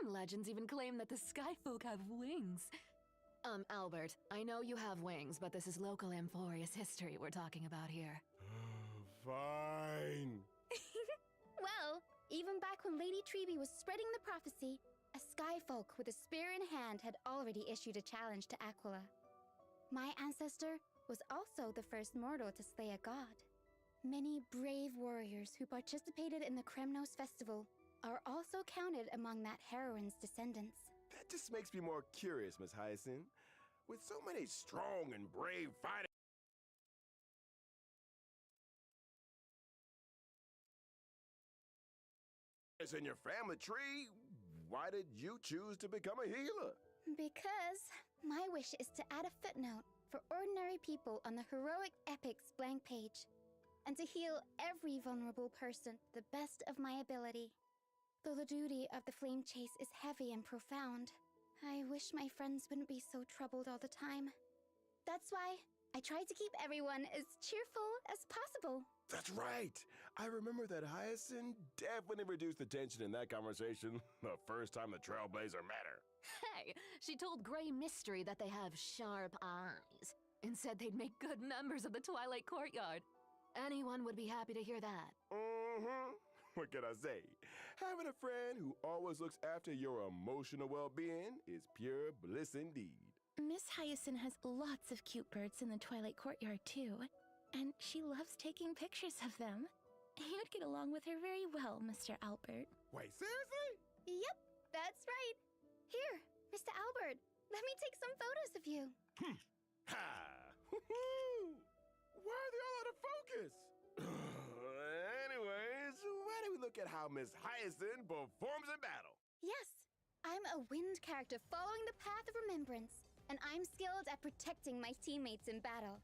Some legends even claim that the sky folk have wings. Albert, I know you have wings, but this is local Amphorius history we're talking about here. Fine. Well, even back when Lady Treby was spreading the prophecy, a sky folk with a spear in hand had already issued a challenge to Aquila. My ancestor was also the first mortal to slay a god. Many brave warriors who participated in the Kremnos festival are also counted among that heroine's descendants. That just makes me more curious, Miss Hyacinth. With so many strong and brave fighters in your family tree, why did you choose to become a healer? Because my wish is to add a footnote for ordinary people on the heroic epics blank page, and to heal every vulnerable person to the best of my ability. Though the duty of the flame chase is heavy and profound, I wish my friends wouldn't be so troubled all the time. That's why I try to keep everyone as cheerful as possible. That's right. I remember that Hyacinth definitely reduced the tension in that conversation the first time the Trailblazer met her. Hey, she told Grey Mystery that they have sharp eyes, and said they'd make good members of the Twilight Courtyard. Anyone would be happy to hear that. Mm-hmm. What can I say? Having a friend who always looks after your emotional well-being is pure bliss indeed. Miss Hyacinth has lots of cute birds in the Twilight Courtyard, too. And she loves taking pictures of them. You'd get along with her very well, Mr. Albert. Wait, seriously? Yep, that's right. Here, Mr. Albert, let me take some photos of you. Ha! Woohoo! Why are they all out of focus? Anyways, why don't we look at how Miss Hyacinth performs in battle? Yes, I'm a wind character following the path of remembrance, and I'm skilled at protecting my teammates in battle.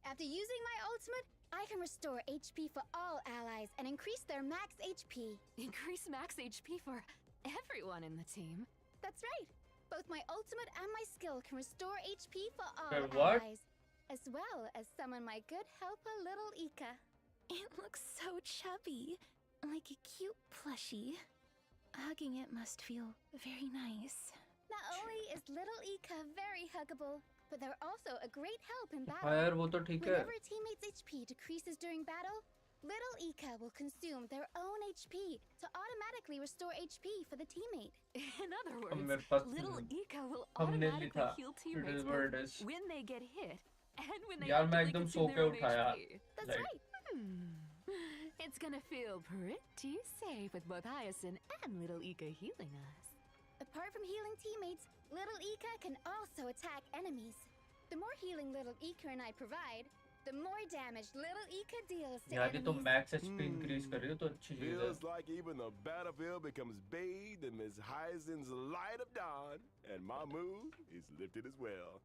After using my ultimate, I can restore HP for all allies and increase their max HP. Increase max HP for everyone in the team. That's right. Both my ultimate and my skill can restore HP for all What? allies, as well as summon my good helper, Little Ika. It looks so chubby, like a cute plushie. Hugging it must feel very nice. Not only is Little Ika very huggable, but they're also a great help in battle. हाँ यार वो तो ठीक है. Whenever a teammate's HP decreases during battle, Little Ika will consume their own HP to automatically restore HP for the teammate. In other अब words, मेरे पास Little Ika will thumbnail automatically लिखा. heal It teammates is what it both is. when they get hit and when they यार मैं actively एकदम consume so their के own उठाया. HP. That's Like, right. It's gonna feel pretty safe with both Hyacinth and Little Ika healing us. Apart from healing teammates, Little Ika can also attack enemies. The more healing Little Ika and I provide, the more damage Little Ika deals to यार ये तो enemies. max HP increase कर रही हो तो अच्छी चीज है. Feels like even the battlefield becomes bathed in Miss Hyacinth's light of dawn, and my mood is lifted as well.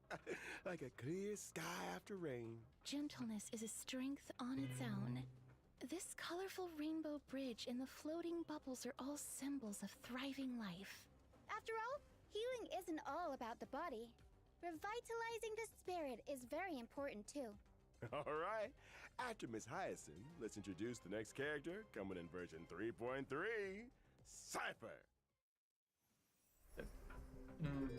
Like a clear sky after rain. Gentleness is a strength on its own. This colorful rainbow bridge and the floating bubbles are all symbols of thriving life. After all, healing isn't all about the body. Revitalizing the spirit is very important too. All right. After Miss Hyacinth, let's introduce the next character coming in version 3.3, Cypher.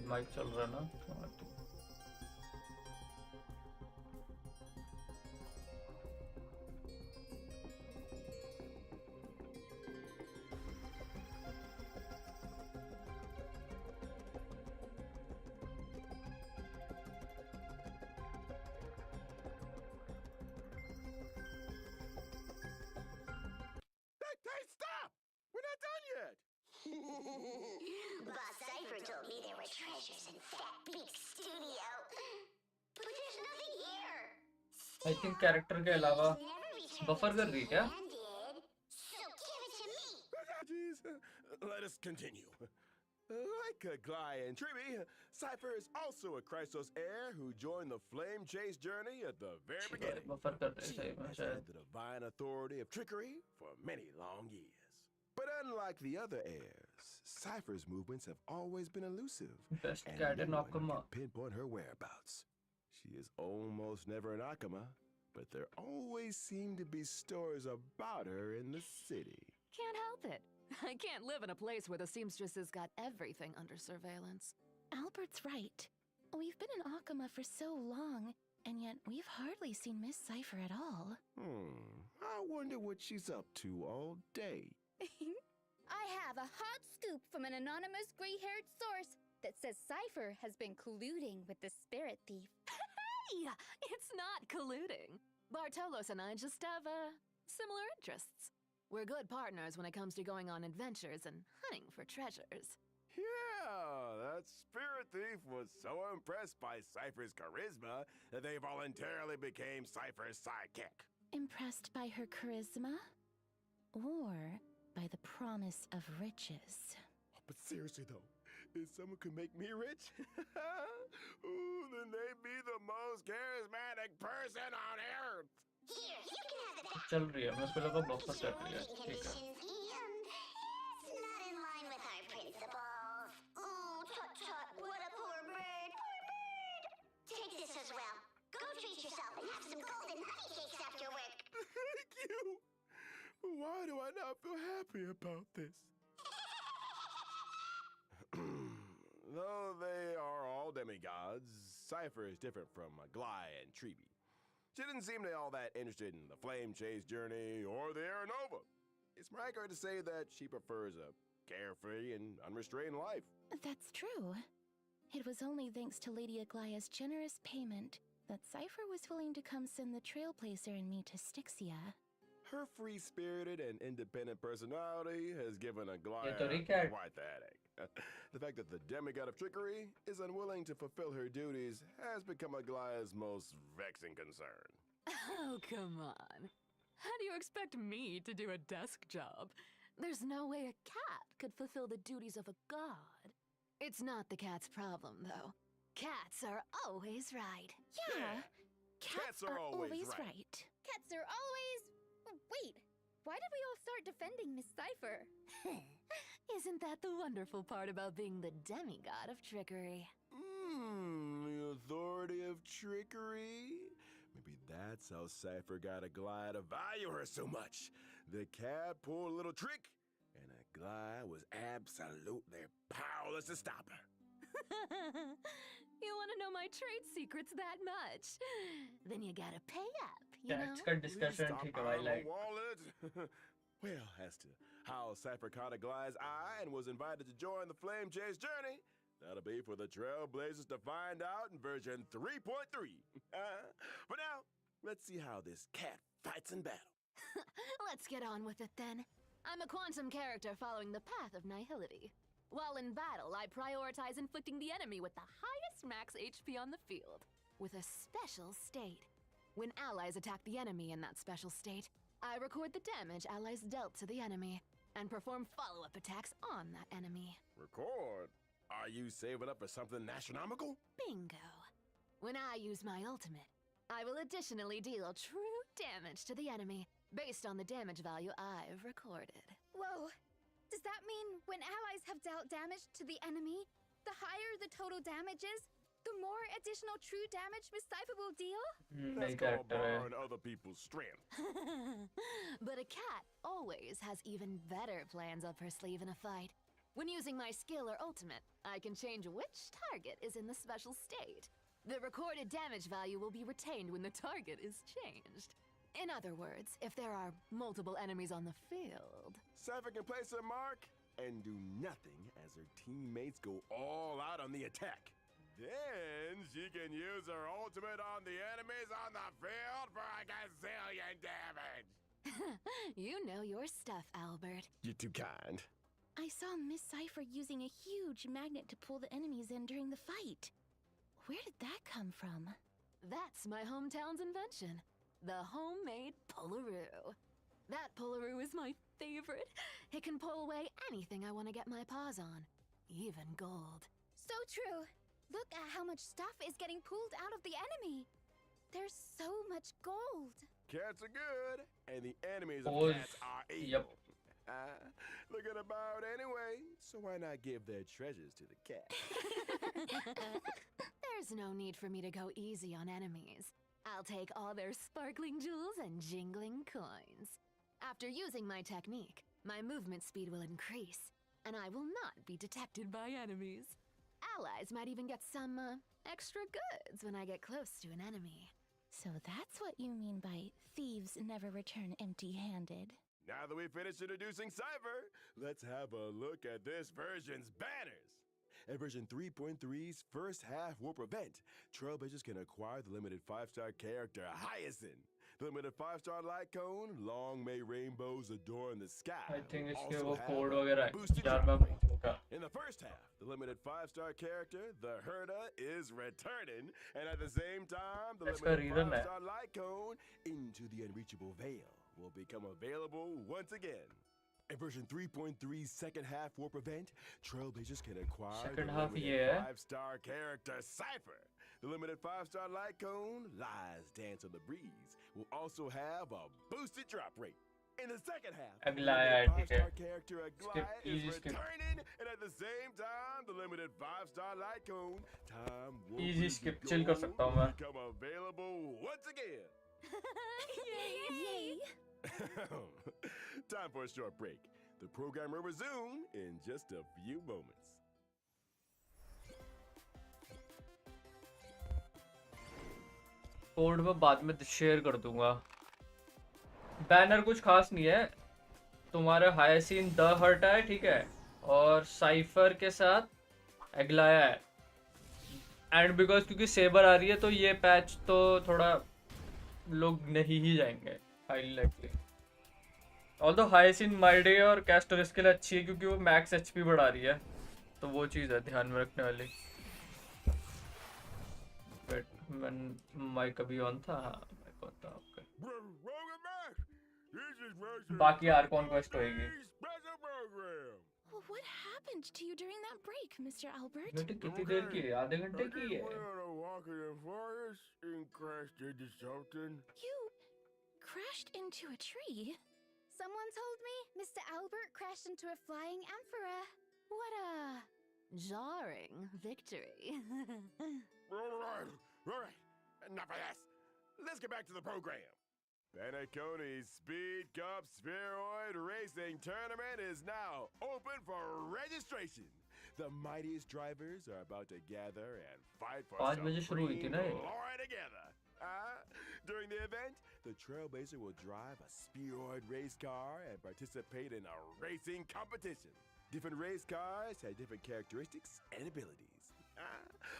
Mic चल रहा है ना? हाँ, ठीक. Hey, stop! We're not done yet. Boss Cypher told me there were treasures in that big studio. But there's nothing here. I think character के अलावा buffer कर रही है क्या? So give it to me. Jeez, let us continue. Like Gly and Treby, Cypher is also a Chrysos heir who joined the flame chase journey at the very beginning. Buffer कर रहे She सही में has शायद. had the divine authority of trickery for many long years. But unlike the other heirs, Cypher's movements have always been elusive, Best and cat in no one Akuma. can pinpoint her whereabouts. She is almost never in Akuma, but there always seem to be stories about her in the city. Can't help it. I can't live in a place where the seamstress has got everything under surveillance. Albert's right. We've been in Akama for so long, and yet we've hardly seen Miss Cypher at all. I wonder what she's up to all day. I have a hot scoop from an anonymous gray-haired source that says Cypher has been colluding with the spirit thief. Hey, it's not colluding. Bartolos and I just have, similar interests. We're good partners when it comes to going on adventures and hunting for treasures. Yeah, that spirit thief was so impressed by Cypher's charisma that they voluntarily became Cypher's sidekick. Impressed by her charisma? Or by the promise of riches? But seriously though, if someone could make me rich, ooh, then they'd be the most charismatic person on earth. Here, you can have the back. चल रही है मैं उसको लगा buffer चल रही है ठीक है It's not in line with our principles. Ooh, tut-tut, what a poor bird, poor bird. Take this as well. Go treat yourself and have some golden honey cakes after work. Thank you. Why do I not feel happy about this? Though they are all demigods, Cypher is different from Aglaia and Treeby. She didn't seem all that interested in the flame chase journey or the Aeronova. It's more accurate to say that she prefers a carefree and unrestrained life. That's true. It was only thanks to Lady Aglaia's generous payment that Cypher was willing to come send the Trailblazer and me to Styxia. Her free-spirited and independent personality has given Aglaia तो recap. quite the headache. The fact that the demigod of trickery is unwilling to fulfill her duties has become Aglaia's most vexing concern. Oh, come on. How do you expect me to do a desk job? There's no way a cat could fulfill the duties of a god. It's not the cat's problem, though. Cats are always right. Yeah, Yeah, cats are always right. Cats are always... Wait, why did we all start defending Miss Cypher? Isn't that the wonderful part about being the demigod of trickery? The authority of trickery? Maybe that's how Cypher got Aglaia to value her so much. The cat pulled a little trick, and Aglaia was absolutely powerless to stop her. You want to know my trade secrets that much? Then you gotta pay up, you know? Tax का discussion Please ठीक stop है भाई eyeing my like wallet. Well, as to how Cypher caught Aglaia's eye and was invited to join the Flame Chase journey, that'll be for the Trailblazers to find out in version 3.3. For now, let's see how this cat fights in battle. Let's get on with it then. I'm a quantum character following the path of nihility. While in battle, I prioritize inflicting the enemy with the highest max HP on the field, with a special state. When allies attack the enemy in that special state, I record the damage allies dealt to the enemy, and perform follow-up attacks on that enemy. Record? Are you saving up for something astronomical? Bingo. When I use my ultimate, I will additionally deal true damage to the enemy, based on the damage value I've recorded. Whoa, does that mean when allies have dealt damage to the enemy, the higher the total damage is, the more additional true damage Miss Cypher will deal? That's नई called character है borrowing other people's strength. But a cat always has even better plans up her sleeve in a fight. When using my skill or ultimate, I can change which target is in the special state. The recorded damage value will be retained when the target is changed. In other words, if there are multiple enemies on the field... Cypher can place her mark and do nothing as her teammates go all out on the attack. Then she can use her ultimate on the enemies on the field for a gazillion damage. You know your stuff, Albert. You're too kind. I saw Miss Cypher using a huge magnet to pull the enemies in during the fight. Where did that come from? That's my hometown's invention. The homemade Pullaroo. That Pullaroo is my favorite. It can pull away anything I want to get my paws on. Even gold. So true. Look at how much stuff is getting pulled out of the enemy. There's so much gold. Cats are good, and the enemies of Oh, cats are evil. yep. Looking about anyway, so why not give their treasures to the cat? There's no need for me to go easy on enemies. I'll take all their sparkling jewels and jingling coins. After using my technique, My movement speed will increase, and I will not be detected by enemies. Allies might even get some, extra goods when I get close to an enemy. So that's what you mean by thieves never return empty-handed. Now that we've finished introducing Cypher, let's have a look at this version's banners. At version 3.3's first half warp event, Trailblazers can acquire the limited 5-star character Hyacinth. The limited 5-star light cone, long may rainbows adorn the sky. I think will इसके also वो have code a वगैरह boosted यार drop मैं rate. भूखूंगा. In the first half, the limited 5-star character, the Herda, is returning, and at the same time, the इसका limited reason है. 5-star light cone, Into the Unreachable Veil, will become available once again. In version 3.3's second half warp event, Trailblazers can acquire Second the half limited ये है. 5-star character Cypher. The limited 5-star light cone, Lies Dance on the Breeze, will also have a boosted drop rate. In the second half, the Aglaya, limited ठीक है. 5-star character Aglaya is easy skip. returning, and at the same time, the limited 5-star light cone, Time Warp Easy Is skip, Gold, chill कर सकता हूँ मैं. will become available once again. Yay! Time for a short break. The program will resume in just a few moments. Code मैं बाद में share कर दूंगा. Banner कुछ खास नहीं है. तुम्हारे हायसिन द हर्ट है, ठीक है, और साइफर के साथ एग्लाया है. एंड बिकॉज क्योंकि सेबर आ रही है तो ये पैच तो थोड़ा लोग नहीं ही जाएंगे हाईली लाइकली. ऑल्दो हायसिन माइडे और कैस्टर इसके लिए अच्छी है क्योंकि वो मैक्स एचपी बढ़ा रही है, तो वो चीज़ है ध्यान में रखने वाली. माइक अभी ऑन था. हाँ माइक ऑन था. ओके. बाकी यार कौन क्वेस्ट होएगी. Well, what happened to you during that break, Mr. Albert? बेटे कितनी देर की है? आधे घंटे की है. You crashed into a tree? Someone told me Mr. Albert crashed into a flying amphora. What a jarring victory. All right, enough of this. Let's get back to the program. Bennet Speed Cup Spheroid Racing Tournament is now open for registration. The mightiest drivers are about to gather and fight for 5 बजे शुरू हुई थी supreme ना ये. glory together. During the event, the Trailblazer will drive a Spheroid race car and participate in a racing competition. Different race cars have different characteristics and abilities.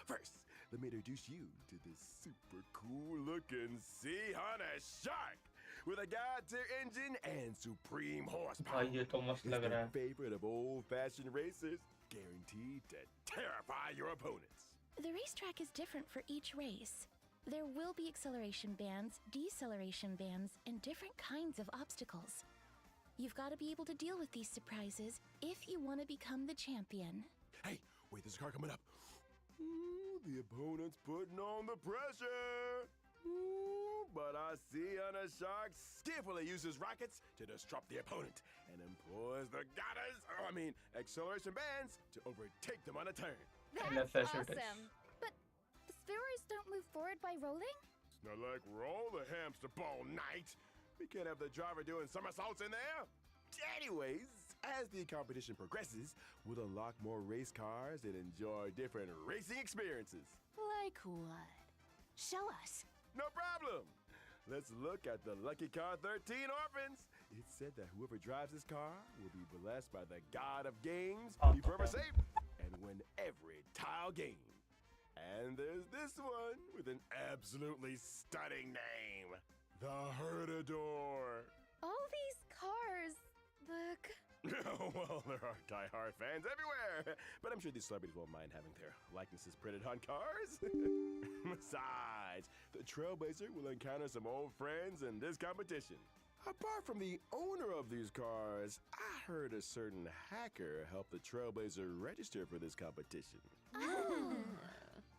First, let me introduce you to this super cool looking Sea Hunter Shark with a god-tier engine and supreme horsepower. हाँ ये तो मस्त It's लग रहा the है. favorite of old-fashioned racers, guaranteed to terrify your opponents. The racetrack is different for each race. There will be acceleration bands, deceleration bands, and different kinds of obstacles. You've got to be able to deal with these surprises if you want to become the champion. Hey, wait, there's a car coming up. Ooh, the opponent's putting on the pressure. Ooh, but I see Hunter Shark skillfully uses rockets to disrupt the opponent and employs the acceleration bands to overtake them on a turn. That's LFS it is. awesome. But the spheroids don't move forward by rolling? It's not like roll the hamster ball night. We can't have the driver doing somersaults in there. Anyways, as the competition progresses, we'll unlock more race cars and enjoy different racing experiences. Like what? Show us. No problem. Let's look at the Lucky Car 13 Orphans. It's said that whoever drives this car will be blessed by the god of games, be forever safe, and win every tile game. And there's this one with an absolutely stunning name, the Herdador. All these cars look... Well, there are die-hard fans everywhere, but I'm sure these celebrities won't mind having their likenesses printed on cars. Besides, the Trailblazer will encounter some old friends in this competition. Apart from the owner of these cars, I heard a certain hacker help the Trailblazer register for this competition. Oh.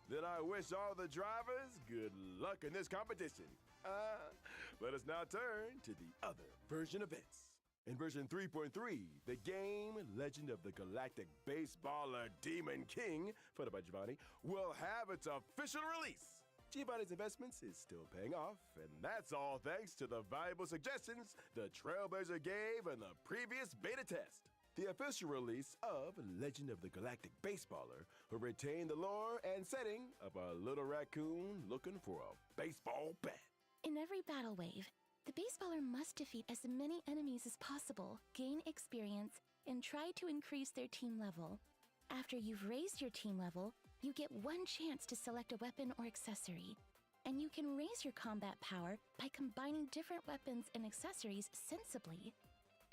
Then I wish all the drivers good luck in this competition. Let us now turn to the other version events. In version 3.3, the game Legend of the Galactic Baseballer Demon King, funded by Giovanni, will have its official release. Giovanni's investments is still paying off, and that's all thanks to the valuable suggestions the Trailblazer gave in the previous beta test. The official release of Legend of the Galactic Baseballer will retain the lore and setting of a little raccoon looking for a baseball bat. In every battle wave, the baseballer must defeat as many enemies as possible, gain experience, and try to increase their team level. After you've raised your team level, you get one chance to select a weapon or accessory, and you can raise your combat power by combining different weapons and accessories sensibly.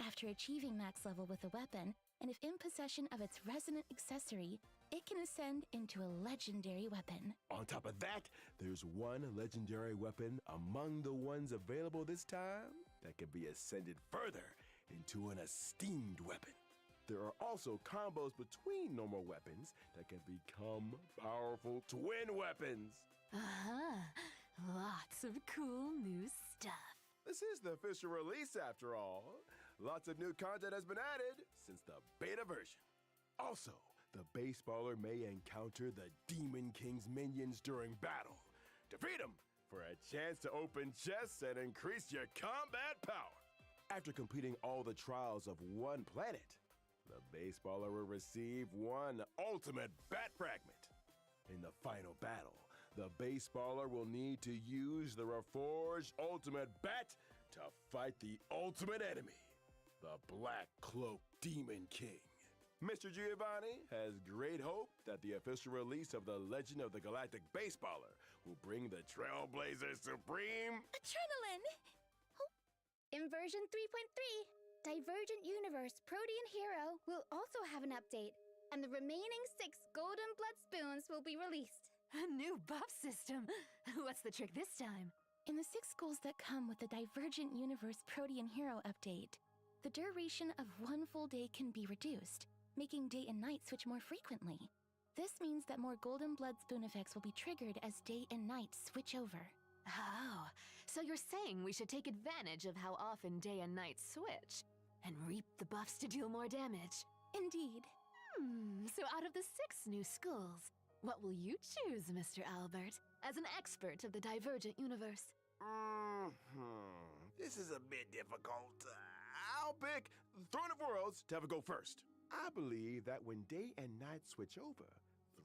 After achieving max level with a weapon, and if in possession of its resonant accessory, it can ascend into a legendary weapon. On top of that, there's one legendary weapon among the ones available this time that can be ascended further into an esteemed weapon. There are also combos between normal weapons that can become powerful twin weapons. Lots of cool new stuff. This is the official release after all. Lots of new content has been added since the beta version. Also, the baseballer may encounter the Demon King's minions during battle. Defeat them for a chance to open chests and increase your combat power. After completing all the trials of one planet, the baseballer will receive one ultimate bat fragment. In the final battle, the baseballer will need to use the reforged ultimate bat to fight the ultimate enemy, the Black Cloak Demon King. Mr. Giovanni has great hope that the official release of the Legend of the Galactic Baseballer will bring the Trailblazer Supreme Adrenaline! In version 3.3, Divergent Universe Protean Hero will also have an update, and the remaining 6 Golden Blood Spoons will be released. A new buff system. What's the trick this time? In the 6 goals that come with the Divergent Universe Protean Hero update, the duration of one full day can be reduced, making day and night switch more frequently. This means that more Golden Blood Spoon effects will be triggered as day and night switch over. Oh, so you're saying we should take advantage of how often day and night switch and reap the buffs to deal more damage. Indeed. So out of the 6 new schools, what will you choose, Mr. Albert, as an expert of the Divergent Universe? This is a bit difficult. I'll pick Throne of Worlds to have a go first. I believe that when day and night switch over,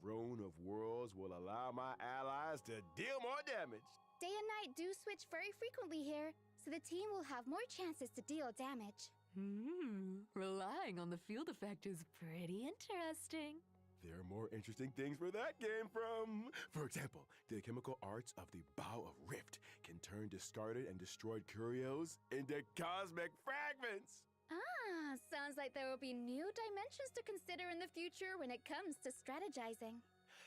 Throne of Worlds will allow my allies to deal more damage. Day and night do switch very frequently here, so the team will have more chances to deal damage. Relying on the field effect is pretty interesting. There are more interesting things where that came from. For example, the chemical arts of the Bow of Rift can turn discarded and destroyed curios into cosmic fragments. Sounds like there will be new dimensions to consider in the future when it comes to strategizing.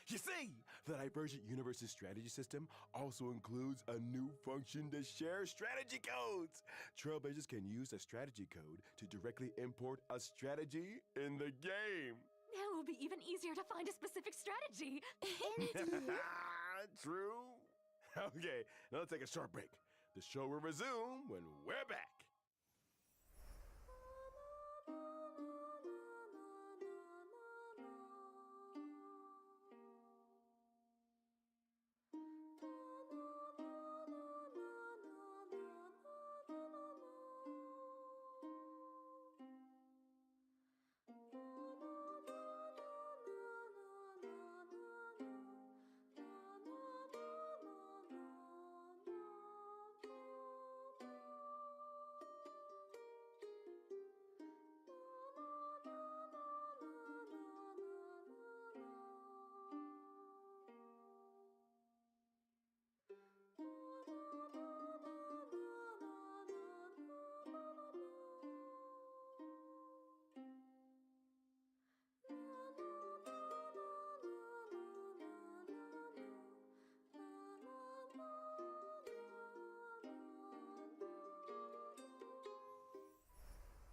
You see, the Divergent Universe's strategy system also includes a new function to share strategy codes. Trailblazers can use a strategy code to directly import a strategy in the game. Now it will be even easier to find a specific strategy. Indeed. True. Okay, now let's take a short break. The show will resume when we're back.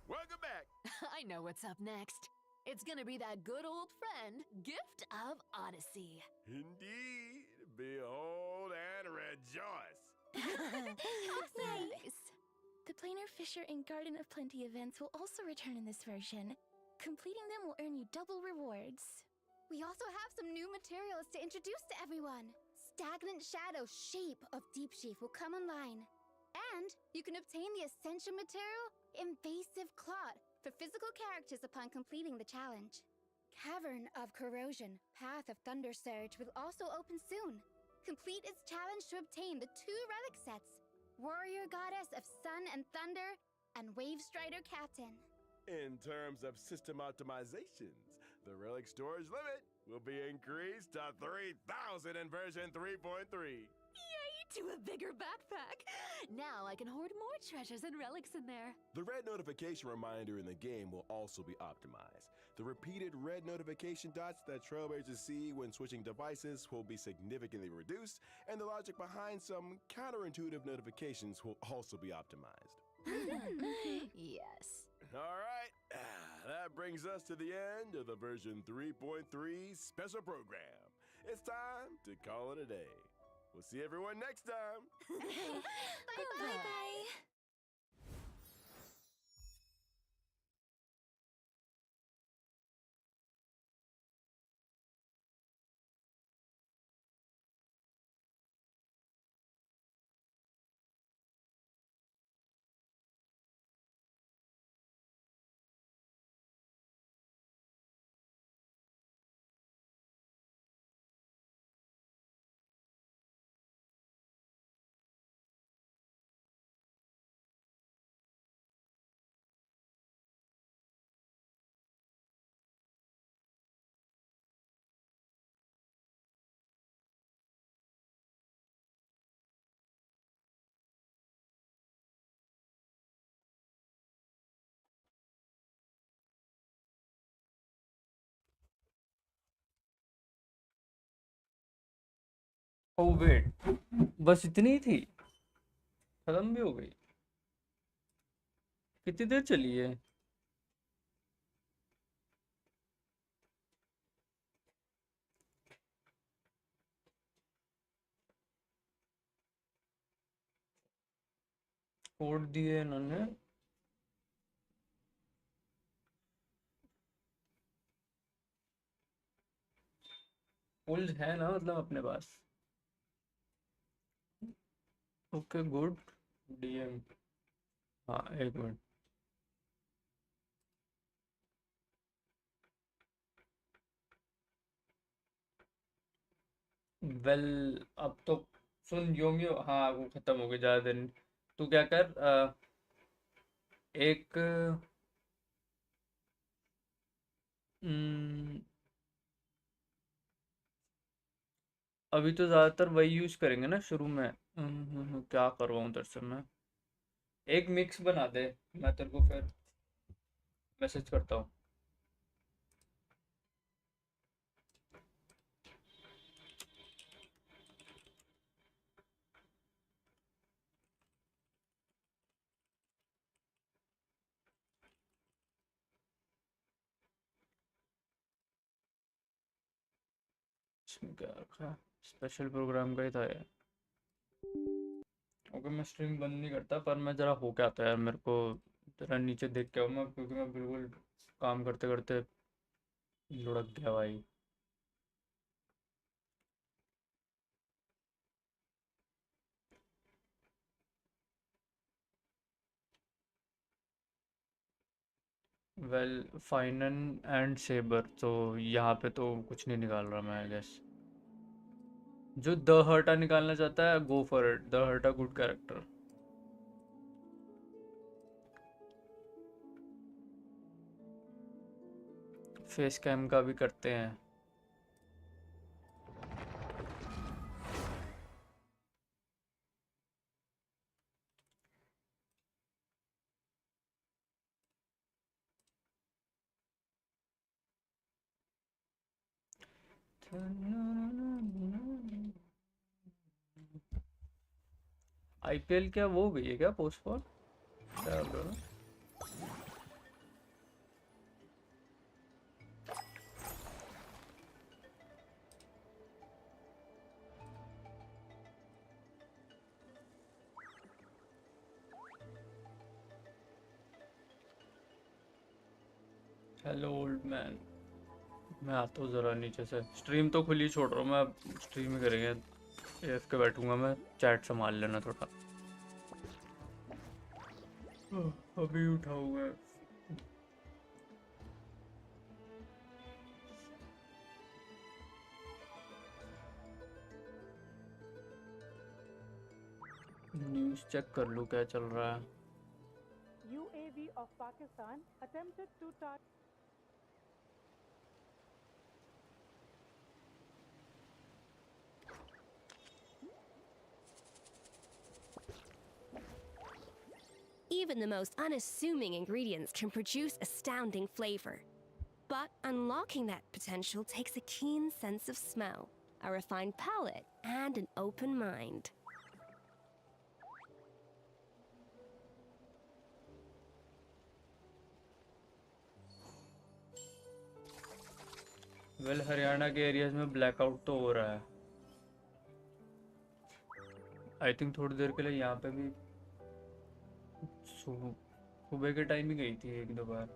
Welcome back. I know what's up next. It's gonna be that good old friend, Gift of Odyssey. Indeed. Behold and rejoice. Nice. The Planar Fisher and Garden of Plenty events will also return in this version. Completing them will earn you double rewards. We also have some new materials to introduce to everyone. stagnant shadow shape of Deep Sheaf will come online. And you can obtain the essential material, Invasive Clot, for physical characters upon completing the challenge. Cavern of Corrosion, Path of Thunder Surge will also open soon. Complete its challenge to obtain the 2 relic sets, Warrior Goddess of Sun and Thunder, and Wave Strider Captain. In terms of system optimizations, the relic storage limit will be increased to 3,000 in version 3.3. To a bigger backpack. Now I can hoard more treasures and relics in there. The red notification reminder in the game will also be optimized. The repeated red notification dots that trailblazers see when switching devices will be significantly reduced, and the logic behind some counterintuitive notifications will also be optimized. Yes. All right, that brings us to the end of the version 3.3 special program. It's time to call it a day. We'll see everyone next time. Bye-bye. Oh wait, बस इतनी ही थी, खत्म भी हो गई? कितनी देर चली है? कोड दिए इन्होंने। पुल्स है ना, मतलब अपने पास। Okay good. डीएम, हाँ एक मिनट। वेल अब तो सुन योमियो, हाँ वो खत्म हो गई, ज़्यादा देर नहीं। तू क्या कर, एक अभी तो ज़्यादातर वही यूज़ करेंगे ना शुरू में। क्या करवाऊँ तेरे से मैं? एक मिक्स बना दे, मैं तेरे को फिर मैसेज करता हूँ। इसमें क्या रखा है? स्पेशल प्रोग्राम का ही था ये। ओके मैं स्ट्रीम बंद नहीं करता, पर मैं ज़रा हो क्या आता है यार, मेरे को ज़रा नीचे देख के आऊँ मैं, क्योंकि मैं बिल्कुल काम करते करते लुढ़क गया भाई। वेल फाइनन एंड सेबर, तो यहाँ पे तो कुछ नहीं निकाल रहा मैं, आई गेस। जो द हर्टा निकालना चाहता है, go for it, the Herta good character. Face cam का भी करते हैं। आईपीएल क्या वो हो गई है क्या पोस्टपोन? क्या बोल रहा? हेलो ओल्ड मैन, मैं आता हूँ ज़रा नीचे से। स्ट्रीम तो खुली छोड़ रहा हूँ मैं, स्ट्रीम ही करेंगे। AFK बैठूंगा मैं, चैट संभाल लेना थोड़ा। अभी उठाऊंगा। न्यूज़ चेक कर लूँ क्या चल रहा है। UAV of Pakistan attempted to target. Even the most unassuming ingredients can produce astounding flavor. But unlocking that potential takes a keen sense of smell, a refined palate, and an open mind. Well Haryana के areas में blackout तो हो रहा है। I think थोड़ी देर के लिए यहाँ पे भी सुबह के टाइम ही गई थी एक दो बार।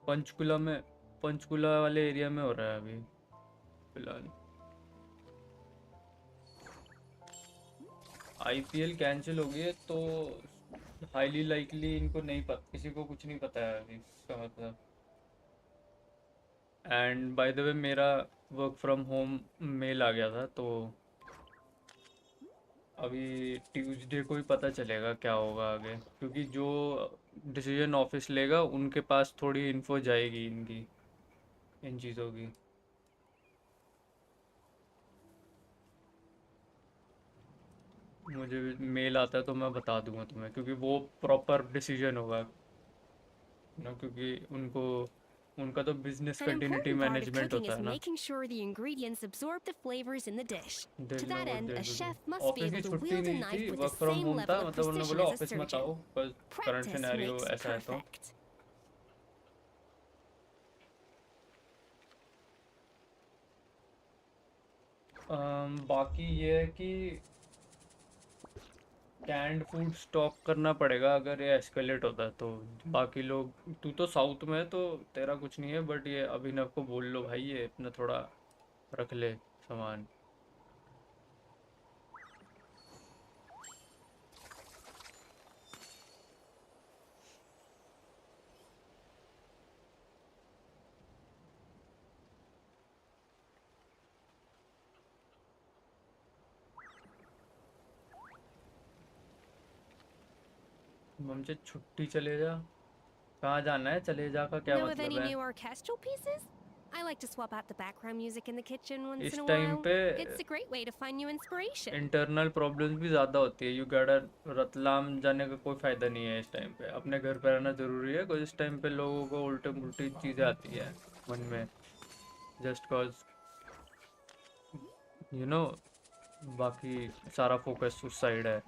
पंचकुला वाले एरिया में हो रहा है अभी फिलहाल। IPL कैंसिल हो गई है तो हाईली लाइकली इनको नहीं पता, किसी को कुछ नहीं पता है अभी इसका मतलब। एंड बाय द वे मेरा वर्क फ्रॉम होम मेल आ गया था, तो अभी ट्यूसडे को ही पता चलेगा क्या होगा आगे, क्योंकि जो डिसीजन ऑफिस लेगा उनके पास थोड़ी इन्फो जाएगी इनकी, इन चीज़ों की। मुझे मेल आता है तो मैं बता दूंगा तुम्हें, क्योंकि वो प्रॉपर डिसीजन होगा ना, क्योंकि उनका तो business An continuity important part of management cooking होता is है ना। making sure the ingredients absorb the flavors in the dish. They'll To know that what end, they're a doing. chef must be office की able to छुट्टी wield a नहीं knife थी, with the work from same home था, level of मतलब उन्होंने precision बोला as a office मत surgeon. आओ, बस करंट Practice सिनेरियो makes ऐसा है तो। perfect. बाकी ये है कि कैंड फूड स्टॉक करना पड़ेगा अगर ये एस्केलेट होता है तो। बाकी लोग, तू तो साउथ में है तो तेरा कुछ नहीं है, बट ये अभिनव को बोल लो भाई ये अपना थोड़ा रख ले सामान। हमसे छुट्टी चले जा, कहाँ जाना है चले जा का क्या Know of मतलब any है? new orchestral pieces? I like to swap out the background music in the kitchen once इस in a टाइम while. पे It's a great way to find new inspiration. Internal problems भी ज़्यादा होती है। You गॉटा, Ratlam जाने का कोई फ़ायदा नहीं है इस टाइम पे, अपने घर पे रहना ज़रूरी है, क्योंकि इस टाइम पे लोगों को उल्टे उल्टी चीज़ें आती है मन में, जस्ट कॉज यू नो, बाकी सारा फोकस उस साइड है।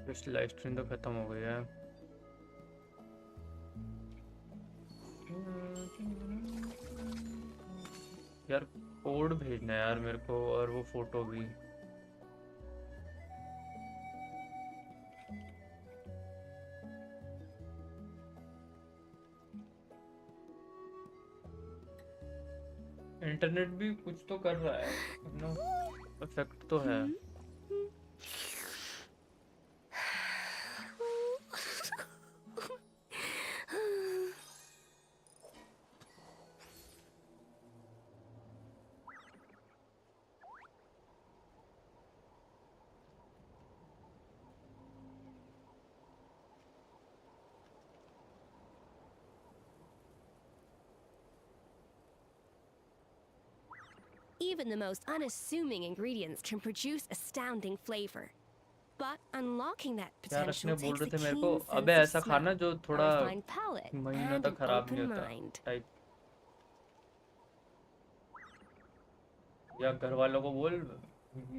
इस लाइव स्ट्रीम तो ख़त्म हो गई है। यार कोड भेजना है यार मेरे को, और वो फोटो भी। इंटरनेट भी कुछ तो कर रहा है ना, इफेक्ट तो है। Even the most unassuming ingredients can produce astounding flavor. But unlocking that यार रखने potential बोल takes रहे a थे मेरे को, keen अबे sense ऐसा of खाना smell, जो a थोड़ा refined palate, महीनों and तक an खराब नहीं open होता mind. टाइप। या घर वालों को बोल,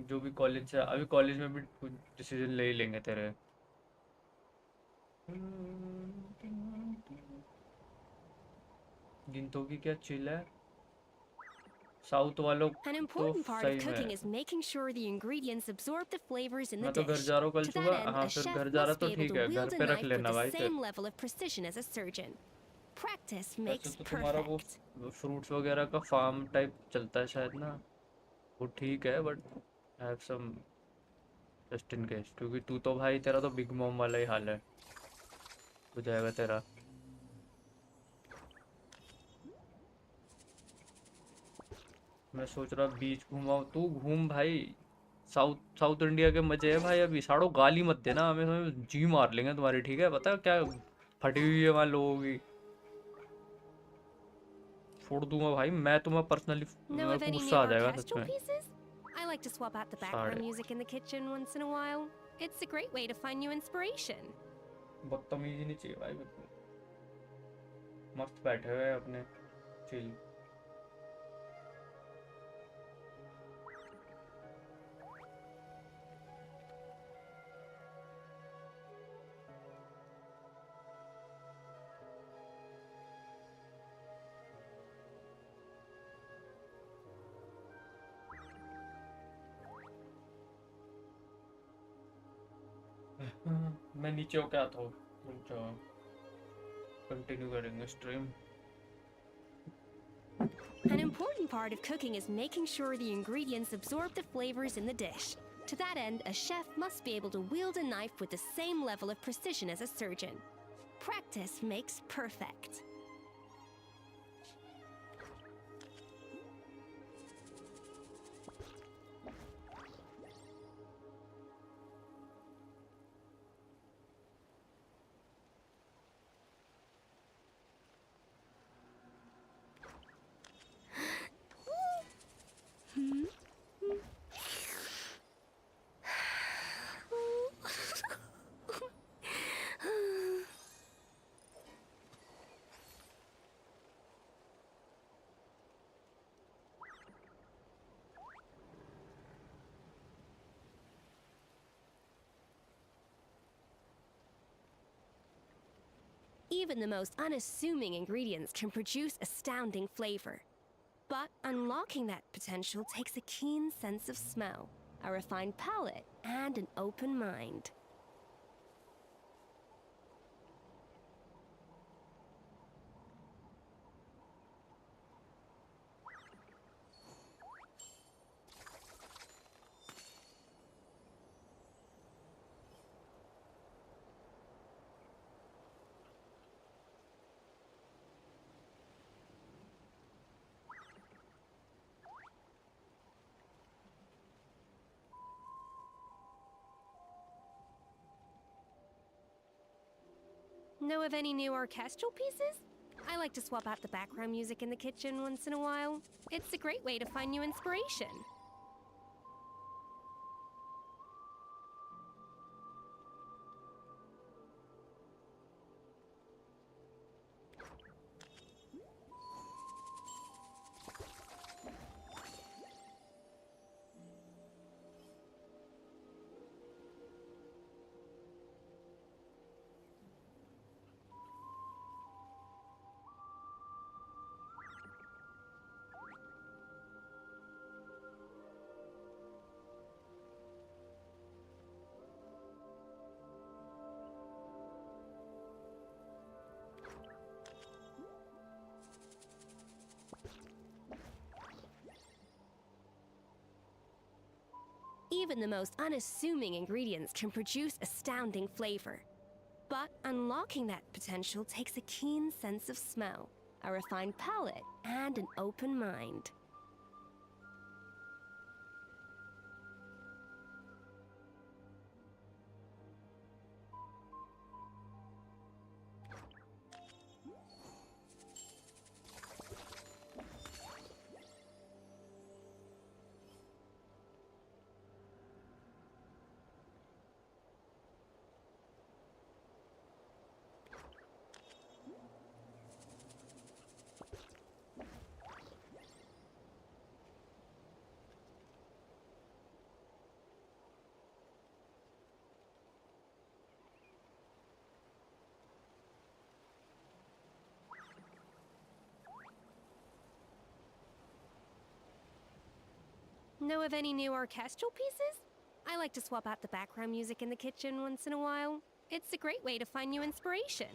जो भी कॉलेज से अभी कॉलेज में भी कुछ डिसीजन ले ही लेंगे तेरे। गिनतों की क्या चिल है साउथ वालों An तो important part of सही cooking में। is making sure the ingredients absorb the flavors in the मैं तो घर dish. जा रहा हूँ कल To that सुबह। end, हाँ a फिर chef घर जा रहा must तो be able ठीक to है, घर wield a पे रख knife with लेना the भाई फिर। same level of precision as a surgeon. Practice वैसे makes तो तुम्हारा वो perfect. फ्रूट्स वगैरह का फार्म टाइप चलता है शायद ना, वो ठीक है, but have some just in case, क्योंकि तू तो भाई तेरा तो बिग मॉम वाला ही हाल है, हो जाएगा तेरा। मैं सोच रहा बीच घूमाऊं, तू घूम भाई। साउथ साउथ इंडिया के मजे है भाई। अभी साड़ो गाली मत देना हमें, हमें जी मार लेंगे तुम्हारी, ठीक है? पता है क्या फटी हुई है वहाँ लोगों की, फोड़ दूंगा भाई मैं तुम्हें पर्सनली। Know मेरे of को any गुस्सा new आ जाएगा सच orchestral में। pieces? I like to swap out the साड़े background music in the kitchen once in a while. It's a great way to find new inspiration. बदतमीजी नहीं चाहिए भाई बिल्कुल। मस्त बैठे हुए हैं अपने चिल। मैं नीचे हो क्या था, कंटिन्यू करेंगे stream. An important part of cooking is making sure the ingredients absorb the flavors in the dish. To that end, a chef must be able to wield a knife with the same level of precision as a surgeon. Practice makes perfect. Even the most unassuming ingredients can produce astounding flavor. But unlocking that potential takes a keen sense of smell, a refined palate, and an open mind. Know of any new orchestral pieces? I like to swap out the background music in the kitchen once in a while. It's a great way to find new inspiration. Even the most unassuming ingredients can produce astounding flavor. But unlocking that potential takes a keen sense of smell, a refined palate, and an open mind. Know of any new orchestral pieces? I like to swap out the background music in the kitchen once in a while. It's a great way to find new inspiration.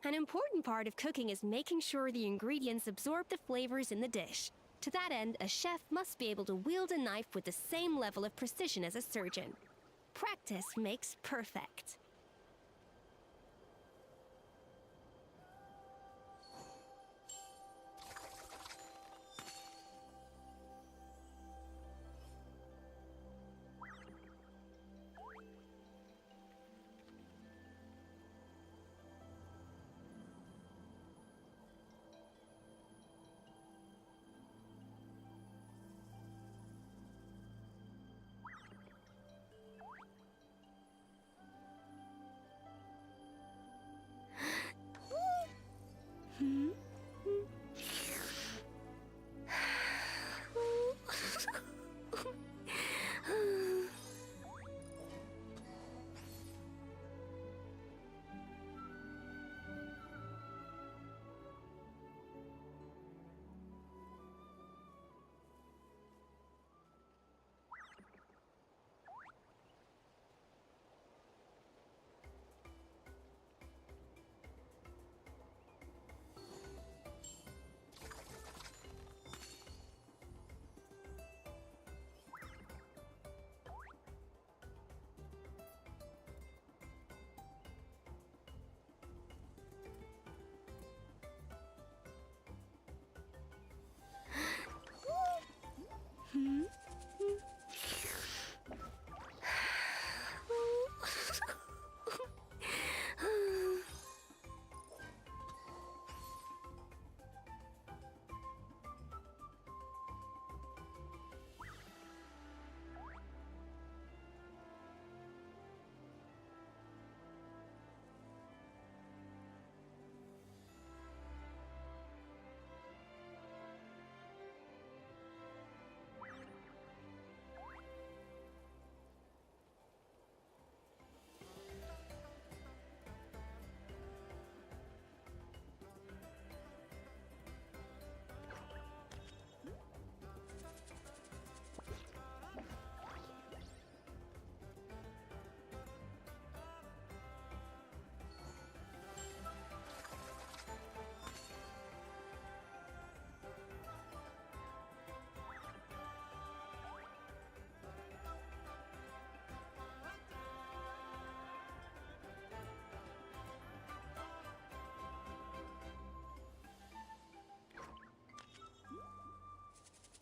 An important part of cooking is making sure the ingredients absorb the flavors in the dish. To that end, a chef must be able to wield a knife with the same level of precision as a surgeon. Practice makes perfect.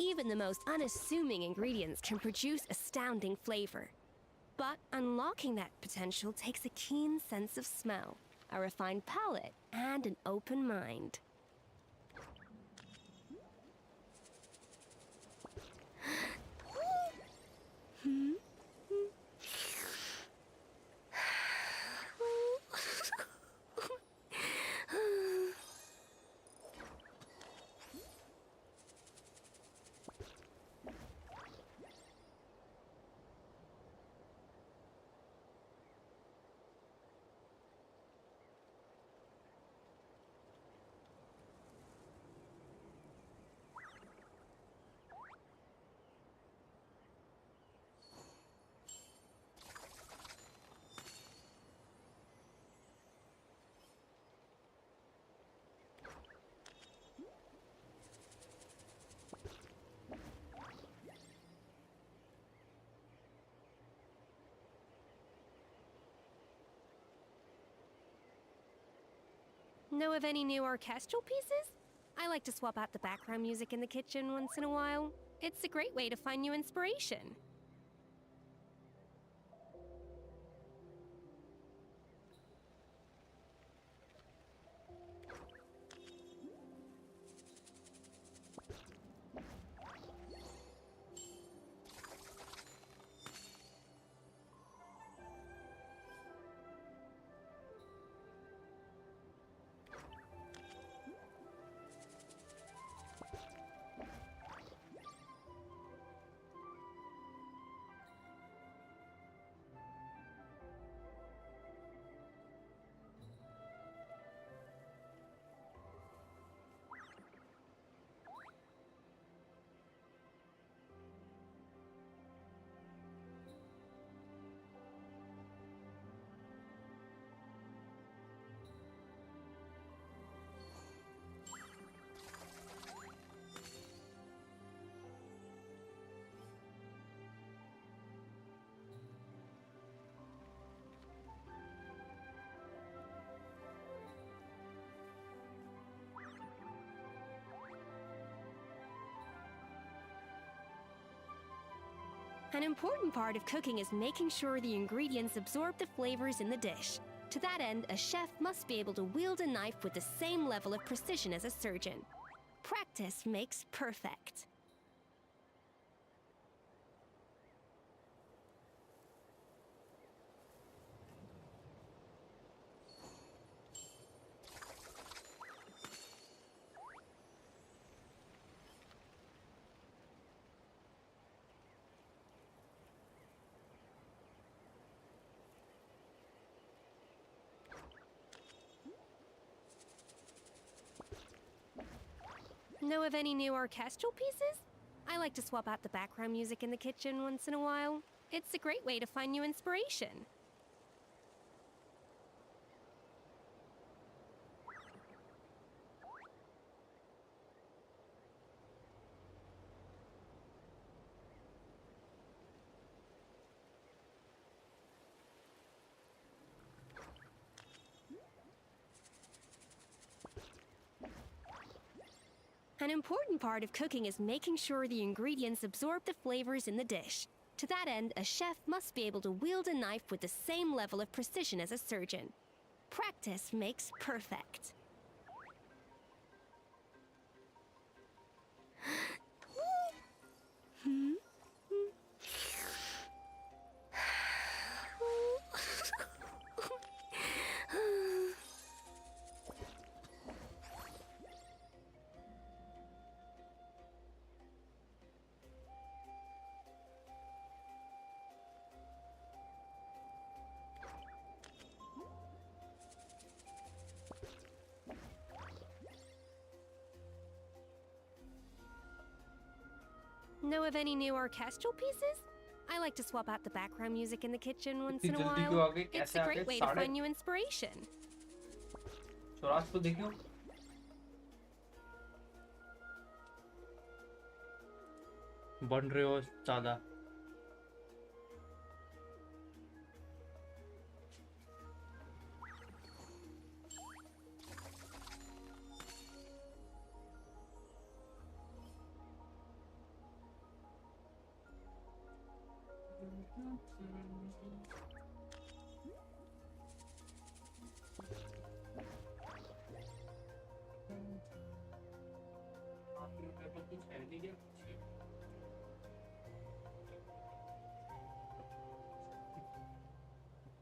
Even the most unassuming ingredients can produce astounding flavor. But unlocking that potential takes a keen sense of smell, a refined palate, and an open mind. Know of any new orchestral pieces? I like to swap out the background music in the kitchen once in a while. It's a great way to find new inspiration. An important part of cooking is making sure the ingredients absorb the flavors in the dish. To that end, a chef must be able to wield a knife with the same level of precision as a surgeon. Practice makes perfect. Know of any new orchestral pieces? I like to swap out the background music in the kitchen once in a while. It's a great way to find new inspiration. An important part of cooking is making sure the ingredients absorb the flavors in the dish. To that end, a chef must be able to wield a knife with the same level of precision as a surgeon. Practice makes perfect. Know of any new orchestral pieces? I like to swap out the background music in the kitchen once in a while. It's a great way to find new inspiration. Swaraj को देखियो बन रहे हो ज़्यादा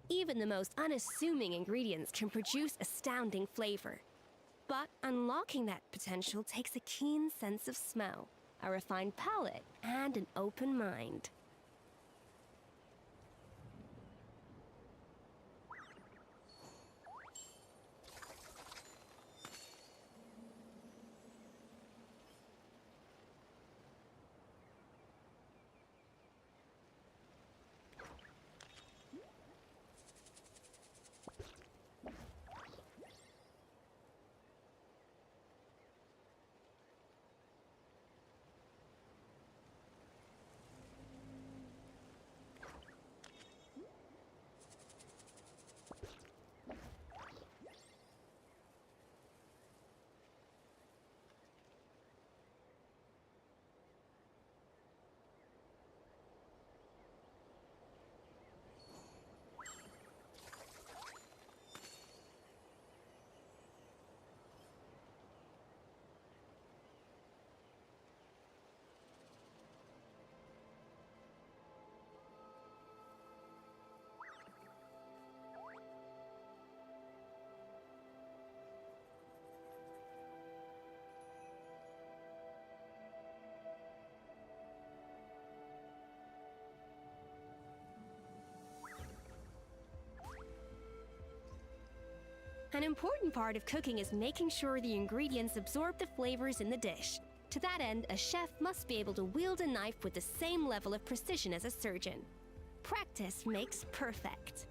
Even the most unassuming ingredients can produce astounding flavor. But unlocking that potential takes a keen sense of smell, a refined palate, and an open mind. An important part of cooking is making sure the ingredients absorb the flavors in the dish. To that end, a chef must be able to wield a knife with the same level of precision as a surgeon. Practice makes perfect.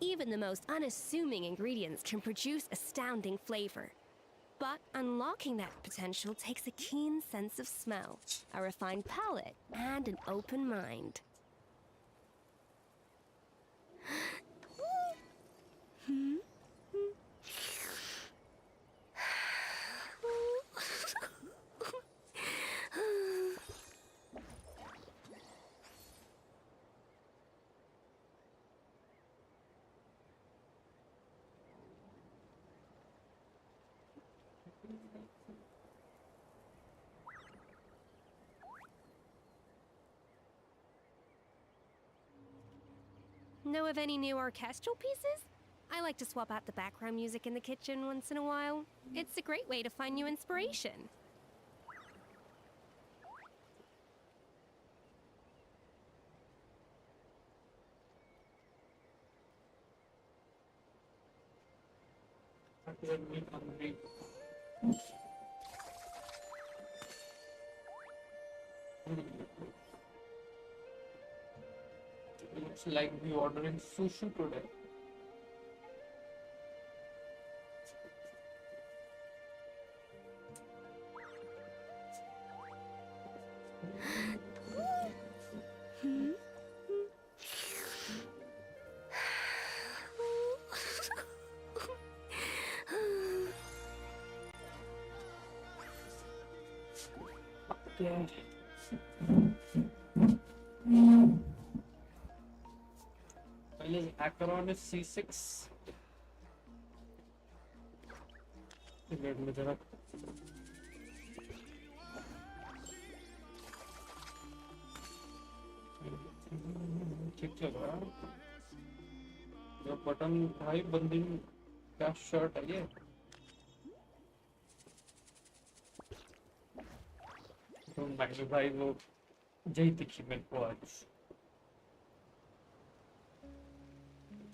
Even the most unassuming ingredients can produce astounding flavor. But unlocking that potential takes a keen sense of smell, a refined palate, and an open mind. Know of any new orchestral pieces? I like to swap out the background music in the kitchen once in a while. It's a great way to find new inspiration. Looks like we're ordering sushi today. Okay. Pहले Acheron is C6. Wait में जरा ठीक चल रहा है। जो button भाई बंदी क्या शर्ट है ये? तो भाई वो जय दिखी मेरे को आज।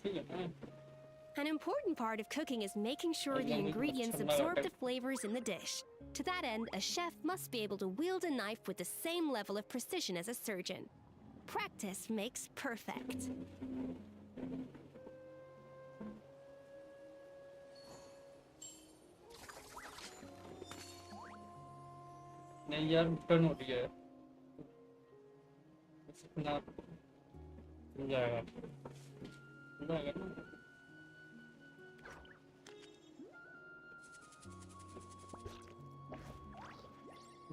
An important part of cooking is making sure the ingredients absorb the flavors in the dish. To that end, a chef must be able to wield a knife with the same level of precision as a surgeon. Practice makes perfect. नहीं यार turn हो रही है इतना जाएगा जाएगा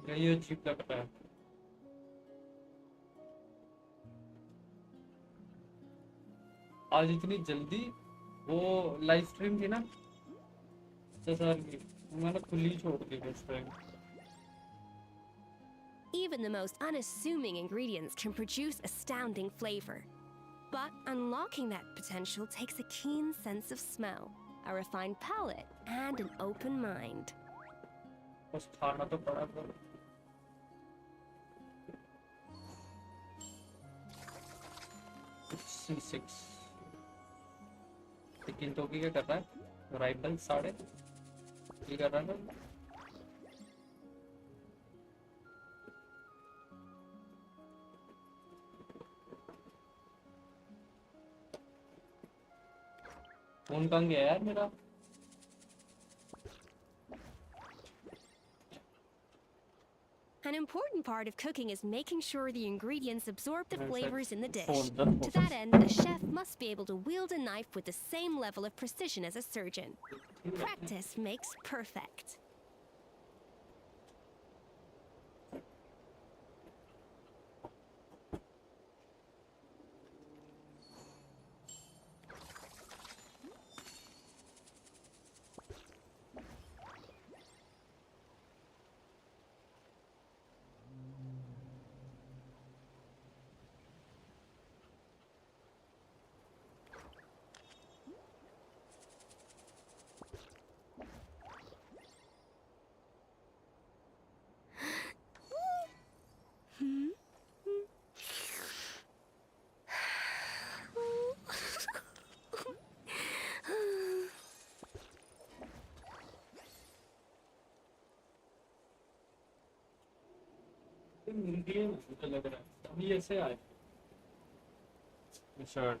ना ये अजीब लग रहा है आज इतनी जल्दी वो लाइव स्ट्रीम थी ना 10 साल की मैंने खुली छोड़ दी उस time Even the most unassuming ingredients can produce astounding flavor. But unlocking that potential takes a keen sense of smell, a refined palate, and an open mind. C6 लेकिन तो क्या कर रहा है राइवल साढ़े क्या कर रहा है फोन कहाँ गया यार मेरा? An important part of cooking is making sure the ingredients absorb the flavors in the dish. phone. To that end, a chef must be able to wield a knife with the same level of precision as a surgeon. Practice makes perfect. लग रहा है अभी ऐसे आए shirt.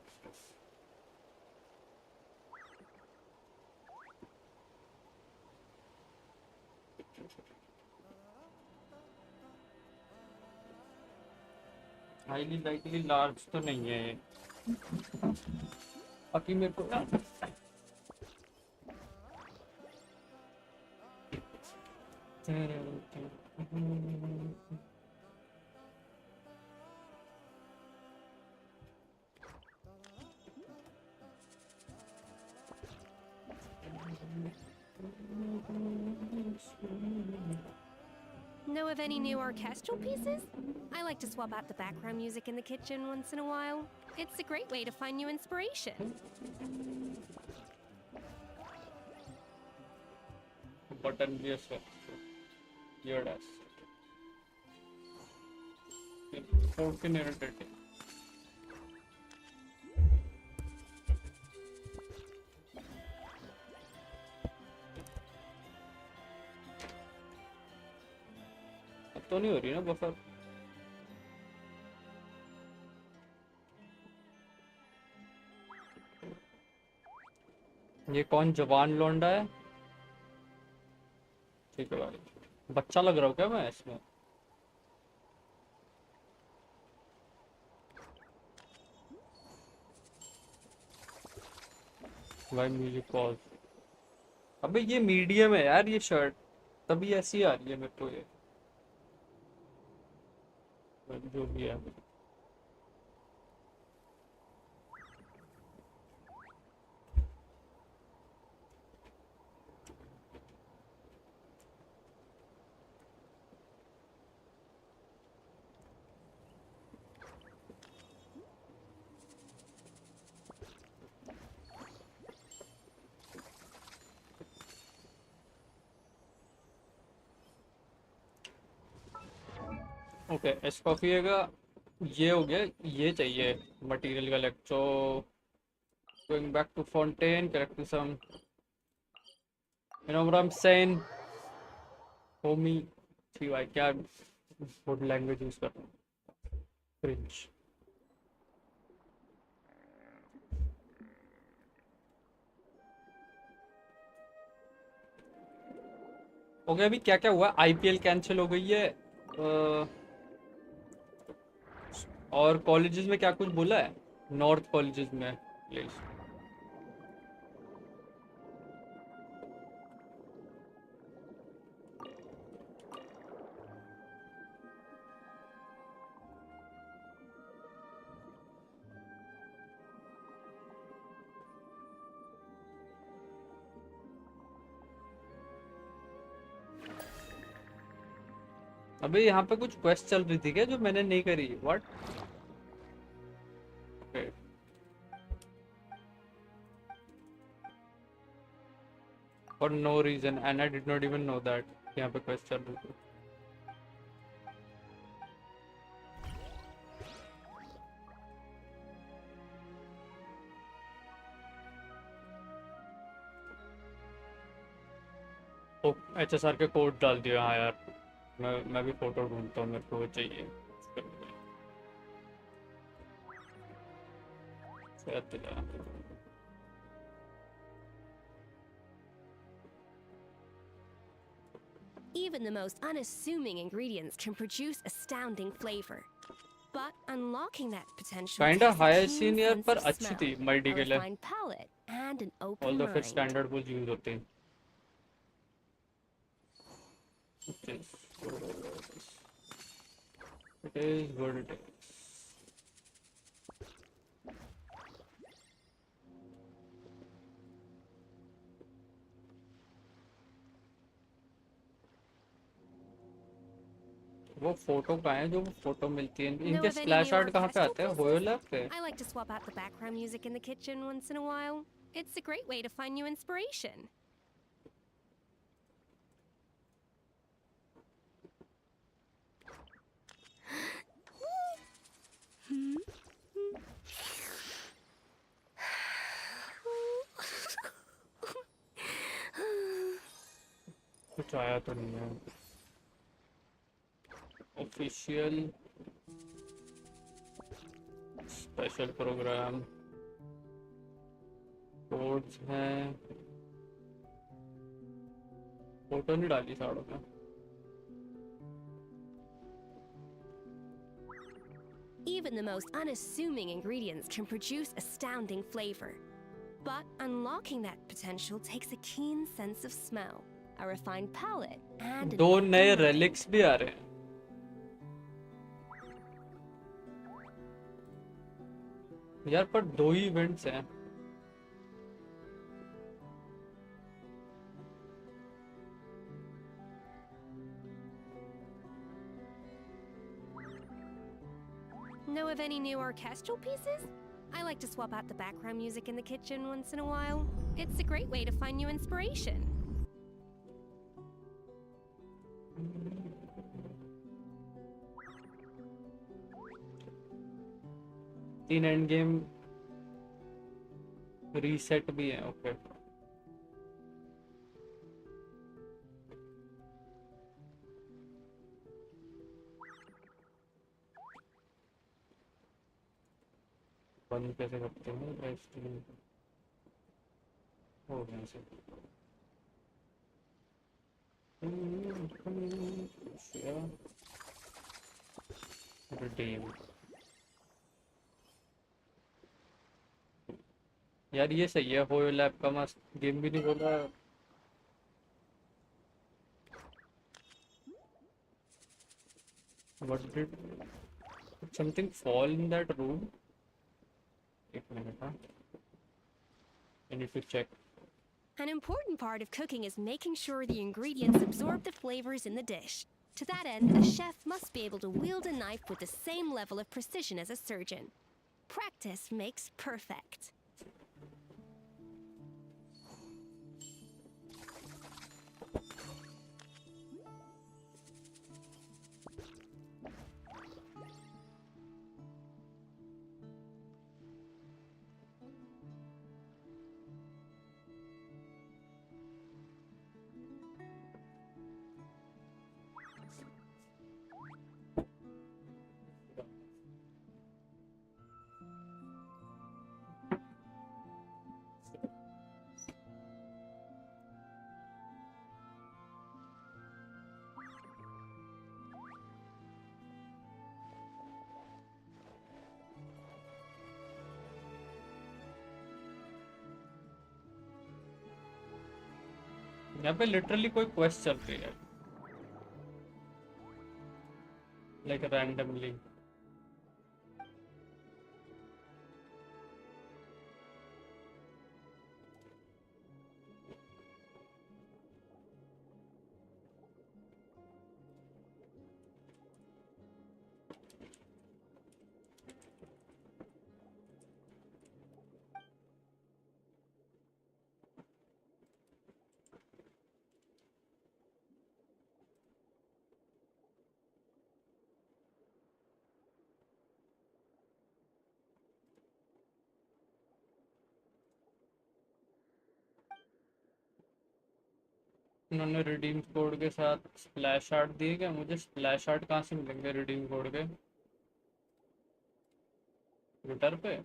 Highly likely large तो नहीं है ये, बाकी मेरे को Know of any new orchestral pieces? I like to swap out the background music in the kitchen once in a while. It's a great way to find new inspiration. Button भी ऐसे ये डैश फोर्किन इरिटेटिंग। अब तो नहीं हो रही ना buffer. ये कौन जवान लौंडा है? ठीक है भाई, बच्चा लग रहा हूँ क्या मैं इसमें? भाई म्यूजिक पॉज। अबे ये मीडियम है यार ये शर्ट, तभी ऐसी आ रही है मेरे को ये, जो भी है। ओके एस्कॉफियर का ये हो गया, ये चाहिए material collect. So going back to fountain, collecting some, you know what I am saying homie. ठीक भाई, क्या वुड लैंग्वेज यूज कर रहा हूँ, फ्रेंच। ओके अभी क्या क्या हुआ? आईपीएल कैंसिल हो गई है और कॉलेजेस में क्या कुछ बोला है? नॉर्थ कॉलेजेस में प्लीज। अबे यहाँ पे कुछ क्वेस्ट चल रही थी क्या जो मैंने नहीं करी? What? For no reason, and I did not even know that यहाँ पे क्वेस्ट चल रही थी। ओ एचएसआर के कोड डाल दिया। हाँ यार, मैं भी फोटो ढूंढता हूँ, मेरे को वो चाहिए। Even the most unassuming ingredients can produce astounding flavor. But unlocking that potential Kinda takes a higher keen senior sense पर of अच्छी smell, थी multi a के लिए. refined palate, and an open Although फिर mind. standard वो use होते हैं. It is what it is. वो फोटो कहाँ है जो फोटो मिलती है Know इनके of any splash new art कहाँ पे orchestral आते हैं pieces? होयोलैब पे I like to swap out the background music in the kitchen once in a while. It's a great way to find new inspiration. कुछ आया तो नहीं है ऑफिशियल स्पेशल प्रोग्राम कोड्स हैं फोटो नहीं डाली साड़ों में Even the most unassuming ingredients can produce astounding flavor. But unlocking that potential takes a keen sense of smell, a refined palate, and an दो open नए mind. रेलिक्स भी आ रहे हैं यार पर दो ही इवेंट्स हैं Know of any new orchestral pieces? I like to swap out the background music in the kitchen once in a while. It's a great way to find new inspiration. तीन end game reset भी है okay बंद कैसे करते हैं resting हो गया से रिडीम यार ये सही है होयो लैब का मस्त गेम भी नहीं बोला what did something fall in that room एक मिनट हाँ I need to check An important part of cooking is making sure the ingredients absorb the flavors in the dish. To that end, a chef must be able to wield a knife with the same level of precision as a surgeon. Practice makes perfect. यहाँ पे literally कोई quest चल रही है like randomly उन्होंने redeem code के साथ splash art दिए क्या मुझे स्प्लैश आर्ट कहाँ से मिलेंगे रिडीम कोड के ट्विटर पे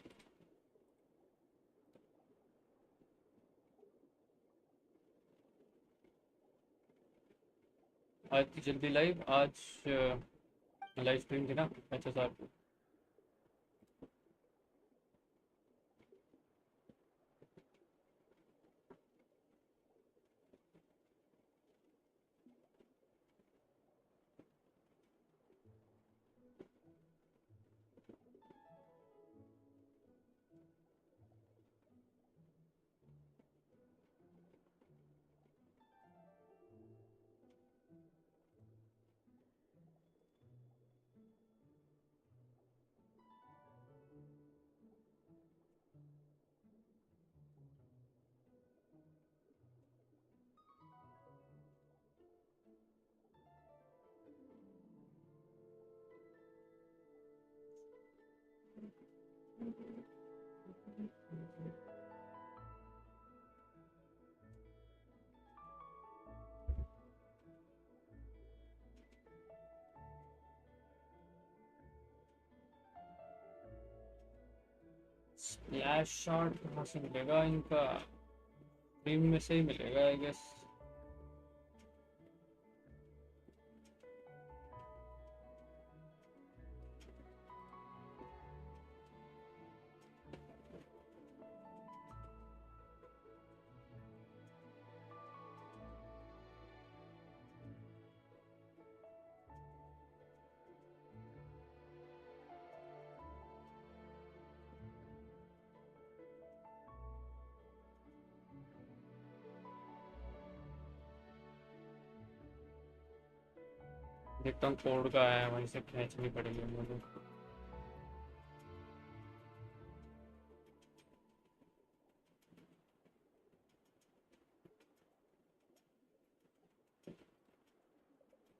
आज थी जल्दी लाइव, आज लाइव स्ट्रीम थी ना HSR पे। स्प्लैश शॉट कहाँ से मिलेगा इनका? स्ट्रीम में से ही मिलेगा आई गेस। देखता हूँ कोड का आया है, वहीं से खींचनी पड़ेगी मुझे।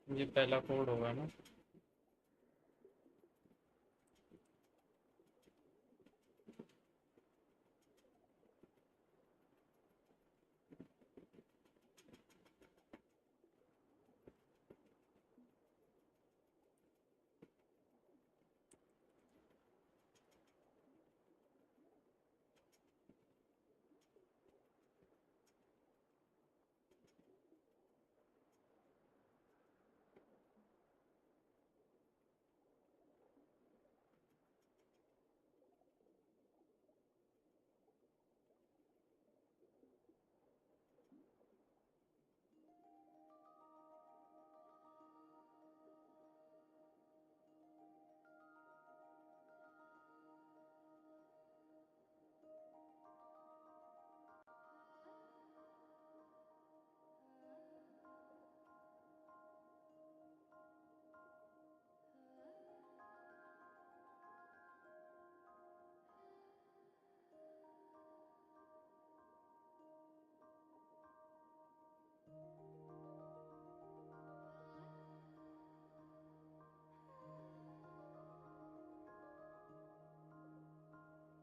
ये पहला कोड होगा ना?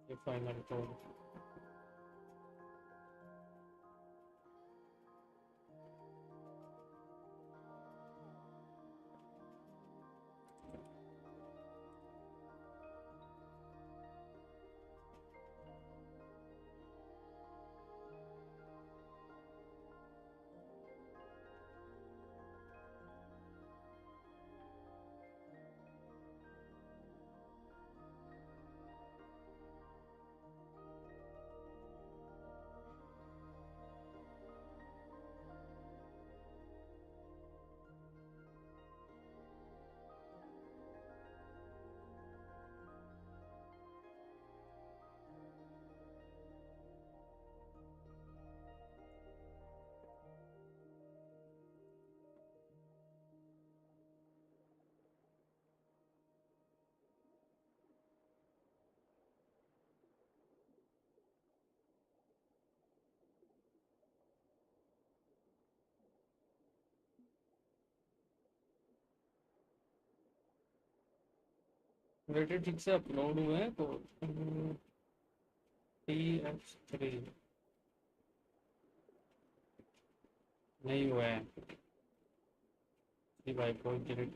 ये फाइनल कोड। बेटे ठीक से अपलोड हुए हैं तो TX3 नहीं हुआ है। जी भाई कोई डिलीट।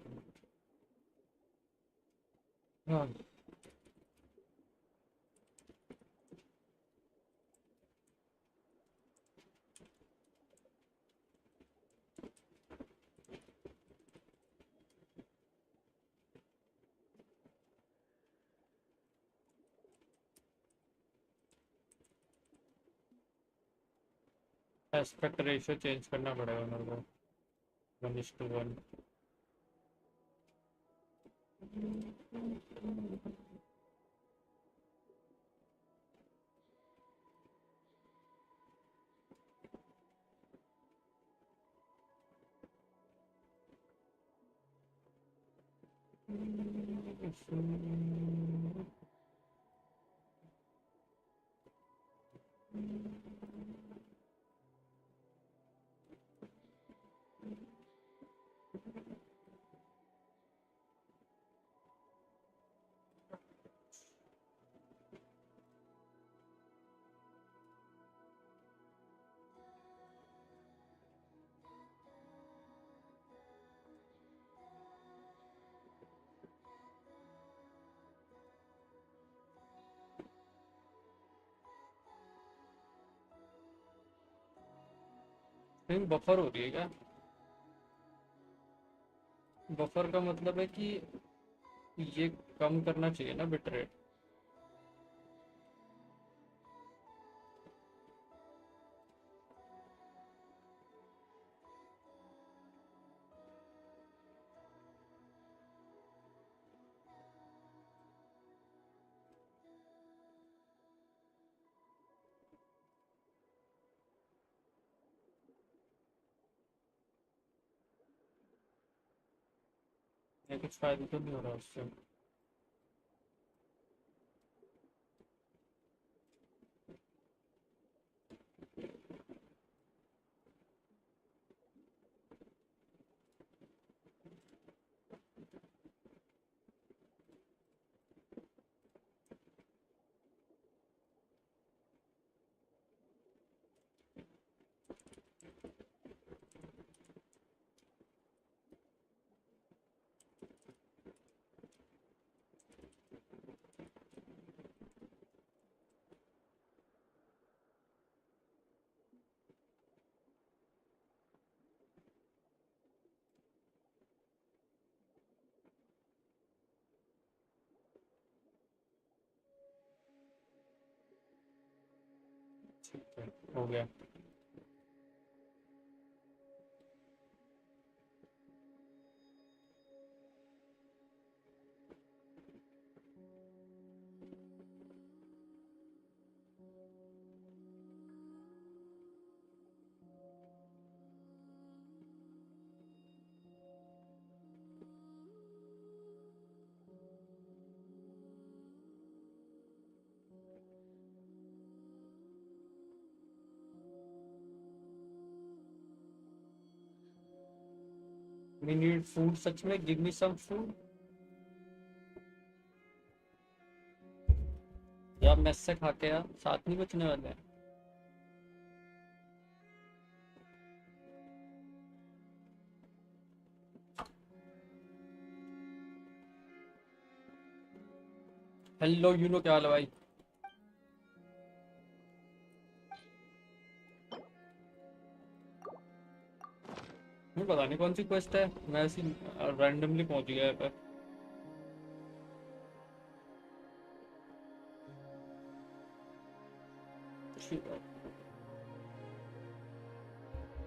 हाँ एस्पेक्ट रेशियो चेंज करना पड़ेगा मेरे को 1:1। बफर हो रही है क्या? बफर का मतलब है कि ये कम करना चाहिए ना बिट रेट। ये कुछ फायदा तो नहीं हो रहा उससे। ठीक है, हो गया। We need food सच में, give me some food। या मेस से खा के यार, साथ नहीं बचने वाले हैं। हेलो यूनो, क्या हाल है भाई? मुझे पता नहीं कौन सी क्वेस्ट है, मैं ऐसी रैंडमली पहुंच गया यहाँ पे।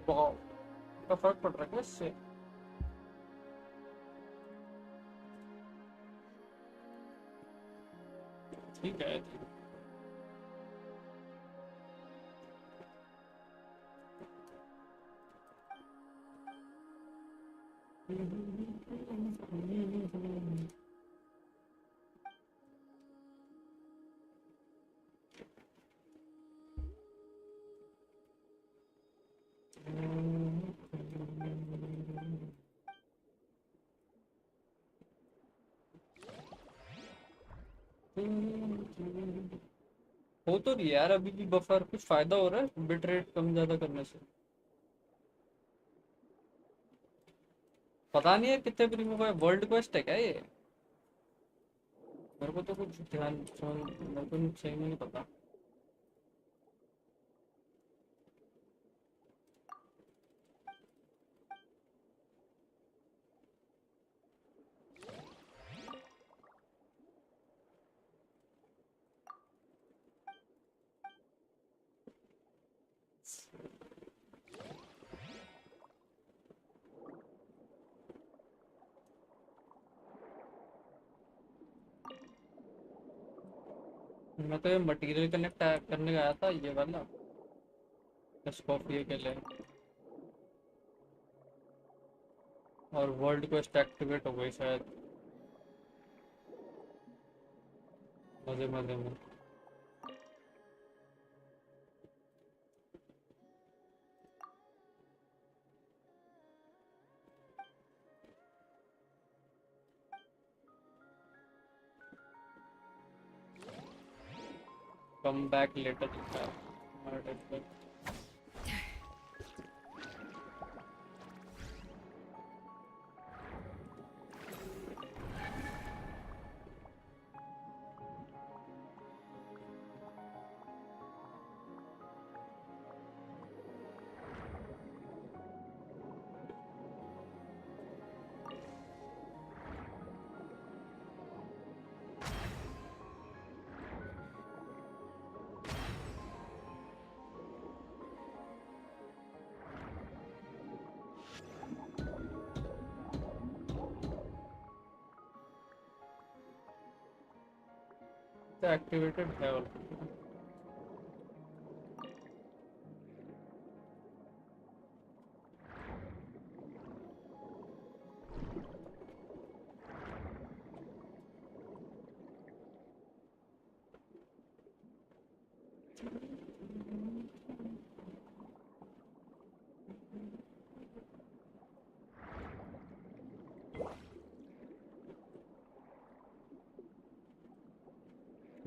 बहुत का फर्क पड़ रहा है इससे। ठीक है, हो तो रही है यार अभी भी बफर। कुछ फायदा हो रहा है बिट रेट कम ज्यादा करने से? पता नहीं है कितने प्रीमियम है। वर्ल्ड क्वेस्ट है क्या ये? मेरे को तो कुछ ध्यान, मेरे को सही में नहीं पता। मैं तो ये मटेरियल कनेक्ट करने गया था, ये वाला एस्कॉफियर के लिए, और वर्ल्ड क्वेस्ट एक्टिवेट हो गई शायद, मजे मजे में। कम बैक लेटर लिखा है। एक्टिवेटेड है ऑलरेडी।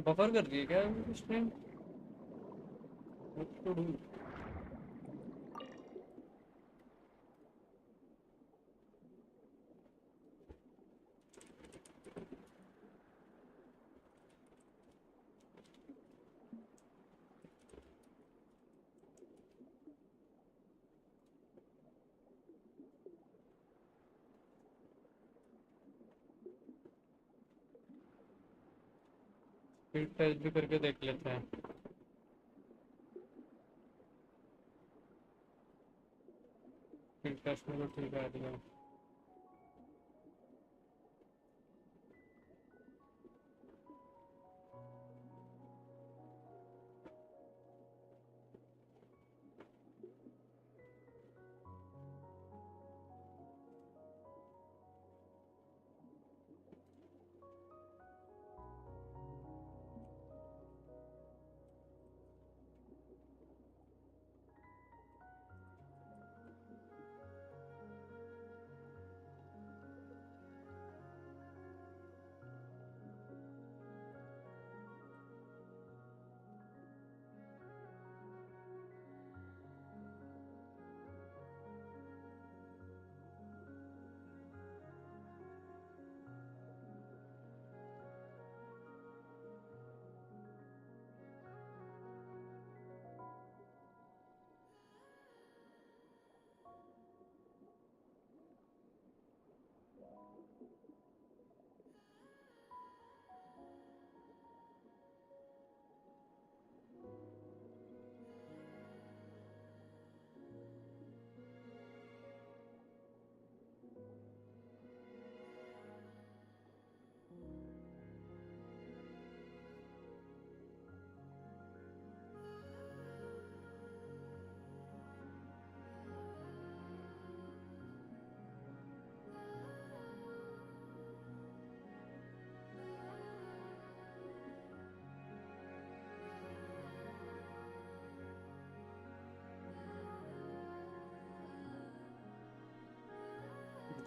बफर कर दिए क्या उसने? फिर टेस्ट भी करके देख लेते हैं। फिर टेस्ट में तो ठीक आ गया।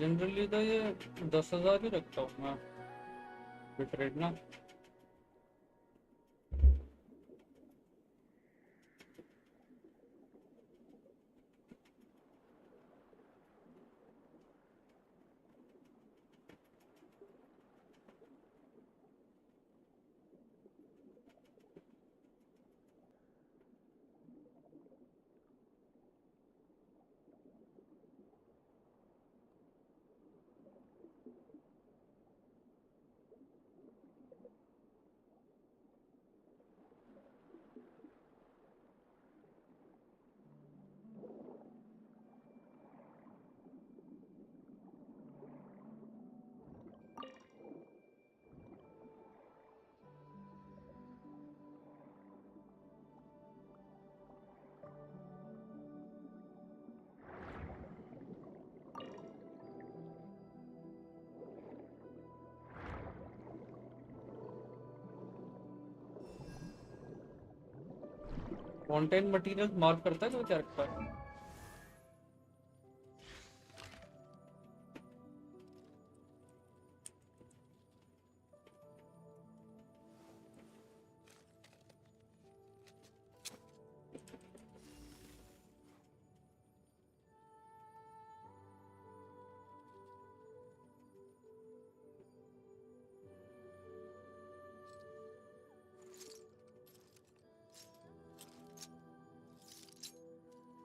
जनरली तो ये 10,000 ही रखता हूँ मैं बिट रेट ना। कंटेंट मटेरियल मार्क करता है जो क्या रखता है?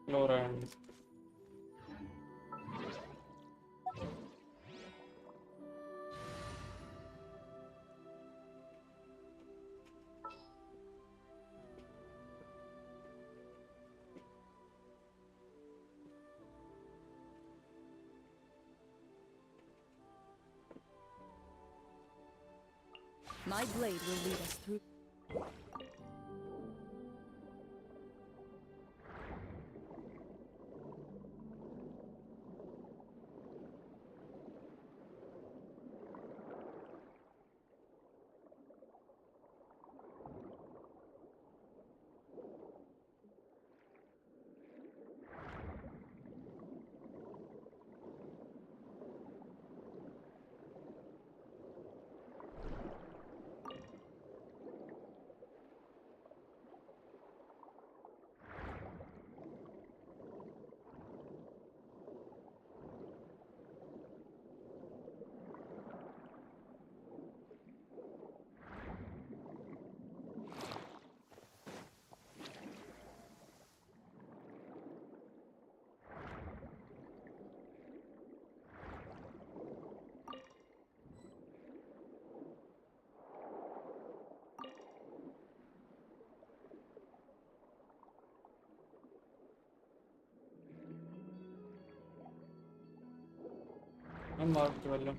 Lorand. My blade will lead us through. I'm marked well.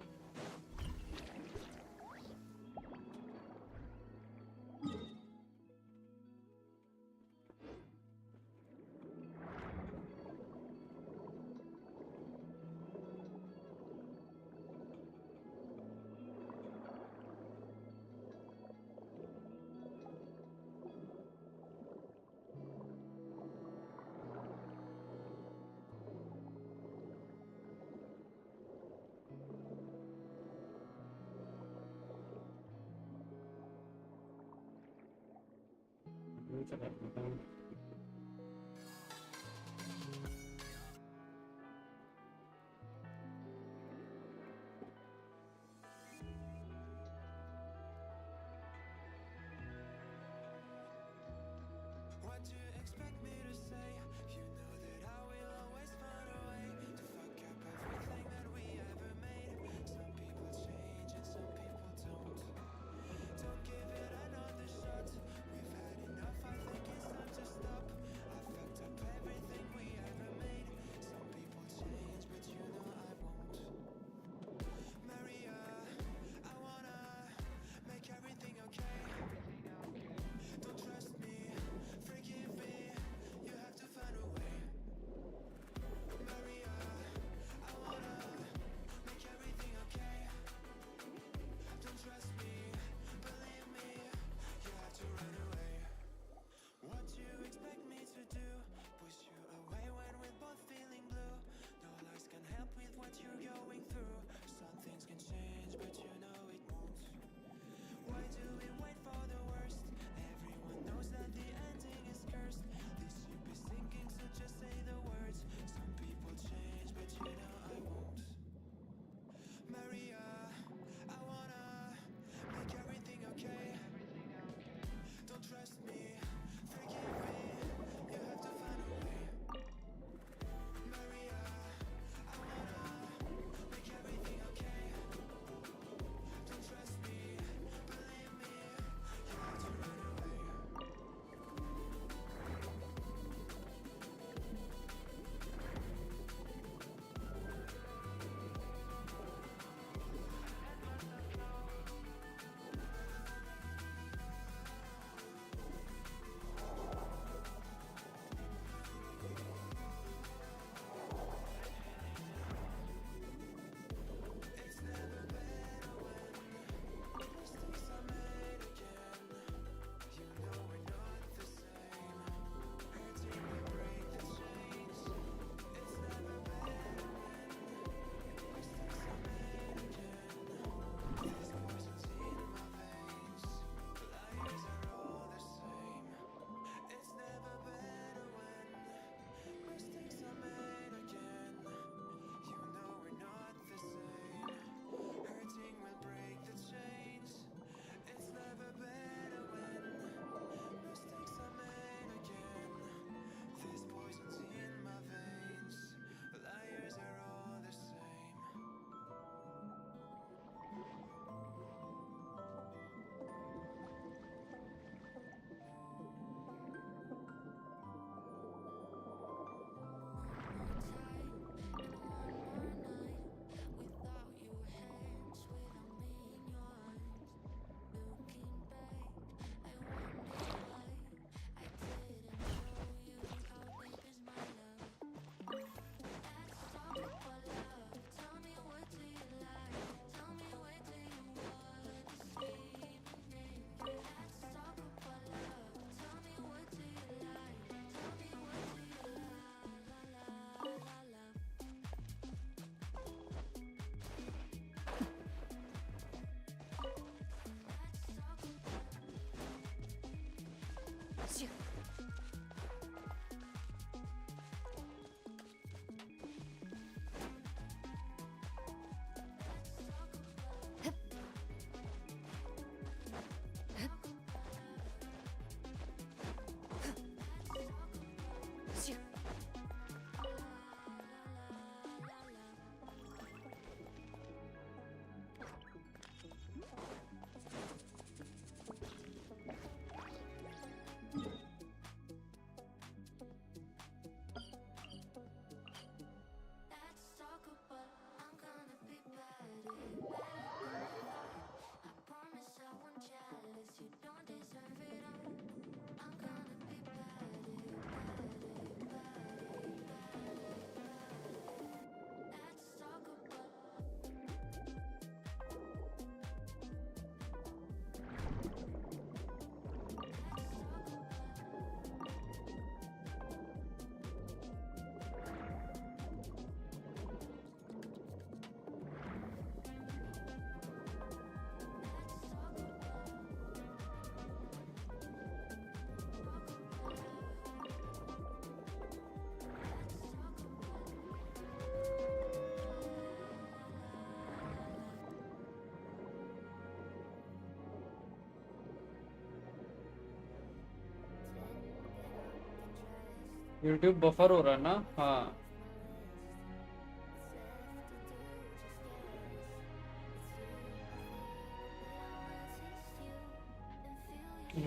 YouTube buffer हो रहा है ना? हाँ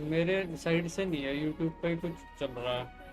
मेरे साइड से नहीं है, YouTube पे ही कुछ चल रहा है।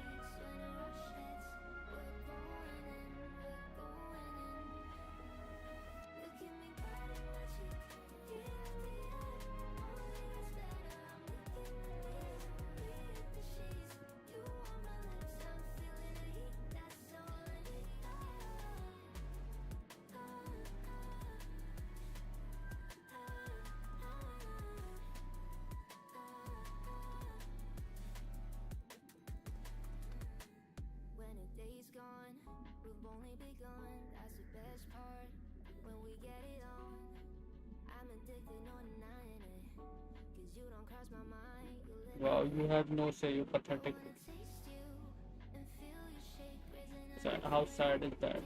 Wow, you have no say, you pathetic. How sad is that?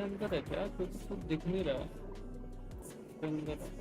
अंदर है क्या? कुछ दिख नहीं रहा है अंदर है।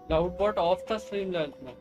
क्लाउडबॉट ऑफ था स्ट्रीम लैब में।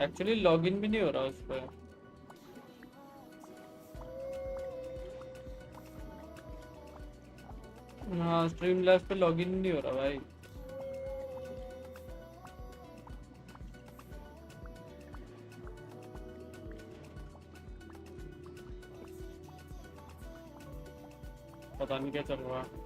एक्चुअली लॉगिन भी नहीं हो रहा उस पर। हाँ स्ट्रीम लैब पे लॉगिन नहीं हो रहा भाई। पता नहीं क्या चल रहा है।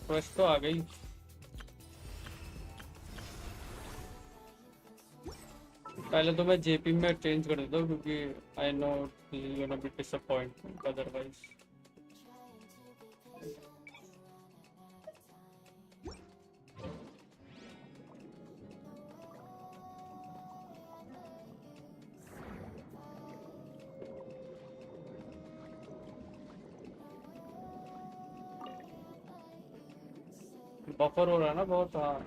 फ्रेश तो आ गई। पहले तो मैं जेपी में चेंज कर देता हूँ क्योंकि I know you gonna be disappointment otherwise. Buffer हो रहा है ना बहुत। हाँ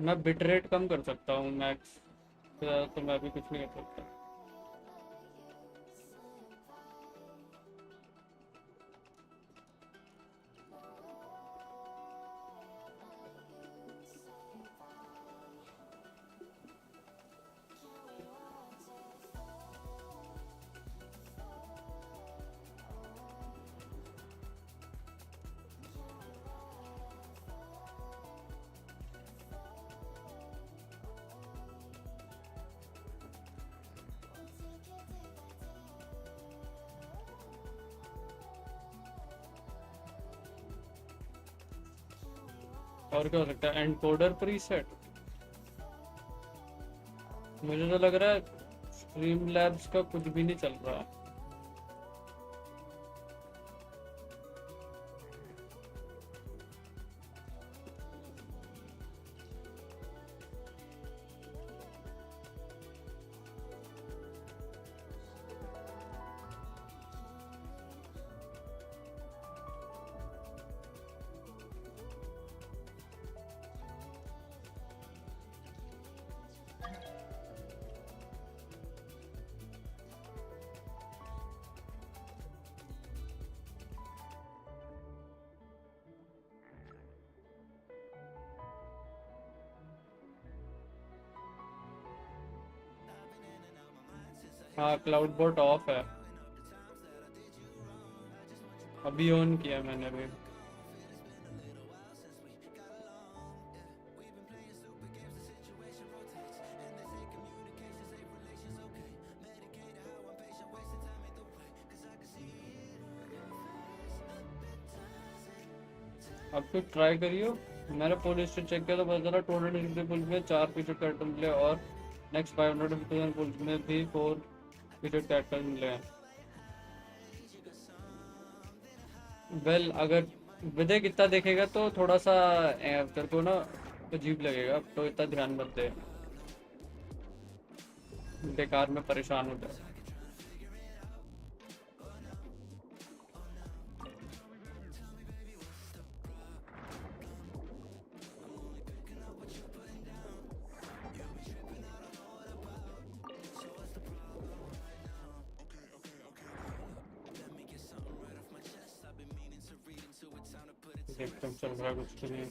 मैं बिट रेट कम कर सकता हूँ मैक्स, तो मैं भी कुछ नहीं कर सकता। और क्या हो सकता है? Encoder preset. मुझे तो लग रहा है स्ट्रीम लैब्स का कुछ भी नहीं चल रहा। हाँ क्लाउड बोट ऑफ है, अभी ऑन किया मैंने भी। अब तो ट्राई करियो। मैंने पुल स्टेट चेक किया तो पता चला 250 पुल में 4 पीछे कार्टून मिले और नेक्स्ट 500 पुल में भी 4 पीछे कार्टून मिले हैं। वेल अगर विदय कितना देखेगा तो थोड़ा सा तेरे को ना अजीब लगेगा, तो इतना ध्यान मत दे, बेकार में परेशान हो जाए। देखते चल रहा है कुछ नहीं।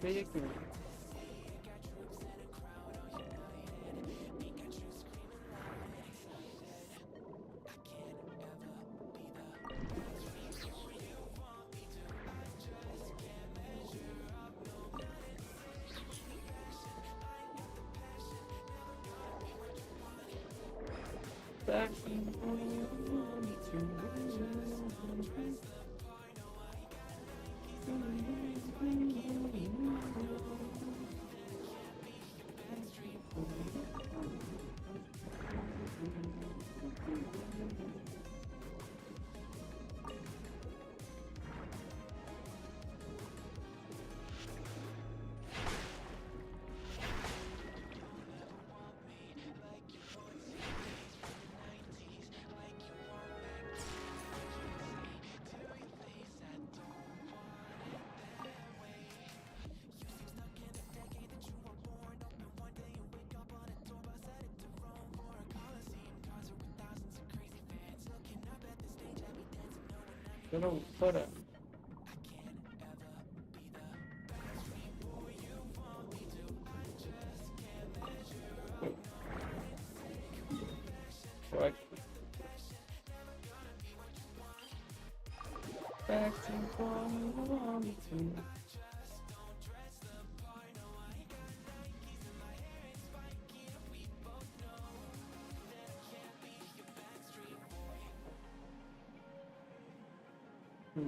ये क्यों? चलो ऊपर है।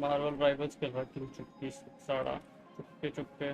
मार्वल राइवल्स खेल रहा है चुपके साड़ा चुपके चुपके।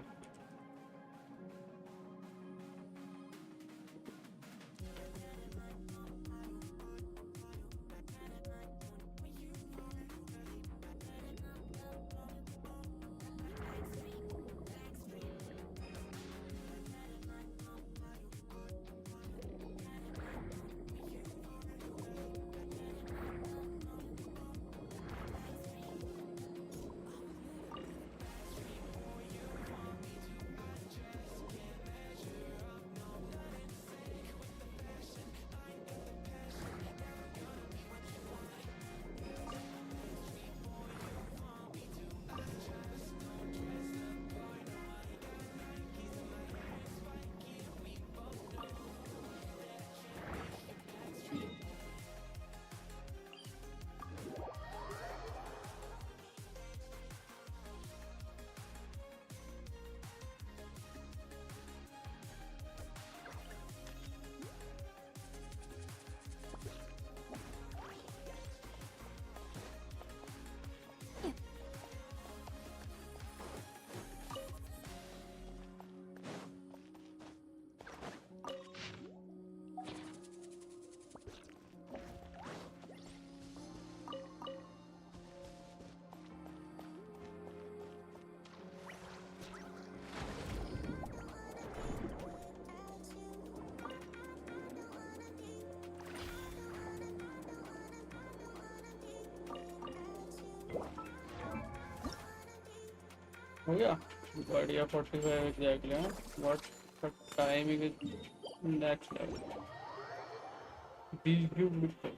हो गया बढ़िया 45 exactly. What timing is next level. Beautiful.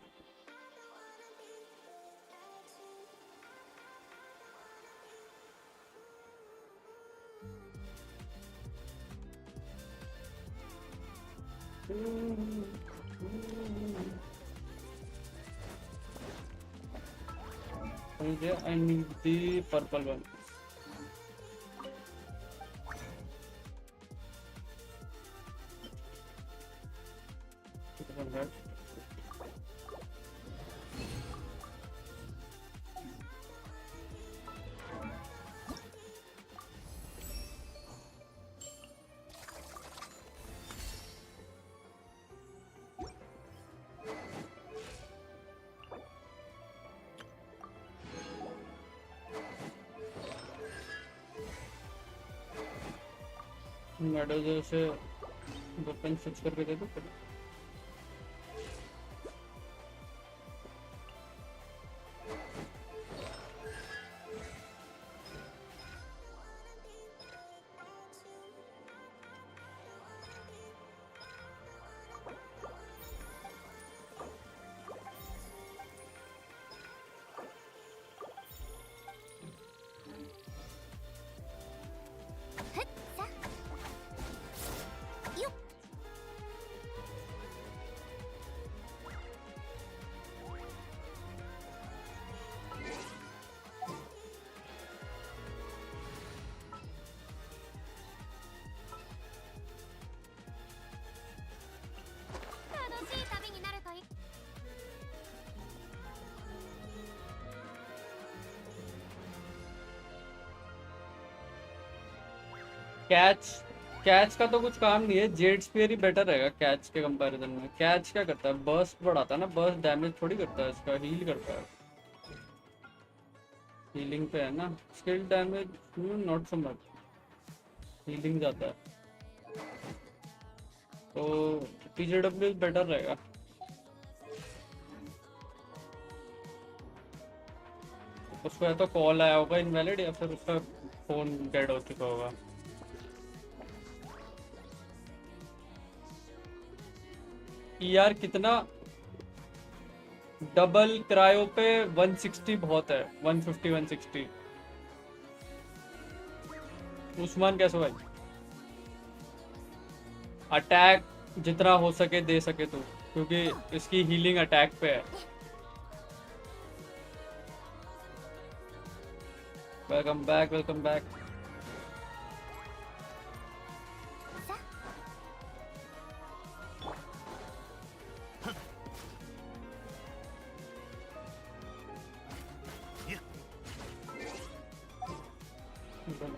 I need the purple one. Medal जैसे वेपन स्विच करके दे दो। कैच कैच का तो कुछ काम नहीं है, जेड स्पीयर ही बेटर रहेगा कैच के कंपैरिजन में। कैच क्या करता है, बर्स्ट बढ़ाता है ना, बर्स्ट डैमेज थोड़ी करता है, इसका हील करता है, हीलिंग पे है ना। Skill damage not so much, healing जाता है, तो टीजेडब्ल्यू बेटर रहेगा। उसको या तो कॉल आया होगा इनवैलिड, या फिर उसका फोन डेड हो चुका होगा। यार कितना डबल क्रायो पे 160 बहुत है, 150 160। उस्मान कैसे भाई? अटैक जितना हो सके दे सके तो, क्योंकि इसकी हीलिंग अटैक पे है। Welcome back, welcome back.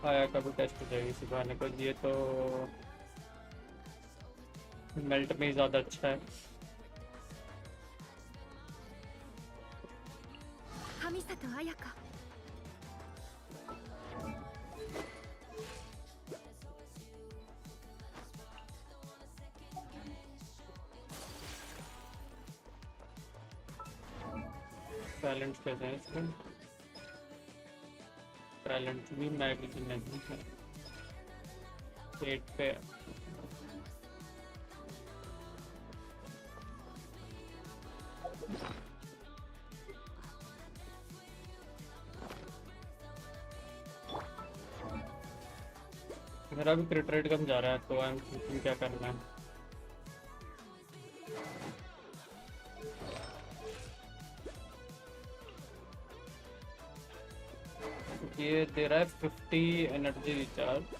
आया कभी टेस्ट हो जाएगी इसी बहाने को, ये तो मेल्ट में ही ज़्यादा अच्छा है। टैलेंट कैसे हैं इसमें? टैलेंट भी मैगी की नहीं है, पेट पे मेरा भी क्रिट रेट कम जा रहा है, तो आई एम थिंकिंग क्या करना है। ये दे रहा है 50 एनर्जी रिचार्ज।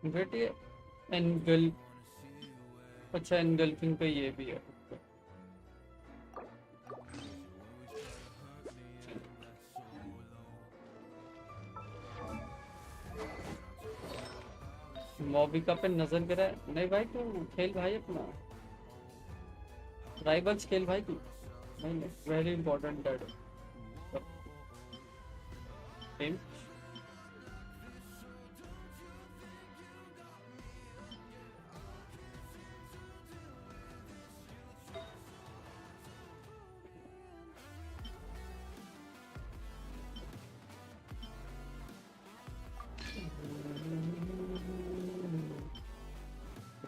बेटे एनगल, अच्छा एनगल्फिंग पे ये भी है। मॉबिका पे नजर गिरा है? नहीं भाई तू खेल भाई अपना, राइवल्स खेल भाई तू। नहीं वेरी इंपॉर्टेंट दैट टीम।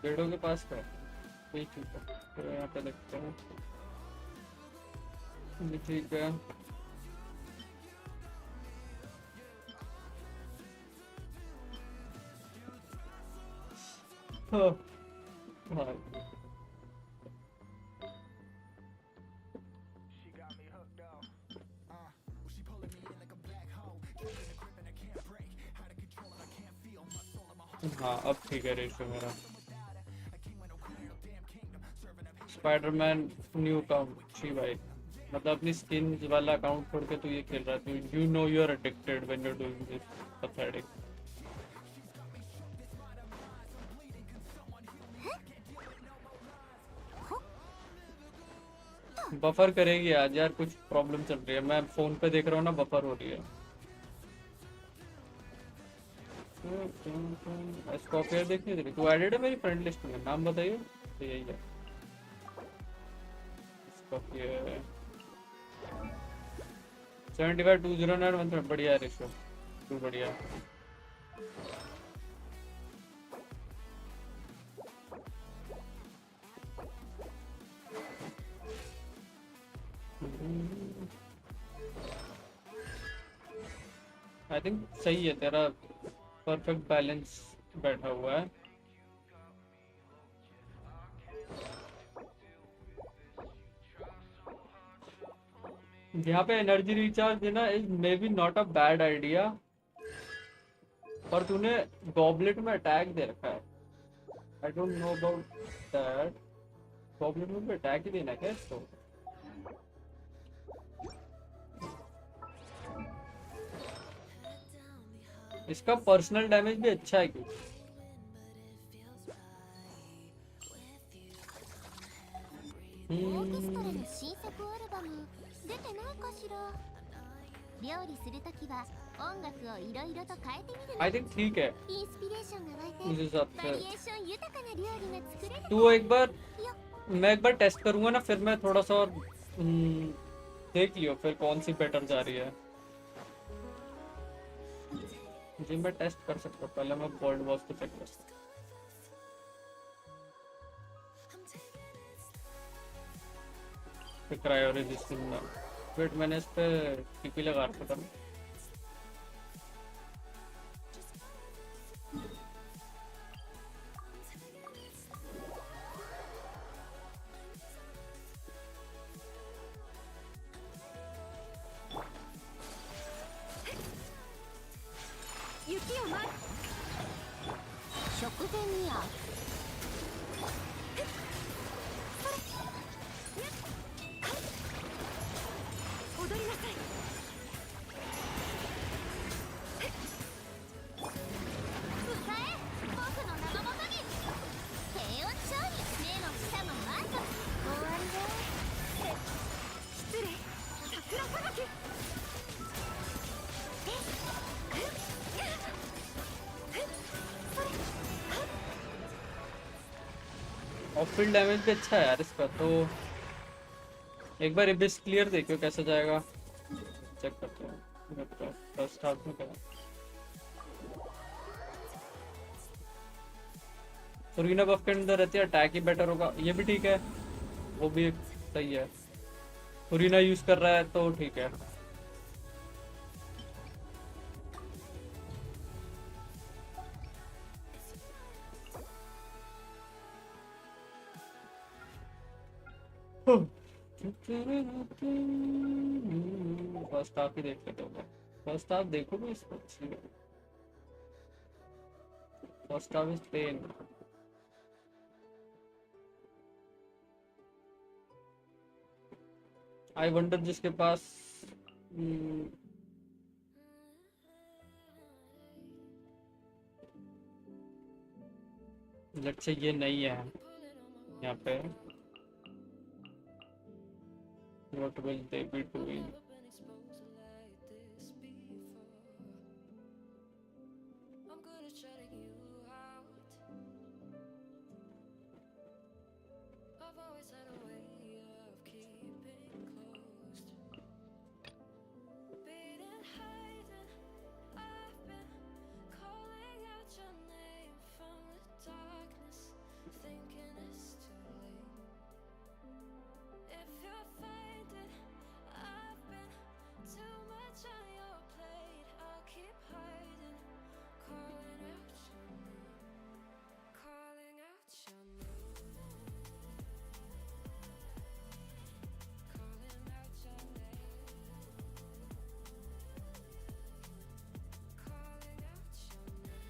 पेड़ों के पास है ठीक है, तो यहाँ पे देखते हैं। ठीक है हाँ भाई हाँ अब ठीक है रेशियो मेरा। स्पाइडरमैन न्यू अकाउंट जी भाई, मतलब अपनी स्किन वाला अकाउंट छोड़ के तू ये खेल रहा है, तो you know you are addicted when you are doing this pathetic. Buffer करेगी आज यार, कुछ प्रॉब्लम चल रही है, मैं फोन पे देख रहा हूँ ना बफर हो रही है। एस्कॉफियर देखनी थी, तू एडेड है मेरी फ्रेंड लिस्ट में, नाम बताइए। तो यही है एस्कॉफियर 75 209 बढ़िया है रेशो, तू बढ़िया। आई थिंक सही है तेरा, परफेक्ट बैलेंस बैठा हुआ है। यहाँ पे एनर्जी रिचार्ज देना is may be not a bad idea, पर तूने गॉबलेट में अटैक दे रखा है। आई don't know about that. Goblet में भी अटैक ही देना क्या इसको? इसका पर्सनल डैमेज भी अच्छा है क्यों? आई थिंक ठीक है इस हिसाब से। तू एक बार, मैं एक बार टेस्ट करूंगा ना, फिर मैं थोड़ा सा और देख लियो फिर कौन सी बेटर जा रही है। जी मैं टेस्ट कर सकता हूँ, पहले मैं वर्ल्ड वॉच को चेक कर सकता हूँ। क्रायो रेजिस्टेंस ना, वेट मैंने इस पे टीपी लगा रखा था। और फील्ड डैमेज भी अच्छा है यार इसका, तो एक बार इबिस क्लियर देखियो कैसे जाएगा, चेक करते हैं। फर्स्ट हाफ में क्या सुरीना बफ के अंदर रहती है, अटैक ही बेटर होगा, ये भी ठीक है, वो भी सही है। सुरीना यूज कर रहा है तो ठीक है। फर्स्ट हाफ ही देख लेते हो, फर्स्ट हाफ देखो भी इसको। First half is pain. I wonder जिसके पास लेट्स से ये नहीं है यहाँ पे, what will they be doing?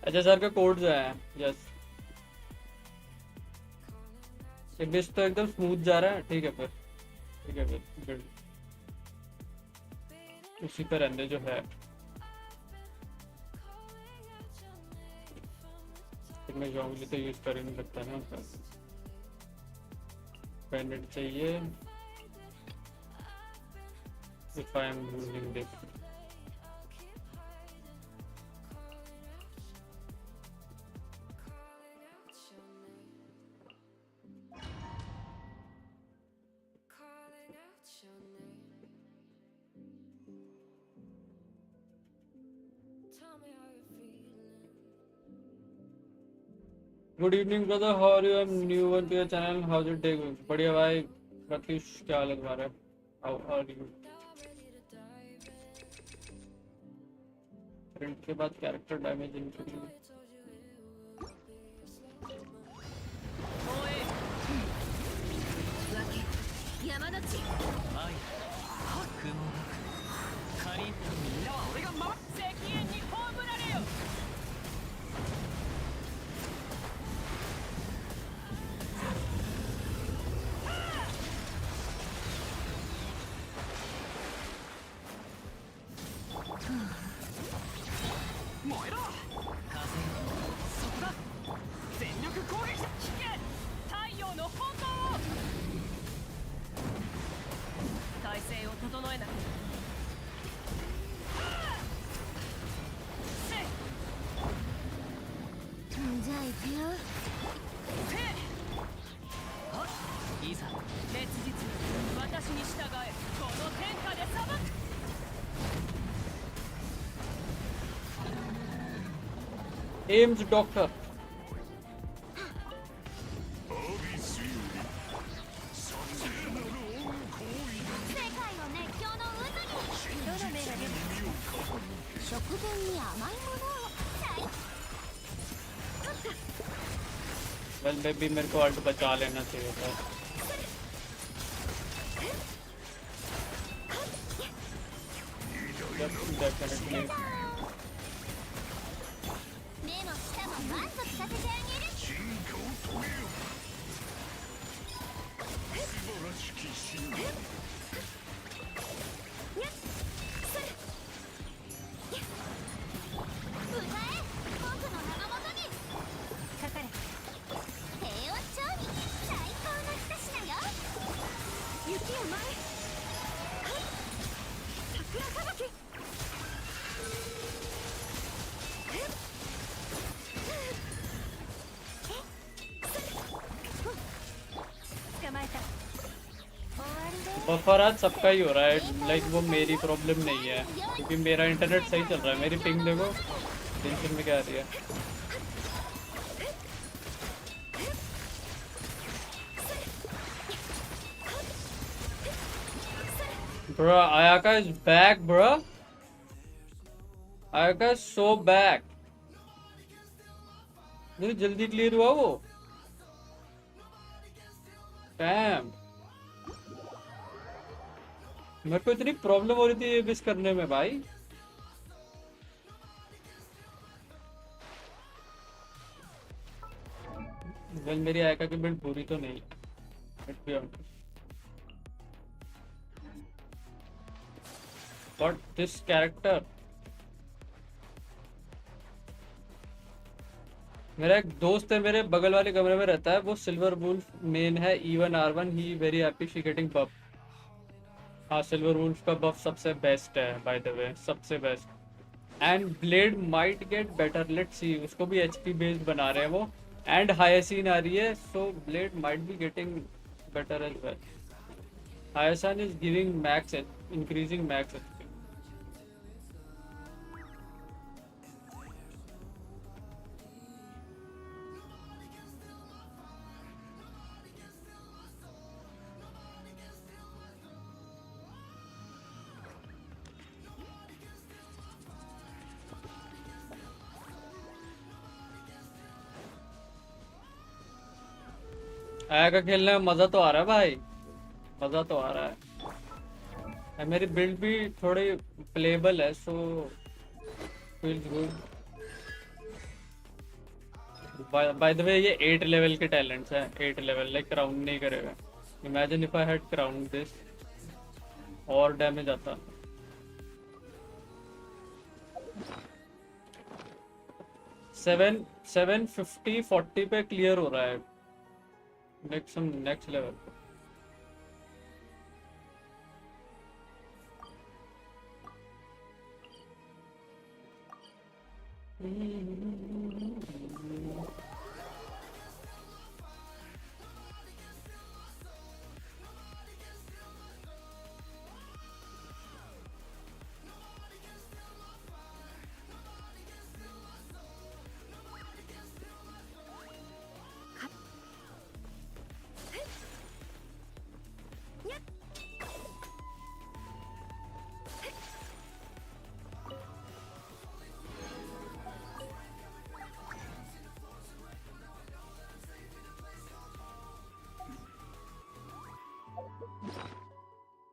अच्छा सर का कोड जो है, यस इबिस तो एकदम स्मूथ जा रहा है, ठीक है फिर, ठीक है फिर उसी पर रहने जो है। मैं जॉन्गली तो यूज कर ही नहीं सकता ना, बेनेट चाहिए if I am using this. Good evening brother, how are you? I am new one to your channel, how is it day going? बढ़िया भाई प्रत्युष, क्या हाल है तुम्हारा? How are you? प्रिंट के बाद character damage increase. Ames doctor. Well, maybe मेरे को alt बचा लेना चाहिए था. Definitely. बफर आज सबका ही हो रहा है, लाइक वो मेरी प्रॉब्लम नहीं है क्योंकि मेरा इंटरनेट सही चल रहा है. मेरी पिंग देखो टेंशन में क्या आ रही है. Bro, Ayaka is back, bro. Ayaka is so back. नहीं जल्दी क्लियर हुआ वो. Damn. मेरे को इतनी प्रॉब्लम हो रही थी ये मिस करने में भाई. वेल मेरी आयका की बिल्ड पूरी तो नहीं. बट दिस कैरेक्टर, मेरा एक दोस्त है मेरे बगल वाले कमरे में रहता है, वो सिल्वर वुल्फ मेन है E1 R1. He very happy she getting buff. हाँ सिल्वर वुल्फ का बफ सबसे बेस्ट है बाय द वे, सबसे best. And blade might get better, let's see. उसको भी HP बेस्ड बना रहे हैं वो, एंड हायसीन आ रही है, so Blade might be getting better as well. Hyacine is giving max, increasing max HP. आयका खेलने में मजा तो आ रहा है भाई, मजा तो आ रहा है. मेरी बिल्ड भी थोड़ी प्लेबल है, so feels good. By the way ये 8 लेवल के टैलेंट्स हैं. 8 लेवल, लाइक क्राउन नहीं करेगा. Imagine if I had crown this, और डैमेज आता. सेवन 750 40 पे क्लियर हो रहा है. Next level.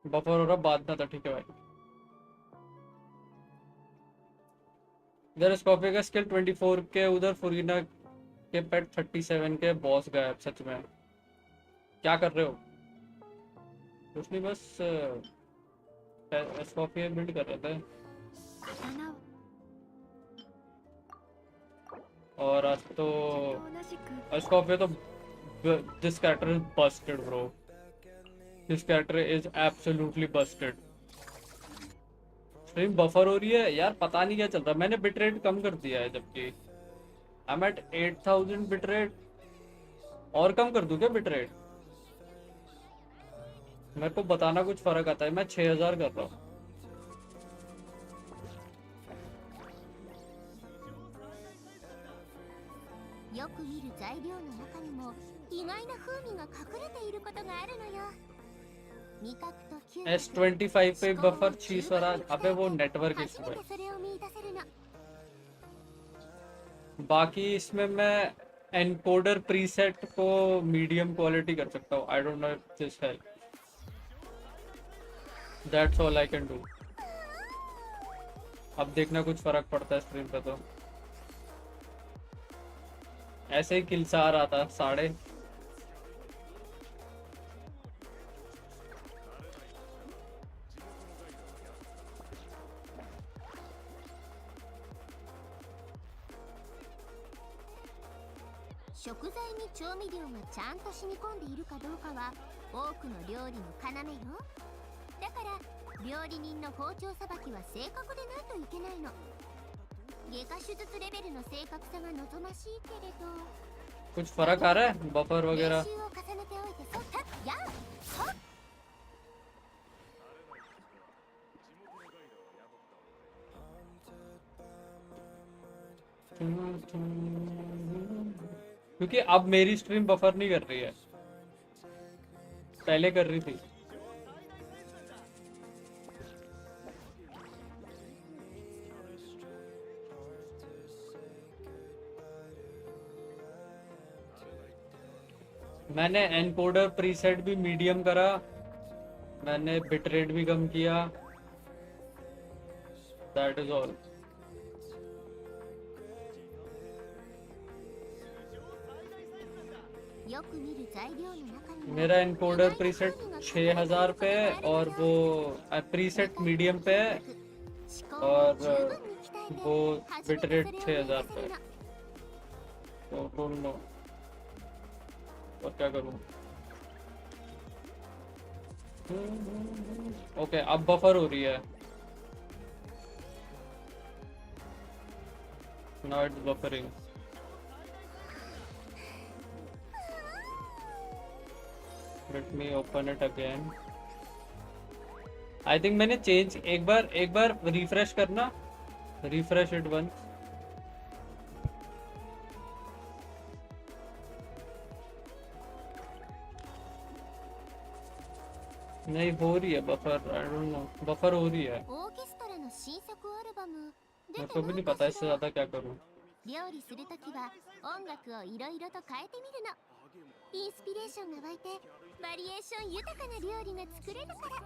बफर हो रहा, बांधना था, ठीक है भाई। इधर स्कॉर्पियो का स्किल 24 के, उधर फुरीना के पेट 37 के, बॉस गायब। सच में क्या कर रहे हो? कुछ नहीं, बस स्कॉर्पियो बिल्ड कर रहे थे। और आज तो स्कॉर्पियो तो this character is Busted bro, this character is absolutely Busted. Stream buffer हो रही है यार, पता नहीं क्या चल रहा है। मैंने बिट रेट कम कर दिया है, जबकि I am at 8000 bit rate. और कम कर दूं क्या बिट रेट? मेरे को बताना कुछ फर्क आता है। मैं 6000 कर रहा हूँ। S25 पे बफर 600। अबे वो नेटवर्क इशू है। बाकी इसमें मैं एनकोडर प्रीसेट को मीडियम क्वालिटी कर सकता हूँ। आई don't know if this help. That's all I can do. अब देखना कुछ फर्क पड़ता है स्ट्रीम पे। तो ऐसे ही किल्स आ रहा था 6.5।食材に調味料がちゃんと染み込んでいるかどうかは多くの料理の要よ。だから料理人の包丁さばきは正確でないといけないの。外科手術レベルの正確さが望ましいけれど。कुछ फर्क आ रहा है बफर वगैरह? 練習を重ねておいてそったやはっ。क्योंकि अब मेरी स्ट्रीम बफर नहीं कर रही है, पहले कर रही थी। मैंने एनकोडर प्रीसेट भी मीडियम करा, मैंने बिट रेट भी कम किया। That is all. मेरा एनकोडर प्रीसेट 6000 पे और वो प्रीसेट मीडियम पे और वो बिट रेट 6000 पे। तो डोंट नो और क्या करूं। ओके अब बफर हो रही है। Now it's buffering. Let me open it again. I think मैंने चेंज एक बार रिफ्रेश करना, रिफ्रेश इट वंस। नहीं हो रही है buffer, I don't no buffer हो रही है। मेरे को भी नहीं पता इससे ज्यादा क्या करूं। 料理するときは音楽をいろいろと変えてみるの。インスピレーションが湧いてバリエーション豊かな料理が作れるから。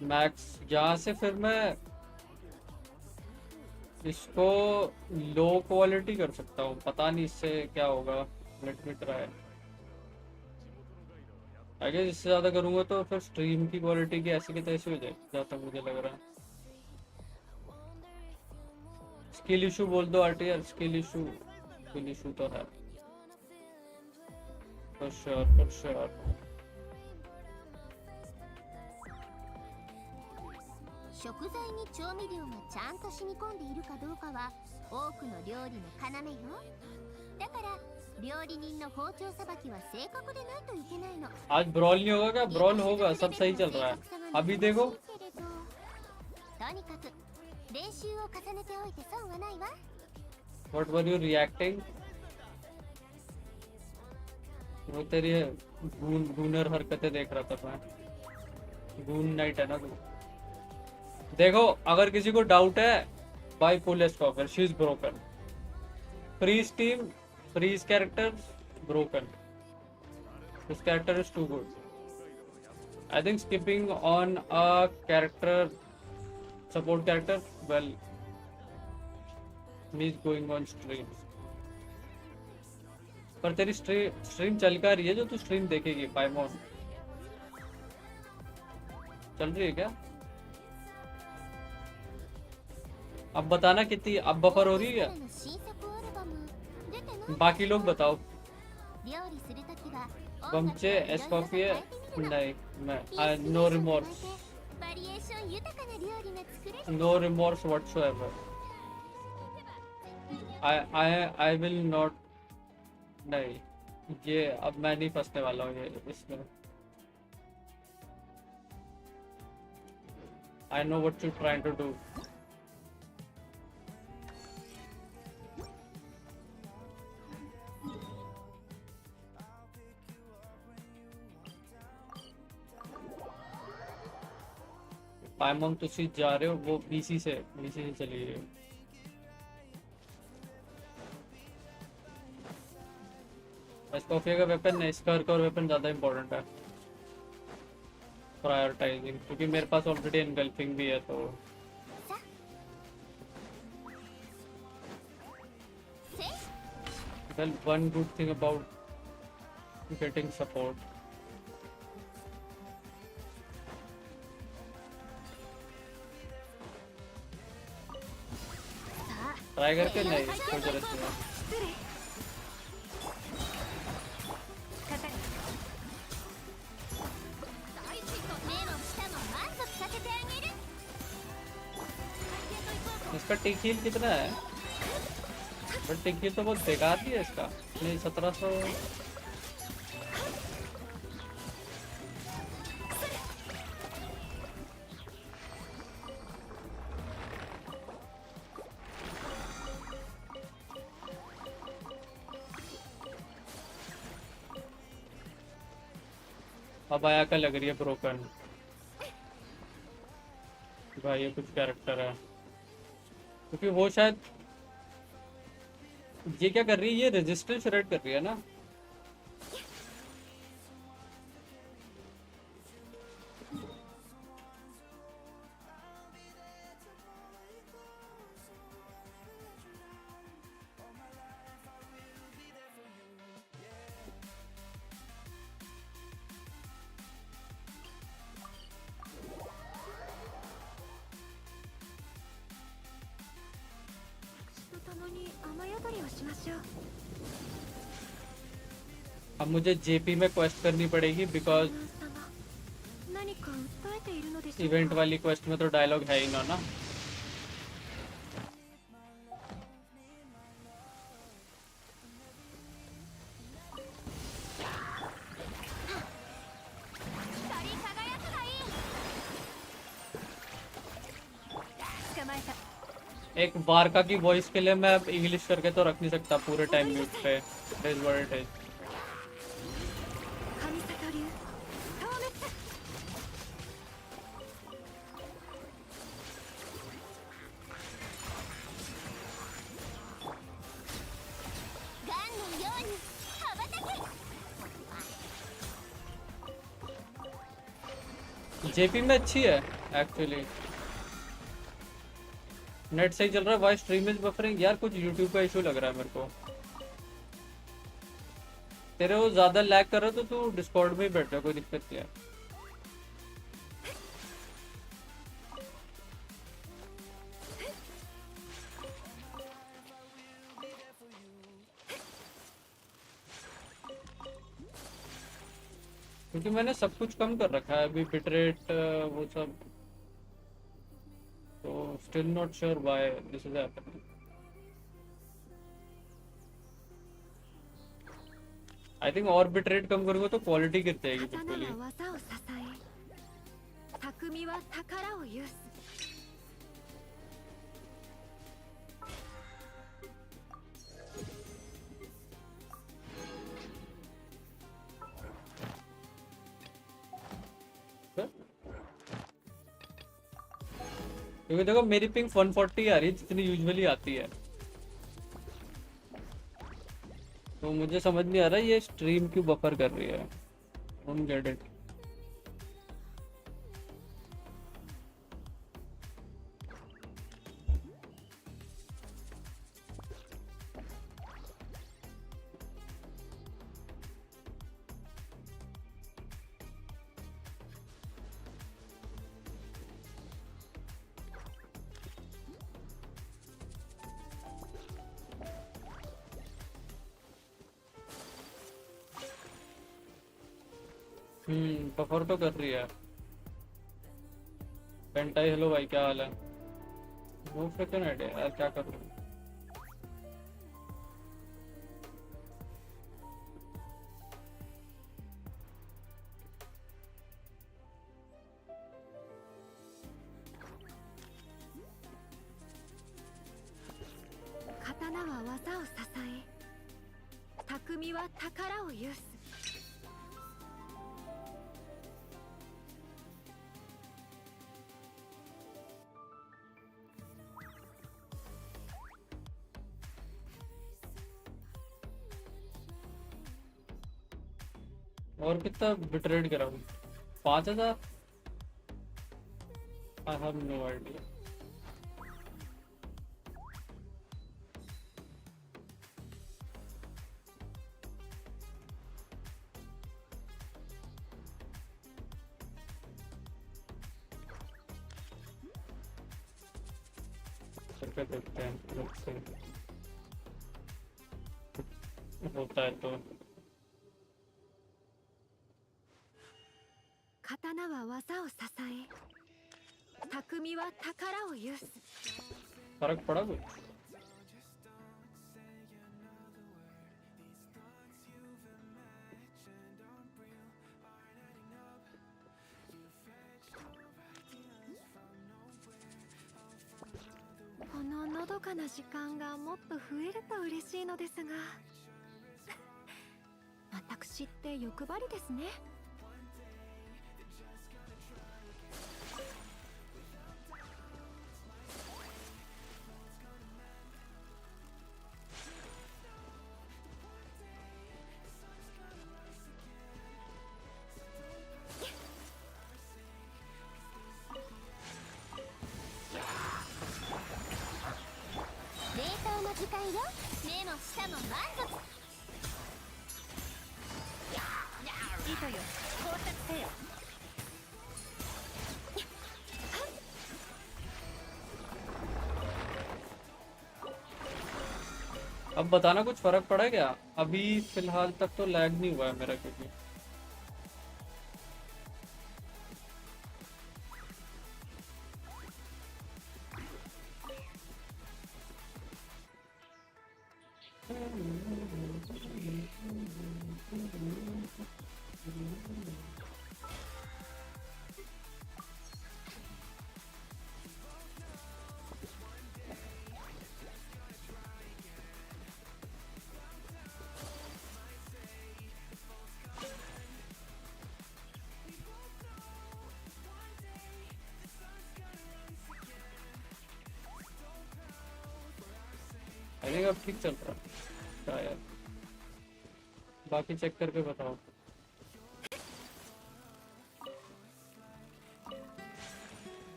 मैक्स यहाँ से फिर मैं इसको लो क्वालिटी कर सकता हूँ, पता नहीं इससे क्या होगा। Let me try. आगे इससे ज़्यादा करूँगा तो फिर स्ट्रीम की क्वालिटी की ऐसी की तैसी हो जाएगी, जहाँ तक मुझे लग रहा है। स्किल इशू बोल दो आरटीआर। स्किल इशू तो है फॉर श्योर। 食材に調味料がちゃんと染み込んでいるかどうかは多くの料理の要よ。だから料理人の包丁さばきは正確でないといけないの。 आज ब्रॉल नहीं होगा क्या? ब्रॉल होगा, सब सही चल रहा है। अभी देखो とにかく練習を重ねておいて損はないわ。 What were you reacting? वो तेरी गूनर हरकतें देख रहा था मैं। गून नाइट है ना तू। देखो अगर किसी को डाउट है buy pull Escoffier, she is broken. Freeze team, freeze character broken. This character is too good. I think skipping on a character, support character, well, me is going on streams. पर तेरी stream चल का रही है जो तू stream देखेगी पाइमोन? चल रही है क्या? अब बताना कितनी अब बफर हो रही है? बाकी लोग बताओ। बमचे एस्कॉफियर नहीं, मैं no remorse, no remorse whatsoever. I will not, नहीं, ये अब मैं नहीं फंसने वाला हूँ ये इसमें। I know what you're trying to do. पाइमोन तुसी जा रहे हो वो बीसी से चली गई। एस्कॉफियर का वेपन नहीं, स्लर्क और वेपन ज़्यादा इम्पोर्टेंट है प्रायोरिटाइजिंग, क्योंकि मेरे पास ऑलरेडी एनगल्फिंग भी है। तो well, one good thing about getting support, try करके नहीं, कोई जरूरत नहीं है। इसका टिक हील कितना है? बट टिक हील तो बहुत बेकार ही है इसका। नहीं 1700। अब आया का लग रही है ब्रोकन। भाई ये कुछ कैरेक्टर है, क्योंकि वो शायद ये क्या कर रही है, ये रेजिस्टेंस रेड कर रही है ना। अब मुझे जेपी में क्वेस्ट करनी पड़ेगी बिकॉज इवेंट वाली क्वेस्ट में तो डायलॉग है ही ना। एक वारका की वॉइस के लिए मैं अब इंग्लिश करके तो रख नहीं सकता पूरे टाइम म्यूट पे। It is what it is. JP में अच्छी है एक्चुअली, नेट सही चल रहा है। वॉइस स्ट्रीम इज बफरिंग यार, कुछ यूट्यूब का इशू लग रहा है मेरे को। तेरे वो ज्यादा लैग कर रहा है तो तू डिस्कॉर्ड में ही बैठ जा, कोई दिक्कत नहीं है। क्योंकि मैंने सब कुछ कम कर रखा है अभी, बिटरेट वो सब। So still not sure why this is happening. I think और bit rate कम करूँगा तो quality गिर जाएगी बिल्कुल ही. 技を支え匠は宝を有す क्योंकि देखो मेरी पिंग 140 आ रही है जितनी यूजुअली आती है. तो मुझे समझ नहीं आ रहा ये स्ट्रीम क्यों बफर कर रही है. Don't get it. बफर तो कर रही है. पेंटाई हेलो भाई क्या हाल है. वो फ्रिकन आइडिया यार क्या कर रही हूँ. 刀は技を支え匠は宝を有す और कितना बिट रेट करा हूँ 5000. I have no idea. करके देखते हैं होता है तो. 刀は技を支え匠は宝を有す फर्क पड़ा कुछ.こののどかな時間がもっと増えると嬉しいのですが私って欲張りですね。 時間よ。目も舌も満足。糸よ、到達せよ。अब बताना कुछ फर्क पड़ा है क्या. अभी फिलहाल तक तो लैग नहीं हुआ है मेरा क्योंकि आई थिंक अब ठीक चल रहा है शायद. बाकी चेक करके बताओ.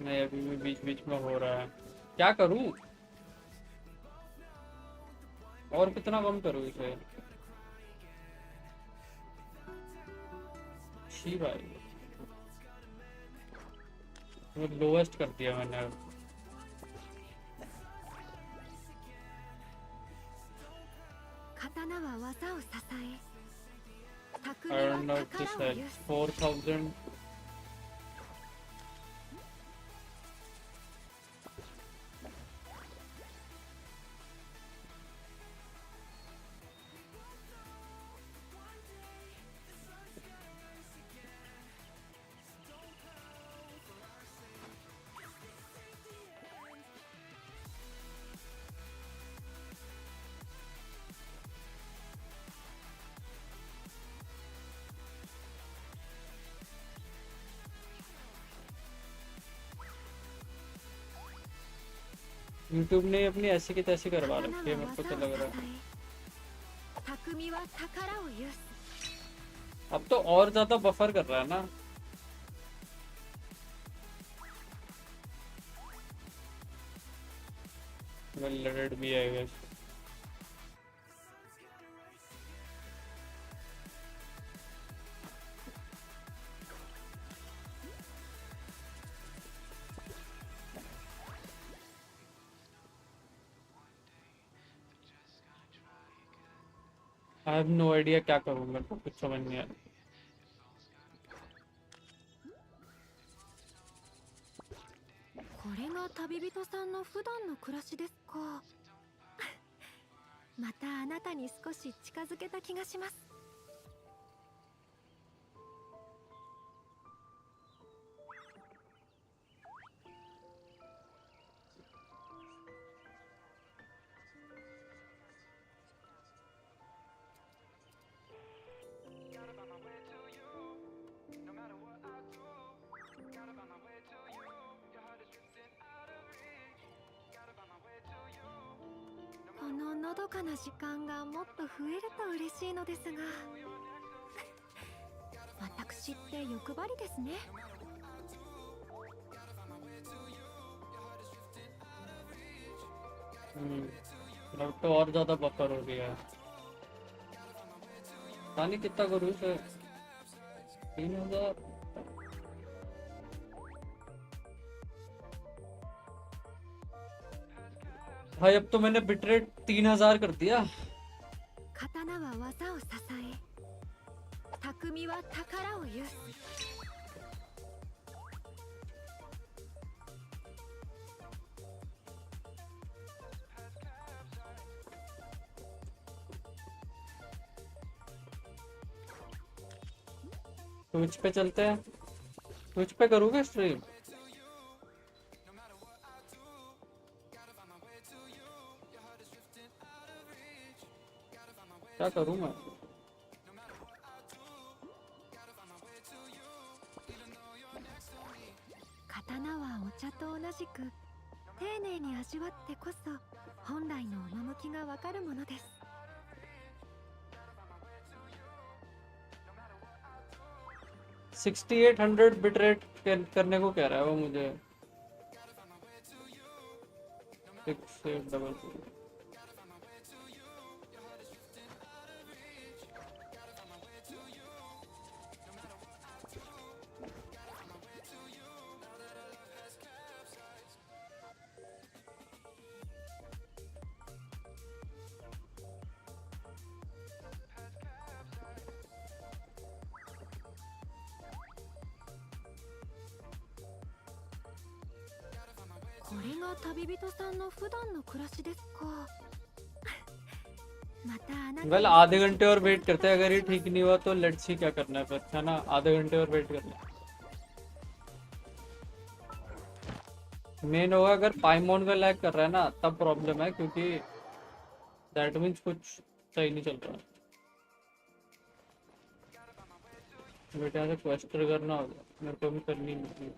नहीं अभी भी बीच बीच में हो रहा है. क्या करूं और कितना कम करूं इसे. शी भाई वो लोएस्ट कर दिया मैंने. I don't know if this helps. 4,000. YouTube ने अपनी ऐसी की तैसी करवा रखी है, मेरे को तो लग रहा है। अब तो और ज्यादा बफर कर रहा है ना। Well, let it be, I guess. I have no idea क्या करूँ, मेरे को कुछ समझ नहीं आ रहा। これが旅人さんの普段の暮らしですか。またあなたに少し近づけた気がします。こののどかな時間がもっと増えると嬉しいのですが私って欲張りですね。अब तो और ज्यादा बफर हो गया है। पानी कितना करूँ इसे? 3,000। भाई अब तो मैंने बिटरेट 3,000 कर दिया। 刀は技を支え、匠は宝を有す。ट्विच पे चलते हैं। ट्विच पे करोगे स्ट्रीम? क्या करूँ मैं? 刀はお茶と同じく丁寧に味わってこそ本来の趣がわかるものです。 6800 बिटरेट करने को कह रहा है वो मुझे। 6800 これが旅人さんの普段の暮らしですか。またあなた वेल आधे घंटे और वेट करते हैं। अगर ये ठीक नहीं हुआ तो लेट्स सी क्या करना है फिर, है ना? आधे घंटे और वेट करना है। मेन होगा अगर पाइमोन का लैग कर रहा है ना तब प्रॉब्लम है, क्योंकि दैट मीन्स कुछ सही नहीं चल रहा। बेटा यहाँ से क्वेस्ट करना होगा, मेरे को भी करनी नहीं।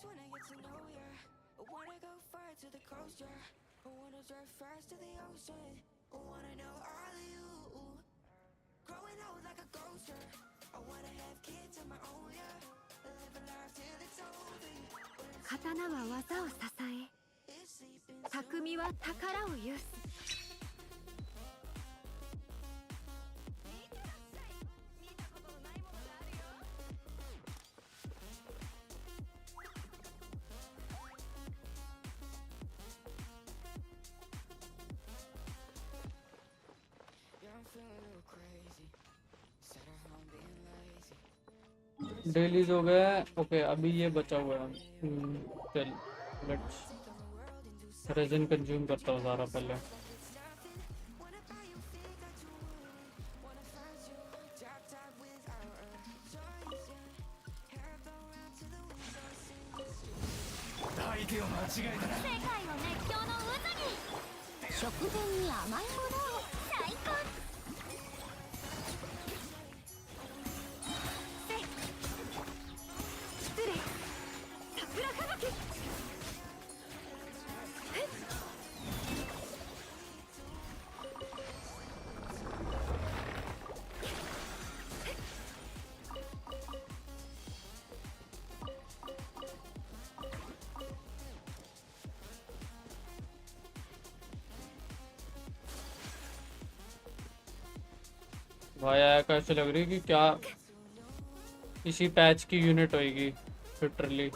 Wanna get to know ya, wanna go 刀は技を支え、匠は宝を有す。डेलीज हो गए। ओके अभी ये बचा हुआ है। चल लेट्स रेजन कंज्यूम करता हूँ सारा पहले। भाई आया ऐसे लग रही है कि क्या इसी पैच की यूनिट होएगी लिटरली।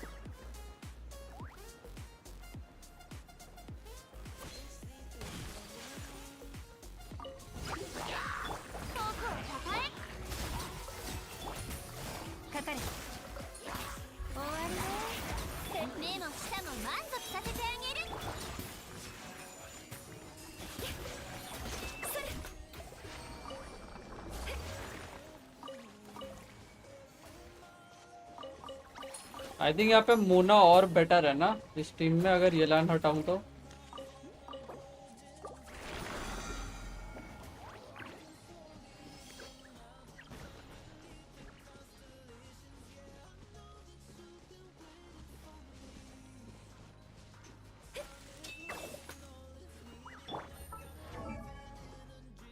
आई थिंक यहाँ पे मोना और बेटर है ना इस टीम में, अगर ये लाइन हटाऊं तो।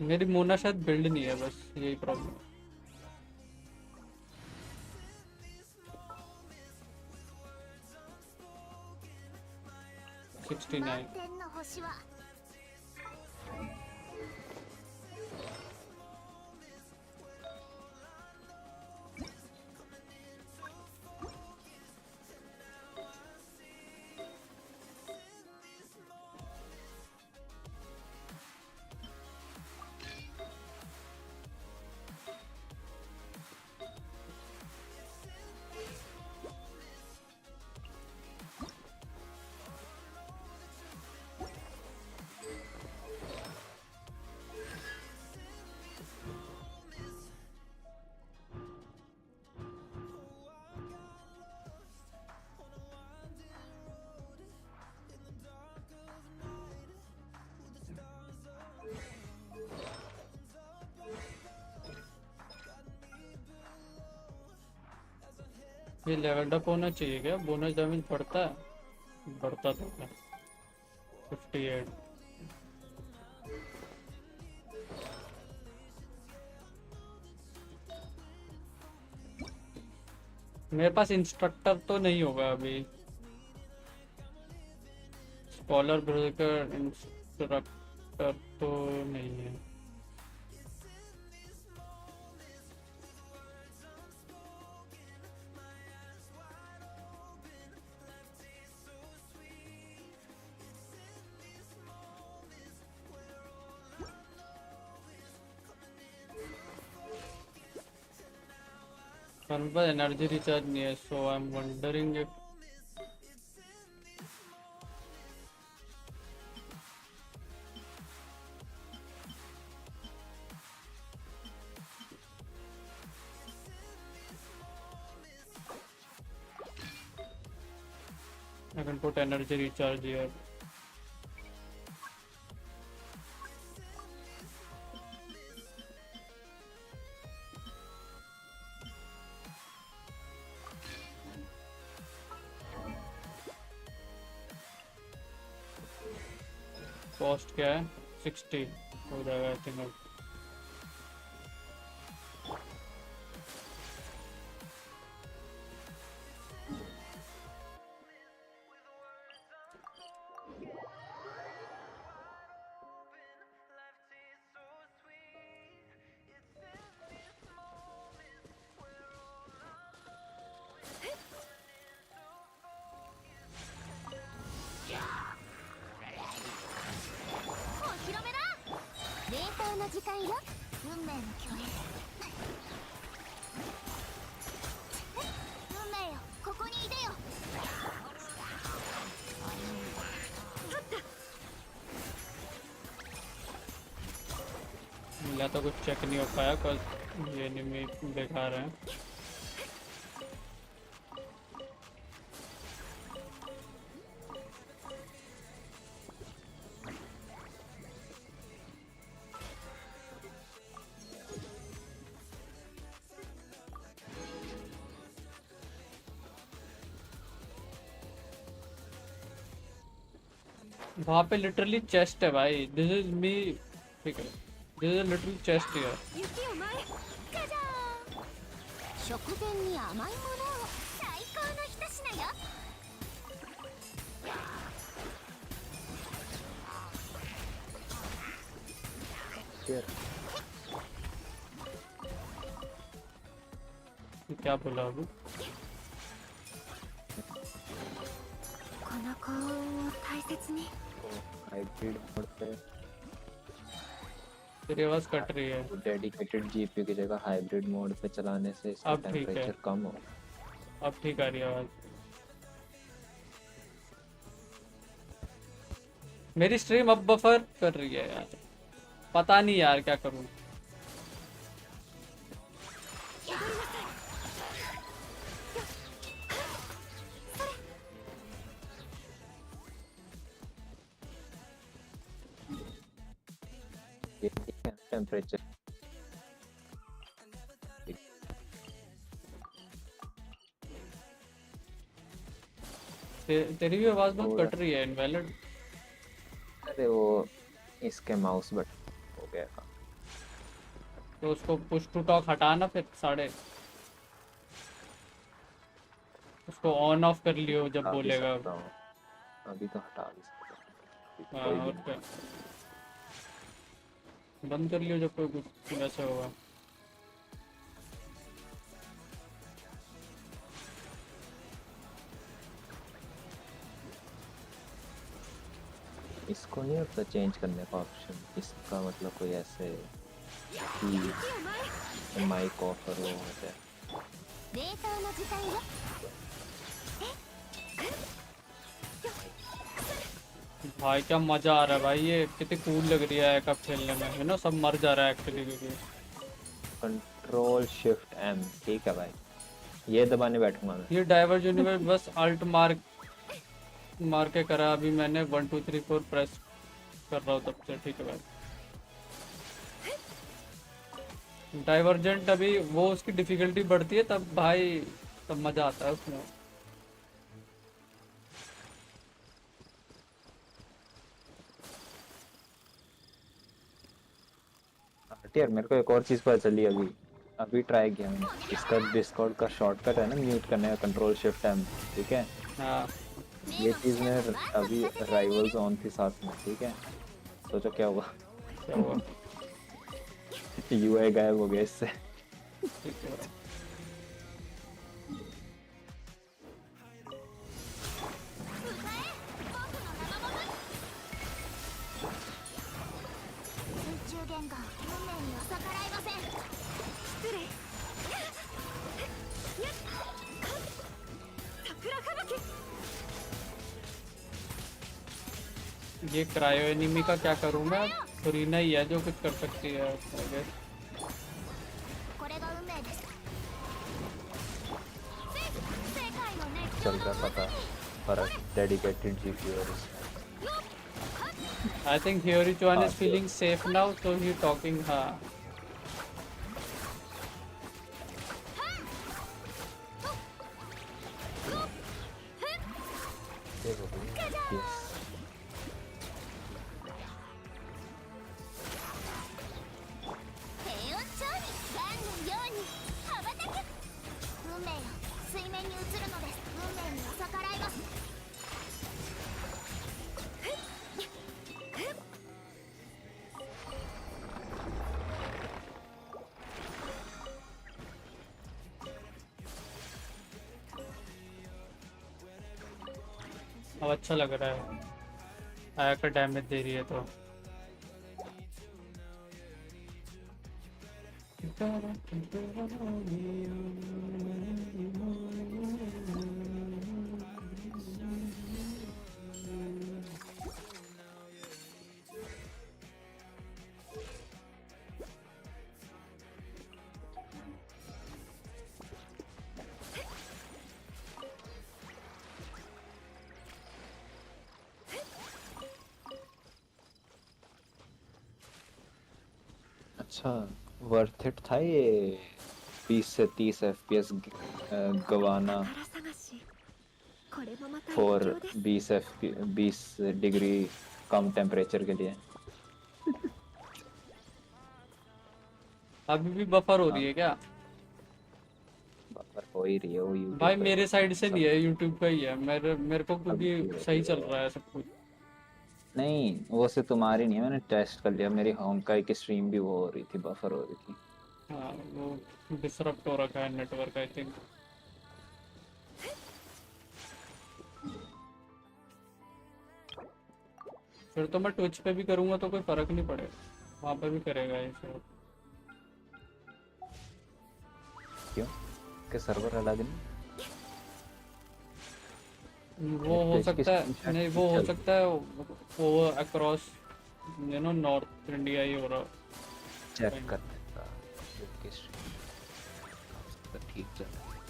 मेरी मोना शायद बिल्ड नहीं है, बस यही प्रॉब्लम। 69 ये लेवल अप होना चाहिए क्या? बोनस डैमेज बढ़ता है? बढ़ता तो है 58। मेरे पास इंस्ट्रक्टर तो नहीं होगा अभी। स्कॉलर ब्रेकर इंस्ट्रक्टर तो नहीं है। मेरे पास एनर्जी रिचार्ज नहीं है, so I am wondering if I can put energy recharge here. Cost क्या है? 60 हो जाएगा आई थिंक। मिला तो कुछ चेक नहीं हो पाया कल ये एनिमी बेकार है। वहाँ पे लिटरली चेस्ट है भाई। दिस इज मी, ठीक है, this is literally chest here. 食前に甘いものを最高の一品よ。 क्या बोला अभी? この幸運を大切に。 हाइब्रिड मोड पे तेरी आवाज कट रही है। डेडिकेटेड जीपीयू की जगह हाइब्रिड मोड पे चलाने से इसका अब ठीक है। टेम्परेचर कम हो। अब ठीक आ रही है आवाज। मेरी स्ट्रीम अब बफर कर रही है यार, पता नहीं यार क्या करूं। टेम्परेचर तेरी भी आवाज बहुत कट रही है इनवैलिड। अरे वो इसके माउस बटन हो गया था। तो उसको पुश टू टॉक हटाना फिर साढ़े, उसको ऑन ऑफ कर लियो जब बोलेगा। अभी तो हटा भी सकता हूं। हाँ और क्या, बंद कर लियो जब कोई कुछ वैसे होगा। इसको नहीं होता चेंज करने का ऑप्शन? इसका मतलब कोई ऐसे कि माइक ऑफ और वो होता है। भाई क्या मजा आ रहा है भाई, ये कितनी कूल लग रही है कब खेलने में, है ना। सब मर जा रहा है एक्चुअली क्योंकि कंट्रोल शिफ्ट एम, ठीक है भाई, ये दबाने बैठूंगा मैं। ये डाइवर्ज यूनिवर्स बस अल्ट मार के करा। अभी मैंने 1 2 3 4 प्रेस कर रहा हूँ तब से, ठीक है भाई। डाइवर्जेंट अभी वो उसकी डिफिकल्टी बढ़ती है तब भाई, तब मजा आता है उसमें। यार मेरे को एक और चीज पता चली अभी ट्राई किया मैंने। इसका डिस्कॉर्ड का शॉर्टकट है ना म्यूट करने का, कंट्रोल शिफ्ट एम, ठीक है। हाँ ये चीज में अभी राइवल्स ऑन थी साथ में, ठीक है। सोचो क्या हुआ? क्या हुआ? यूआई गायब हो गया इससे। ठीक है। ये क्रायो एनिमी का क्या करूँ मैं? थोरीना ही है जो कुछ कर सकती है आगे। चल रहा पता पर dedicated GPU. I think Hyori-chan is feeling safe now, so he talking. हाँ 水面に映るのです。運命に逆らいます。 अब अच्छा लग रहा है, आया का डैमेज दे रही है तो। अच्छा, वर्थ इट था ये 20 से 30 FPS गवाना फॉर 20 डिग्री कम टेम्परेचर के लिए। अभी भी बफर हो रही है क्या? बफर हो ही रही है वो YouTube भाई पे। मेरे साइड से नहीं है, YouTube का ही है। मेरे को क्योंकि सही चल रहा है सब कुछ। नहीं, वो से तुम्हारी नहीं है, मैंने टेस्ट कर लिया। मेरी होंकाई की स्ट्रीम भी वो हो रही थी, बफर हो रही थी। हाँ, वो डिसरप्ट हो रखा है नेटवर्क आई थिंक। फिर तो मैं ट्विच पे भी करूंगा तो कोई फर्क नहीं पड़ेगा, वहाँ पे भी करेगा ये सब। क्यों? के सर्वर अलग नहीं? वो हो सकता है, नहीं वो हो सकता है वो across you know north India ही हो रहा। चेक कर लेता तो ठीक चल रहा है।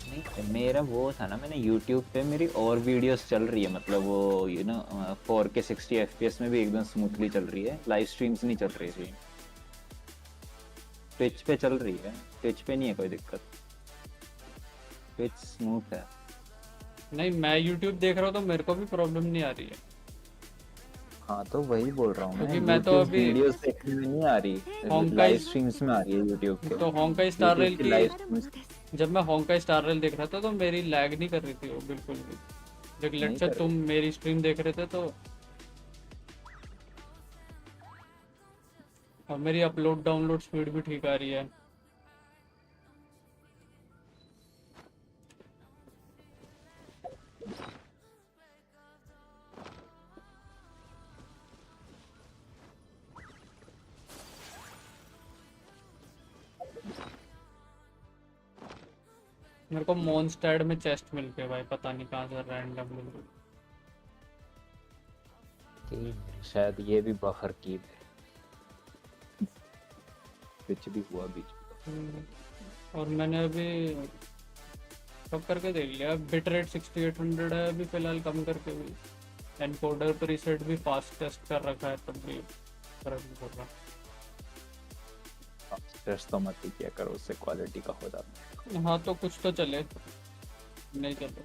नहीं, मेरा वो था ना, मैंने YouTube पे मेरी और वीडियोस चल रही है, मतलब वो यू नो 4K 60 FPS में भी एकदम स्मूथली चल रही है। लाइव स्ट्रीम्स नहीं चल रही थी, ट्विच पे चल रही है। ट्विच पे नहीं है कोई दिक्कत, ट्विच स्मूथ है। नहीं, मैं YouTube देख रहा हूँ तो मेरे को भी प्रॉब्लम नहीं आ रही है। हाँ तो वही बोल रहा हूँ क्योंकि मैं तो अभी वीडियोस देखने में नहीं आ रही, लाइव स्ट्रीम्स में आ रही है YouTube के। तो होंकाई स्टार रेल की जब मैं होंकाई स्टार रेल देख रहा था तो मेरी लैग नहीं कर रही थी वो बिल्कुल भी। जब लेट्स से तुम मेरी स्ट्रीम देख रहे थे तो, और मेरी अपलोड डाउनलोड स्पीड भी ठीक आ रही है। मेरे को मॉन्स्टैड में चेस्ट मिल गया भाई, पता नहीं कहाँ से रैंडम मिल गई। शायद ये भी बफर की कुछ भी हुआ बीच में। और मैंने अभी कब करके देख लिया, बिट रेट 6800 है अभी फिलहाल, कम करके भी। एनकोडर प्रीसेट भी फास्ट टेस्ट कर रखा है, तब भी फर्क नहीं पड़ रहा। टेस्ट तो मत ही किया करो, उससे क्वालिटी का हो जाता है। हाँ तो कुछ तो चले, नहीं चले।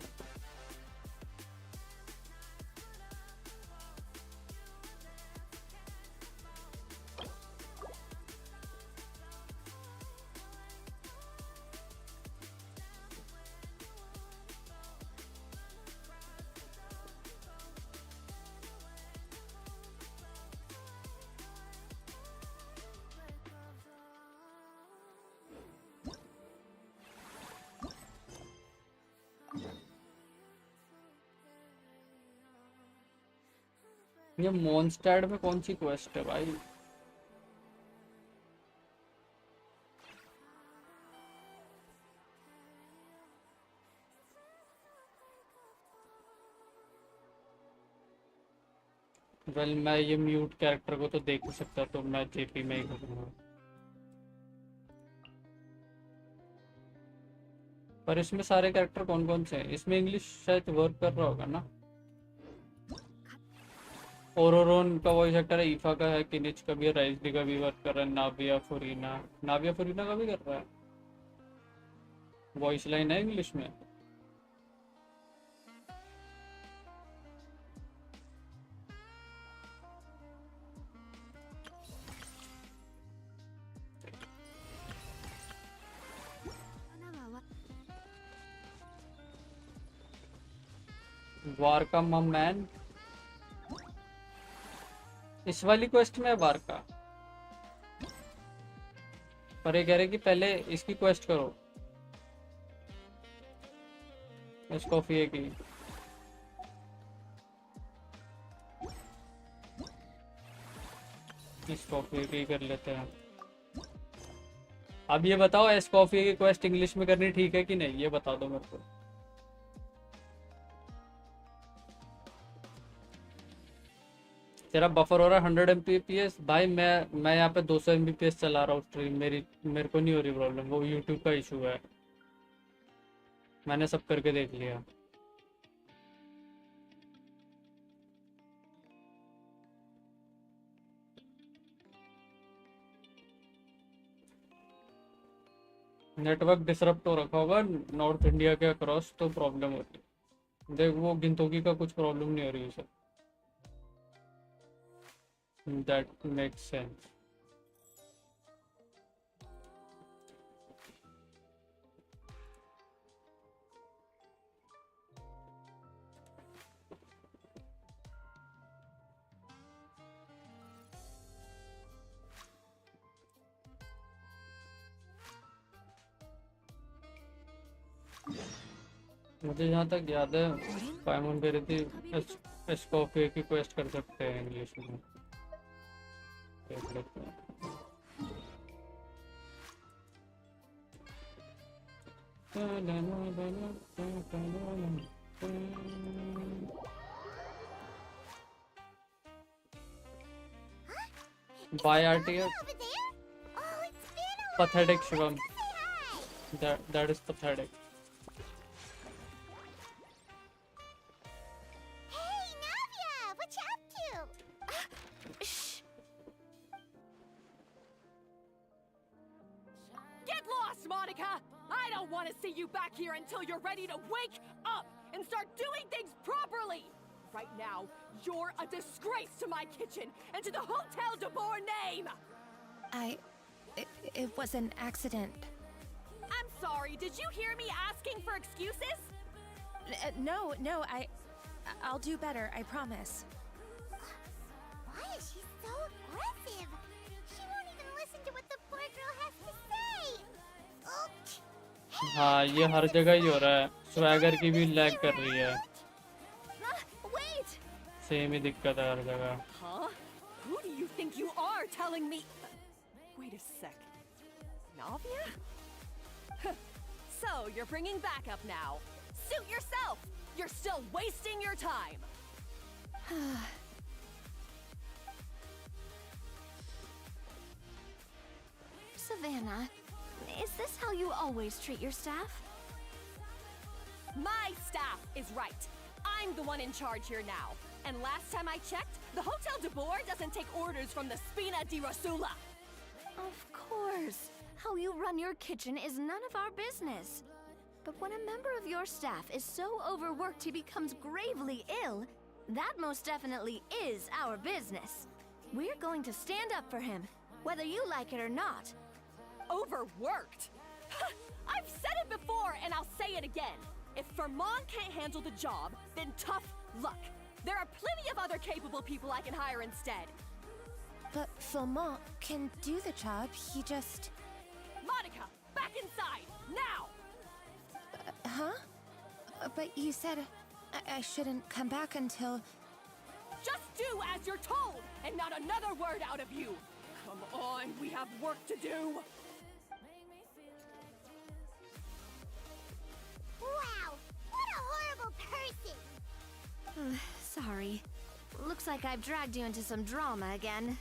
ये मॉन्स्टैड में कौन सी क्वेस्ट है भाई? वेल मैं ये म्यूट कैरेक्टर को तो देख ही सकता, तो मैं जेपी में ही करूँगा। पर इसमें सारे कैरेक्टर कौन कौन से हैं? इसमें इंग्लिश शायद वर्क कर रहा होगा ना। ओरोरोन का वॉइस एक्टर है, ईफा का है, किनिच का भी है, राइजली का भी वर्क कर रहा है, नाविया फुरीना का भी कर रहा है। वॉइस लाइन है इंग्लिश में। वार का मैन, इस वाली क्वेस्ट में है वार का, पर ये कह रहे कि पहले इसकी क्वेस्ट करो, एस्कॉफियर की। एस्कॉफियर की कर लेते हैं। अब ये बताओ एस्कॉफियर की क्वेस्ट इंग्लिश में करनी ठीक है कि नहीं, ये बता दो मेरे को। तेरा बफर हो रहा है 100 Mbps भाई, मैं यहाँ पे 200 Mbps चला रहा हूँ स्ट्रीम, मेरे को नहीं हो रही प्रॉब्लम, वो यूट्यूब का इशू है, मैंने सब करके देख लिया। नेटवर्क डिसरप्ट हो रखा होगा नॉर्थ इंडिया के अक्रॉस, तो प्रॉब्लम होती है। देख वो गिनतोगी का कुछ प्रॉब्लम नहीं हो रही है, दैट मेक्स सेंस। मुझे जहाँ तक याद है पाइमन कह रही थी एस्कॉफियर की क्वेस्ट कर सकते हैं इंग्लिश में, देख लेते हैं। Bye RTS pathetic Shivam, that is pathetic. Hey, Navia! What you up to? Shh! Get lost, Monica! I don't want to see you back here until you're ready to wake up and start doing things properly! Right now, you're a disgrace to my kitchen and to the Hotel de Boer name! It was an accident. I'm sorry, did you hear me asking for excuses? No, I'll do better, I promise. Why is she so aggressive? She won't even listen to what the poor girl has to say. हाँ ये हर जगह ही हो रहा है, swagger की भी lag कर रही है, Wait! सेम ही दिक्कत है हर जगह। Huh? Who do you think you are telling me? Wait a sec. Navia? So, you're bringing backup now. Suit yourself! You're still wasting your time! Savannah, is this how you always treat your staff? My staff is right. I'm the one in charge here now. And last time I checked, the Hotel de Boer doesn't take orders from the Spina di Rosula. Of course. How you run your kitchen is none of our business. But when a member of your staff is so overworked he becomes gravely ill, that most definitely is our business. We're going to stand up for him, whether you like it or not. Overworked? I've said it before and I'll say it again. If Vermont can't handle the job, then tough luck. There are plenty of other capable people I can hire instead. But Flamant can do the job, he just... Monica, back inside, now! But you said I shouldn't come back until... Just do as you're told, and not another word out of you! Come on, we have work to do! Wow, what a horrible person! Sorry. Looks like I've dragged you into some drama again.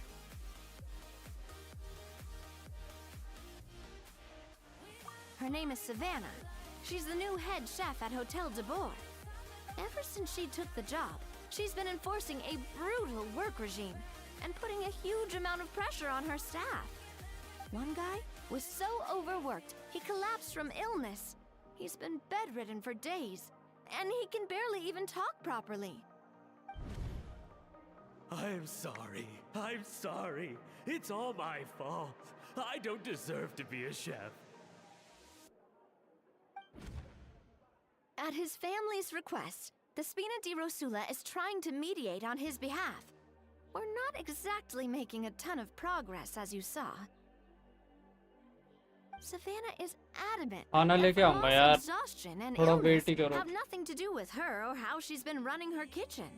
Her name is Savannah. She's the new head chef at Hotel de Boer. Ever since she took the job, she's been enforcing a brutal work regime and putting a huge amount of pressure on her staff. One guy was so overworked, he collapsed from illness. He's been bedridden for days, and he can barely even talk properly. I'm sorry. It's all my fault. I don't deserve to be a chef. At his family's request, The Spina di Rosula is trying to mediate on his behalf. We're not exactly making a ton of progress, as you saw. Savannah is adamant खाना that लेके आऊंगा Famal's यार exhaustion and थोड़ा illness wait ही करो have nothing to do with her or how she's been running her kitchen.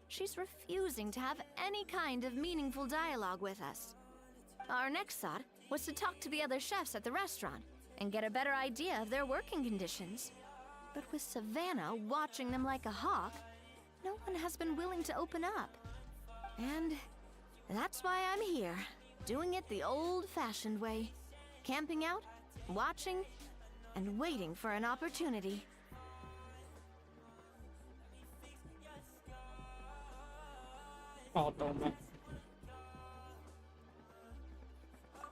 She's refusing to have any kind of meaningful dialogue with us. Our next thought was to talk to the other chefs at the restaurant and get a better idea of their working conditions. But with Savannah watching them like a hawk, no one has been willing to open up. And that's why I'm here, doing it the old-fashioned way. Camping out, watching, and waiting for an opportunity. आता हूँ मैं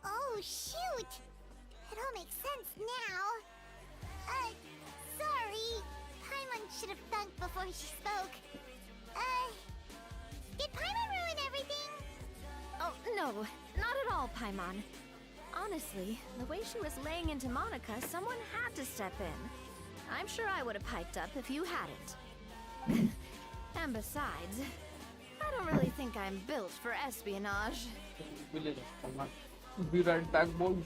Oh, shoot! It all makes sense now. Sorry. Paimon should have thunked before she spoke. Did Paimon ruin everything? Oh, no, not at all, Paimon. Honestly, the way she was laying into Monica, someone had to step in. I'm sure I would have piped up if you hadn't. And besides, I don't really think I'm built for espionage. Be right back, boys.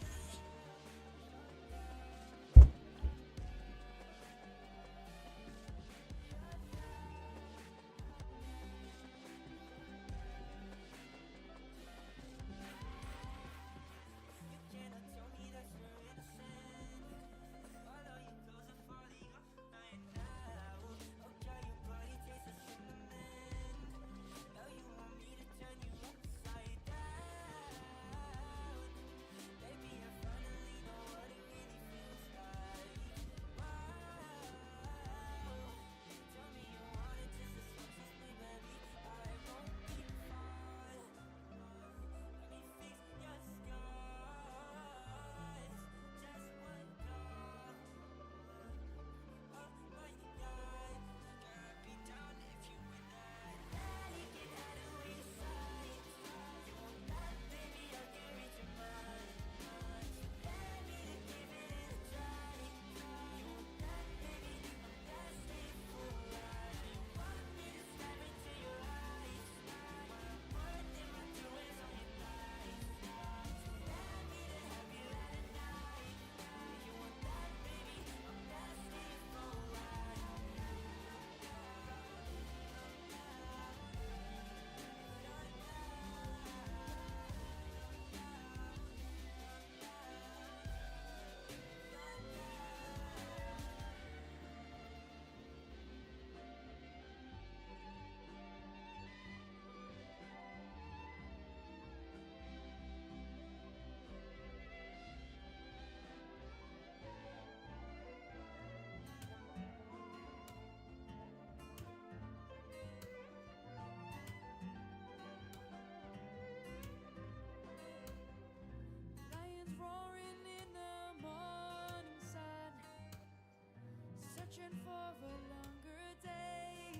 searching for a longer day.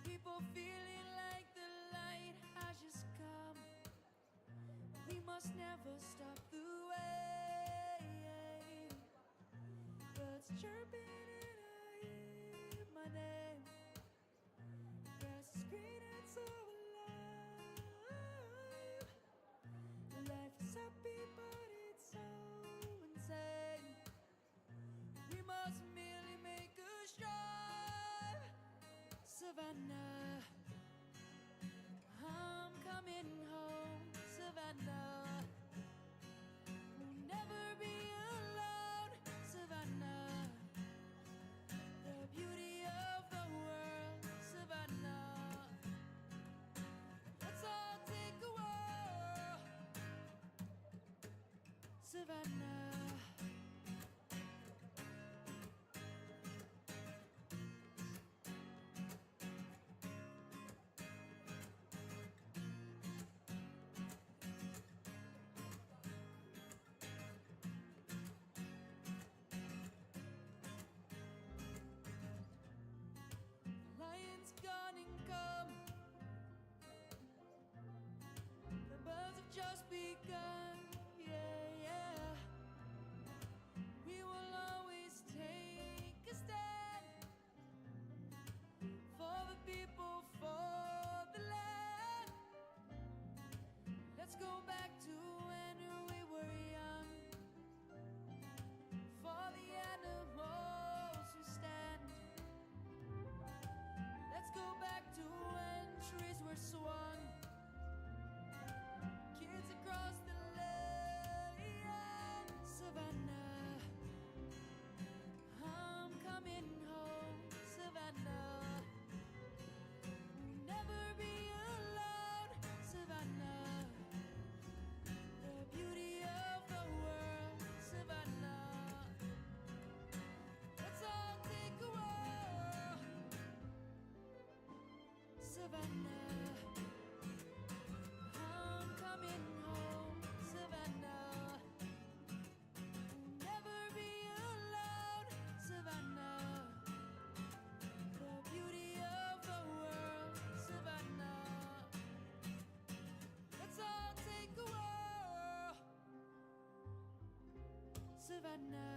People feeling like the light has just come. We must never stop the way. Birds chirping and I hear my name. Grass is green and so alive. Life is happy but it's so insane. We must merely make a strive. Savannah, I'm coming home. Savannah, we'll never be alone. Savannah, the beauty of the world. Savannah, let's all take a whirl. Savannah. Lions gone and come. The birds have just begun. Yeah, yeah. Savannah. I'm coming home, Savannah. We'll never be alone, Savannah. The beauty of the world, Savannah. Let's all take a whirl, Savannah.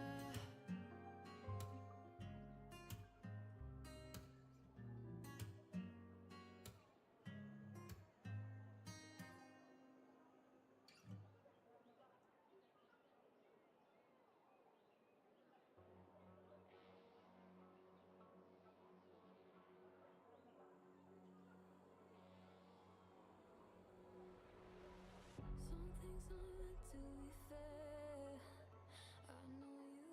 Some things aren't meant to be fair. I know you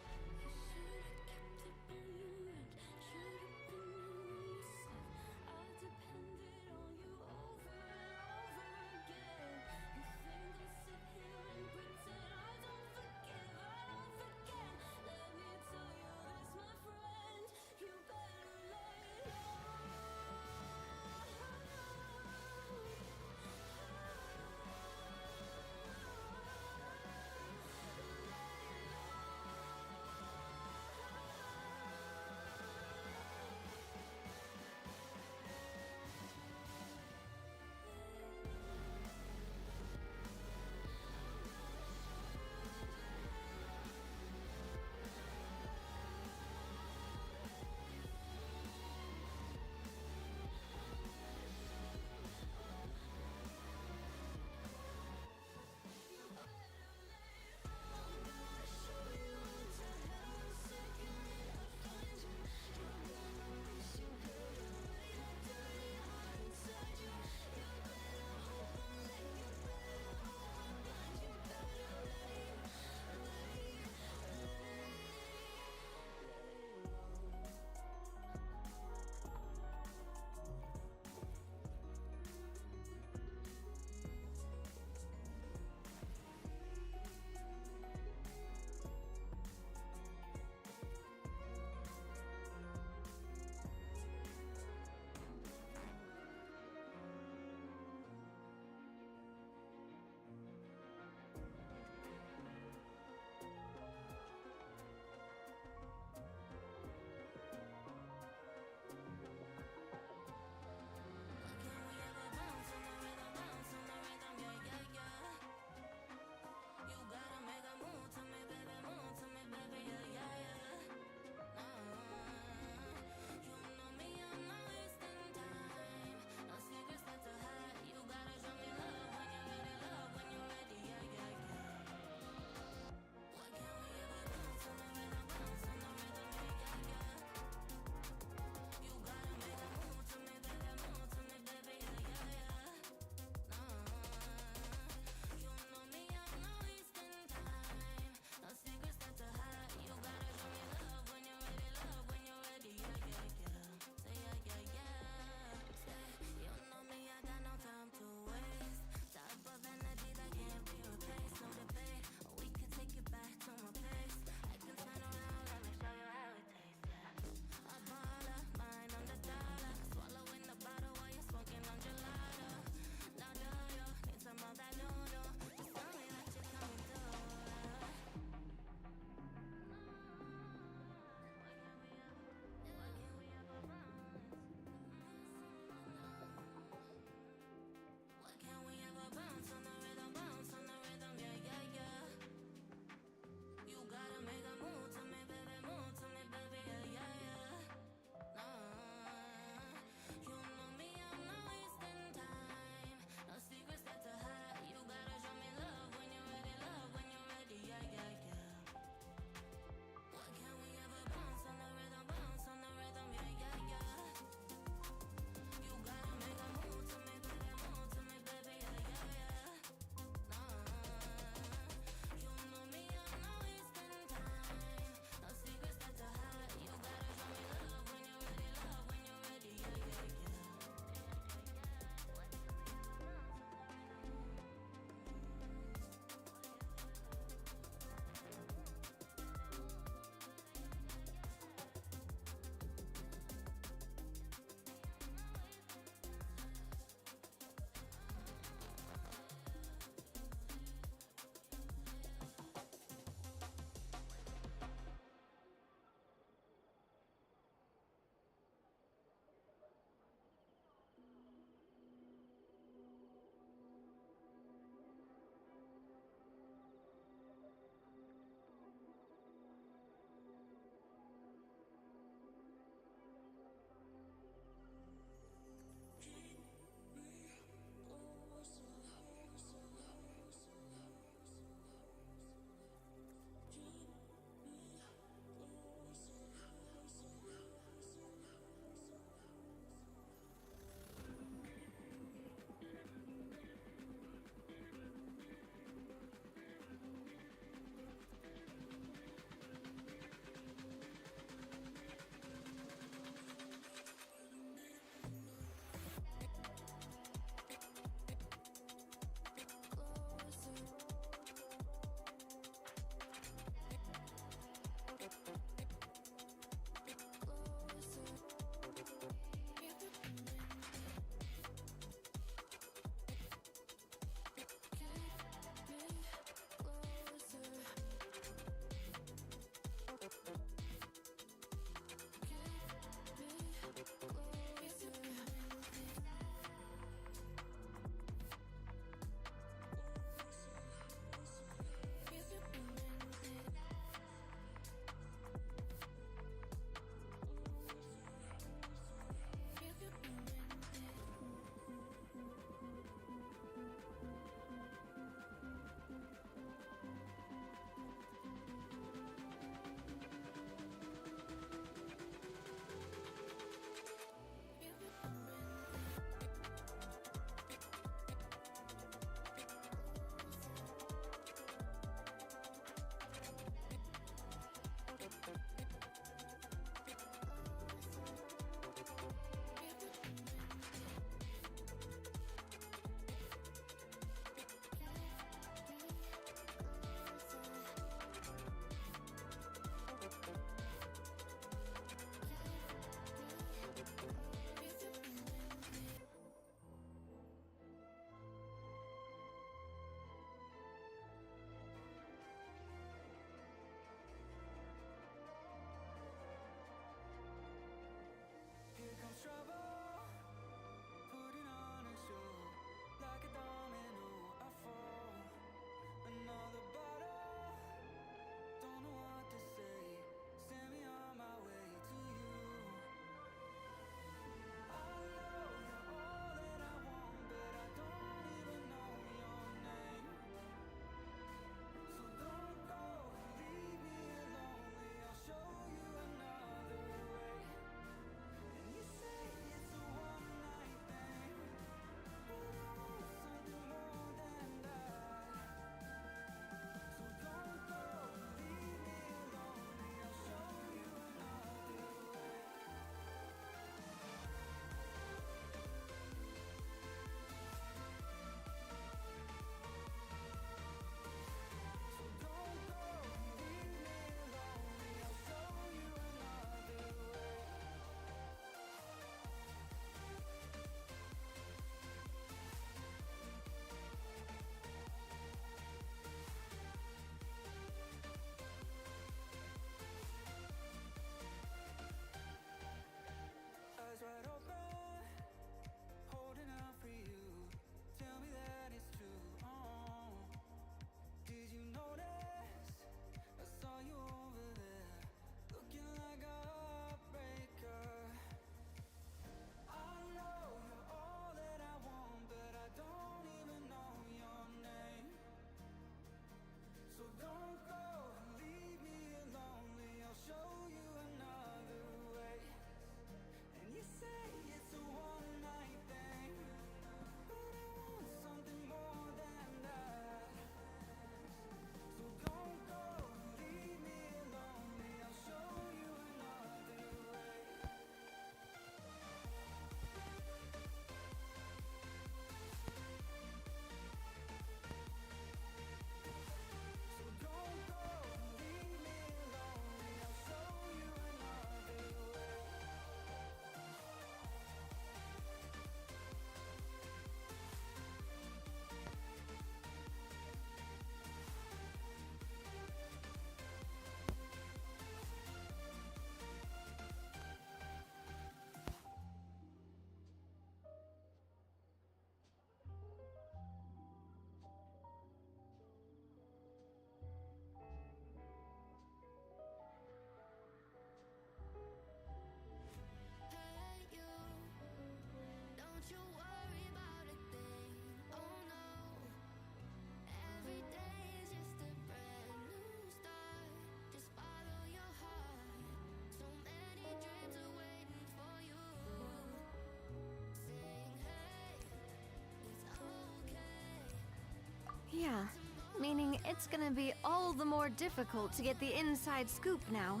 meaning it's gonna be all the more difficult to get the inside scoop now.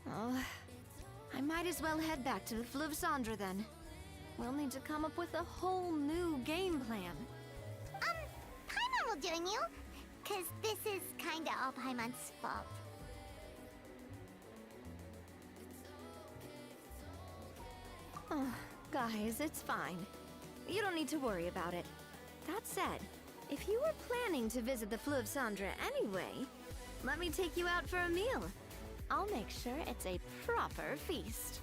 Oh, I might as well head back to the Fleuve Cendre then. We'll need to come up with a whole new game plan. Paimon will join you, 'cause this is kinda all Paimon's fault. Oh, guys, it's fine. You don't need to worry about it. That said, if you were planning to visit the Fleuve Cendre anyway, let me take you out for a meal. I'll make sure it's a proper feast.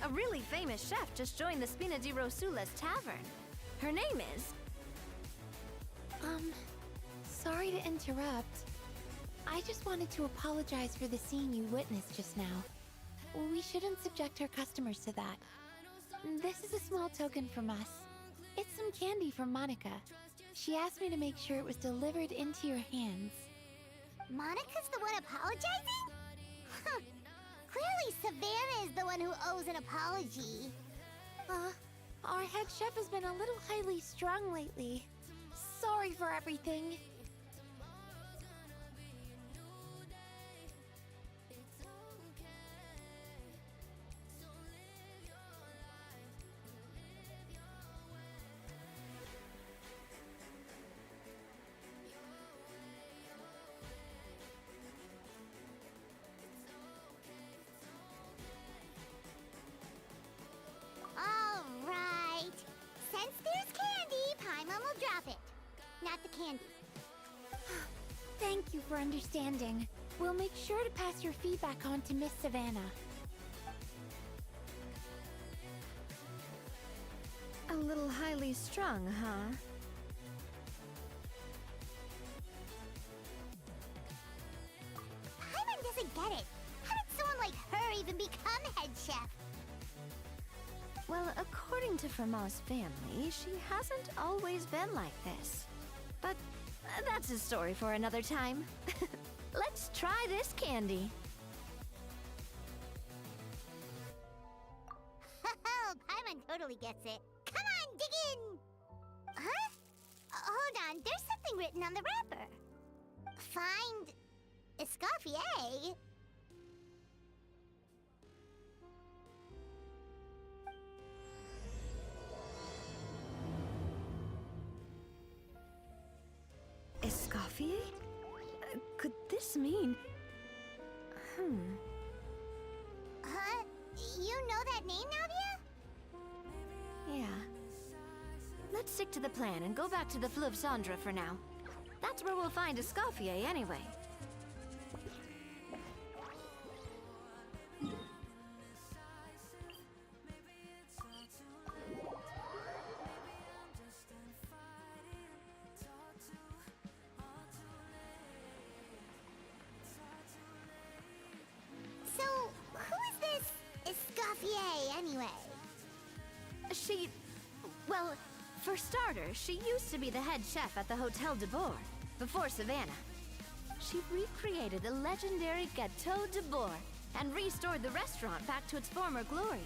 A really famous chef just joined the Spina di Rosula's tavern. Her name is... Sorry to interrupt. I just wanted to apologize for the scene you witnessed just now. We shouldn't subject our customers to that. This is a small token from us. It's some candy from Monica. She asked me to make sure it was delivered into your hands. Monica's the one apologizing? Huh. Clearly Savannah is the one who owes an apology. Our head chef has been a little highly strung lately. Sorry for everything. Alright. Since there's candy, Paimon will drop it. Not the candy. Thank you for understanding. We'll make sure to pass your feedback on to Miss Savannah. A little highly strung, huh? Paimon doesn't get it. How did someone like her even become head chef? Well, according to Fermat's family, she hasn't always been like this. But that's a story for another time. Let's try this candy. Paimon totally gets it. Come on, dig in! Huh? Hold on, there's something written on the wrapper. Find... Escoffier? Escoffier? Could this mean... Huh? You know that name, Nadia? Yeah. Let's stick to the plan and go back to the Fleuve Cendre for now. That's where we'll find Escoffier anyway. So, who is this Escoffier, anyway? Well, for starters, she used to be the head chef at the Hotel de Bourg, before Savannah. She recreated the legendary Gâteau de Bourg and restored the restaurant back to its former glory.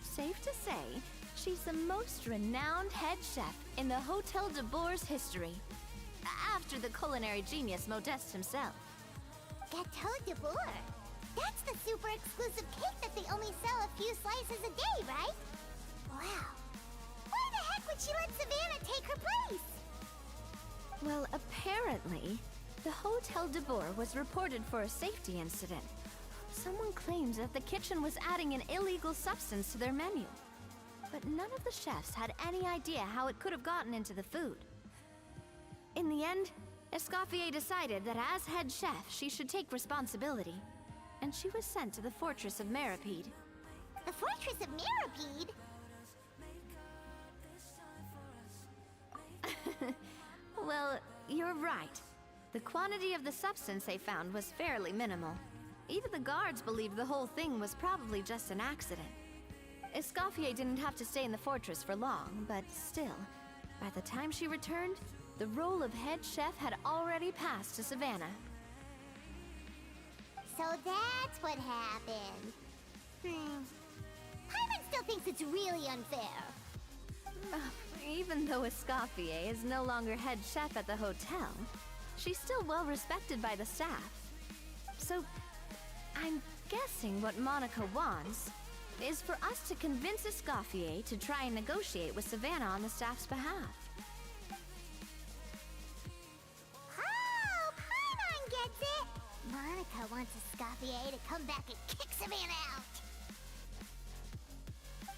Safe to say, she's the most renowned head chef in the Hotel de Bourg's history, after the culinary genius Modeste himself. Gâteau de Bourg? That's the super exclusive cake that they only sell a few slices a day, right? Wow. Why the heck would she let Savannah take her place? Well, apparently, the Hotel de Bourg was reported for a safety incident. Someone claims that the kitchen was adding an illegal substance to their menu. But none of the chefs had any idea how it could have gotten into the food. In the end, Escoffier decided that as head chef, she should take responsibility. And she was sent to the Fortress of Meripede. The Fortress of Meripede? Well, you're right. The quantity of the substance they found was fairly minimal. Even the guards believed the whole thing was probably just an accident. Escoffier didn't have to stay in the fortress for long, but still, by the time she returned, the role of head chef had already passed to Savannah. So that's what happened. Paimon still thinks it's really unfair. Even though Escoffier is no longer head chef at the hotel, she's still well respected by the staff. So, I'm guessing what Monica wants is for us to convince Escoffier to try and negotiate with Savannah on the staff's behalf. Oh, Paimon gets it! Monica wants Escoffier to come back and kick Savannah out!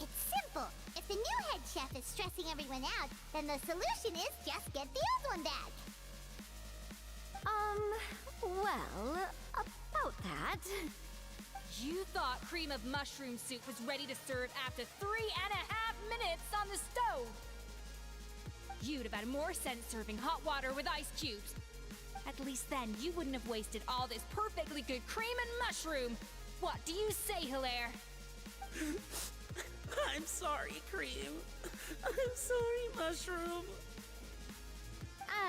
It's simple. If the new head chef is stressing everyone out, then the solution is just get the old one back. Well, about that. You thought cream of mushroom soup was ready to serve after 3.5 minutes on the stove! You'd have had more sense serving hot water with ice cubes. At least then you wouldn't have wasted all this perfectly good cream and mushroom. What do you say, Hilaire? I'm sorry, Cream. I'm sorry, Mushroom.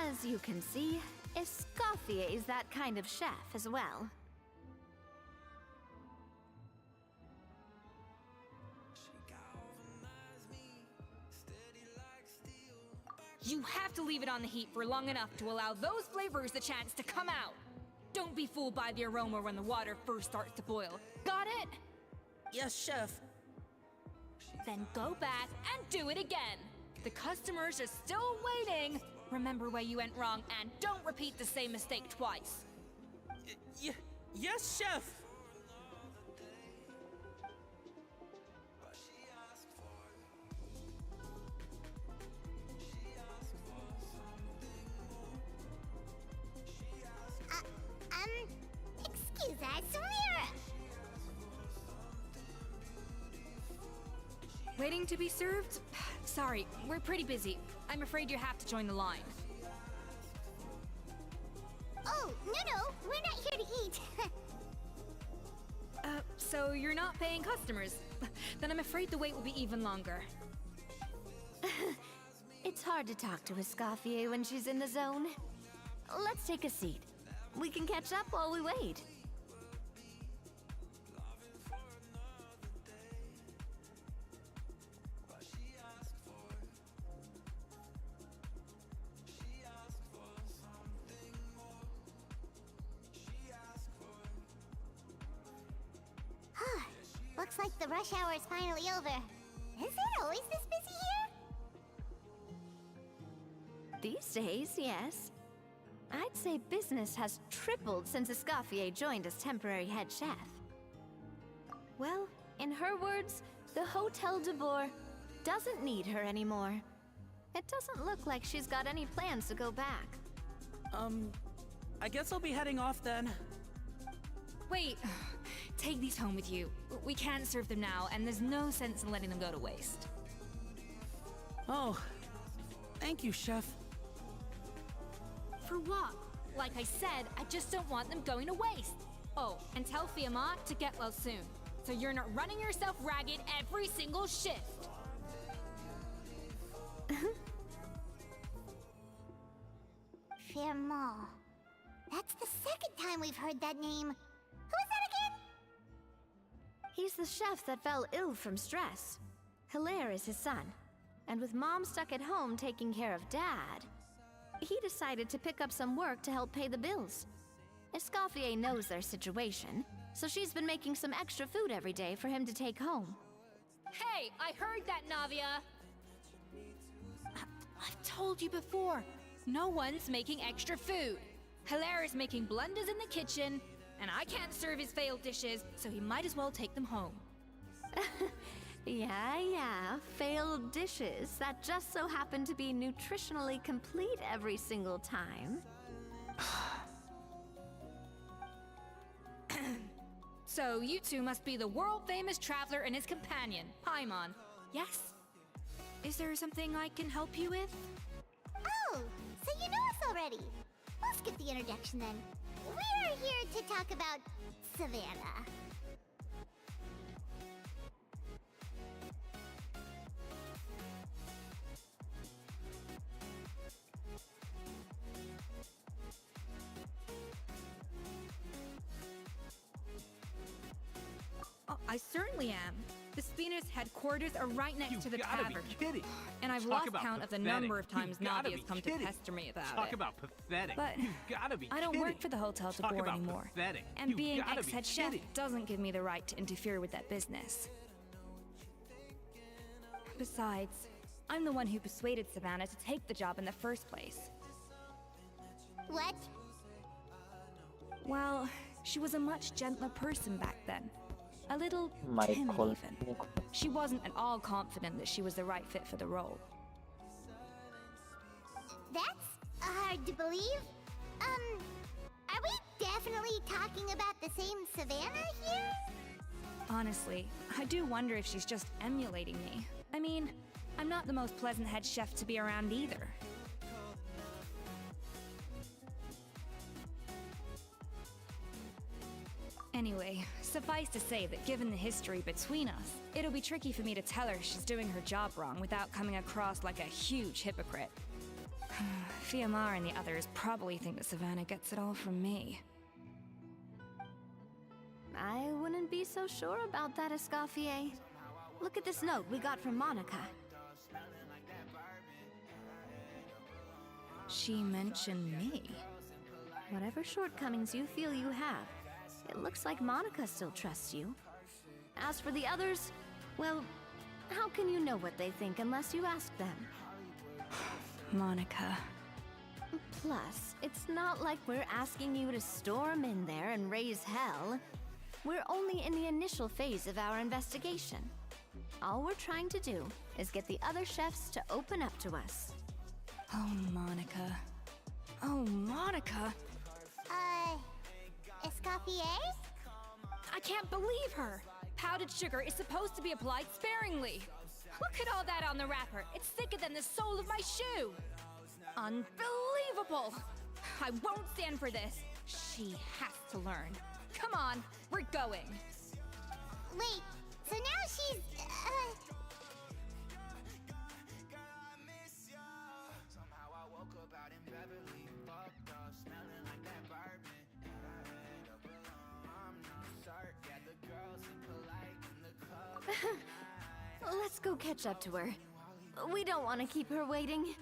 As you can see, Escoffier is that kind of chef as well. You have to leave it on the heat for long enough to allow those flavors the chance to come out. Don't be fooled by the aroma when the water first starts to boil. Got it? Yes, Chef. Then go back and do it again. The customers are still waiting. Remember where you went wrong and don't repeat the same mistake twice. Yes, Chef. Excuse us, we're... Waiting to be served? Sorry, we're pretty busy. I'm afraid you have to join the line. Oh, no, we're not here to eat. So you're not paying customers? Then I'm afraid the wait will be even longer. It's hard to talk to Escoffier when she's in the zone. Let's take a seat. We can catch up while we wait. Looks like the rush hour is finally over. Is it always this busy here? These days, yes. I'd say business has tripled since Escoffier joined as temporary head chef. Well, in her words, the Hotel de Boer doesn't need her anymore. It doesn't look like she's got any plans to go back. I guess I'll be heading off then. Wait, take these home with you. We can't serve them now, and there's no sense in letting them go to waste. Oh, thank you, Chef. For what? Like I said, I just don't want them going to waste. Oh, and tell Fiamma to get well soon, so you're not running yourself ragged every single shift. Fiamma. That's the second time we've heard that name. Who is that again? He's the chef that fell ill from stress. Hilaire is his son. And with Mom stuck at home taking care of Dad, he decided to pick up some work to help pay the bills. Escoffier knows their situation, so she's been making some extra food every day for him to take home. Hey, I heard that, Navia! I've told you before, no one's making extra food. Hilaire is making blunders in the kitchen, and I can't serve his failed dishes, so he might as well take them home. Yeah, failed dishes that just so happen to be nutritionally complete every single time. So you two must be the world-famous traveler and his companion, Paimon. Yes? Is there something I can help you with? Oh, so you know us already. We'll skip the introduction then. We're here to talk about Savannah. Oh, I certainly am. The Spina's headquarters are right next to the gotta tavern. be kidding. And I've Talk lost about count of the pathetic. number of times You gotta Nadia's be come to kidding. pester me about Talk it. about pathetic. But You gotta be I don't kidding. work for the hotel to Talk board about anymore. pathetic. And You being gotta be ex-head chef kidding. doesn't give me the right to interfere with that business. Besides, I'm the one who persuaded Savannah to take the job in the first place. What? Well, she was a much gentler person back then. A little timid Michael. even. She wasn't at all confident that she was the right fit for the role. That's hard to believe. Are we definitely talking about the same Savannah here? Honestly, I do wonder if she's just emulating me. I mean, I'm not the most pleasant head chef to be around either. Anyway, suffice to say that given the history between us, it'll be tricky for me to tell her she's doing her job wrong without coming across like a huge hypocrite. Fiamar and the others probably think that Savannah gets it all from me. I wouldn't be so sure about that, Escoffier. Look at this note we got from Monica. She mentioned me. Whatever shortcomings you feel you have, it looks like Monica still trusts you. As for the others, well, how can you know what they think unless you ask them? Monica. Plus, it's not like we're asking you to storm in there and raise hell. We're only in the initial phase of our investigation. All we're trying to do is get the other chefs to open up to us. Oh, Monica. Oh, Monica. Escoffier? I can't believe her! Powdered sugar is supposed to be applied sparingly. Look at all that on the wrapper. It's thicker than the sole of my shoe. Unbelievable! I won't stand for this. She has to learn. Come on, we're going. Wait, so now she's, Let's go catch up to her. We don't want to keep her waiting.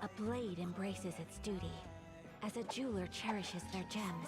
A blade embraces its duty, as a jeweler cherishes their gems.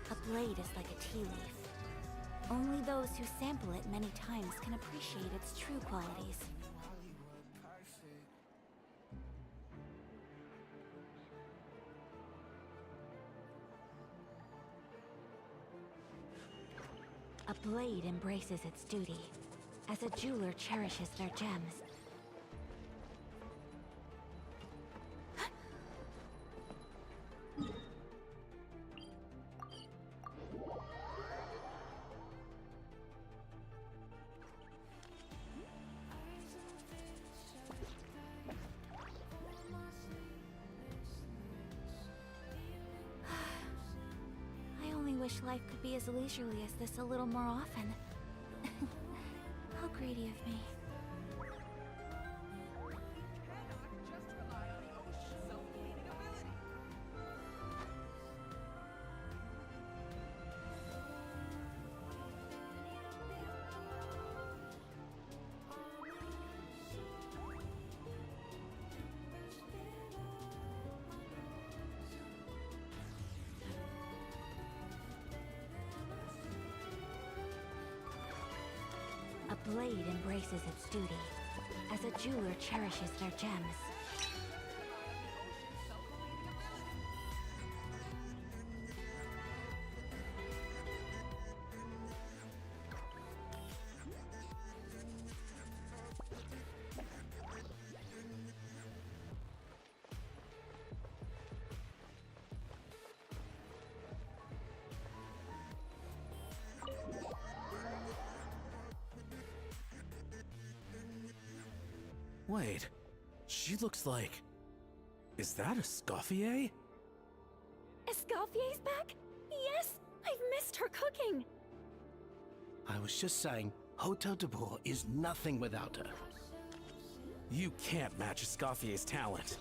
A blade is like a tea leaf. Only those who sample it many times can appreciate its true qualities. A blade embraces its duty, as a jeweler cherishes their gems. I wish life could be as leisurely as this a little more often. How greedy of me. blade embraces its duty, as a jeweler cherishes their gems. Wait, she looks like... Is that Escoffier? Escoffier's back? Yes! I've missed her cooking! I was just saying, Hotel de Bourg is nothing without her. You can't match Escoffier's talent.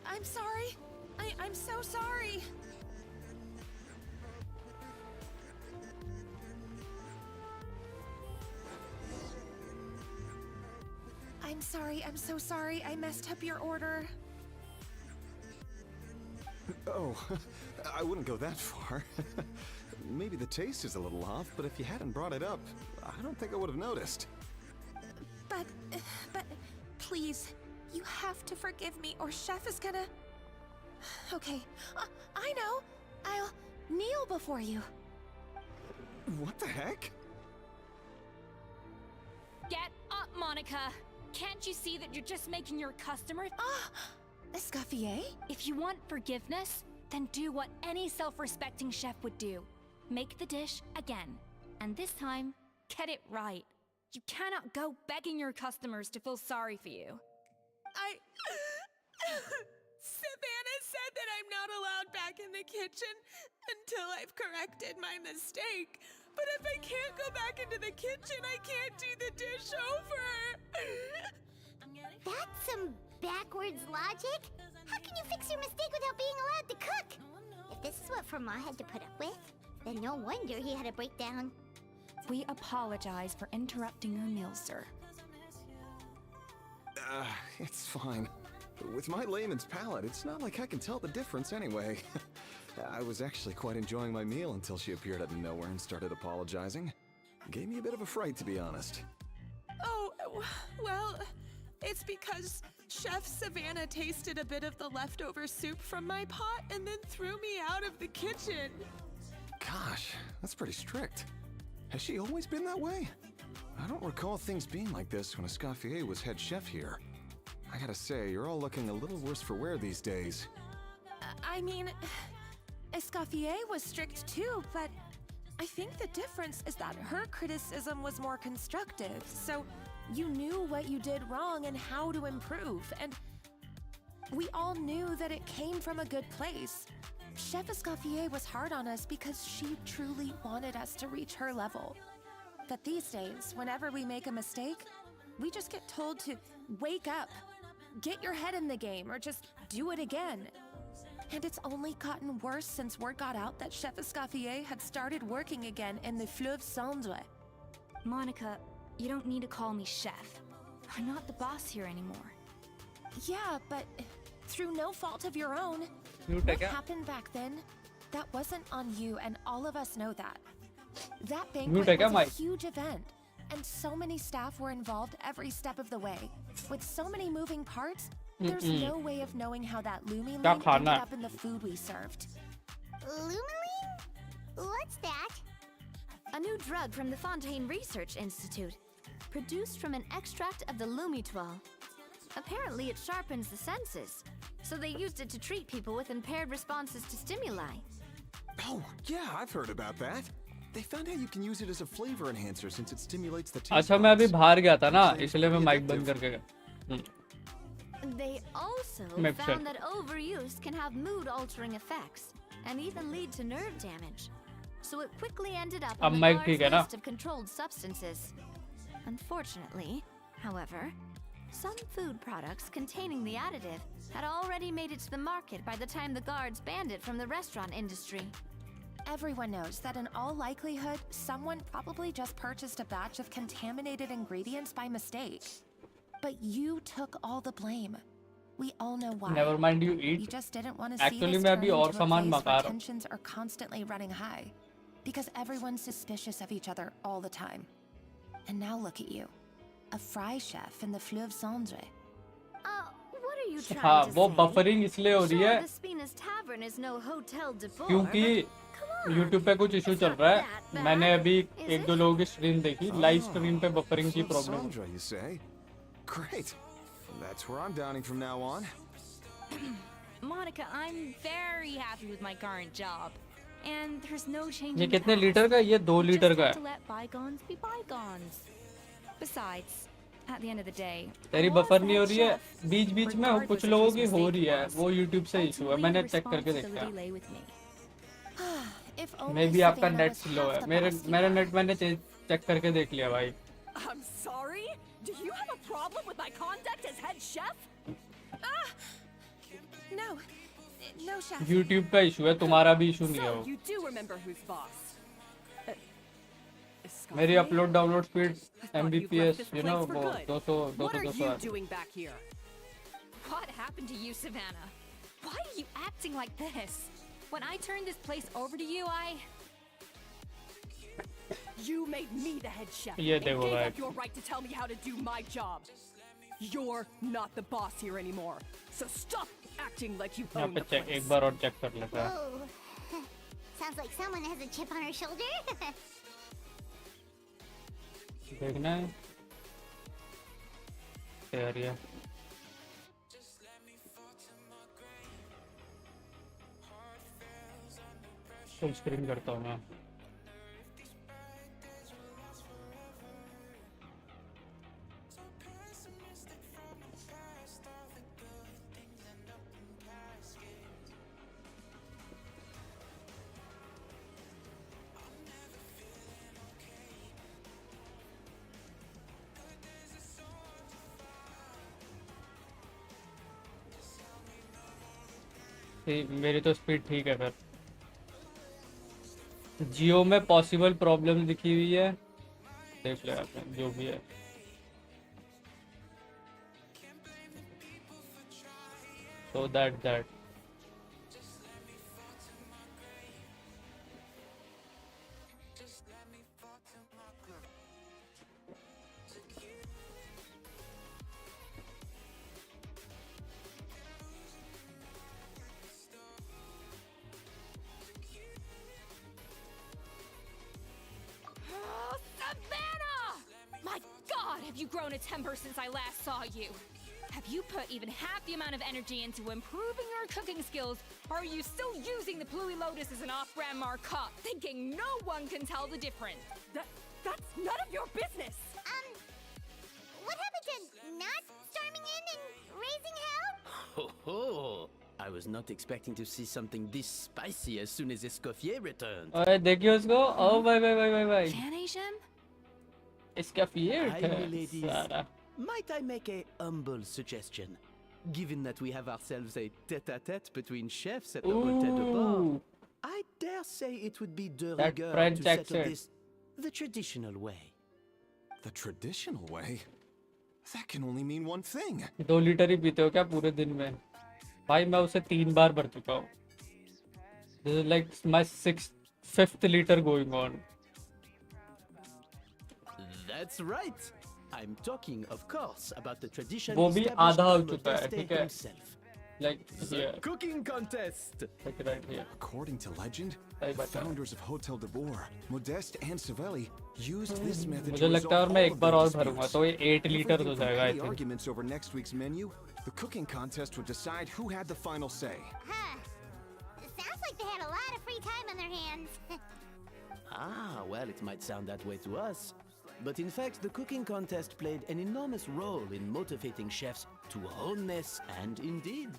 I'm sorry. I'm so sorry. I'm sorry, I'm so sorry. I messed up your order. Oh, I wouldn't go that far. Maybe the taste is a little off, but if you hadn't brought it up, I don't think I would have noticed. But please, you have to forgive me or Chef is gonna... Okay, I know. I'll kneel before you. What the heck? Get up, Monica! Can't you see that you're just making your customer... Escoffier? If you want forgiveness, then do what any self-respecting chef would do. Make the dish again. And this time, get it right. You cannot go begging your customers to feel sorry for you. Savannah said that I'm not allowed back in the kitchen until I've corrected my mistake. But if I can't go back into the kitchen, I can't do the dish over. That's some backwards logic. How can you fix your mistake without being allowed to cook? If this is what Fermat had to put up with, then no wonder he had a breakdown. We apologize for interrupting your meal, sir. It's fine. With my layman's palate, it's not like I can tell the difference anyway. I was actually quite enjoying my meal until she appeared out of nowhere and started apologizing. Gave me a bit of a fright, to be honest. Oh, well, it's because Chef Savannah tasted a bit of the leftover soup from my pot and then threw me out of the kitchen. Gosh, that's pretty strict. Has she always been that way? I don't recall things being like this when Escoffier was head chef here. I gotta say, you're all looking a little worse for wear these days. I mean, Escoffier was strict too, but I think the difference is that her criticism was more constructive, so you knew what you did wrong and how to improve, and we all knew that it came from a good place. Chef Escoffier was hard on us because she truly wanted us to reach her level. But these days, whenever we make a mistake, we just get told to wake up, get your head in the game, or just do it again. And it's only gotten worse since word got out that Chef Escoffier had started working again in the Fleuve Cendre. Monica, you don't need to call me chef. I'm not the boss here anymore. Yeah, but through no fault of your own, what happened back then, that wasn't on you, and all of us know that. That banquet was a huge event, and so many staff were involved every step of the way. With so many moving parts, there's no way of knowing how that lumiline ended up in the food we served. Lumiline? What's that? A new drug from the Fontaine Research Institute, produced from an extract of the lumitoile. Apparently it sharpens the senses, so they used it to treat people with impaired responses to stimuli. Oh, yeah, I've heard about that. They found out you can use it as a flavor enhancer since it stimulates the taste. अच्छा मैं अभी बाहर गया था ना इसलिए मैं mic बंद करके गया. They also Makes found sense. that overuse can have mood-altering effects and even lead to nerve damage. So it quickly ended up on अब the mic guard's ठीक है ना? list of controlled substances. Unfortunately, however, some food products containing the additive had already made it to the market by the time the guards banned it from the restaurant industry. Everyone knows that in all likelihood, someone probably just purchased a batch of contaminated ingredients by mistake. But you took all the blame. We all know why. Never mind you eat. You just didn't want to see Actually this मैं turn अभी और into a सामान place मंगा where रहा हूँ. tensions are constantly running high. Because everyone's suspicious of each other all the time. And now look at you. A fry chef in the Fleuve Cendre. What are you trying हाँ to वो say? Buffering इसलिए हो रही Sure, है the Spina's Tavern is no hotel de bord, क्योंकि YouTube पे कुछ issue चल रहा है. मैंने अभी एक दो लोगों की स्ट्रीम देखी. लाइव स्ट्रीम पे बफरिंग की problem. Sandra, you say? Great. That's where I'm downing from now on. Monica, I'm very happy with my current job. And there's no change ये in कितने past. लीटर का है? ये 2 litre Just का have to है. let bygones be bygones. Besides, at the end of the day, तेरी buffer नहीं हो रही है. बीच बीच में कुछ लोगों की हो रही है. वो YouTube से इशू है. मैंने चेक करके देखा. मे बी आपका नेट स्लो है. मेरा नेट मैंने चेक करके देख लिया भाई. I'm sorry? Do you have a problem with my conduct as head chef? No. No, chef. YouTube का इशू है. तुम्हारा भी इशू नहीं है So, वो. you do remember who's boss. मेरी upload download speed Mbps you know वो 200 What are 200 you है. doing back here? What happened to you, Savannah? Why are you acting like this? When I turned this place over to you, You made me the head chef Yeah, and they were gave right. up your right to tell me how to do my job. You're not the boss here anymore. So stop acting like you यहाँ own पे the check place. एक बार और check कर लेता है. Whoa. Sounds like someone has a chip on her shoulder. देखना है. तैयारी है. फुल स्क्रीन करता हूँ मैं. मेरी तो स्पीड ठीक है फिर. जियो में पॉसिबल प्रॉब्लम लिखी हुई है. देख लो आपने जो भी है. So that Savannah! My God, have you grown a temper since I last saw you? Have you put even half the amount of energy into improving your cooking skills, or are you still using the Pluie Lotus as an off-brand markup, thinking no one can tell the difference? That's none of your business! What happened to not storming in and raising hell? Ho ho! I was not expecting to see something this spicy as soon as Escoffier returned. अरे देखिए उसको. ओ भाई. Asian? Escoffier Hi, था ladies. सारा. Might I make a humble suggestion? Given that we have ourselves a tête-à-tête between chefs at the Hotel de Bord, I dare say it would be de That rigueur French to settle accent. this the traditional way. The traditional way? That can only mean one thing. 2 litre ही पीते हो क्या पूरे दिन में? भाई मैं उसे 3 बार भर चुका हूँ. This is like my 5th liter going on. That's right. I'm talking, of course, about the tradition वो भी established आधा हो by चुका है, Modeste ठीक है? himself. Like The here. cooking contest. Like right here. According to legend, सही the बात है. founders of Hotel de Bord, Modeste and Savelli, used this method मुझे to लगता है और resolve मैं all एक of बार their और भरूंगा disputes. तो ये 8 लीटर हो Everything from जाएगा I petty think. arguments over next week's menu, the cooking contest would decide who had the final say. Huh. Sounds like they had a lot of free time on their hands. Ah, well, it might sound that way to us. But in fact, the cooking contest played an enormous role in motivating chefs to wholeness, and indeed,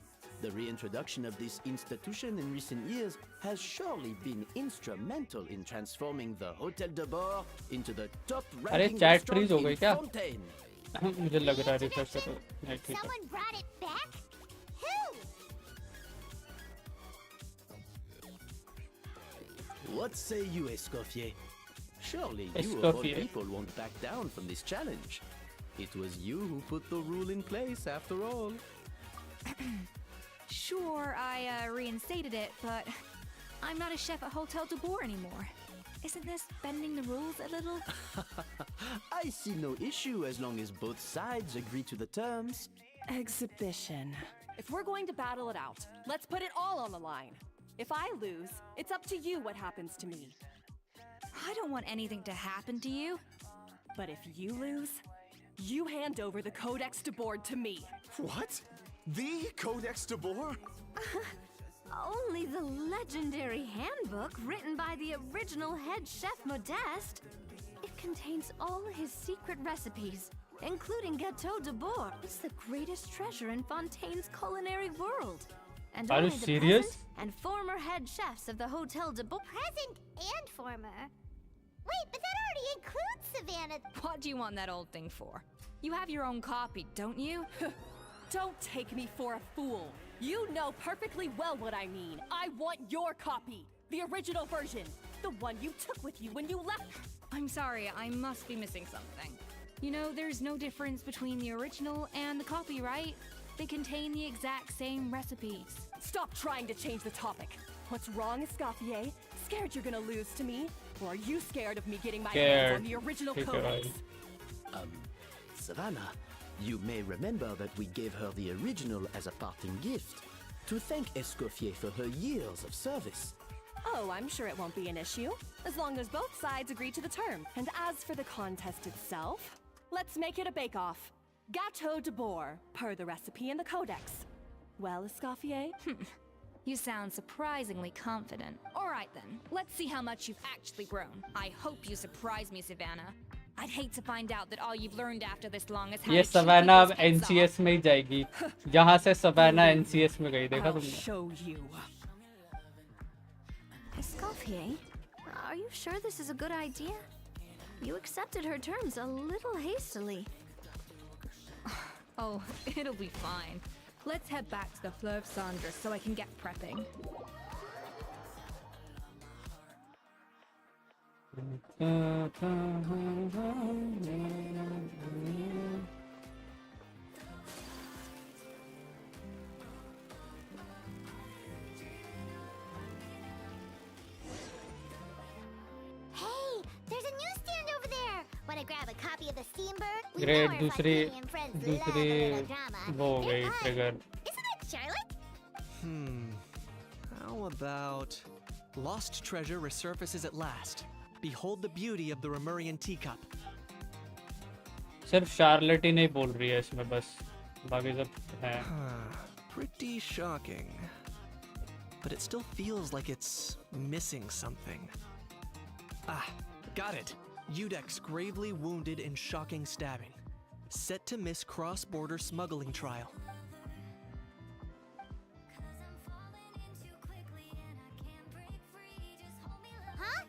the reintroduction of this institution in recent years has surely been instrumental in transforming the Hôtel de Bord into the top-ranking chat restaurant freeze हो गई in क्या? Fontaine. मुझे लग रहा है refresh कर नहीं ठीक है. Someone brought it back? Who? What say you, Escoffier? Surely you of all Escoffier. people won't back down from this challenge. It was you who put the rule in place, after all. Sure, I reinstated it, but I'm not a chef at Hotel de Boer anymore. Isn't this bending the rules a little? I see no issue as long as both sides agree to the terms. Exhibition. If we're going to battle it out, let's put it all on the line. If I lose, it's up to you what happens to me. I don't want anything to happen to you. But if you lose, you hand over the Codex de Board to me. What? The Codex de Boer? Only the legendary handbook written by the original head chef Modeste. It contains all his secret recipes, including Gâteau de Boer. It's the greatest treasure in Fontaine's culinary world. And Are you only the serious? present and former head chefs of the Hotel de Boer. Present and former. Wait, but that already includes Savannah. What do you want that old thing for? You have your own copy, don't you? Don't take me for a fool. You know perfectly well what I mean. I want your copy. The original version. The one you took with you when you left. I'm sorry, I must be missing something. You know, there's no difference between the original and the copy, right? They contain the exact same recipes. Stop trying to change the topic. What's wrong, Escoffier? Scared you're gonna lose to me? Or are you scared of me getting my hands on the original Codex? Savannah, you may remember that we gave her the original as a parting gift to thank Escoffier for her years of service. Oh, I'm sure it won't be an issue, as long as both sides agree to the term. And as for the contest itself, let's make it a bake-off. Gâteau de Boer, per the recipe in the Codex. Well, Escoffier? You sound surprisingly confident. All right then, let's see how much you've actually grown. I hope you surprise me, Savannah. I'd hate to find out that all you've learned after this long is how ये to chew savanna अब people's heads NCS में ही जाएगी. यहाँ से savanna NCS में गई, देखा I'll तुमने? show you. Escoffier, are you sure this is a good idea? You accepted her terms a little hastily. Oh, it'll be fine. Let's head back to the Fleuve Cendres so I can get prepping. Hey, there's a newsstand over there. Wanna grab a copy of the Steamberg? We know Great, our दूसरी Victorian friends love a little drama. वो हो गई They're fun. Trigger. Isn't it, Charlotte? How about lost treasure resurfaces at last? Behold the beauty of the Remurian teacup. सिर्फ Charlotte ही नहीं बोल रही है इसमें बस बाकी सब है. Pretty shocking. But it still feels like it's missing something. Ah, got it. Udex gravely wounded in shocking stabbing. Set to miss cross-border smuggling trial. Huh?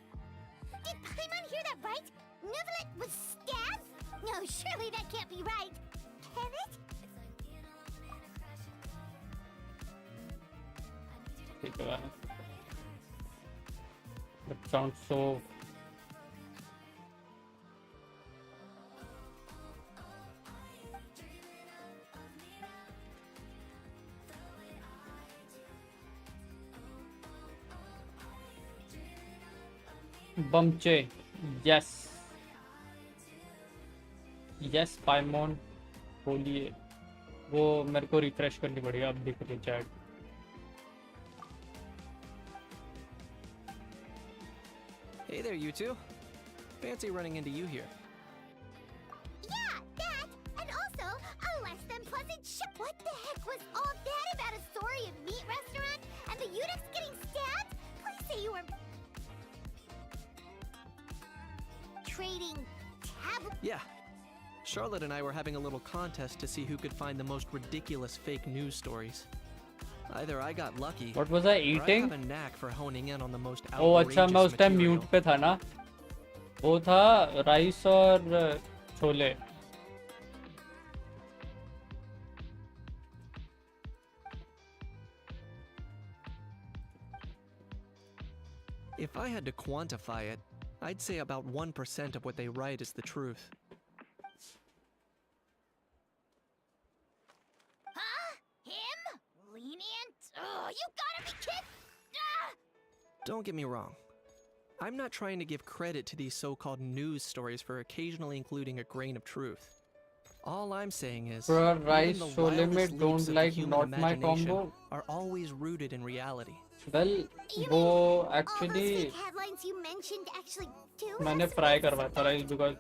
Did Paimon hear that right? Neverlet was stabbed? No, surely that can't be right. Can it? ठीक है. That sounds so. Bumche, yes, yes, Paimon, बोलिए. वो मेरे को refresh करनी पड़ेगी. अब दिख रही chat. Hey there, you two. Fancy running into you here. Yeah, that, and also a less than pleasant ship. What the heck was all that about a Saurian meat restaurant and the Udex getting stabbed? Please say you were. trading Yeah. Charlotte and I were having a little contest to see who could find the most ridiculous fake news stories. Either I got lucky, What was I or I eating? have a knack for honing in on the most Oh अच्छा मैं outrageous उस time material. Mute पे था ना. वो था rice और chole. If I had to quantify it, I'd say about 1% of what they write is the truth. Huh? Him? Lenient? Oh, you gotta be kidding! Ah! Don't get me wrong. I'm not trying to give credit to these so-called news stories for occasionally including a grain of truth. All I'm saying is, Bro, even rice the chole wildest में leaps don't of the like human not my imagination combo. are always rooted in reality. Well, वो All those actually fake headlines you mentioned actually do मैंने have some fry करवाया था rice because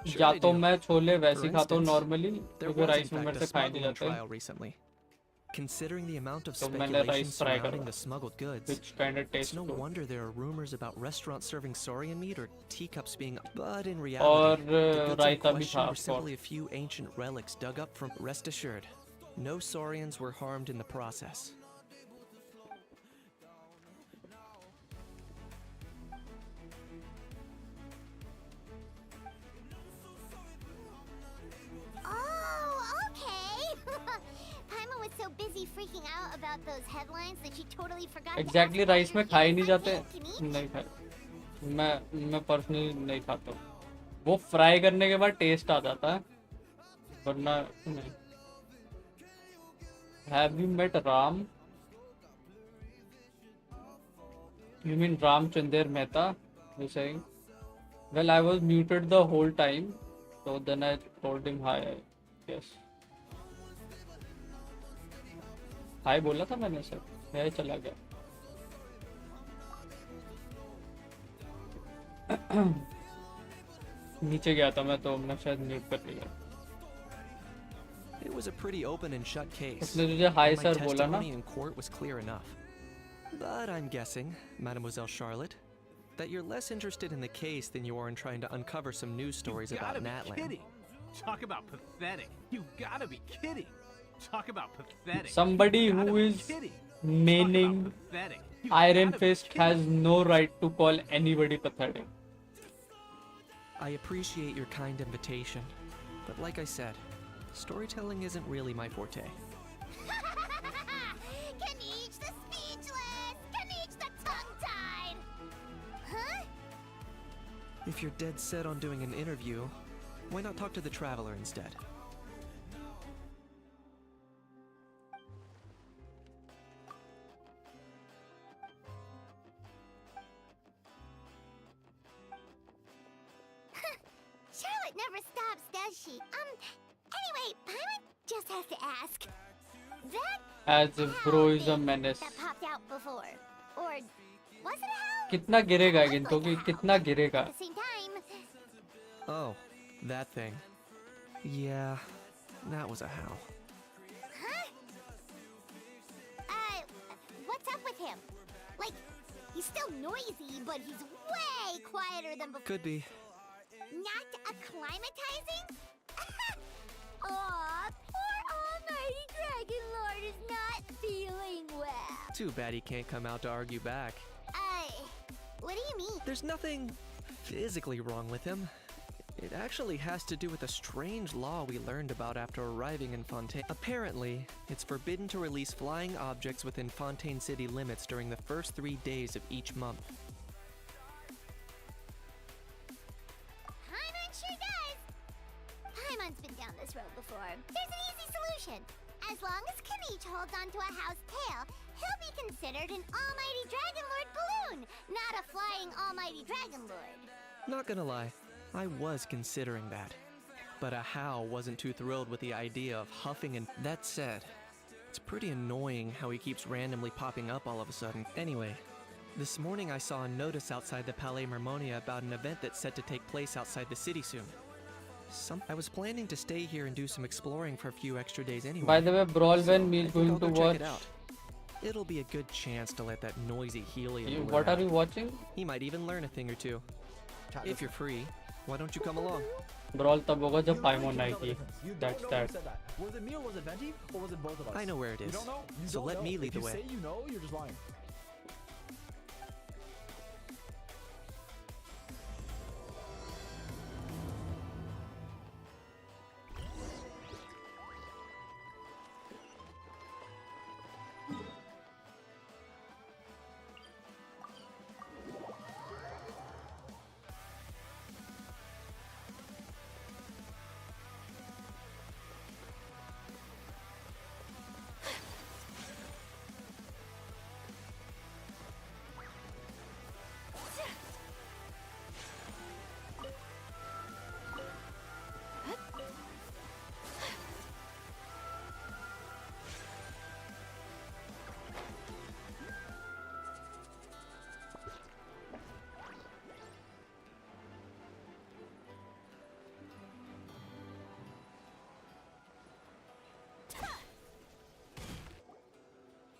Sure या they तो do. मैं छोले वैसे For ही खाता हूँ instance, नॉर्मली there क्योंकि was in राइस में fact मेरे a से खाए नहीं smuggling जाते. trial recently. Considering the amount of तो मैंने speculation राइस फ्राई surrounding करवाया. the smuggled goods, Which kind of it's tastes no good. wonder there are rumors about restaurants serving saurian meat or teacups being. But in और reality, the goods in रायता भी question था were of course. simply a few ancient relics dug up from. Rest assured, no saurians were harmed in the process. Oh, okay. Paima was so busy freaking out about those headlines that she totally forgot Exactly to ask rice में खाए ही नहीं जाते. Can eat? नहीं खाए. मैं personally नहीं खाता हूँ. वो फ्राई करने के बाद टेस्ट आ जाता है वरना नहीं. Have you met Ram? You mean Ram Chandar Mehta? You're saying? Well, I was muted the whole time, so then I told him hi. Yes. Hi बोला था मैंने सर. मैं चला गया. नीचे गया था मैं तो मैं शायद म्यूट कर लिया. It was a pretty open and shut case. उसने तुझे हाय My सर बोला ना? testimony in court was clear enough. But I'm guessing, Mademoiselle Charlotte, that you're less interested in the case than you are in trying to uncover some news stories about Gotta be Natlan. kidding. Talk about pathetic. You gotta be kidding. Talk about pathetic. Somebody You gotta who be is kidding. meaning Pathetic. You Iron gotta be Fist kidding. has no right to call anybody pathetic. I appreciate your kind invitation, but like I said, storytelling isn't really my forte. Kaniche the speechless! Kaniche the tongue-tied! Huh? If you're dead set on doing an interview, why not talk to the Traveler instead? Charlotte never stops, does she? Anyway, Paima just has to ask. That As if bro is a menace. that popped out before. Or was it a howl? कितना गिरेगा गिनतो कि कितना गिरेगा. At the same time, Oh, that thing. Yeah, that was a howl. huh? What's up with him? Like, he's still noisy, but he's way quieter than before. Could be. Not acclimatizing? Aw, poor Almighty Dragon Lord is not feeling well. Too bad he can't come out to argue back. What do you mean? There's nothing physically wrong with him. It actually has to do with a strange law we learned about after arriving in Fontaine. Apparently, it's forbidden to release flying objects within Fontaine city limits during the first 3 days of each month. Paimon sure does. Paimon's been down this road before. There's an easy solution. As long as Kaniche holds onto a house tail, he'll be considered an Almighty Dragon Lord balloon, not a flying Almighty Dragon Lord. Not gonna lie, I was considering that. But a How wasn't too thrilled with the idea of huffing and. That said, it's pretty annoying how he keeps randomly popping up all of a sudden. Anyway, this morning I saw a notice outside the Palais Mermonia about an event that's set to take place outside the city soon. I was planning to stay here and do some exploring for a few extra days anyway. By the way, Brawl when me is I think going I'll to go check watch. it out. It'll be a good chance to let that noisy helium. What are you watching? He might even learn a thing or two. If you're free, why don't you come along? Brawl तब होगा जब Paimon आएगी. That's that. Was it me or was it Venti or was it both of us? I know where it You is. don't know? You So don't let know? me lead If the you way. say you know, you're just lying.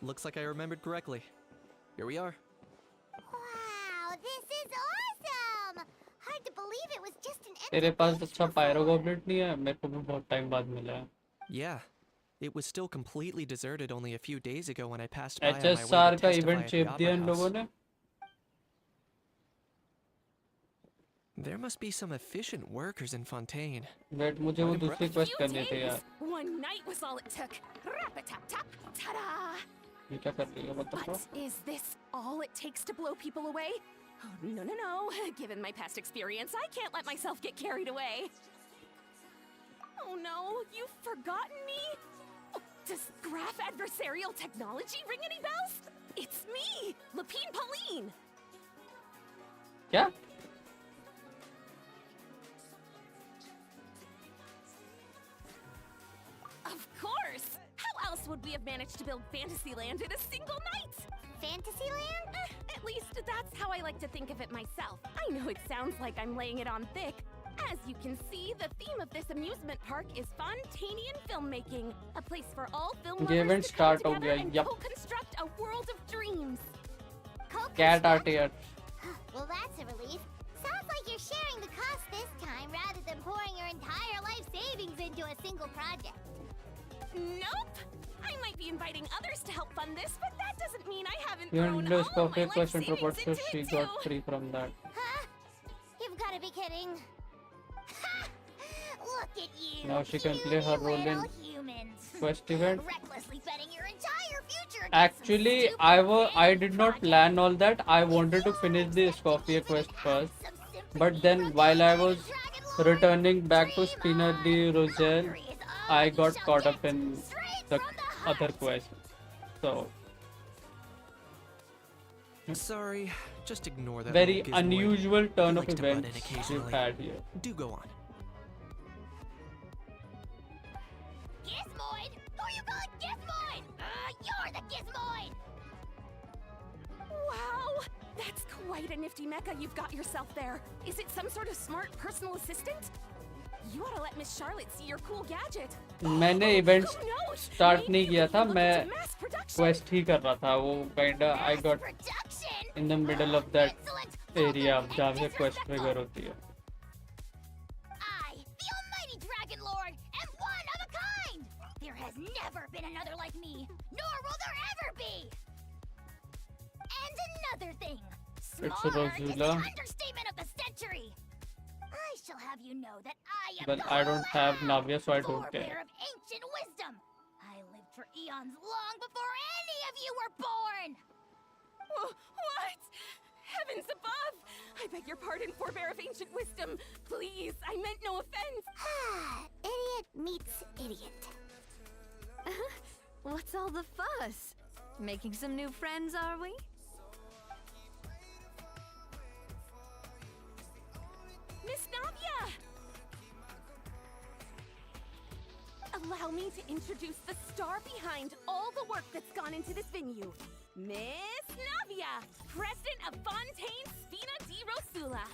Looks like I remembered correctly. Here we are. Wow, this is awesome! Hard to believe it was just an तेरे पास अच्छा Pyro Goblet नहीं है? मेरे को भी बहुत time बाद मिला है. Yeah. It was still completely deserted only a few days ago when I passed by on my way to HSR का testify event at the shape दिया इन Opera लोगों House. ने. There must be some efficient workers in Fontaine. Wait, मुझे वो दूसरी quest करनी थी यार. One night was all it took. Rap-a-tap-tap. Ta-da! ये क्या कर रही है मतलब? But is this all it takes to blow people away? Oh, no, no, no. Given my past experience, I can't let myself get carried away. Oh no, you've forgotten me? Oh, does graph adversarial technology ring any bells? It's me, Lapine Pauline. क्या? Of course! How else would we have managed to build Fantasyland in a single night? Fantasyland? At least that's how I like to think of it myself. I know it sounds like I'm laying it on thick. As you can see, the theme of this amusement park is Fontainian filmmaking, a place for all film ये event lovers to come start हो together गया. and Yup. co-construct a world of dreams. Cat art here. Well, that's a relief. Sounds like you're sharing the cost this time rather than pouring your entire life savings into a single project. Nope! I might be inviting others to help fund this, but that doesn't mean I haven't You thrown know, all of my Escoffier life question savings report so into she it got too. free from that. Huh? You've got to be kidding. Ha! Look at you. Now she can play her role in little humans. quest event. Recklessly betting your entire future. Actually, I did not plan all that. I wanted to finish the Escoffier quest first, but then while I was returning back to Spinner the Roselle, I got caught up in the other quest. So Sorry, just ignore that. very little gizmoid. unusual turn He of likes to butt in events we've occasionally. had here. Do go on. Gizmoid? Who you calling Gizmoid? You're the Gizmoid! Wow! That's quite a nifty mecha you've got yourself there. Is it some sort of smart personal assistant? You ought to let Miss Charlotte see your cool gadget. मैंने event start नहीं किया था. मैं quest ही कर रहा था. वो kinda I got in the middle of that area जहाँ से quest trigger होती है. I, the almighty Dragon Lord, am one of a kind! There has never been another like me, nor will there ever be! And another thing, It's smart is the Rosula. understatement of the century! I shall have you know that I am Well, the I don't have Navya, so I don't forebear care. of ancient wisdom! I lived for eons long before any of you were born! What? Heavens above! I beg your pardon, forebear of ancient wisdom. Please, I meant no offense. Idiot meets idiot. What's all the fuss? Making some new friends, are we? Miss Navya! Allow me to introduce the star behind all the work that's gone into this venue. Miss Navya, president of Fontaine Spina di Rosula.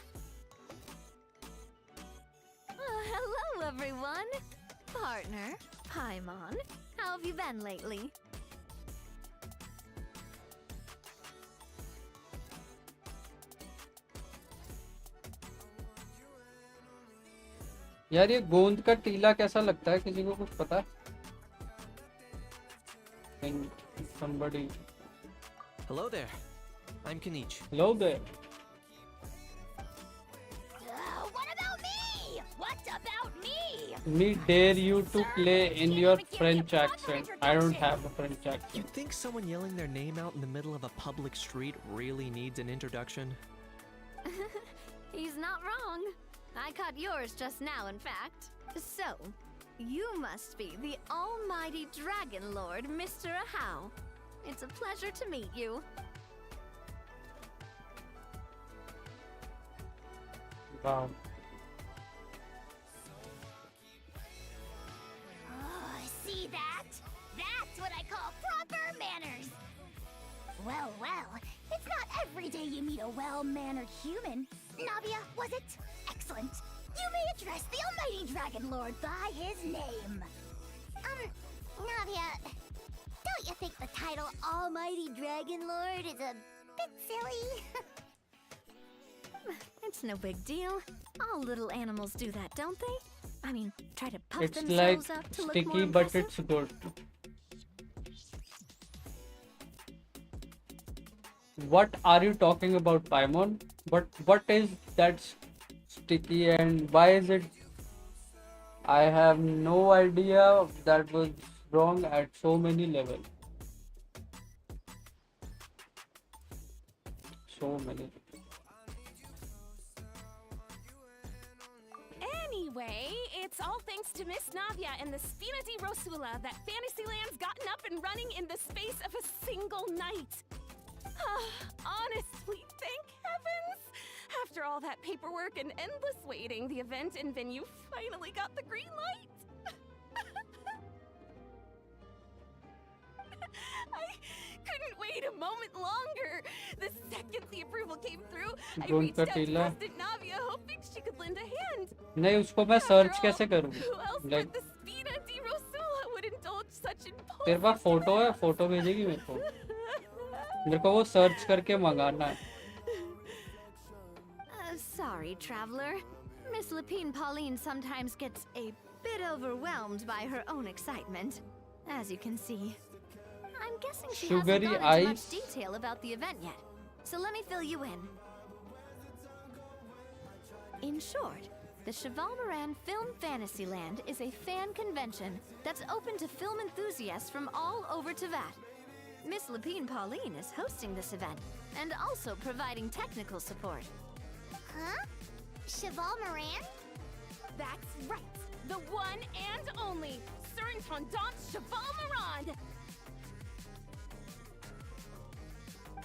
Hello, everyone. Partner, Paimon, how have you been lately? यार ये गोंद का टीला कैसा लगता है, किसी को कुछ पता? Somebody. Hello there. I'm Kenichi. Hello there. What about me? What about me? Me dare you to play in your French accent. I don't have a French You accent. think someone yelling their name out in the middle of a public street really needs an introduction? He's not wrong. I caught yours just now, in fact. So, you must be the almighty Dragon Lord, Mr. Ahau. It's a pleasure to meet you. Wow. Oh, see that? That's what I call proper manners. Well, it's not every day you meet a well-mannered human. Navia, was it? Excellent. You may address the almighty Dragon Lord by his name. Navia, don't you think the title Almighty Dragon Lord is a bit silly? It's no big deal. All little animals do that, don't they? I mean, try to puff It's like themselves up to look more sticky, but impressive. it's good. What are you talking about, Paimon? What is that sticky and why is it? I have no idea. That was wrong at so many levels. So many. Anyway, it's all thanks to Miss Navia and the Spina di Rosula that Fantasyland's gotten up and running in the space of a single night. Honestly, thank heavens! After all that paperwork and endless waiting, the event and venue finally got the green light. I couldn't wait a moment longer. The second the approval came through, I reached out to President Navia hoping she could lend a hand. नहीं उसको मैं search कैसे करूँ? Who else Like but the Spina di Rosula would indulge such impulsive... तेरे पास photo है? Photo भेजेगी मेरे को? मेरे को वो सर्च करके मंगाना है. Sorry, traveler. Miss Lapine Pauline sometimes gets a bit overwhelmed by her own excitement, as you can see. I'm guessing she Sugary hasn't gone into eyes. much detail about the event yet, so let me fill you in. In short, the Cheval Moran Film Fantasyland is a fan convention that's open to film enthusiasts from all over Teyvat. Miss Lapine Pauline is hosting this event and also providing technical support. Huh? Cheval Moran? That's right! The one and only Surintendant Cheval Moran!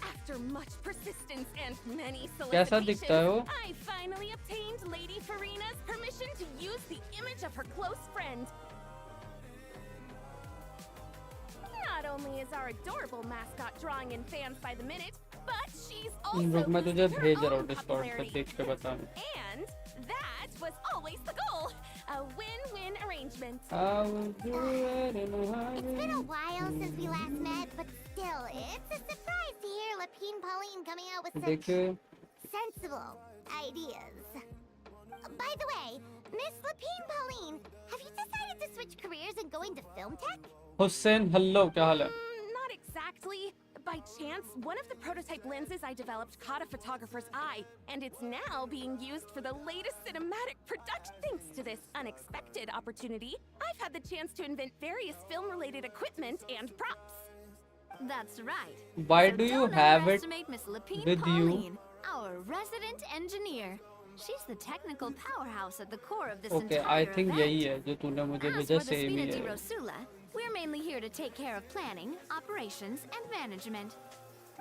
After much persistence and many कैसा दिखता है वो? solicitations, I finally obtained Lady Farina's permission to use the image of her close friend. Not only is our adorable mascot drawing in fans by the minute, but she's also रुक मैं तुझे boosting her भेज रहा own हूँ Discord पे, popularity. देख के बताना. And that was always the goal. A win-win arrangement. I will do it in a It's been hurry. a while since we last met, but still, it's a surprise to hear Lapine Pauline coming out with such देखिए sensible ideas. By the way, Miss Lapine Pauline, have you decided to switch careers and go into film tech? Hussain hello क्या हाल है? Not exactly. By chance, one of the prototype lenses I developed caught a photographer's eye, and it's now being used for the latest cinematic production. Thanks to this unexpected opportunity, I've had the chance to invent various film-related equipment and props. That's right. Why So do you don't have it underestimate Miss Lapine with you? Pauline, our resident engineer. She's the technical powerhouse at the core of this Okay, entire I think event. यही है जो तूने मुझे As भेजा for the same he Spina di है. Rosula, we're mainly here to take care of planning, operations, and management.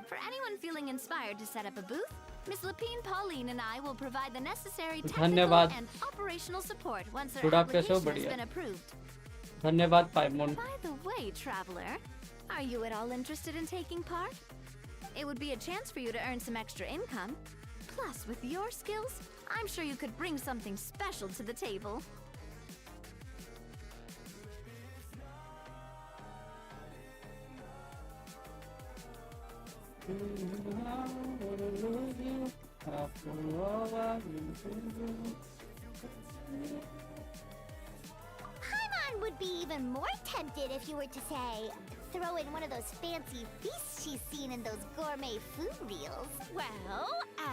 For anyone feeling inspired to set up a booth, Miss Lapine Pauline and I will provide the necessary technical धन्यवाद. and operational support once her Good आप कैसे हो? application has बढ़िया. been approved. धन्यवाद पाइमोन. By the way, traveler, are you at all interested in taking part? It would be a chance for you to earn some extra income. Plus, with your skills, I'm sure you could bring something special to the table. be even more tempted if you were to say, throw in one of those fancy feasts she's seen in those gourmet food reels. Well,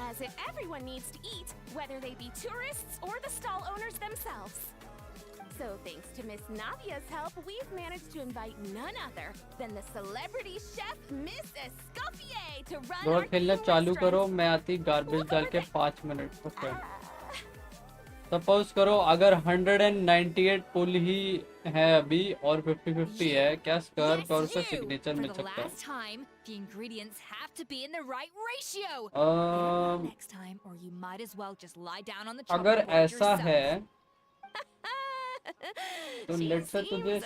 as if everyone needs to eat, whether they be tourists or the stall owners themselves. So thanks to Miss Navia's help, we've managed to invite none other than the celebrity chef Miss Escoffier to run थोड़ा our खेलना theme चालू restaurant. करो, मैं आती garbage डाल के 5 minute. Okay suppose करो अगर 198 पुल ही है अभी और 50-50 है, क्या स्कर्क और उसका सिग्नेचर For मिल the सकता है? last time, the ingredients have to be in the right ratio. Um, Next time, or you might as well just lie down on the अगर chopping board ऐसा yourself. है तो let's say तुझे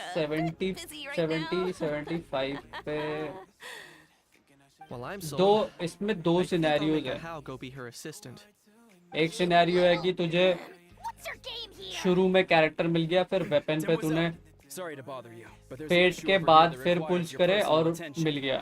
75 पे Well, I'm दो sold. इसमें दो I think I'll scenarios make a है। Hal go be her assistant. एक सिनेरियो है कि तुझे शुरू में कैरेक्टर मिल गया, फिर वेपन पे तूने Sorry to bother you, but there's an pet issue के over बाद here that फिर requires पुल्स your करे personal और attention. मिल गया।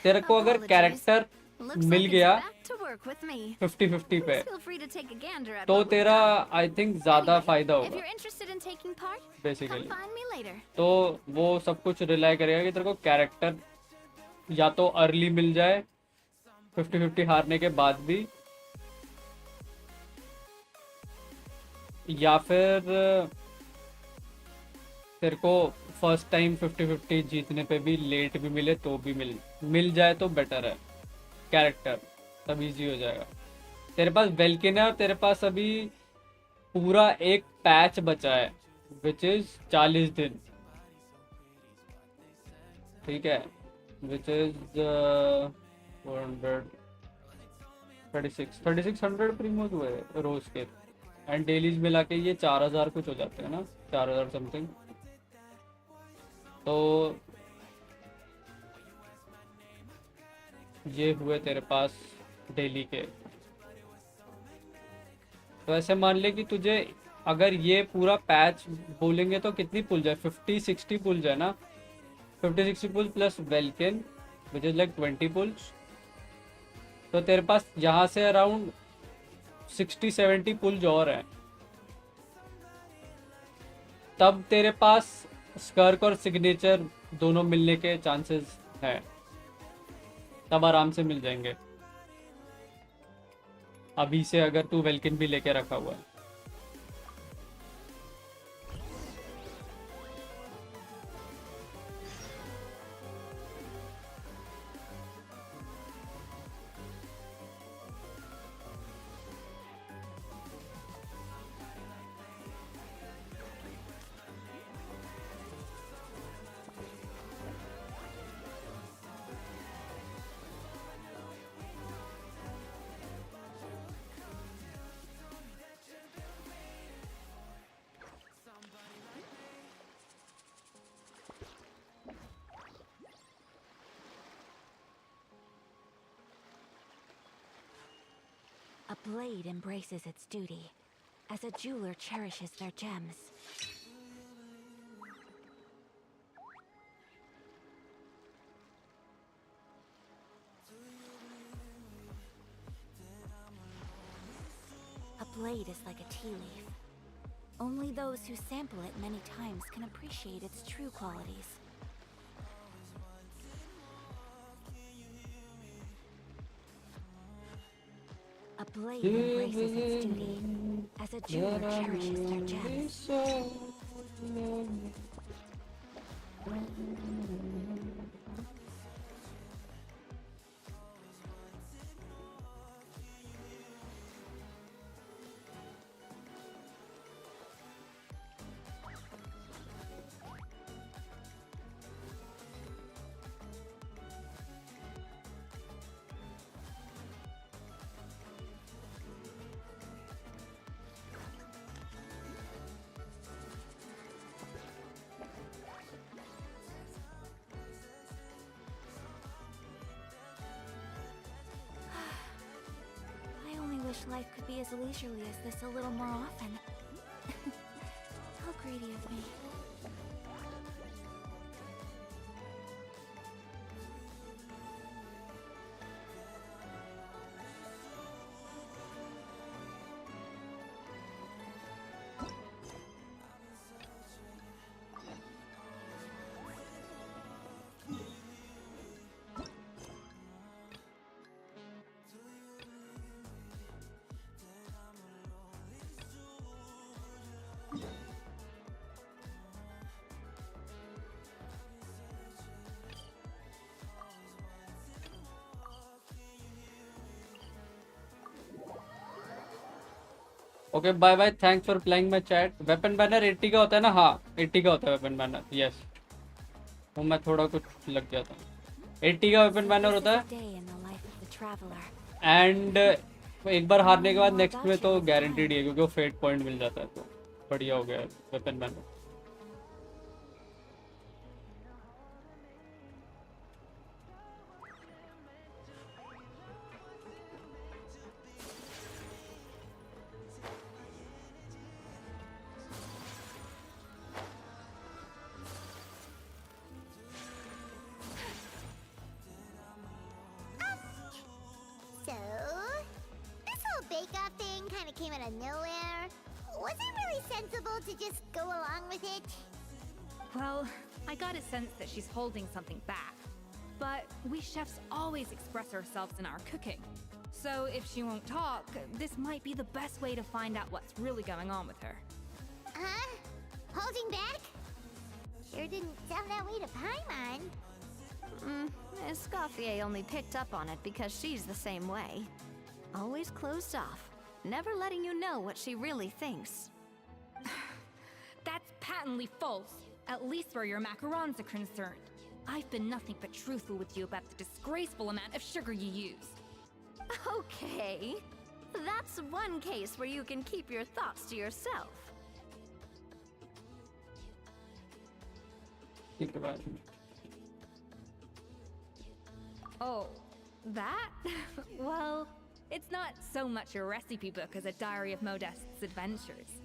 तेरे को अगर कैरेक्टर मिल गया To work with me. 50-50 पे, Feel free to take a gander at तो what we've तेरा done. आई थिंक ज्यादा फायदा If होगा you're interested in taking part, basically. come find me later. तो वो सब कुछ रिलाई करेगा कि तेरे को कैरेक्टर या तो अर्ली मिल जाए 50-50 हारने के बाद भी, या फिर तेरे को फर्स्ट टाइम 50-50 जीतने पे भी लेट भी मिले तो भी मिल जाए तो बेटर है कैरेक्टर, तब इजी हो जाएगा। तेरे पास वेल्किन है और तेरे पास अभी पूरा एक पैच बचा है विच इज 40 दिन, ठीक है, विच इज 3600 प्रीमोज हुए रोज के, एंड डेलीज मिला के ये 4000 कुछ हो जाते हैं ना, 4000 समथिंग। तो ये हुए तेरे पास डेली के। तो ऐसे मान ले कि तुझे अगर ये पूरा पैच बोलेंगे तो कितनी पुल जाए, 50-60 पुल जाए ना, 50-60 pull plus Welkin which is like 20 pulls. तो तेरे पास यहाँ से अराउंड 60-70 पुल्स और हैं, तब तेरे पास स्कर्क और सिग्नेचर दोनों मिलने के चांसेस हैं, तब आराम से मिल जाएंगे अभी से, अगर तू वेल्किन भी लेके रखा हुआ है। A blade embraces its duty, as a jeweler cherishes their gems. A blade is like a tea leaf. Only those who sample it many times can appreciate its true qualities. A blade embraces its duty, as a jeweler cherishes their gems. I only wish life could be as leisurely as this a little more often. How greedy of me. Okay bye bye, thanks for playing my chat. Weapon banner 80 का होता है ना? हाँ 80 का होता है weapon banner, yes. वो मैं थोड़ा कुछ लग गया था। 80 का वेपन बैनर होता है, एंड एक बार हारने के बाद नेक्स्ट में तो गारंटीड है क्योंकि वो फेट पॉइंट मिल जाता है, तो बढ़िया हो गया weapon banner. So, this whole bake-off thing kind of came out of nowhere. Was it really sensible to just go along with it? Well, I got a sense that she's holding something back. But we chefs always express ourselves in our cooking. So if she won't talk, this might be the best way to find out what's really going on with her. Huh? Holding back? Sure didn't sound that way to Paimon. Escoffier only picked up on it because she's the same way. Always closed off, never letting you know what she really thinks. That's patently false, at least where your macarons are concerned. I've been nothing but truthful with you about the disgraceful amount of sugar you use. Okay, that's one case where you can keep your thoughts to yourself. Oh, that? Well, it's not so much a recipe book as a diary of Modest's adventures.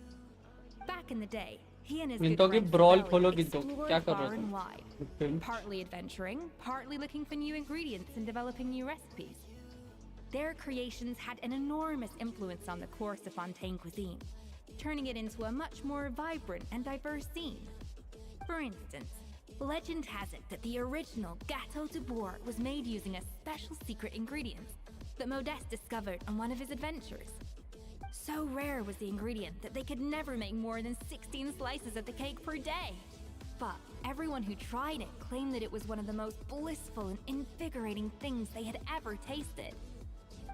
Back in the day, he and his good friend Sibeli explored far and wide, partly adventuring, partly looking for new ingredients and developing new recipes. Their creations had an enormous influence on the course of Fontaine cuisine, turning it into a much more vibrant and diverse scene. For instance, legend has it that the original Gâteau de Bourg was made using a special secret ingredient that Modeste discovered on one of his adventures. So rare was the ingredient that they could never make more than 16 slices of the cake per day. But everyone who tried it claimed that it was one of the most blissful and invigorating things they had ever tasted.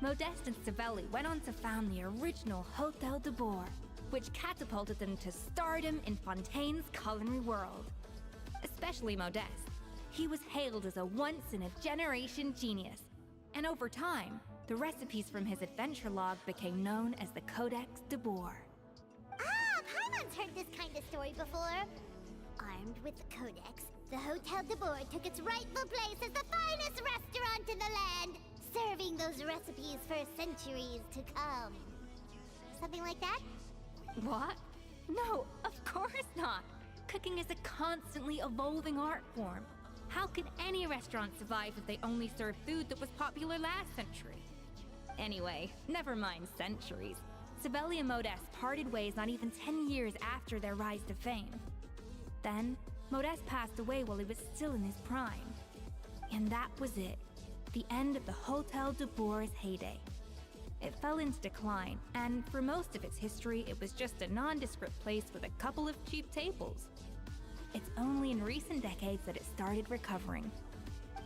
Modeste and Sibeli went on to found the original Hôtel de Bourg, which catapulted them to stardom in Fontaine's culinary world. Especially Modeste. He was hailed as a once-in-a-generation genius, and over time, the recipes from his adventure log became known as the Codex de Bourg. Ah, Paimon's heard this kind of story before. Armed with the Codex, the Hôtel de Bourg took its rightful place as the finest restaurant in the land, serving those recipes for centuries to come. Something like that? What? No, of course not. Cooking is a constantly evolving art form. How could any restaurant survive if they only served food that was popular last century? Anyway, never mind centuries. Sibeli and Modeste parted ways not even 10 years after their rise to fame. Then, Modeste passed away while he was still in his prime. And that was it. The end of the Hôtel de Bourg's heyday. It fell into decline, and for most of its history, it was just a nondescript place with a couple of cheap tables. It's only in recent decades that it started recovering.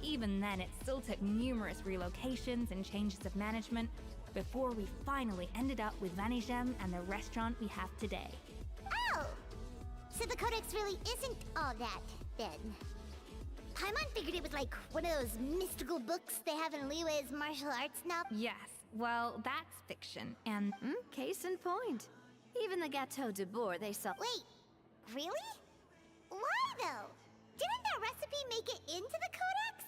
Even then, it still took numerous relocations and changes of management before we finally ended up with Vanigem and the restaurant we have today. Oh! So the Codex really isn't all that, then. Paimon figured it was like one of those mystical books they have in Liyue's martial arts novel. Yes, well, that's fiction, and... Case in point. Even the Gâteau de Bourg they saw... Wait, really? Why, though? Didn't that recipe make it into the Codex?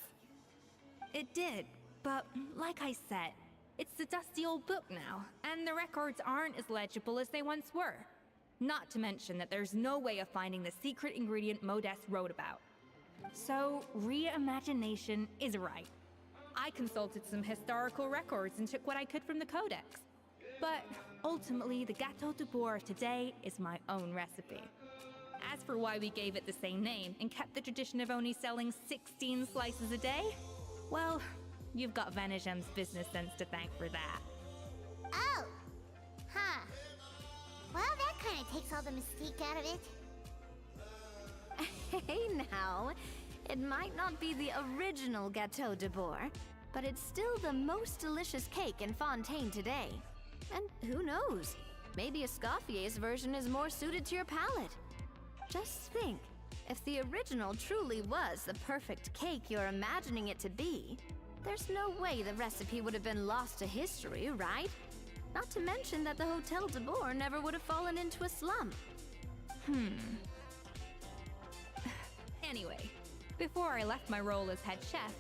It did, but like I said, it's a dusty old book now, and the records aren't as legible as they once were. Not to mention that there's no way of finding the secret ingredient Modeste wrote about. So, reimagination is right. I consulted some historical records and took what I could from the Codex. But ultimately, the Gâteau de Bourg today is my own recipe. As for why we gave it the same name and kept the tradition of only selling 16 slices a day, well, you've got Vanigem's business sense to thank for that. Oh! Huh. Well, that kind of takes all the mystique out of it. Hey now, it might not be the original Gâteau de Bourg, but it's still the most delicious cake in Fontaine today. And who knows? Maybe Escoffier's version is more suited to your palate. Just think, if the original truly was the perfect cake you're imagining it to be, there's no way the recipe would have been lost to history, right? Not to mention that the Hotel de Boer never would have fallen into a slump. Anyway, before I left my role as head chef,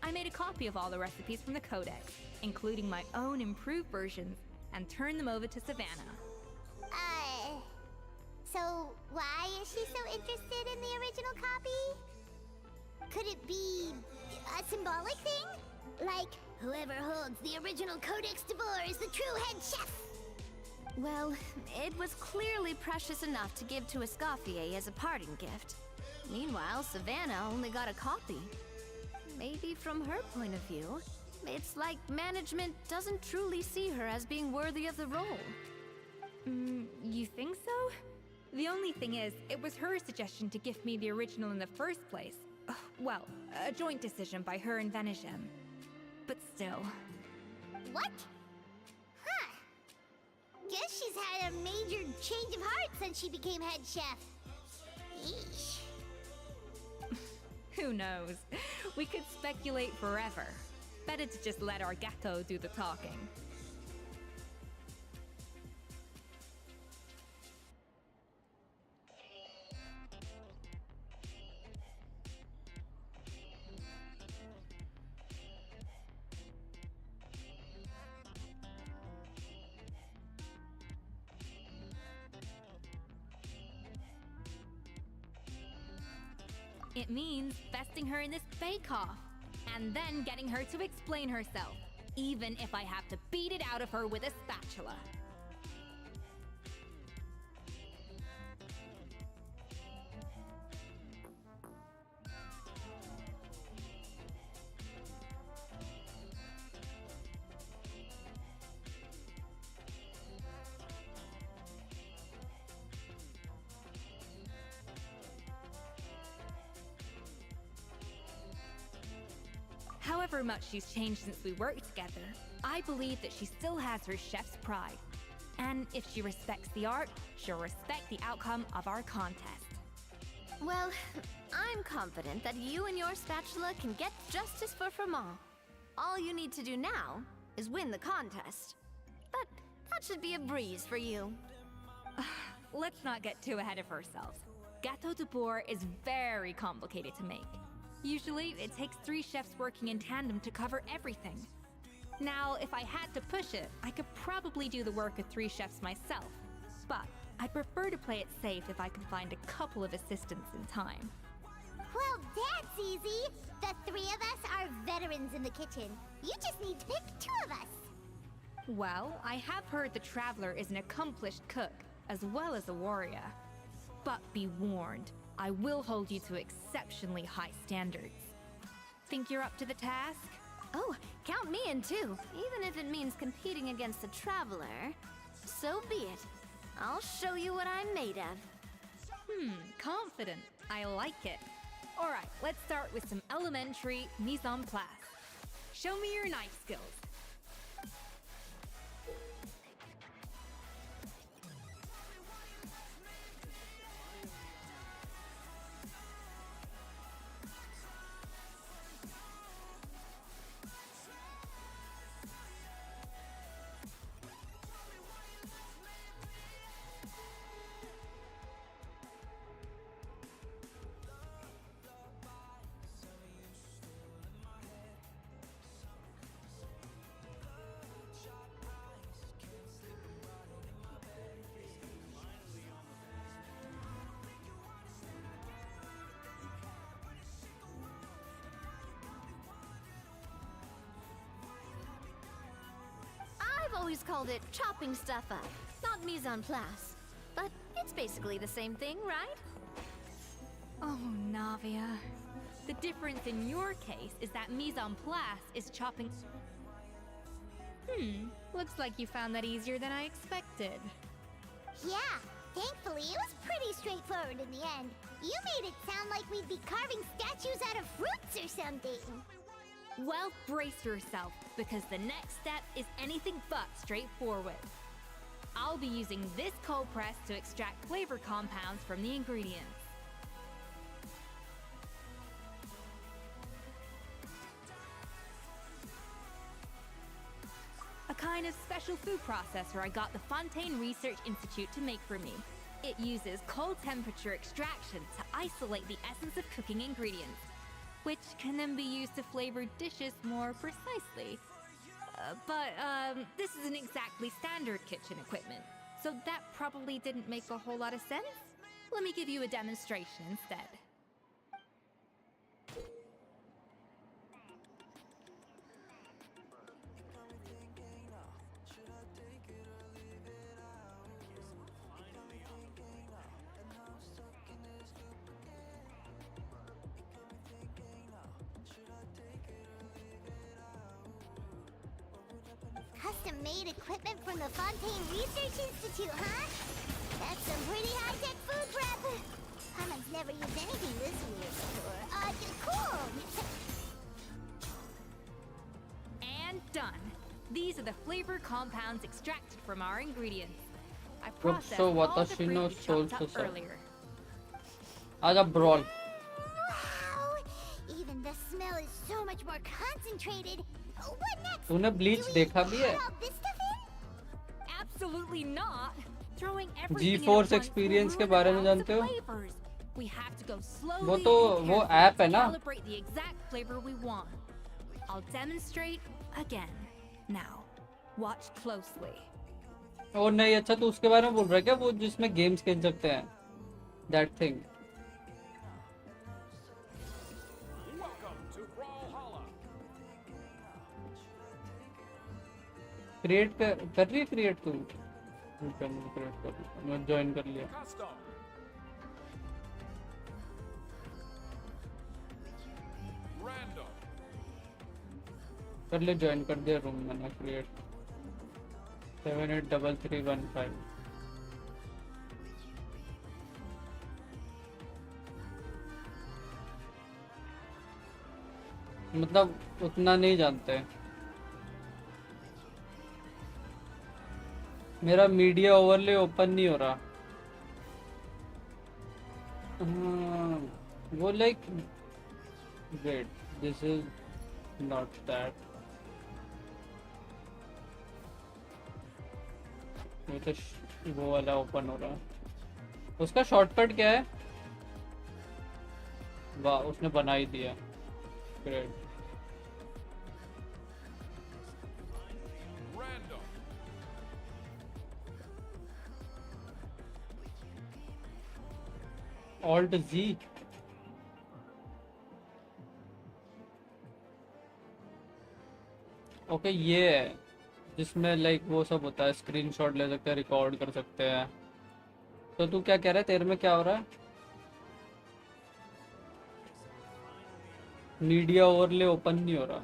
I made a copy of all the recipes from the codex, including my own improved versions, and turned them over to Savannah. So why is she so interested in the original copy? Could it be a symbolic thing? Like, whoever holds the original Codex de Boer is the true head chef? Well, it was clearly precious enough to give to Escoffier as a parting gift. Meanwhile, Savannah only got a copy. Maybe from her point of view, it's like management doesn't truly see her as being worthy of the role. You think so? The only thing is, it was her suggestion to gift me the original in the first place. Well, a joint decision by her and Venegem. But still. What? Huh. Guess she's had a major change of heart since she became head chef. Yeesh. Who knows? We could speculate forever. Better to just let our ghetto do the talking. It means besting her in this bake-off, and then getting her to explain herself, even if I have to beat it out of her with a spatula. However much she's changed since we worked together, I believe that she still has her chef's pride. And if she respects the art, she'll respect the outcome of our contest. Well, I'm confident that you and your spatula can get justice for Froment. All you need to do now is win the contest. But that should be a breeze for you. Let's not get too ahead of ourselves. Gâteau de Boer is very complicated to make. Usually, it takes 3 chefs working in tandem to cover everything. Now, if I had to push it, I could probably do the work of 3 chefs myself. But I'd prefer to play it safe if I can find a couple of assistants in time. Well, that's easy. The 3 of us are veterans in the kitchen. You just need to pick 2 of us. Well, I have heard the Traveler is an accomplished cook, as well as a warrior. But be warned, I will hold you to exceptionally high standards. Think you're up to the task? Oh, count me in too, even if it means competing against the Traveler. So be it. I'll show you what I'm made of. Confident. I like it. Alright, let's start with some elementary mise en place. Show me your knife skills. I've always called it chopping stuff up, not mise en place. But it's basically the same thing, right? Oh, Navia. The difference in your case is that mise en place is chopping... Looks like you found that easier than I expected. Yeah, thankfully it was pretty straightforward in the end. You made it sound like we'd be carving statues out of fruits or something. Well, brace yourself, because the next step is anything but straightforward. I'll be using this cold press to extract flavor compounds from the ingredients. A kind of special food processor I got the Fontaine Research Institute to make for me. It uses cold temperature extraction to isolate the essence of cooking ingredients, which can then be used to flavor dishes more precisely. But this isn't exactly standard kitchen equipment, so that probably didn't make a whole lot of sense. Let me give you a demonstration instead. Custom-made equipment from the Fontaine Research Institute, huh? That's some pretty high-tech food prep. Haman's never used anything this weird before. Cool! And done. These are the flavor compounds extracted from our ingredients. I processed So all the watashi fruit no we chopped up soul earlier. Aja brawl. Wow! Even the smell is so much more concentrated. What next? तूने bleach देखा भी है? All this stuff in? Absolutely not. Throwing everything in GeForce at once Experience will के ruin the बारे में balance of जानते हो? flavors. We have to go slowly वो तो and वो carefully ऐप है to ना? calibrate the exact flavor we want. I'll demonstrate again. Now, watch closely. और नहीं अच्छा तो उसके बारे में बोल रहा है क्या वो जिसमें गेम्स खेल सकते हैं? That thing. Welcome to Brawlhalla. Create कर रही है क्रिएट तू? क्रिएट कर मैं ज्वाइन कर लिया. Custom. Random. कर ले ज्वाइन कर दिया रूम मैंने क्रिएट 783315. मतलब उतना नहीं जानते हैं. मेरा मीडिया ओवरले ओपन नहीं हो रहा. वो like wait this is not that. ये तो वो वाला ओपन हो रहा है. उसका शॉर्टकट क्या है? वाह उसने बना ही दिया. Great. Random. Alt Z. Okay ये है जिसमें लाइक वो सब होता है. स्क्रीनशॉट ले सकते हैं रिकॉर्ड कर सकते हैं. तो तू क्या कह रहा है तेरे में क्या हो रहा है? मीडिया ओवरले ओपन नहीं हो रहा.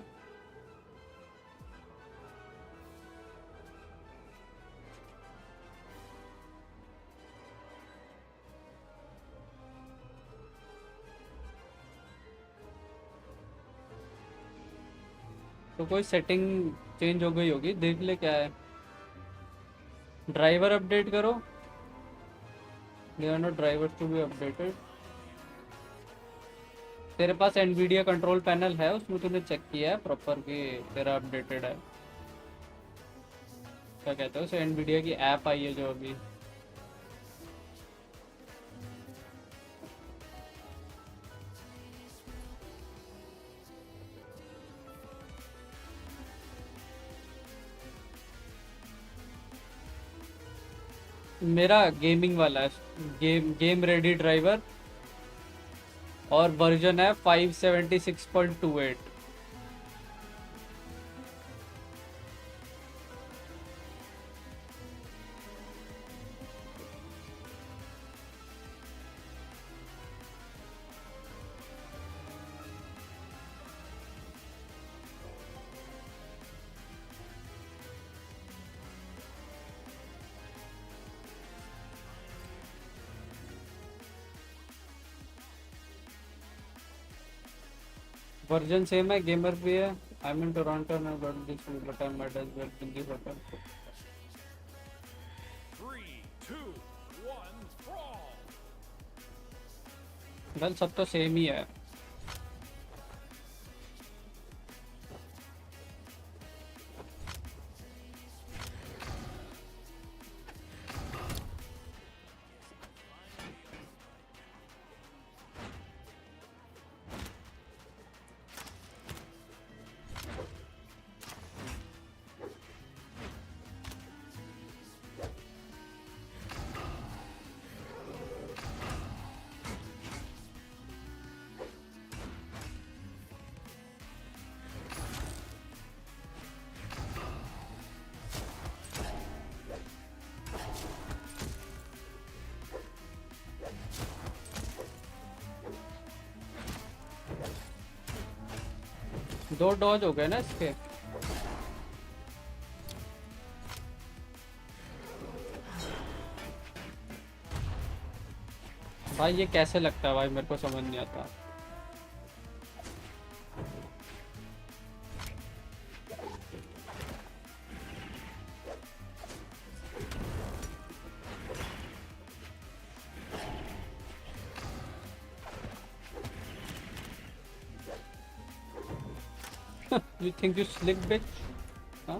तो कोई सेटिंग चेंज हो गई होगी. देख ले क्या है. ड्राइवर अपडेट करो. There are no drivers to be updated. तेरे पास NVIDIA कंट्रोल पैनल है उसमें तूने चेक किया है प्रॉपर कि तेरा अपडेटेड है? क्या कहते हो उसे NVIDIA की ऐप आई है जो अभी. मेरा गेमिंग वाला है. गेम रेडी ड्राइवर और वर्जन है 576.28. वर्जन सेम है. गेमर भी है. आई मीन टोरंटो में but this but I might as well in this hotel. Well सब तो सेम ही है. दो डॉज हो गए ना इसके. भाई ये कैसे लगता है भाई, मेरे को समझ नहीं आता. You think you slick bitch? Huh?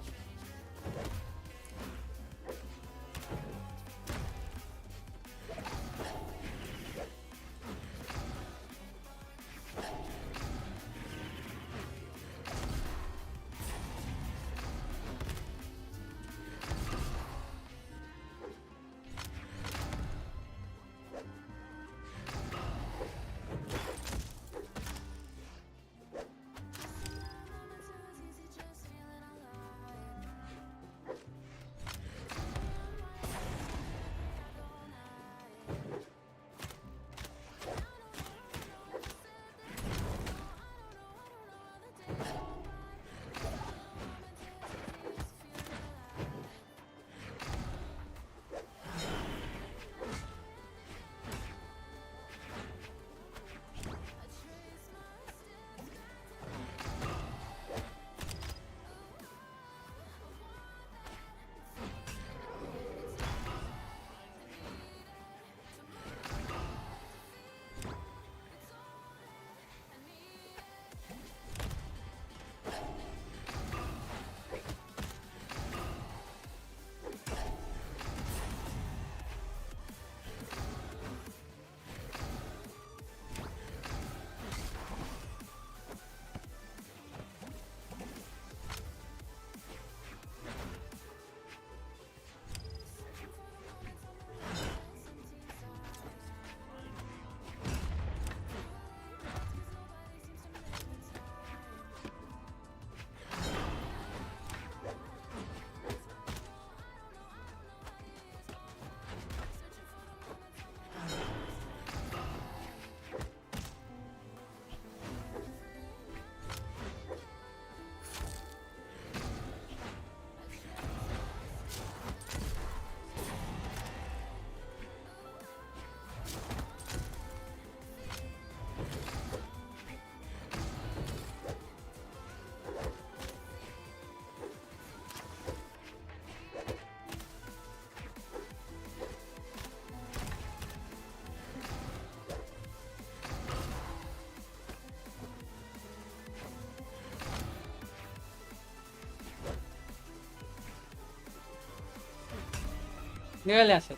निकल यहाँ से.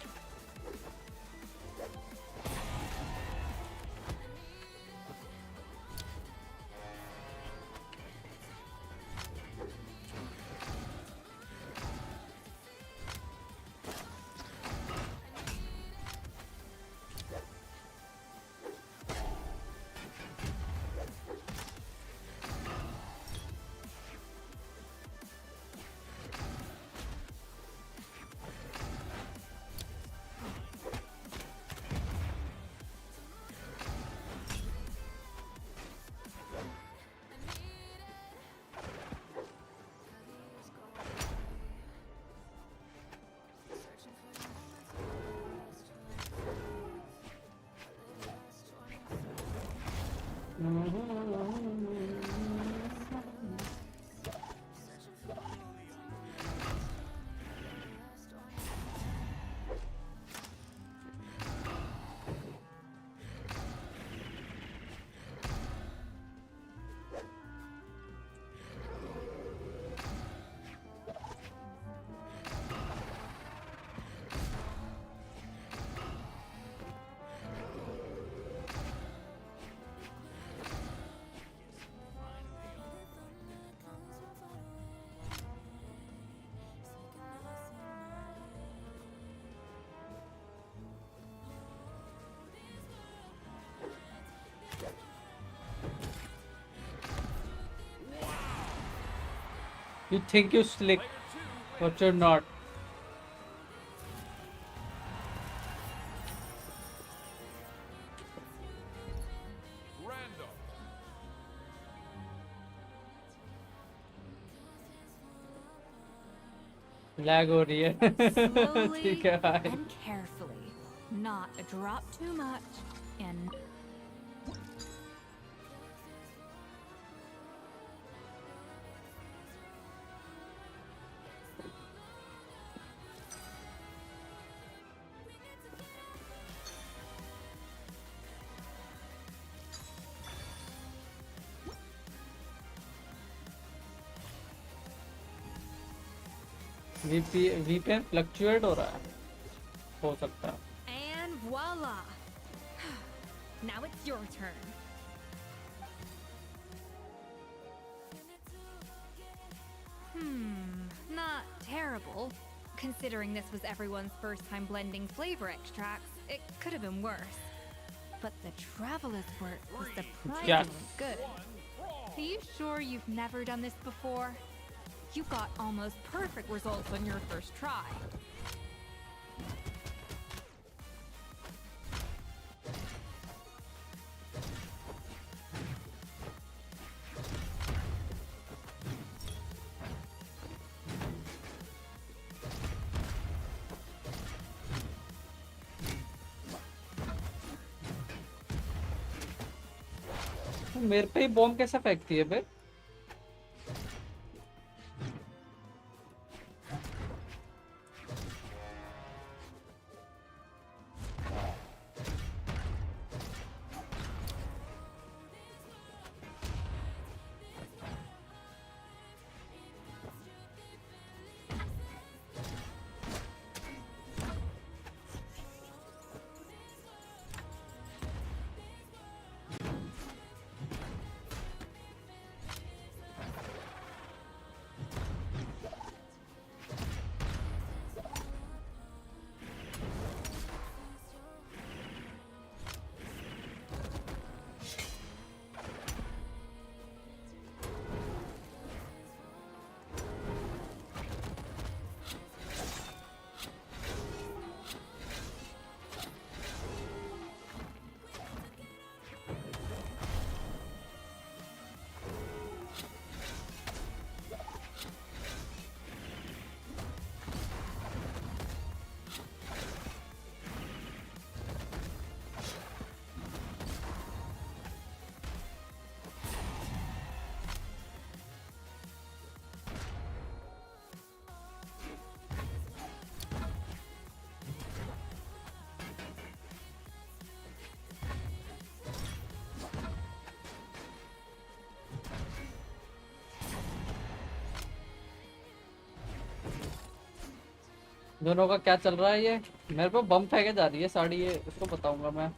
You think you slick, but you're not. Lag हो रही है ठीक है भाई and carefully. Not a drop too much. And VPN fluctuate हो रहा है हो सकता है And voila! Now it's your turn. Not terrible. Considering this was everyone's first time blending flavor extracts, it could have been worse. But the Traveler's work was surprisingly good. Are you sure you've never done this before? You got almost perfect results on your first try. मेरे पे ही bomb कैसे फेंकती है बे दोनों का क्या चल रहा है ये मेरे पे बम फेंके जा रही है साड़ी ये उसको बताऊंगा मैं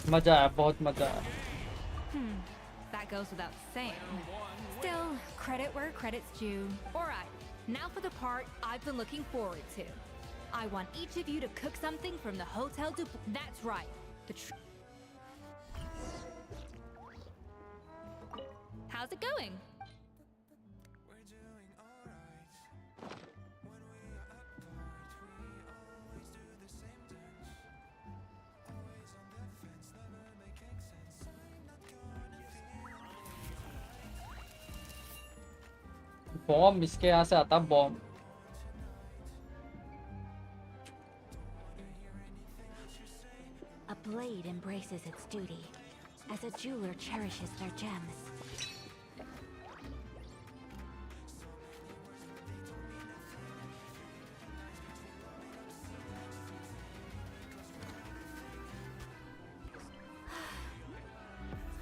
मजा आया, बहुत मजा आया. That goes without saying. Still, credit where credit's due. Alright, now for the part I've been looking forward to. I want each of you to cook something from the Hotel du... That's right. How's it going? Bomb इसके यहाँ से आता, bomb. A blade embraces its duty, as a jeweler cherishes their gems.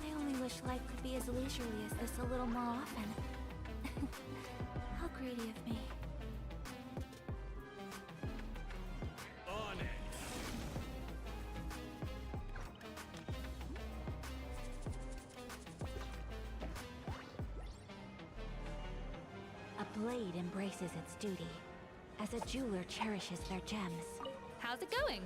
I only wish life could be as leisurely as this a little more often. How greedy of me. On it. A blade embraces its duty, as a jeweler cherishes their gems. How's it going?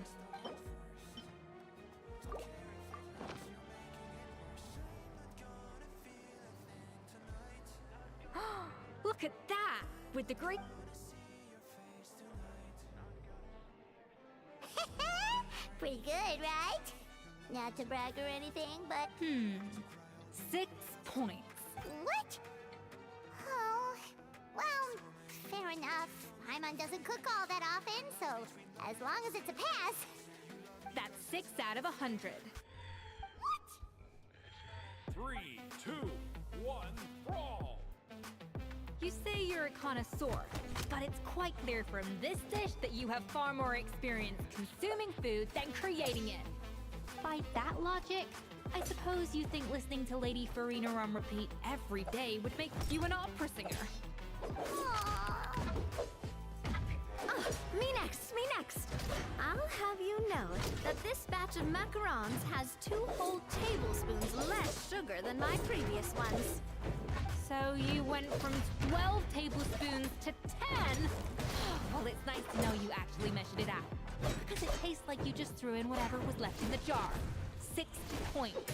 Look at that! With the great... Pretty good, right? Not to brag or anything, but... 6 points. What? Oh, well, fair enough. Paimon doesn't cook all that often, so as long as it's a pass... That's 6 out of 100. 3, 2, 1, brawl! You say you're a connoisseur, but it's quite clear from this dish that you have far more experience consuming food than creating it. By that logic, I suppose you think listening to Lady Farina on repeat every day would make you an opera singer. Me next, me next. I'll have you know that this batch of macarons has 2 whole tablespoons less sugar than my previous ones. So you went from 12 tablespoons to 10? Well, it's nice to know you actually measured it out. Because it tastes like you just threw in whatever was left in the jar. 6 points.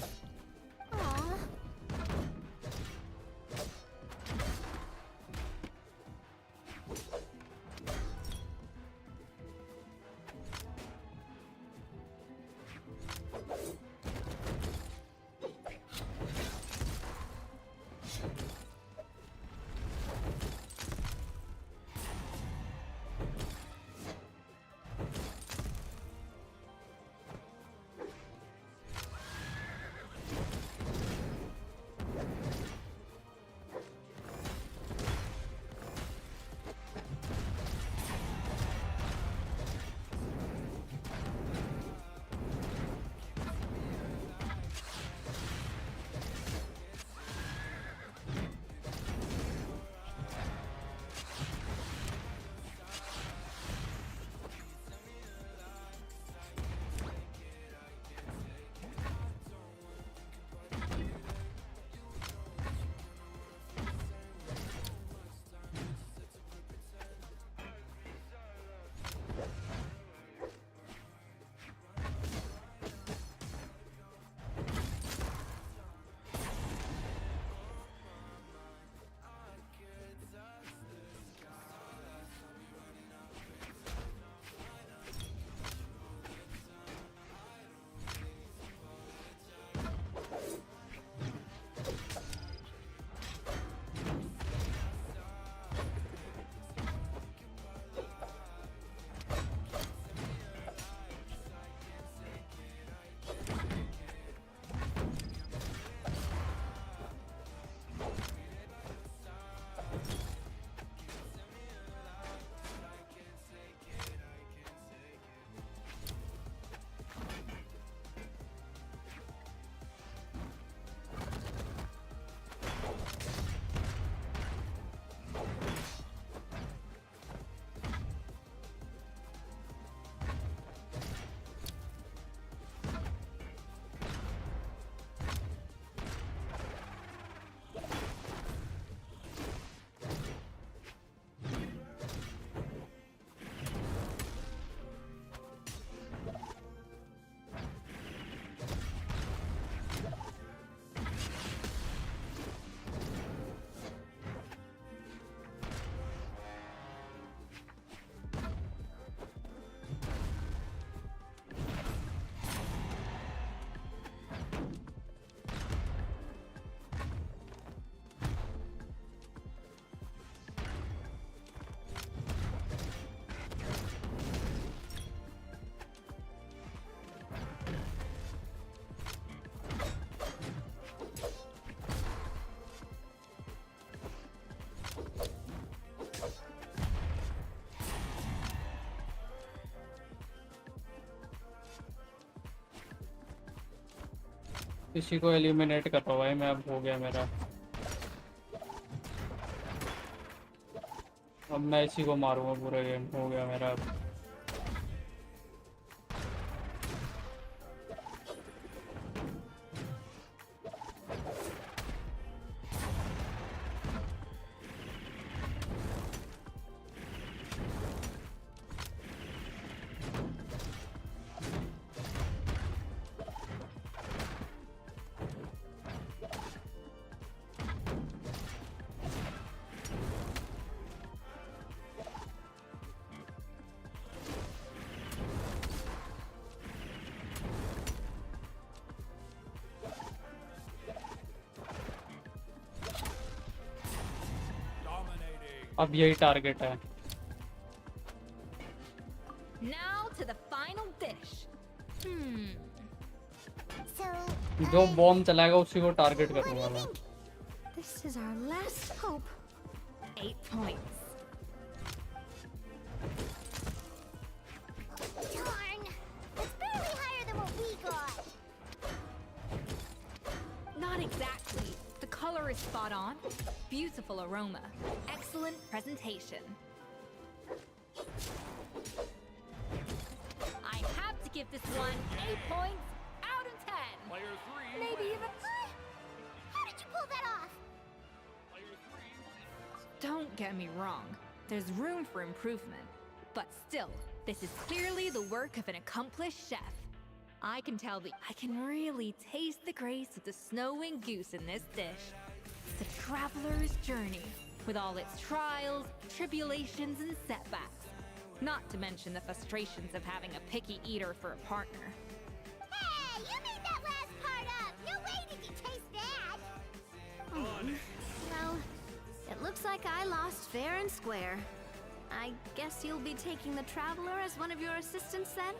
Aww. इसी को eliminate कर रहा भाई मैं, अब हो गया मेरा। अब मैं इसी को मारूंगा पूरा गेम, हो गया मेरा अब। अब यही टारगेट है। Now to the final dish. जो बॉम्ब चलाएगा उसी को टारगेट करूंगा मैं। This is our last hope. 8 points. Darn! It's barely higher than what we got. Not exactly. The color is spot on. Beautiful aroma. Excellent presentation. I have to give this one 8 points out of 10. Player 3. Maybe even. How did you pull that off? Don't get me wrong. There's room for improvement. But still, this is clearly the work of an accomplished chef. I can tell that I can really taste the grace of the snowing goose in this dish. It's a traveler's journey, with all its trials, tribulations, and setbacks. Not to mention the frustrations of having a picky eater for a partner. Hey, you made that last part up! No way did you taste that! Well, it looks like I lost fair and square. I guess you'll be taking the traveler as one of your assistants then?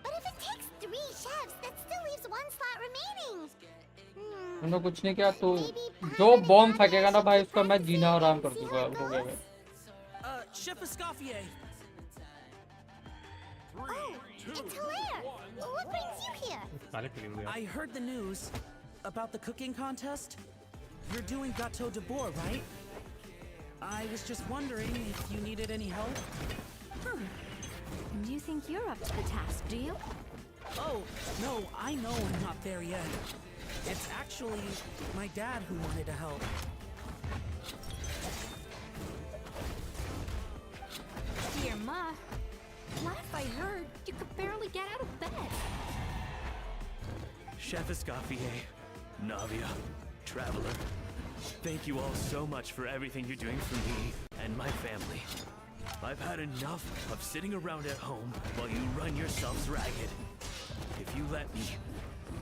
But if it takes 3 chefs, that still leaves 1 slot remaining. मैंने कुछ नहीं किया, तो जो bomb फेंकेगा ना भाई उसका मैं जीना आराम कर दूंगा। हो गया भाई। Chef Escoffier. Oh, it's Hilaire! What brings you here? I heard the news about the cooking contest. You're doing gâteau de bois, right? I was just wondering if you needed any help. And you think you're up to the task, do you? Oh, no, I know I'm not there yet. It's actually my dad who wanted to help. Dear Ma, last I heard, you could barely get out of bed. Chef Escoffier, Navia, Traveler, thank you all so much for everything you're doing for me and my family. I've had enough of sitting around at home while you run yourselves ragged. If you let me,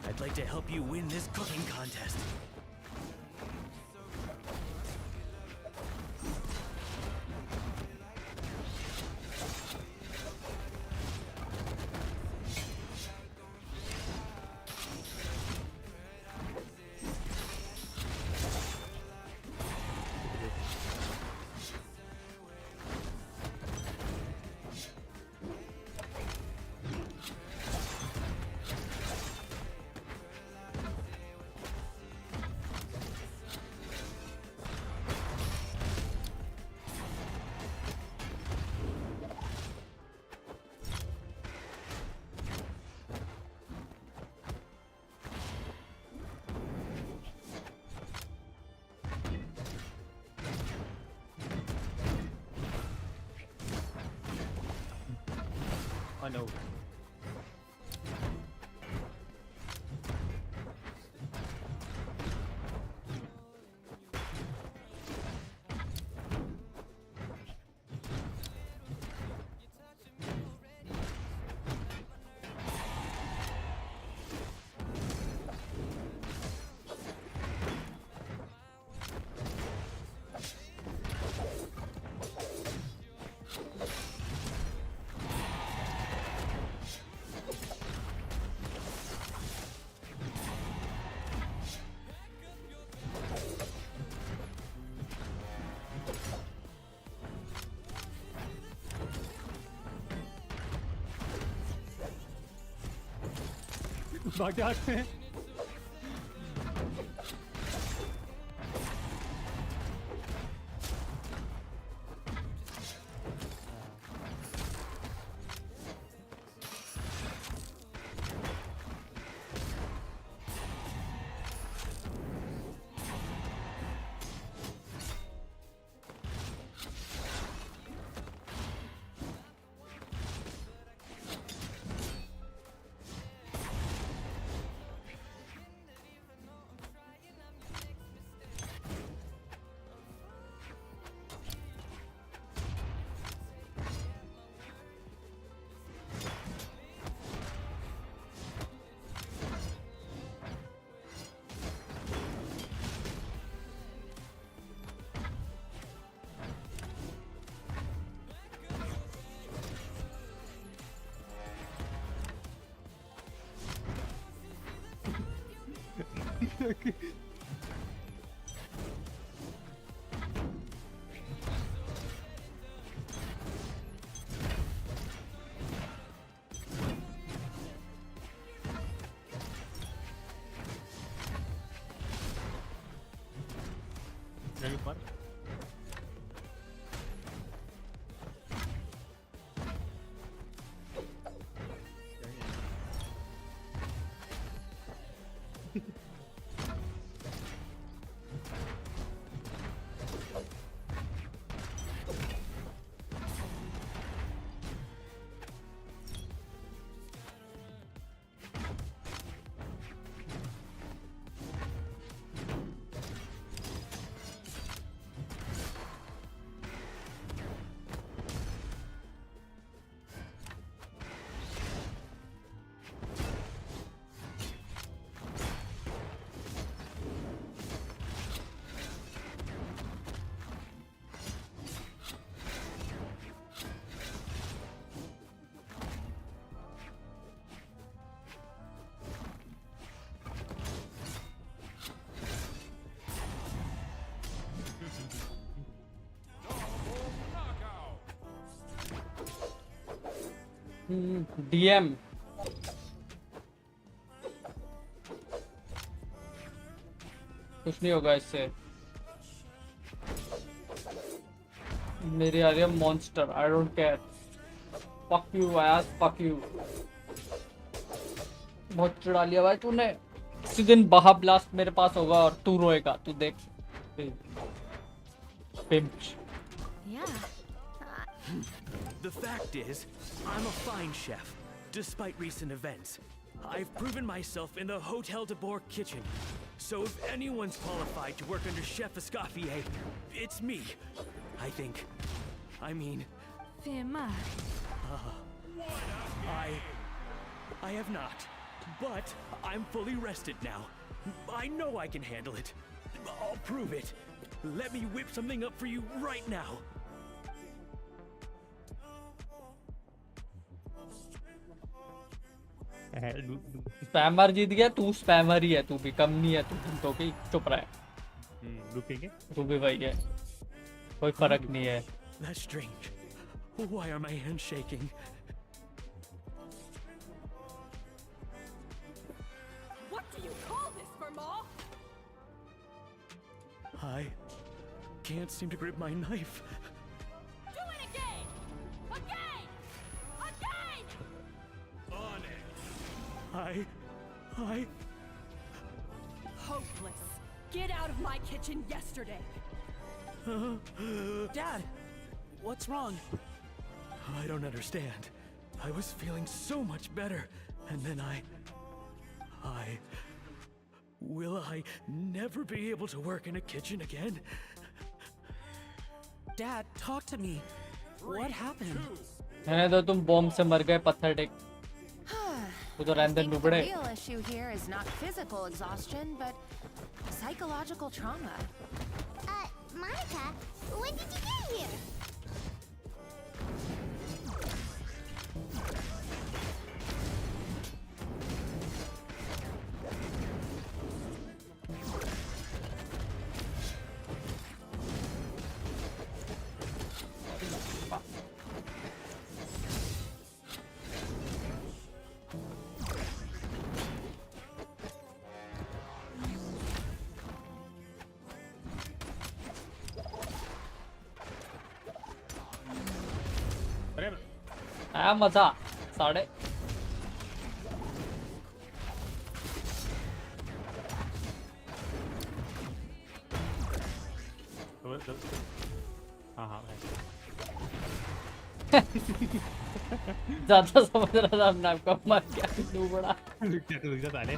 I'd like to help you win this cooking contest. I know. भाग जा। DM कुछ नहीं होगा इससे। मेरी आ रही है monster, I don't care, fuck you यार, फक यू। बहुत चिढ़ा लिया भाई तूने। किसी दिन बहा ब्लास्ट मेरे पास होगा और तू रोएगा, तू देख। Pinch. The fact is, I'm a fine chef, despite recent events. I've proven myself in the Hotel de Boer kitchen. So if anyone's qualified to work under Chef Escoffier, it's me. I think. I mean... Fema. I have not. But I'm fully rested now. I know I can handle it. I'll prove it. Let me whip something up for you right now. Spammer जीत गया, तू spammer ही है, तू भी कम नहीं है, तू तो भी चुप रहा है। रुकेंगे? तू भी वही है, कोई फर्क नहीं है। That's strange. Why are my hands shaking? What do you call this, Verma? I can't seem to grip my knife. Do it again! Again! Again! On it. I... Hopeless. Get out of my kitchen yesterday. Dad, what's wrong? I don't understand. I was feeling so much better, and then Will I never be able to work in a kitchen again? Dad, talk to me. What happened? मैंने तो तुम bomb से मर गए, पत्थर take. उधर अंदर The डूबड़े। real issue here is not physical exhaustion, but psychological trauma. Monica, when did you get here? आया मजा, साढ़े। हाँ ज्यादा समझ रहा था अपने आप को, मर गया डूबड़ा। रुक जा साले।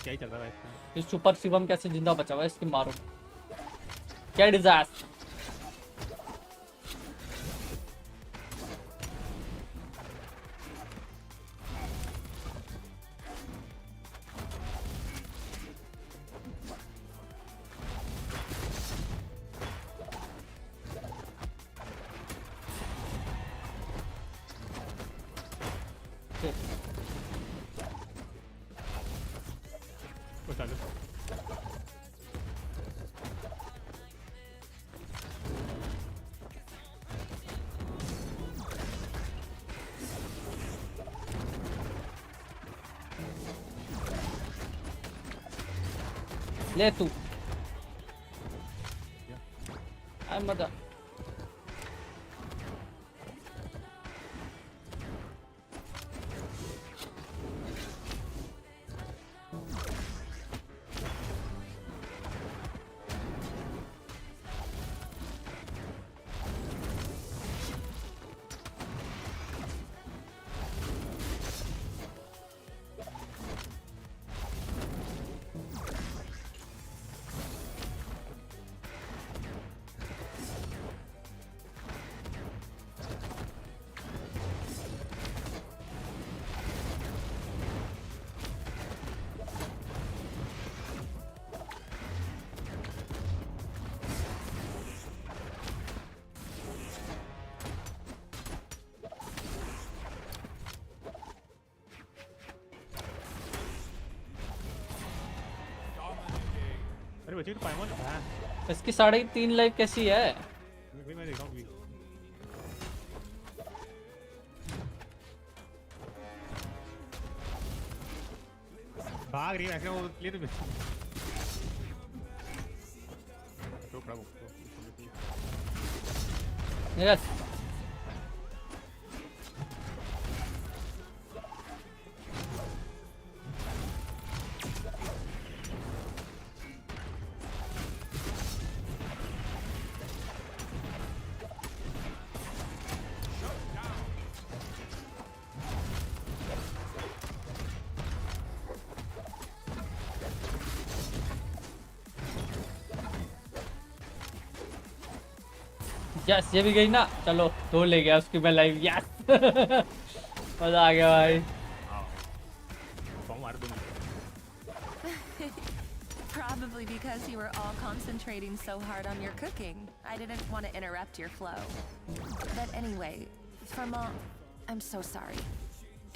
क्या ही चल रहा है इसका? इस सुपर शिवम कैसे जिंदा बचा हुआ है, इसकी मारो। क्या डिजास्टर। ले तू आई मदर अरे बच्चे तो पाइमोन है इसकी 3.5 लाइफ कैसी है मैं देख रहा हूँ भाग रही है ऐसे वो ले तो प्रभु यस यस ये भी गई ना चलो 2 ले गया उसकी मैं लाइव यस मजा आ गया भाई Probably because you were all concentrating so hard on your cooking. I didn't want to interrupt your flow. But anyway, for Mom, I'm so sorry.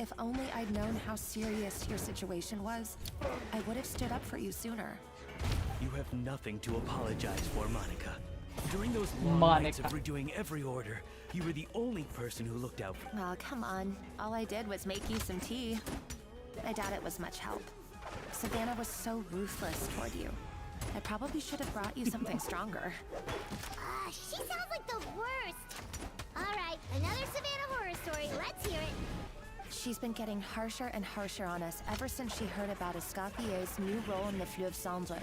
If only I'd known how serious your situation was, I would have stood up for you sooner. You have nothing to apologize for, Monica. During those long nights of redoing every order, you were the only person who looked out for me. Oh, come on. All I did was make you some tea. I doubt it was much help. Savannah was so ruthless toward you. I probably should have brought you something stronger. She sounds like the worst. Alright, another Savannah horror story. Let's hear it. She's been getting harsher and harsher on us ever since she heard about Escoffier's new role in the Fleuve Cendre.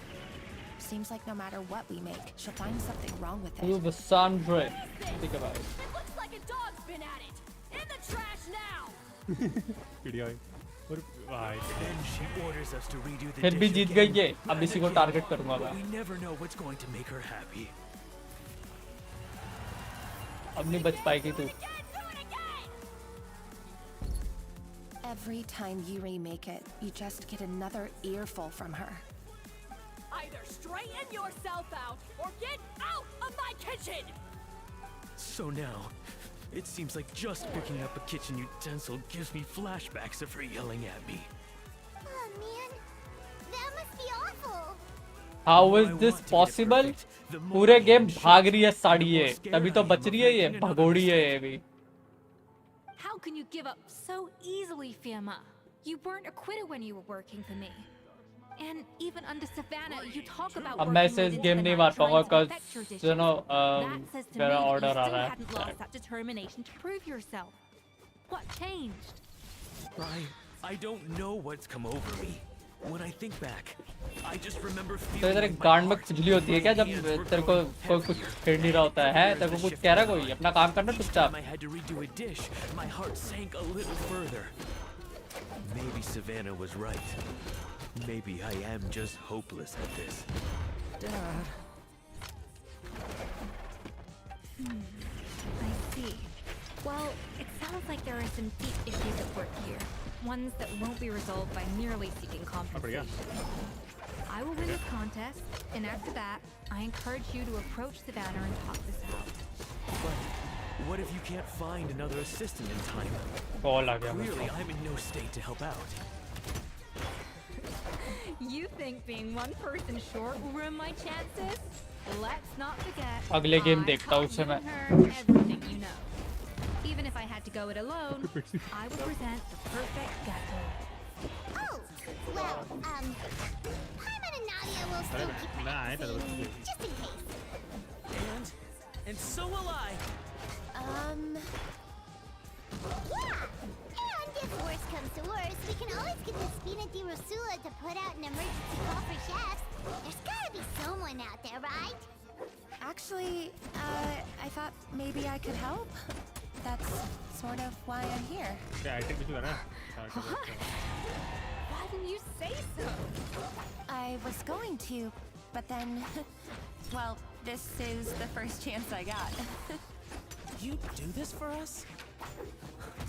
Seems like no matter what we make, she'll find something wrong with it. Fleuve Cendre. Think about it. It looks like a dog's been at it. In the trash now. Video है और भाई Then she orders us to redo the फिर भी dish जीत again. गई है अब इसी को टारगेट करूंगा मैं We never know what's going to make her happy. अब नहीं बच पाएगी तू Every time you remake it, you just get another earful from her. Either straighten yourself out or get out of my kitchen. So now, it seems like just picking up a kitchen utensil gives me flashbacks of her yelling at me. Oh man, that must be awful. How is this possible? पूरे game भाग रही है साड़ी ये तभी तो बच रही है ये भगोड़ी है ये भी How can you give up so easily, Fiamma? You weren't acquitted when you were working for me. And even under Savannah, you talk about अब मैं इसे इस गेम नहीं मार पाऊंगा cause you know मेरा ऑर्डर आ रहा है hadn't lost that determination to prove yourself. What changed? I don't know what's come over me. When I think back, I just remember तो feeling तेरे like my गांड में heart खुजली होती है क्या जब तेरे को कोई कुछ खेल नहीं रहा होता है तेरे को कुछ कह रहा कोई अपना काम करना चुपचाप I had to redo a dish, my heart sank a little further. Maybe Savannah was right. Maybe I am just hopeless at this. Dad. I see. Well, it sounds like there are some deep issues at work here. Ones that won't be resolved by merely seeking compensation. I will win this contest, and after that, I encourage you to approach Savannah and talk this out. But what if you can't find another assistant in time? Clearly, I'm in no state to help out. You think being one person short will ruin my chances? Let's not forget. अगले game देखता हूँ उसे मैं Everything you know. Even if I had to go it alone, I would present the perfect gâteau. Oh, well, Paimon and Nadia will अरे मैं आया था दोस्त के Just in case. And so will I. Yeah! And if worst comes to worst, we can always get the Spina di Rosula to put out an emergency call for chefs. There's gotta be someone out there, right? Actually, I thought maybe I could help. That's sort of why I'm here. क्या item कुछ करना Why didn't you say so? I was going to, but then, well, this is the first chance I got. You do this for us?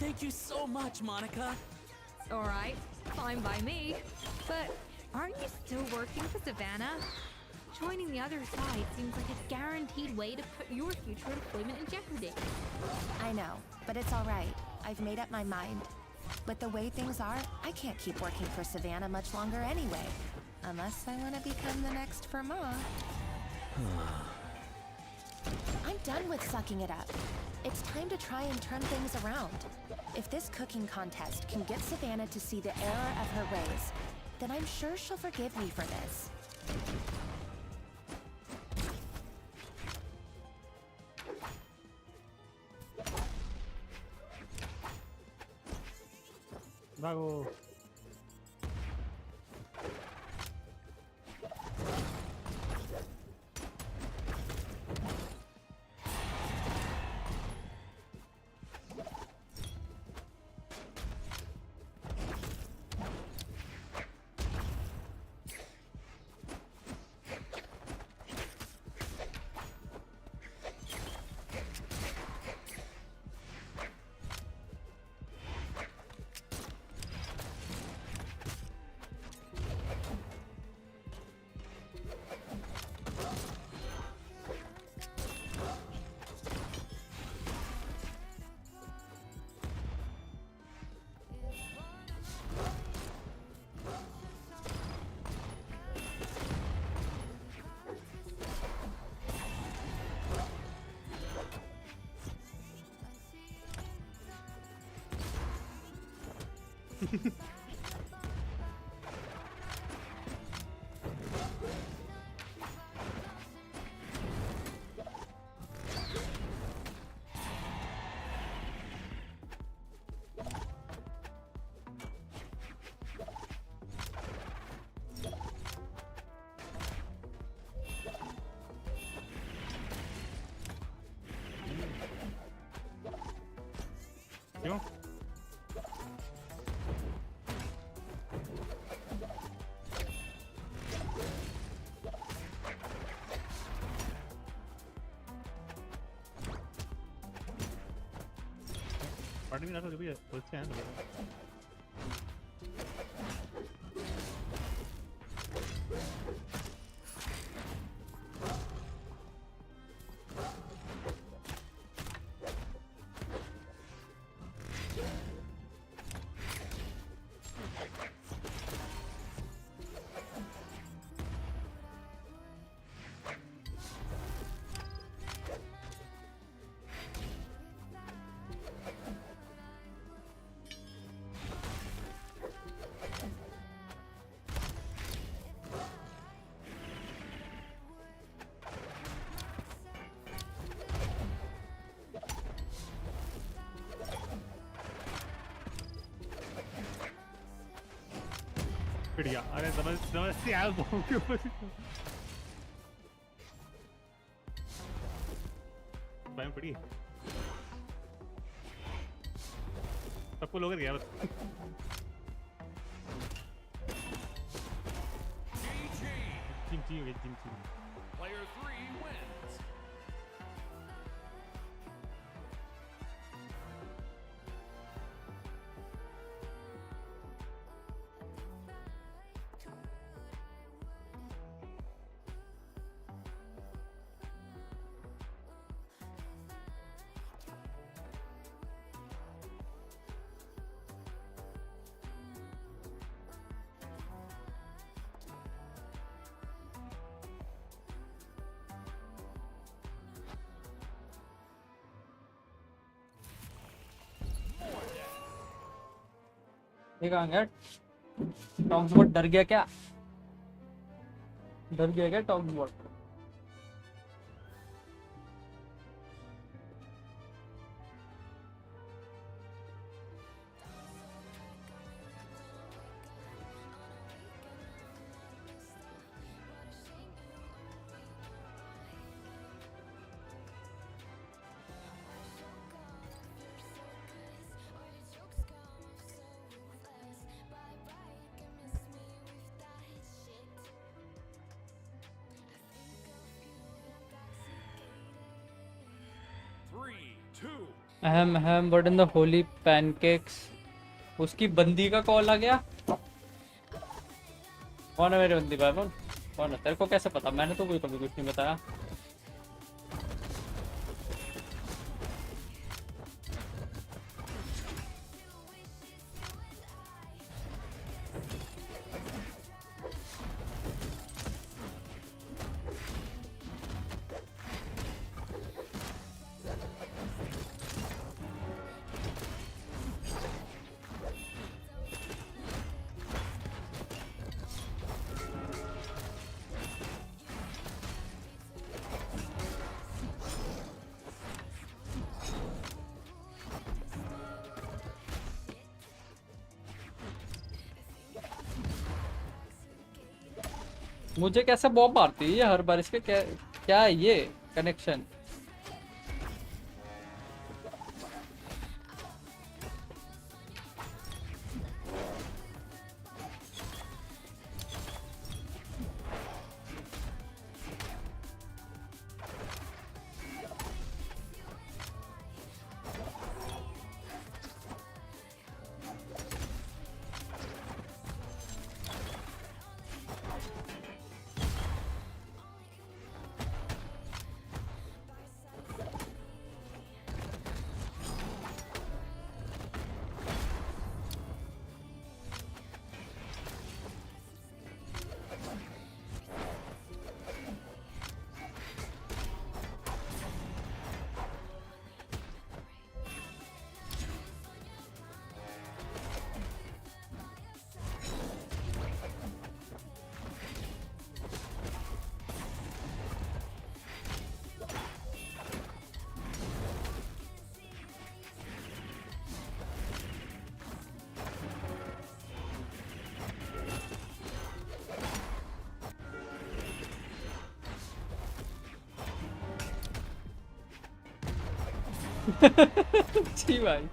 Thank you so much, Monica. Alright, fine by me. But aren't you still working for Savannah? Joining the other side seems like a guaranteed way to put your future employment in jeopardy. I know, but it's all right. I've made up my mind. With the way things are, I can't keep working for Savannah much longer anyway. Unless I want to become the next Vermont. I'm done with sucking it up. It's time to try and turn things around. If this cooking contest can get Savannah to see the error of her ways, then I'm sure she'll forgive me for this. भागो क्यों party में ना तो भी उससे हैं पिट गया अरे समझ से आया बॉम्ब के ऊपर भाई पड़ी सबको लोग गया बस टीम Player 3 wins. ये कहाँ गया टॉम्स बहुत डर गया क्या डर गया क्या talk bot? What in the holy pancakes? उसकी बंदी का कॉल आ गया। कौन है मेरी बंदी भाई? कौन है? तेरे को कैसे पता? मैंने तो कोई कभी कुछ नहीं बताया। मुझे कैसे बॉम्ब मारती है हर बार? इसके क्या है ये कनेक्शन? जी भाई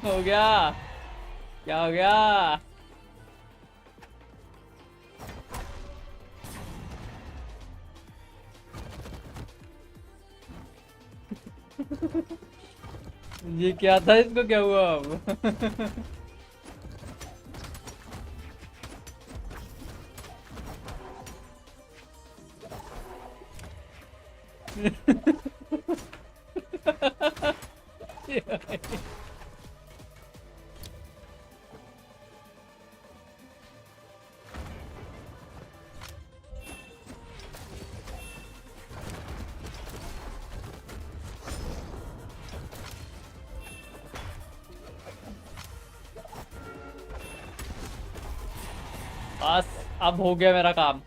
हो गया। क्या हो गया? ये क्या था? इसको क्या हुआ अब? बस अब हो गया मेरा काम.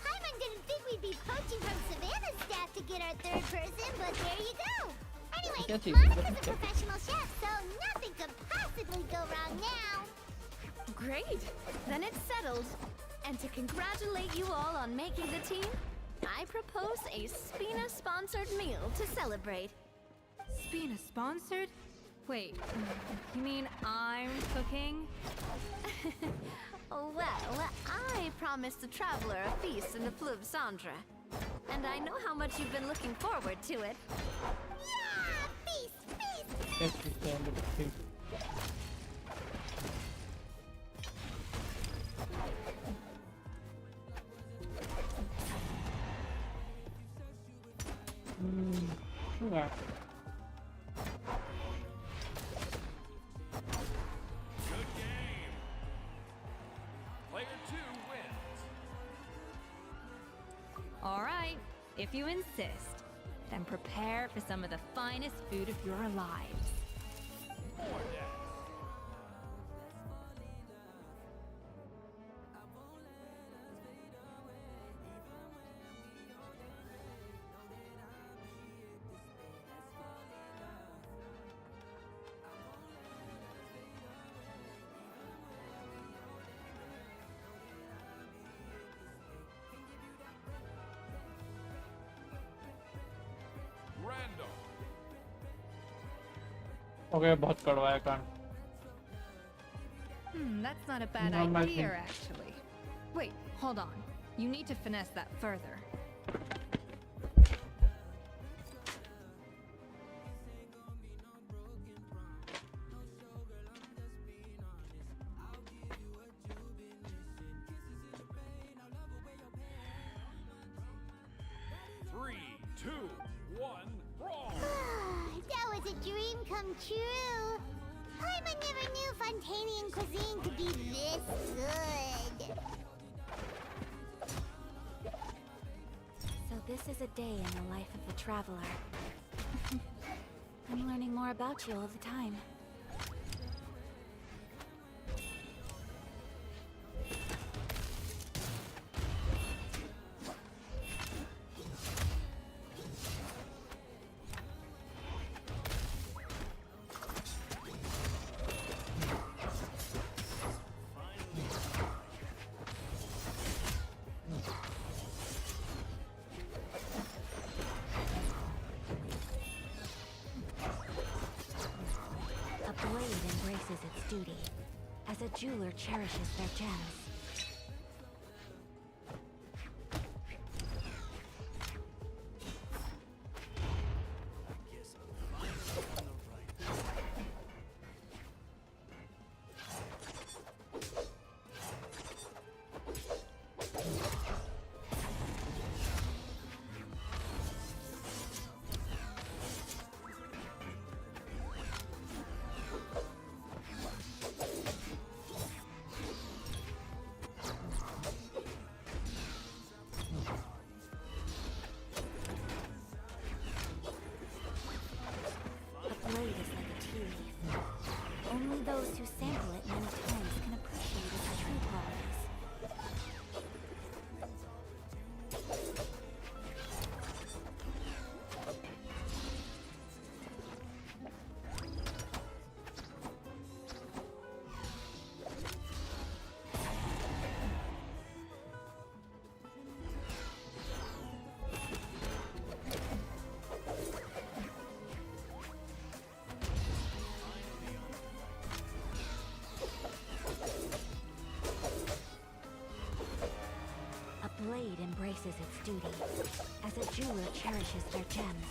Hyman didn't think we'd be poaching from Savannah's staff to get our third person, but there you go. Anyway, क्या चीज़? Monica's a professional chef, so nothing could possibly go wrong now. Great! Then it's settled. And to congratulate you all on making the team, I propose a Spina-sponsored meal to celebrate. Spina-sponsored? Wait, you mean I'm cooking? Well, I promised the traveler a feast in the Fleuve Cendre. And I know how much you've been looking forward to it. Yeah! Feast! Feast! Yes, feast. Okay. Good game. Player 2 wins. All right, if you insist, then prepare for some of the finest food of your lives. Okay, बहुत कड़वा है कान. That's not a bad No, my idea, thing. actually. Wait, hold on. You need to finesse that further. That was a dream come true. Hyman never knew Fontanian cuisine could be this good. So this is a day in the life of a traveler. I'm learning more about you all the time. A blade embraces its duty, as a jeweler cherishes their gems. A blade is like a tea leaf. Only those who sample it many times can appreciate its true qualities. A blade embraces its duty, as a jeweler cherishes their gems.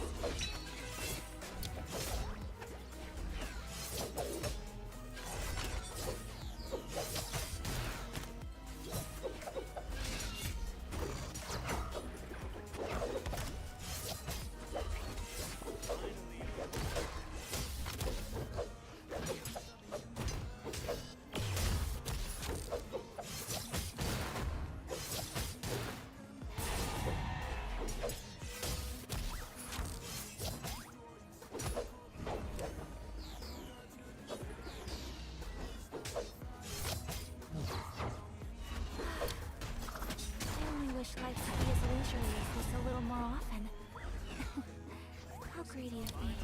me.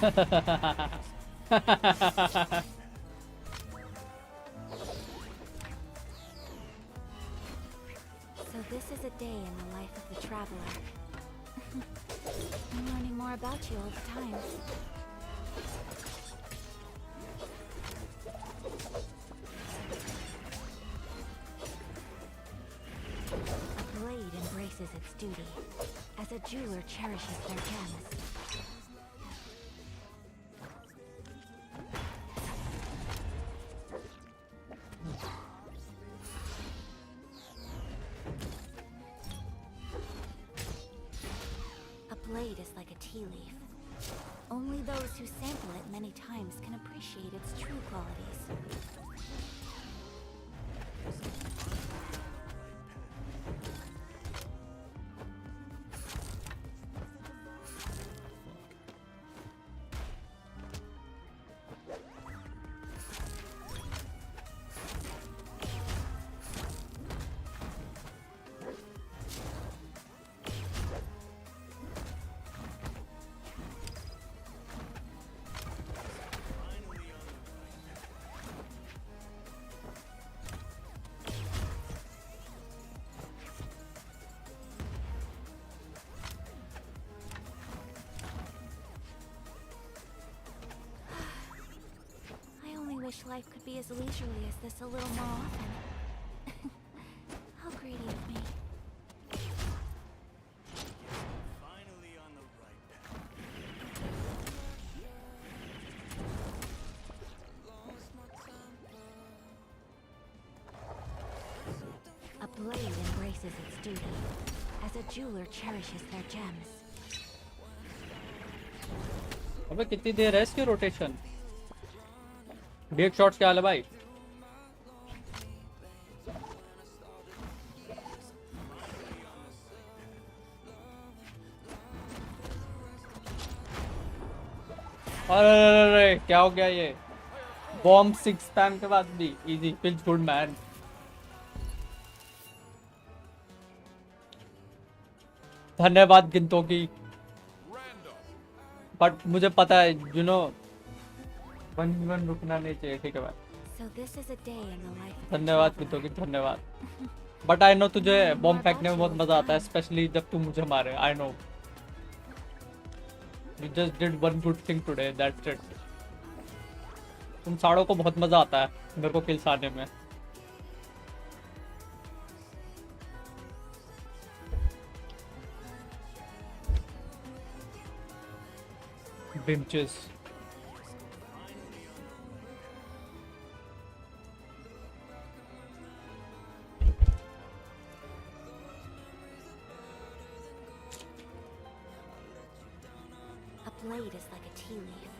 So this is a day in the life of the traveler. I'm learning more about you all the time. A blade embraces its duty, as a jeweler cherishes their gems. A blade is like a tea leaf. Only those who sample it many times can appreciate its true qualities. I wish life could be as leisurely as this a little more often. How greedy of me. Finally on the right A blade embraces its duty, as a jeweler cherishes their gems. अबे कितनी देर है इसकी rotation? Deck shots क्या हाल है भाई? अरे क्या हो गया ये? बॉम्ब 6 स्पैम के बाद भी इजी फील्स गुड मैन. धन्यवाद गिनतो की. बट मुझे पता है यू नो वन रुकना नहीं चाहिए. ठीक है भाई. So this is a day in the life of धन्यवाद गिनतो की. धन्यवाद. बट आई नो तुझे बॉम्ब फेंकने में बहुत मजा आता है, स्पेशली जब तू मुझे मारे. I know you just did one good thing today, that's it. तुम साड़ों को बहुत मजा आता है मेरे को किल्स आने में. Benches. A blade is like a tea leaf.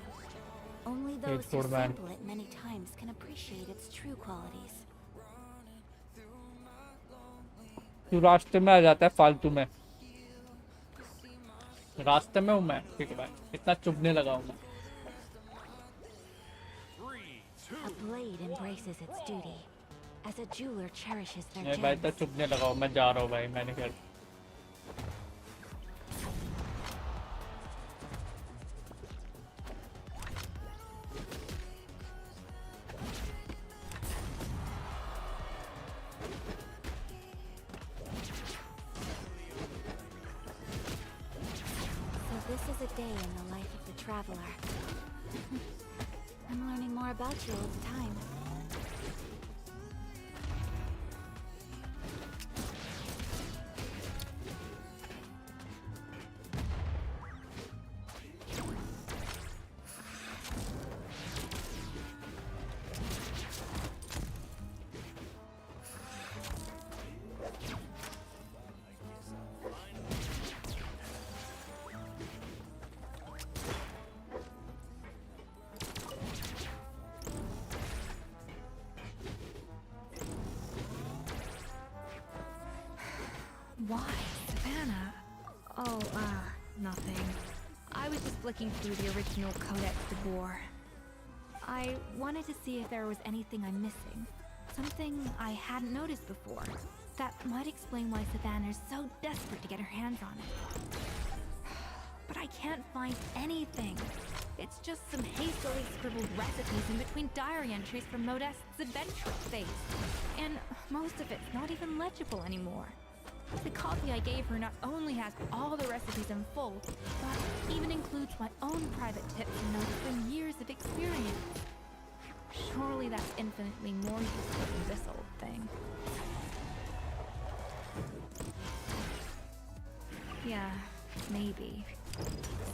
Only those who sample it many times can appreciate its true qualities. तू रास्ते में आ जाता है फालतू में. रास्ते में हूँ मैं. ठीक है भाई. इतना चुभने लगा हूँ मैं. A blade embraces its duty, as a jeweler cherishes their नहीं भाई, gems. तो चुभने लगा हूँ मैं. जा रहा हूँ भाई. मैंने कर So this is a day in the life of the traveler. I'm learning more about you all the time. Why, Savannah? Oh, nothing. I was just flicking through the original Codex de Boer. I wanted to see if there was anything I'm missing. Something I hadn't noticed before. That might explain why Savannah's so desperate to get her hands on it. But I can't find anything. It's just some hastily scribbled recipes in between diary entries from Modeste's adventure phase. And most of it's not even legible anymore. The copy I gave her not only has all the recipes in full, but even includes my own private tips and notes from years of experience. Surely that's infinitely more useful than this old thing. Yeah, maybe.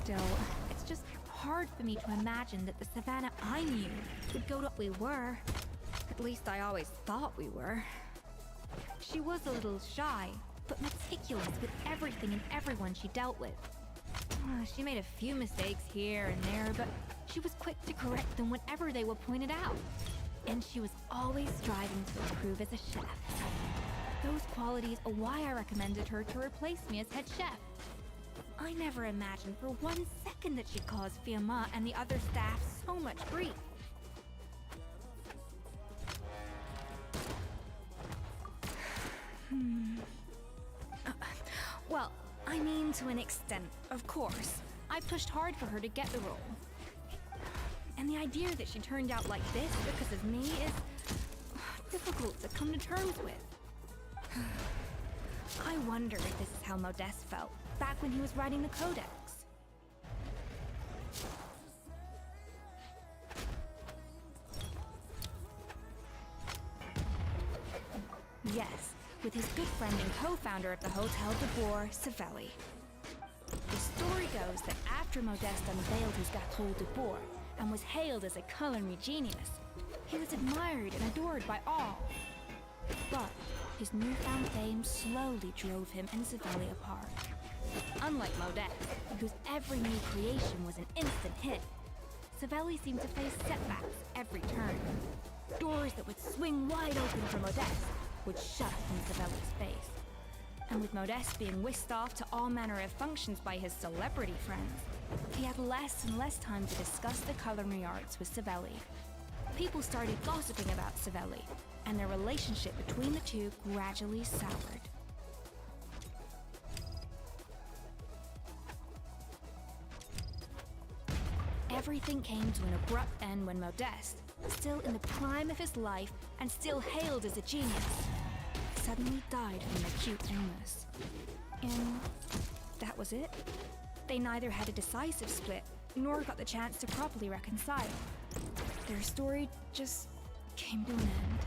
Still, it's just hard for me to imagine that the Savannah I knew would go to what we were. At least I always thought we were. She was a little shy, but meticulous with everything and everyone she dealt with. She made a few mistakes here and there, but she was quick to correct them whenever they were pointed out. And she was always striving to improve as a chef. Those qualities are why I recommended her to replace me as head chef. I never imagined for 1 second that she'd cause Fiamma and the other staff so much grief. Well, I mean to an extent, of course. I pushed hard for her to get the role. And the idea that she turned out like this because of me is difficult to come to terms with. I wonder if this is how Modeste felt back when he was writing the Codex. Yes, with his good friend and co-founder of the Hotel de Boer, Savelli. The story goes that after Modeste unveiled his Gâteau de Boer and was hailed as a culinary genius, he was admired and adored by all. But his newfound fame slowly drove him and Savelli apart. Unlike Modeste, whose every new creation was an instant hit, Savelli seemed to face setbacks every turn. Doors that would swing wide open for Modeste would shut in Savelli's face. And with Modeste being whisked off to all manner of functions by his celebrity friends, he had less and less time to discuss the culinary arts with Savelli. People started gossiping about Savelli, and their relationship between the two gradually soured. Everything came to an abrupt end when Modeste, still in the prime of his life and still hailed as a genius, suddenly died from an acute illness. And that was it. They neither had a decisive split, nor got the chance to properly reconcile. Their story just came to an end.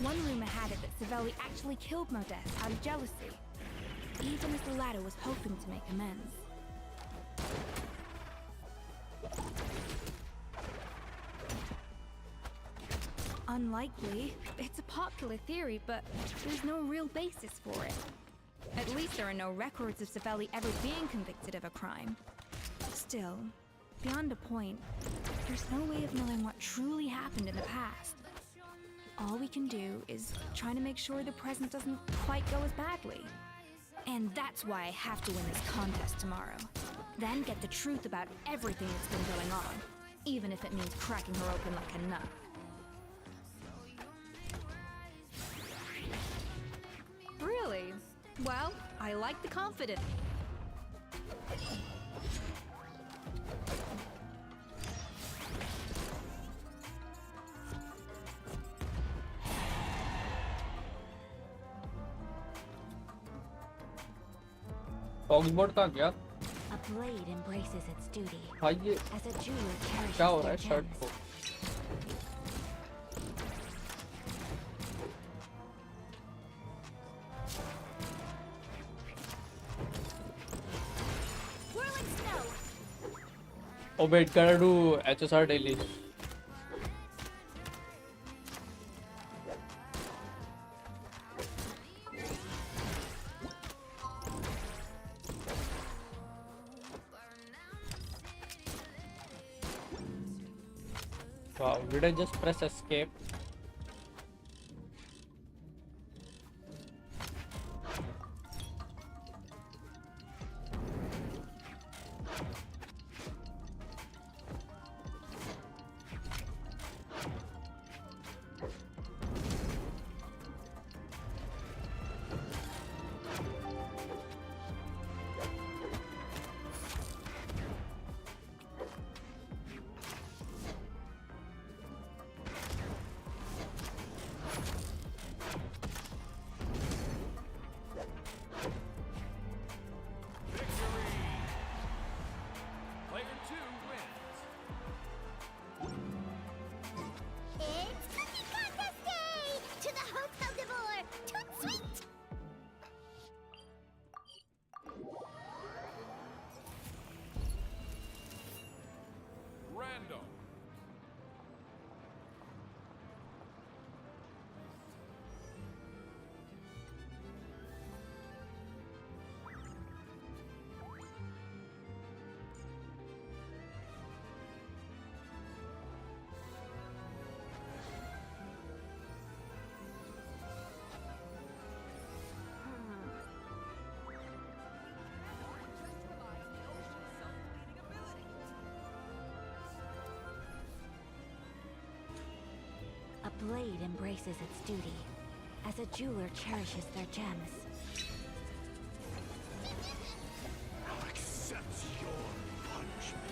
One rumor had it that Savelli actually killed Modeste out of jealousy, even as the latter was hoping to make amends. Unlikely. It's a popular theory, but there's no real basis for it. At least there are no records of Savelli ever being convicted of a crime. Still, beyond a point, there's no way of knowing what truly happened in the past. All we can do is try to make sure the present doesn't quite go as badly. And that's why I have to win this contest tomorrow. Then get the truth about everything that's been going on, even if it means cracking her open like a nut. Really? Well, I like the confidence. Foxbot कहाँ गया? A blade embraces its duty. हाँ ये As a jeweler cherishes क्या हो रहा their है shirt gems. को? Whirling snow. Oh wait, gotta do HSR daily. Wow, did I just press escape? blade embraces its duty, as a jeweler cherishes their gems. Now accept your punishment.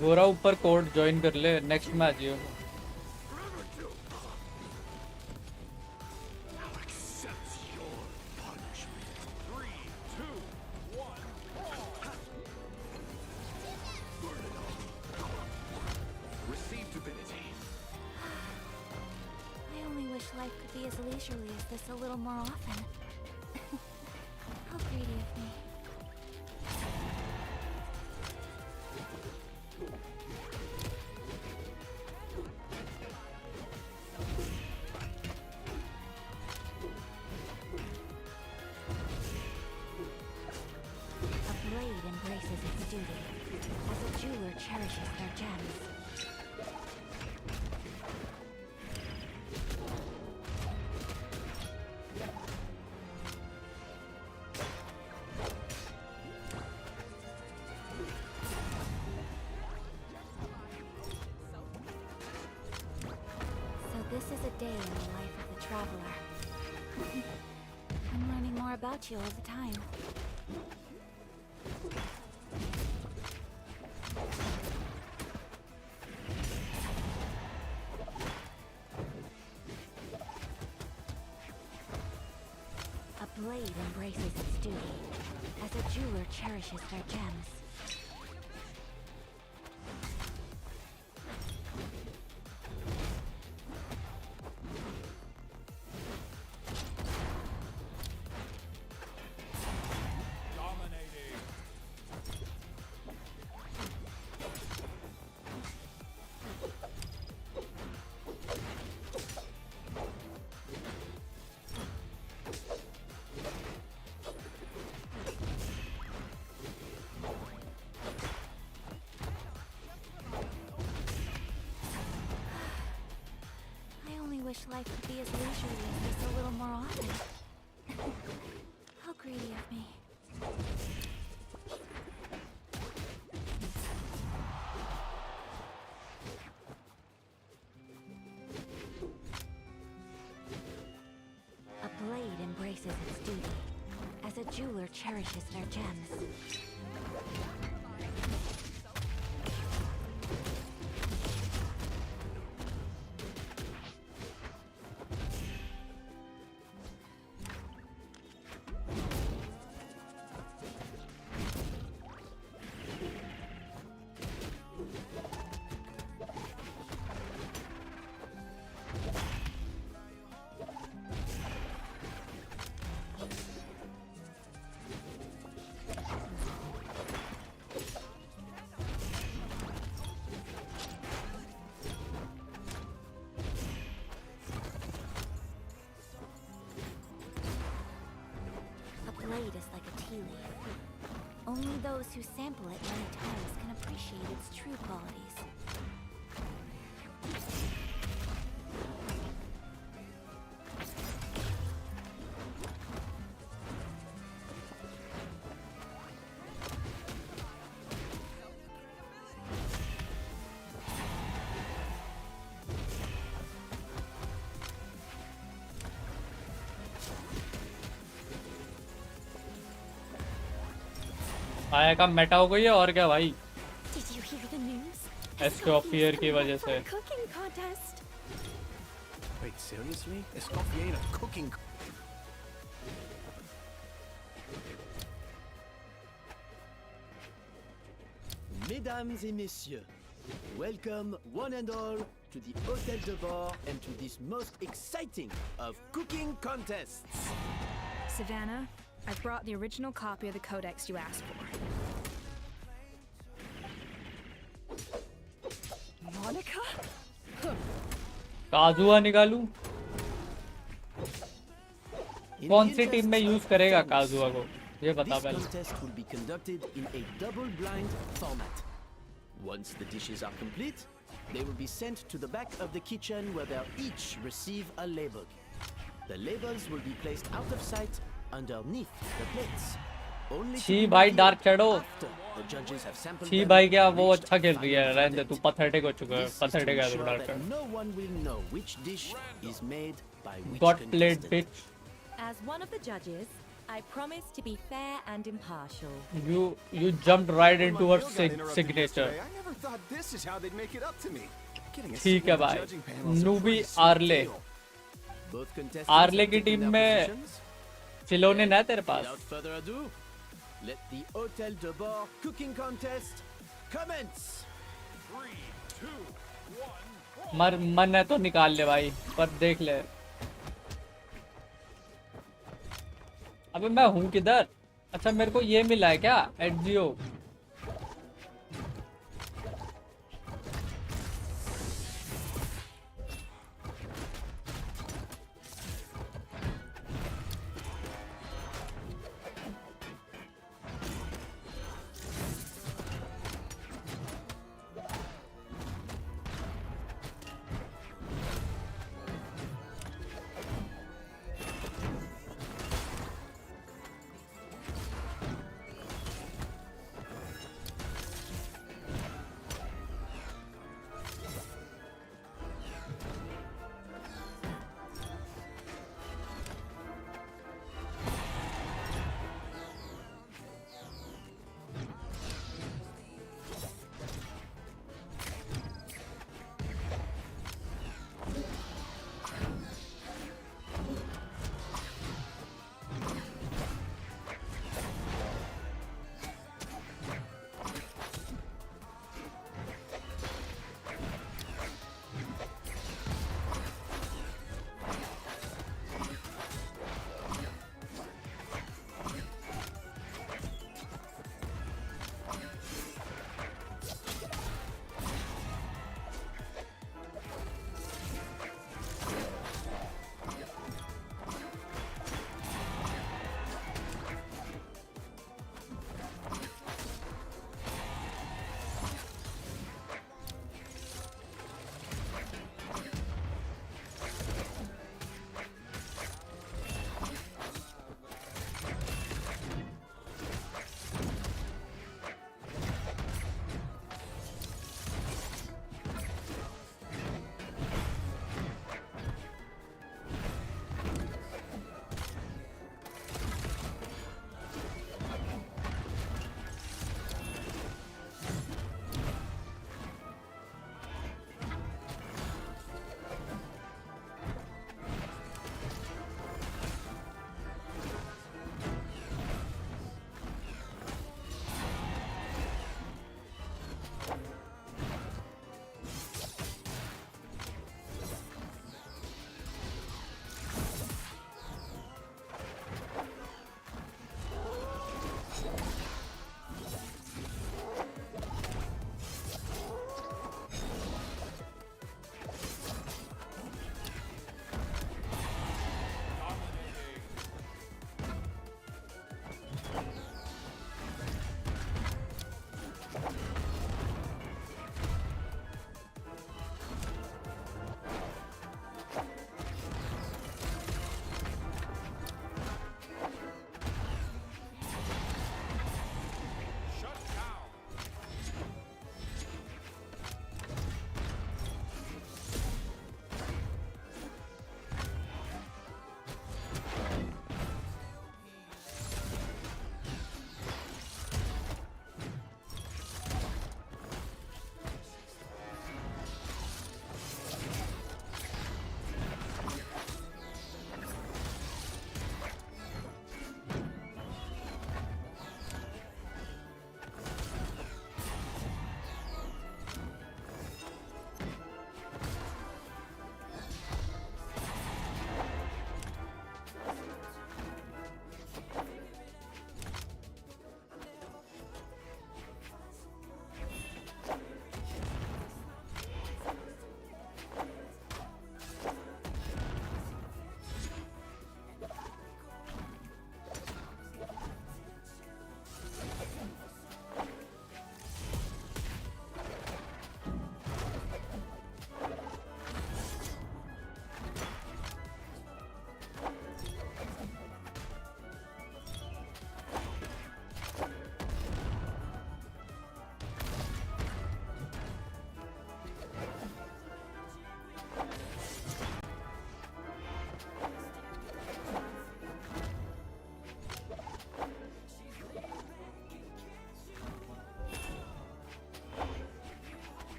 गोरा ऊपर code join कर ले, next match ये I only wish life could be as leisurely as this a little more often. How greedy of me. A blade embraces its duty, as a jeweler cherishes their gems. This is a day in the life of the traveler. I'm learning more about you all the time. A blade embraces its duty, as a jeweler cherishes their gems. Wish life could be as leisurely as this a little more often. How greedy of me. A blade embraces its duty, as a jeweler cherishes their gems. Blade is like a tea leaf. Only those who sample it many times can appreciate its true qualities. आया का Meta हो गई है और क्या भाई Did you hear the news? एस्कॉफियर की वजह से Cooking contest. Wait, seriously? Escoffier in a cooking... Mesdames et messieurs, welcome one and all to the Hôtel de Bord and to this most exciting of cooking contests. Savannah, I've brought the original copy of the codex you asked for. Monica? काजुआ निकालूं कौन सी team में use करेगा काजुआ को ये बता This पहले contest will be conducted in a double-blind format. Once the dishes are complete, they will be sent to the back of the kitchen where they'll each receive a label. The labels will be placed out of sight underneath the plates. Only to छी be भाई revealed dark shadow after the judges have sampled छी them भाई क्या and वो reached अच्छा खेल a रही है final रहने दे तू verdict. पथेटिक हो चुका है This is to पथेटिक है तू ensure dark that shadow no one will know which dish is made by which got played contestant. बिच As one of the judges, I promise to be fair and impartial. you jumped right into her My meal got interrupted signature yesterday. I never thought this is how they'd make it up to me. Getting a ठीक seat है on the भाई judging panel is a noobie pretty sweet early deal. Both contestants early have की taken team their में positions. चिलोने ना तेरे पास Without further ado, let the Hotel de Bord cooking contest commence. मन है तो निकाल ले भाई पर देख ले अबे मैं हूँ किधर अच्छा मेरे को ये मिला है क्या एडजियो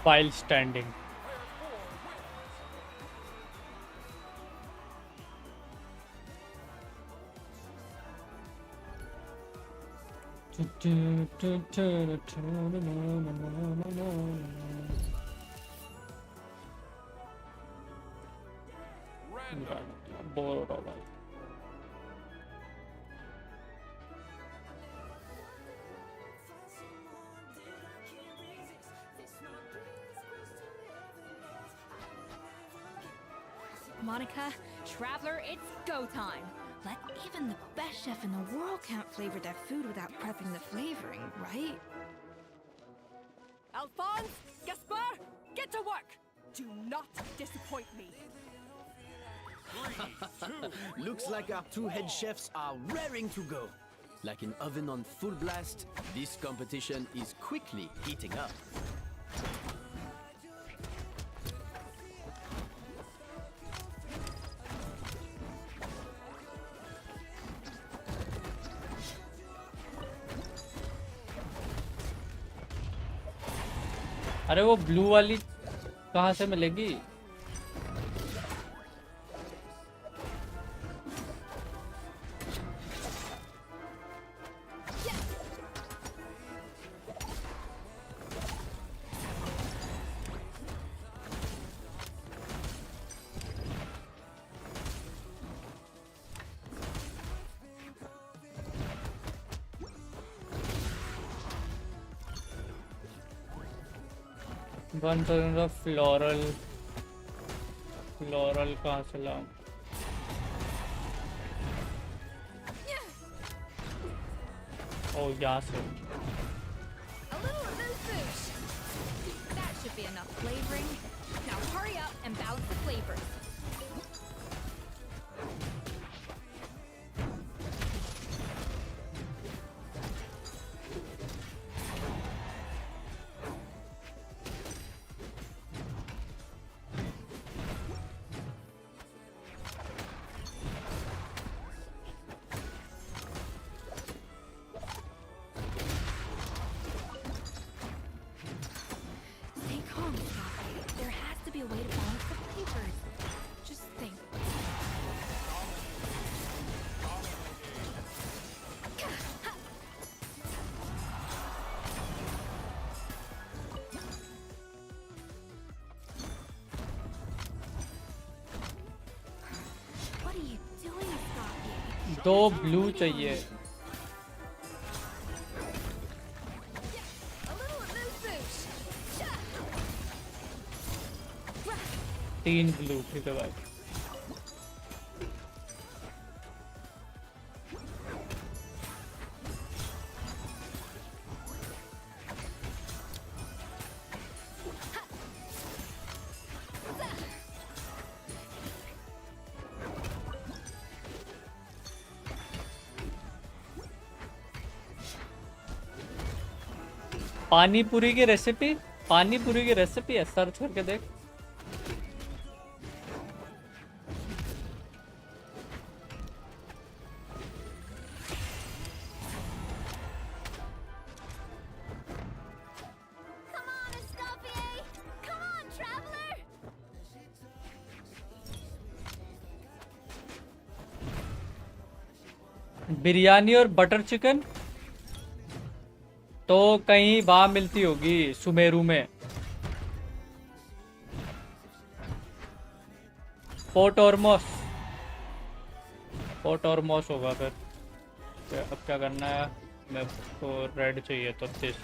while standing. Bore हो रहा है। Monica, Traveler, it's go time. Let even the best chef in the world can't flavor their food without prepping the flavoring, right? Alphonse, Gaspar, get to work. Do not disappoint me. Looks like our two head chefs are raring to go. Like an oven on full blast, this competition is quickly heating up. अरे वो blue वाली कहाँ से मिलेगी? One floral कहाँ से लाऊं? ओ यहाँ से। A little amuse-bouche. That should be enough flavoring. Now hurry up and balance the flavors. दो ब्लू चाहिए। तीन ब्लू, ठीक है भाई। पानी पूरी की रेसिपी है, सर्च करके देख। Come on, Escoffier! Come on, Traveler! Biryani और बटर चिकन तो कहीं वहां मिलती होगी सुमेरू में। पोर्ट ऑरमोस होगा फिर। अब क्या करना है, मेरे को रेड चाहिए तो 30।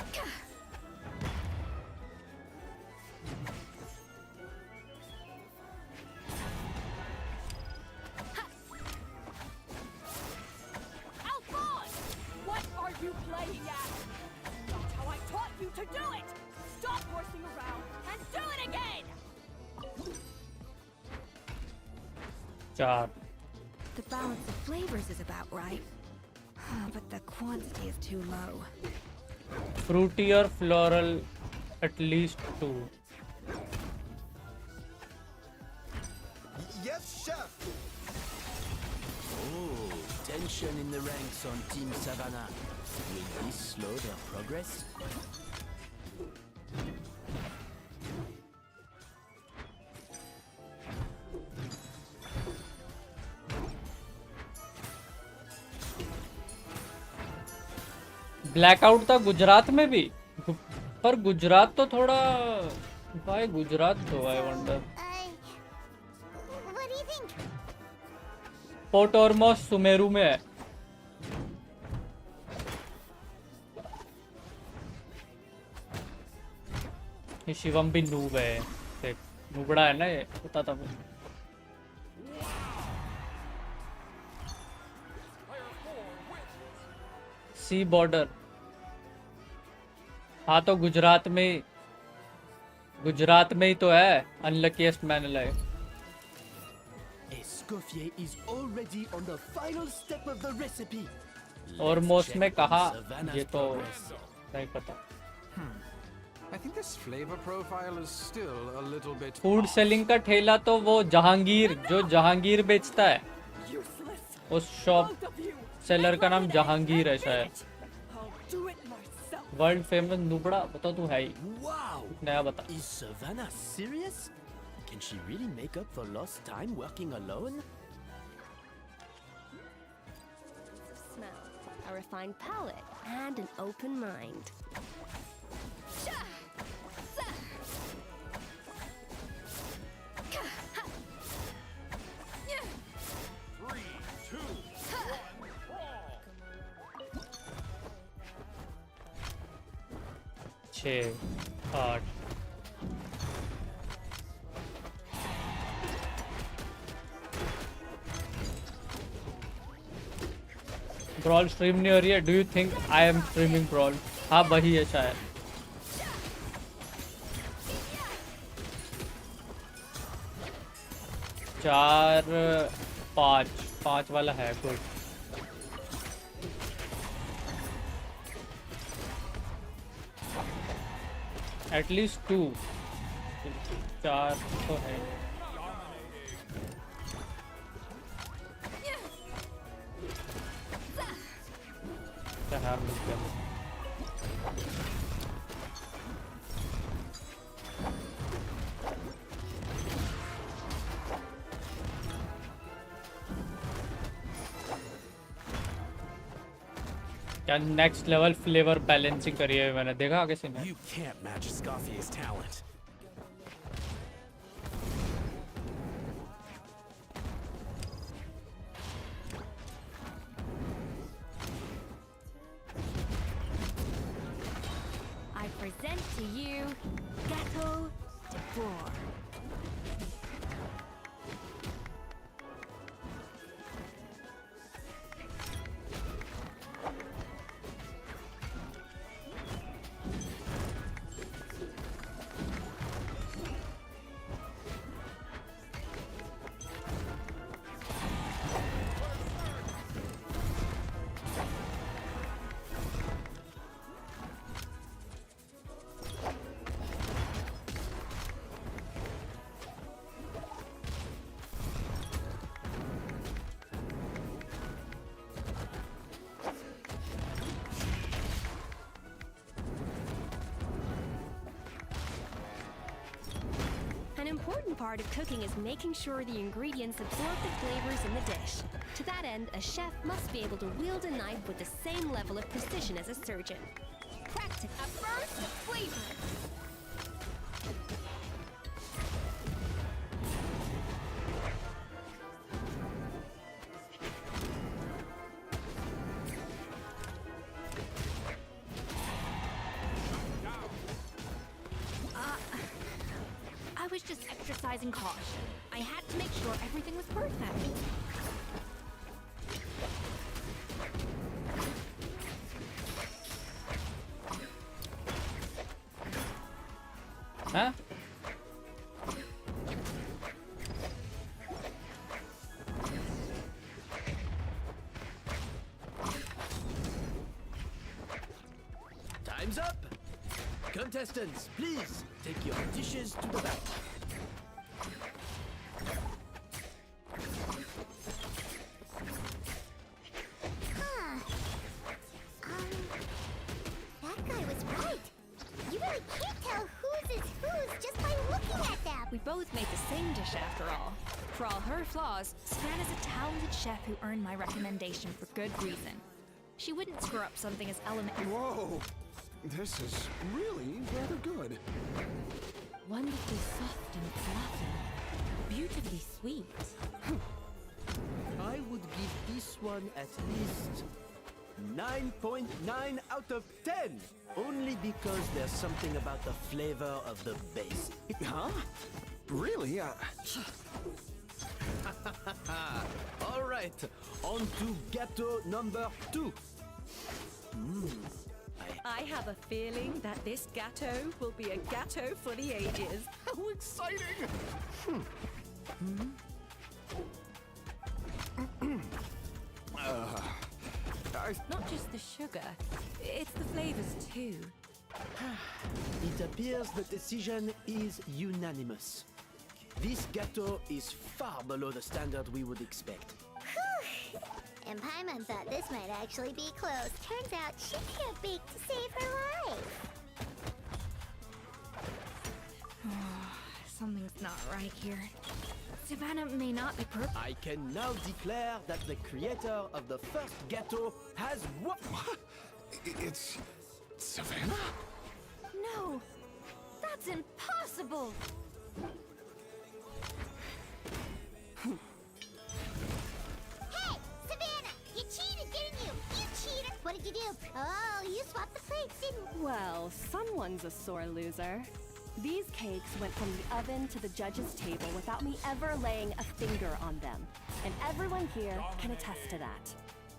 The balance of flavors is about right, but the quantity is too low. Fruity or floral, at least 2. Yes, chef. Oh, tension in the ranks on Team Savannah. Will this slow their progress? Blackout था गुजरात में भी, पर गुजरात तो थोड़ा भाई गुजरात तो I wonder. What do you think? Port Ormos Sumeru में है। ये शिवम भी नूब है, देख नूबड़ा है ना ये, पता था मुझे। सी बॉर्डर, हाँ तो गुजरात में ही तो है। Unluckiest man life. Escoffier is already on the final step of the recipe. और मोस में कहा, ये तो नहीं पता। I think this flavor profile is still a little bit food selling का ठेला तो वो जहांगीर, जो जहांगीर बेचता है, उस शॉप सेलर का नाम जहांगीर है शायद। वर्ल्ड फेमस नुबड़ा, बता तू है ही। Wow! नया बता। Is Savannah serious? Can she really make up for lost time working alone? Smell, a refined palate, and an open mind. छः, 8। ब्रॉल स्ट्रीम नहीं हो रही है। Do you think I am streaming brawl? हाँ वही है शायद। चार, 5 वाला है गुड। एटलीस्ट 2, 4 तो है। क्या नेक्स्ट लेवल फ्लेवर बैलेंसिंग करी है मैंने देखा आगे से। You can't match Escoffier's talent. I present to you Gato de Boer. An important part of cooking is making sure the ingredients absorb the flavors in the dish. To that end, a chef must be able to wield a knife with the same level of precision as a surgeon. Practice a burst of flavor. I was just exercising caution. I had to make sure everything was perfect. Huh? Time's up! Contestants, please take your dishes to the back. That guy was right. You really can't tell whose is whose just by looking at them. We both made the same dish after all. For all her flaws, Savannah's a talented chef who earned my recommendation for good reason. She wouldn't screw up something as elementary. Whoa! This is really rather good. Wonderfully soft and fluffy. Beautifully sweet. I would give this one at least 9.9 out of 10. Only because there's something about the flavor of the base. Huh? Really? All right, on to gâteau number 2. I have a feeling that this gâteau will be a gâteau for the ages. How exciting! Not just the sugar, it's the flavors too. It appears the decision is unanimous. This gâteau is far below the standard we would expect. Whew. And Paimon thought this might actually be close. Turns out she can't bake to save her life. Something's not right here. Savannah may not be perfect. I can now declare that the creator of the first gâteau has won. It's Savannah? No! That's impossible! Hey, Savannah! You cheated, didn't you? You cheater! What did you do? Oh, you swapped the plates, didn't you? Well, someone's a sore loser. These cakes went from the oven to the judge's table without me ever laying a finger on them. And everyone here can attest to that.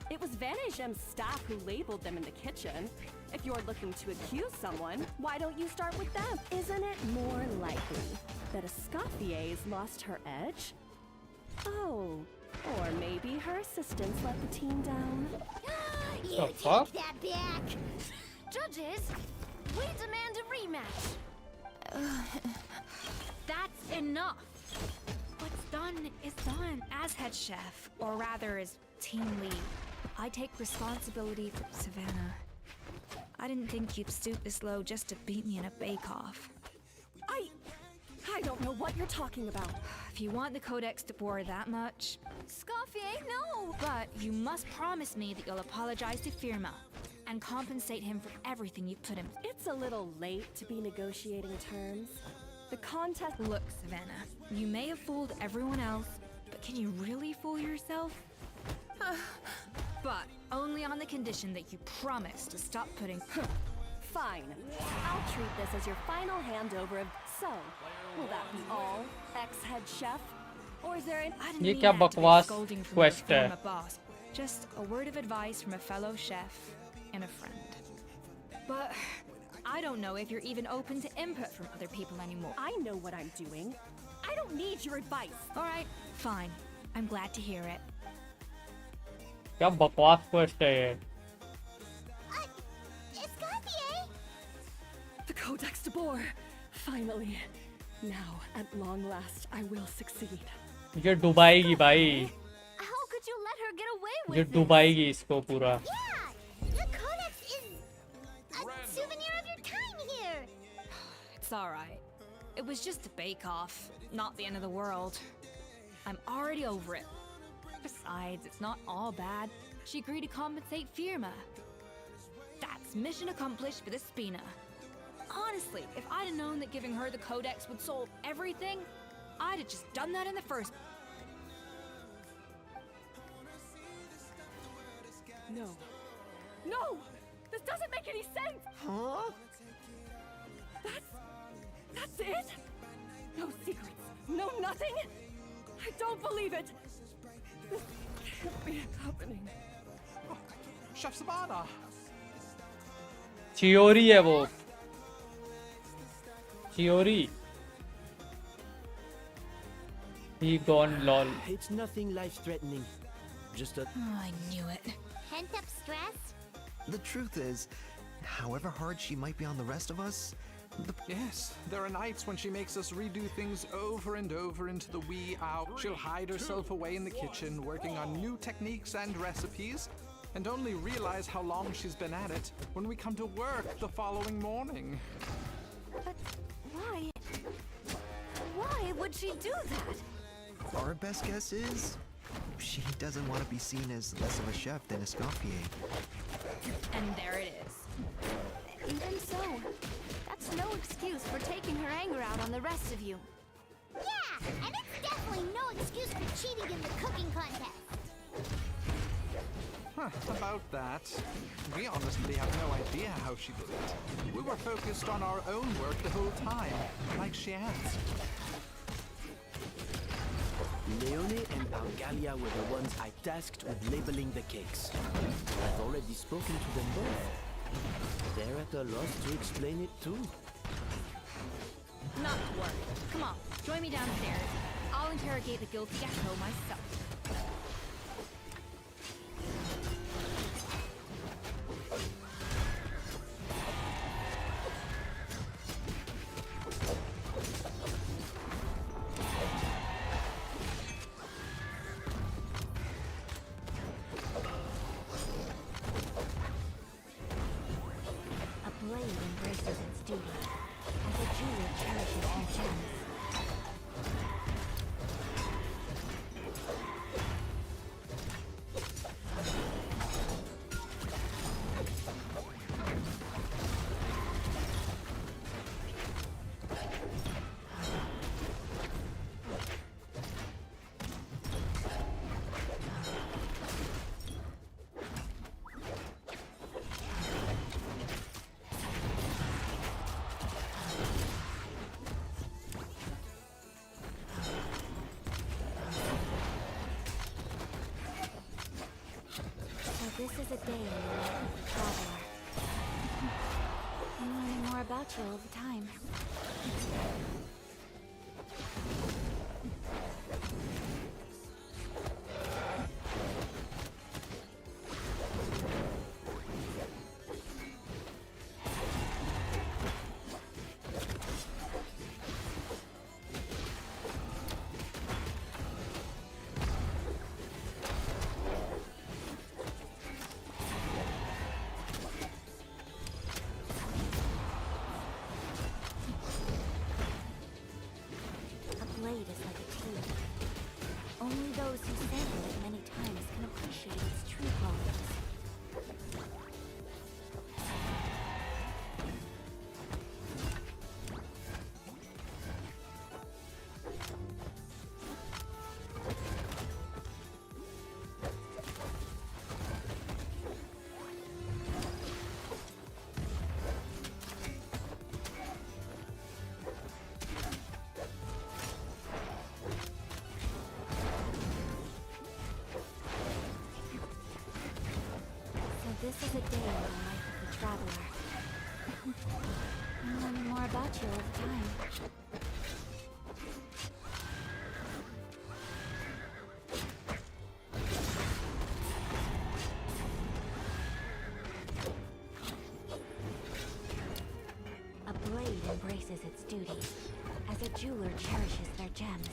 It was Vanishem's staff who labeled them in the kitchen. If you're looking to accuse someone, why don't you start with them? Isn't it more likely that Escoffier's lost her edge? Oh, or maybe her assistants let the team down. You The take fuck? that back! Judges, we demand a rematch. That's enough. What's done is done. As head chef, or rather as team lead, I take responsibility for Savannah. I didn't think you'd stoop this low just to beat me in a bake-off. I don't know what you're talking about. If you want the Codex to bore that much... Escoffier, no! But you must promise me that you'll apologize to Firma and compensate him for everything you put him through. It's a little late to be negotiating terms. The contest... Look, Savannah, you may have fooled everyone else, but can you really fool yourself? But only on the condition that you promise to stop putting... Fine. I'll treat this as your final handover of... So, will that be all, ex-head chef? Or is there an... I didn't ये mean क्या that to be बकवास scolding from quest your है? former boss. Just a word of advice from a fellow chef and a friend. But I don't know if you're even open to input from other people anymore. I know what I'm doing. I don't need your advice. All right, fine. I'm glad to hear it. क्या बकवास quest है ये? Escoffier! The Codex de Boer. Finally. Now, at long last, I will succeed. ये डुबाएगी भाई. How could you let her get away ये with this? डुबाएगी इसको पूरा. Yeah! The Codex is a souvenir of your time here! It's all right. It was just a bake-off, not the end of the world. I'm already over it. Besides, it's not all bad. She agreed to compensate Firma. That's mission accomplished for the Spina. Honestly, if I'd have known that giving her the Codex would solve everything, I'd have just done that in the first... No. No! This doesn't make any sense! Huh? That's it? No secrets. No nothing? I don't believe it. This can't be happening. Chef Savannah! चियोरी है वो. चियोरी. He gone lol. It's nothing life-threatening. Just a... Oh, I knew it. Pent-up stress? The truth is, however hard she might be on the rest of us, Yes, there are nights when she makes us redo things over and over into the wee hour. She'll hide herself away in the kitchen, working on new techniques and recipes, and only realize how long she's been at it when we come to work the following morning. But why? Why would she do that? our best guess is she doesn't want to be seen as less of a chef than Escoffier. And there it is. Even so, that's no excuse for taking her anger out on the rest of you. Yeah, and it's definitely no excuse for cheating in the cooking contest. About that, we honestly have no idea how she did it. We were focused on our own work the whole time, like she asked. Leone and Argalia were the ones I tasked with labeling the cakes. I've already spoken to them both. They're at a loss to explain it too. Not to worry. Come on, join me downstairs. I'll interrogate the guilty gecko myself. A blade embraces its duty, as a jeweler cherishes her gems. This is a day in the life of a traveler. I'm learning more about you all the time. Blade is like a tea. Only those who sample it many times can appreciate its true qualities. This is a day in the life of a traveler. I'm learning more about you all the time. A blade embraces its duty, as a jeweler cherishes their gems.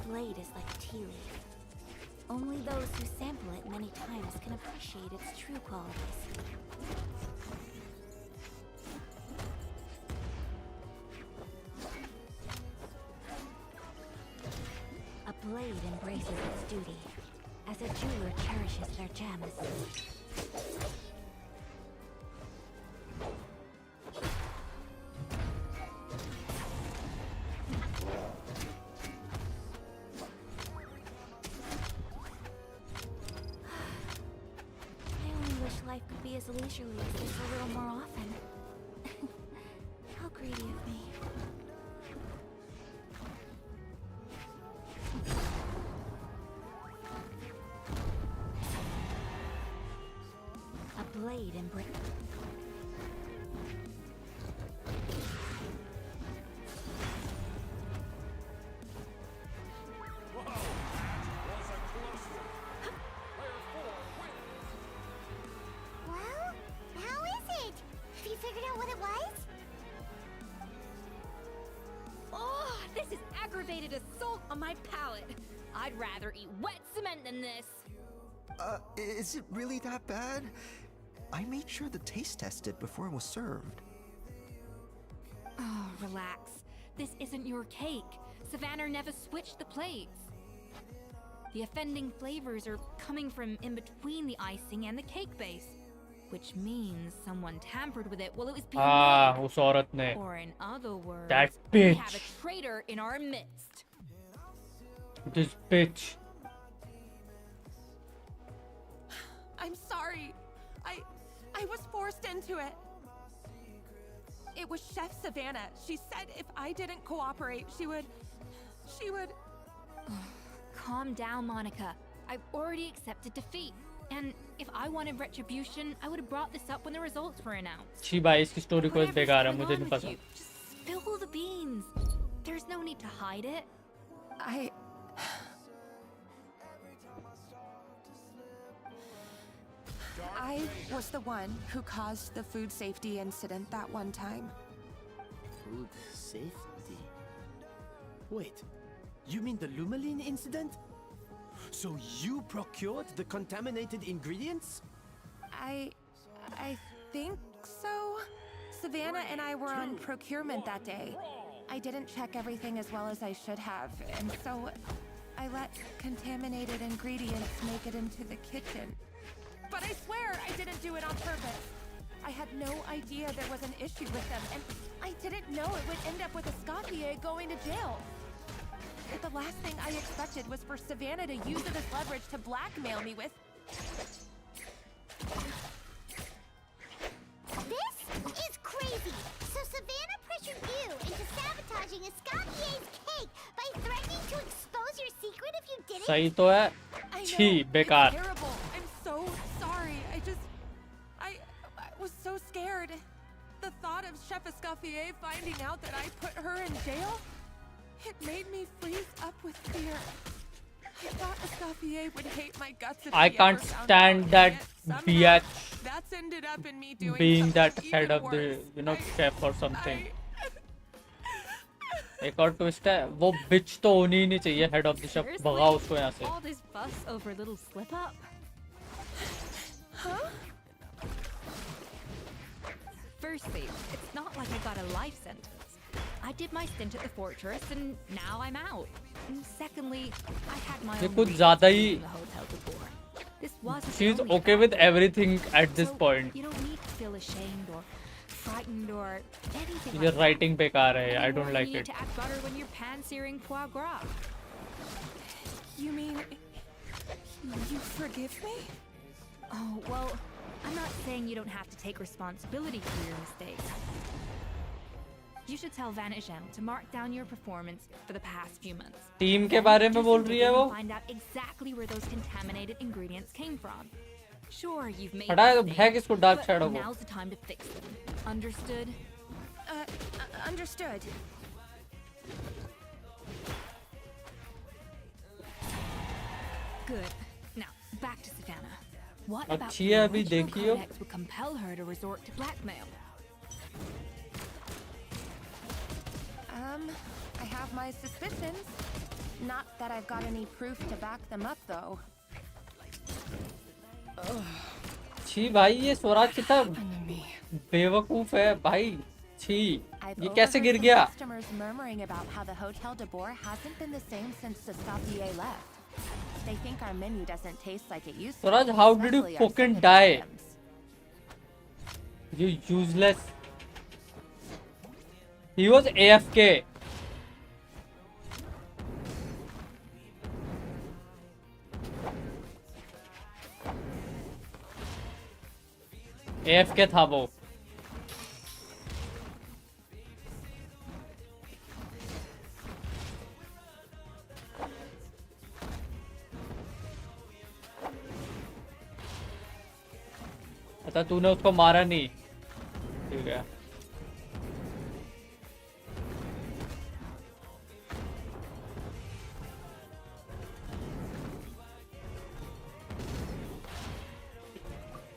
Blade is like a tea leaf. Only those who sample it many times can appreciate its true qualities. A blade embraces its duty, as a jeweler cherishes their gems. Life could be as leisurely as this a little more often. How greedy of me. A blade embrace. Whoa! Was a my palate. I'd rather eat wet cement than this. Is it really that bad? I made sure to taste test it before it was served. Oh, relax. This isn't your cake. Savannah never switched the plates. The offending flavors are coming from in between the icing and the cake base, which means someone tampered with it while it was being made. उस औरत ने. Or in other words, That we bitch. have a traitor in our midst. This bitch. I'm sorry. I was forced into it. It was Chef Savannah. She said if I didn't cooperate, she would... Calm down, Monica. I've already accepted defeat. And if I wanted retribution, I would have brought this up when the results were announced. छी भाई इसकी story को बेकार है मुझे नहीं Whatever's पसंद. going on with you, just spill the beans. There's no need to hide it. I was the one who caused the food safety incident that one time. Food safety? Wait, you mean the Lumaline incident? So you procured the contaminated ingredients? I think so. Savannah and I were on procurement that day. I didn't check everything as well as I should have, and so I let contaminated ingredients make it into the kitchen. But I swear I didn't do it on purpose. I had no idea there was an issue with them, and I didn't know it would end up with Escoffier going to jail. But the last thing I expected was for Savannah to use it as leverage to blackmail me with... This is crazy! So Savannah pressured you into sabotaging Escoffier's cake by threatening to expose your secret if you didn't? सही तो है. छी बेकार. It's terrible. I'm so sorry. I was so scared. The thought of Chef Escoffier finding out that I put her in jail, it made me freeze up with fear. I thought Escoffier would hate my guts if I he can't ever found stand out, that yet bitch somehow that's ended up in me doing being that something head even of the worse. chef or something. एक और twist है वो बिच तो होनी ही नहीं चाहिए head of the chef. भगाओ उसको यहाँ से. All this fuss over a little slip up. Huh? Firstly, it's not like I got a life sentence. I did my stint at the fortress and now I'm out. And secondly, I had my ये own कुछ reasons ज़्यादा for he. leaving the hotel before. This was She is only okay with everything at this So, point. You don't need to feel ashamed or frightened or anything Your like writing बेकार है. I Any don't more like you it. need to act butter when you're pan-searing foie gras. You mean... you forgive me? Oh, well, I'm not saying you don't have to take responsibility for your mistakes. You should tell Vanisham to mark down your performance for the past few months. Team के बारे में बोल रही है वो. Find out exactly where those contaminated ingredients came from. Sure, you've made हटाए तो mistakes, है किसको डार्क but शैडो को. now's the time to fix them. Understood? Understood. Good. Now, back to Savannah. What about अच्छी the है अभी original देखियो. codex would compel her to resort to blackmail? I have my suspicions. Not that I've got any proof to back them up, though. छी भाई ये स्वराज कितना बेवकूफ है भाई. छी ये कैसे गिर गया. Customers murmuring about how the Hotel de Boer hasn't been the same since the Escoffier left. They think our menu doesn't taste like it used to. Swaraj how did you especially our fucking signature die? items. You useless. He was AFK. AFK था वो. अच्छा तूने उसको मारा नहीं. ठीक है.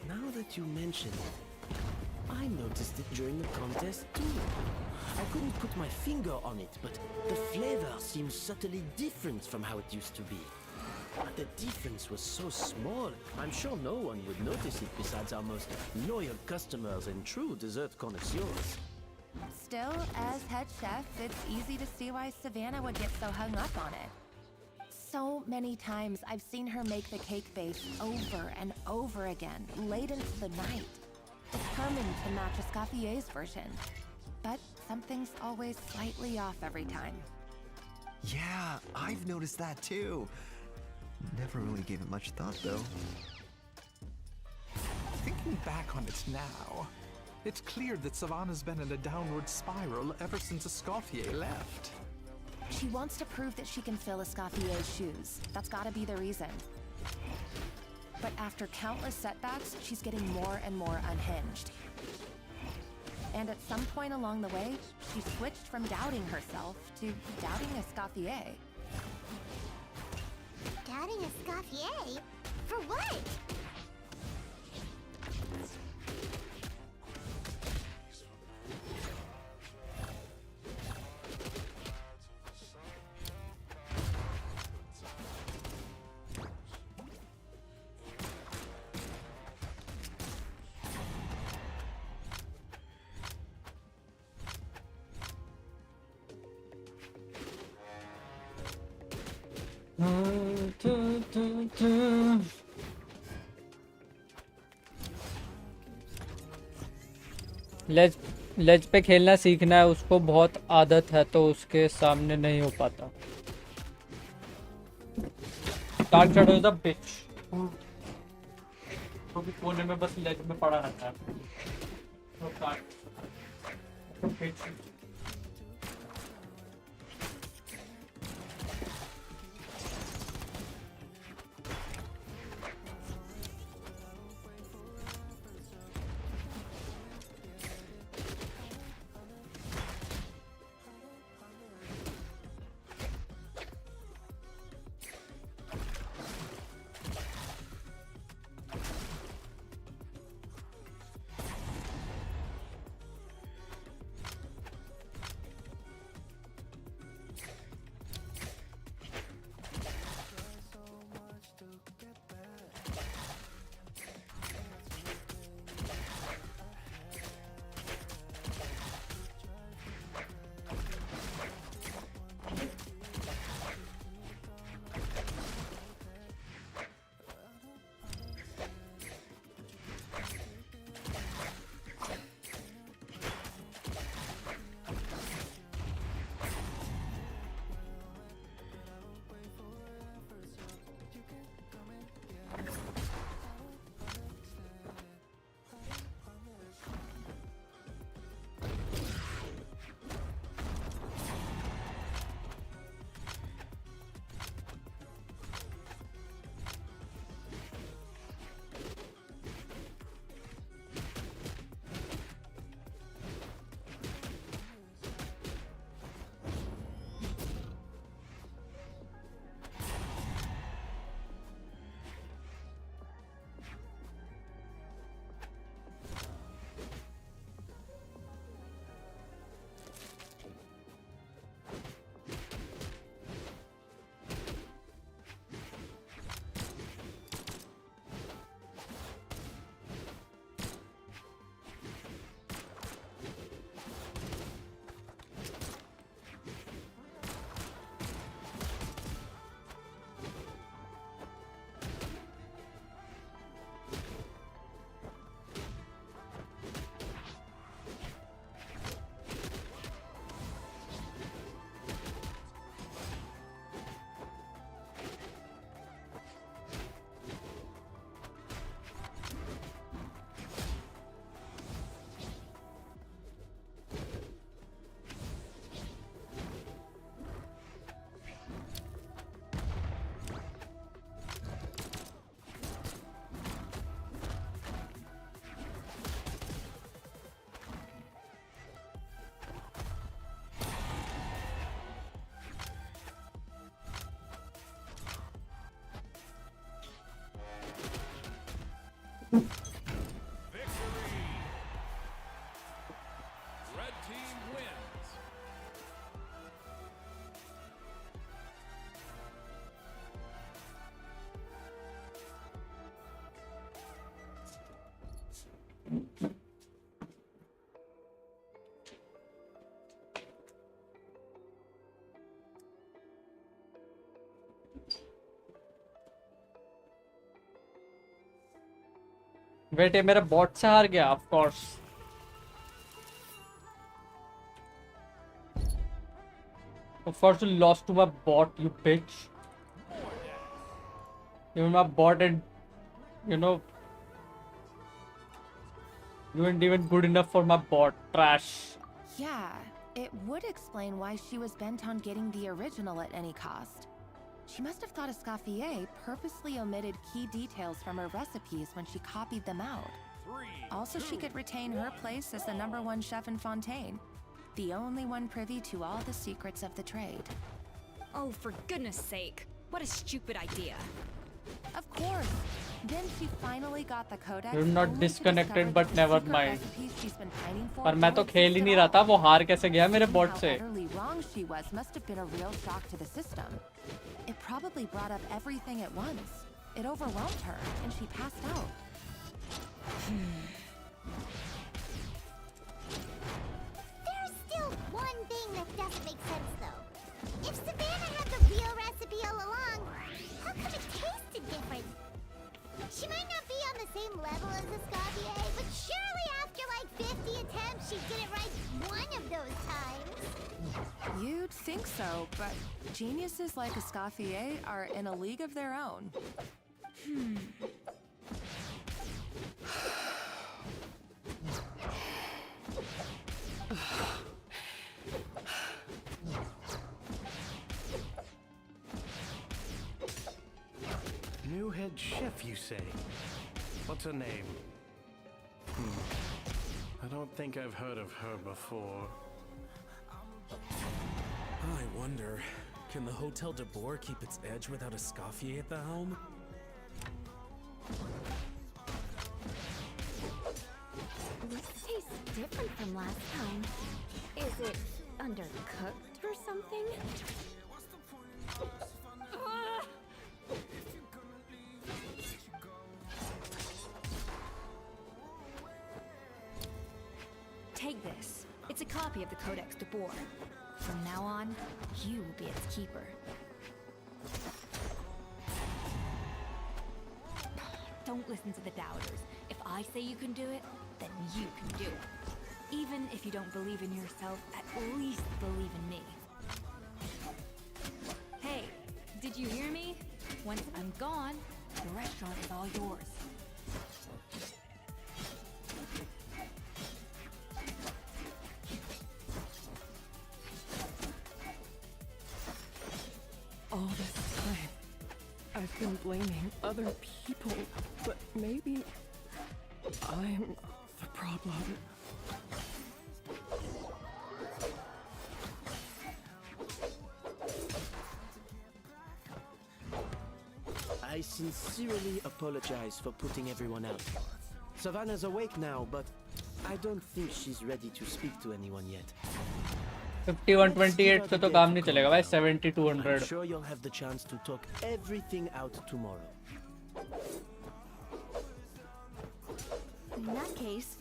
Now that you mention it, I'm no noticed it during the contest too. I couldn't put my finger on it, but the flavor seems subtly different from how it used to be. The difference was so small, I'm sure no one would notice it besides our most loyal customers and true dessert connoisseurs. Still, as head chef, it's easy to see why Savannah would get so hung up on it. So many times I've seen her make the cake base over and over again, late into the night, determined to match Escoffier's version. But something's always slightly off every time. Yeah, I've noticed that too. Never really gave it much thought though. Thinking back on it now, it's clear that Savannah's been in a downward spiral ever since Escoffier left. She wants to prove that she can fill Escoffier's shoes. That's gotta be the reason. But after countless setbacks, she's getting more and more unhinged. And at some point along the way, she switched from doubting herself to doubting Escoffier. Doubting Escoffier? For what? लेज पे खेलना सीखना है, उसको बहुत आदत है तो उसके सामने नहीं हो पाता। डार्क शैडो इज अ बिच, वो भी कोने में बस लेज में पड़ा रहता है। तो बिच वेट ये मेरे बॉट से हार गया of course. Of course you lost to my bot, you bitch. Even my bot and you know you weren't even good enough for my bot. Trash. Yeah, it would explain why she was bent on getting the original at any cost. She must have thought Escoffier purposely omitted key details from her recipes when she copied them out. Also, she could retain her place as the #1 chef in Fontaine, the only one privy to all the secrets of the trade. Oh, for goodness sake. What a stupid idea. Of course. Then she finally got the codex. You're not only to disconnected, discover but that the never secret mind. recipes she's been hiding for पर मैं तो don't खेल ही exist नहीं at रहा था. all. वो हार कैसे गया मेरे बॉट How से? utterly wrong she was must have been a real shock to the system. It probably brought up everything at once. It overwhelmed her, and she passed out. There's still one thing that doesn't make sense, though. If Savannah had the real recipe all along, how come it tasted different? She might not be on the same level as Escoffier, but surely after like 50 attempts, she'd get it right one of those times. You'd think so, but geniuses like Escoffier are in a league of their own. New head chef, you say? What's her name? I don't think I've heard of her before. I wonder, can the Hotel de Boer keep its edge without Escoffier at the helm? This tastes different from last time. Is it undercooked or something? Take this. It's a copy of the Codex de Boer. From now on, you will be its keeper. Don't listen to the doubters. If I say you can do it, then you can do it. Even if you don't believe in yourself, at least believe in me. Hey, did you hear me? Once I'm gone, the restaurant is all yours. All this time, I've been blaming other people, but maybe I'm the problem. I sincerely apologize for putting everyone out. Savannah's awake now, but I don't think she's ready to speak to anyone yet. 5128 से तो काम नहीं चलेगा भाई. I'm 7200. sure you'll have the chance to talk everything out tomorrow. In that case,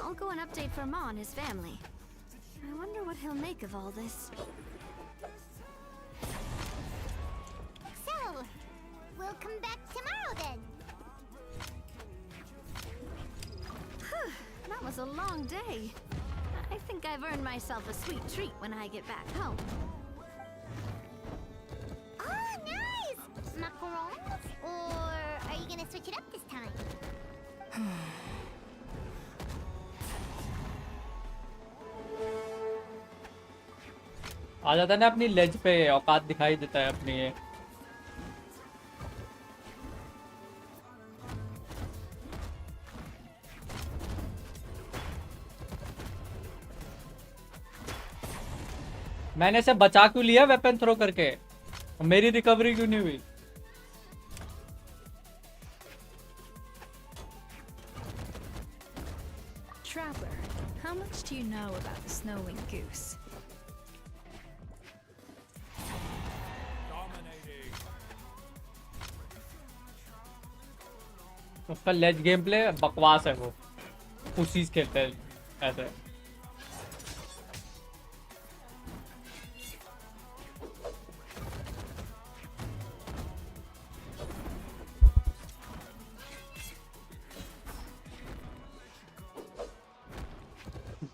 I'll go and update for Ma and his family. I wonder what he'll make of all this. So, we'll come back tomorrow then. That was a long day. I think I've earned myself a sweet treat when I get back home. Oh, nice! Macarons? Or are you gonna switch it up this time? आ जाता है ना अपनी लेज पे. औकात दिखाई देता है अपनी ये. मैंने इसे बचा क्यों लिया वेपन थ्रो करके? मेरी रिकवरी क्यों नहीं हुई? Traveler, how much do you know about the snow-winged goose? उसका लेज गेम प्ले बकवास है. वो उसी से खेलते हैं ऐसे.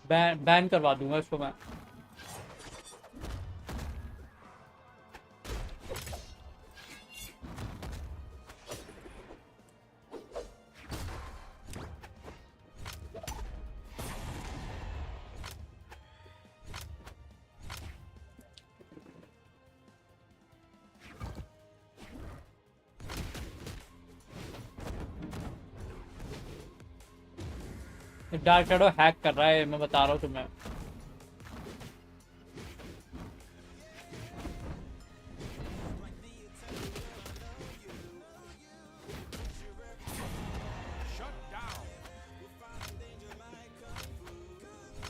बैन करवा दूंगा इसको मैं। डार्क शैडो हैक कर रहा है, मैं बता रहा हूँ तुम्हें।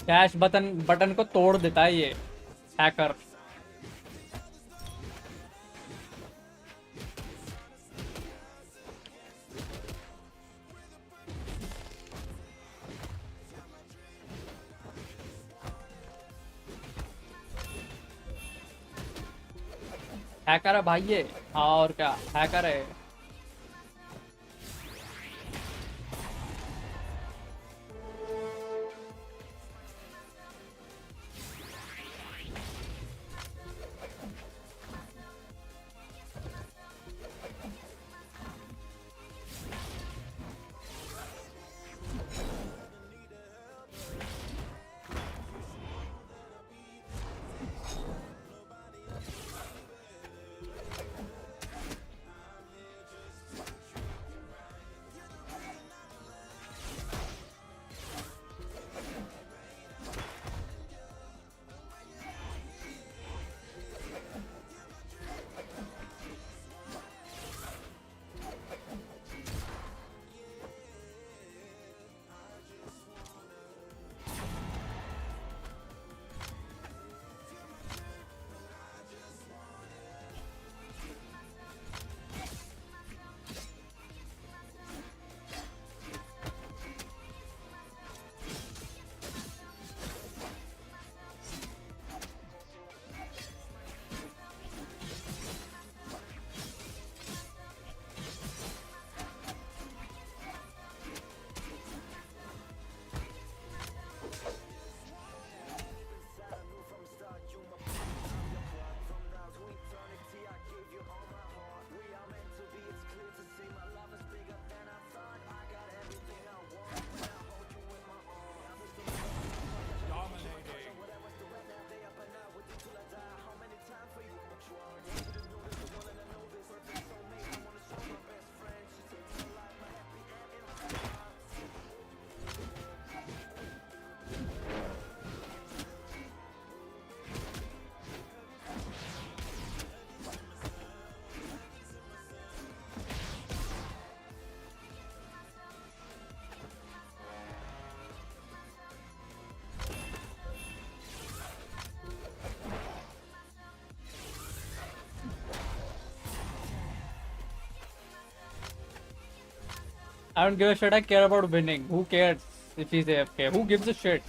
डैश बटन को तोड़ देता है ये हैकर। हैकर है भाई ये, और क्या हैकर है। I don't give a shit. I care about winning. Who cares if he's AFK? Who gives a shit?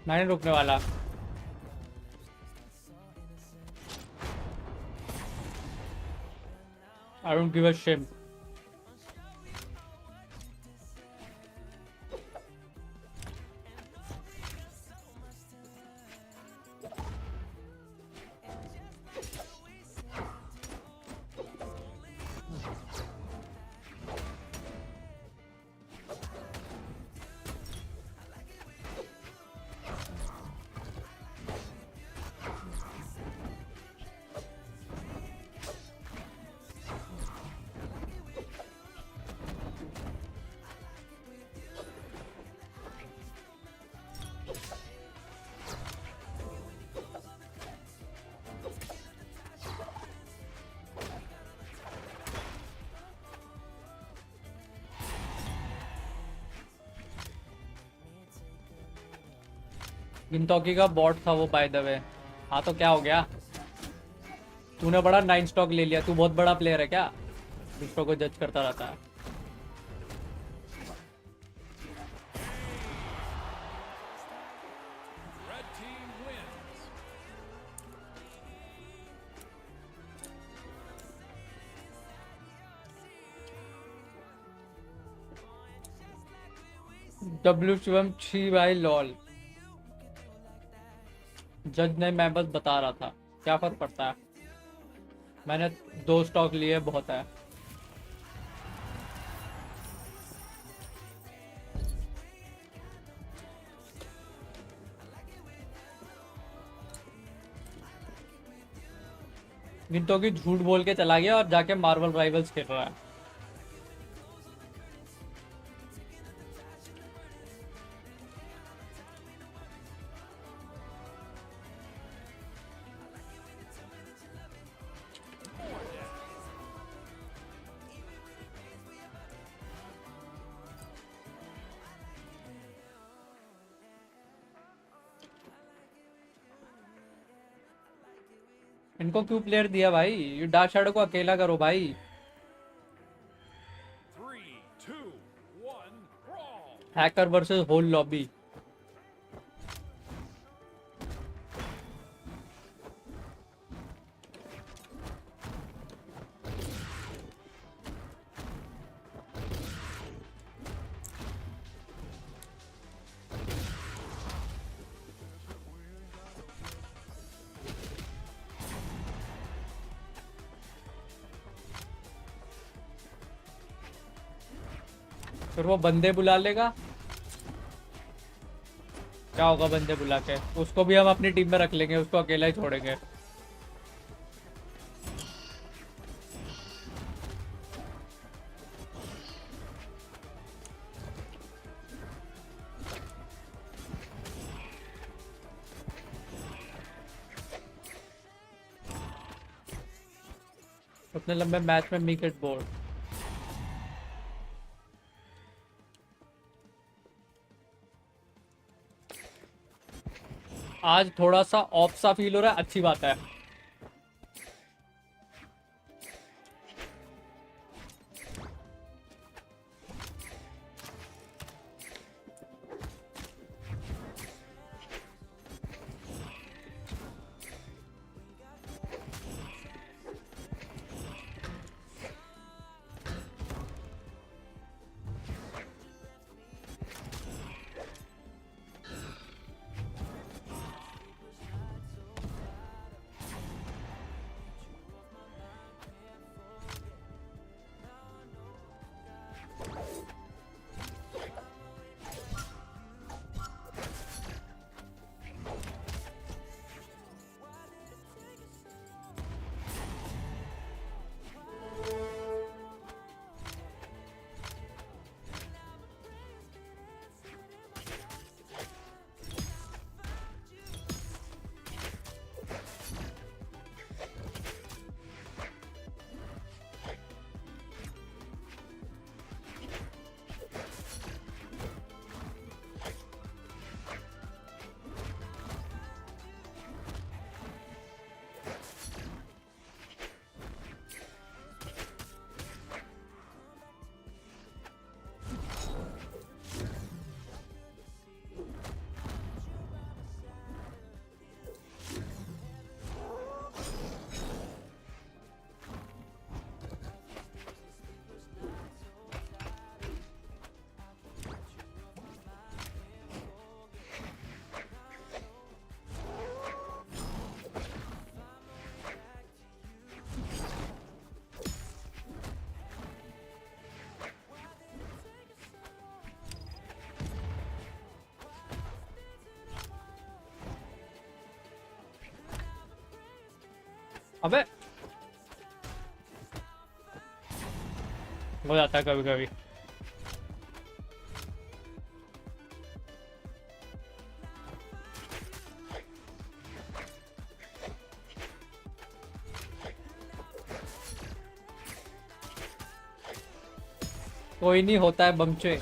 मैं नहीं रुकने वाला। I don't give a shit. गिनतोकी का बॉट था वो बाय द वे। हाँ तो क्या हो गया? तूने बड़ा 9 स्टॉक ले लिया, तू बहुत बड़ा प्लेयर है क्या? दूसरों को जज करता रहता है। डब्ल्यू शिवम 3 भाई लॉल। जज नहीं, मैं बस बता रहा था, क्या फर्क पड़ता है? मैंने 2 स्टॉक लिए, बहुत है। गिनतो की झूठ बोल के चला गया और जाके मार्वल राइवल्स खेल रहा है। इनको क्यों प्लेयर दिया भाई? ये डार्क शैडो को अकेला करो भाई। 3, 2, 1, brawl! Hacker versus whole lobby. फिर वो बंदे बुला लेगा। क्या होगा बंदे बुला के? उसको भी हम अपनी टीम में रख लेंगे, उसको अकेला ही छोड़ेंगे। उतने लंबे मैच में मी गेट बोर्ड। आज थोड़ा सा ऑफ सा फील हो रहा है, अच्छी बात है। अबे हो जाता है कभी कभी। कोई नहीं, होता है बमचे।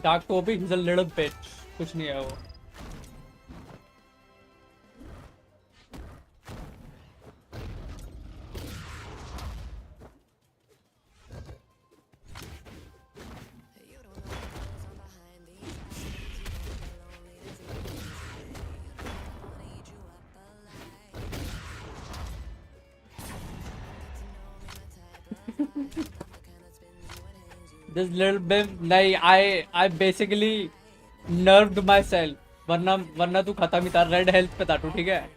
Dark Toby, he's a little bitch. कुछ नहीं है वो. This little bit, नहीं, I basically nerved myself. वरना तू खत्म ही था, red health पे था तू, ठीक है?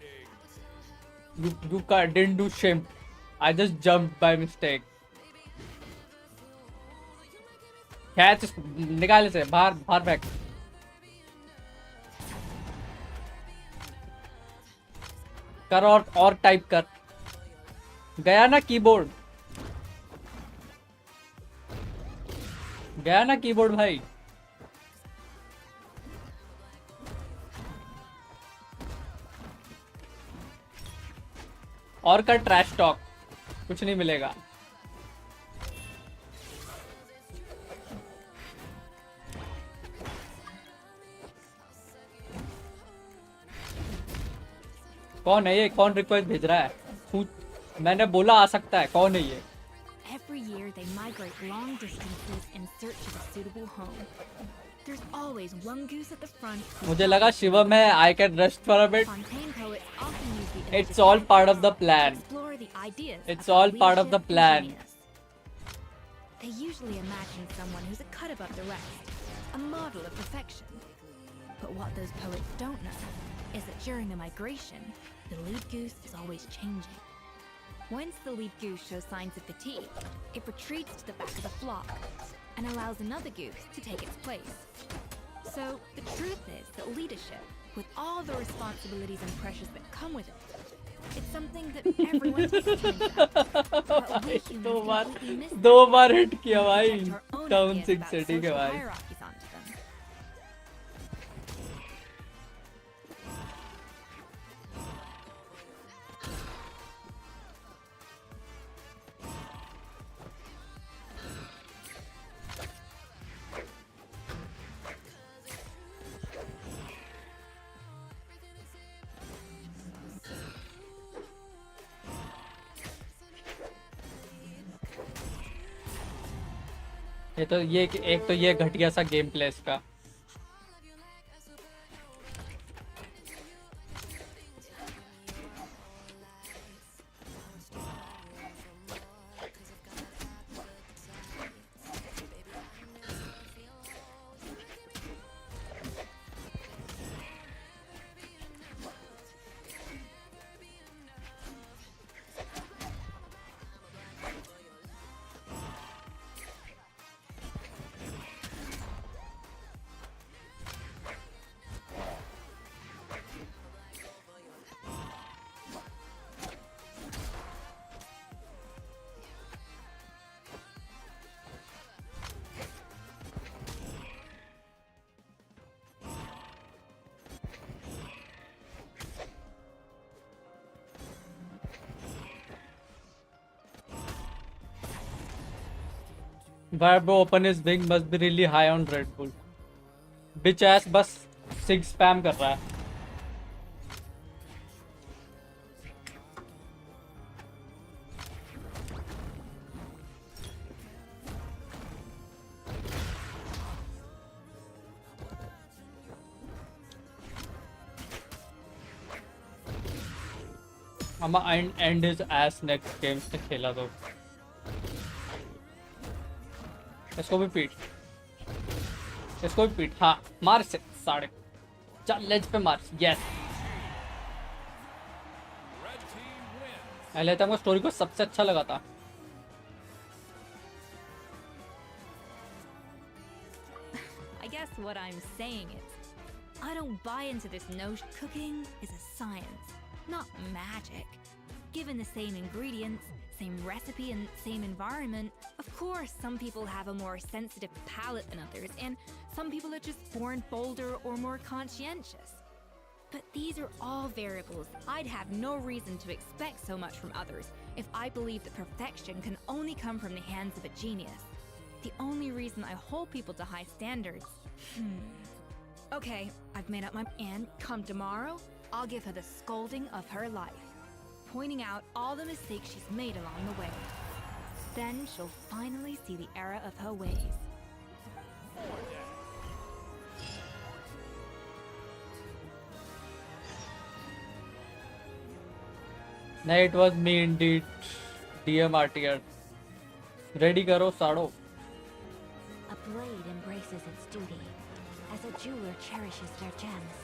You didn't do shimp. I just jumped by mistake. Catch, निकाल इसे, बाहर फेंक. कर और टाइप कर. गया ना कीबोर्ड. गया ना कीबोर्ड भाई. और कर ट्रैश टॉक, कुछ नहीं मिलेगा. कौन है ये? कौन रिक्वेस्ट भेज रहा है? मैंने बोला आ सकता है. कौन है ये? Every year they migrate long distances in search of a suitable home. There's always one goose at the front. मुझे लगा शिवम है. I can rest for a bit. Fontaine poets often use the It's all part of the plan. explore the ideas. It's all part of the plan. They usually imagine someone who's a cut above the rest, a model of perfection. But what those poets don't know is that during a migration, the lead goose is always changing. Once the lead goose shows signs of fatigue, it retreats to the back of the flock and allows another goose to take its place. So, the truth is that leadership, with all the responsibilities and pressures that come with it, it's something that everyone takes turns at. But we humans completely miss दो that. Bar hit किया भाई. We project our own town ideas 6 about city के social भाई. hierarchies onto them. ये तो एक तो ये घटिया सा गेम प्ले इसका. Vibe open his wing must be really high on Red Bull. Bitch ass बस 6 spam कर रहा है. I'ma end his ass next game से खेला तो. इसको भी पीट. इसको भी पीट. हाँ मार से साढ़े. चल लेज पे मार. यस. पहले तो हमको स्टोरी को सबसे अच्छा लगा था. I guess what I'm saying is, I don't buy into this notion. Cooking is a science, not magic. Given the same ingredients, same recipe, and same environment, of course some people have a more sensitive palate than others, and some people are just born bolder or more conscientious. But these are all variables. I'd have no reason to expect so much from others if I believe that perfection can only come from the hands of a genius. The only reason I hold people to high standards Okay, I've made up my... And come tomorrow, I'll give her the scolding of her life, pointing out all the mistakes she's made along the way. Then she'll finally see the error of her ways. No, it was me indeed. DMRTR. Ready karo sado. A blade embraces its duty, as a jeweler cherishes their gems.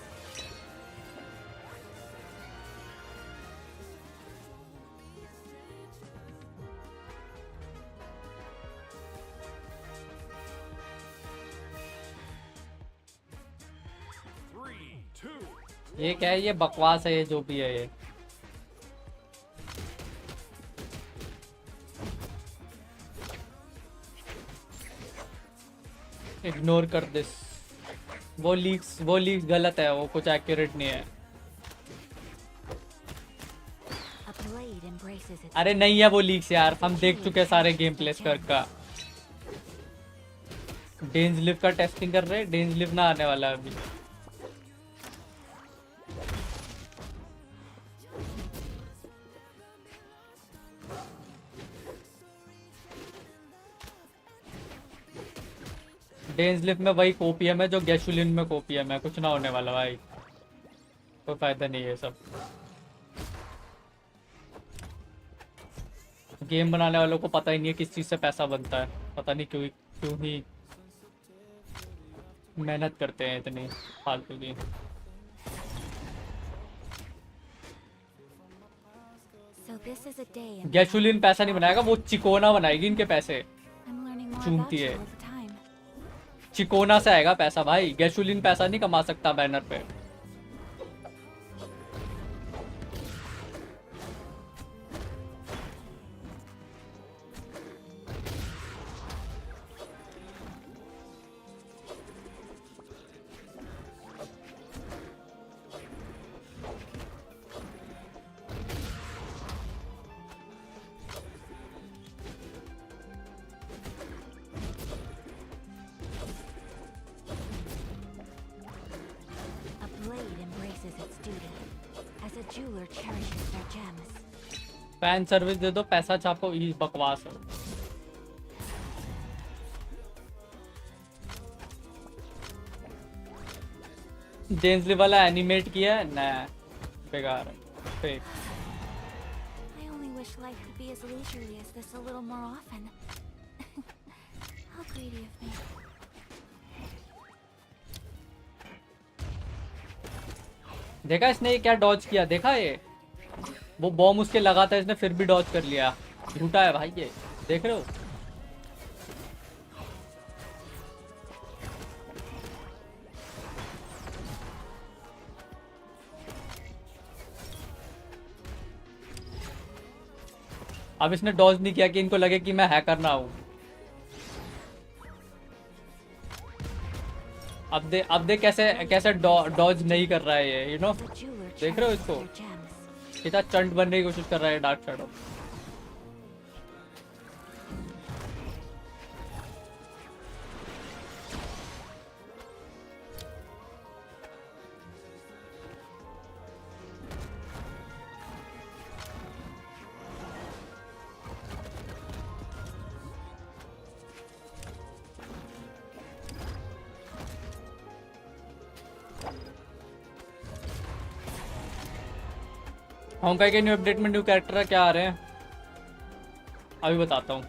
ये क्या है? ये बकवास है, ये जो भी है ये. इग्नोर कर दिस. वो लीक्स गलत है, वो कुछ एक्यूरेट नहीं है. अरे नहीं है वो लीक्स यार, हम देख चुके हैं सारे गेम प्ले स्कर्क का. डेंज लिव का टेस्टिंग कर रहे हैं. डेंज लिव ना आने वाला है अभी. डेंजलिफ में वही कोपियम है जो गैशुलिन में कोपियम है. कुछ ना होने वाला भाई, कोई फायदा नहीं है. सब गेम बनाने वालों को पता ही नहीं है किस चीज से पैसा बनता है. पता नहीं क्यों ही मेहनत करते हैं इतनी फालतू की. गैशुलिन पैसा नहीं बनाएगा, वो चिकोना बनाएगी इनके पैसे. चूमती है. चिकोना से आएगा पैसा भाई. गैशुलिन पैसा नहीं कमा सकता बैनर पे. फैन सर्विस दे दो, पैसा छापो. ये बकवास है. जेंसली वाला एनिमेट किया है ना, बेकार है. Fake. I only wish life could be as leisurely as this a little more often. How greedy of me. देखा इसने क्या डॉज किया? देखा ये वो बॉम्ब उसके लगा था, इसने फिर भी डॉज कर लिया. झूठा है भाई ये. देख रहे हो? अब इसने डॉज नहीं किया कि इनको लगे कि मैं हैकर ना हूं. अब दे कैसे डॉज नहीं कर रहा है ये. यू नो, देख रहे हो इसको? कितना चंट बनने की कोशिश कर रहा है डार्क शैडो. होंकाई के न्यू अपडेट में न्यू कैरेक्टर क्या आ रहे हैं अभी बताता हूँ.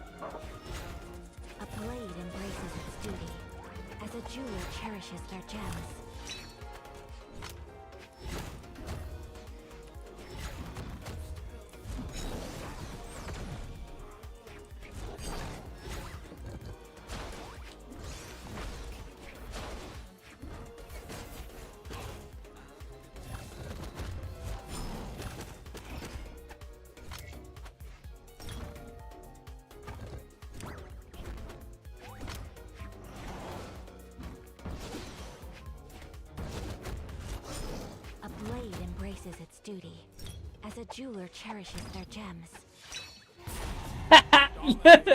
Jeweler cherishes their gems.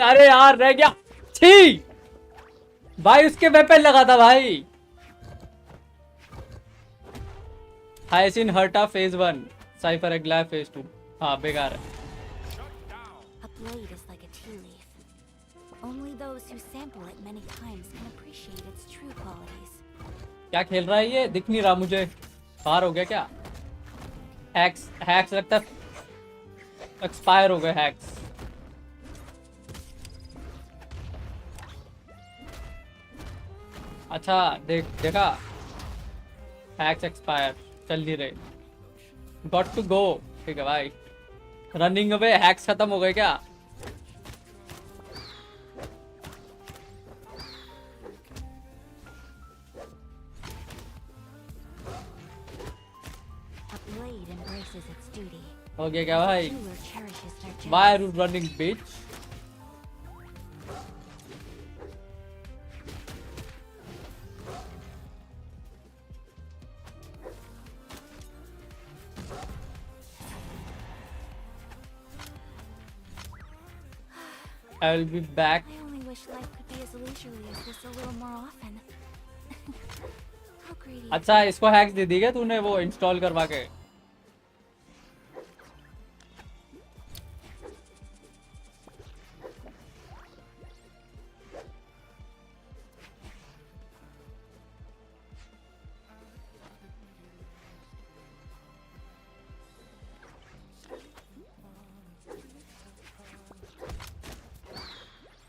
अरे यार रह गया. छी भाई, उसके वेपन लगा था भाई. हाइसिन हर्टा फेज 1, साइफर एग्ला फेज 2। हाँ बेकार है। A blade is like a tea leaf. Only those who sample it many times can appreciate its true qualities. क्या खेल रहा है ये? दिख नहीं रहा मुझे। बाहर हो गया क्या? हैक्स लगता है एक्सपायर हो गए हैक्स। अच्छा देखा, हैक्स एक्सपायर चल नहीं रहे। Got to go. ठीक है भाई, रनिंग अवे। हैक्स खत्म हो गए क्या? हो गया क्या भाई? Why are you running, bitch? I will be back. I only wish life could be as leisurely as this a little more often. How greedy. अच्छा, इसको हैक्स दे दी क्या तूने वो इंस्टॉल करवा के?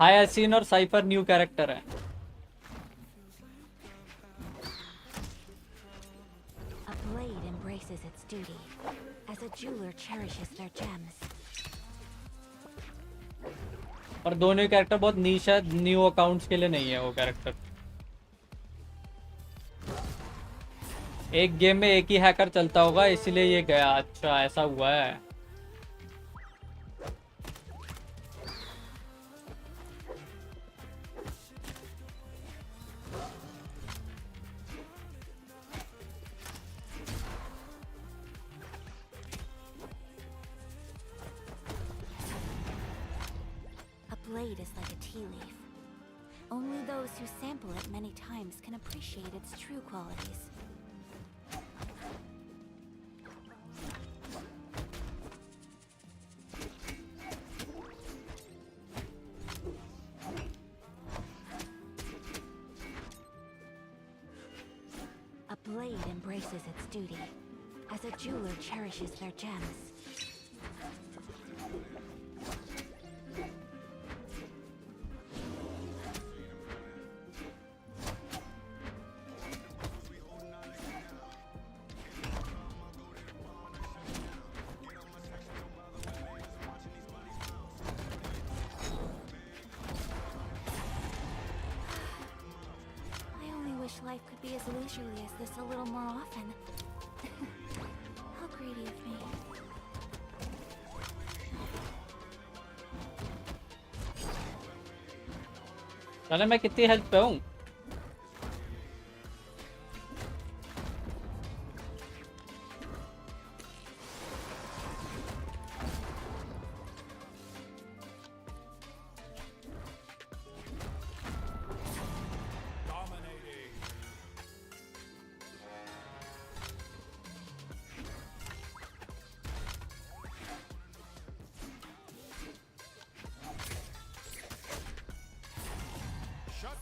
हायासीन और साइफर न्यू कैरेक्टर है। A blade embraces its duty, as a jeweler cherishes their gems. और दोनों कैरेक्टर बहुत नीश है, न्यू अकाउंट्स के लिए नहीं है वो कैरेक्टर। एक गेम में एक ही हैकर चलता होगा इसीलिए ये गया। अच्छा ऐसा हुआ है। Blade is like a tea leaf. Only those who sample it many times can appreciate its true qualities. A blade embraces its duty, as a jeweler cherishes their gems. Life could be as leisurely as this a little more often. How greedy of me. चले मैं कितनी health पे हूँ?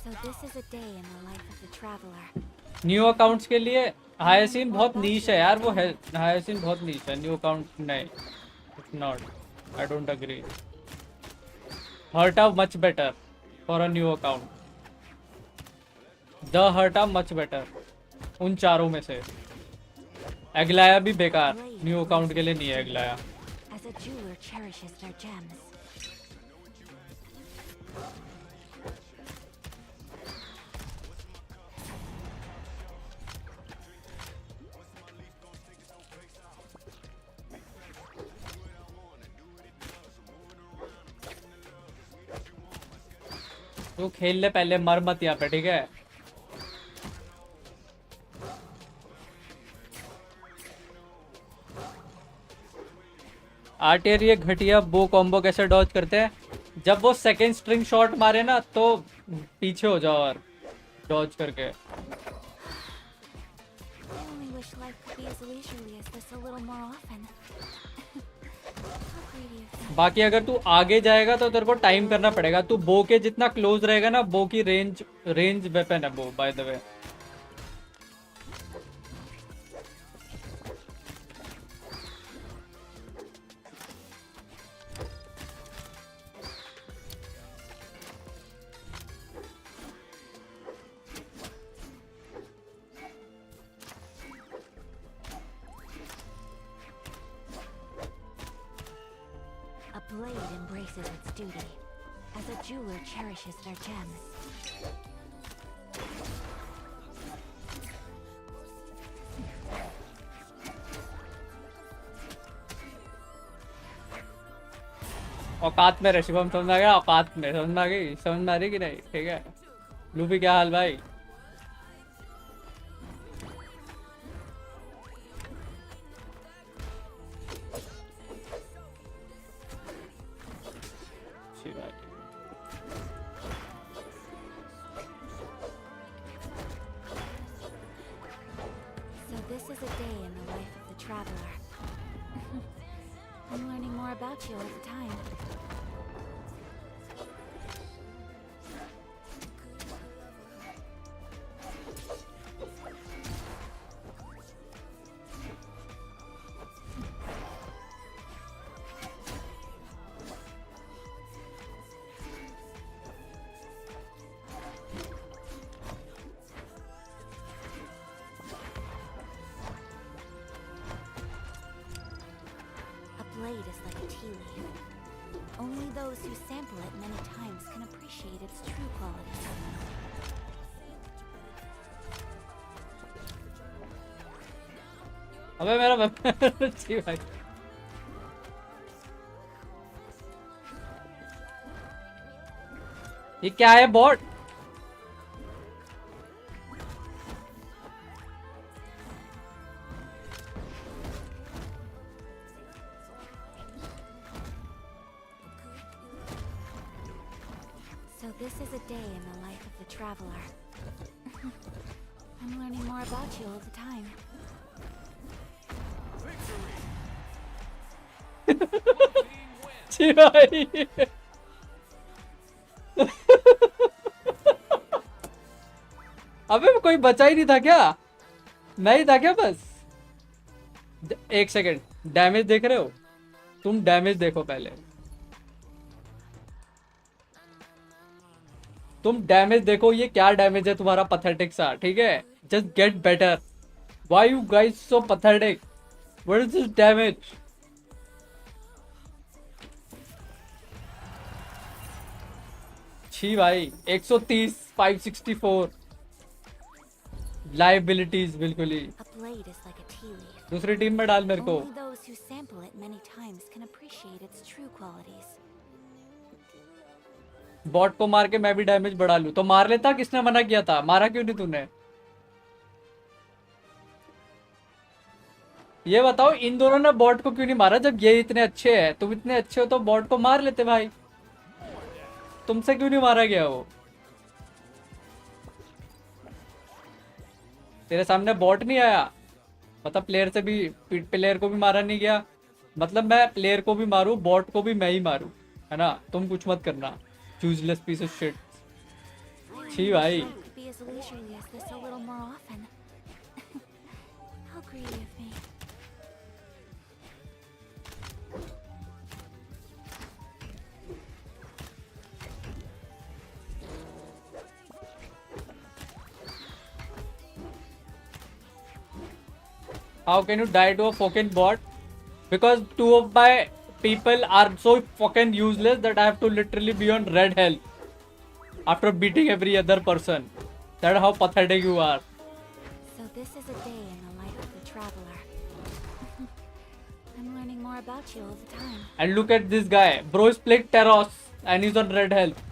So this is a day in the life of the traveler. New accounts के लिए हायासीन बहुत niche है यार। वो है हायासीन बहुत नीश है। न्यू अकाउंट नहीं, it's not. I don't agree. Herta much better for a new account. The Herta much better उन चारों में से। एग्लाया भी बेकार, न्यू अकाउंट के लिए नहीं है एग्लाया। As a jeweler cherishes their gems. तू खेल ले पहले, मर मत यहाँ पे, ठीक है? आर्टियर ये घटिया बो कॉम्बो कैसे डॉज करते हैं? जब वो सेकंड स्ट्रिंग शॉट मारे ना तो पीछे हो जाओ और डॉज करके। I only wish life could be as leisurely as this a little more often. How greedy of me. बाकी अगर तू आगे जाएगा तो तेरे को टाइम करना पड़ेगा. तू बो के जितना क्लोज रहेगा ना, बो की रेंज वेपन है वो, bye the way. A blade embraces its duty, as a jeweler cherishes their gems. औकात में रहे शिवम, समझ आ गया? औकात में समझ आ गई? समझ में आ रही कि नहीं? ठीक है. लूफी क्या हाल भाई? So this is a day in the life of the traveler. I'm learning more about you all the time. A blade is like a tea leaf. Only those who sample it many times can appreciate its true qualities. अबे मेरा weapon छी भाई. ये क्या है bot? So this is a day in the life of the traveler. I'm learning more about you all the time. छी भाई. अबे कोई बचा ही नहीं था क्या? मैं ही था क्या बस? एक सेकंड, डैमेज देख रहे हो? तुम डैमेज देखो पहले. तुम डैमेज देखो, ये क्या डैमेज है तुम्हारा पथेटिक सा. ठीक है, just get better. Why you guys so pathetic? What is this damage? छी भाई. 130, 564 लाइबिलिटीज बिल्कुल ही. A blade is like a tea leaf. दूसरी टीम में डाल मेरे को. Only those who sample it many times can appreciate its true qualities. Bot को मार के मैं भी डैमेज बढ़ा लूं तो मार लेता. किसने मना किया था? मारा क्यों नहीं तूने? ये बताओ, इन दोनों ने बॉट को क्यों नहीं मारा? जब ये इतने अच्छे हैं, तुम इतने अच्छे हो तो बॉट को मार लेते भाई. तुमसे क्यों नहीं मारा गया वो? तेरे सामने बॉट नहीं आया, मतलब प्लेयर से भी, प्लेयर को भी मारा नहीं गया. मतलब मैं प्लेयर को भी मारूं, बॉट को भी मैं ही मारूं, है ना? तुम कुछ मत करना. Useless piece of shit. छी भाई. Could be as leisurely as this a little more often. How greedy of me. How can you die to a fucking bot? Because two of my people are so fucking useless that I have to literally be on red health after beating every other person. That's how pathetic you are. So this is a day in the life of the traveler. I'm learning more about you all the time. And look at this guy. Bro is playing Taros and he's on red health.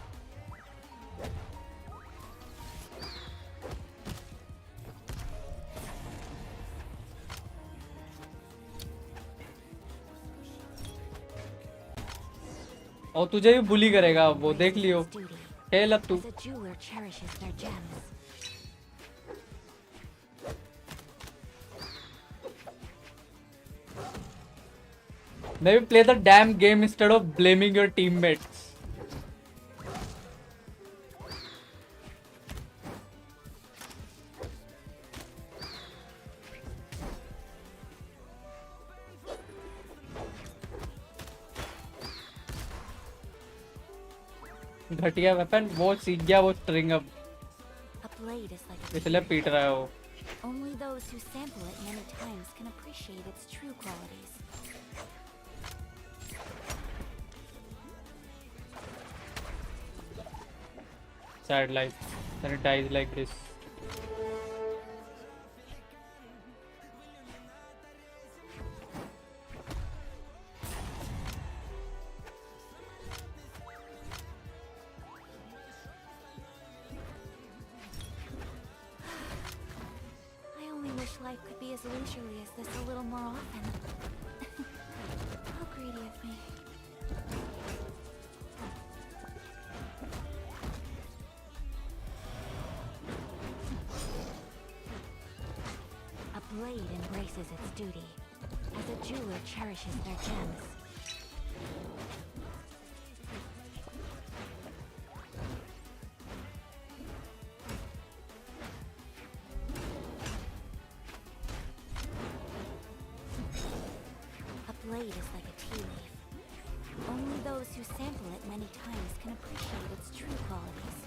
और तुझे भी बुली करेगा वो, देख लियो. खेल अब तू. As a jeweler cherishes their gems. Maybe play the damn game instead of blaming your teammates. घटिया वेपन वो सीख गया वो स्ट्रिंग अब A blade is like a इसलिए पीट रहा है वो Only those who sample it many times can appreciate its true qualities. sad life and it dies like this. I only wish life could be as leisurely as this a little more often. How greedy of me. A blade embraces its duty, as a jeweler cherishes their gems. A blade is like a tea leaf. Only those who sample it many times can appreciate its true qualities.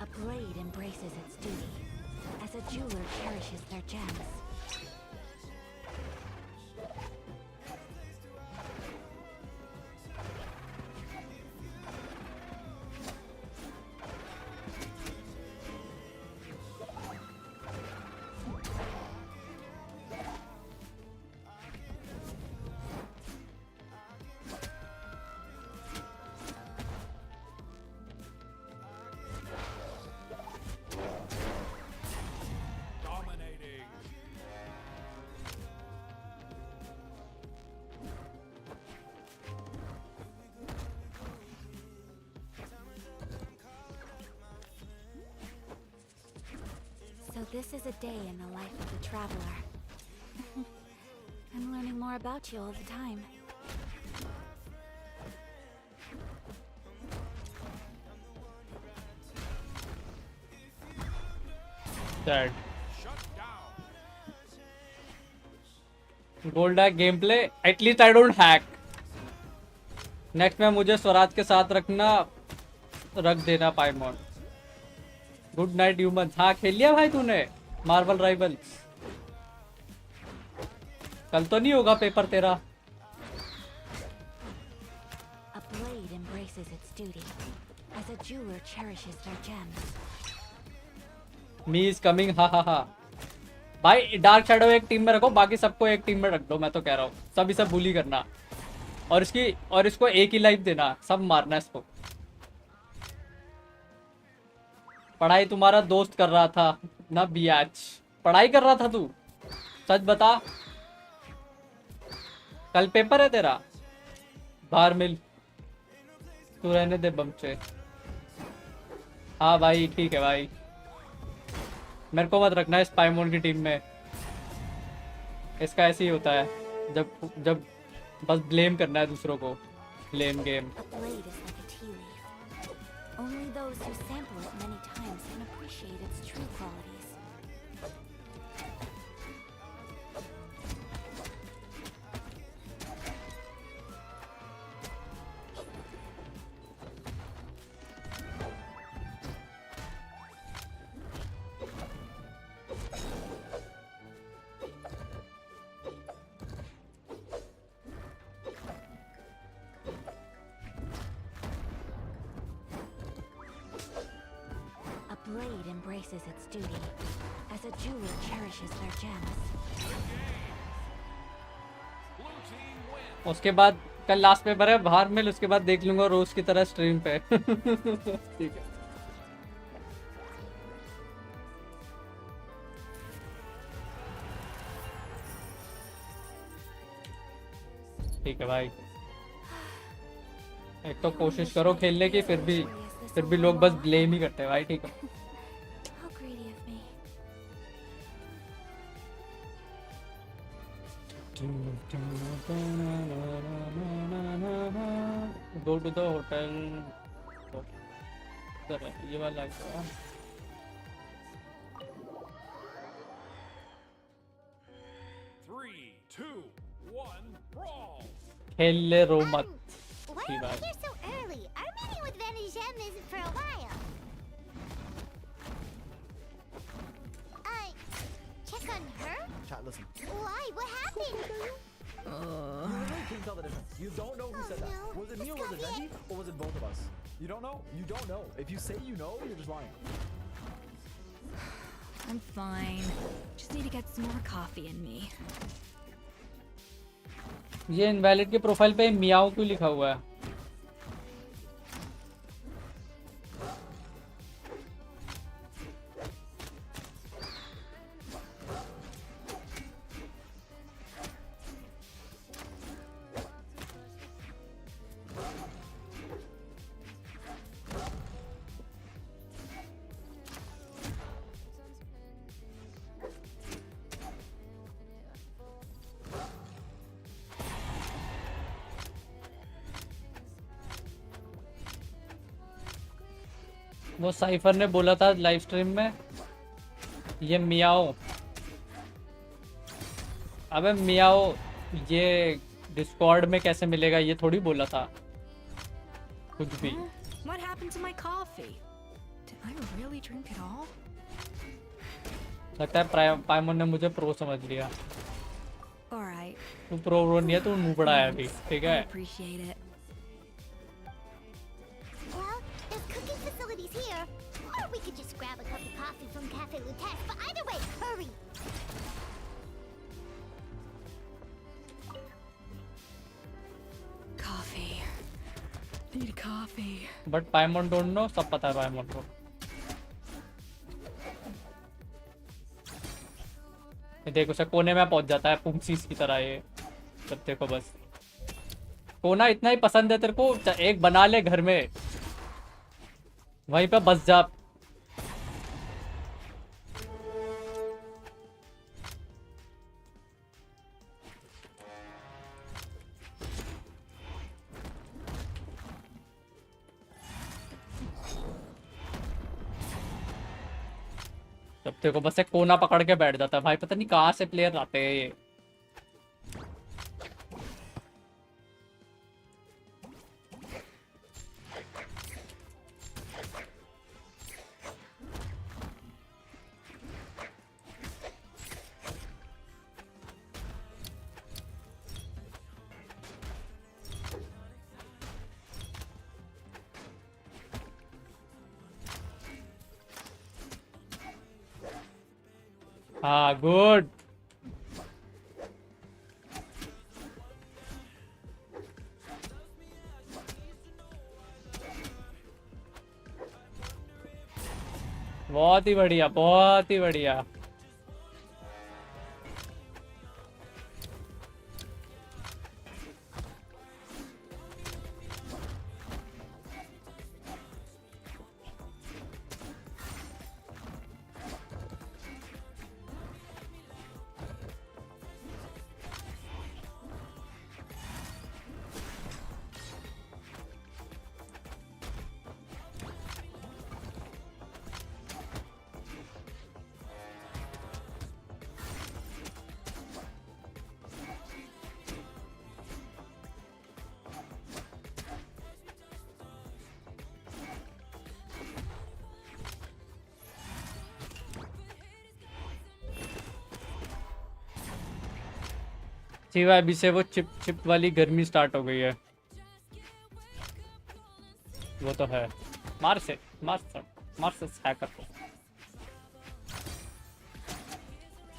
A blade embraces its duty, as a jeweler cherishes their gems. Dominating. So this is a day in the life of the traveler. I'm learning more about you all the time. sad गोल्डा game play at least I don't hack next में मुझे स्वराज के साथ रख देना पाइमोन good night human हाँ खेल लिया भाई तूने मार्वल राइवल्स कल तो नहीं होगा पेपर तेरा A blade embraces its duty, as a jeweler cherishes their gems. Me is coming हा हा हा भाई डार्क शैडो एक टीम में रखो बाकी सबको एक टीम में रख दो मैं तो कह रहा हूँ सब इसे बुली करना और इसको एक ही लाइफ देना सब मारना इसको पढ़ाई तुम्हारा दोस्त कर रहा था ना बियाच पढ़ाई कर रहा था तू सच बता कल पेपर है तेरा बाहर मिल तू रहने दे बमचे हाँ भाई ठीक है भाई मेरे को मत रखना इस पाइमोन की टीम में इसका ऐसे ही होता है जब बस ब्लेम करना है दूसरों को blame game A blade is like a tea leaf. Only those who sample it many times can appreciate its true qualities. A blade embraces is its duty, as a jeweler cherishes their gems. उसके बाद कल last paper है, बाहर मिल, उसके बाद देख लूंगा रोज की तरह स्ट्रीम पे। ठीक है ठीक है भाई। एक तो कोशिश करो खेलने की, फिर भी लोग बस ब्लेम ही करते हैं भाई। ठीक है How greedy of me. Go to the hotel. इधर है, ये वाला है। 3, 2, 1, brawl! खेल ले रो मत। Why ठीक are है। we here so early? Our meeting with Venegem isn't for a while. Check on her? Chat, listen. Why? What happened? You really can't tell the difference. You don't know who said that. no. Was it me or was it Escoffier. Venti or was it both of us? You don't know? You don't know. If you say you know, you're just lying. I'm fine. Just need to get some more coffee in me. ये invalid के profile पे मियाओ क्यों लिखा हुआ है? वो cipher ने बोला था लाइव स्ट्रीम में ये मियाओ, अबे मियाओ ये डिस्कॉर्ड में कैसे मिलेगा, ये थोड़ी बोला था कुछ भी। What happened to my coffee? Did I really drink it all? लगता है पाइमोन ने मुझे प्रो समझ लिया। Alright. तू प्रो नहीं है, तू नूबड़ा है अभी। ठीक है। Appreciate it. Well, there's cooking facilities here. Or we could just grab a cup of coffee from Cafe Lutex. But either way, hurry! Coffee. Need coffee. But Paimon don't know, सब पता है पाइमोन को। ये देखो उसे कोने में पहुंच जाता है पुंसीस की तरह। ये सब देखो, बस कोना इतना ही पसंद है तेरे को, एक बना ले घर में, वहीं पे बस जा। तब देखो बस एक कोना पकड़ के बैठ जाता है भाई, पता नहीं कहाँ से प्लेयर आते हैं ये। हाँ गुड। बहुत ही बढ़िया, बहुत ही बढ़िया। सिवा अभी से वो चिप वाली गर्मी स्टार्ट हो गई है। वो तो है। मार से हैकर को।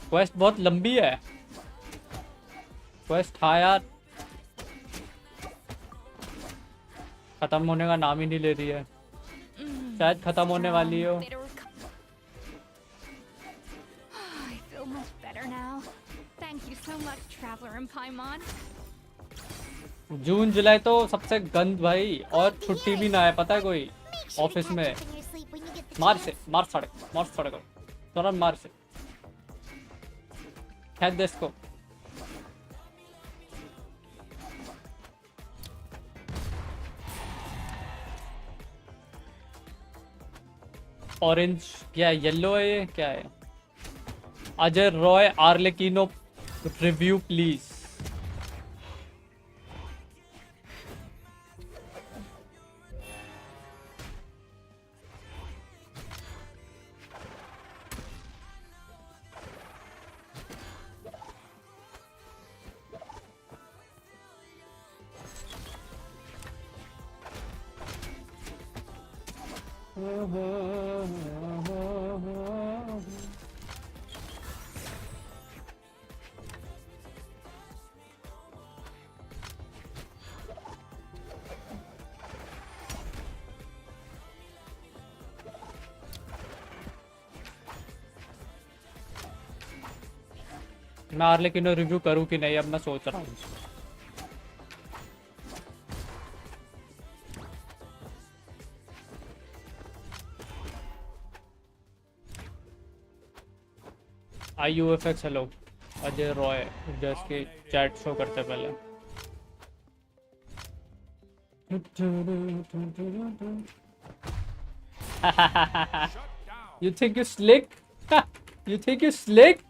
क्वेस्ट बहुत लंबी है। क्वेस्ट था यार, खत्म होने का नाम ही नहीं ले रही है। शायद खत्म होने वाली हो। I feel much better now. Thank you so much, Traveler and Paimon. जून जुलाई तो सबसे गंद भाई, और छुट्टी भी ना है पता है कोई ऑफिस में। मार से मार सड़क तुरंत मार से खेद दे इसको। ऑरेंज क्या है, येलो है, ये क्या है? Ajay Roy Arlecchino review please. मैं आर्लेकिनो रिव्यू करूं कि नहीं, अब मैं सोच रहा हूँ। IUFX hello Ajay Roy, just के चैट शो करते पहले। You think you slick? You think you slick?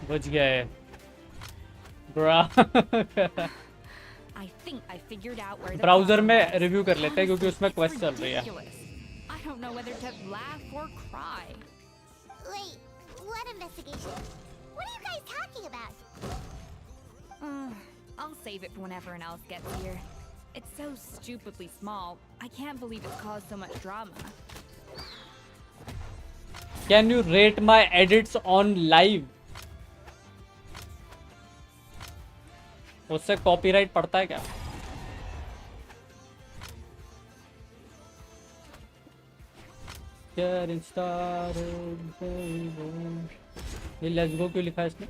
बच गया है ब्राउजर में रिव्यू कर लेते हैं क्योंकि उसमें क्वेस्ट चल रही है। I don't know whether to laugh or cry. Wait, what investigation? What are you guys talking about? I'll save it for when everyone else gets here. It's so stupidly small. I can't believe it's caused so much drama. Can you rate my edits on live? उससे copyright पड़ता है क्या? ये let's go क्यों लिखा है इसने?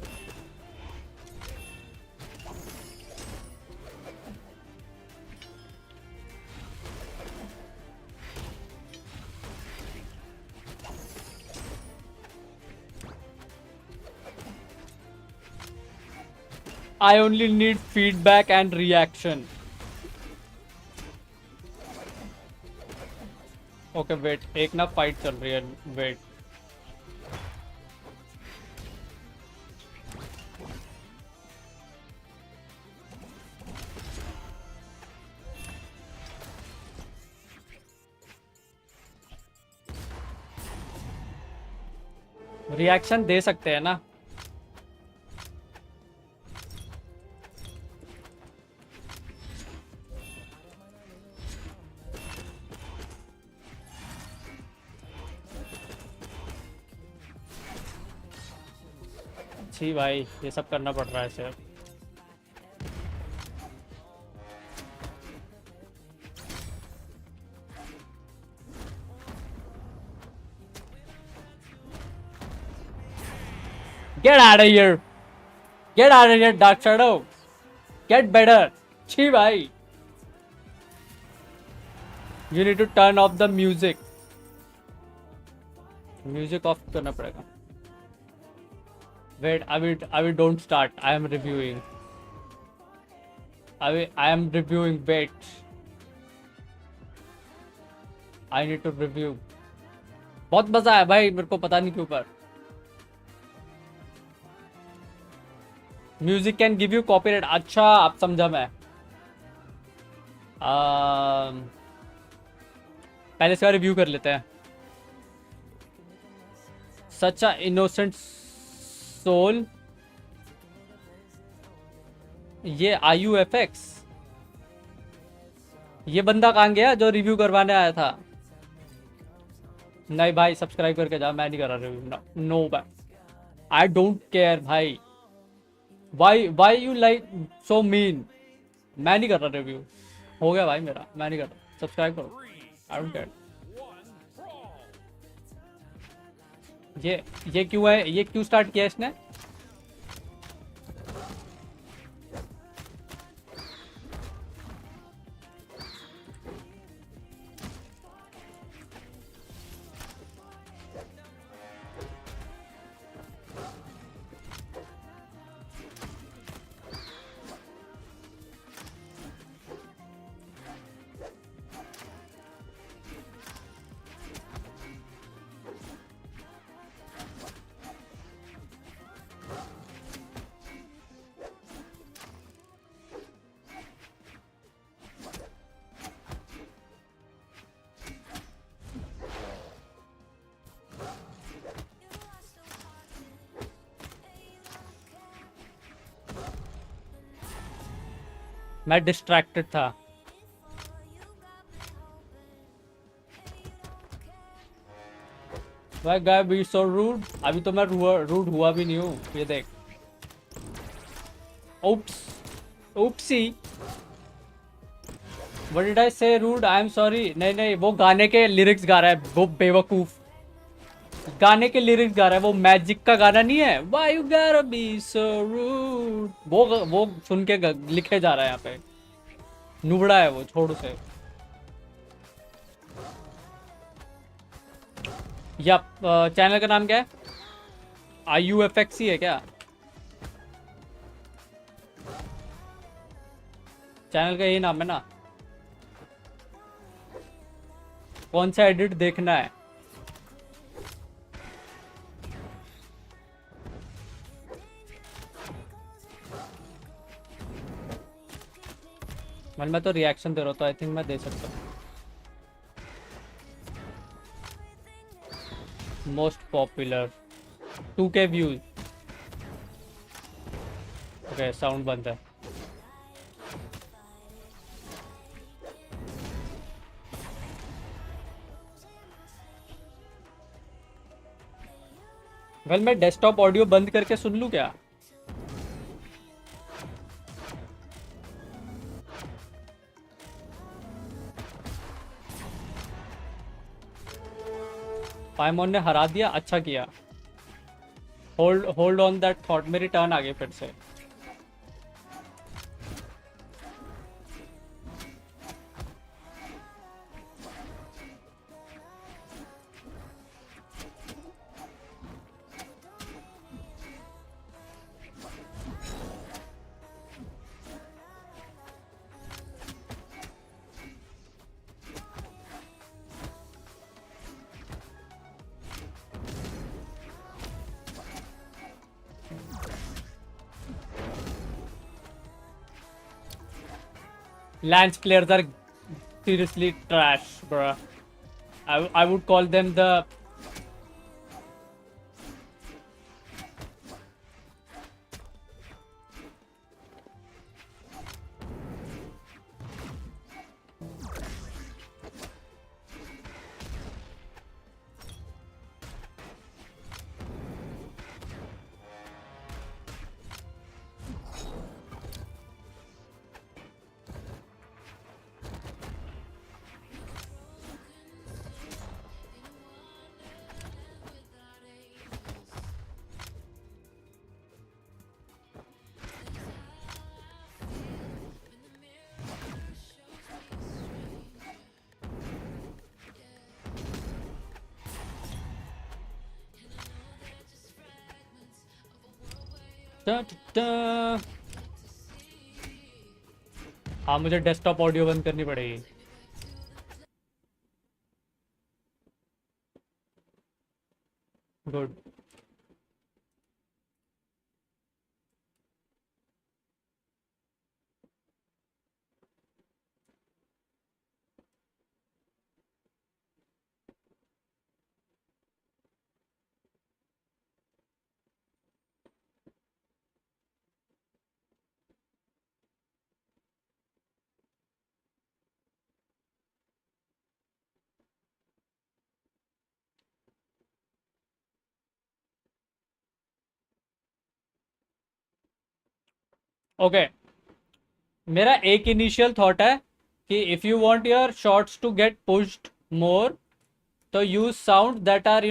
I only need feedback and reaction. Okay, wait. एक ना फाइट चल रही है. Wait. रिएक्शन दे सकते हैं ना? जी भाई ये सब करना पड़ रहा है sir. Get out of here! Get out of here, Dark Shadow! Get better! छी भाई You need to turn off the music. Music off करना पड़ेगा. Wait, I will don't start. I am reviewing. I am reviewing. Wait. I need to review. बहुत मजा आया भाई, मेरे को पता नहीं क्यों पर. Music can give you copyright. अच्छा, अब समझा मैं. पहले इसका रिव्यू कर लेते हैं. Such a innocent soul. ये IUFX. ये बंदा कहाँ गया जो रिव्यू करवाने आया था? नहीं भाई, सब्सक्राइब करके जा. मैं नहीं कर रहा रिव्यू. नो भाई, आई डोंट केयर भाई. Why you like so mean? मैं नहीं कर रहा रिव्यू. हो गया भाई मेरा, मैं नहीं कर रहा. सब्सक्राइब करो. I don't care. ये क्यों है? ये क्यों स्टार्ट किया इसने? मैं डिस्ट्रैक्टेड था. Why guy be so rude? अभी तो मैं रूड हुआ भी नहीं हूँ. ये देख. Oops. Oopsie. What did I say? Rude. I am sorry. नहीं, वो गाने के लिरिक्स गा रहा है. वो बेवकूफ गाने के लिरिक्स गा रहा है. वो मैजिक का गाना नहीं है. Why you gotta be so rude? वो सुन के लिखे जा रहा है यहाँ पे. नुबड़ा है वो. छोड़ उसे. या चैनल का नाम क्या है? IUFX है क्या? चैनल का यही नाम है ना? कौन सा एडिट देखना है? मैं तो रिएक्शन दे रहा हूँ, तो आई थिंक मैं दे सकता हूँ. Most popular 2K views. Okay, sound बंद है. वेल, मैं डेस्कटॉप ऑडियो बंद करके सुन लूँ क्या? पाइमोन ने हरा दिया. अच्छा किया. Hold on that thought. मेरी टर्न आ गई फिर से. Lance players are seriously trash, bruh. I would call them the हाँ मुझे डेस्कटॉप ऑडियो बंद करनी पड़ेगी. Good. Okay. मेरा एक इनिशियल थॉट है कि if you want your shorts to get pushed more तो use sound that are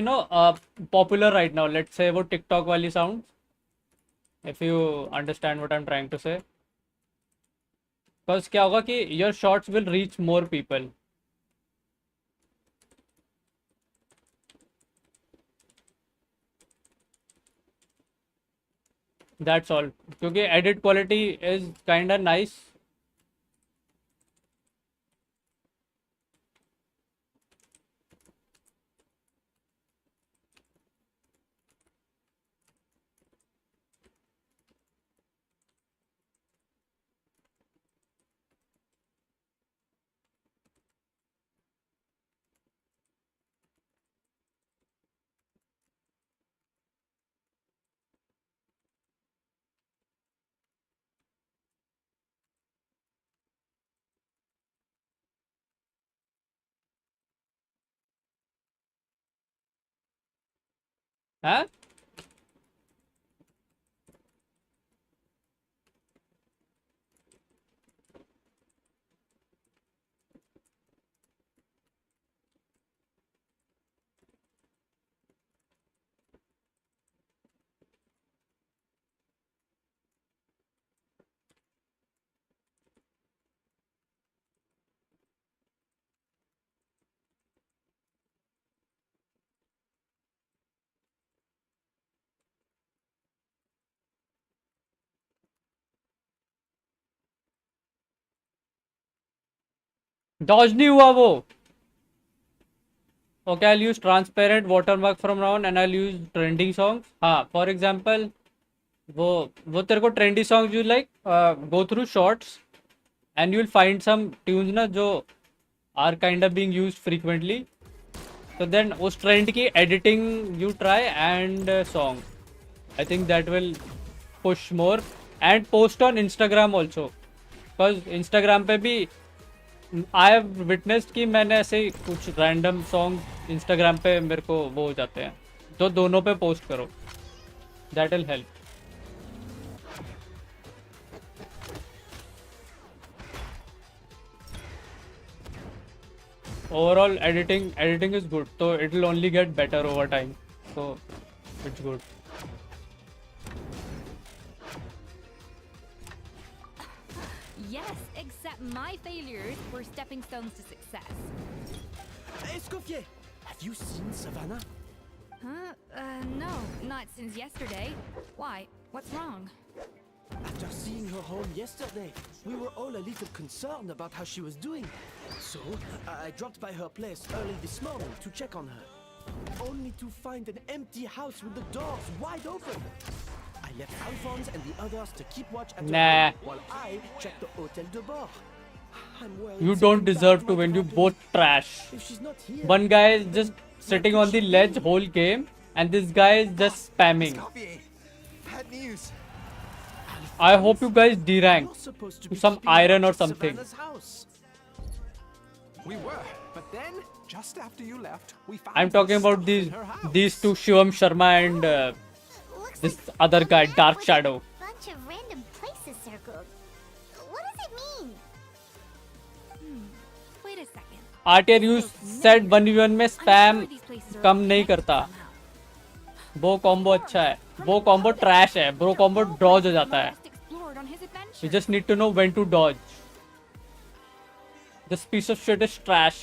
popular right now. Let's say वो टिकटॉक वाली sound. If you understand what I am trying to say. Because क्या होगा कि your shorts will reach more people. That's all. क्योंकि edit quality is kind of nice. हाँ dodge नहीं हुआ वो. Okay, I'll use transparent watermark from now on and I'll use trending songs. हाँ, for example, वो तेरे को trendy songs you like, go through shorts and you'll find some tunes ना जो are kind of being used frequently. So then उस trend की editing you try and song. I think that will push more and post on Instagram also. Because Instagram पे भी I have witnessed कि मैंने ऐसे कुछ रैंडम सॉन्ग इंस्टाग्राम पे मेरे को वो हो जाते हैं. तो दोनों पे पोस्ट करो. That will help. Overall editing is good. तो it will only get better over time. So it's good. Yes, except my failures were stepping stones to success. Escoffier, have you seen Savannah? Huh? No, not since yesterday. Why? What's wrong? After seeing her home yesterday, we were all a little concerned about how she was doing. So, I dropped by her place early this morning to check on her. Only to find an empty house with the doors wide open. I left Alphonse and the others to keep watch at the home while I checked the Hotel de Bord. You don't deserve to win. You both trash. One guy is just sitting on the ledge whole game and this guy is just spamming. Bad news. I hope you guys derank to some iron or something. We were, but then just after you left, we found I'm talking about these two, Shivam Sharma and this other guy, Dark Shadow. Bunch of random places circled. What does it mean? Wait a second. RTR you said 1v1 में spam कम नहीं करता. वो combo अच्छा है. वो combo trash है. वो combo dodge हो जाता है. You just need to know when to dodge. This piece of shit is trash.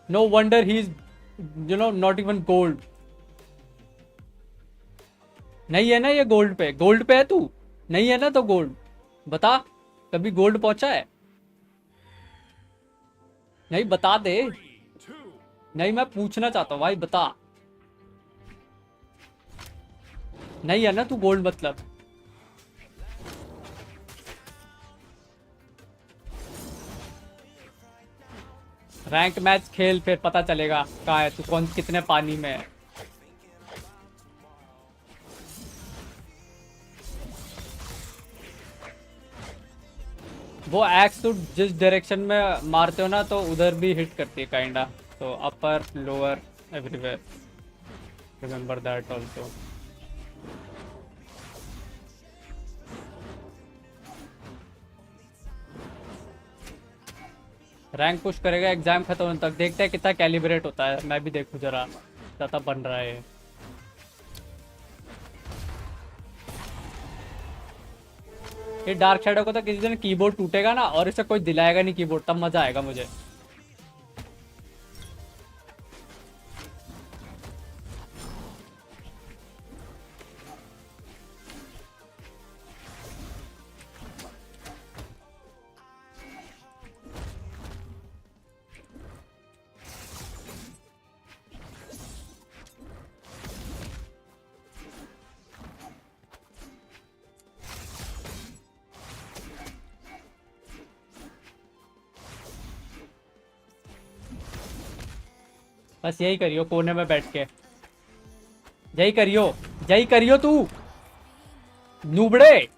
No wonder he's, not even gold. नहीं है ना ये गोल्ड पे है तू? नहीं है ना तो गोल्ड बता, कभी गोल्ड पहुंचा है? नहीं बता दे। नहीं मैं पूछना चाहता हूँ भाई, बता। नहीं है ना तू गोल्ड मतलब? रैंक मैच खेल, फिर पता चलेगा कहाँ है तू, कौन कितने पानी में है। वो एक्स तो जिस डायरेक्शन में मारते हो ना तो उधर भी हिट करती है काइंडा, तो upper lower everywhere, remember that also. Rank push करेगा एग्जाम खत्म होने तक, देखते हैं कितना कैलिब्रेट होता है। मैं भी देखूं जरा ज्यादा बन रहा है। ये डार्क शैडो को तो किसी दिन कीबोर्ड टूटेगा ना और इसे कोई दिलाएगा नहीं कीबोर्ड, तब मजा आएगा मुझे। बस यही करियो कोने में बैठ के, यही करियो तू नूबड़े।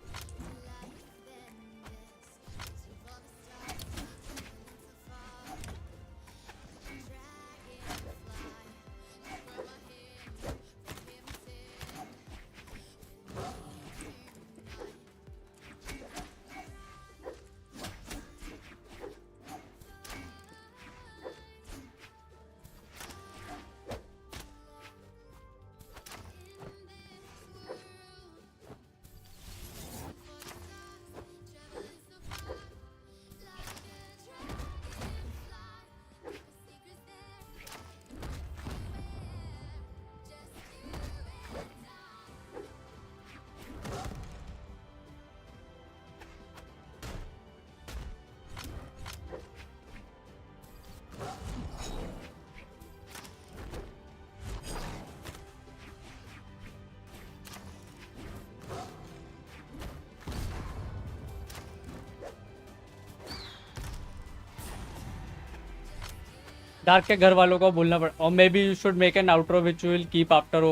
डार्क के घर वालों को बोलना पड़ा, और may be you should make an outro which will keep after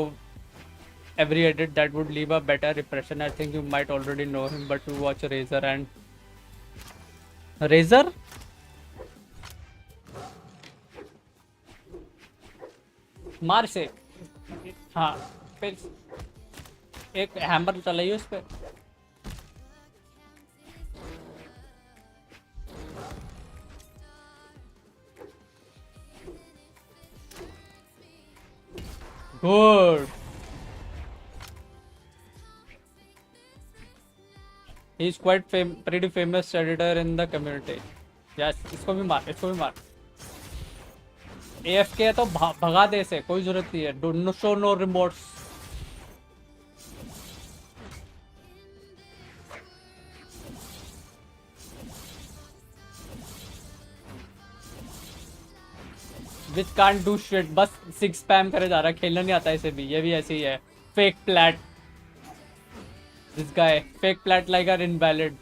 every edit that would leave a better impression. I think you might already know him, but to watch Razor and Razor? मार से, हाँ फिर एक hammer चलाइए उस पर। Good, he is quite pretty famous editor in the community. Yes, इसको भी मार। AFK है तो भगा दे से, कोई जरूरत नहीं है। No show no remorse. Which can't do shit, बस 6 spam करे जा रहा है, खेलना नहीं आता इसे भी। ये भी ऐसे ही है, fake plat. This guy, fake plat like are invalid.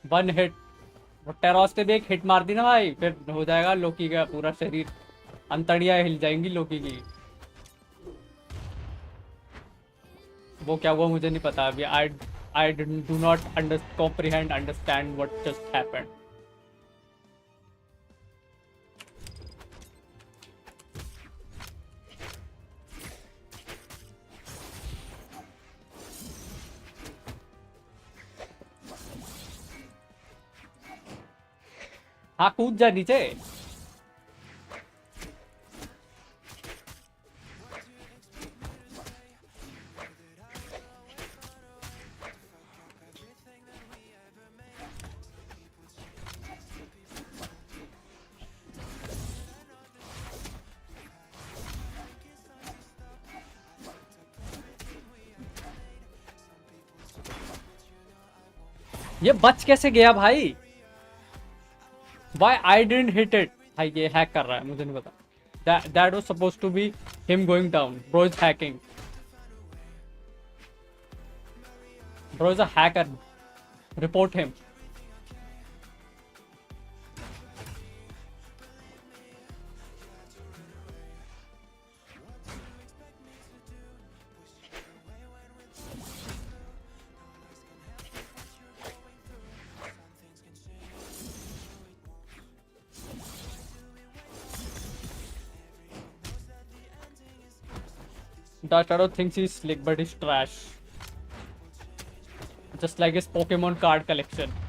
One hit, tarots पे भी एक हिट मार दी ना भाई, फिर हो जाएगा लोकी का पूरा शरीर, अंतड़ियां हिल जाएंगी लोकी की। वो क्या हुआ मुझे नहीं पता अभी। I do not understand what just happened. हाँ कूद जा नीचे। ये बच कैसे गया भाई? Why I didn't hit it? भाई ये हैक कर रहा है, मुझे नहीं पता। That was supposed to be him going down. Bro is hacking. Bro is a hacker. Report him. That Shadow thinks he's slick, but he's trash. Just like his Pokemon card collection.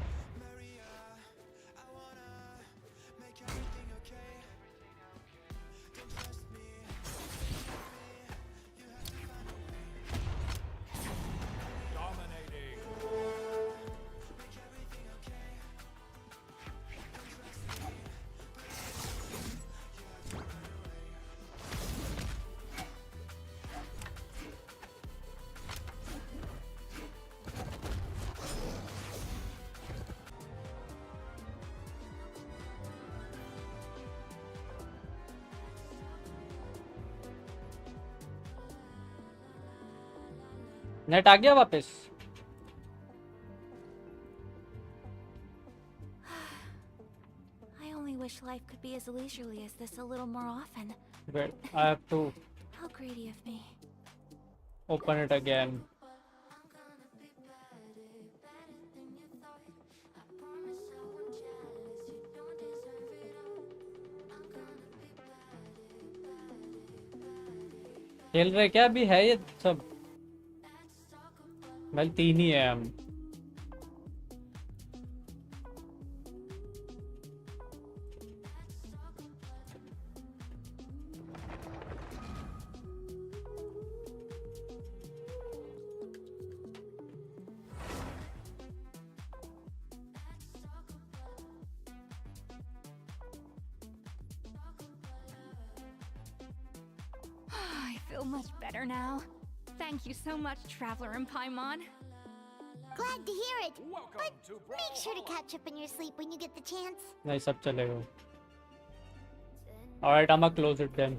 Net आ गया वापस? I only wish life could be as leisurely as this a little more often. Wait, I have to How greedy of me. open it again. खेल रहे क्या अभी है ये सब? भाई 3 ही है हम। I feel much better now. Thank you so much, Traveler and Paimon. Glad to hear it. But make sure to catch up in your sleep when you get the chance. नहीं सब चलेगा। Alright, I'ma close it then.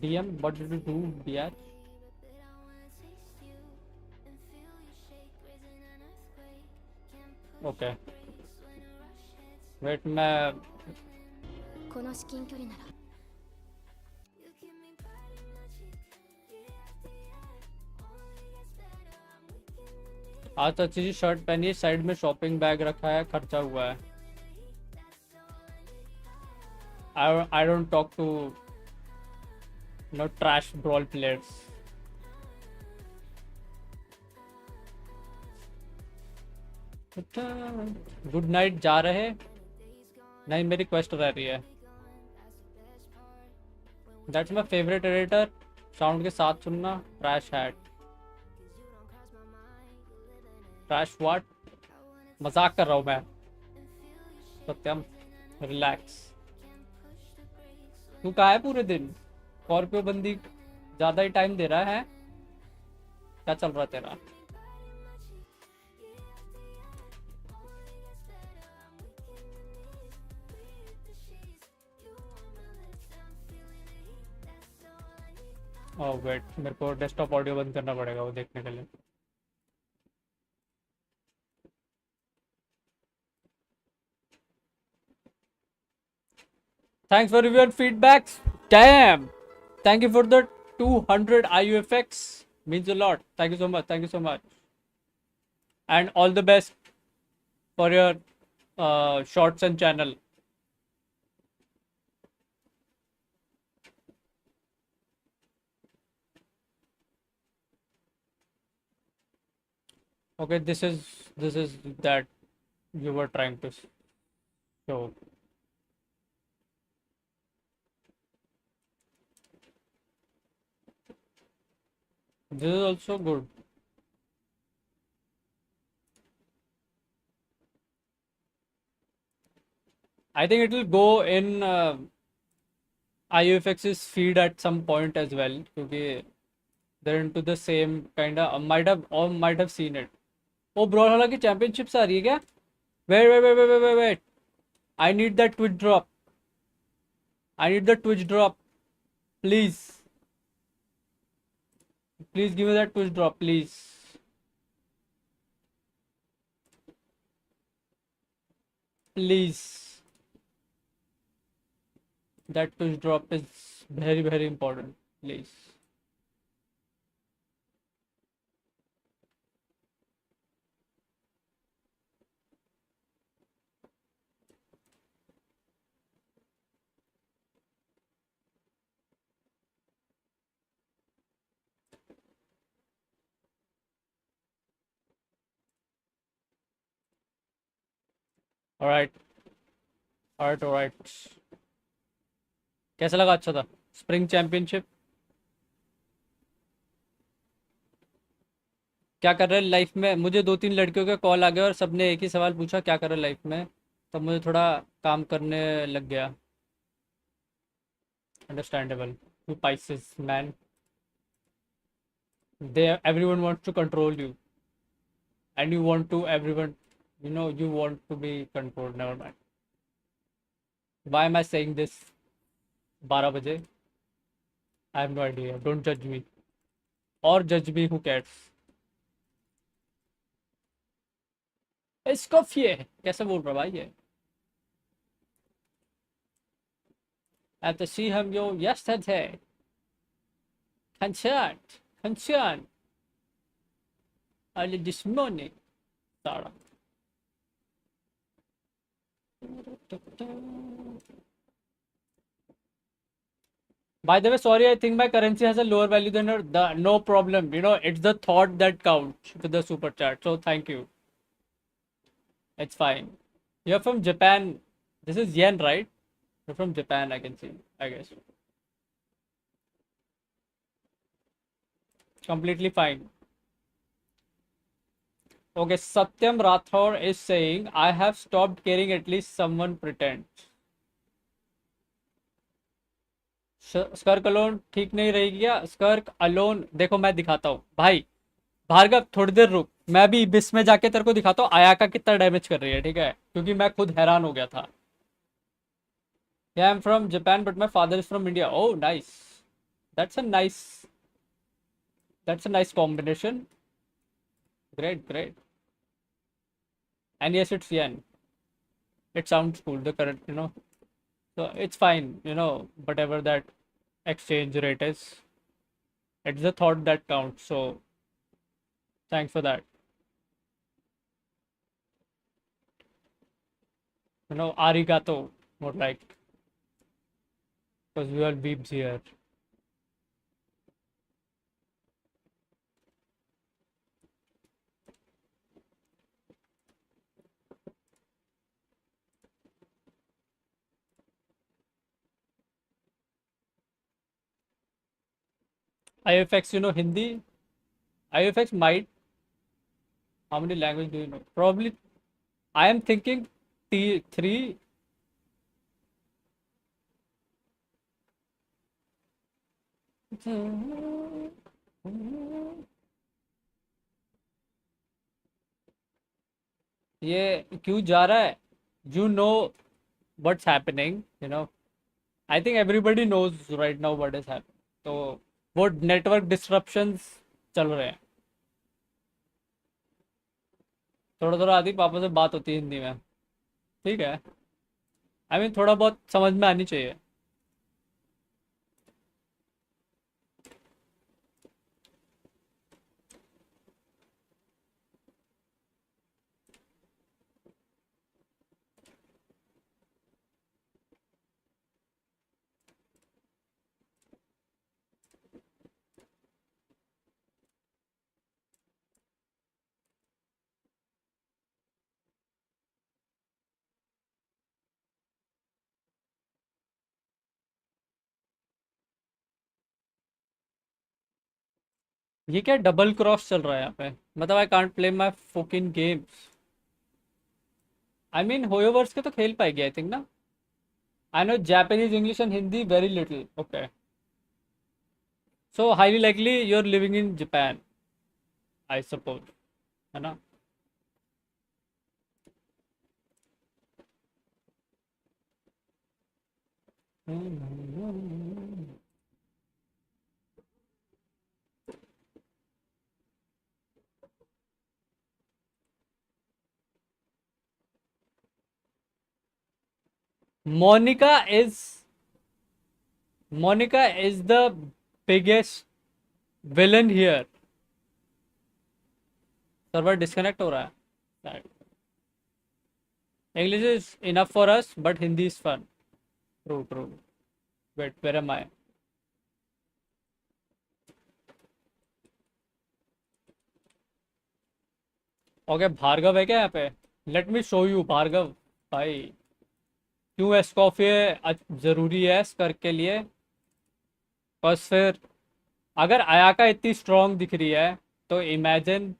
DM, what did you do, DR? Okay. Wait, मैं この至近距離なら आज तो अच्छी सी shirt पहनी है, side में शॉपिंग बैग रखा है, खर्चा हुआ है। I don't talk to trash brawl players. Good night जा रहे? नहीं, मेरी क्वेस्ट रह रही है। That's my favourite editor. Sound के साथ सुनना। Trash hat, trash what? मजाक कर रहा हूँ मैं। सत्यम रिलैक्स। तू कहाँ है पूरे दिन? स्कॉर्पियो बंदी ज्यादा ही टाइम दे रहा है। क्या चल रहा है तेरा? ओह वेट, मेरे को डेस्कटॉप ऑडियो बंद करना पड़ेगा वो देखने के लिए। Thanks for your feedbacks. Damn! Thank you for the 200 IUFX. Means a lot. Thank you so much. Thank you so much. And all the best for your shorts and channel. Okay, this is that you were trying to show. This is also good. I think it will go in IUFX's feed at some point as well, because they're into the same kind of might have seen it. Oh, Brawlhalla की championships आ रही है क्या? Wait. I need that Twitch drop. I need the Twitch drop. Please. Please give me that Twitch drop, please. Please. That Twitch drop is very, very important. Please. Alright. कैसा लगा? अच्छा था. Spring championship. क्या कर रहे हैं life में? मुझे 2-3 लड़कियों का कॉल आ गया और सबने एक ही सवाल पूछा, क्या कर रहे हैं लाइफ में? तब मुझे थोड़ा काम करने लग गया. Understandable. You Pisces, man. Everyone wants to control you. And you want to, you want to be controlled. Never mind. Why am I saying this? 12 baje? I have no idea. Don't judge me. Or judge me, who cares? Escoffier. कैसे बोल रहा भाई ये? At the see him yo yesterday. Concern. Early this morning. Sarah. By the way, sorry, I think my currency has a lower value than no problem. It's the thought that counts with the super chat. So thank you. It's fine. You're from Japan. This is yen, right? You're from Japan, I can see. I guess. Completely fine. Okay, Satyam Rathore is saying, I have stopped caring, at least someone pretends. Skirk alone ठीक नहीं रहेगी क्या? स्कर्क alone देखो, मैं दिखाता हूँ भाई. भार्गव थोड़ी देर रुक, मैं अभी बिस में जाके तेरे को दिखाता हूँ आया का कितना डैमेज कर रही है, ठीक है? क्योंकि मैं खुद हैरान हो गया था. Yeah, I'm from Japan, but my father is from India. Oh, nice. That's a nice combination. Great. And yes, it's yen. It sounds cool, the current, So it's fine, whatever that exchange rate is. It's the thought that counts. So thanks for that. Arigato, more like. Because we are weebs here. IFX, Hindi. IFX might. How many languages do you know? Probably, I am thinking T3. ये क्यों जा रहा है? You know what's happening, I think everybody knows right now what is happening. तो वो network disruptions चल रहे हैं. थोड़ा आदि पापा से बात होती है हिंदी में, ठीक है? I mean, थोड़ा बहुत समझ में आनी चाहिए. ये क्या डबल क्रॉस चल रहा है यहाँ पे? मतलब I can't play my fucking games. I mean HoYoverse के तो खेल पाएगी आई थिंक ना। I know Japanese, English and Hindi very little. Okay, so highly likely you are living in Japan I suppose, है ना? Monica is the biggest villain here. Server disconnect हो रहा है। English is enough for us, but Hindi is fun. True. Wait, where am I? Okay, Bhargava है क्या यहाँ पे? Let me show you Bhargava भाई। क्यों एस्कॉफियर ज़रूरी है स्कर के लिए? बस फिर अगर अयाका इतनी स्ट्रॉन्ग दिख रही है तो इमेजिन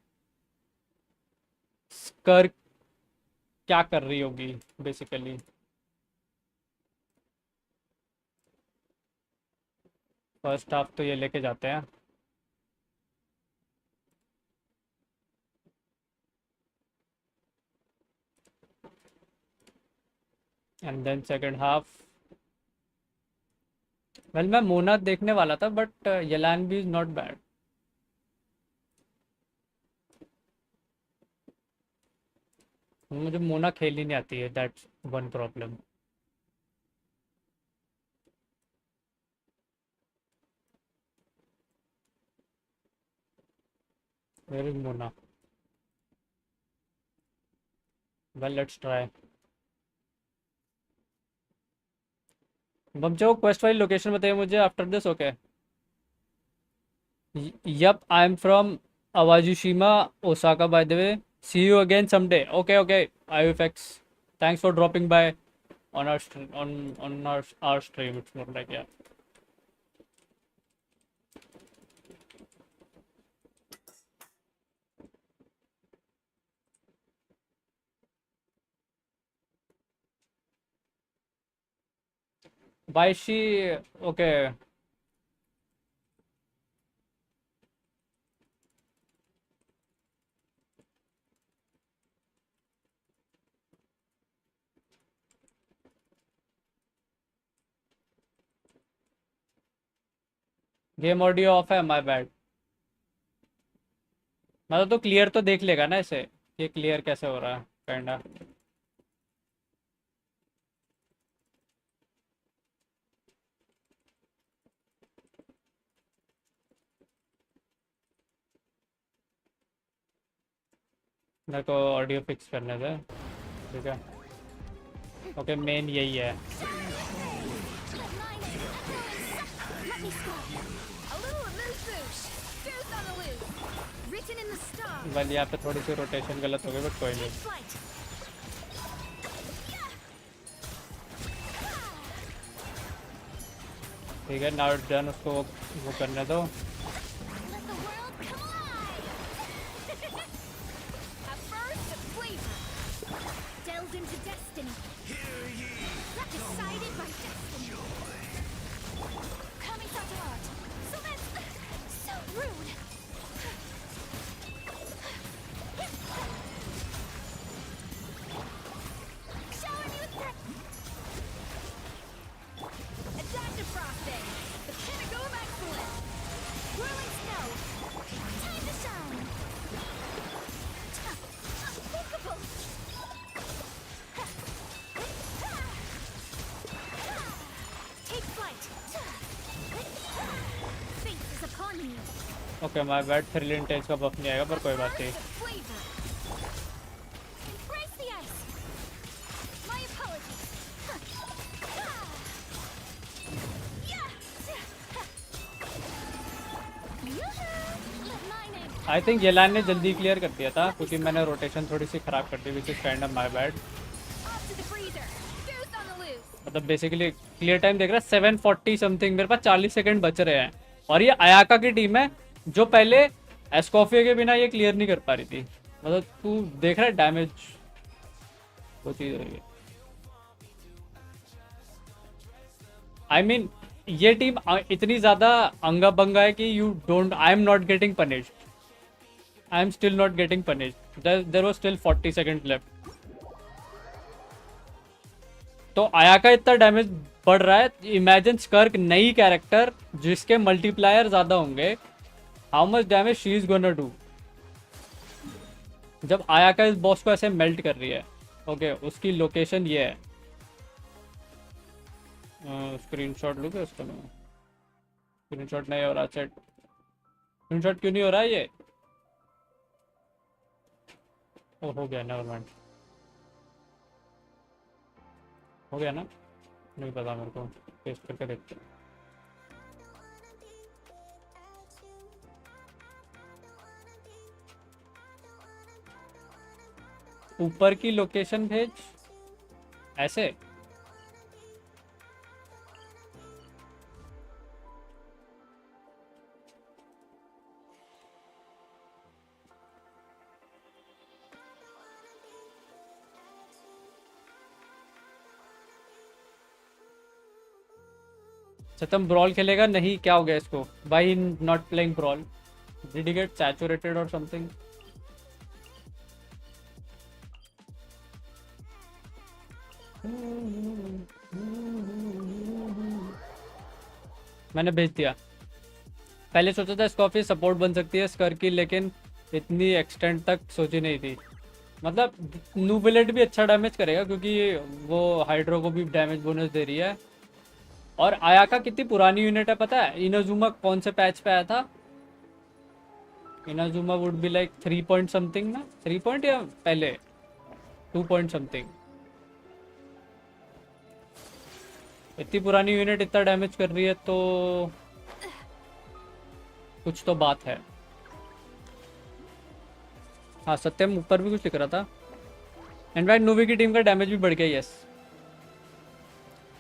स्कर क्या कर रही होगी बेसिकली। फर्स्ट हाफ तो ये लेके जाते हैं। And then second half well मैं मोना देखने वाला था बट येलान भी इज नॉट बैड। मुझे मोना खेलनी नहीं आती है, that's one problem. Where is Mona? Well let's try. बमचो क्वेस्ट फाइल लोकेशन बताइए मुझे after this. Okay, yup I am from Awajishima Osaka by the way. See you again someday. Okay IFX, thanks for dropping by on our our stream. It's more like, yeah. Why is she okay? Game audio of है, my bad. मतलब तो clear तो देख लेगा ना इसे, ये clear कैसे हो रहा है काइंडा। मेरे को ऑडियो फिक्स करने दे, ठीक है? ओके, मेन यही है। वेल यहाँ पे थोड़ी सी रोटेशन गलत हो गई बट कोई नहीं। ठीक है, नाउ इट्स डन। उसको वो करने दो। Okay my bad, thrill intense का बफ नहीं आएगा पर कोई बात नहीं। आई थिंक येलान ने जल्दी क्लियर कर दिया था क्योंकि मैंने रोटेशन थोड़ी सी ख़राब कर दी, which is kind of my bad. मतलब बेसिकली क्लियर टाइम देख रहा है 740 समथिंग, मेरे पास 40 सेकंड बच रहे हैं और ये अयाका की टीम है जो पहले एस्कॉफिया के बिना ये क्लियर नहीं कर पा रही थी। मतलब तू देख रहा है डैमेज वो चीज हो रही है। आई मीन ये टीम इतनी ज्यादा अंगा बंगा है कि you don't, I am not getting punished, I am still not getting punished, there was still 40 second left. तो आया का इतना डैमेज बढ़ रहा है। इमेजिन स्कर्क नई कैरेक्टर जिसके मल्टीप्लायर ज्यादा होंगे, how much damage she is gonna do जब आया का इस बॉस को ऐसे मेल्ट कर रही है। ओके उसकी लोकेशन ये है। स्क्रीनशॉट लूँ क्या उसका? मैं स्क्रीनशॉट नहीं हो रहा चैट, स्क्रीनशॉट क्यों नहीं हो रहा है ये? ओ हो गया, नेवर माइंड, हो गया ना? नहीं पता मेरे को, पेस्ट करके देखते हैं। ऊपर की लोकेशन भेज ऐसे। सतम ब्रॉल खेलेगा? नहीं, क्या हो गया इसको भाई? Not playing brawl, did he gate saturated और समथिंग? मैंने भेज दिया। पहले सोचा था एस्कॉफियर सपोर्ट बन सकती है स्कर की, लेकिन इतनी एक्सटेंड तक सोची नहीं थी। मतलब नूबिलेट भी अच्छा डैमेज करेगा क्योंकि वो हाइड्रो को भी डैमेज बोनस दे रही है। और आयाका कितनी पुरानी यूनिट है पता है? इनाजुमा कौन से पैच पे आया था? Inazuma would be like 3 point something ना, 3 पॉइंट या पहले 2 पॉइंट समथिंग। इतनी पुरानी यूनिट इतना डैमेज कर रही है तो कुछ तो बात है। हाँ सत्यम ऊपर भी कुछ लिख रहा था। इनफैक्ट नूवी की टीम का डैमेज भी बढ़ गया। यस,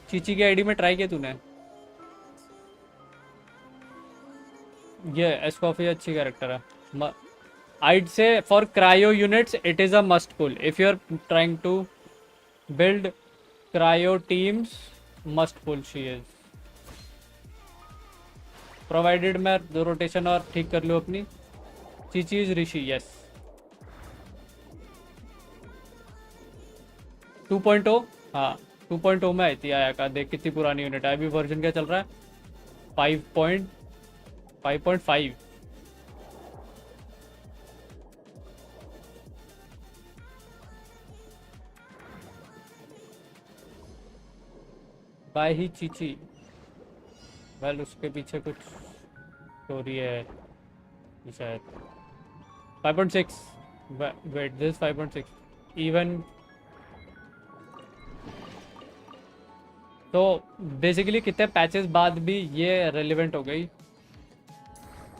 चीची की आईडी में ट्राई किया तूने? ये एस्कॉफिया अच्छी कैरेक्टर है। I'd say for cryo units it is a must pull if you're trying to build cryo teams, must pull she is, provided मैं दो रोटेशन और ठीक कर लूँ अपनी। Chichi is Rishi. यस 2.0। हाँ 2.0 में आई थी आया का। देख कितनी पुरानी यूनिट है। अभी वर्जन क्या चल रहा है? 5.5। बाय ही चीची। वेल उसके पीछे कुछ स्टोरी है शायद। 5.6 वेट दिस 5.6 इवन। तो बेसिकली कितने पैचेस बाद भी ये रेलिवेंट हो गई,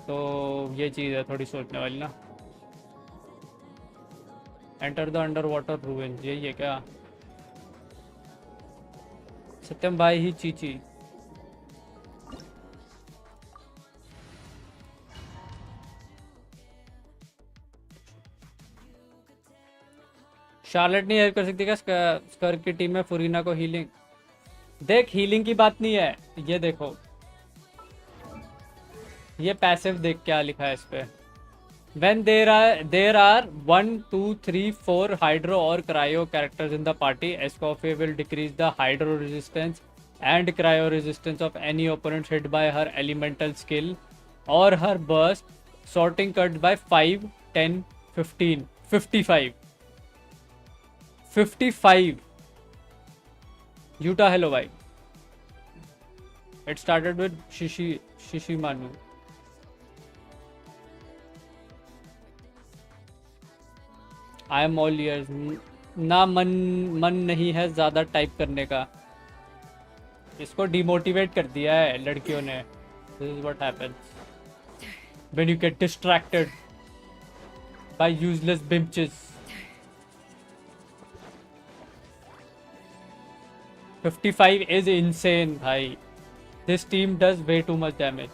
तो ये चीज़ है थोड़ी सोचने वाली ना। एंटर द अंडर वाटर रूइन, यही है क्या? सत्यम भाई ही चीची। शार्लेट नहीं हेल्प कर सकती क्या स्कर की टीम में फुरीना को हीलिंग? देख हीलिंग की बात नहीं है, ये देखो ये पैसिव देख क्या लिखा है इस पे। When there are 1, 2, 3, 4 hydro or cryo characters in the party, Escoffier will decrease the hydro resistance and cryo resistance of any opponent hit by her elemental skill or her burst, sorting cut by 5, 10, 15, 55. 55. Yuta, hello bhai. It started with Shishimanu. I am all years. ना मन नहीं है ज़्यादा type करने का, इसको demotivate कर दिया है लड़कियों ने। This is what happens when you get distracted by useless bitches. 55 is insane भाई। This team does way too much damage.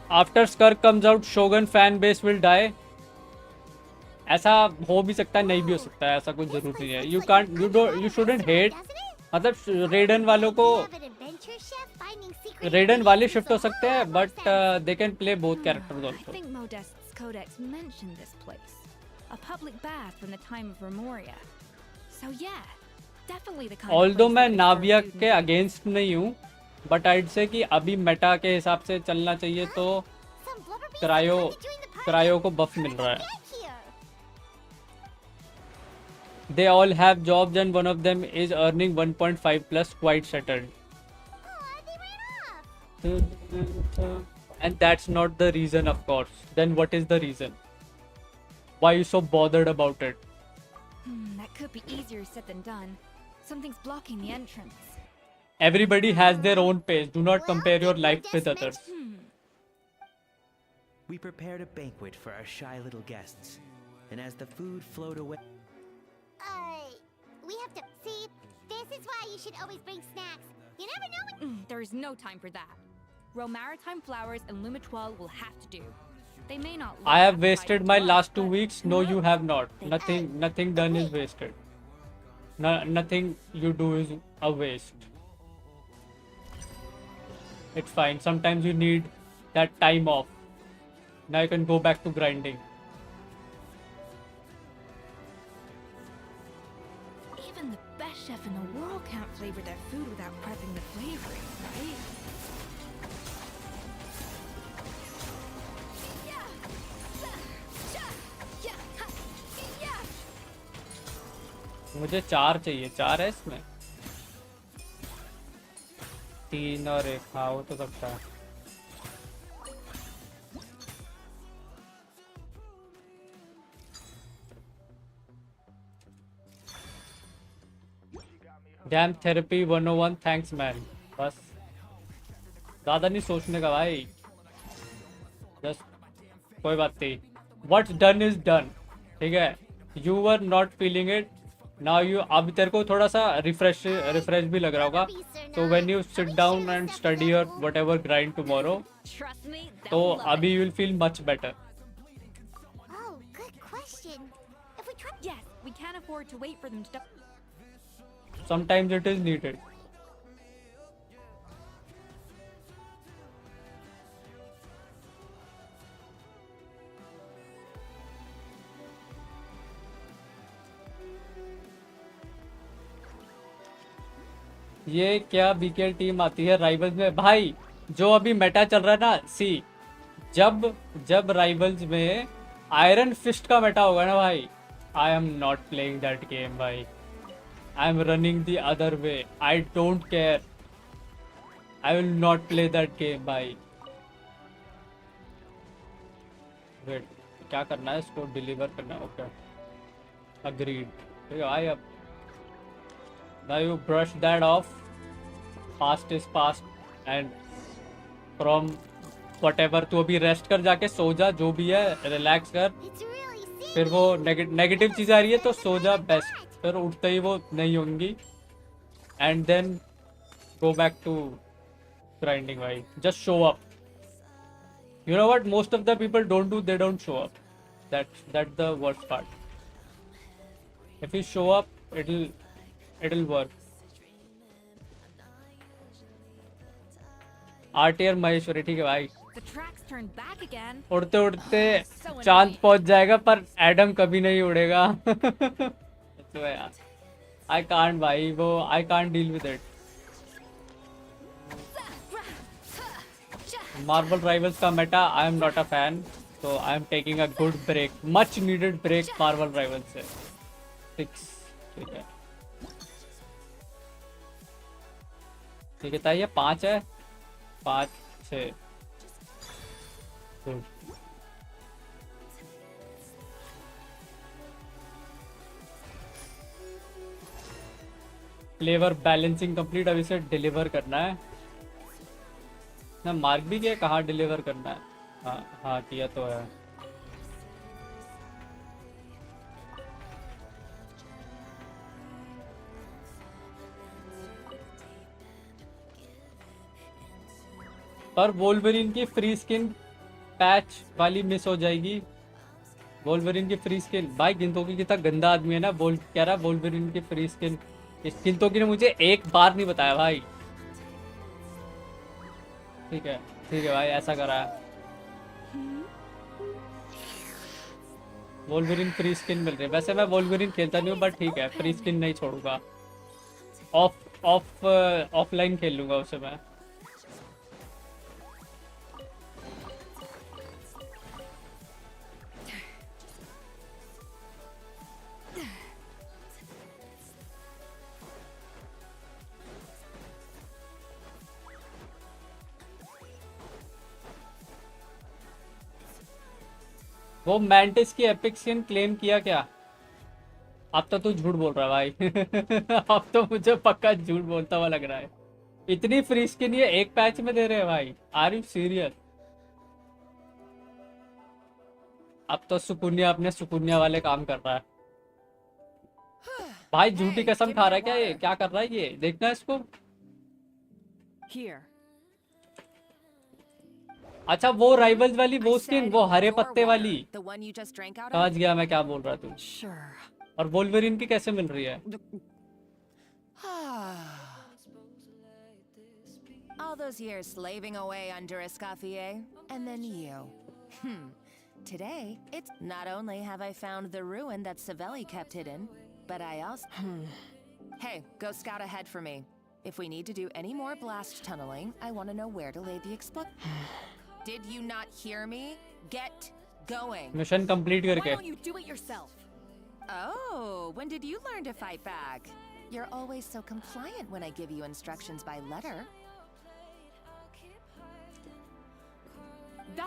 After Skirk comes out, Shogun fan base will die. ऐसा हो भी सकता है, नहीं भी हो सकता है, ऐसा कुछ जरूरी नहीं है. You shouldn't hate. मतलब रेडन वालों को रेडन वाले शिफ्ट हो सकते हैं, but they can play both characters I also. think Modest's codex mentioned this place. A public bath from the time of Remoria. So yeah, definitely the kind of Although place मैं that would नाविया serve food के and against नहीं हूँ, but I'd say कि अभी Meta के हिसाब से चलना चाहिए तो क्रायो को बफ मिल रहा है. They all have jobs and one of them is earning 1.5 plus, quite settled. And that's not the reason, of course. Then what is the reason? Why are you so bothered about it? That could be easier said than done. Something's blocking the entrance. Everybody has their own pace. Do not compare your life with others. We prepared a banquet for our shy little guests, and as the food flowed away... We have to... See, this is why you should always bring snacks. You never know when... There is no time for that. Romaritime flowers and Lumitoile will have to do. They may not... I have wasted my last 2 weeks. No, you have not. Nothing done is wasted. Nothing you do is a waste. It's fine. Sometimes you need that time off. Now you can go back to grinding. Even the best chef in the world can't flavor their food without prepping the flavoring, right? मुझे 4 चाहिए. 4 है इसमें. 3 और 1. हाँ वो तो सकता है. Damn therapy 101. Thanks man. बस ज़्यादा नहीं सोचने का भाई. Just कोई बात नहीं. What's done is done. ठीक है. You were not feeling it. Now you अब तेरे को थोड़ा सा रिफ्रेश भी लग रहा होगा. So when you sit down and study or whatever grind tomorrow, तो अभी you will feel much better. Oh, good question. If we try... Yes, we can't afford to wait for them to... Sometimes it is needed. ये क्या BKL team आती है rivals में भाई? जो अभी मेटा चल रहा है ना, सी जब राइवल्स में आयरन फिस्ट का मेटा होगा ना भाई, आई am not playing that game भाई. I am running the other way. I don't care. I will not play that game, bhai. Wait, क्या करना है? इसको deliver करना है. Okay. Agreed. ठीक है भाई. अब now you brush that off. Past is past and from whatever तू अभी rest कर, जाके सो जा, जो भी है relax कर. फिर वो नेगेटिव चीज़ आ रही है तो सो जा बेस्ट. फिर उठते ही वो नहीं होंगी. And then go back to grinding भाई. Just show up. You know what most of the people don't do, they don't show up. That's the worst part. If you show up it will work. RTR Maheshwari. ठीक है भाई. उड़ते उड़ते चांद पहुंच जाएगा पर एडम कभी नहीं उड़ेगा. तो यार I can't भाई, वो I can't deal with it. Marvel Rivals का Meta I am not a fan, so I am taking a good break, much needed break Marvel Rivals से. 6 ठीक है. ठीक है ताई, ये 5 है. 5 6 फ्लेवर बैलेंसिंग कंप्लीट. अब इसे डिलीवर करना है ना. मार्क भी किया कहाँ डिलीवर करना है. हाँ हाँ किया तो है. पर वोल्वरिन की फ्री स्किन पैच वाली मिस हो जाएगी। वोल्वरिन की फ्री स्किन, भाई गिनतोकी कितना गंदा आदमी है ना, बोल कह रहा वोल्वरिन की फ्री स्किन। इस गिनतोकी ने मुझे एक बार नहीं बताया भाई। ठीक है भाई, ऐसा करा है। वोल्वरिन फ्री स्किन मिल रही है। वैसे मैं वोल्वरिन खेलता नहीं हूँ, बट ठीक है, फ्री स्किन नहीं छोड़ूंगा। ऑफलाइन खेल लूंगा उसे मैं। वो मैंटिस की एपिक स्किन क्लेम किया क्या? अब तो तू झूठ बोल रहा है भाई। अब तो मुझे पक्का झूठ बोलता हुआ लग रहा है। इतनी फ्री स्किन ये एक पैच में दे रहे हैं भाई, आर यू सीरियस? अब तो सुकुन्या अपने सुकुन्या वाले काम कर रहा है भाई। झूठी कसम खा रहा है क्या ये? क्या कर रहा है ये? देखना इसको। अच्छा वो राइवल्स वाली वो स्किन, वो हरे पत्ते वाली। समझ गया मैं क्या बोल रहा तू। और वोल्वरिन की कैसे मिल रही है? All those years slaving away under Escoffier, and then you. Today, it's not only have I found the ruin that Savelli kept hidden, but I also... Hey, go scout ahead for me. If we need to do any more blast tunneling, I want to know where to lay the Did you not hear me? Get going. Mission complete करके। Why don't you do it yourself? Oh, when did you learn to fight back? You're always so compliant when I give you instructions by letter.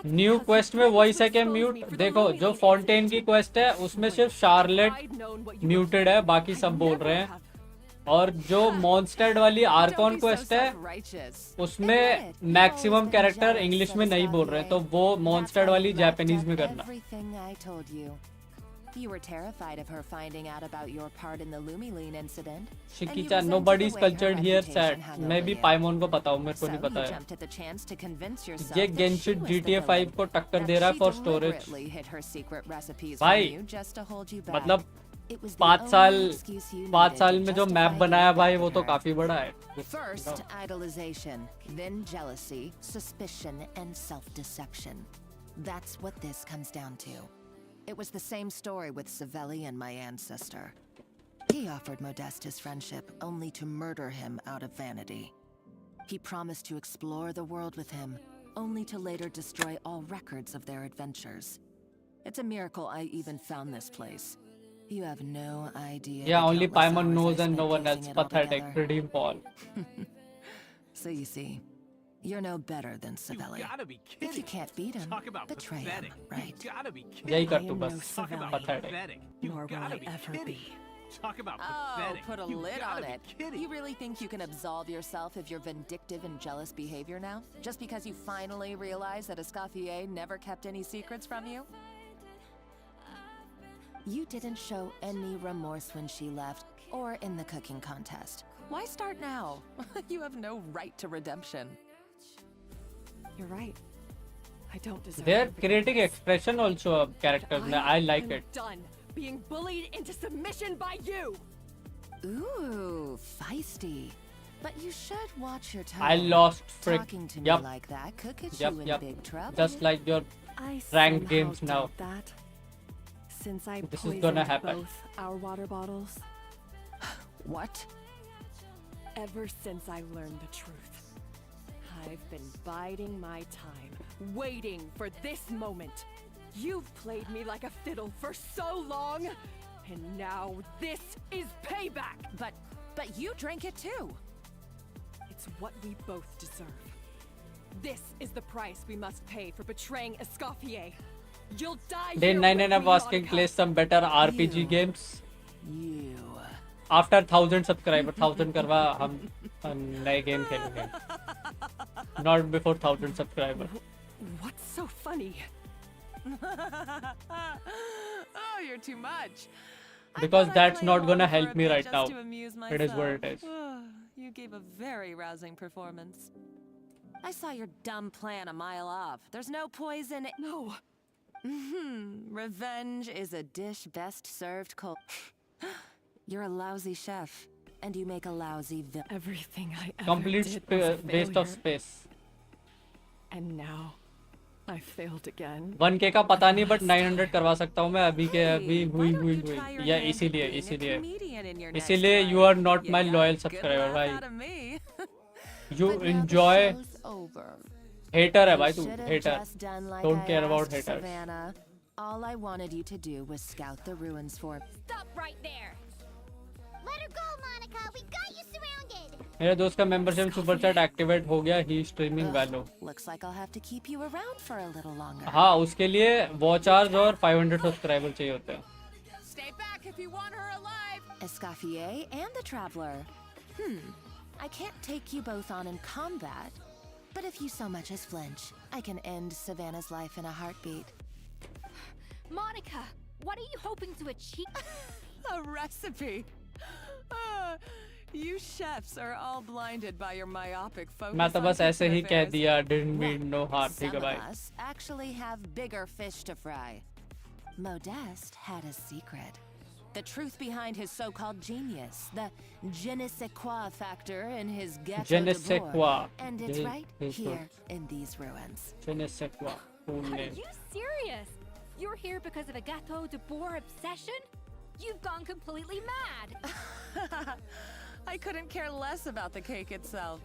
New quest में voice है क्या mute? देखो जो Fontaine की quest है उसमें सिर्फ Charlotte muted है, बाकी सब बोल रहे हैं। और जो मॉन्स्टर्ड वाली आर्कॉन क्वेस्ट है उसमें मैक्सिमम कैरेक्टर इंग्लिश में नहीं बोल रहे हैं, तो वो मॉन्स्टर्ड वाली जापानीज में करना। You were terrified of her finding out about your part in the Lumiline incident. शिकीचा nobody's cultured here said। मैं भी पाइमोन को पता हूँ, मेरे को नहीं पता है। ये Genshin GTA 5 को टक्कर दे रहा है फॉर स्टोरेज। भाई मतलब 5 साल में जो मैप बनाया भाई वो तो काफी बड़ा है। First idolization, then jealousy, suspicion and self-deception. That's what this comes down to. It was the same story with Savelli and my ancestor. He offered Modeste his friendship only to murder him out of vanity. He promised to explore the world with him, only to later destroy all records of their adventures. It's a miracle I even found this place. You have no idea. Yeah, only Paimon knows and no one else. Pathetic. Redeem Paul. So you see, you're no better than Savelli. If you can't beat him, betray him, right? यही कर तू बस। Pathetic. Nor will I ever be. Talk about pathetic. Put a lid on it. You really think you can absolve yourself of your vindictive and jealous behavior now? Just because you finally realize that Escoffier never kept any secrets from you? You didn't show any remorse when she left, or in the cooking contest. Why start now? You have no right to redemption. You're right. I don't deserve. They're creating expression also of characters. I like it. Done being bullied into submission by you. Ooh, feisty. But you should watch your tone. I lost frick. Talking to me like that could get you in big trouble. Just like your ranked games now. That since I this is gonna happen. Both our water bottles. What? Ever since I learned the truth, I've been biding my time, waiting for this moment. You've played me like a fiddle for so long, and now this is payback. But you drank it too. It's what we both deserve. This is the price we must pay for betraying Escoffier. You'll die. Day 9 and I'm asking play some better RPG games. You. After 1000 subscriber, 1000 करवा हम नए game खेलेंगे। Not before 1000 subscriber. What's so funny? Oh, you're too much. Because that's not gonna help me right now. It is what it is. You gave a very rousing performance. I saw your dumb plan a mile off. There's no poison. No. Revenge is a dish best served cold. You're a lousy chef, and you make a lousy Everything I ever Complete did was a waste of failure. space. And now, I failed again. 1K का पता नहीं but 900 करवा सकता हूँ मैं अभी के अभी हुई या इसीलिए you are not my loyal subscriber भाई. You enjoy hater है भाई तू hater. Don't care about haters. Savannah, all I wanted you to do was scout the ruins for. Stop right there. Let her go, Monica. We got you surrounded. मेरे दोस्त का membership super chat activate हो गया. He is streaming Valo. Looks like I'll have to keep you around for a little longer. हाँ उसके लिए watch hours और 500 subscriber चाहिए होते हैं. Stay back if you want her alive. Escoffier and the Traveler. I can't take you both on in combat, but if you so much as flinch, I can end Savannah's life in a heartbeat. Monica, what are you hoping to achieve? A recipe. You chefs are all blinded by your myopic focus. मैं तो बस ऐसे ही कह दिया. Didn't mean no harm. ठीक है Some भाई. of us actually have bigger fish to fry. Modeste had a secret. The truth behind his so-called genius, the je ne sais quoi factor in his ghetto Je ne de sais bois. quoi. And it's right His here in these ruins. Je ne sais quoi. Cool Are name. you serious? You're here because of a Gâteau de Bois obsession? You've gone completely mad. I couldn't care less about the cake itself.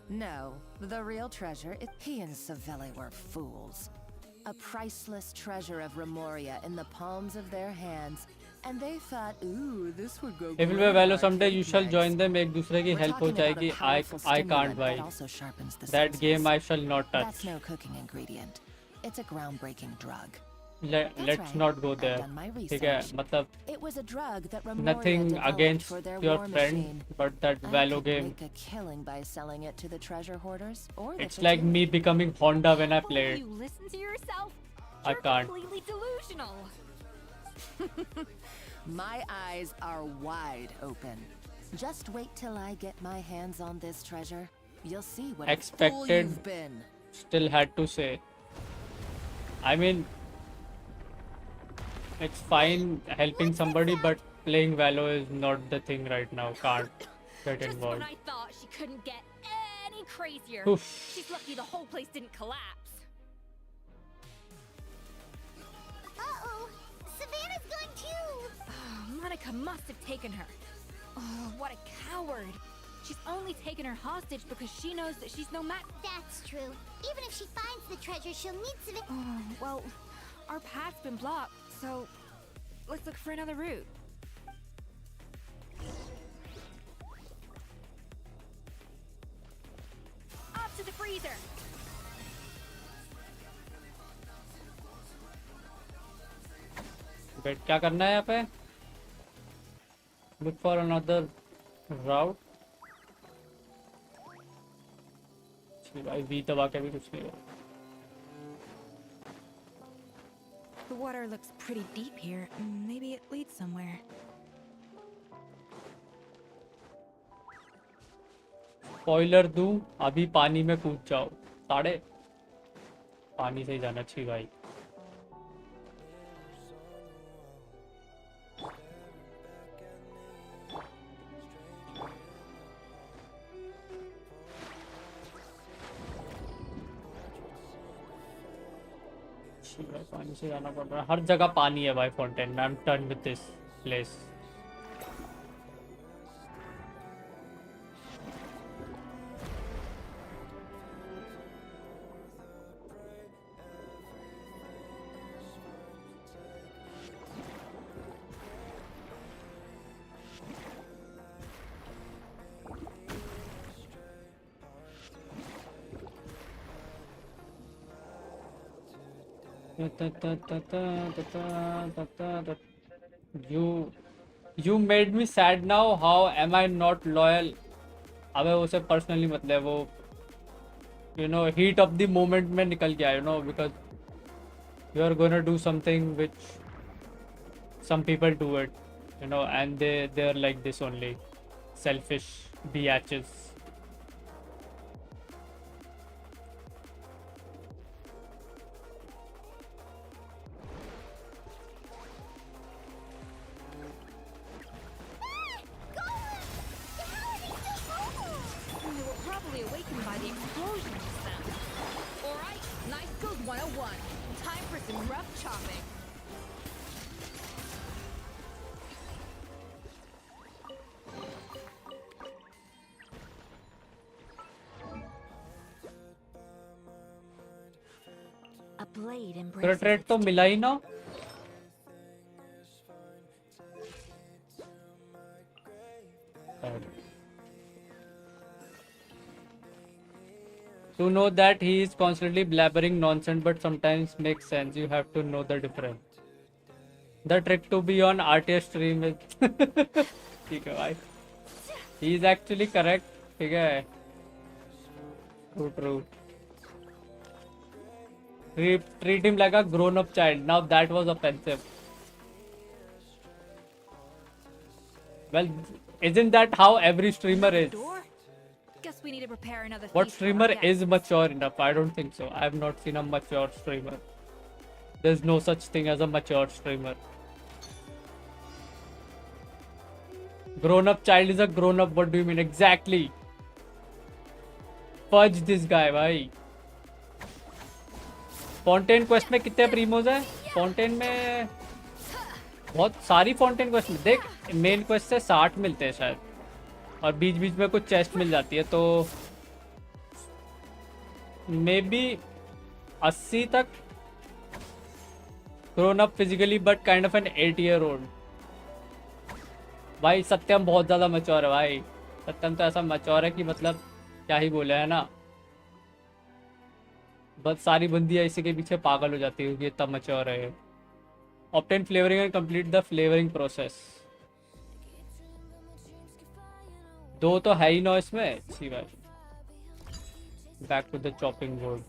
No, the real treasure is he and Savelli were fools. A priceless treasure of Remoria in the palms of their hands, and they thought, ooh, this would go If great we value with someday, our you shall cakes. join them. एक दूसरे की We're help हो talking about a जाएगी. powerful I can't stimulant buy. that also sharpens the That senses. game I shall not touch. That's no cooking ingredient. It's a groundbreaking drug. Let's right. not go I've there. done my ठीक है research. मतलब It was a drug that Remoria nothing developed against for their your war friend, machine. but that I Valo could game. make a killing by selling it to the treasure hoarders or the It's like me becoming Honda when I play it. You listen to yourself? I You're can't. completely delusional. My eyes are wide open. Just wait till I get my hands on this treasure. You'll see what a fool Expected. you've been. Still had to say. I mean, it's fine helping somebody, but playing Valo is not the thing right now. Can't get Just involved. when I thought she couldn't get any crazier. Oof. She's lucky the whole place didn't collapse. Uh-oh. Savannah's gone too. Monica must have taken her. Oh, what a coward. She's only taken her hostage because she knows that she's no match. That's true. Even if she finds the treasure, she'll need Savannah. Oh, well, our path's been blocked, so let's look for another route. Up to the freezer. Wait, क्या करना है यहाँ पे? Look for another route. भाई V दबा के भी कुछ नहीं है. The water looks pretty deep here. Maybe it leads somewhere. Spoiler दूं अभी पानी में कूद जाओ. साढ़े पानी से ही जाना चाहिए भाई. पानी से जाना पड़ रहा है. हर जगह पानी है भाई फाउंटेन में. I am done with this place. You made me sad now. How am I not loyal? अबे उसे personally मत ले. वो you know heat of the moment में निकल गया, you know, because you are gonna do something which some people do it, you know, and they're like this only, selfish biatches. some rough chopping. A blade तेरा embraces trade तो मिला ही ना. To know that he is constantly blabbering nonsense but sometimes makes sense, you have to know the difference. The trick to be on RTS stream is ठीक है भाई. He is actually correct. ठीक है. True. Treat him like a grown-up child. Now that was offensive. Well, isn't that how every streamer is? Guess we need to prepare another What feast for our streamer guests. is mature enough? I don't think so. I have not seen a mature streamer. There's no such thing as a mature streamer. Grown-up child is a grown-up. What do you mean? Exactly. Fudge this guy, भाई. Fountain quest में कितने प्रीमोज है? Fountain में बहुत सारी Fountain quest में देख main quest से 60 मिलते हैं शायद और बीच बीच में कुछ चेस्ट मिल जाती है तो मे बी 80 तक. grown up physically but kind of an 8-year-old. भाई सत्यम बहुत ज़्यादा मैच्योर है भाई. सत्यम तो ऐसा मैच्योर है कि मतलब क्या ही बोले है ना. बस सारी बंदियाँ इसी के पीछे पागल हो जाती है क्योंकि इतना मैच्योर है. Obtain flavoring and complete the flavoring process. दो तो है ही ना इसमें. अच्छी बात. Back to the chopping board.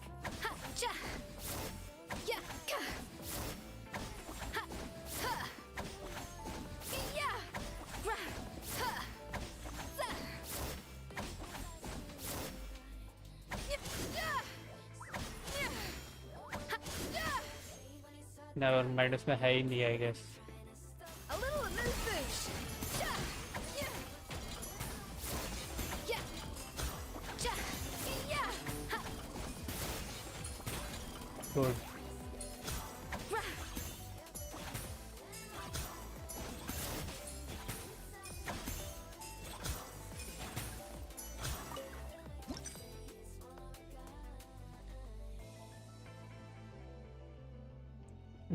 Never mind, इसमें है ही नहीं I guess. A little amuse-bouche. Good.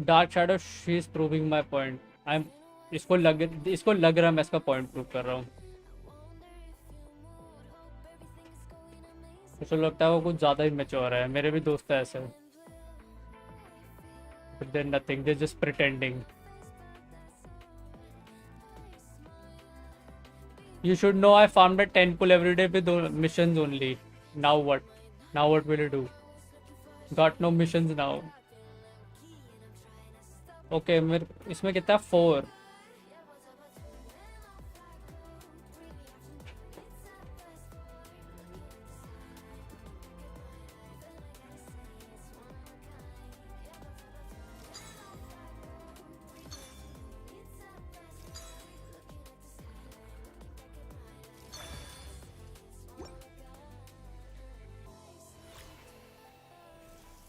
Dark Shadow, she is proving my point. इसको लग रहा है मैं इसका point prove कर रहा हूँ. मुझे लगता है वो कुछ ज़्यादा ही mature है. मेरे भी दोस्त हैं ऐसे. But they're nothing. They're just pretending. You should know I farmed a 10 pull every day with missions only. Now what? Now what will you do? Got no missions now. Okay, मेरे इसमें कितना 4.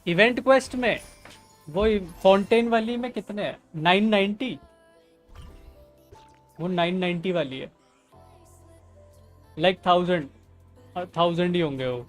Event quest में वो fountain वाली में कितने हैं? 990. वो 990 वाली है. लाइक 1000 ही होंगे वो.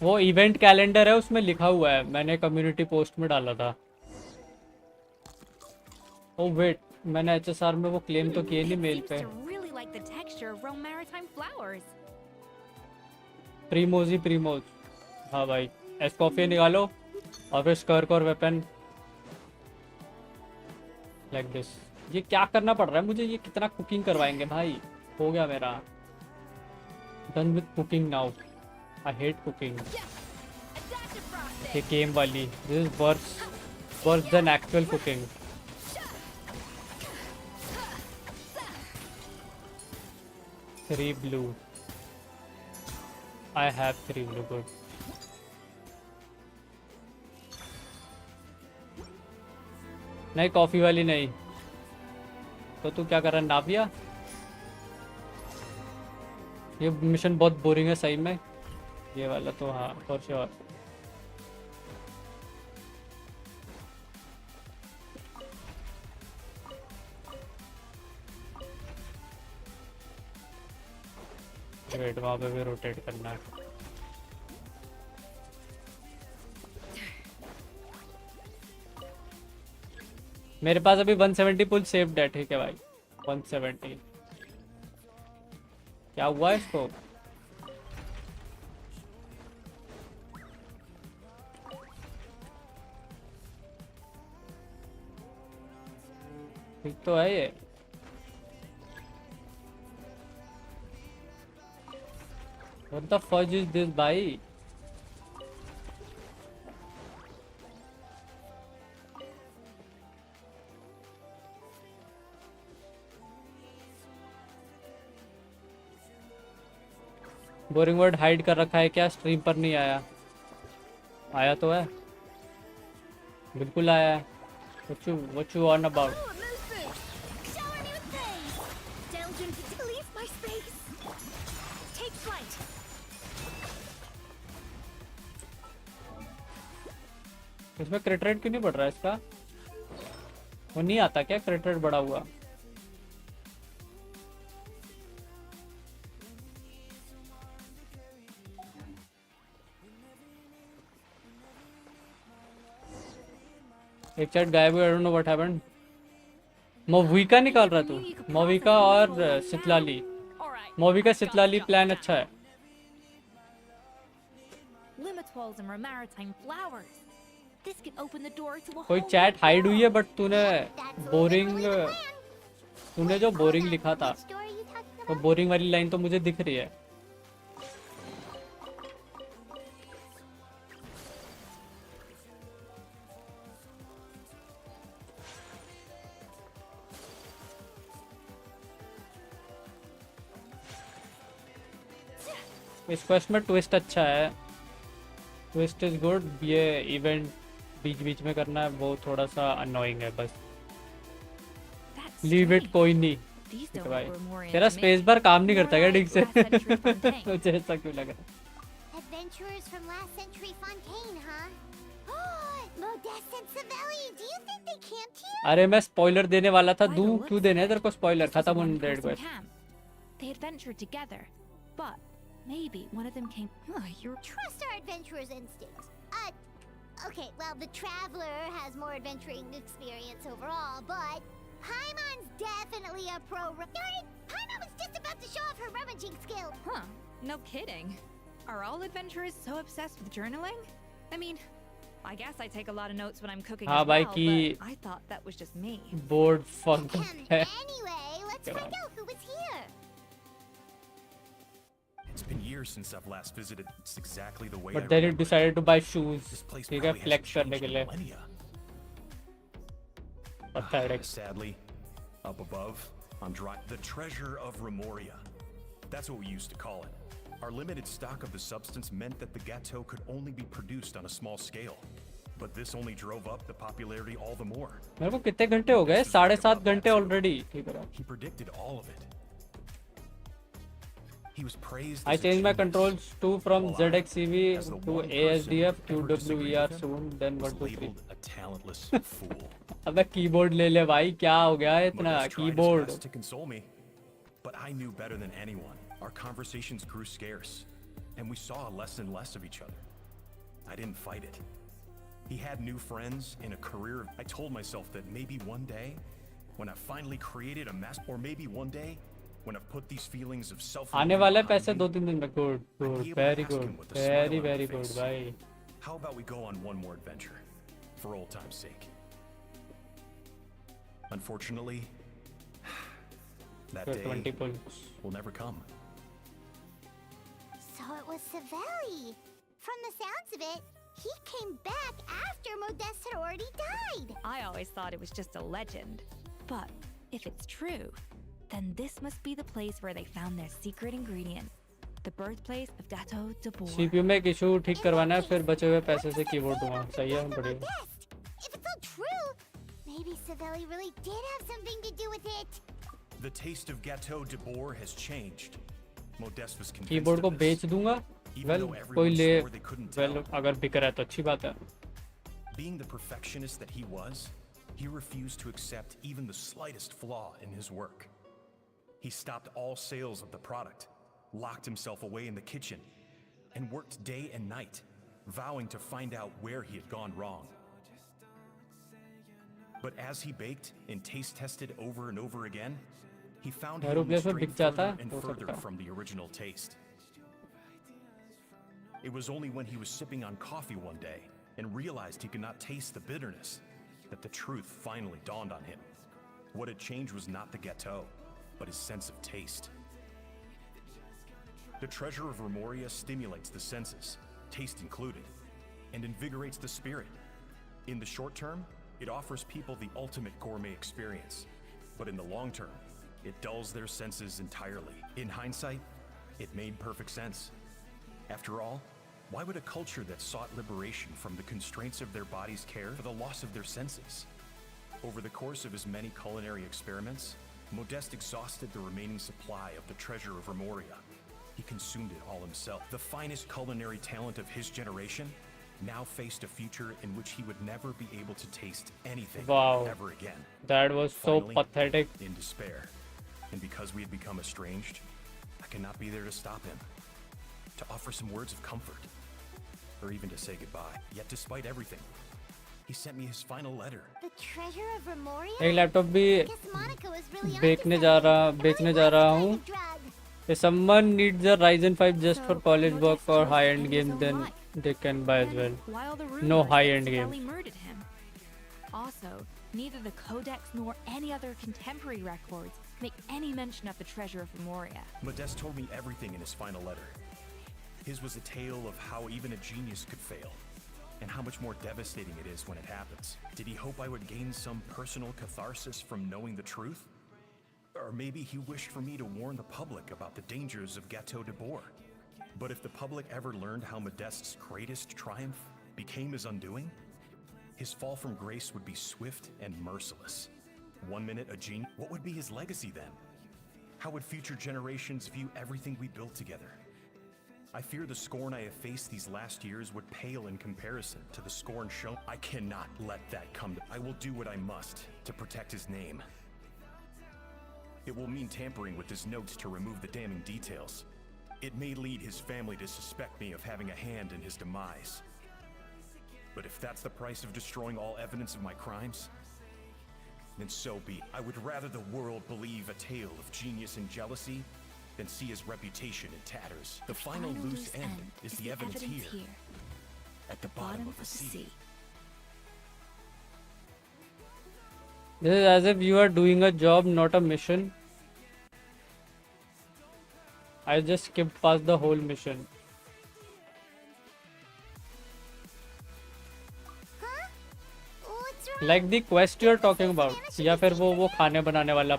वो इवेंट कैलेंडर है उसमें लिखा हुआ है. मैंने कम्युनिटी पोस्ट में डाला था. ओ वेट, मैंने एचएसआर में वो क्लेम तो किए नहीं मेल पे. Really like the texture of Rome maritime flowers. प्रीमोज. हाँ भाई, एस्कॉफियर निकालो और फिर स्कर्क और वेपन लाइक दिस. ये क्या करना पड़ रहा है मुझे? ये कितना कुकिंग करवाएंगे भाई? हो गया मेरा. Done with cooking now. I hate cooking. ये गेम वाली. This is worse than actual cooking. 3 blue. I have 3 blue. Good. नहीं कॉफी वाली नहीं. तो तू क्या कर रहा है नाविया? ये मिशन बहुत बोरिंग है सही में. ये वाला तो हाँ फॉर श्योर. वेट वहाँ पे भी रोटेट करना है. मेरे पास अभी 170 पुल सेव्ड है. ठीक है भाई 170. क्या हुआ इसको? ठीक तो है ये. What the fudge is this भाई? बोरिंग वर्ड हाइड कर रखा है क्या? स्ट्रीम पर नहीं आया. आया तो है. बिल्कुल आया है. What you on about? इसमें क्रिट रेट क्यों नहीं बढ़ रहा है इसका? वो नहीं आता क्या क्रिट रेट बढ़ा हुआ? एक चैट गायब हुआ. I don't know what happened. मोविका निकाल रहा तू? मोविका और सितलाली. मोविका सितलाली प्लान अच्छा है. कोई चैट हाइड हुई है बट तूने जो बोरिंग लिखा था तो बोरिंग वाली लाइन तो मुझे दिख रही है. इस क्वेस्ट में ट्विस्ट अच्छा है. Twist is good. ये इवेंट बीच बीच में करना है वो थोड़ा सा अननोइंग है बस. लीव इट कोई नहीं. भाई तेरा स्पेस बार काम नहीं करता क्या ठीक से? मुझे ऐसा क्यों लग रहा है? Adventurers from last century Fontaine, huh? Modeste and Savelli, do you think they camped here? अरे मैं स्पॉइलर देने वाला था. दूं क्यों देने तेरे को स्पॉइलर? खत्म होने date quest. They adventured together, but maybe one of them came. You trust our adventurer's instinct. Okay, well, the traveler has more adventuring experience overall, but Paimon's definitely a pro. Darn it! Paimon was just about to show off her rummaging skill. Huh? No kidding. Are all adventurers so obsessed with journaling? I mean, I guess I take a lot of notes when I'm cooking as well, but I thought that was just me. Board fuck. Anyway, let's find out who was here. It's been years since I've last visited. It's exactly the way But then it decided to buy shoes. ठीक है flex करने के लिए. Pathetic. Sadly, up above, I'm drawing the treasure of Remoria. That's what we used to call it. Our limited stock of the substance meant that the gâteau could only be produced on a small scale. But this only drove up the popularity all the more. मेरे को कितने घंटे हो गए? 7.5 घंटे already. ठीक है. He predicted all of it. He was praised. I changed my controls to from ZX CV to ASDF QWER soon. Then what to do? A talentless fool. अबे कीबोर्ड ले ले भाई. क्या हो गया है इतना keyboard? To console me, but I knew better than anyone. Our conversations grew scarce, and we saw less and less of each other. I didn't fight it. He had new friends and a career. I told myself that maybe one day, when I finally created a mess, or maybe one day, when I've put these feelings of self. आने वाले पैसे 2-3 दिन में. Good, very good, very good भाई. How about we go on one more adventure, for old time's sake? Unfortunately, that day will never come. So it was Savelli. From the sounds of it, he came back after Modeste had already died. I always thought it was just a legend. But if it's true, Then this must be the place where they found their secret ingredient. The birthplace of Dato de Boer. CPU में एक issue ठीक करवाना है, फिर बचे हुए पैसे से कीबोर्ड दूंगा. सही है, बढ़िया. If it's all true, maybe Savelli really did have something to do with it. The taste of Gâteau de Boer has changed. Modeste was convinced keyboard को of बेच this. दूंगा. Even Well, though कोई everyone ले. swore they couldn't tell. Well, अगर बिक रहा है तो अच्छी बात है. Being the perfectionist that he was, he refused to accept even the slightest flaw in his work. He stopped all sales of the product, locked himself away in the kitchen, and worked day and night, vowing to find out where he had gone wrong. But as he baked and taste tested over and over again, he found he would stray further and further from the original taste. It was only when he was sipping on coffee one day and realized he could not taste the bitterness that the truth finally dawned on him. What had changed was not the gâteau, but his sense of taste. The treasure of Remoria stimulates the senses, taste included, and invigorates the spirit. In the short term, it offers people the ultimate gourmet experience, but in the long term, it dulls their senses entirely. In hindsight, it made perfect sense. After all, why would a culture that sought liberation from the constraints of their bodies care for the loss of their senses? Over the course of his many culinary experiments, Modeste exhausted the remaining supply of the treasure of Remoria. He consumed it all himself. The finest culinary talent of his generation now faced a future in which he would never be able to taste anything ever again. That was so Finally, pathetic. In despair, and because we had become estranged, I cannot be there to stop him, to offer some words of comfort, or even to say goodbye. Yet despite everything, he sent me his final letter. The treasure of Remoria? एक laptop भी बेचने जा रहा हूँ. If someone needs a Ryzen 5 just for college work or high-end games, then they can buy as well. No high-end games. Murdered him. Also, neither the Codex nor any other contemporary records make any mention of the treasure of Remoria. Modeste told me everything in his final letter. His was a tale of how even a genius could fail, and how much more devastating it is when it happens. Did he hope I would gain some personal catharsis from knowing the truth? Or maybe he wished for me to warn the public about the dangers of Gâteau de Boer. But if the public ever learned how Modeste's greatest triumph became his undoing, his fall from grace would be swift and merciless. 1 minute a genius, what would be his legacy then? How would future generations view everything we built together? I fear the scorn I have faced these last years would pale in comparison to the scorn shown. I cannot let that come to. I will do what I must to protect his name. It will mean tampering with his notes to remove the damning details. It may lead his family to suspect me of having a hand in his demise. But if that's the price of destroying all evidence of my crimes, then so be it. I would rather the world believe a tale of genius and jealousy than see his reputation in tatters. The final loose end is the evidence here, at the bottom of the sea. This is as if you are doing a job, not a mission. I just skipped past the whole mission. Like the quest you're talking about, या फिर वो खाने बनाने वाला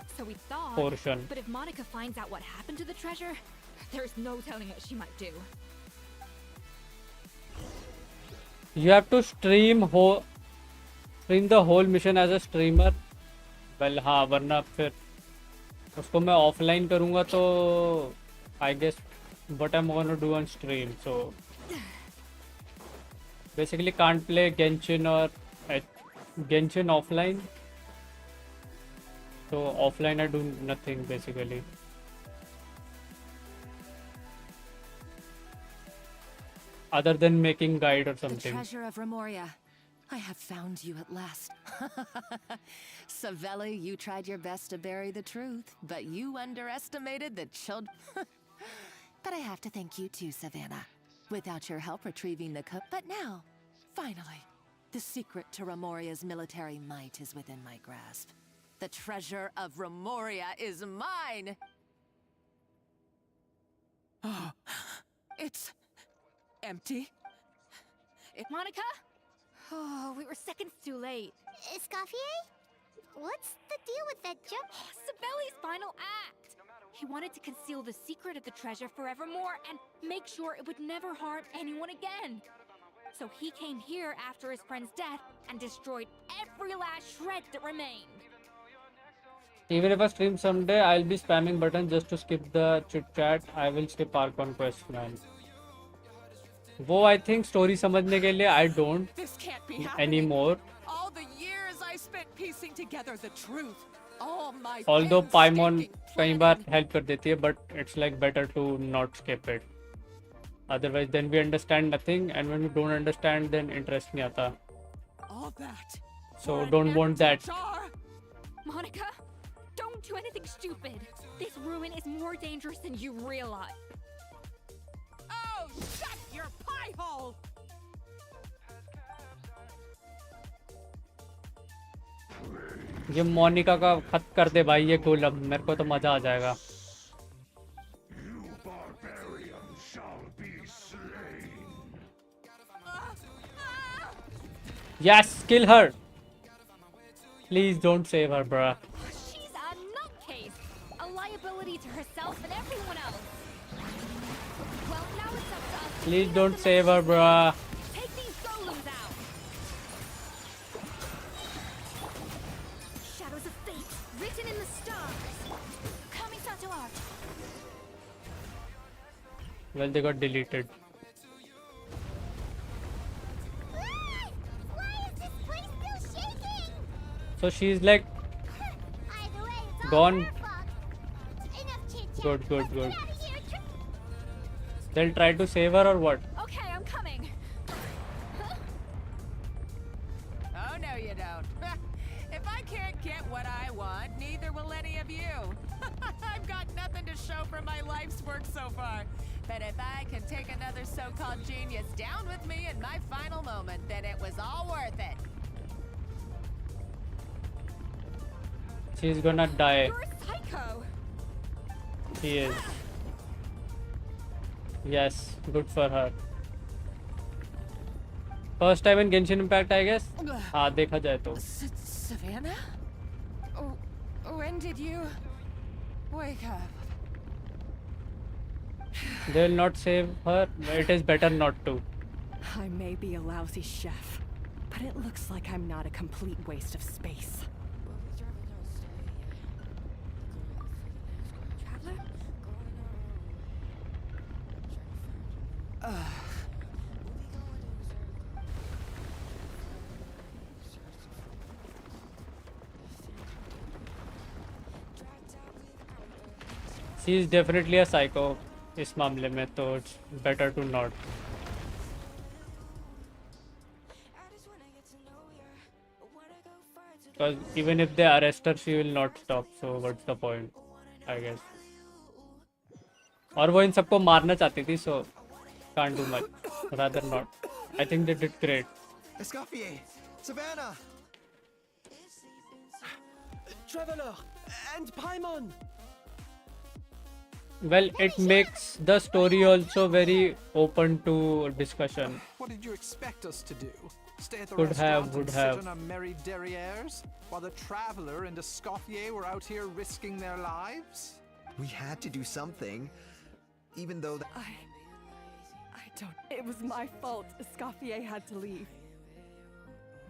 portion. But if Monica finds out what happened to the treasure, there's no telling what she might do. You have to stream the whole mission as a streamer. Well, हाँ, वरना फिर उसको मैं offline करूँगा तो I guess what I'm gonna do on stream. So basically can't play Genshin or Genshin offline. So offline I do nothing basically. Other than making guide or something. The treasure of Remoria. I have found you at last. Savelli, you tried your best to bury the truth, but you underestimated the children. But I have to thank you too, Savannah. Without your help retrieving the cup. But now, finally, the secret to Remoria's military might is within my grasp. The treasure of Remoria is mine! Oh, it's empty. Monica? Oh, we were seconds too late. Escoffier? What's the deal with that jump? Sabelli's final act! He wanted to conceal the secret of the treasure forevermore and make sure it would never harm anyone again. So he came here after his friend's death and destroyed every last shred that remained. Even if I stream someday, I'll be spamming buttons just to skip the chit chat. I will skip our conquest, man. वो I think story समझने के लिए I don't This can't be happening. anymore. All the years I spent piecing together the truth. All my Although Paimon painstaking कई बार help कर देती है, but it's like better to not skip it. Otherwise, then we understand nothing, and when we don't understand, then interest नहीं आता. all that. So for an don't want empty that. jar. Monica, don't do anything stupid. This ruin is more dangerous than you realize. Oh, shut your pie hole! ये मोनिका का खत कर दे भाई, ये गोलम मेरे को तो मजा आ जाएगा. Yes, kill her. Please don't save her, bruh. She's a nutcase, a liability to herself and everyone else. Well, now it's up to us. Please don't save her, bruh. Take these golems out. Shadows of fate, written in the stars. Coming to art. Well, they got deleted. So she's like gone. Good, good, good. They'll try to save her or what? Okay, I'm coming. Oh, no, you don't. If I can't get what I want, neither will any of you. I've got nothing to show for my life's work so far. But if I can take another so-called genius down with me in my final moment, then it was all worth it. She's gonna die. You're a psycho. She is. Yes, good for her. First time in Genshin Impact, I guess. हाँ, देखा जाए तो. Savannah? Oh, when did you wake up? They'll not save her. It is better not to. I may be a lousy chef, but it looks like I'm not a complete waste of space. She is definitely a psycho इस मामले में, तो it's better to not. Because even if they arrest her, she will not stop. So what's the point? I guess. और वो इन सबको मारना चाहती थी, so can't do much. Rather not. I think they did great. Escoffier! Savannah! Traveler and Paimon! Well, it makes the story also very open to discussion. What did you expect us to do? Stay at the Could restaurant have, would and have. sit on our merry derrieres while the Traveler and Escoffier were out here risking their lives? We had to do something, even though I don't. It was my fault. Escoffier had to leave.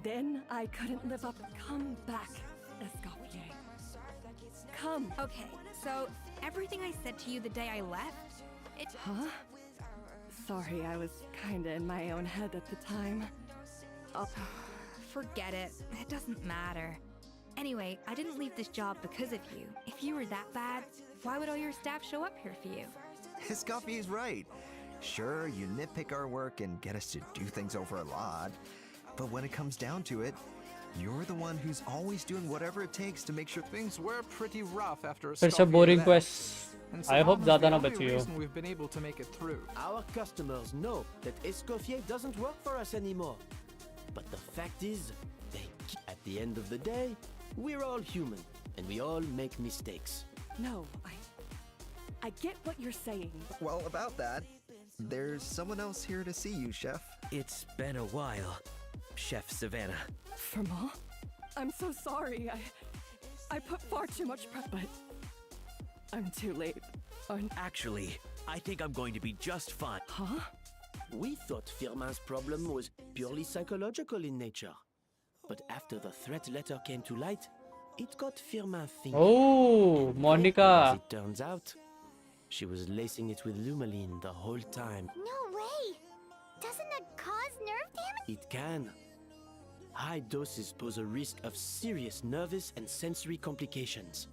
Then I couldn't live up. Come back, Escoffier. Come. Okay, so everything I said to you the day I left, it... Huh? Sorry, I was kinda in my own head at the time. Oh, forget it. It doesn't matter. Anyway, I didn't leave this job because of you. If you were that bad, why would all your staff show up here for you? Escoffier's right. Sure, you nitpick our work and get us to do things over a lot, but when it comes down to it, you're the one who's always doing whatever it takes to make sure things were pretty rough after फिर से boring quests. I hope ज़्यादा ना बची हो. We've been able to make it through. Our customers know that Escoffier doesn't work for us anymore. But the fact is, at the end of the day, we're all human, and we all make mistakes. No, I get what you're saying. Well, about that, there's someone else here to see you, Chef. It's been a while, Chef Savannah. Firmal? I'm so sorry. I put far too much prep, but I'm too late. Actually, I think I'm going to be just fine. Huh? We thought Firmin's problem was purely psychological in nature. But after the threat letter came to light, it got Firmin thinking. Oh, Monica. As it turns out, she was lacing it with Lumaline the whole time. No way! Doesn't that cause nerve damage? It can. High doses pose a risk of serious nervous and sensory complications.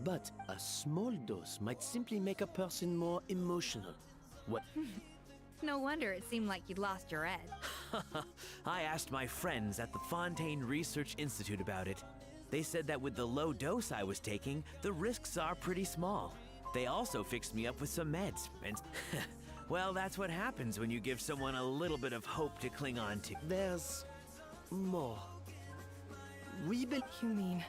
But a small dose might simply make a person more emotional. What? No wonder it seemed like you'd lost your head. I asked my friends at the Fontaine Research Institute about it. They said that with the low dose I was taking, the risks are pretty small. They also fixed me up with some meds, and well, that's what happens when you give someone a little bit of hope to cling on to. There's more. We believe. You mean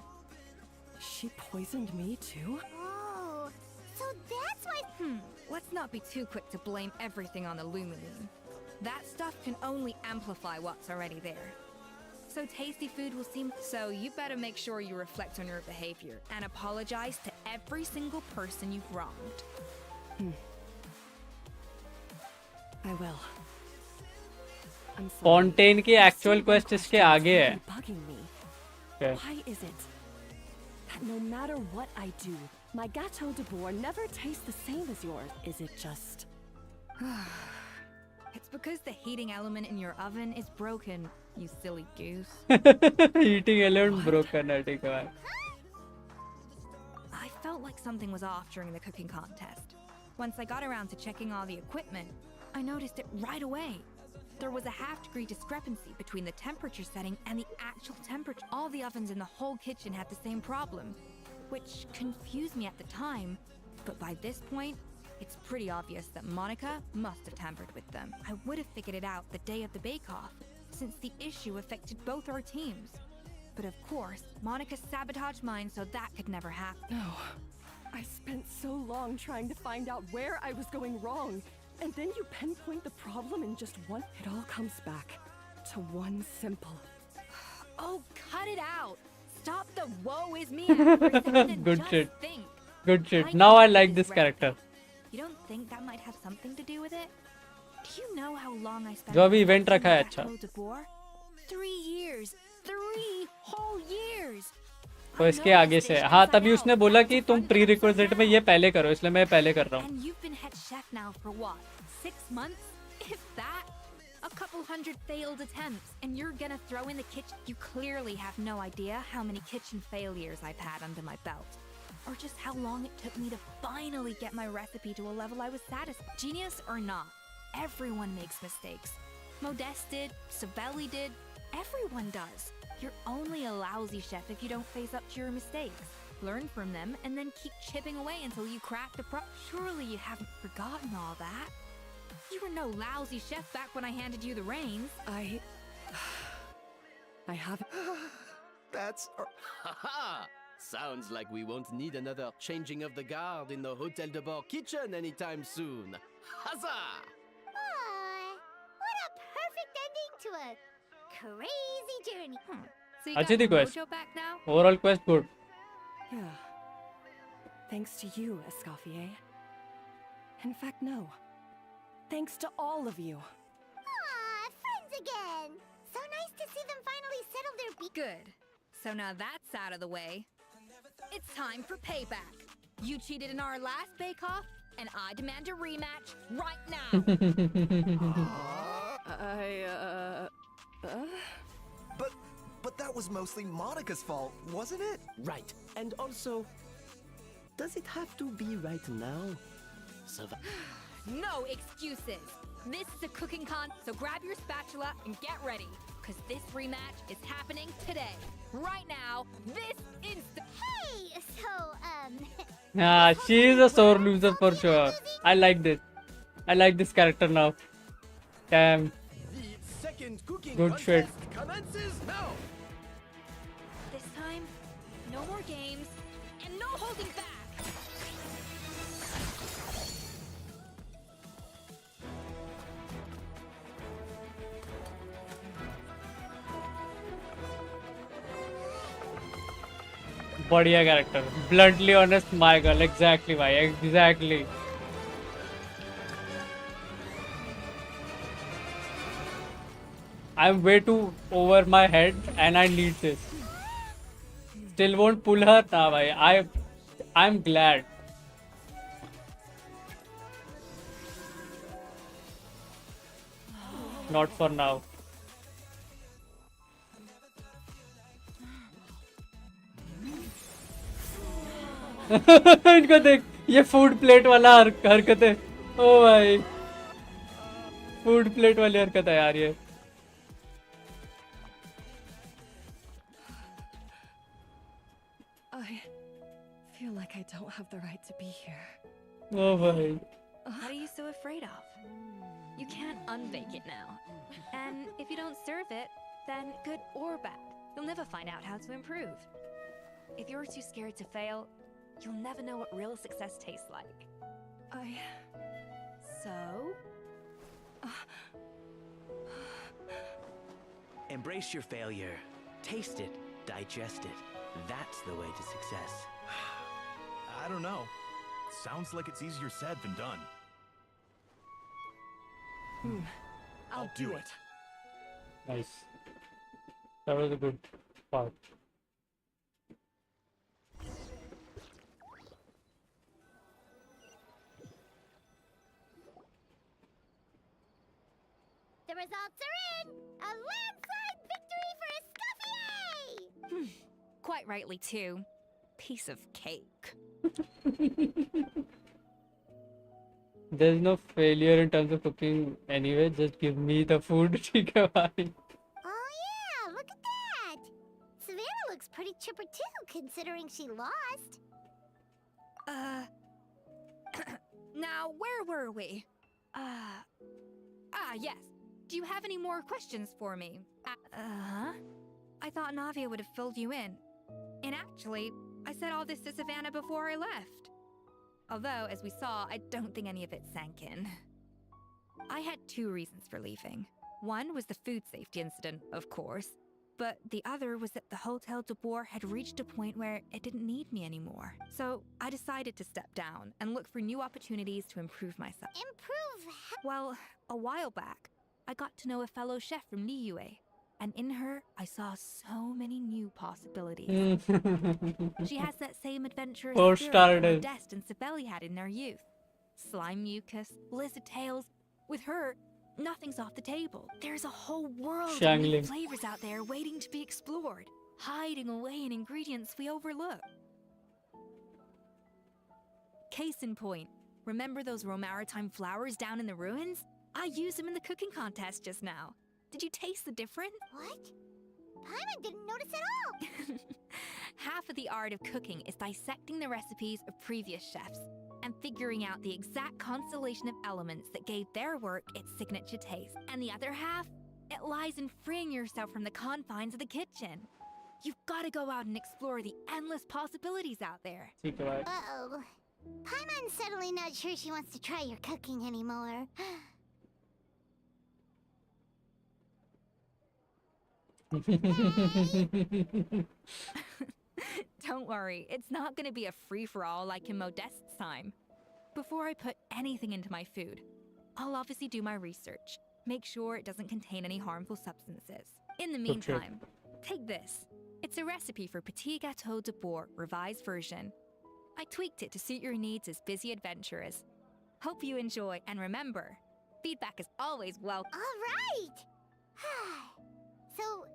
she poisoned me too? Oh, so that's why. Let's not be too quick to blame everything on the Lumaline. That stuff can only amplify what's already there. So tasty food will seem... So you better make sure you reflect on your behavior and apologize to every single person you've wronged. I will. I'm sorry. Fontaine की actual quest इसके आगे है. Bugging me. Okay. Why is it that no matter what I do, my gâteau de bourg never tastes the same as yours? Is it just... It's because the heating element in your oven is broken, you silly goose. Heating element broken, I think. I felt like something was off during the cooking contest. Once I got around to checking all the equipment, I noticed it right away. There was a half-degree discrepancy between the temperature setting and the actual temperature. All the ovens in the whole kitchen had the same problem, which confused me at the time, but by this point, it's pretty obvious that Monica must have tampered with them. I would have figured it out the day of the bake-off, since the issue affected both our teams. But of course, Monica sabotaged mine so that could never happen. No. I spent so long trying to find out where I was going wrong, and then you pinpoint the problem in just one... It all comes back to one simple... Oh, cut it out! Stop the woe is me and Good just shit. think. Good shit. Now I like this character. You don't think that might have something to do with it? Do you know how long I spent... जो अभी event रखा है अच्छा. 3 years. 3 whole years. तो इसके आगे से हाँ तभी उसने बोला कि तुम प्री रिक्विजिट में ये पहले करो इसलिए मैं पहले कर रहा हूँ. And you've been head chef now for what? 6 months? If that? A couple hundred failed attempts, and you're gonna throw in the kitchen? You clearly have no idea how many kitchen failures I've had under my belt. Or just how long it took me to finally get my recipe to a level I was satisfied. Genius or not, everyone makes mistakes. Modeste did, Savelli did, everyone does. You're only a lousy chef if you don't face up to your mistakes. Learn from them and then keep chipping away until you crack the Surely you haven't forgotten all that. You were no lousy chef back when I handed you the reins. I haven't... That's... Haha! Sounds like we won't need another changing of the guard in the Hotel de Bord kitchen anytime soon. Huzzah! What a perfect ending to a crazy journey. So you अच्छी got थी your quest. mojo back now? Overall quest good. Yeah. Thanks to you, Escoffier. In fact, no. Thanks to all of you. Friends again. So nice to see them finally settle their Good. So now that's out of the way. It's time for payback. You cheated in our last bake-off, and I demand a rematch right now. But that was mostly Monica's fault, wasn't it? Right. And also, does it have to be right now? No excuses. This is a cooking con, so grab your spatula and get ready, because this rematch is happening today. Right now, this instant. Hey, She is a sore loser for sure. I like this. I like this character now. Damn. Good shit. Commences now. This time, no more games and no holding back. बढ़िया character. Bluntly honest, my girl. Exactly, bhai. Exactly. I'm way too over my head and I need this. Still won't pull her, nah, bhai. I'm glad. Not for now. इनको देख ये food plate वाला हरकत है ओ भाई food plate वाली हरकत है यार ये I feel like I don't have the right to be here. ओ भाई What are you so afraid of? You can't unbake it now. And if you don't serve it, then good or bad, you'll never find out how to improve. If you're too scared to fail, you'll never know what real success tastes like. So? Embrace your failure. Taste it. Digest it. That's the way to success. I don't know. Sounds like it's easier said than done. I'll do it. Nice. That was a good part. The results are in! A landslide victory for Escoffier! Quite rightly, too. Piece of cake. There's no failure in terms of cooking anyway. Just give me the food. ठीक है भाई. Oh yeah, look at that! Savannah looks pretty chipper too, considering she lost. Now, where were we? Yes. Do you have any more questions for me? I thought Navia would have filled you in. And actually, I said all this to Savannah before I left. Although, as we saw, I don't think any of it sank in. I had two reasons for leaving. One was the food safety incident, of course. But the other was that the Hotel de Boer had reached a point where it didn't need me anymore. So I decided to step down and look for new opportunities to improve myself. Improve? Well, a while back, I got to know a fellow chef from Liyue. And in her, I saw so many new possibilities. She has that same adventurous spirit that Modeste and Sibeli had in their youth. Slime mucus, lizard tails. With her, nothing's off the table. There's a whole world of new flavors out there waiting to be explored, hiding away in ingredients we overlook. Case in point, remember those Romaritime flowers down in the ruins? I used them in the cooking contest just now. Did you taste the difference? What? Paimon didn't notice at all! Half of the art of cooking is dissecting the recipes of previous chefs and figuring out the exact constellation of elements that gave their work its signature taste. And the other half, it lies in freeing yourself from the confines of the kitchen. You've got to go out and explore the endless possibilities out there. Uh-oh. Paimon's suddenly not sure she wants to try your cooking anymore. Don't worry, it's not gonna be a free-for-all like in Modeste's time. Before I put anything into my food, I'll obviously do my research, make sure it doesn't contain any harmful substances. In the meantime, take this. It's a recipe for Petit Gâteau de Boer revised version. I tweaked it to suit your needs as busy adventurers. Hope you enjoy, and remember, feedback is always welcome. All right! So,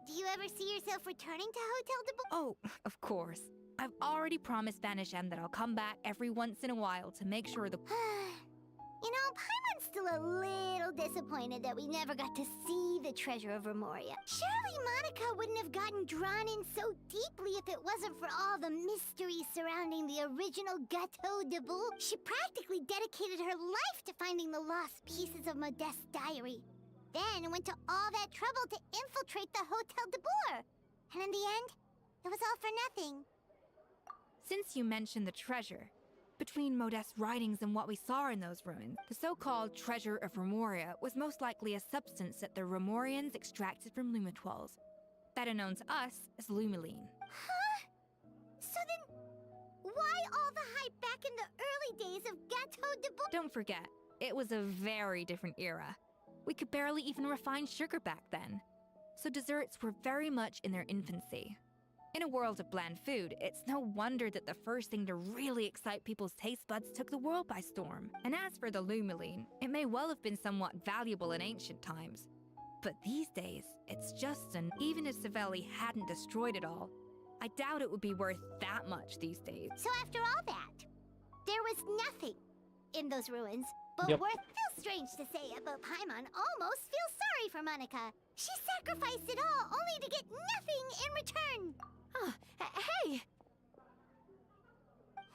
do you ever see yourself returning to Hotel de Boer? Oh, of course. I've already promised Vanish M that I'll come back every once in a while to make sure the... You know, Paimon's still a little disappointed that we never got to see the treasure of Remoria. Surely Monica wouldn't have gotten drawn in so deeply if it wasn't for all the mystery surrounding the original Gâteau de Boer. She practically dedicated her life to finding the lost pieces of Modeste's diary. Then went to all that trouble to infiltrate the Hotel de Boer. And in the end, it was all for nothing. Since you mentioned the treasure, between Modeste's writings and what we saw in those ruins, the so-called treasure of Remoria was most likely a substance that the Remorians extracted from Lumitoiles, better known to us as Lumiline. Huh? days of Gâteau de Bois. Don't forget, it was a very different era. We could barely even refine sugar back then. So desserts were very much in their infancy. In a world of bland food, it's no wonder that the first thing to really excite people's taste buds took the world by storm. And as for the lumaline, it may well have been somewhat valuable in ancient times. But these days, it's just even if Savelli hadn't destroyed it all, I doubt it would be worth that much these days. So after all that, there was nothing in those ruins, but Yep. worth feels strange to say about Paimon almost feels sorry for Monica. She sacrificed it all only to get nothing in return. Oh, hey!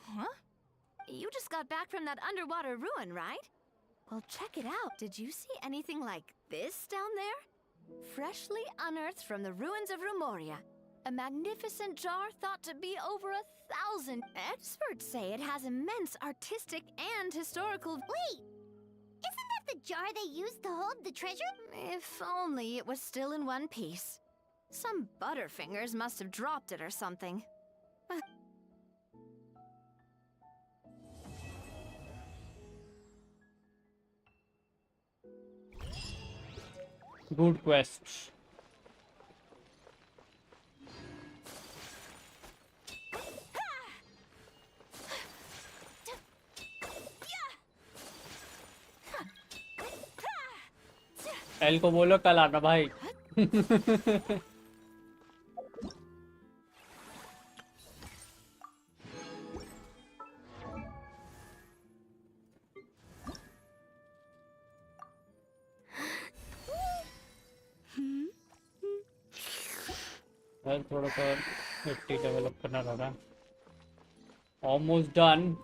Huh? You just got back from that underwater ruin, right? Well, check it out. Did you see anything like this down there? Freshly unearthed from the ruins of Rumoria. A magnificent jar thought to be over 1,000. Experts say it has immense artistic and historical... Wait! Isn't that the jar they used to hold the treasure? If only it was still in one piece. Some butterfingers must have dropped it or something. Good quest. L को बोलो कल आना भाई. थोड़ा सा 50 develop करना रहा. Almost done.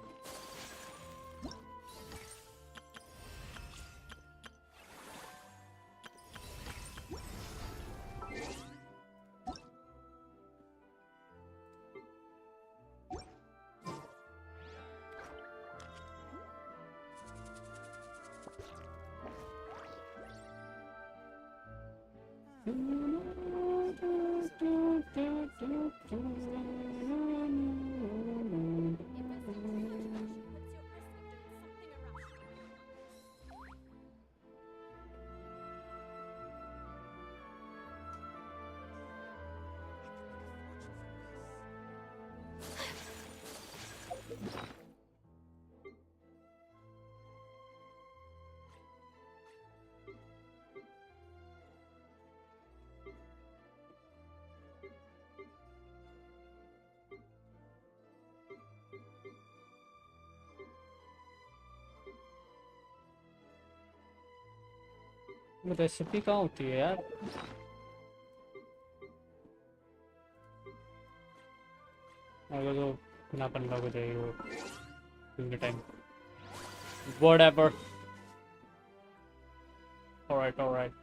Recipe कहाँ होती है यार? अगर तो ना पन्ना को चाहिए वो finger time. Whatever. Alright.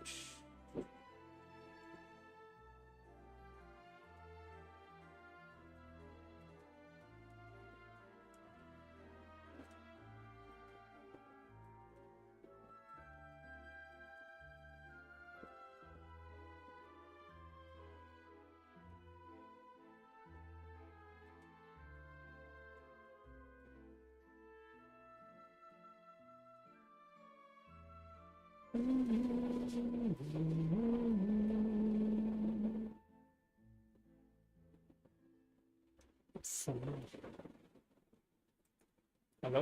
Hello.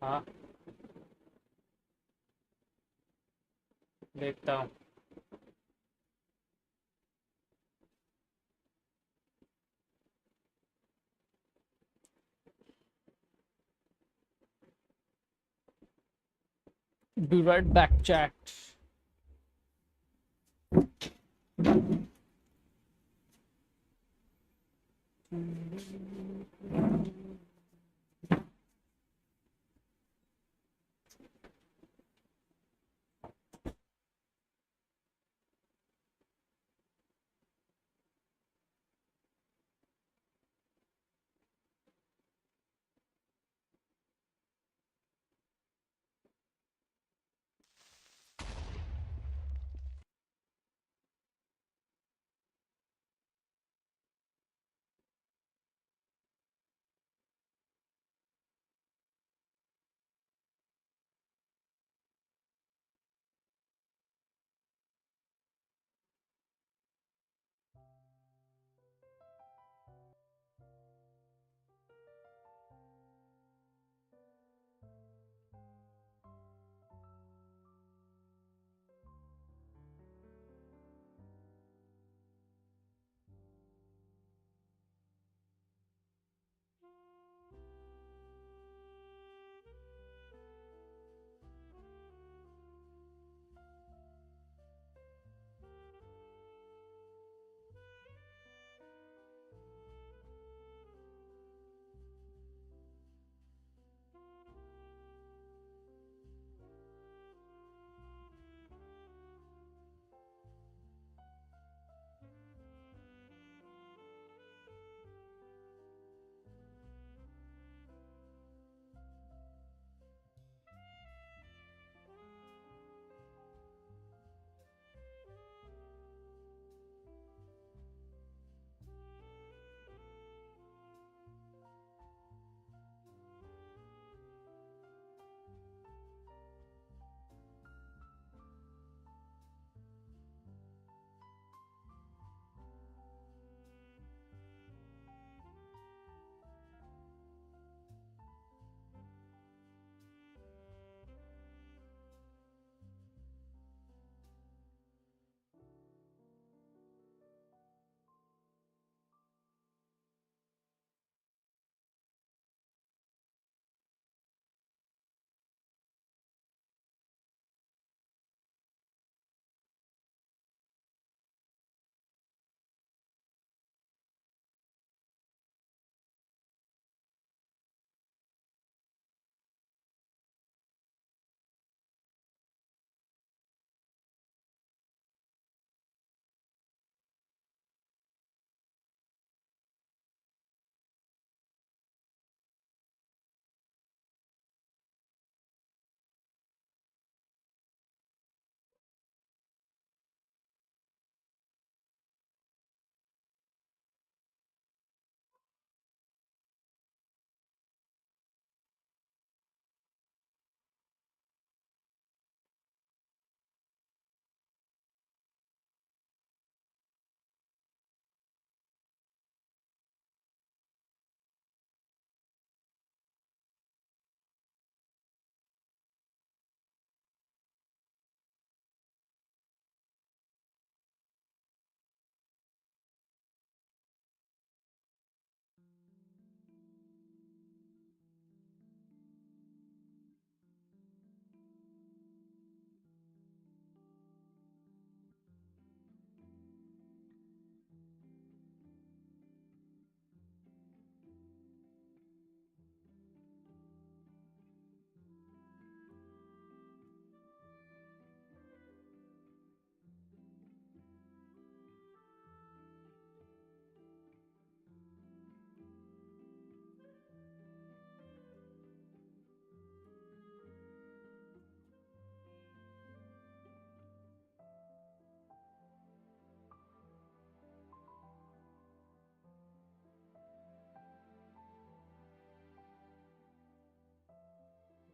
हाँ देखता हूँ. Be right back, chat.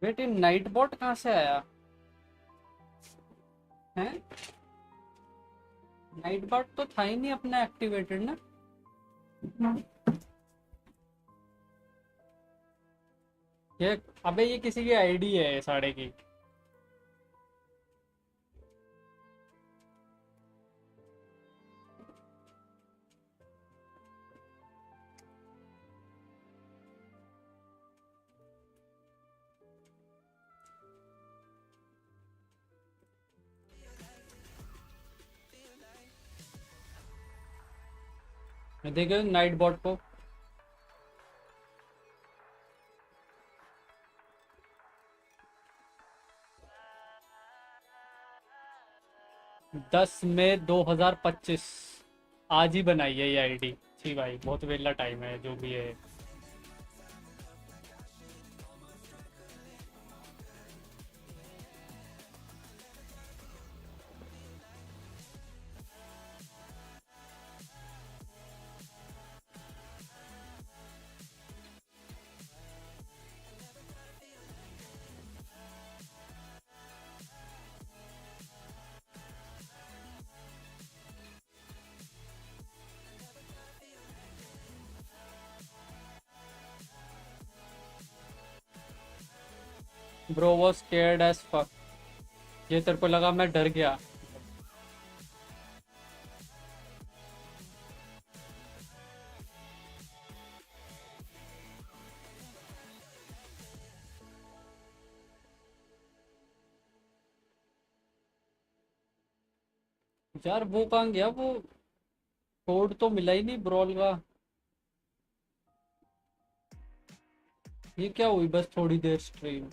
Wait, ये नाइट बॉट कहाँ से आया है? नाइट बॉट तो था ही नहीं अपना एक्टिवेटेड ना। ये अबे ये किसी की आईडी है साढ़े की। देखो नाइट बॉट को। दस मई 2025 आज ही बनाई है ये आईडी। जी भाई बहुत वेला टाइम है जो भी है। Bro was scared as fuck। ये तेरे को लगा मैं डर गया। यार वो कहाँ गया? वो कोड तो मिला ही नहीं ब्रॉल का। ये क्या हुई बस थोड़ी देर स्ट्रीम।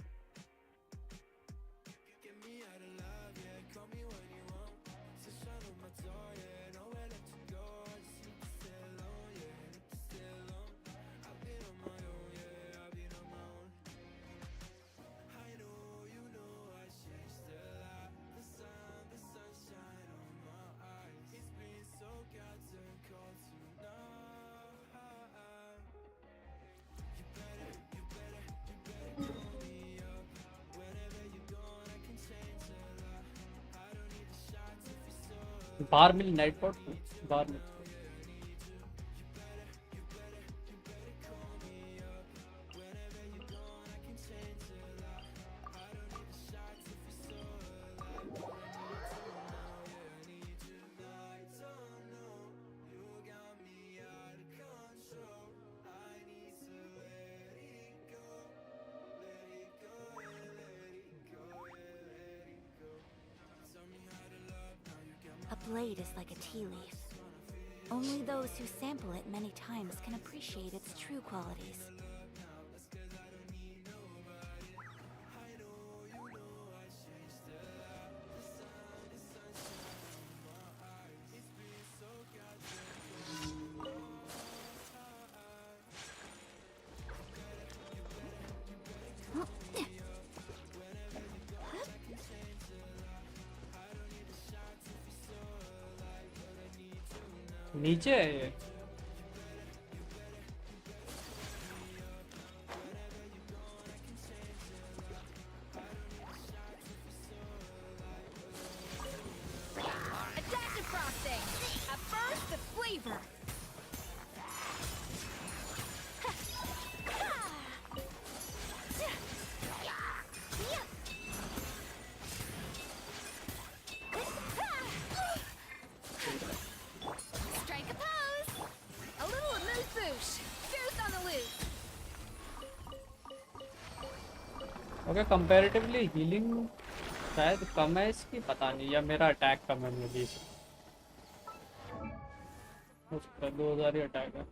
बाहर मिल नाइट बॉट बाहर मिल। A blade is like a tea leaf. Only those who sample it many times can appreciate its true qualities. नीचे है ये। Adaptive frosting. A burst of flavor. Strike a pose. A little amuse bouche. Goose on the loose. Okay comparatively healing शायद कम है इसकी, पता नहीं, या मेरा अटैक कम है मे बी। उसका 2000 ही अटैक है।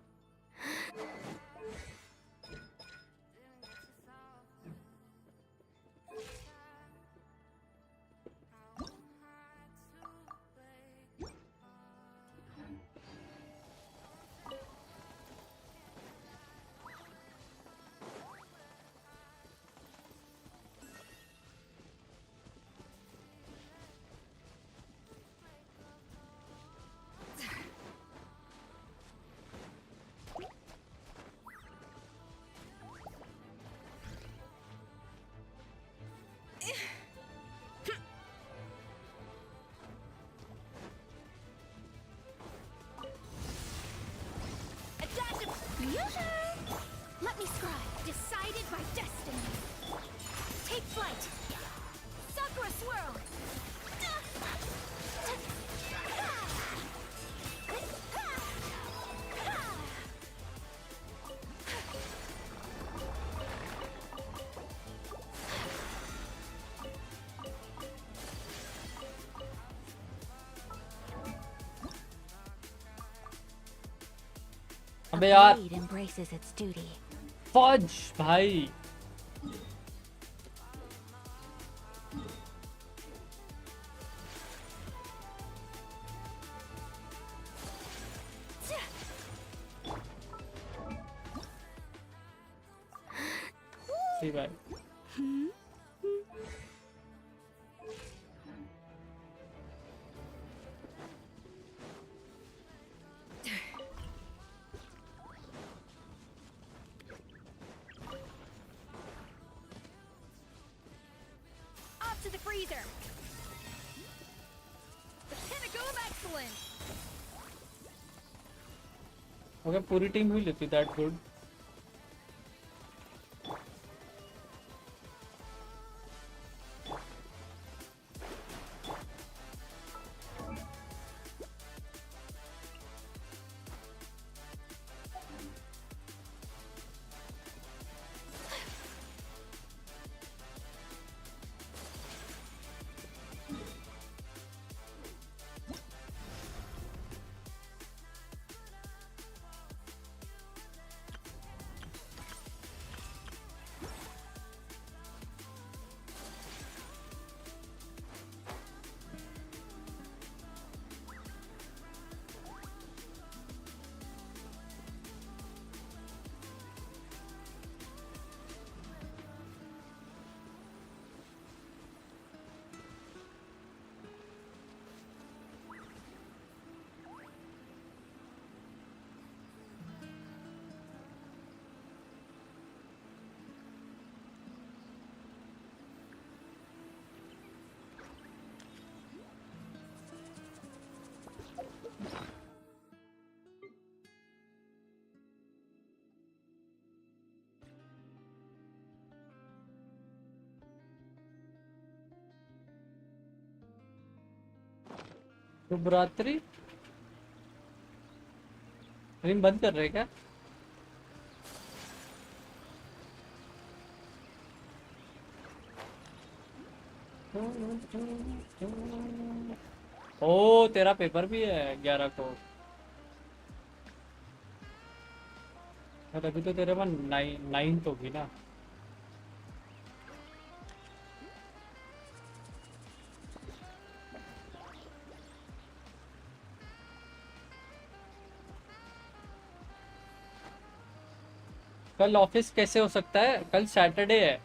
Let me scribe. Decided by destiny. Take flight. Sakura swirl. अबे यार Blade embraces its duty. फौज भाई सी भाई Off to the freezer. The pinnacle of excellence. अगर पूरी टीम हुई लेती दैट गुड शुभ रात्रि स्ट्रीम बंद कर रहे क्या ओ तेरा पेपर भी है 11 को अभी तो तेरे पास 9 होगी ना कल ऑफिस कैसे हो सकता है कल सैटरडे है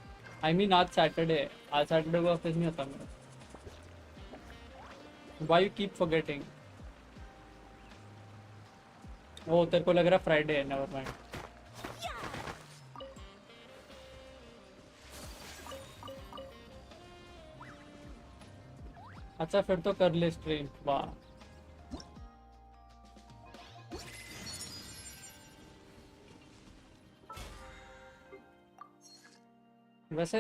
आई मीन आज सैटरडे है आज सैटरडे को ऑफिस नहीं होता मेरा व्हाई यू कीप फॉरगेटिंग वो तेरे को लग रहा है फ्राइडे है नेवर माइंड अच्छा फिर तो कर ले स्ट्रीम वाह वैसे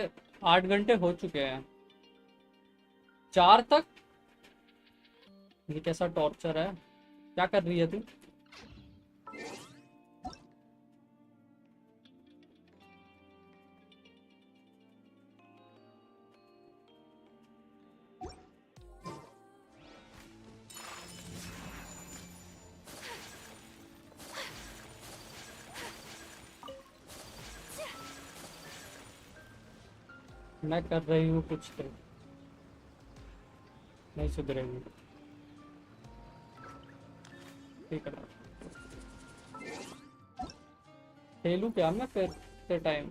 8 घंटे हो चुके हैं 4 तक ये कैसा टॉर्चर है क्या कर रही है तू मैं कर रही हूँ कुछ तो नहीं सुधरेगी ठीक है खेलूं क्या मैं फिर टाइम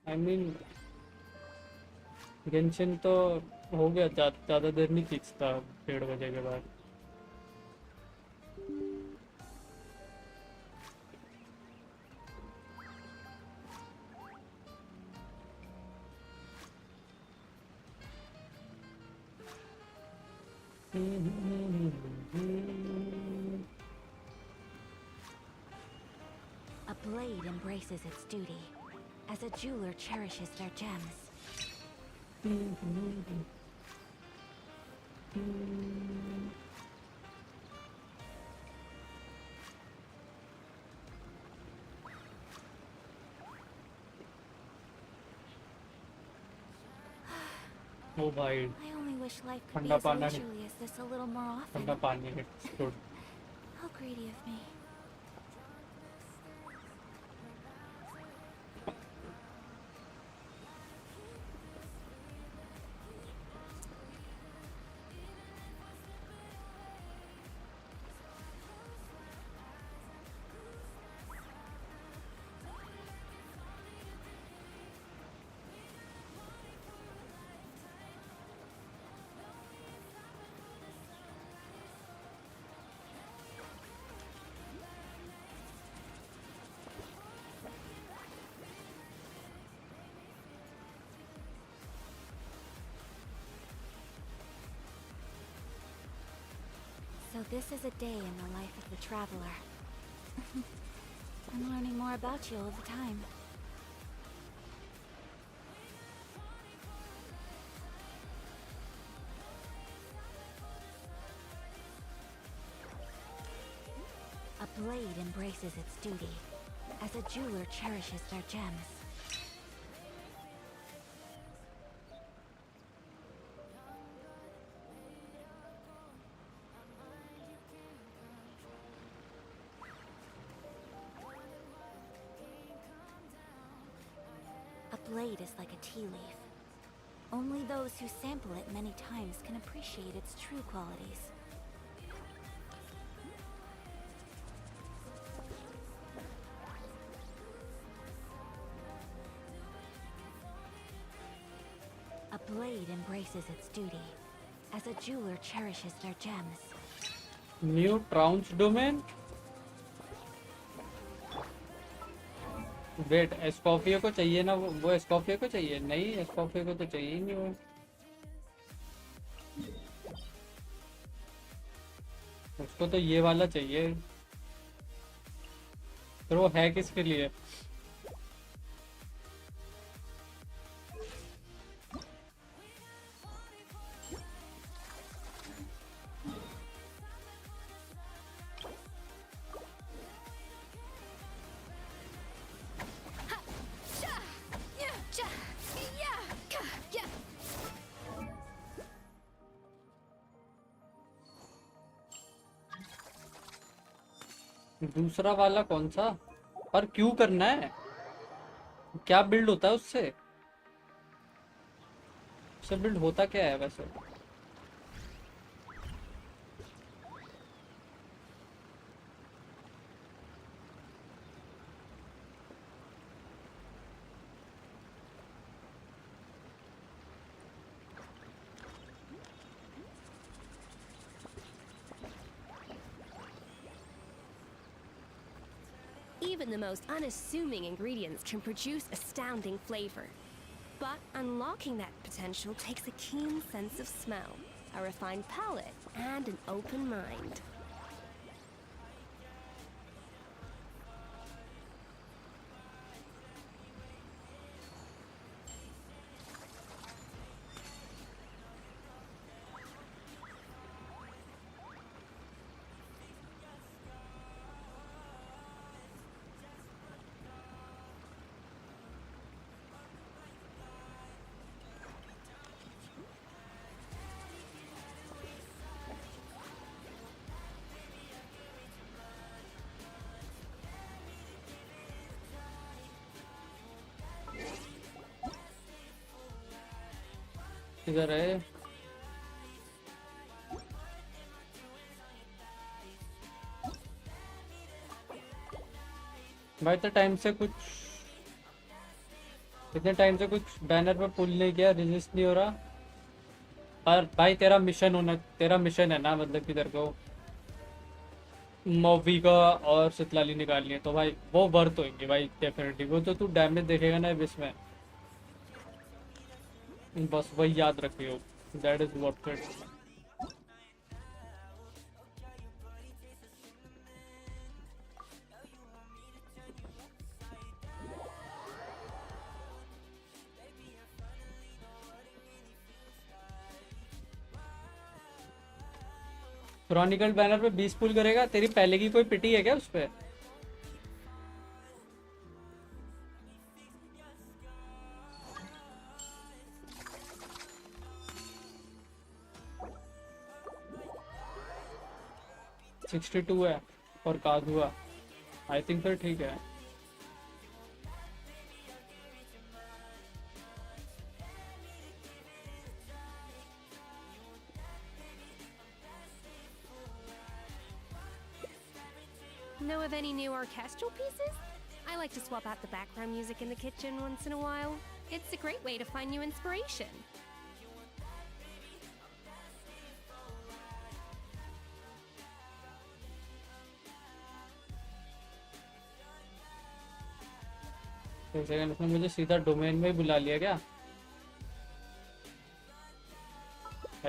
आई मीन गेंशिन तो हो गया ज़्यादा देर नहीं खींचता 1:30 बजे के बाद A A blade embraces its duty, as a jeweler cherishes their gems. ओ भाई I only wish life could be ठंडा as पानी witchery as this a little more often. ठंडा पानी hits good. How greedy of me. So this is a day in the life of the traveler. I'm learning more about you all the time. A blade embraces its duty, as a jeweler cherishes their gems. A blade is like a tea leaf. Only those who sample it many times can appreciate its true qualities. A blade embraces its duty, as a jeweler cherishes their gems. New trounce domain. Wait Escoffier को चाहिए ना वो एस्कॉफिया को चाहिए नहीं एस्कॉफिया को तो चाहिए ही नहीं वो उसको तो ये वाला चाहिए फिर वो है किसके लिए दूसरा वाला कौन सा पर क्यों करना है क्या बिल्ड होता है उससे बिल्ड होता क्या है वैसे Even the most unassuming ingredients can produce astounding flavor. But unlocking that potential takes a keen sense of smell, a refined palate, and an open mind. किधर है भाई तो टाइम से कुछ इतने टाइम से कुछ बैनर पे पुल नहीं किया रजिस्ट नहीं हो रहा और भाई तेरा मिशन है ना मतलब कि तेरे को मॉवी का और सितलाली निकालनी है तो भाई वो वर्थ होंगे भाई डेफिनेटली वो तो तू डैमेज देखेगा ना इसमें बस वही याद रखियो that is worth it Chronicle banner पे 20 पुल करेगा। तेरी पहले की कोई पिटी है क्या उस पे? $62 है और काज हुआ। आई थिंक फिर ठीक है। Know of any new orchestral pieces? I like to swap out the background music in the kitchen once in a while. It's a great way to find new inspiration. एक second, इसने मुझे सीधा domain में ही बुला लिया क्या?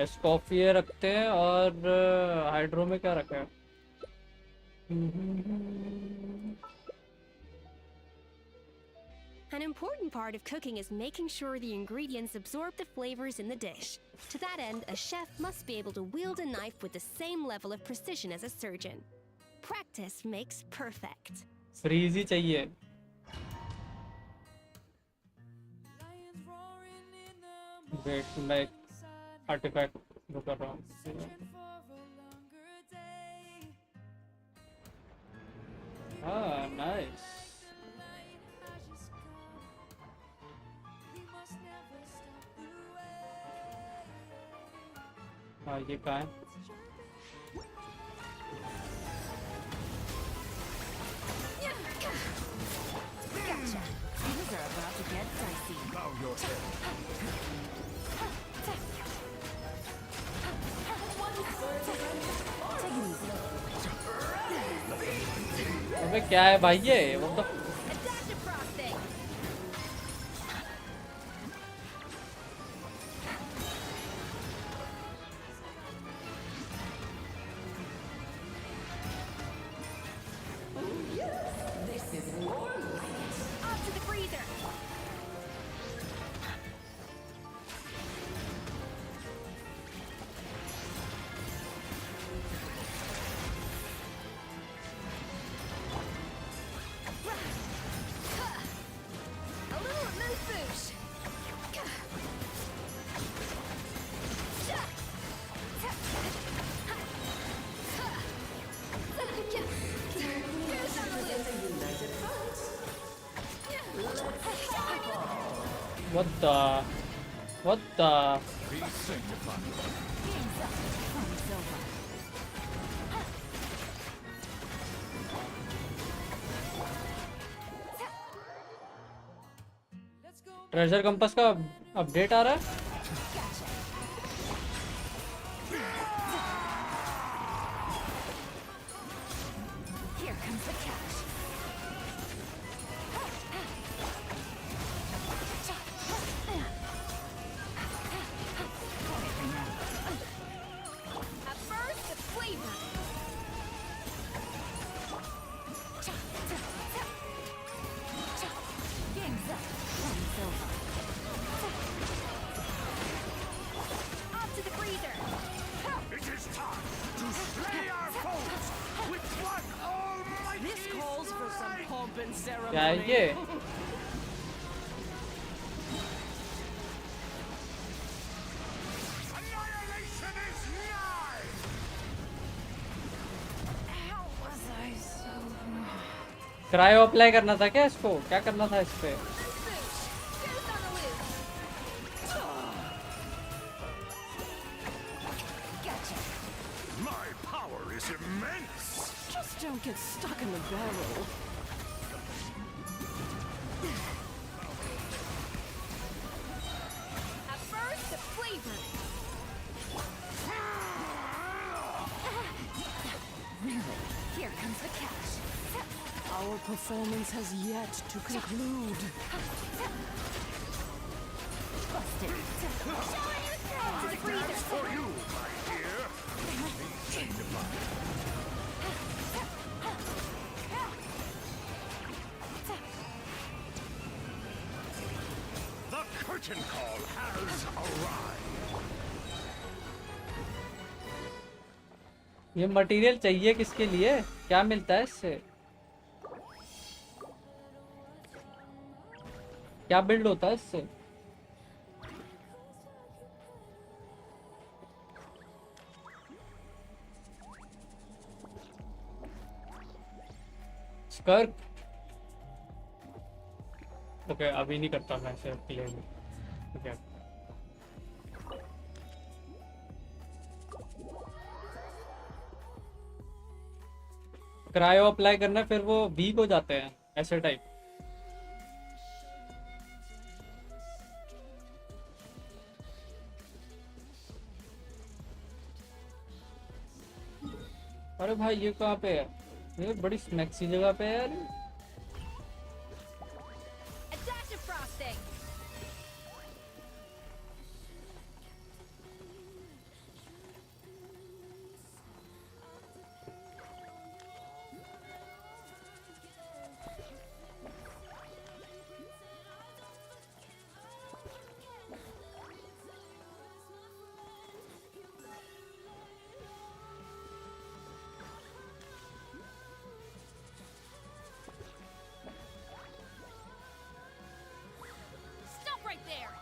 एस्कॉफियर रखते हैं और हाइड्रो में क्या रखा है? An important part of cooking is making sure the ingredients absorb the flavors in the dish. To that end, a chef must be able to wield a knife with the same level of precision as a surgeon. Practice makes perfect. Freeze ही चाहिए। Wait, मैं artefact वो कर रहा हूँ। हाँ, nice. हाँ, ये कहाँ है? Gotcha. Things are about to get dicey. Bow your head. अबे क्या है भाई ये? वो तो What the? Be sanctified. Treasure compass का अपडेट आ रहा है? क्या है ये? क्रायो अप्लाई करना था क्या इसको? क्या करना था इस पे? My power is immense. Just don't get stuck in the barrel. At first, the flavor. Really? Here comes the catch. Our performance has yet to conclude. Busted. To the freezer. For you, my dear. Be sanctified. The curtain call has arrived. ये material चाहिए किसके लिए? क्या मिलता है इससे? क्या build होता है इससे? स्कर्क। ओके अभी नहीं करता मैं इसे क्लेम। ओके क्रायो अप्लाई करना फिर वो वीक हो जाते हैं ऐसे टाइप। अरे भाई ये कहाँ पे है? ये बड़ी स्नैक्सी जगह पे है यार। A dash of frosting. Stop right there.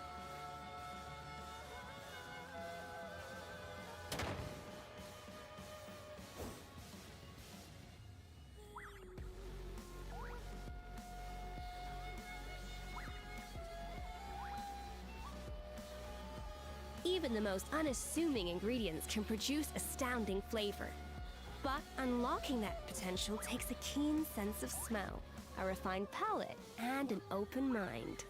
Even the most unassuming ingredients can produce astounding flavor. But unlocking that potential takes a keen sense of smell, a refined palate, and an open mind.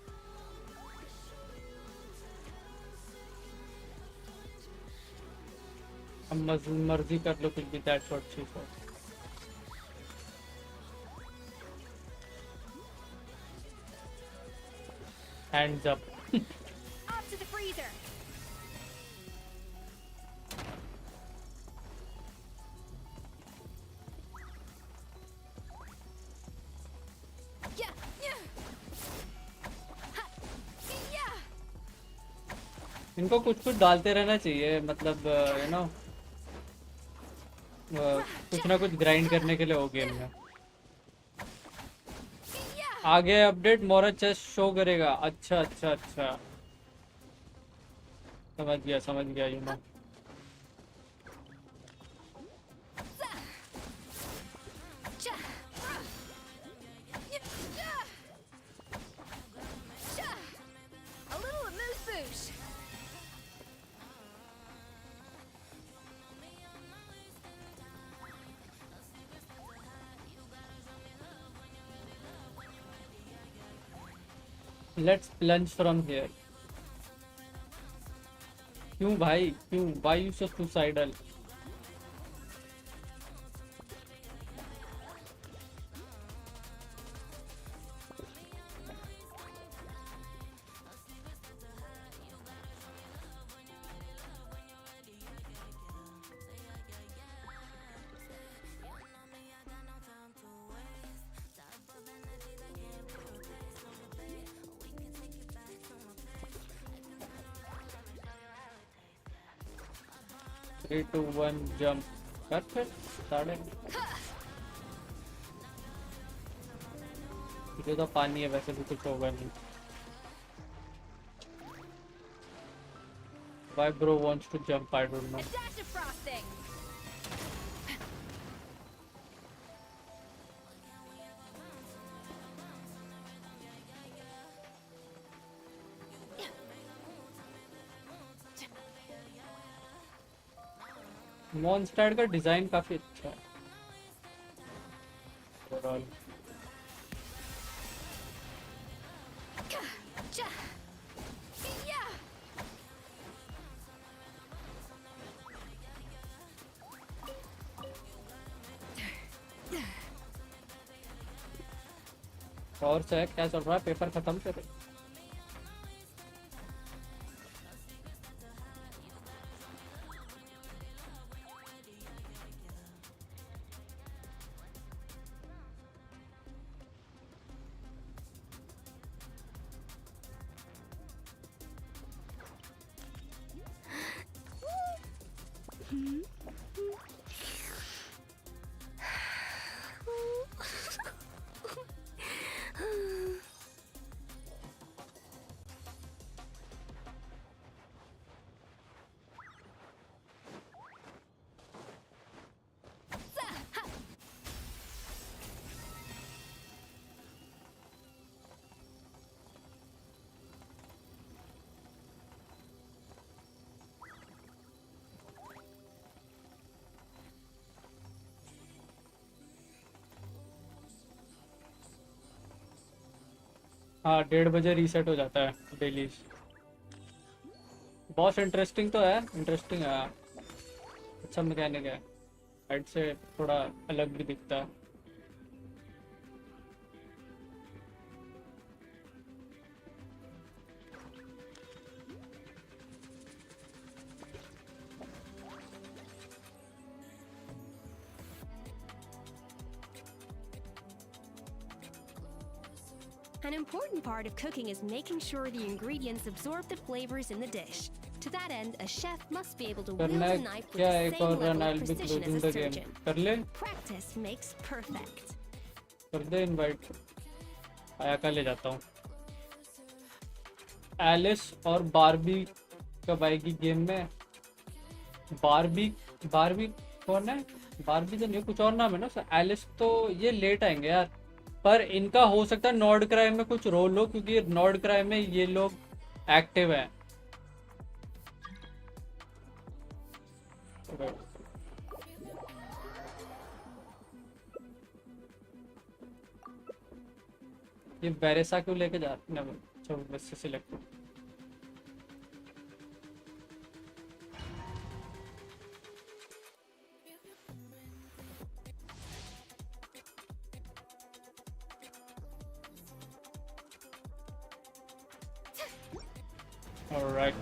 अब मर्जी कर लो कुछ भी। That's what she said. Hands up. Up to the freezer. Yeah, yeah. Ha, yeah. इनको कुछ कुछ डालते रहना चाहिए, मतलब यू नो कुछ ना कुछ ग्राइंड करने के लिए हो गेम में। आगे अपडेट मोरा चेस्ट शो करेगा। अच्छा अच्छा अच्छा समझ गया you know. A little amuse-bouche. Let's plunge from here. क्यों भाई क्यों? Why you so suicidal? Three, two, one, jump. Perfect. Started. ये तो पानी है, वैसे भी कुछ होगा नहीं। Why bro wants to jump? I don't know. A dash of frosting. Monster का डिजाइन काफी अच्छा है ओवरऑल। और से क्या चल रहा है? पेपर खत्म करे। हाँ 1:30 बजे रीसेट हो जाता है डेली। बॉस इंटरेस्टिंग तो है, इंटरेस्टिंग है, अच्छा मैकेनिक है, हाइट से थोड़ा अलग भी दिखता है। An important part of cooking is making sure the ingredients absorb the flavors in the dish. To that end, a chef must be able to wield करना a है knife with क्या? the एक same और run, level I'll of be precision closing as a the game। surgeon. कर ले, Practice makes perfect. कर they invite. आया का ले जाता हूँ। एलिस और बारबी कब आएगी गेम में? बारबी कौन है? बारबी तो नहीं, कुछ और नाम है ना। एलिस तो ये लेट आएंगे यार, पर इनका हो सकता है नॉर्ड क्राइम में कुछ रोल हो, क्योंकि नॉर्ड क्राइम में ये लोग एक्टिव है। ये वेरेसा क्यों लेके जा रहे हैं? अच्छा बस से select. All right.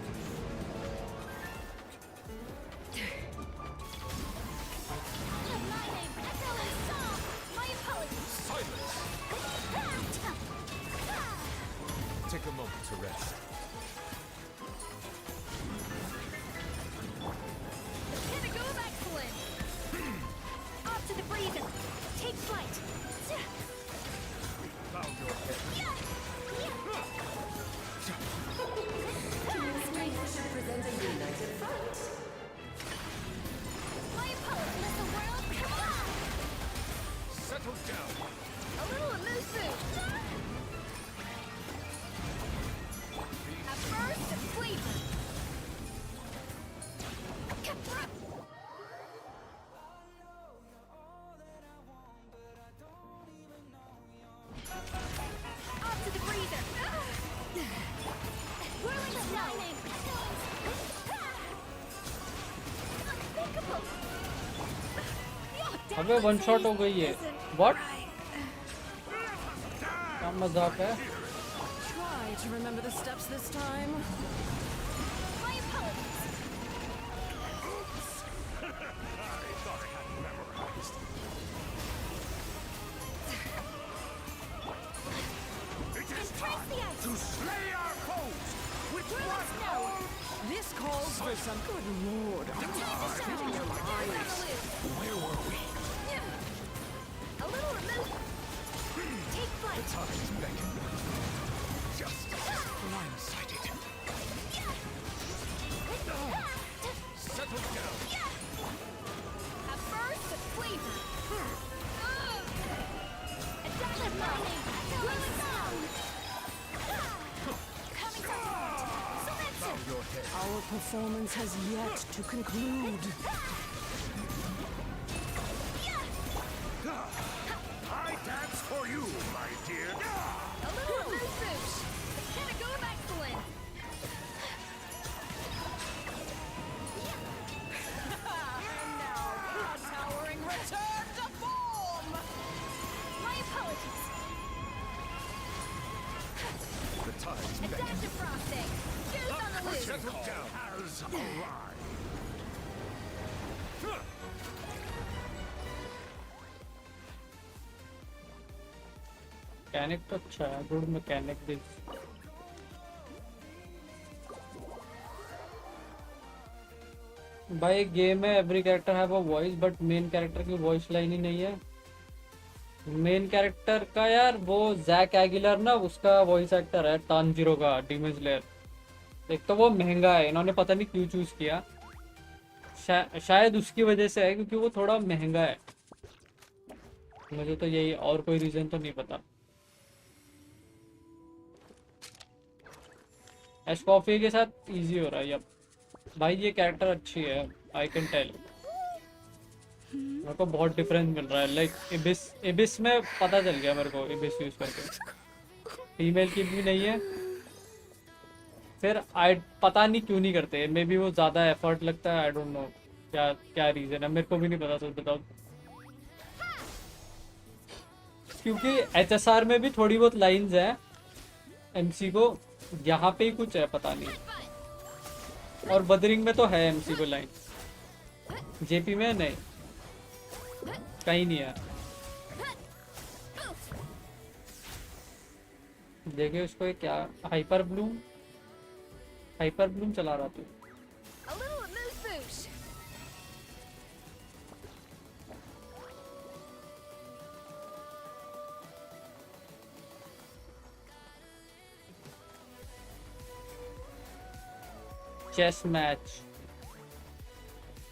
Take a moment to rest. Pinnacle of excellence! Up to the freezer! Take flight! Bow your head. Present a united front! My opponent is the world command! Settle down. A little elusive! At first, flavor! Up to the breather! Whirling lightning! Unthinkable! अबे one shot हो गई है। What? क्या मजाक है? Try to remember the steps this time. My apologies. I thought I had memorized. It is time to slay our foes with one hour. This calls for some good lord. Getting your lives. Where were we? A little remove. Take flight. The time is begging. Just blindsided. Settle down. At first, the flavor. Adaptive lightning. Whirling sound. Coming forward. Bow your head. Our performance has yet to conclude. I dance for you, my dear. A little elusive. The pinnacle of excellence. And now, our towering return to form. My apologies. The time is begging. Adaptive frosting. Juice on the loose. Settle down. Has arrived. Mechanic तो अच्छा है, good mechanic this. भाई game में every character have a voice, but main character की voice line ही नहीं है। Main character का यार वो जैक एगिलर ना, उसका वॉइस एक्टर है तानजीरो का डीमन स्लेयर। एक तो वो महंगा है, इन्होंने पता नहीं क्यों चूज किया, शायद उसकी वजह से है क्योंकि वो थोड़ा महंगा है। मुझे तो यही, और कोई रीजन तो नहीं पता। एस्कॉफियर के साथ इजी हो रहा है अब भाई, ये कैरेक्टर अच्छी है, आई कैन टेल। मेरे को बहुत डिफरेंस मिल रहा है, लाइक इबिस में पता चल गया मेरे को, इबिस यूज करके। फीमेल की भी नहीं है, फिर आई पता नहीं क्यों नहीं करते। मे बी वो ज़्यादा एफर्ट लगता है, आई डोंट नो क्या क्या रीज़न है, मेरे को भी नहीं पता, सच बताओ। क्योंकि HSR में भी थोड़ी बहुत लाइंस हैं, MC को यहाँ पे ही कुछ है पता नहीं, और वदरिंग में तो है MC को लाइन, JP में नहीं, कहीं नहीं है। देखिए उसको ये क्या हाइपर ब्लूम चला रहा तू। A little mood boost. Chess match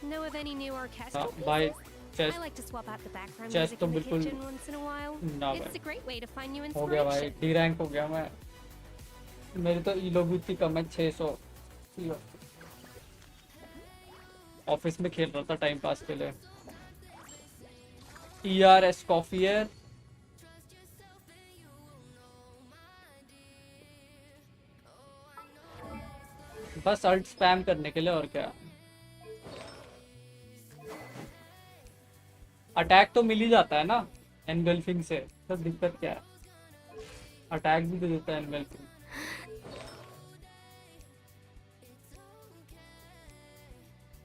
Know of any new orchestral भाई pieces? Chess I like to swap out the background chess music तो in the बिल्कुल kitchen once in a while. ना It's भाई, a great way to find new हो गया भाई, inspiration. D rank हो गया मैं, मेरी तो ईलो भी इतनी कम है 600। ऑफिस में खेल रहा था टाइम पास के लिए। ER Escoffier बस अल्ट स्पैम करने के लिए, और क्या। अटैक तो मिल ही जाता है ना एनगल्फिंग से, तो दिक्कत क्या है, अटैक भी दे देता है engulfing.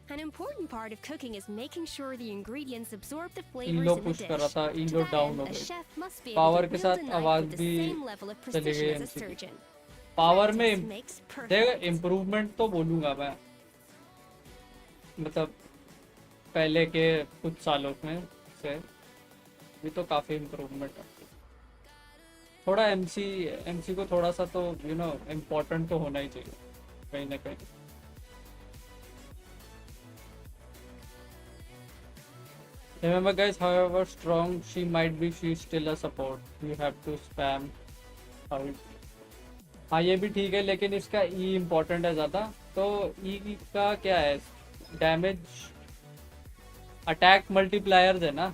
An important part of cooking is making sure the ingredients absorb the flavors ईलो in the push कर रहा dish. था, To ईलो that डाउन end, हो a गई, chef must be able power to के wield साथ a knife आवाज with the भी same level of चली precision गई as a MC की। surgeon. पावर में Practice makes perfect. देख इम्प्रूवमेंट तो बोलूँगा मैं, मतलब पहले के कुछ सालों में से भी तो काफ़ी इम्प्रूवमेंट है। थोड़ा MC को थोड़ा सा तो यू नो इम्पोर्टेंट तो होना ही चाहिए कहीं ना कहीं। Remember guys, however strong she might be, she is still a support. You have to spam ult. हाँ ये भी ठीक है, लेकिन इसका E इम्पोर्टेंट है ज़्यादा, तो E का क्या है, डैमेज अटैक मल्टीप्लायर्स है ना।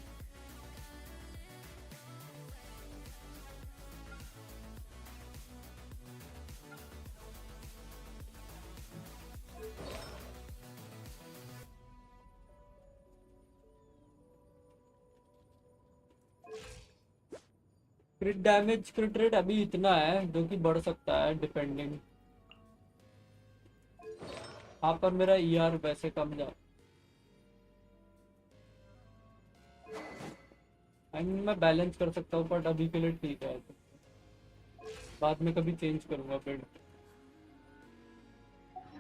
क्रिट डैमेज क्रिट रेट अभी इतना है जो कि बढ़ सकता है डिपेंडिंग। हाँ पर मेरा ER वैसे कम जा, मैं बैलेंस कर सकता हूँ, बट अभी के लिए ठीक है, बाद में कभी चेंज करूंगा फिर।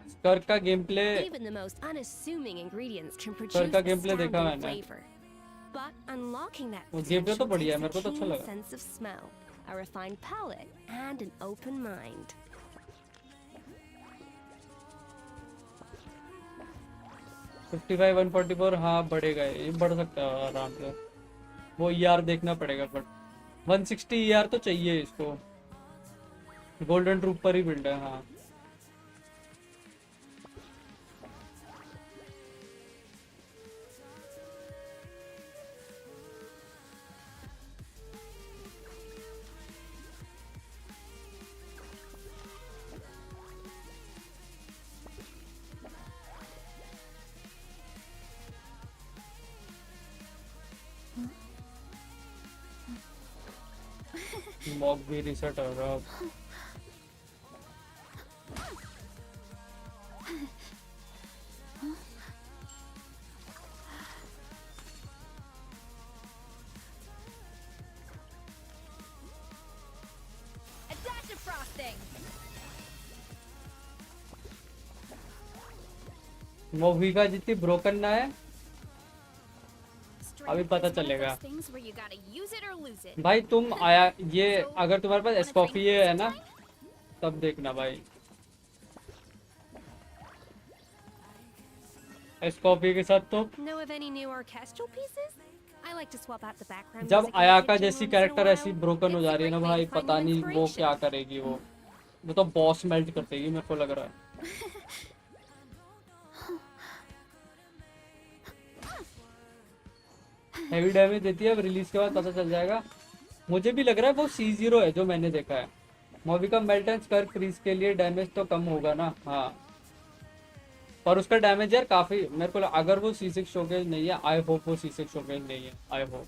स्कर्क का game play, Even the most unassuming ingredients can produce स्कर्क का a गेम प्ले देखा astounding मैंने, flavor. But unlocking that वो गेम प्ले तो potential बढ़िया है, takes मेरे को a तो अच्छा keen लगा। sense of smell, a refined palate, and an open mind. $55 $144 हाँ बढ़ेगा, ये बढ़ सकता है आराम से, वो ER देखना पड़ेगा, बट 160 ER तो चाहिए इसको, गोल्डन ट्रूपर ही बिल्ड है। हाँ मॉक भी रिसेट हो रहा है। A dash of frosting. Movie का जितनी ब्रोकन ना है अभी पता चलेगा। Things where you gotta use it or lose it. भाई तुम आया ये अगर तुम्हारे पास एस्कॉफियर है ना तब देखना भाई, एस्कॉफियर के साथ तो Know of any new orchestral pieces? I like to swap out the background जब music in the आयाका kitchen जैसी once in a character while. ऐसी ब्रोकन हो जा रही है ना भाई, पता नहीं वो क्या करेगी, वो तो बॉस मेल्ट कर देगी मेरे को लग रहा है। हैवी डैमेज देती है, अब रिलीज के बाद पता चल जाएगा। मुझे भी लग रहा है वो C0 है जो मैंने देखा है, मूवी का मेल्टन स्कर फ्रीज के लिए डैमेज तो कम होगा ना। हाँ, पर उसका डैमेज यार काफी मेरे को अगर वो C6 शोकेज नहीं है, आई होप वो C6 शोकेज नहीं है, आई होप।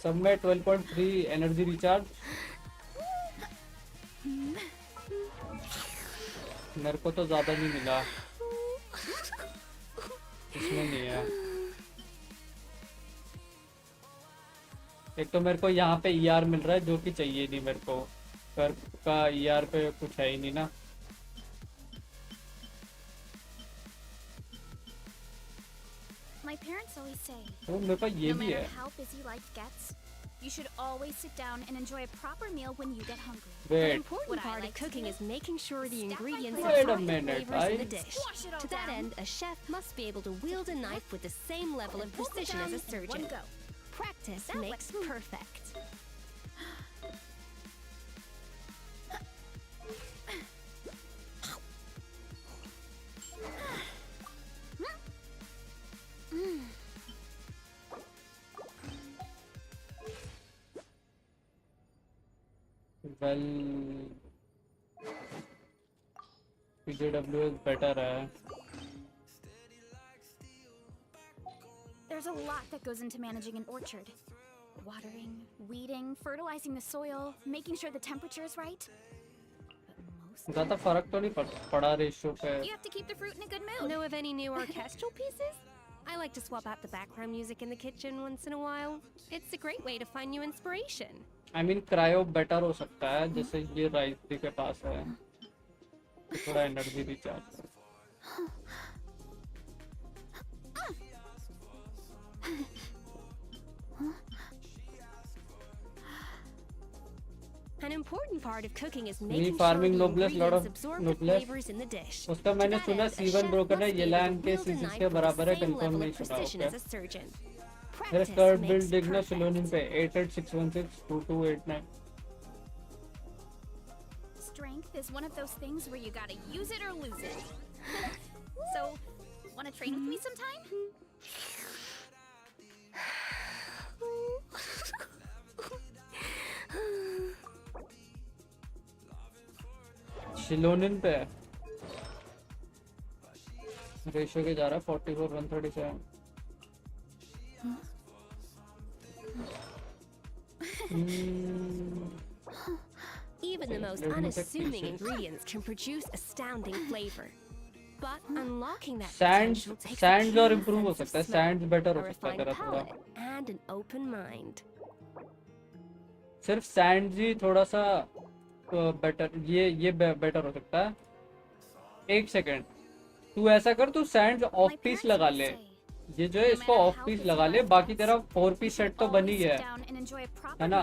सब में 12.3 एनर्जी रिचार्ज मेरे को तो ज्यादा नहीं मिला, इसमें नहीं है। एक तो मेरे को यहाँ पे ER मिल रहा है जो कि चाहिए नहीं मेरे को, कर का ER पे कुछ है ही नहीं ना। My parents always say, तो मेरे पास ये no भी matter है। how busy life gets, you should always sit down and enjoy a proper meal when you get hungry. An Wait. important What I part of like to cooking do is making sure the ingredients Wait a absorb the minute, flavors in the I- dish. Squash it all To that down. end, a chef must be able to wield a knife with the same level of Wolf it precision down as a in one surgeon. go. Practice That makes way. perfect. Well, PJWS better है। There's a lot that goes into managing an orchard. Watering, weeding, fertilizing the soil, making sure the temperature is right. ज़्यादा फर्क तो नहीं पड़ा ratio पे। You have to keep the fruit in a good mood. Know of any new orchestral pieces? I like to swap out the background music in the kitchen once in a while. It's a great way to find new inspiration. I mean cryo better हो सकता है, जैसे ये rice के पास है, थोड़ा energy recharge. An important part of cooking is Me making sure farming the noblesse, lot ingredients of absorb the noblesse. flavors in the dish. उसका To मैंने that सुना end, a C1 chef broken must है, be ये able to land के wield a C6 knife के with the बराबर है, same level confirm of नहीं सुना। precision okay, as a surgeon. मेरे Practice स्कर्ट makes बिल्ड देखना perfect. सिलोनिन पे 88616228 Strength is one of those things where you gotta use it or lose it. So, wanna train with me sometime? सिलोनिन पे ratio के जा रहा है 44:137। Even the most unassuming ingredients can produce astounding flavor. But unlocking that potential takes a Sands और keen improve हो sense of सकता है, smell, Sands better a हो सकता है refined तेरा थोड़ा। palate, and an open mind. सिर्फ सैंड्स ही थोड़ा सा बेटर, ये बेटर हो सकता है। एक सेकंड, तू ऐसा कर, तू सैंड्स ऑफ पीस लगा ले, ये जो है इसको ऑफ पीस लगा ले, बाकी तेरा 4 पीस सेट तो बन ही गया है ना।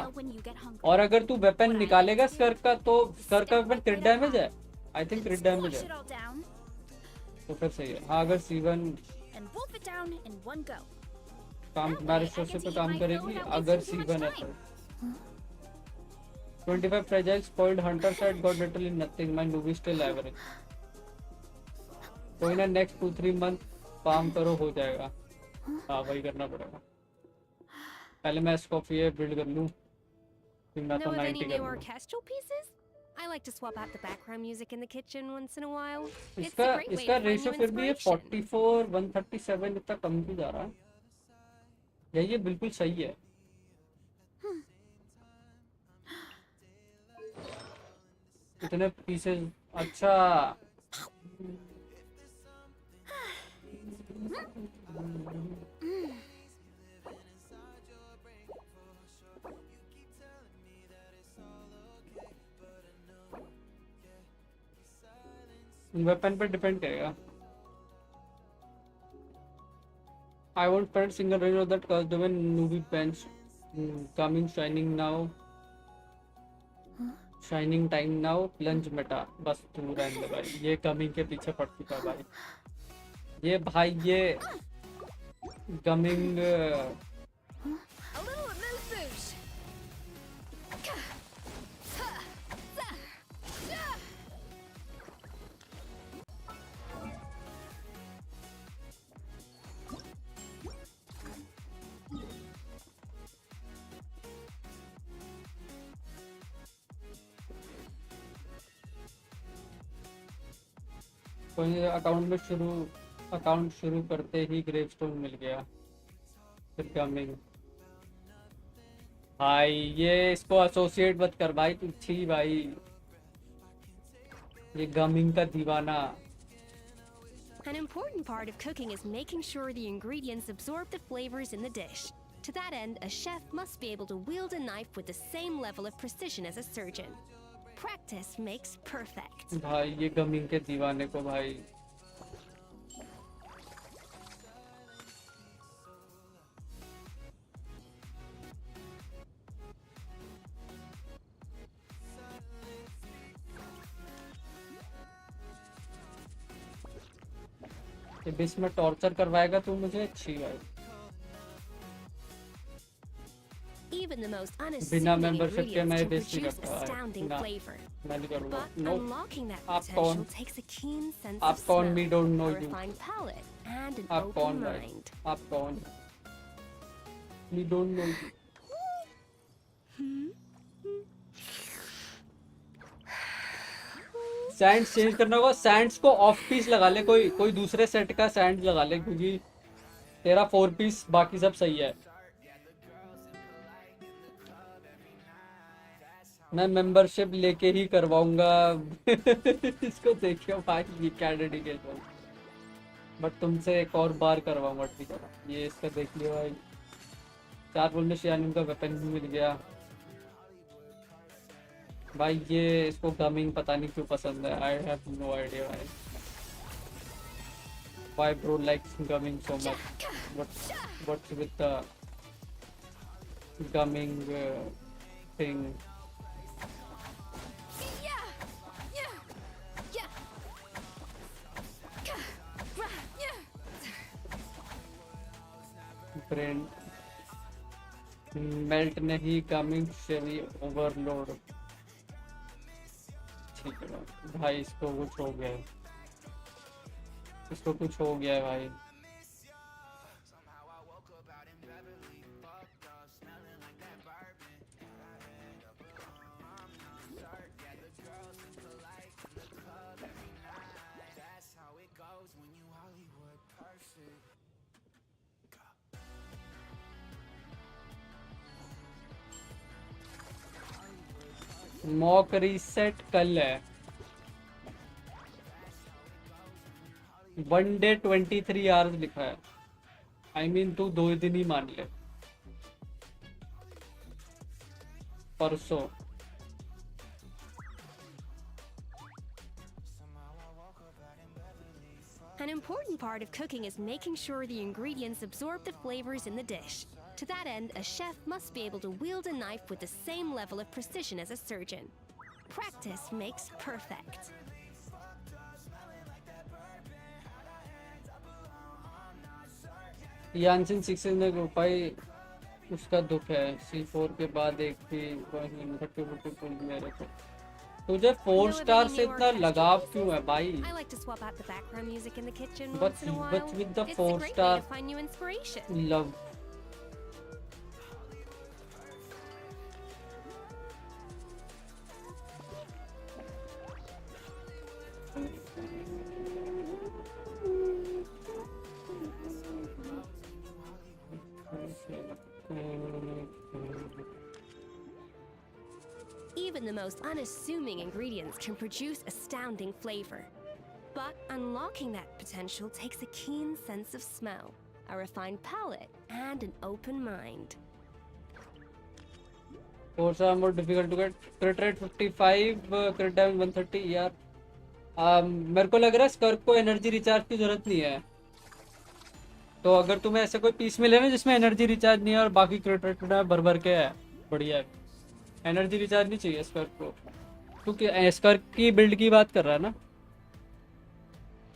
और अगर तू वेपन निकालेगा स्कर्क का, तो स्कर्क का वेपन क्रिट डैमेज है, आई थिंक क्रिट डैमेज है, तो फिर सही है। हाँ, अगर C1 And wolf it down in one go. काम हमारे सोर्स पे काम करेगी, अगर C1 है तो। 25 fragile spoiled hunter set got literally nothing, my newbie still average। कोई ना, नेक्स्ट 2-3 मंथ फार्म करो, हो जाएगा। हाँ, वही करना पड़ेगा। पहले मैं एस्कॉफियर बिल्ड कर लूँ, फिर मैं तो Know of 90 any कर new लूँगा। orchestral pieces? I like to swap out the background music in the kitchen once in a while. It's इसका a great way इसका to find रेशियो new फिर भी ये inspiration. 44:137 इतना कम क्यों जा रहा है? या ये बिल्कुल सही है? इतने पीसेस, अच्छा वेपन पे डिपेंड करेगा। I won't spend single range of that cost when newbie bench coming shining now, shining time now, plunge meta। बस तू रहने दे भाई, ये कमिंग के पीछे पड़ चुका है भाई, ये भाई ये कमिंग A little amuse-bouche. कोई अकाउंट शुरू करते ही ग्रेवस्टोन मिल गया। फिर कमिंग भाई, ये इसको एसोसिएट मत कर भाई, तू छी भाई, ये गमिंग का दीवाना। An important part of cooking is making sure the ingredients absorb the flavors in the dish. To that end, a chef must be able to wield a knife with the same level of precision as a surgeon. Practice makes perfect. भाई ये gaming के दीवाने को भाई, ये बीच में torture करवाएगा तू मुझे, अच्छी भाई। Even the most बिना unassuming मेंबरशिप के मैं ingredients can बेइज्जती produce करता astounding है। flavor. मैं नहीं करूँगा। But नो, unlocking that आप कौन? potential takes a keen sense आप of कौन? smell, We don't know a you. refined palate, and an आप open कौन भाई? mind. आप कौन? We don't know you. Sands change करना होगा, सैंड्स को ऑफ पीस लगा ले, कोई दूसरे सेट का सैंड लगा ले, क्योंकि तेरा 4 पीस बाकी सब सही है। मैं मेंबरशिप लेके ही करवाऊंगा। इसको देखियो भाई, ये क्या डेडिकेशन। बट तुमसे एक और बार करवाऊंगा, ठीक है। ये इसका देख लियो भाई, 4 बोलने शियानिम का वेपन भी मिल गया भाई। ये इसको गमिंग पता नहीं क्यों पसंद है, आई हैव नो आइडिया भाई। Why bro likes gumming so much? What's with the gumming thing? Brain melt नहीं, gumming शेवी overload। ठीक है भाई, इसको कुछ हो गया है, इसको कुछ हो गया है भाई। मॉक रीसेट कल है, 1 day 23 hours लिखा है। I mean तू 2 दिन ही मान ले, परसों। An important part of cooking is making sure the ingredients absorb the flavors in the dish. To that end, a chef must be able to wield a knife with the same level of precision as a surgeon. Practice makes perfect. यानसिन 6 ने भाई उसका दुख है, C4 के बाद एक भी पुल मेरे को। तुझे 4 स्टार से इतना लगाव क्यों है भाई? I like to swap out the background music in the kitchen But once in a while. with the It's a 4 great way star to find new inspiration. love. Even the most unassuming ingredients can produce astounding flavor. But unlocking that potential takes a keen sense of smell, a refined palate, and an open mind. Corsair more difficult to get. Crit rate 55, crit damage 130 यार। मेरे को लग रहा है स्कर्क को energy recharge की जरूरत नहीं है, तो अगर तुम्हें ऐसे कोई पीस मिले ना जिसमें एनर्जी रिचार्ज नहीं है और बाकी क्रिट रेट भर भर के है, बढ़िया है। एनर्जी रिचार्ज नहीं चाहिए स्कर्क को। तू क्या स्कर्क की बिल्ड की बात कर रहा है ना?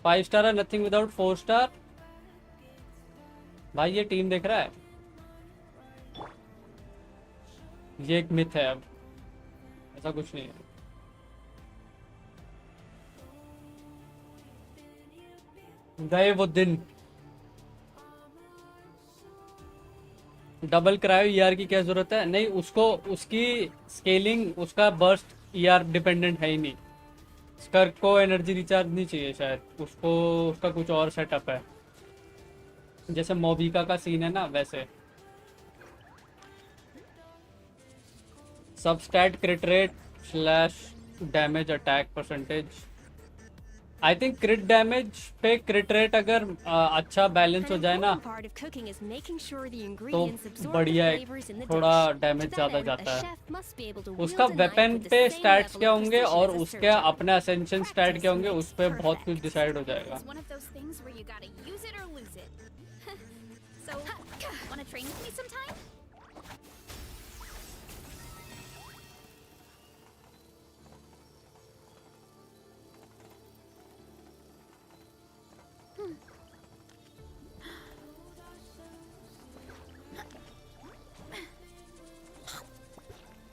5 स्टार है, नथिंग विदाउट 4 स्टार। भाई ये टीम देख रहा है, ये एक मिथ है, अब ऐसा कुछ नहीं है। गए वो दिन। डबल क्रायो ईआर की क्या जरूरत है? नहीं, उसको उसकी स्केलिंग, उसका बर्स्ट ईआर डिपेंडेंट है ही नहीं। स्कर्क को एनर्जी रिचार्ज नहीं चाहिए शायद, उसको उसका कुछ और सेटअप है, जैसे मोबिका का सीन है ना वैसे। Substat crit rate slash damage attack percentage. I think crit damage पे क्रिट रेट अगर अच्छा बैलेंस हो जाए ना तो बढ़िया है, थोड़ा डैमेज ज़्यादा जाता है। उसका वेपन पे स्टैट्स क्या होंगे और उसके अपने असेंशन स्टैट क्या होंगे उस पर बहुत कुछ डिसाइड हो जाएगा।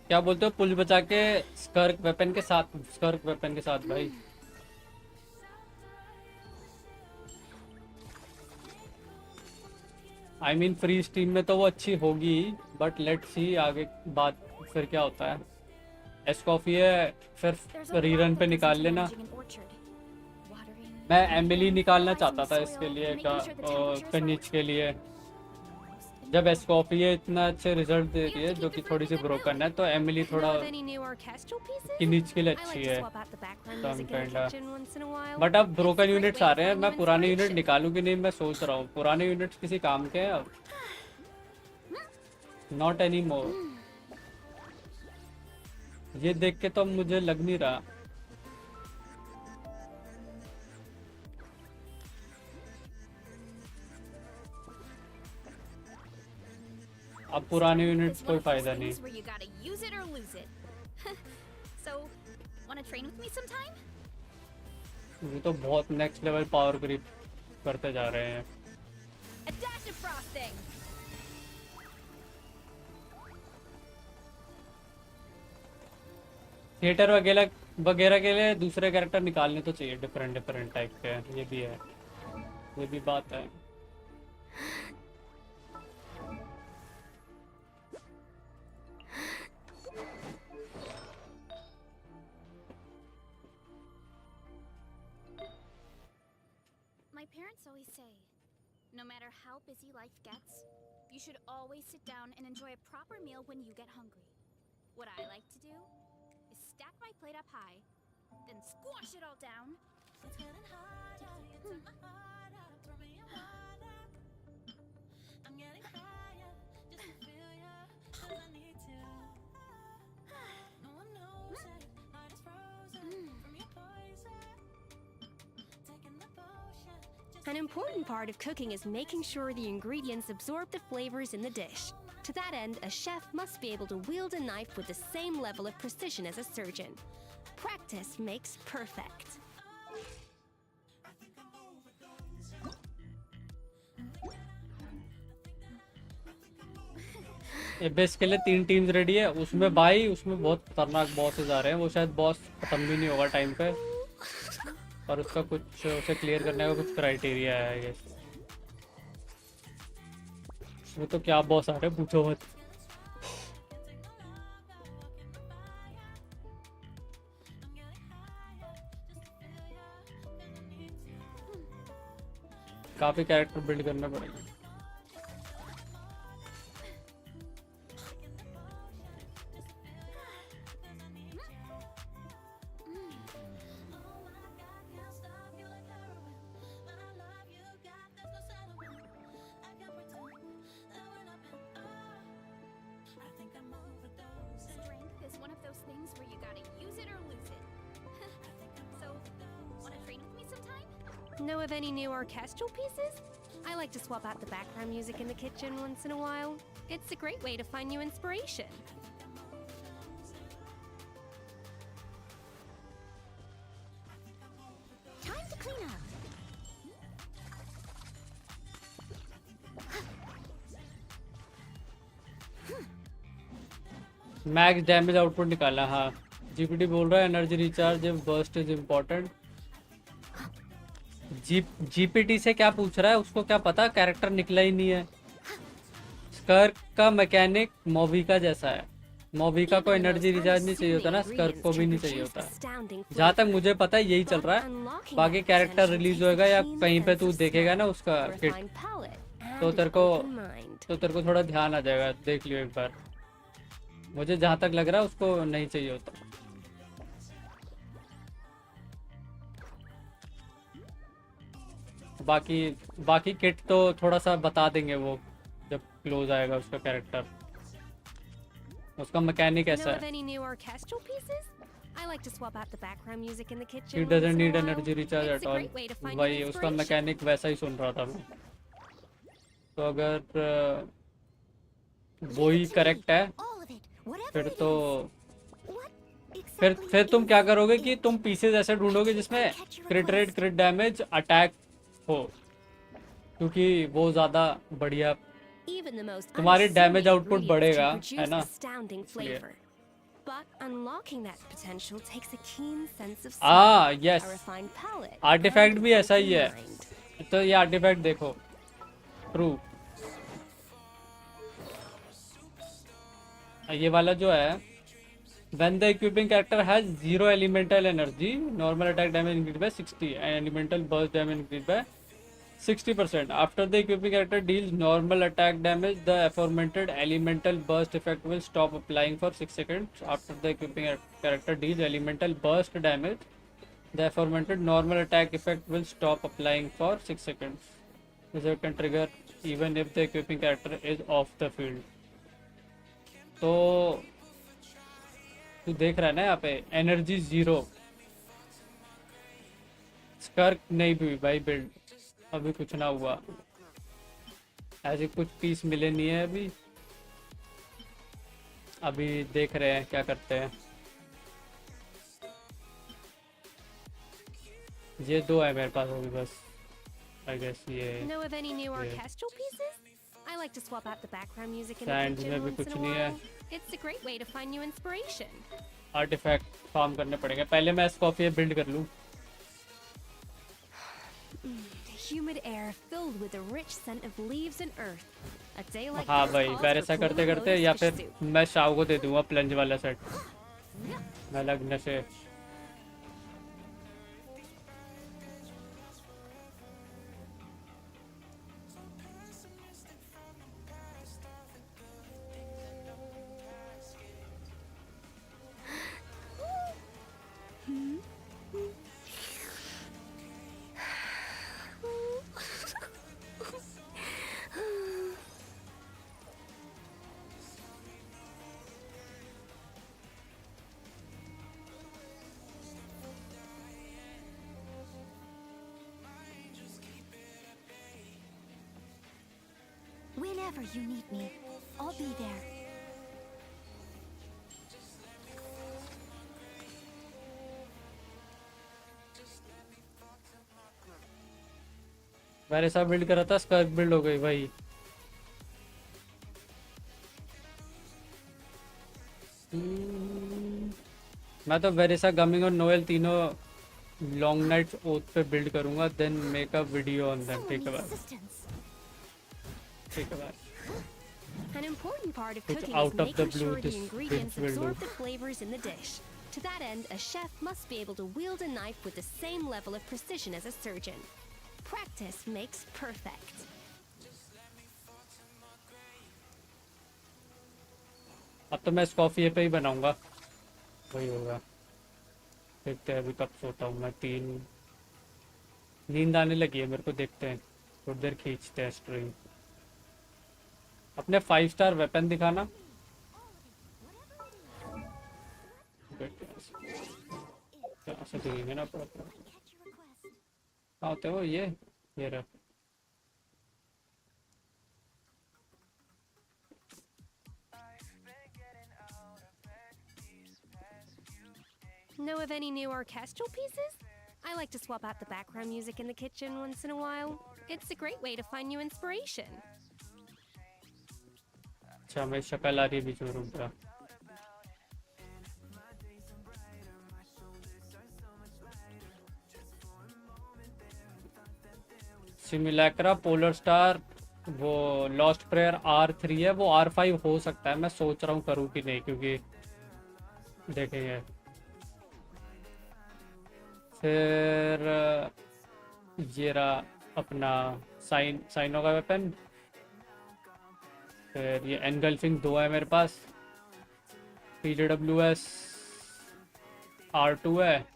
क्या बोलते हो पुल बचा के स्कर्क वेपन के साथ, स्कर्क वेपन के साथ भाई। आई मीन फ्री स्टीम में तो वो अच्छी होगी, बट लेट्स सी आगे बात फिर क्या होता है। एस्कॉफियर फिर रीरन पे निकाल लेना। मैं एमिली निकालना चाहता था इसके लिए कनिच के लिए। जब एस्कॉफियर इतना अच्छे रिजल्ट दे रही है जो कि थोड़ी सी ब्रोकन है, तो एमिली थोड़ा किनिच के लिए अच्छी है। बट अब ब्रोकन यूनिट्स आ रहे हैं, मैं पुराने यूनिट निकालूं कि नहीं मैं सोच रहा हूँ। पुराने यूनिट्स किसी काम के हैं अब, नॉट एनी मोर। ये देख के तो मुझे लग नहीं रहा। अब पुराने यूनिट्स कोई फायदा नहीं। ये तो बहुत नेक्स्ट लेवल पावर ग्रिप करते जा रहे हैं। थिएटर वगैरह वगैरह के लिए दूसरे कैरेक्टर निकालने तो चाहिए, डिफरेंट डिफरेंट टाइप के। ये भी है, ये भी बात है। My parents always say, no matter how busy life gets, you should always sit down and enjoy a proper meal when you get hungry. What I like to do is stack my plate up high, then squash it all down. It's getting harder, you took my heart out, throw me a water. I'm getting higher, just to feel ya, 'cause I need to. No one knows it, heart is frozen from your poison. Taking the potion. An important part of cooking is making sure the ingredients absorb the flavors in the dish. To that end, a chef must be able to wield a knife with the same level of precision as a surgeon. Practice makes perfect. Abyss के लिए 3 teams ready है। उसमें भाई उसमें बहुत खतरनाक bosses आ रहे हैं। वो शायद बॉस खत्म भी नहीं होगा टाइम पे, पर उसका कुछ उसे क्लियर करने का कुछ क्राइटेरिया है ये। वो तो क्या बॉस आ रहे हैं पूछो मत। काफी कैरेक्टर बिल्ड करना पड़ेगा। Strength is one of those things where you gotta use it or lose it. So, wanna train with me sometime? Know of any new orchestral pieces? I like to swap out the background music in the kitchen once in a while. It's a great way to find new inspiration. Time to clean up. Max damage output निकाला। हाँ GPT बोल रहा है energy recharge burst is important. GPT से क्या पूछ रहा है, उसको क्या पता, कैरेक्टर निकला ही नहीं है। स्कर्क का मैकेनिक मोबिका जैसा है। मोविका को एनर्जी रिचार्ज नहीं चाहिए होता ना, स्कर्क को भी नहीं चाहिए होता। जहाँ तक मुझे पता है यही चल रहा है। बाकी कैरेक्टर रिलीज होएगा या कहीं पे तू देखेगा ना उसका किट, तो तेरे को थोड़ा ध्यान आ जाएगा, देख लियो एक बार। मुझे जहाँ तक लग रहा है उसको नहीं चाहिए होता। बाकी किट तो थोड़ा सा बता देंगे वो जब क्लोज आएगा उसका कैरेक्टर, उसका मैकेनिक ऐसा है। He doesn't need energy recharge at all. वही उसका मैकेनिक वैसा ही सुन रहा था मैं। तो अगर वही करेक्ट है फिर तो फिर तुम क्या करोगे कि तुम पीसेज ऐसे ढूंढोगे जिसमें क्रिट रेट, क्रिट डैमेज, अटैक हो, क्योंकि वो ज्यादा बढ़िया तुम्हारी डैमेज आउटपुट बढ़ेगा, है ना। यस, आर्टिफैक्ट भी ऐसा ही है। तो ये आर्टिफैक्ट देखो, ट्रू। ये वाला जो है, when the equipping character has 0 elemental energy, normal attack damage increased by 60 and elemental burst damage increased by 60%. After the equipping character deals normal attack damage, the aforementioned elemental burst effect will stop applying for 6 seconds. After the equipping character deals elemental burst damage, the aforementioned normal attack effect will stop applying for 6 seconds. This effect can trigger even if the equipping character is off the field. तो तू देख रहा है ना यहाँ पे energy 0, स्कर्क नहीं भी भाई बिल्ड, अभी कुछ ना हुआ, ऐसे कुछ पीस मिले नहीं है अभी देख रहे हैं क्या करते हैं। ये 2 है मेरे पास होगी बस, आई गेस। ये सैंड में भी कुछ नहीं है। आर्टिफैक्ट फार्म करने पड़ेंगे, पहले मैं एस्कॉफियर बिल्ड कर लूं। हाँ भाई, वैसा करते करते या फिर मैं शाव को दे दूंगा प्लंज वाला सेट, मैं लगने से। Whenever you need me, I'll be there. मैंने सब बिल्ड करा था, स्कर्क बिल्ड हो गई भाई। मैं तो वेरिसा, गमिंग और नोएल तीनों लॉन्ग नाइट्स ओथ पे बिल्ड करूंगा, then make a video on them. ठीक है भाई, ठीक है भाई। An important part of It's cooking out is of the making blue, sure the this ingredients will do. absorb the flavors in the dish. To that end, a chef must be able to wield a knife with the same level of precision as a surgeon. Practice makes perfect. अब तो मैं इस coffee पे ही बनाऊंगा, वही होगा। देखते हैं अभी कब सोता हूँ मैं। 3 नींद आने लगी है मेरे को, देखते हैं थोड़ी देर खींचते हैं स्ट्रीम। अपने 5 स्टार वेपन दिखाना। ऐसे दिखेंगे ना प्रॉपर। कहाँ होते हो ये रहा। Know of any new orchestral pieces? I like to swap out the background music in the kitchen once in a while. It's a great way to find new inspiration. अच्छा, मैं शक्ल आ रही है बीच में, रुक जा। सिमिलैक्रा, पोलर स्टार, वो lost prayer R3 है, वो R5 हो सकता है, मैं सोच रहा हूँ करूँ कि नहीं, क्योंकि देखेंगे। फिर ये रहा अपना साइनो का वेपन। फिर ये एनगल्फिंग 2 है मेरे पास। PJWS R2 है।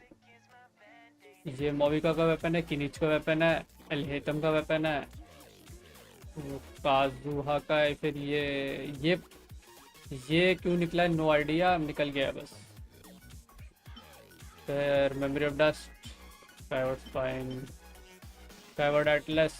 ये मोविका का वेपन है, किनिच का वेपन है, एलहेतम का वेपन है, काजुहा का है। फिर ये क्यों निकला है नो आइडिया, निकल गया बस। फिर memory of dust, Skyward spine, Skyward Atlas.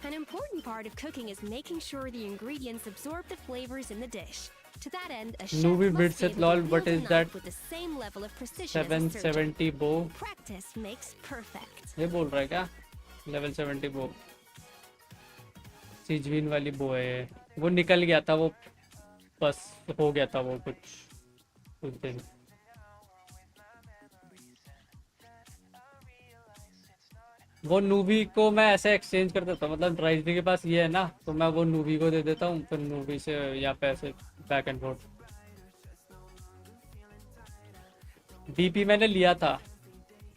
An important part of cooking is making sure the ingredients absorb the flavors in the dish. To that end, a chef Newbie must bits be it able lol, to but wield a is knife that with the same level of precision as a surgeon. 770 bow? Practice makes perfect. ये बोल रहा है क्या? Level 70 बो, सीजवीन वाली बो है ये। वो निकल गया था, वो बस हो गया था वो कुछ दिन। वो नूबी को मैं ऐसे एक्सचेंज कर देता हूँ, मतलब राइजनी के पास ये है ना, तो मैं वो नूबी को दे देता हूँ, फिर नूबी से यहाँ पे ऐसे बैक एंड फोर्थ। बीपी मैंने लिया था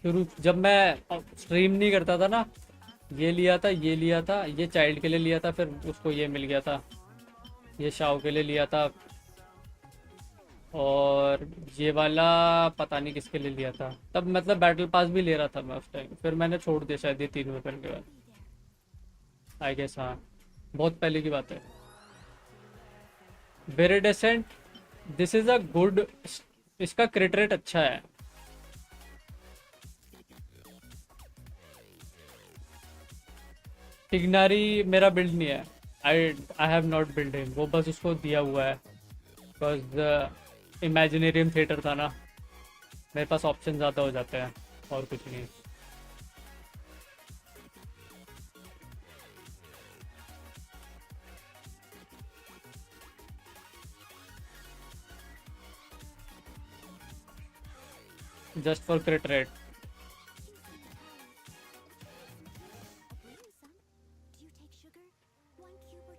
शुरू, जब मैं स्ट्रीम नहीं करता था ना, ये लिया था, ये चाइल्ड के लिए लिया था, फिर उसको ये मिल गया था, ये शाओ के लिए लिया था, और ये वाला पता नहीं किसके लिए लिया था। तब मतलब बैटल पास भी ले रहा था मैं उस टाइम, फिर मैंने छोड़ दिया शायद ये 3 वेपन के बाद, आई गेस। हाँ, बहुत पहले की बात है। बेरेडेसेंट, दिस इज अ गुड, इसका क्रिट रेट अच्छा है। टिग्नारी मेरा बिल्ड नहीं है, I have not build him, वो बस उसको दिया हुआ है, बिकॉज इमेजिनेरियम थिएटर था ना, मेरे पास ऑप्शन ज़्यादा हो जाते हैं और कुछ नहीं। Just for क्रिट rate.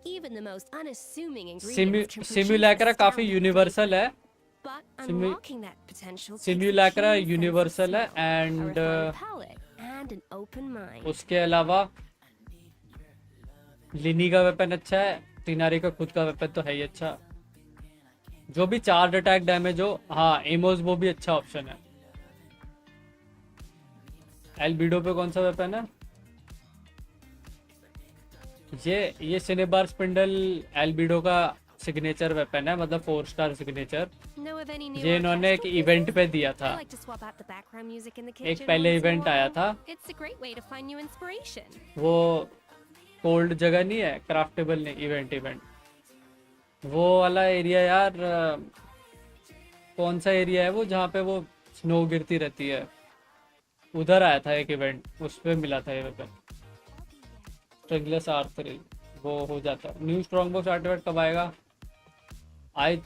Even the most unassuming ingredients can produce सिम्युलैक्रा काफी astounding यूनिवर्सल है, but unlocking that potential takes a सिम्युलैक्रा keen sense of universal है, smell, a and refined palate, and an open mind. उसके अलावा लिनी का weapon अच्छा है, टिनारी का खुद का वेपन तो है ही अच्छा, जो भी चार्ज अटैक डैमेज हो। हाँ, एमोस वो भी अच्छा ऑप्शन है। एल्बिडो पे कौन सा वेपन है? ये सिनेबार स्पिंडल एल्बिडो का सिग्नेचर वेपन है, मतलब 4 स्टार सिग्नेचर। ये इन्होंने एक इवेंट पे दिया था, एक पहले इवेंट आया था, वो कोल्ड जगह नहीं है, क्राफ्टेबल नहीं, इवेंट वो वाला एरिया यार, कौन सा एरिया है वो जहाँ पे वो स्नो गिरती रहती है, उधर आया था एक इवेंट, उस पे मिला था ये वेपन। स्ट्रिंगलेस R3 वो हो जाता है। न्यू स्ट्रॉन्ग बॉक्स आर्टिफैक्ट कब आएगा? आई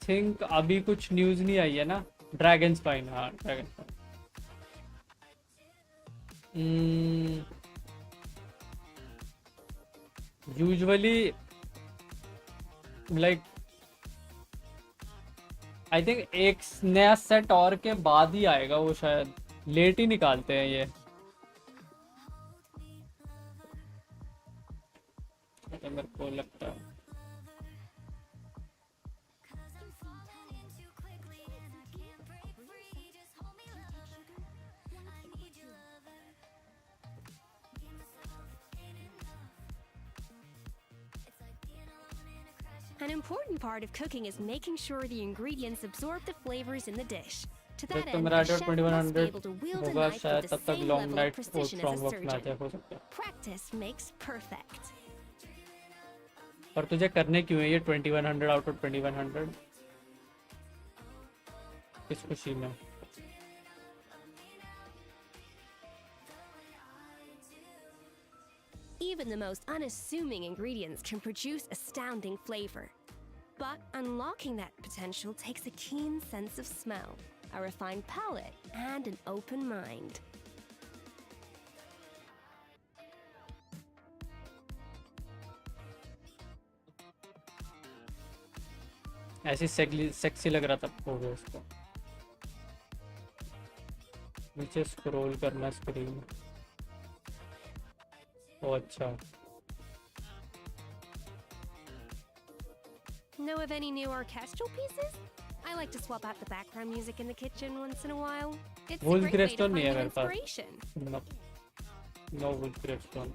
थिंक अभी कुछ न्यूज़ नहीं आई है ना। ड्रैगन स्पाइन, हाँ dragon spine. Usually like I think एक नया सेट और के बाद ही आएगा वो, शायद लेट ही निकालते हैं ये, मेरे को लगता है। An important part of cooking is making sure the ingredients absorb the flavors in the dish. To that end, a chef must be able to wield a knife with the same level of precision as a surgeon. Practice makes perfect. पर तुझे करने क्यों है ये 2100 out of 2100? किस खुशी में? Even the most unassuming ingredients can produce astounding flavor. But unlocking that potential takes a keen sense of smell, a refined palate, and an open mind. ऐसी सेक्सी लग रहा था फोटो उसको। नीचे स्क्रॉल करना स्क्रीन। ओ अच्छा। Know of any new orchestral pieces? I like to swap out the background music in the kitchen once in a while. It's a wolf great way to gravestone find नहीं है new मेरे पास। inspiration. No wolf gravestone.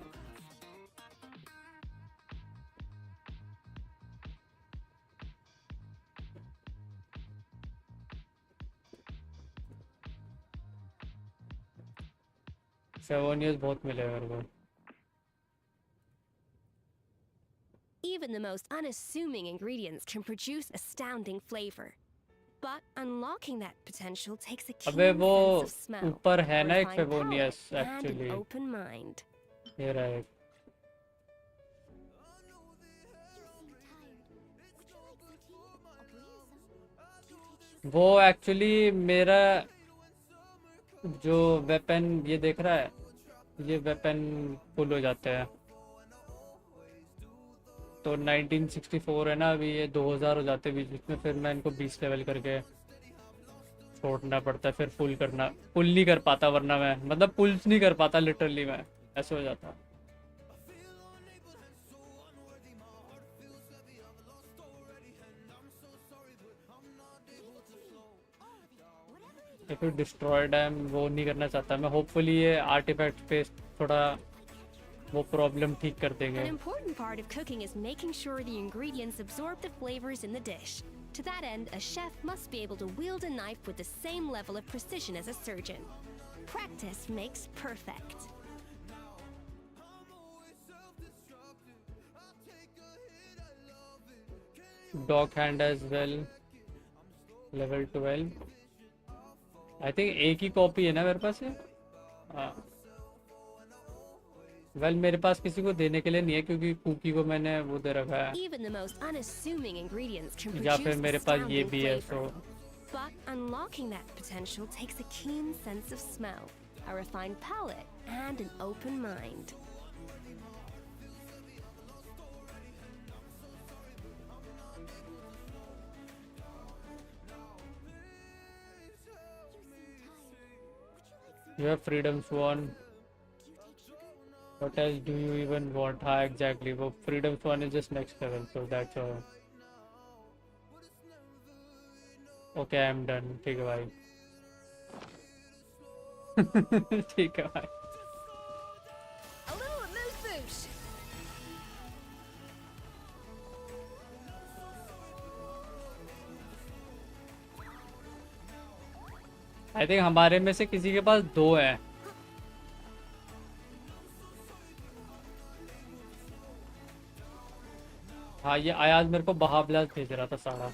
सेवोनियस बहुत मिले मेरे को। Even the most unassuming ingredients can produce astounding flavor. But unlocking that potential takes a keen अबे वो sense of smell, ऊपर है a ना एक refined फेवोनियस palate, and an actually. open mind. ये रहा एक। वो एक्चुअली मेरा जो वेपन ये देख रहा है, ये वेपन फुल हो जाते हैं। तो 1964 है ना, अभी ये 2000 हो जाते हैं बीच बीच में, फिर मैं इनको 20 लेवल करके छोड़ना पड़ता है, फिर फुल करना। फुल नहीं कर पाता वरना मैं, मतलब पुल्स नहीं कर पाता लिटरली मैं, ऐसे हो जाता। फिर डिस्ट्रॉयड है, वो नहीं करना चाहता मैं। होपफुली ये आर्टिफैक्ट पे थोड़ा वो प्रॉब्लम ठीक कर देंगे। An important part of cooking is making sure the ingredients absorb the flavors in the dish. To that end, a chef must be able to wield a knife with the same level of precision as a surgeon. Practice makes perfect. Dog hand as well, level 12। I think एक ही copy है ना मेरे पास ये। Well मेरे पास किसी को देने के लिए नहीं है, क्योंकि कुकी को मैंने वो दे रखा है, Even the most unassuming ingredients can या फिर produce मेरे पास ये astounding भी है। flavor. So But unlocking that potential takes a keen sense of smell, a refined palate, and an open mind. You have freedom swan. What else do you even want? हाँ exactly, वो freedom swan is just next level, so that's all. Okay, I'm done. ठीक है भाई। ठीक है भाई। A little moose boosh. I think हमारे में से किसी के पास 2 है। हाँ ये अयाज मेरे को बहाबलाज भेज रहा था सारा,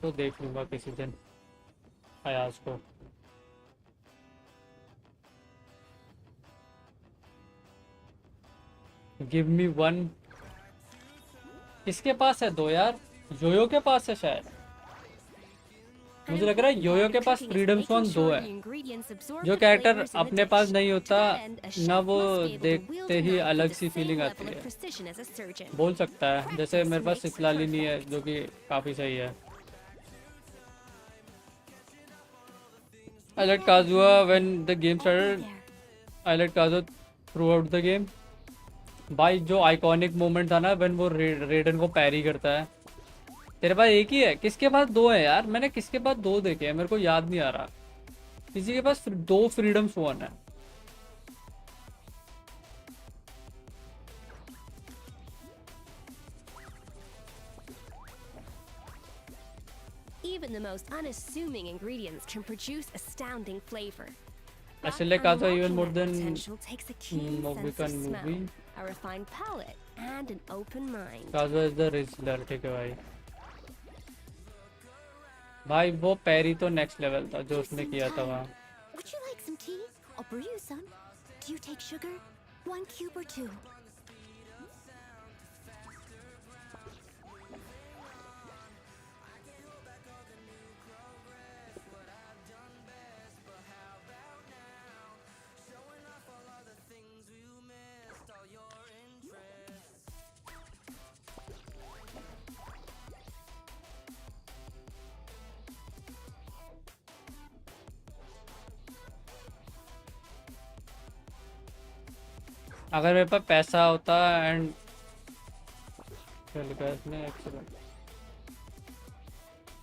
तो देख लूंगा किसी दिन अयाज को। Give me 1। किसके पास है 2 यार? योयो के पास है शायद, मुझे लग रहा है योयो के पास फ्रीडम स्वान 2 है। जो कैरेक्टर अपने पास नहीं होता ना, वो देखते ही अलग सी फीलिंग आती है। बोल सकता है, जैसे मेरे पास सितलाली नहीं है, जो कि काफी सही है। I let Kazuha when the game started. I let Kazuha throughout the game. भाई जो आइकॉनिक मोमेंट था ना, when वो रेडन को पैरी करता है। तेरे पास एक ही है? किसके पास 2 है यार? मैंने किसके पास 2 देखे हैं, मेरे को याद नहीं आ रहा। किसी के पास 2 फ्रीडम स्वान है। Even the most unassuming ingredients can produce astounding flavor. Actually, Kazuha even more than potential takes a keen sense of smell, movie. a refined palate, and an open mind. Kazuha is the Rizzler, ठीक है भाई। भाई वो पैरी तो next level था जो उसने किया था वहाँ। Would you like some tea? I'll brew you some. Do you take sugar? 1 cube or 2? अगर मेरे पास पैसा होता एंड क्या लिखा है इसमें, एक्सीलेंट,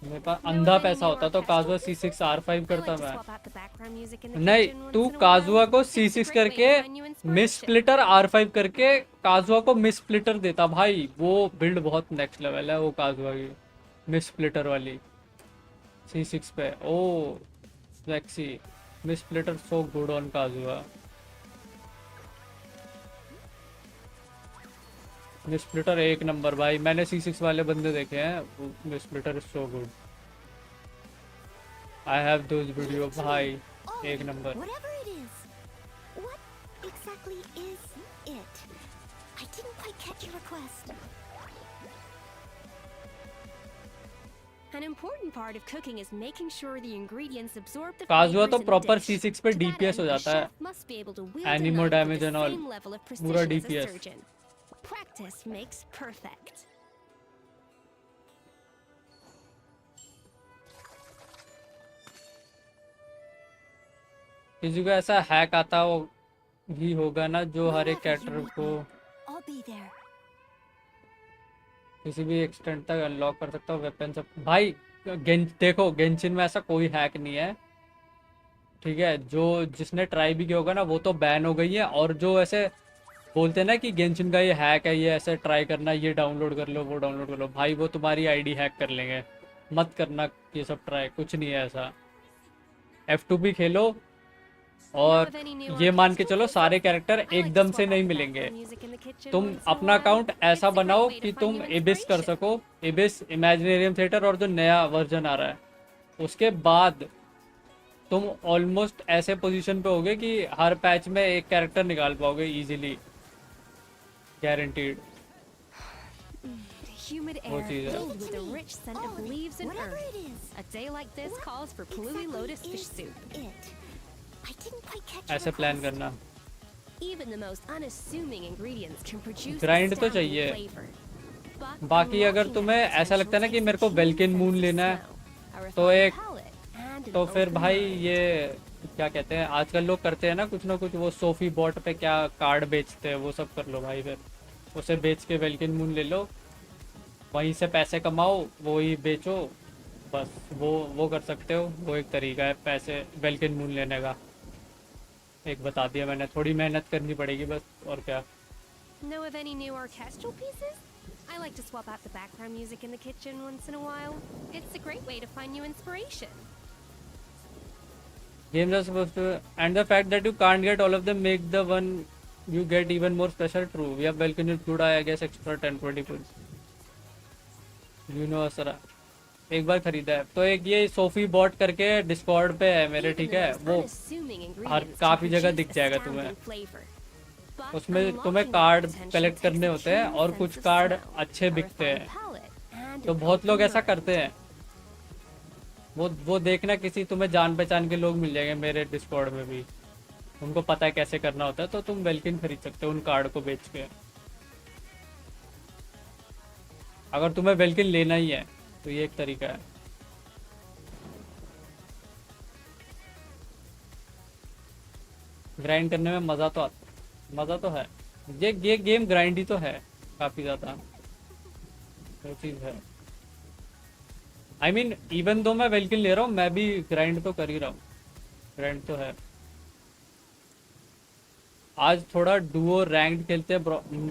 मेरे पास अंधा पैसा होता तो काजुआ C6 R5 करता मैं। नहीं, तू काजुआ को C6 करके मिस स्प्लिटर R5 करके काजुआ को मिस स्प्लिटर देता भाई, वो बिल्ड बहुत नेक्स्ट लेवल है वो काजुआ की मिस स्प्लिटर वाली C6 पे। Oh sexy Miss Splitter, so good on Kazuha. Miss Splitter एक नंबर भाई, मैंने C6 वाले बंदे देखे हैं, Miss Splitter is so good. I have those video भाई, एक नंबर। Whatever it is, what exactly is it? I didn't quite catch your request. An important part of cooking is making sure the ingredients absorb the काजुआ flavors तो in the proper dish. C6 पे To that DPS हो end, the जाता है, chef must be able to wield a एनिमो knife damage with and the all, same level of पूरा precision as a DPS। surgeon. Practice makes perfect. किसी को ऐसा hack आता हो भी होगा ना जो हर एक कैरेक्टर को I'll be there. किसी भी एक्सटेंट तक अनलॉक कर सकता हो वेपन सब। भाई देखो गेंशिन में ऐसा कोई हैक नहीं है, ठीक है, जो जिसने ट्राई भी किया होगा ना वो तो बैन हो गई है, और जो ऐसे बोलते हैं ना कि गेंशिन का ये हैक है, ये ऐसे ट्राई करना, ये डाउनलोड कर लो वो डाउनलोड कर लो, भाई वो तुम्हारी आईडी हैक कर लेंगे, मत करना ये सब ट्राई, कुछ नहीं है ऐसा। F2 खेलो और ये मान के चलो सारे कैरेक्टर एकदम से नहीं मिलेंगे, तुम अपना अकाउंट ऐसा बनाओ कि तुम एबिस कर सको, एबिस इमेजिनेरियम थिएटर और जो नया वर्जन आ रहा है उसके बाद तुम ऑलमोस्ट ऐसे पोजीशन पे होगे कि हर पैच में एक कैरेक्टर निकाल पाओगे इजीली, गारंटीड। Humid वो air चीज़ है। filled with the rich scent of leaves and earth. A day like this calls for Palui lotus fish soup. I didn't quite catch ऐसे प्लान करना। Even the most unassuming ingredients can produce grind तो astounding चाहिए, flavor. बाकी अगर तुम्हें ऐसा लगता है ना कि मेरे को वेल्किन मून लेना है तो एक, तो फिर भाई ये क्या कहते हैं आजकल लोग करते हैं ना कुछ वो सोफी बॉट पे क्या कार्ड बेचते हैं, वो सब कर लो भाई, फिर उसे बेच के वेल्किन मून ले लो, वहीं से पैसे कमाओ, वो ही बेचो, बस वो कर सकते हो, वो एक तरीका है पैसे वेल्किन मून लेने का। एक बता दिया मैंने, थोड़ी मेहनत करनी पड़ेगी बस, और क्या। Know of any new orchestral pieces? I like to swap out the background music in the kitchen once in a while. It's a great way to find new inspiration. Games are supposed to, and the fact that you can't get all of them make the one you get even more special. True, we have balcony good, I guess extra 10-20 points. You know असरा एक बार खरीदा है, तो एक ये Sophie bot करके Discord पे है मेरे, ठीक है, वो हर काफी जगह दिख जाएगा तुम्हें, उसमें तुम्हें कार्ड कलेक्ट करने होते हैं और कुछ कार्ड अच्छे बिकते हैं, तो बहुत लोग ऐसा करते हैं, वो देखना, किसी तुम्हें जान पहचान के लोग मिल जाएंगे मेरे डिस्कॉर्ड में भी, उनको पता है कैसे करना होता है, तो तुम वेल्किन खरीद सकते हो उन कार्ड को बेच के, अगर तुम्हें वेल्किन लेना ही है तो ये एक तरीका है। ग्राइंड करने में मज़ा तो है, ये गेम ग्राइंड ही तो है काफ़ी ज़्यादा, वो चीज़ है। आई मीन इवन दो मैं वेल्किन ले रहा हूँ, मैं भी ग्राइंड तो कर ही रहा हूँ, ग्राइंड तो है। आज थोड़ा डुओ रैंक्ड खेलते हैं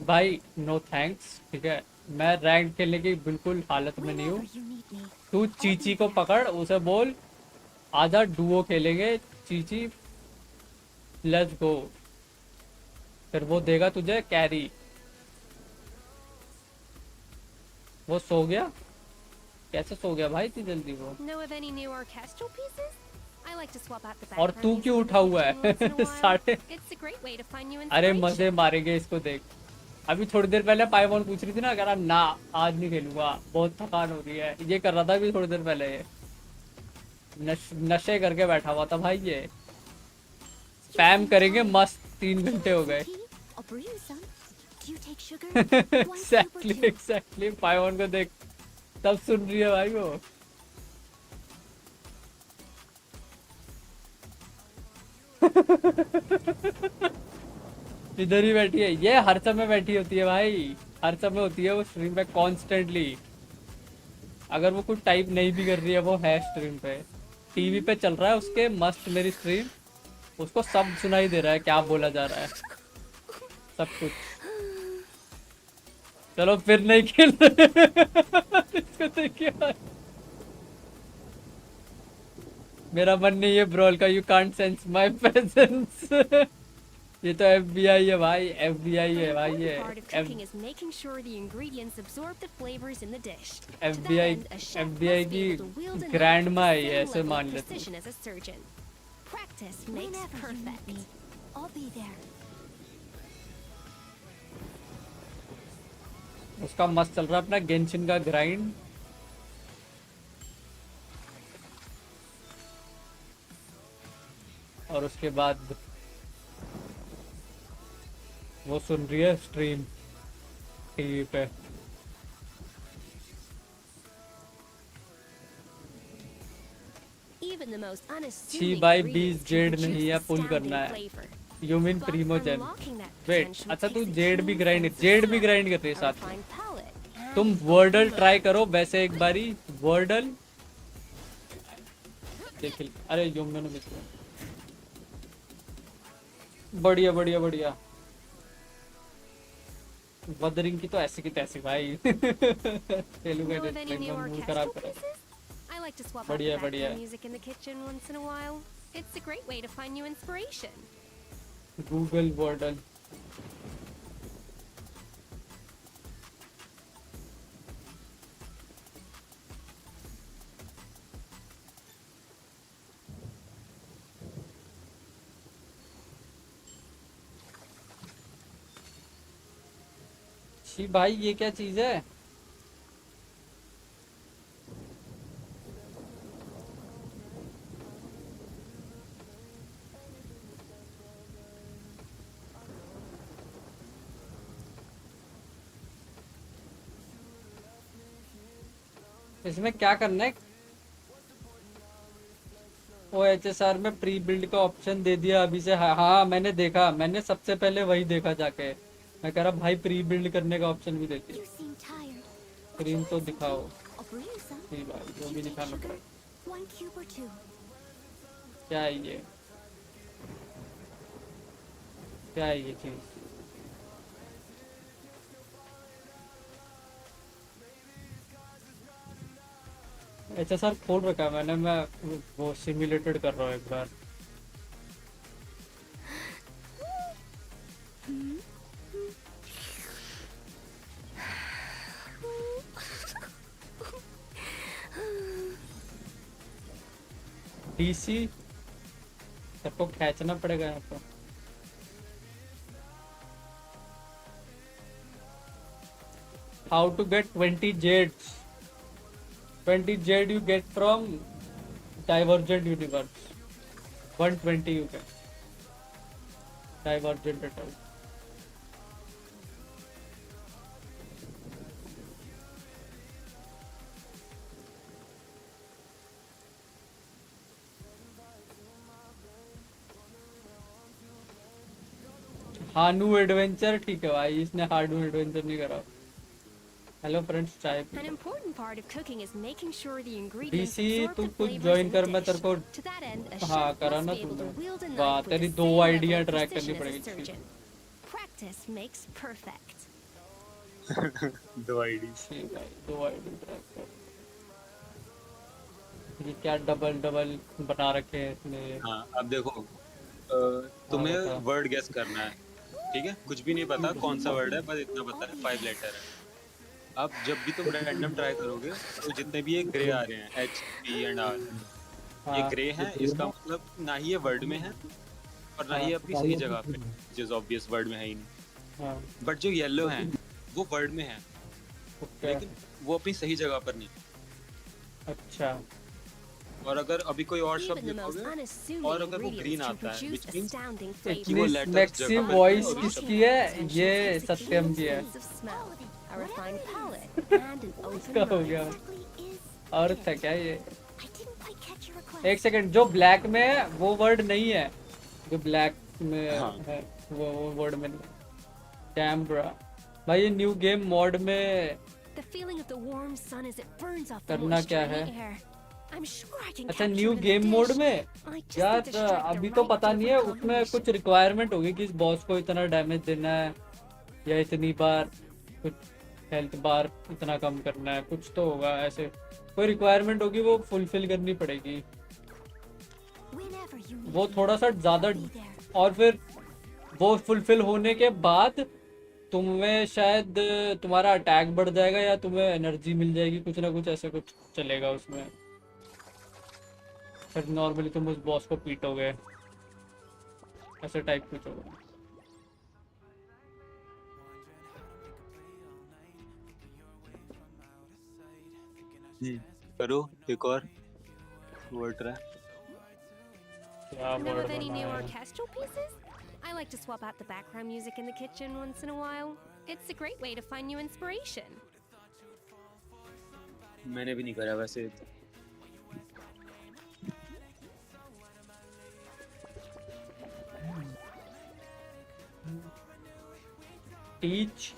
भाई, नो थैंक्स, ठीक है, मैं रैंक खेलने की बिल्कुल हालत में नहीं हूँ। तू चीची को पकड़, उसे बोल आजा डुओ खेलेंगे, चीची लेट्स गो, फिर वो देगा तुझे कैरी। वो सो गया, कैसे सो गया भाई इतनी जल्दी वो? और तू क्यों उठा हुआ है? साढ़े, अरे मजे मारेंगे इसको देख। अभी थोड़ी देर पहले पाइवॉन पूछ रही थी ना, कह रहा ना आज नहीं खेलूंगा, बहुत थकान हो रही है, ये कर रहा था अभी थोड़ी देर पहले, ये नशे करके बैठा हुआ था भाई, ये स्पैम करेंगे मस्त, 3 घंटे हो गए। एग्जैक्टली पाइवॉन को देख, तब सुन रही है भाई वो। इधर ही बैठी है ये, हर समय बैठी होती है भाई, हर समय होती है वो स्ट्रीम पे कॉन्स्टेंटली। अगर वो कुछ टाइप नहीं भी कर रही है वो है स्ट्रीम पे, टीवी पे चल रहा है उसके मस्त मेरी स्ट्रीम, उसको सब सुनाई दे रहा है क्या बोला जा रहा है, सब कुछ। चलो फिर नहीं खेल इसको देखिए भाई। मेरा मन नहीं है ब्रॉल का, you can't sense my presence. ये तो FBI है भाई, FBI है भाई ये। FBI की ग्रैंड माँ है ये, ऐसे मान लेते हैं। उसका मस्त चल रहा है अपना गेंशिन का ग्राइंड। और उसके बाद वो सुन रही है स्ट्रीम टीवी पे। सी बाई 20 जेड नहीं है, पुल करना है। You mean प्रीमोजेन। वेट, अच्छा तू जेड भी ग्राइंड कर रही है साथ में। तुम वर्डल ट्राई करो वैसे एक बारी, वर्डल देख। अरे यो मैंने मिस किया। बढ़िया बढ़िया बढ़िया। वदरिंग की तो ऐसे की तैसे भाई। तेलुगु मूड खराब करा। बढ़िया बढ़िया। गूगल वर्डल। भाई ये क्या चीज है? इसमें क्या करना है? OHSR में प्री बिल्ड का ऑप्शन दे दिया अभी से। हाँ मैंने देखा, मैंने सबसे पहले वही देखा जाके। मैं कह रहा भाई प्री बिल्ड करने का ऑप्शन भी देती है। स्क्रीन तो दिखाओ। नहीं भाई जो भी दिखाना पड़ेगा। क्या है ये? क्या है ये चीज? अच्छा सर खोल रखा है मैंने, मैं वो सिमुलेटेड कर रहा हूँ एक बार। DC सबको खींचना पड़ेगा यहाँ पर। How to get 20 jades? 20 jade you get from Divergent Universe. 120 you get. Divergent at all. Hanu adventure ठीक है भाई, इसने हार्डू एडवेंचर नहीं करा। हेलो फ्रेंड्स, चाय पी। DC तू कुछ ज्वाइन कर, मैं तेरे को हाँ करा ना तुमने। वाह तेरी 2 आइडिया ट्रैक करनी पड़ेगी। 2 आईडी। भाई 2 आइडी ट्रैक कर। ये क्या डबल डबल बना रखे हैं इसने। हाँ अब देखो तुम्हें वर्ड गेस करना है, ठीक है? कुछ भी नहीं पता कौन सा वर्ड है, बस इतना पता है 5 लेटर है। अब जब भी तुम रैंडम ट्राई करोगे तो जितने भी ये ग्रे आ रहे हैं H, P and R, ये ग्रे हैं, इसका मतलब ना ही ये वर्ड में है और ना ही अपनी सही जगह पे, जिस ऑब्वियस वर्ड में है ही नहीं। बट जो येलो हैं वो वर्ड में है, लेकिन वो अपनी सही जगह पर नहीं। अच्छा। और अगर अभी कोई और शब्द लिखोगे और अगर वो ग्रीन आता है which means कि वो लेटर मैक्सिम वॉइस किसकी है? ये सत्यम की है। उसका हो गया और था क्या ये? एक सेकंड, जो ब्लैक में है वो वर्ड नहीं है, जो ब्लैक में है वो वर्ड में टैमग्राप भाई, ये न्यू गेम मोड में The feeling of the warm sun as it burns off the करना moisture क्या in है? the air. I'm sure I can अच्छा capture new it in game the mode dish. में I just यार need to strike the अभी तो right पता नहीं है, different उसमें combination. कुछ रिक्वायरमेंट होगी कि इस बॉस को इतना डैमेज देना है या इतनी बार कुछ हेल्थ बार इतना कम करना है, कुछ तो होगा ऐसे, कोई रिक्वायरमेंट होगी वो फुलफिल करनी पड़ेगी। Whenever you need वो me, थोड़ा सा ज़्यादा I'll be there. और फिर वो फुलफिल होने के बाद तुम्हें शायद तुम्हारा अटैक बढ़ जाएगा या तुम्हें एनर्जी मिल जाएगी, कुछ ना कुछ ऐसे कुछ चलेगा उसमें। फिर नॉर्मली तुम उस बॉस को पीटोगे, ऐसे टाइप कुछ होगा। करो एक और वर्ड ट्राई। क्या Know word of any new बना है? orchestral pieces? I like to swap out the background music in the kitchen once in a while. It's a great way to find new inspiration. मैंने भी नहीं करा वैसे। Teach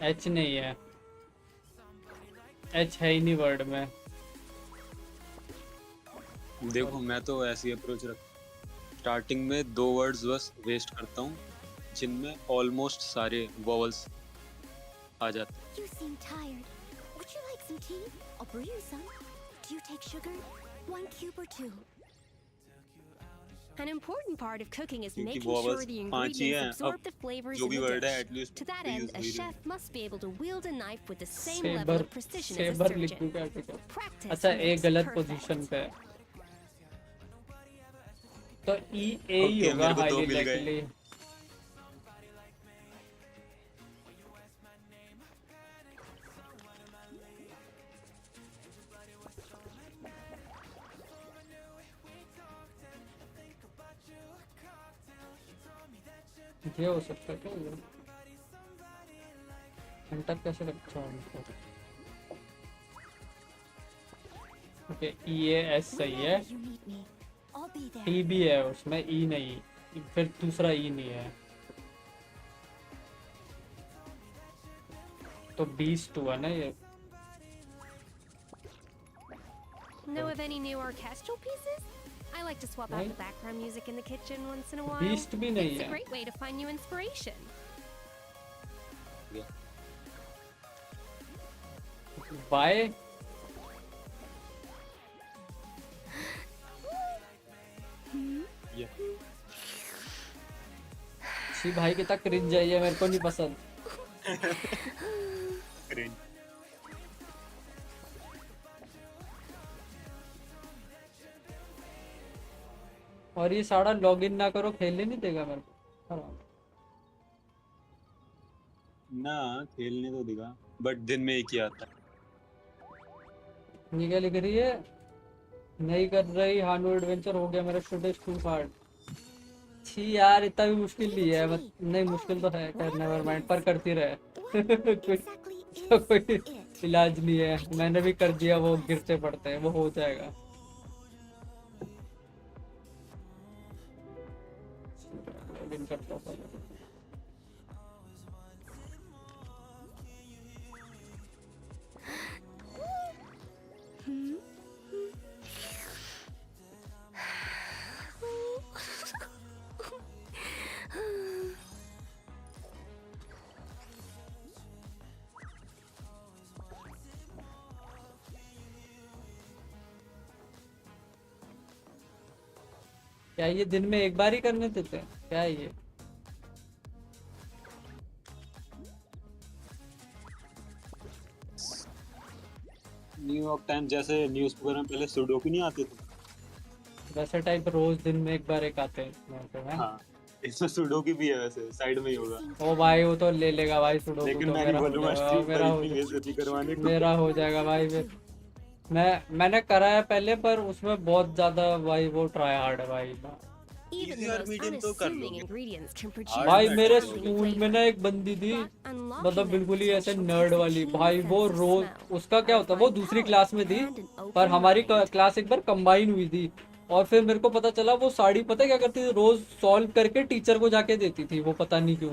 H नहीं है, H है ही नहीं वर्ड में। देखो मैं तो ऐसी अप्रोच रख, स्टार्टिंग में 2 वर्ड्स बस वेस्ट करता हूँ जिनमें ऑलमोस्ट सारे वॉवल्स आ जाते हैं। You seem tired. Would you like some tea? I'll brew you some. Do you take sugar? 1 cube or 2? An important part of cooking is क्योंकि making sure vowels the 5 ही हैं, ingredients absorb अब the flavors जो in भी the word है dish. At least To that end, a chef must be able to wield a knife with the same level saber of precision as a saber लिख surgeon. दूं क्या ठीक है। Practice अच्छा एक makes गलत perfect. पोजीशन पे है। तो ई ए ही ओके, होगा मेरे को 2 हाईली मिल गए। लाइकली। ये हो सकता है क्या ये? एंटर कैसे रखा है? ओके ई ए एस सही है, You need me. I'll be there. T भी है उसमें, ई नहीं, फिर दूसरा ई नहीं है, तो 20 हुआ ना ये। Know of any new orchestral pieces? I like to swap out Right. the background music in the kitchen once in a while. Beast भी नहीं It's a है। great way to find new inspiration. बाय शी भाई के तक cringe जाइए, मेरे को नहीं पसंद। और ये सारा लॉगिन ना करो, खेलने नहीं देगा मेरे को। ना खेलने तो दिखा, बट दिन में एक ही आता है। ये क्या लिख रही है? नहीं कर रही, हानु एडवेंचर हो गया मेरा, शुड टू हार्ड। छी यार इतना भी मुश्किल नहीं है, नहीं मुश्किल तो है, खैर नेवर माइंड, पर करती रहे। कोई इलाज नहीं है, मैंने भी कर दिया, वो गिरते पड़ते हैं, वो हो जाएगा। करता हूँ क्या ये दिन में एक बार ही करने देते हैं क्या ये? न्यूयॉर्क टाइम्स जैसे न्यूज़पेपर में पहले सुडोकू नहीं आते थे, वैसे टाइप रोज दिन में एक बार एक आते हैं। हाँ इसमें सुडोकू भी है, वैसे साइड में ही होगा। ओ भाई वो तो ले लेगा भाई सुडोकू, लेकिन तो मैं मेरा नहीं हो बोलूंगा जाएगा, मेरा हो बेइज्जती करवाने को। मेरा हो जाएगा भाई। फिर मैंने करा है पहले, पर उसमें बहुत ज्यादा भाई वो ट्राई हार्ड है भाई। Even the most unassuming ingredients can produce भाई मेरे exceptionally स्कूल में ना एक बंदी थी, unlocking मतलब that बिल्कुल ही ऐसे potential नर्ड takes a वाली keen भाई। वो sense of रोज smell, उसका क्या होता, वो दूसरी क्लास में थी, पर हमारी क्लास एक बार कंबाइन हुई थी, और फिर मेरे को पता चला वो साड़ी पता है क्या करती थी, रोज सॉल्व करके टीचर को जाके देती थी, वो पता नहीं क्यों।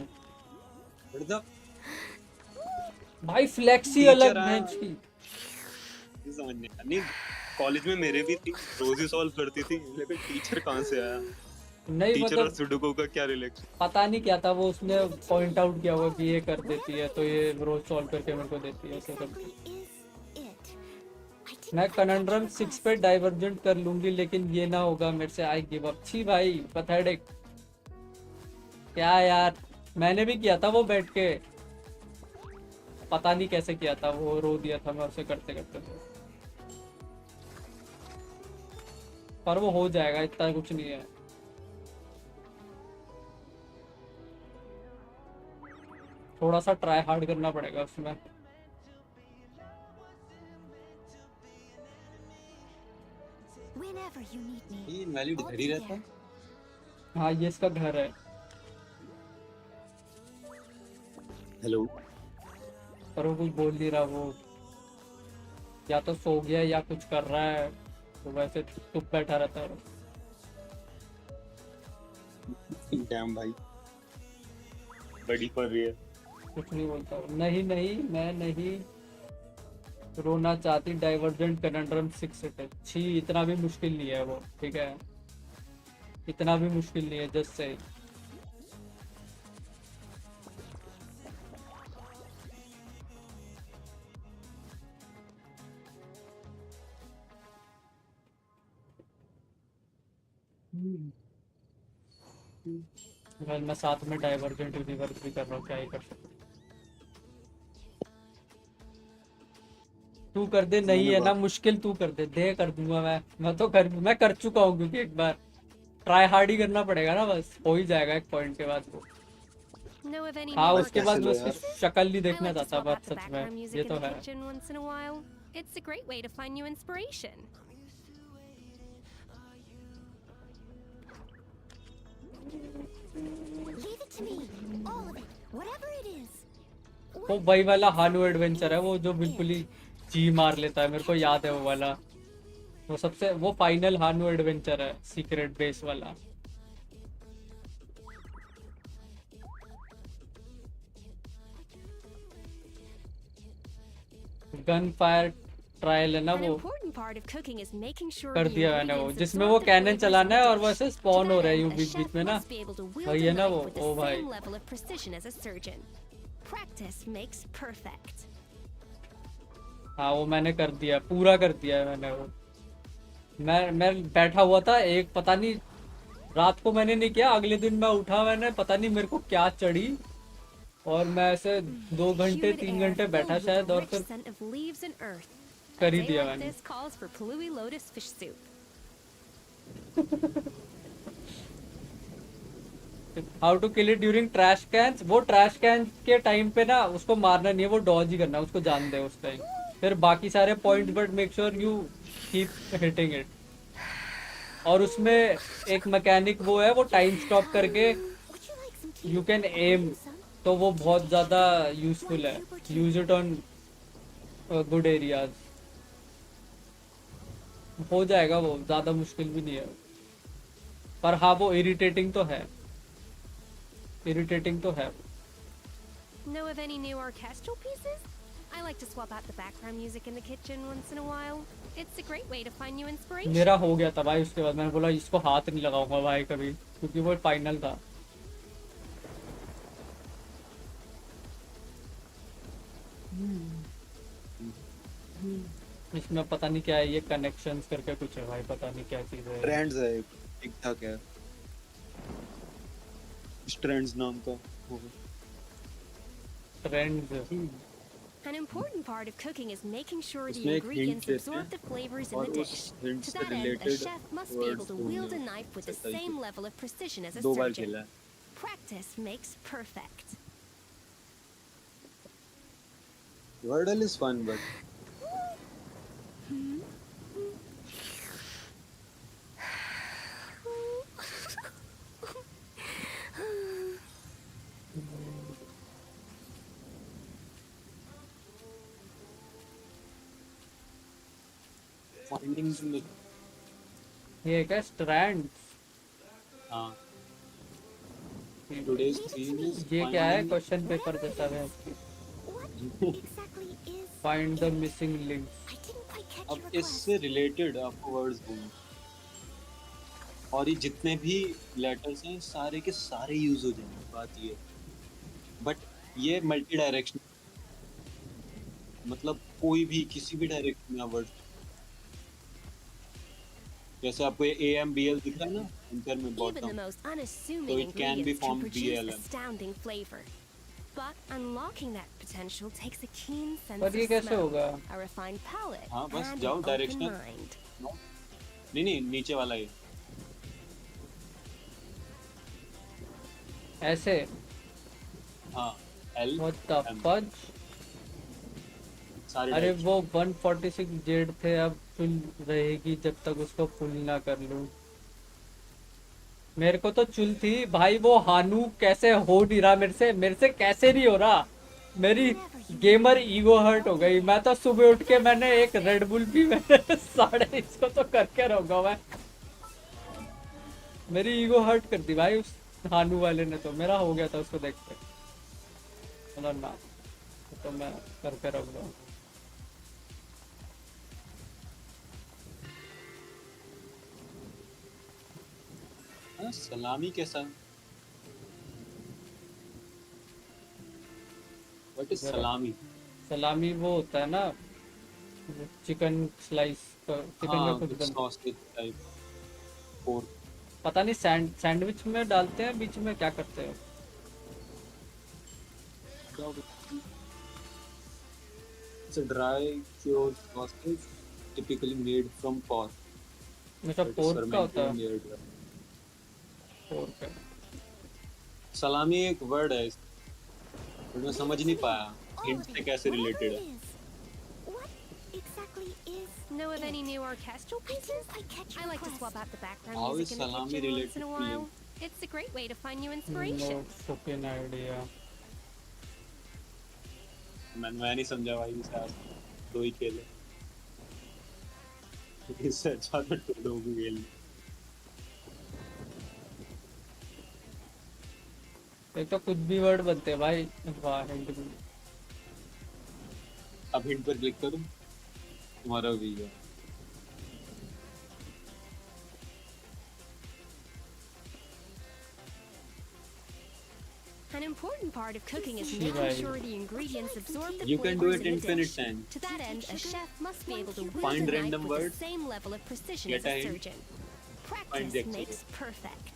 भाई फ्लेक्सी अलग टीचर आया बेंच की। समझ नहीं कॉलेज में मेरे भी थी, रोज ही सॉल्व करती थी, लेकिन टीचर कहाँ से आया? नहीं टीचर और मतलब सुडोकू का क्या रिलेशन? पता नहीं क्या था वो, उसने पॉइंट आउट किया होगा कि ये कर देती है तो ये रोज सॉल्व करके मेरे को देती है, ऐसे करके। मैं कनंड्रम 6 पे डाइवर्जेंट कर लूंगी लेकिन ये ना होगा मेरे से, आई गिव अप। छी भाई पैथेटिक। क्या यार, मैंने भी किया था वो बैठ के, पता नहीं कैसे किया था, वो रो दिया था मैं उसे करते करते तो। पर वो हो जाएगा, इतना कुछ नहीं है। थोड़ा सा ट्राई हार्ड करना पड़ेगा उसमें। ये इनवैलिड इधर ही रहता है। हाँ ये इसका घर है। हेलो। पर वो कुछ बोल नहीं रहा, वो या तो सो गया या कुछ कर रहा है, तो वैसे चुप बैठा रहता है। डैम भाई बड़ी पड़ रही है। कुछ नहीं बोलता हूँ। नहीं नहीं मैं नहीं रोना चाहती, डाइवर्जेंट कनंड्रम 6 है। छी इतना भी मुश्किल नहीं है वो, ठीक है, इतना भी मुश्किल नहीं है, जस्ट से। मैं साथ में डाइवर्जेंट यूनिवर्स भी कर रहा हूँ, क्या ही कर सकते। तू कर दे, नहीं है ना मुश्किल, तू कर दे कर दूंगा मैं तो मैं कर चुका हूँ, क्योंकि एक बार ट्राई हार्ड ही करना पड़ेगा ना, बस हो ही जाएगा एक पॉइंट के बाद वो। हाँ उसके बाद मैं उसकी शक्ल नहीं देखना चाहता, बस सच में ये तो है। It's a great way to find new inspiration. Leave it to me, all of it, whatever it is. वो वही वाला हानु एडवेंचर है, वो जो बिल्कुल ही जी मार लेता है, मेरे को याद है वो वाला। वो सबसे वो फाइनल हानु एडवेंचर है, सीक्रेट बेस वाला। गन फायर ट्रायल है ना वो, कर दिया मैंने वो, जिसमें वो कैनन चलाना है और वो ऐसे स्पॉन हो रहा है यूं बीच बीच में ना, वही है ना वो। ओ भाई हाँ वो मैंने कर दिया, पूरा कर दिया है मैंने वो। मैं बैठा हुआ था, एक पता नहीं रात को मैंने नहीं किया, अगले दिन मैं उठा, मैंने पता नहीं मेरे को क्या चढ़ी, और मैं ऐसे 2 घंटे 3 घंटे बैठा शायद, और फिर कर ही दिया मैंने। How to kill it during trash cans, वो ट्रैश कैन के टाइम पे ना उसको मारना नहीं है, वो डॉज ही करना है, उसको जान दे उस टाइम, फिर बाकी सारे points but make sure you keep hitting it. और उसमें एक मैकेनिक वो है, वो टाइम स्टॉप करके यू कैन एम, तो वो बहुत ज़्यादा यूजफुल है, use it on good areas. हो जाएगा वो, ज़्यादा मुश्किल भी नहीं है, पर हाँ वो इरिटेटिंग तो है, इरिटेटिंग तो है। Know of any new orchestral pieces? I like to swap out the background music in the kitchen once in a while. It's a great way to find new inspiration. मेरा हो गया था भाई, उसके बाद मैंने बोला इसको हाथ नहीं लगाऊंगा भाई कभी, क्योंकि वो फाइनल था। इसमें पता नहीं क्या है, ये कनेक्शंस करके कुछ है भाई, पता नहीं क्या चीज है। ट्रेंड्स है, ठीक ठाक है, ट्रेंड्स नाम का होगा। Trends. An important part of cooking is making sure the ingredients absorb the flavors in the dish. To that end, a chef must be able to wield a knife with the same level of precision as a surgeon. Practice makes perfect. Wordle is fun, but findings in the ये क्या strand? हाँ today's theme is ये क्या है? finding question paper जैसा है। Find the missing link. अब इससे रिलेटेड आपको वर्ड्स बोलूं और ये जितने भी लेटर्स हैं सारे के सारे यूज हो जाएंगे, बात ये बट ये मल्टी डायरेक्शन, मतलब कोई भी किसी भी डायरेक्शन में वर्ड, जैसे आपको ये AMBL दिख रहा है ना इंटर में Even the bottom, most so unassuming it can be ingredients can formed produce BLM. astounding flavor. But unlocking that potential takes a keen sense पर ये of कैसे smell, होगा? a refined palate, हाँ बस and जाओ an open directional, mind. नहीं नीचे वाला ये ऐसे? हाँ L What the M fudge? सारे अरे डायरेक्शन। वो 146 जेड थे, अब चुल रहेगी जब तक उसको फुल ना कर लूं। मेरे को तो चुल थी भाई, वो हानू कैसे हो नहीं रहा मेरे से कैसे नहीं हो रहा। मेरी गेमर ईगो हर्ट हो गई। मैं तो सुबह उठ के मैंने एक रेड बुल भी मैंने साढ़े इसको तो करके रहूंगा मैं। मेरी ईगो हर्ट कर दी भाई उस हानू वाले ने, तो मेरा हो गया था उसको देख के। चलो ना तो मैं करके रहूंगा। हाँ, सलामी कैसा? व्हाट इज सलामी? सलामी वो होता है ना चिकन स्लाइस का, चिकन का कुछ बन, सॉसेज टाइप पोर्क। पता नहीं सैंडविच में डालते हैं, बीच में क्या करते हैं? It's a dry cured sausage typically made from pork. अच्छा पोर्क का होता है? है। पोर्क है। सलामी एक वर्ड है, बट मैं समझ नहीं पाया हिंट से कैसे रिलेटेड है। Know of any new orchestral pieces? I like to swap out the background How music is in the salami kitchen once related in a to while. you? It's a great way to find new No inspiration. fucking idea. मैं नहीं समझा भाई, शायद दो ही खेले, इससे अच्छा तो टोडो भी खेल। एक तो कुछ भी वर्ड बनते हैं भाई। वाह हिंट भी। अब हिंट पर क्लिक करूं, तुम्हारा video. An important part of cooking is She making right. sure the ingredients absorb the You can do flavors it in the infinite dish. times. To that end, a chef must be able to wield Find a knife random with the word, same level of precision get as a a hint, surgeon. find Practice the makes exact. perfect.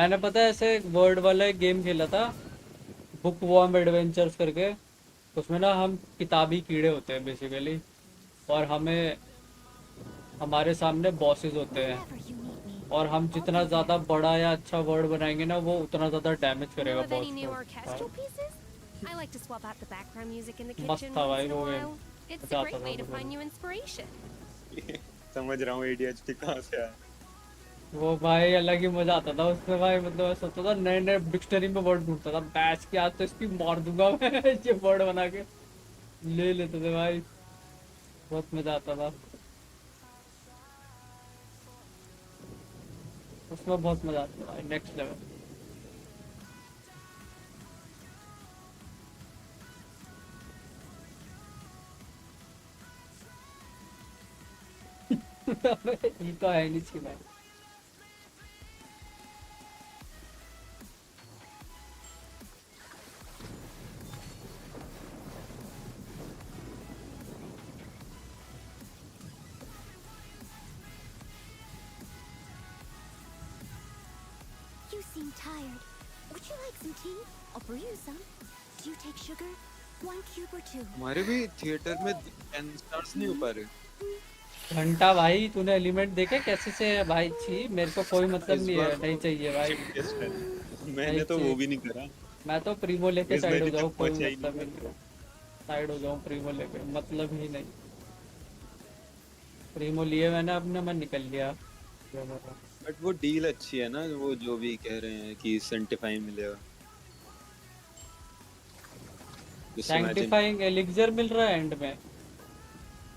मैंने पता है ऐसे word वाला एक game खेला था, book warm adventures करके। उसमें ना हम किताबी कीड़े होते हैं बेसिकली, और हमें हमारे सामने बॉसेस होते हैं, और हम जितना ज्यादा बड़ा या अच्छा वर्ड बनाएंगे ना, वो उतना ज्यादा डैमेज Know करेगा of any new boss orchestral को। pieces? I like to swap out the background music in the मस्त kitchen था once भाई in a वो गेम। while. It's मजा a आता great था way to वो find गेम। new inspiration. समझ रहा हूँ ADHD कहाँ से आया। वो भाई अलग ही मजा आता था उसमें भाई। मतलब मैं सोचता था नए नए डिक्शनरी में वर्ड ढूंढता था, बैच के आज तो इसकी मार दूंगा मैं ये वर्ड बना के ले लेते थे भाई। बहुत मजा आता था उसमें, बहुत मजा आता था भाई, नेक्स्ट लेवल। ये तो है नहीं छी भाई। You seem tired. Would you like some tea? I'll brew you some. Do you take sugar? 1 cube or 2? हमारे भी थिएटर में 10 स्टार्स नहीं हो पा रहे। घंटा भाई तूने एलिमेंट देखे कैसे से है भाई? छी मेरे को कोई मतलब इस नहीं है, बार नहीं चाहिए भाई। मैंने तो वो भी नहीं करा। मैं तो प्रीमो लेके इस साइड हो महीने जाऊँ, तक कोई पहुंचा ही मतलब नहीं। नहीं। साइड हो जाऊँ प्रीमो लेके, मतलब ही नहीं। प्रीमो लिए मैंने अपने, मैं निकल गया। बट वो डील अच्छी है ना, वो जो भी कह रहे हैं कि सेंटिफाई मिलेगा। सैंक्टिफाइंग एलिक्सर मिल रहा है एंड में।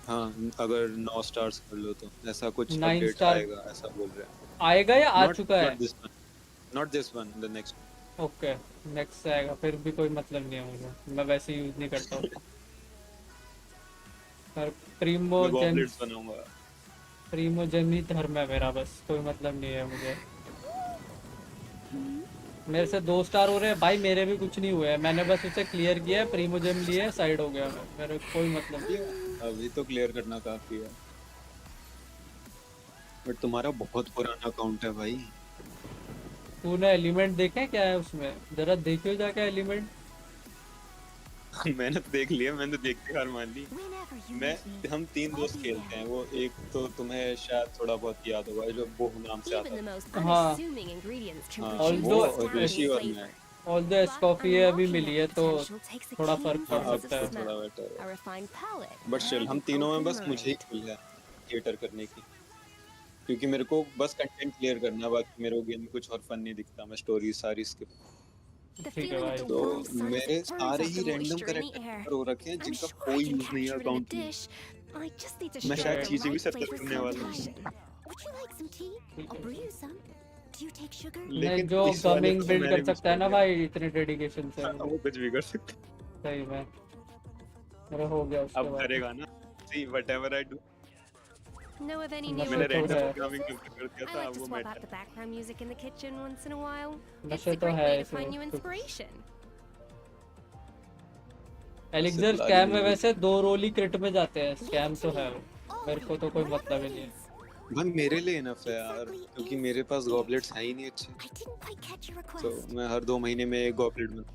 हाँ अगर 9 स्टार्स कर लो तो ऐसा कुछ 9 अपडेट स्टार आएगा ऐसा बोल रहे हैं। आएगा या आ चुका है? Not this one the next. Okay next आएगा, फिर भी कोई मतलब नहीं है मुझे, मैं वैसे यूज नहीं करता हूँ। पर मैं गॉबलेट्स बनाऊंगा। प्रीमोजेम ही धर्म है मेरा, बस कोई मतलब नहीं है मुझे। मेरे से 2 स्टार हो रहे हैं भाई, मेरे भी कुछ नहीं हुए हैं, मैंने बस उसे क्लियर किया है, प्रीमोजेम लिए साइड हो गया मैं, मेरे कोई मतलब नहीं है। अभी तो क्लियर करना काफी है, बट तुम्हारा बहुत पुराना अकाउंट है भाई। तूने एलिमेंट देखे क्या है उसमें? जरा देखियो जाके एलिमेंट। मैंने तो देख लिया, मैंने देख के हार मान ली। हम 3 दोस्त खेलते हैं, वो एक तो तुम्हें शायद थोड़ा बहुत याद होगा जो वो नाम से आता है। हाँ ऑल्दो एस्कॉफियर अभी मिली है तो थोड़ा फर्क पड़ सकता है। थोड़ा बेटर है, बट स्टिल हम तीनों में बस मुझे ही खुल है थिएटर करने की, क्योंकि मेरे को बस कंटेंट क्लियर करना है, बाकी मेरे को गेम में कुछ और फन नहीं दिखता, मैं स्टोरी सारी स्किप। ठीक है भाई। तो मेरे सारे ही रैंडम कैरेक्टर हो रखे हैं जिनका कोई यूज नहीं है अकाउंट में। मैं शायद चीजें भी सर्च करने वाला हूं, लेकिन जो कमिंग बिल्ड कर सकता है ना भाई इतने डेडिकेशन से, वो कुछ भी कर सकता है। सही में मेरा हो गया उसके अब बाद। करेगा ना, see whatever I do. Know of any new मैंने रैंडम orchestral प्रोग्रामिंग pieces? कर दिया I था, like अब to वो swap matter out the background music in the kitchen once in a while. It's नशे a तो great है way to ऐसे find new कुछ। inspiration. एलिक्सर स्कैम में वैसे 2 रोल ही क्रिट में जाते हैं, स्कैम तो है मेरे को तो कोई मतलब ही नहीं है भाई। मेरे लिए इनफ है यार, क्योंकि मेरे पास गॉबलेट्स है ही नहीं अच्छे, तो मैं हर 2 महीने में एक गॉबलेट बनाता।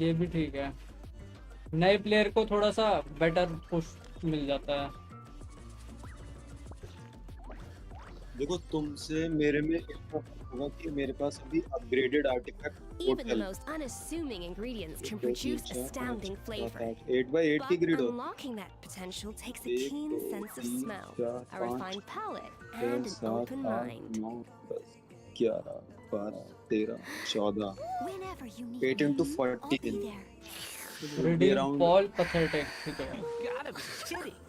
ये भी ठीक है, नए प्लेयर को थोड़ा सा बेटर पुश मिल जाता है। देखो तुमसे मेरे में इतना फर्क होगा कि मेरे पास अभी upgraded artifact Even the most unassuming ingredients can produce astounding flavor. 8x8 की But ग्रिड होती unlocking that potential takes a keen sense of smell, a refined palate, and an open mind. 9 10 11 12 13 14 Whenever you need 8 into me, 40 I'll be there. Redeem around Paul pathetic, ठीक है। Gotta be kidding.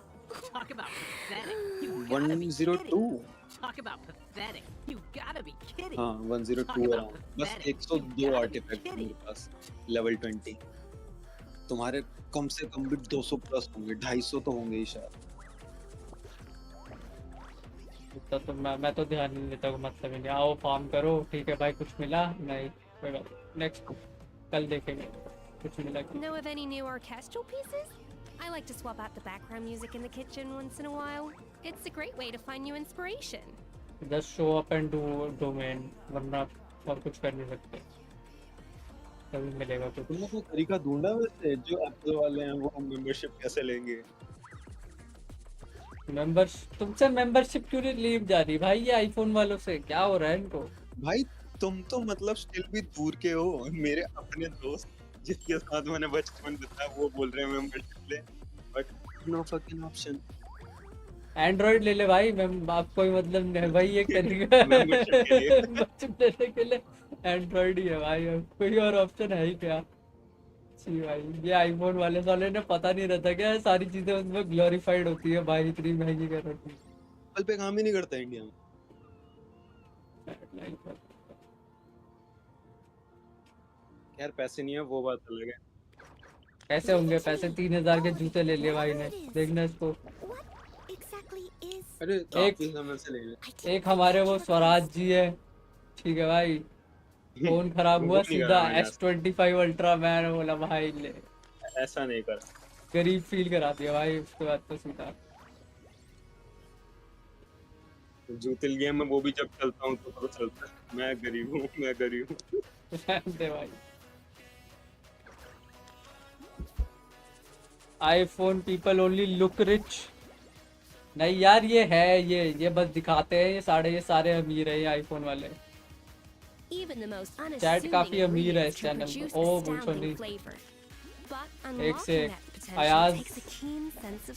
Talk about pathetic. You gotta be 102 kidding. Talk about pathetic. You gotta be kidding. हाँ 102 around, बस 102 artefact है मेरे पास level 20। तुम्हारे कम से कम भी 200 plus होंगे, 250 तो होंगे ही शायद। तो मैं तो ध्यान नहीं देता, को मतलब ही नहीं। आओ फार्म करो, ठीक है भाई, कुछ मिला नहीं कोई बात, नेक्स्ट कल देखेंगे कुछ मिला कि। Know of any new orchestral pieces? I like to swap out the background music in the kitchen once in a while. It's a great way to find new inspiration. Just show up and do domain, वरना और कुछ कर नहीं सकते, तभी मिलेगा कुछ। तुमने कोई तरीका ढूंढा वैसे जो एप्पल वाले हैं वो मेंबरशिप कैसे लेंगे? तुमसे मेंबरशिप क्यों नहीं ली जा रही भाई? ये आईफोन वालों से क्या हो रहा है इनको? भाई तुम तो मतलब स्टिल भी दूर के हो, मेरे अपने दोस्त जिसके साथ मैंने बचपन बिताया वो बोल रहे हैं मेंबरशिप ले, but no fucking option. Android ले ले भाई, मैं आप कोई मतलब नहीं भाई, ये तरीका मेंबरशिप लेने के लिए एंड्रॉइड ही है भाई, और कोई और ऑप्शन है ही क्या? जी भाई, ये आईफोन वाले साले ने पता नहीं रहता क्या सारी चीजें उसमें ग्लोरीफाइड होती है भाई, इतनी महंगी कर रखी है। एप्पल पे काम ही नहीं करता इंडिया में। यार पैसे नहीं है वो बात अलग है। कैसे होंगे पैसे? 3000 के जूते ले लिए भाई ने, देखना इसको। अरे एक हमारे वो स्वराज जी है, ठीक है भाई, फोन खराब हुआ सीधा S25 अल्ट्रा, मैंने बोला भाई ले, ऐसा नहीं करा, गरीब फील करा दिया भाई, उसके बाद तो सीधा जूते लिए मैं वो भी जब चलता हूँ तो पता चलता है मैं गरीब हूँ, मैं गरीब हूँ। दे भाई। IPhone people only look rich, नहीं यार ये है, ये बस दिखाते हैं, ये सारे अमीर है ये आईफोन वाले। चैट काफी अमीर है इस चैनल में। ओ बुलशोनी, एक से एक अयाज,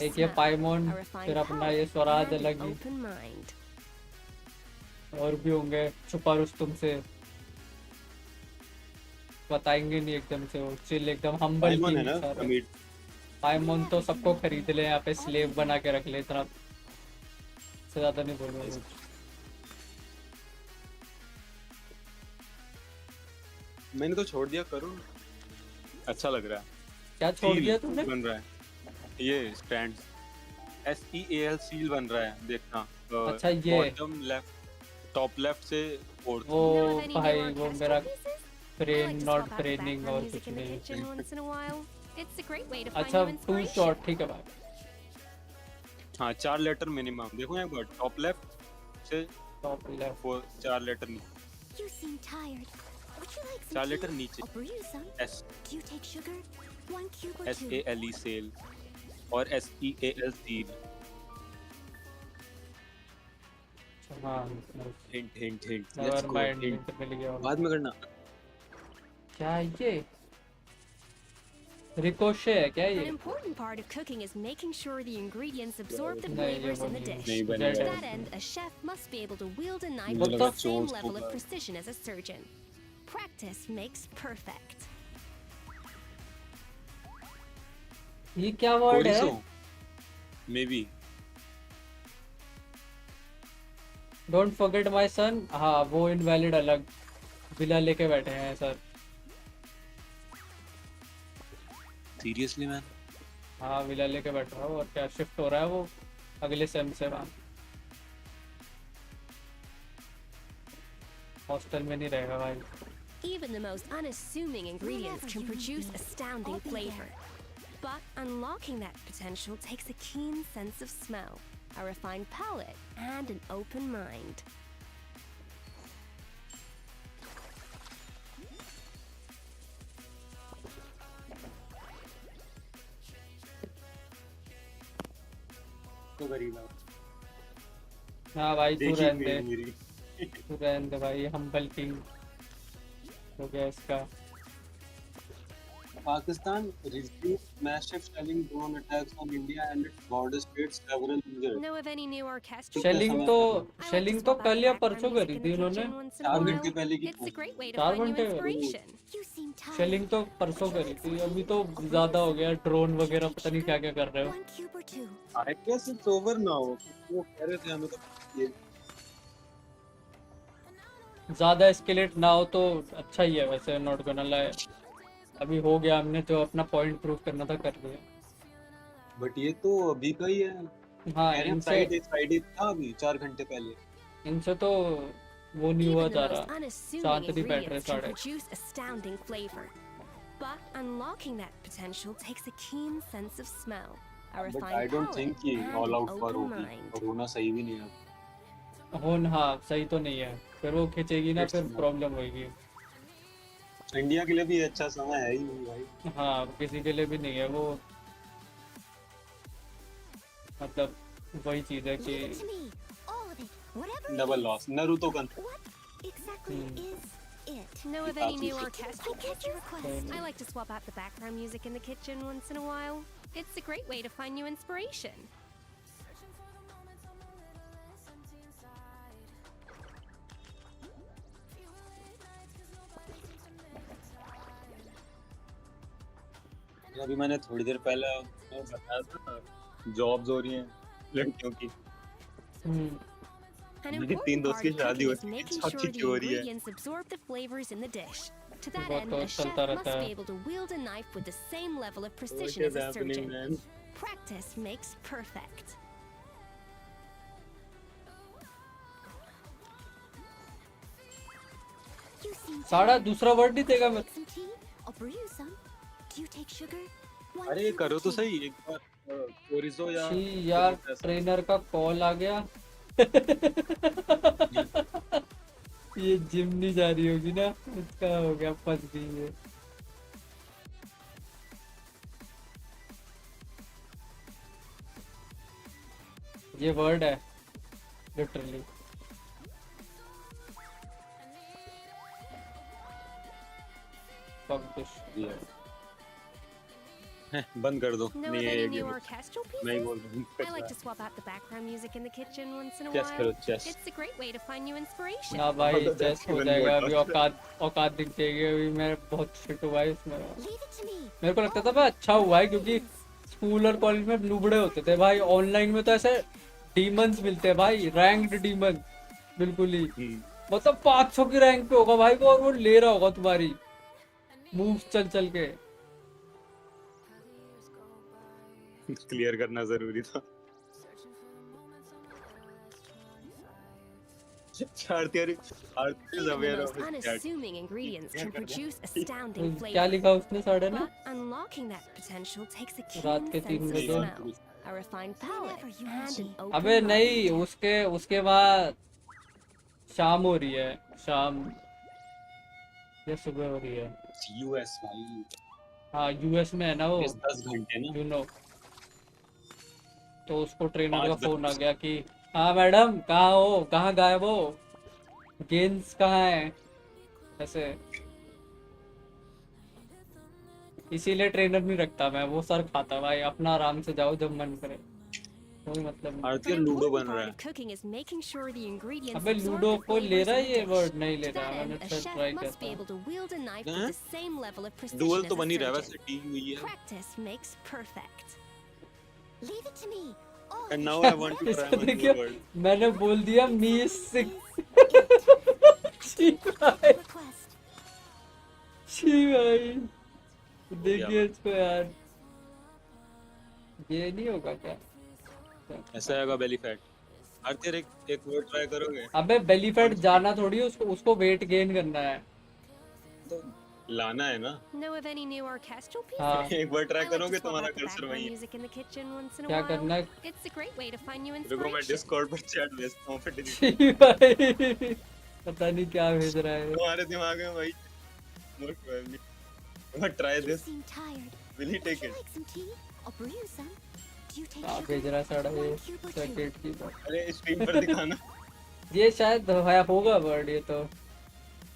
एक ये पाइमोन, फिर अपना ये स्वराज अलग ही, और भी होंगे। छुपा रुस्तुम से बताएंगे नहीं एकदम से, वो चिल एकदम हम्बल है ना अमीर। आईमोन तो सबको खरीद ले, यहाँ पे स्लेव बना के रख ले, इतना से ज्यादा नहीं बोलूंगा कुछ। मैंने तो छोड़ दिया, करो, अच्छा लग रहा है। क्या छोड़ दिया तुमने? बन रहा है ये स्टैंड, SEAL सील बन रहा है, देखना। अच्छा ये बॉटम लेफ्ट, टॉप लेफ्ट से फोर्थ। वो भाई वो मेरा ब्रेन नॉट ट्रेनिंग और कुछ नहीं। अच्छा 2 शॉट, ठीक है भाई। हाँ 4 लेटर मिनिमम, देखो एक बार टॉप लेफ्ट से टॉप लेफ्ट 4 लेटर नीचे, You seem tired. Would you like some 4 letter tea? नीचे। I'll brew you some. S Do you take sugar? 1 cube or 2? SALE sale और SEAL सील। हाँ hint hint hint, never mind, hint मिल गया। बाद में करना। क्या ये रिकोशे है क्या An ये? important part of cooking is making sure the ingredients absorb the नहीं, ये flavors in the नहीं- dish. नहीं To बनेगा। that end, a chef must be able to wield a knife मुझे with लगा the same चोस्ट level of होगा। precision as a surgeon. Practice makes perfect. ये क्या वर्ड है? May be. Don't forget my son. हाँ वो invalid अलग बिला लेके बैठे हैं सर। Seriously man? हाँ विला लेके बैठ रहा हूँ, और क्या शिफ्ट हो रहा है वो अगले सेम से। वहाँ हॉस्टल में नहीं रहेगा भाई। Even the most unassuming ingredients can produce astounding flavor. But unlocking that potential takes a keen sense of smell, a refined palate, and an open mind. तो गरीब है। हाँ भाई तू देखी रहने दे, मेरी। तू रहने दे भाई। हम्बल किंग हो गया इसका। Pakistan resumed massive shelling drone attacks on India and its border states, several injured. Know of any new orchestral? Shelling तो कल या परसों करी थी उन्होंने। 4 घंटे पहले की। It's a great way to 4 find new घंटे inspiration. शेलिंग तो परसों करी थी, अभी तो ज्यादा हो गया। ड्रोन वगैरह पता नहीं क्या क्या कर रहे हो। I guess it's over now. वो कह रहे थे हमें तो ये ज्यादा एस्केलेट ना हो तो अच्छा ही है वैसे, नॉट गोना लाई। अभी हो गया, हमने जो अपना पॉइंट प्रूव करना था कर दिया। बट ये तो अभी का ही है। हाँ इनसे फ्राइडे था अभी 4 घंटे पहले। इनसे तो वो नहीं हुआ Even the जा most रहा, unassuming शांत नहीं बैठ रहे ingredients can साढ़े। produce astounding flavor. But unlocking that potential takes a keen sense of smell, a but refined I don't palate, think कि and ऑल an आउट पर open होगी mind. और होना सही भी नहीं है। हाँ सही तो नहीं है, फिर वो खींचेगी ना, फिर प्रॉब्लम होगी। इंडिया के लिए भी अच्छा समय है ही नहीं भाई। हाँ किसी के लिए भी नहीं है वो, मतलब वही चीज है कि डबल लॉस। नारुतो का Know of any new orchestral pieces? I like to swap out the background music in the kitchen once in a while. It's a great way to find new inspiration. अभी मैंने थोड़ी देर पहले बताया था jobs हो रही हैं लड़कियों की। An मेरी 3 important दोस्त part की of शादी cooking हो is चुकी है, making चौथी sure की the हो रही है। ingredients absorb the flavors in the dish. To that वो end, तो a chef चलता must रहता be है। able to wield a knife with the same level of precision What as is a happening, surgeon. man? Practice makes perfect. साड़ा दूसरा word नहीं देगा मैं। I'll brew you some. Do you take sugar? अरे करो तो सही एक बार कोरिजो या छी यार, ट्रेनर का कॉल आ गया। ये जिम नहीं जा रही होगी ना, इसका हो गया, फंस गई है। ये वर्ड है लिटरली। बंद कर दो। Know of नहीं any ये new गेम orchestral मैं ही pieces? बोल रहा हूँ। I like to swap out the background music in the kitchen once in a Chess while. करो, chess। It's a great way to find new inspiration. ना भाई तो चेस हो even जाएगा more अभी, torture। औकात दिख जाएगी। अभी मैं बहुत फिट हुआ है इसमें। मेरे को लगता था मैं अच्छा हुआ है क्योंकि स्कूल और कॉलेज में लुबड़े होते थे भाई, ऑनलाइन में तो ऐसे डीमंस मिलते हैं भाई, रैंक्ड डीमन बिल्कुल ही। मतलब 500 की रैंक पे होगा भाई वो, और वो ले रहा होगा तुम्हारी मूव्स चल चल के। क्लियर करना जरूरी था। आरती is Even the aware most of his cat. unassuming ingredients can produce astounding क्या flavor. लिखा उसने साड़े ने? But unlocking that potential takes a रात keen के 3 sense of बजे। smell, a refined palate, and an open अबे नहीं, mind. उसके बाद शाम हो रही है, शाम या सुबह हो रही है। यूएस भाई। हाँ यूएस में है ना वो, 10 घंटे ना। You know. तो उसको ट्रेनर का 5 फोन आ गया कि हाँ मैडम कहाँ हो, कहाँ गायब हो, गेंस कहाँ है, ऐसे। इसीलिए ट्रेनर नहीं रखता मैं, वो सर खाता भाई, अपना आराम से जाओ जब मन करे, कोई मतलब नहीं। आरती लूडो बन रहा Part है। of cooking is making sure the ingredients अबे absorb लूडो the को ले flavors रहा in है the ये dish. वर्ड, नहीं ले To रहा, that मैंने end, a फिर chef ट्राई must be किया able to wield a knife हैं? with the same level of precision dual as तो a बन ही रहा है surgeon. वैसे, टी हुई है। Practice makes perfect. Leave it to me. And now I want to try one देखिए more word. मैंने बोल दिया मी सिक। छी भाई, देखिए इसको यार, ये नहीं होगा क्या? ऐसा आएगा बेली फैट। आरती एक वर्ड ट्राई करोगे? अबे बेली फैट जाना थोड़ी है, उसको वेट गेन करना है। तो लाना है ना। Know of any new orchestral हाँ। pieces? एक बार ट्राई I like to करोगे swap तुम्हारा out the कर्सर background वही है। music in the kitchen once in a क्या while. करना है? It's a great way to find new देखो मैं inspiration. डिस्कॉर्ड पर चैट भेजता हूँ फिर delete। छी भाई, पता नहीं क्या भेज रहा है। तुम्हारे दिमाग में भाई most probably. But try this. Seem tired. Will he take Would you it? like some tea? I'll brew you some. Do you take क्या sugar? भेज रहा है साड़ा ये? 1 cube or 2? सर्किट की बात। अरे स्क्रीन पर दिखाना। ये शायद होगा वर्ड ये तो।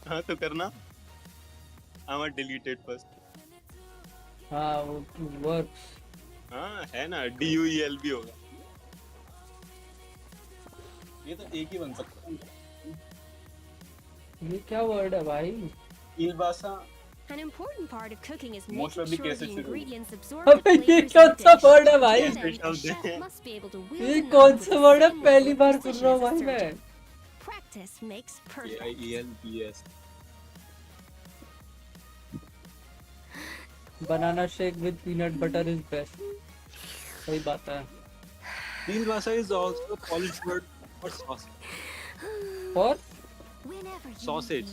हाँ तो करना। I'm gonna delete it first. हाँ वो वर्क्स। हाँ है ना, DUEL भी होगा। ये तो एक ही बन सकता है। ये क्या वर्ड है भाई? इल्बासा। An important part of cooking is Most making probably sure कैसे the शुरू हुई? ingredients absorb the अबे ये flavors कौन in the सा dish. वर्ड है To भाई? that end, a chef must be able to wield ये a knife कौन with सा the वर्ड है? same पहली level of bar soon precision रहा हूँ as a भाई मैं। surgeon. Practice makes perfect. AIELBS। Banana shake with peanut butter is best. सही बात है। इल्बासा is also a Polish word for sausage. और Whenever you Sausage.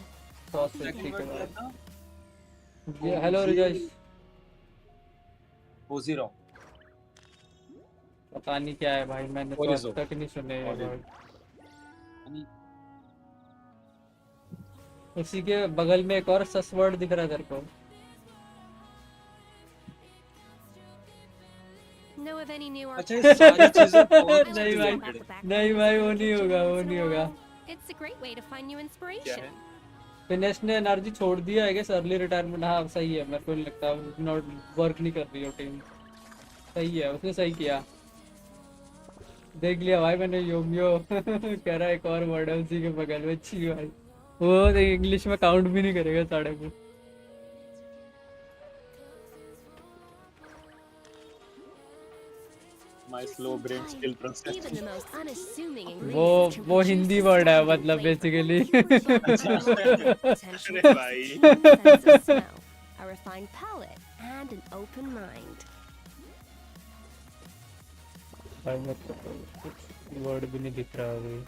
Sausage Second ठीक word है। क्या था? ये हेलो रिजॉइस, Oziro. पता नहीं क्या है भाई, मैंने तो आज Orizo. तक नहीं सुने ये Orizo. वर्ड। उसी के बगल में एक और सस वर्ड दिख रहा है तेरे को। Know of any new अच्छा ये सारी चीजें बहुत नहीं भाई, related है। नहीं भाई वो नहीं होगा, वो नहीं होगा। It's a great way to find new क्या inspiration. है? फिनेश ने एनर्जी छोड़ दिया है, अर्ली रिटायरमेंट। हाँ सही है, मेरे को नहीं लगता नॉट वर्क नहीं कर रही हो टीम। सही है, उसने सही किया। देख लिया भाई मैंने, योमियो कह रहा है एक और वर्ड है उसी के बगल में। अच्छी भाई, वो इंग्लिश में काउंट भी नहीं करेगा साढ़े को। My slow brain still processing. Even the most unassuming वो ingredients can produce Hindi word है astounding मतलब flavor. बेसिकली। Potential अरे भाई। sense of smell, a refined palate, and an open mind. भाई मेरे को तो कुछ वर्ड भी नहीं दिख रहा अभी।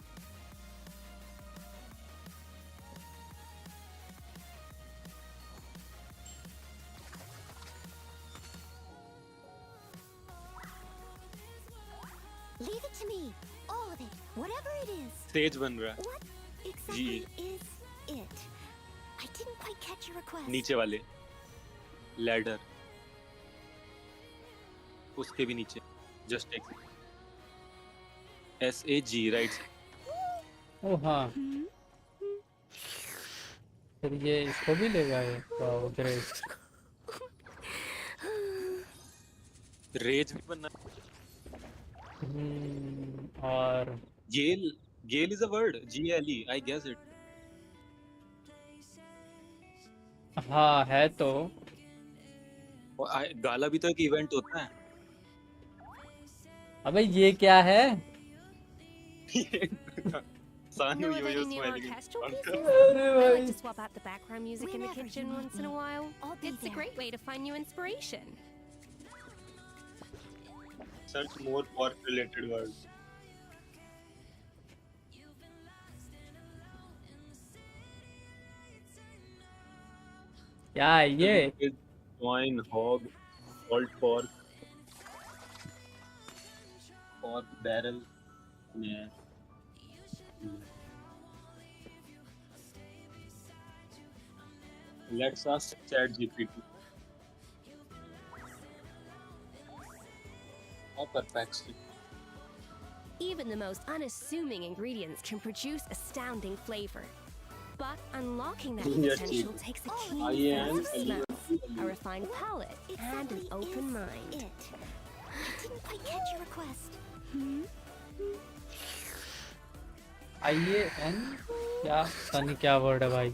Leave it to me. All of it. Whatever it is. Stage बन रहा है। What exactly is it? I didn't quite catch your request. नीचे वाले लैडर, उसके भी नीचे जस्ट एक SAG राइट। ओ हाँ, फिर ये इसको भी लेगा ये। Wow great. रेज भी बनना। और Gale is a word, GLE I guess it. हाँ है तो। गाला भी तो एक इवेंट होता है। अबे ये क्या है? Sanu Know of yo-yo any new smiling. orchestral Uncle. pieces? I like to swap out the background music in the Whenever kitchen you once in a need me, while. I'll be It's a there. great way to find new inspiration. Such more pork-related words. क्या है ये? Swine, hog, salt pork, pork barrel. Yeah. Let's ask ChatGPT. How perplexing. Even the most unassuming ingredients can produce astounding flavor. But unlocking that Yes, potential yes. takes a I keen am sense of smell, a a refined palate, and an open mind. I didn't quite catch your request. IAN क्या पता नहीं क्या word है भाई.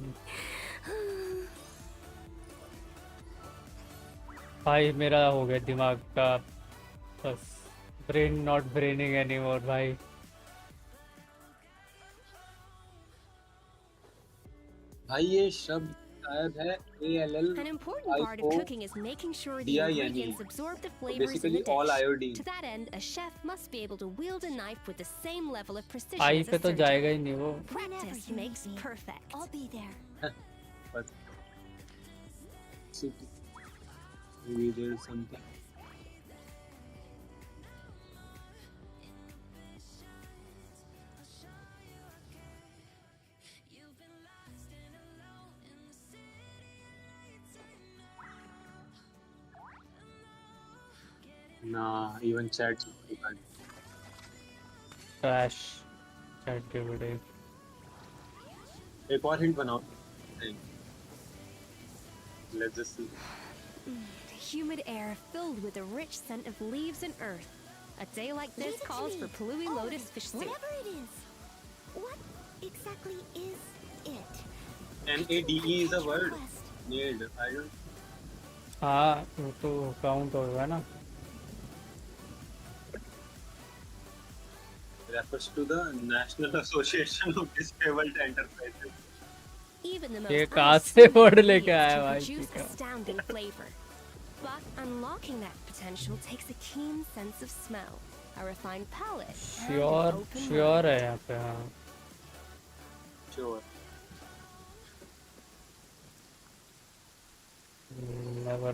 भाई मेरा हो गया दिमाग का बस ब्रेन नॉट ब्रेनिंग एनीमोर भाई. भाई ये शब्द शायद है ALL An important part of cooking is making sure the DINE. ingredients absorb the flavors in Basically the all dish. iodine. To that end, a chef must be able to wield a knife with the same level of precision I as पे a तो surgeon. जाएगा ही नहीं वो. Practice makes perfect. I'll be there. But maybe there's something. Nah, even ChatGPT can't. Trash. ChatGPT. एक और hint बनाओ. Let's just see. The humid air filled with the rich scent of leaves and earth. A day like this Leave it to calls for me. Palui Oh, lotus fish soup. Whatever it is. What exactly is it? NADE is a word. Need. I don't. हाँ वो तो count होगा ना. Refers to the National Association of Disabled Enterprises. Even the ये most कहाँ से unassuming word लेके ingredients आया can भाई? produce ठीक है. astounding flavor. But unlocking that potential takes a keen sense of smell, a refined palate, and an open sure mind. है यहाँ पे. हाँ. Sure. नेवर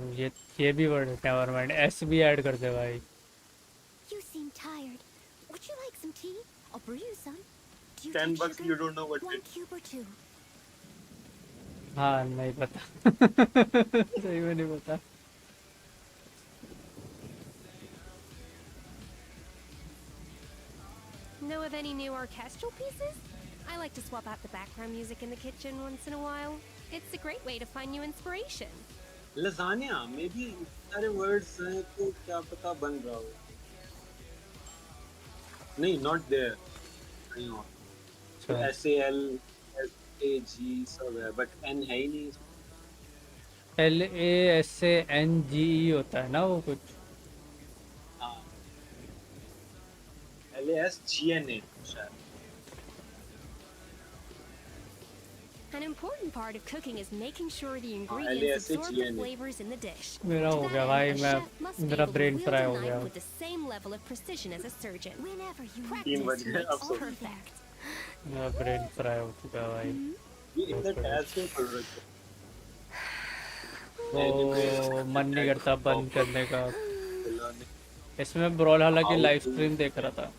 ये भी वर्ड नेवर माइंड. S भी ऐड कर दे भाई. You seem tired. Would you like some tea? I'll brew you some. Do you $10 take sugar? you don't know what One it. cube or two. हाँ नहीं पता. सही में नहीं पता. Know of any new orchestral pieces? I like to swap out the background music in the kitchen once in a while. It's a great way to find new inspiration. Lasagna. Maybe सारे words हैं तो क्या पता बन रहा हो. नहीं, not there. नहीं हो. तो SAL, SAG सब है, but N है ही नहीं. LASANGE होता है ना वो कुछ. हाँ. LASGNA शायद. An important part of cooking is making sure the ingredients absorb the flavors in the dish. मेरा हो To गया that भाई. end, a chef must be मेरा able to brain wield fry a हो knife गया. with the same level of precision as a surgeon. Whenever you need तीन बज Practice गए अब makes सो. perfect. मेरा ब्रेन फ्राई हो चुका है भाई. ये इतना टैब क्यों पढ़ रहे थे? वो मन नहीं करता बंद करने का. इसमें ब्रॉलहाला की लाइव स्ट्रीम देख रहा था.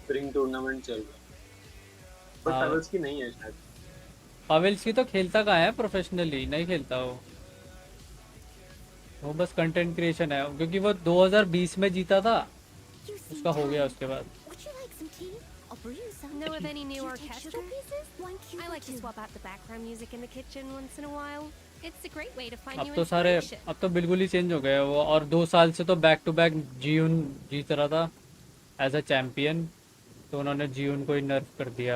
स्प्रिंग टूर्नामेंट चल रहा है. पर हाँ. पैवल्स की नहीं है शायद. पावेल्स की तो खेलता कहाँ है प्रोफेशनली. नहीं खेलता वो बस कंटेंट क्रिएशन है क्योंकि वो 2020 में जीता था. उसका हो गया उसके बाद. Would you like some tea? I'll brew you some. Know of any new Do you take orchestral sugar? pieces? One cube I or like to two. swap out the background music in the kitchen once in a while. It's a great way to find अब new तो सारे inspiration. अब तो बिल्कुल ही change हो गए वो. और 2 साल से तो बैक टू बैक जीउन जीत रहा था एज अ चैंपियन. तो उन्होंने जीउन को ही नर्फ कर दिया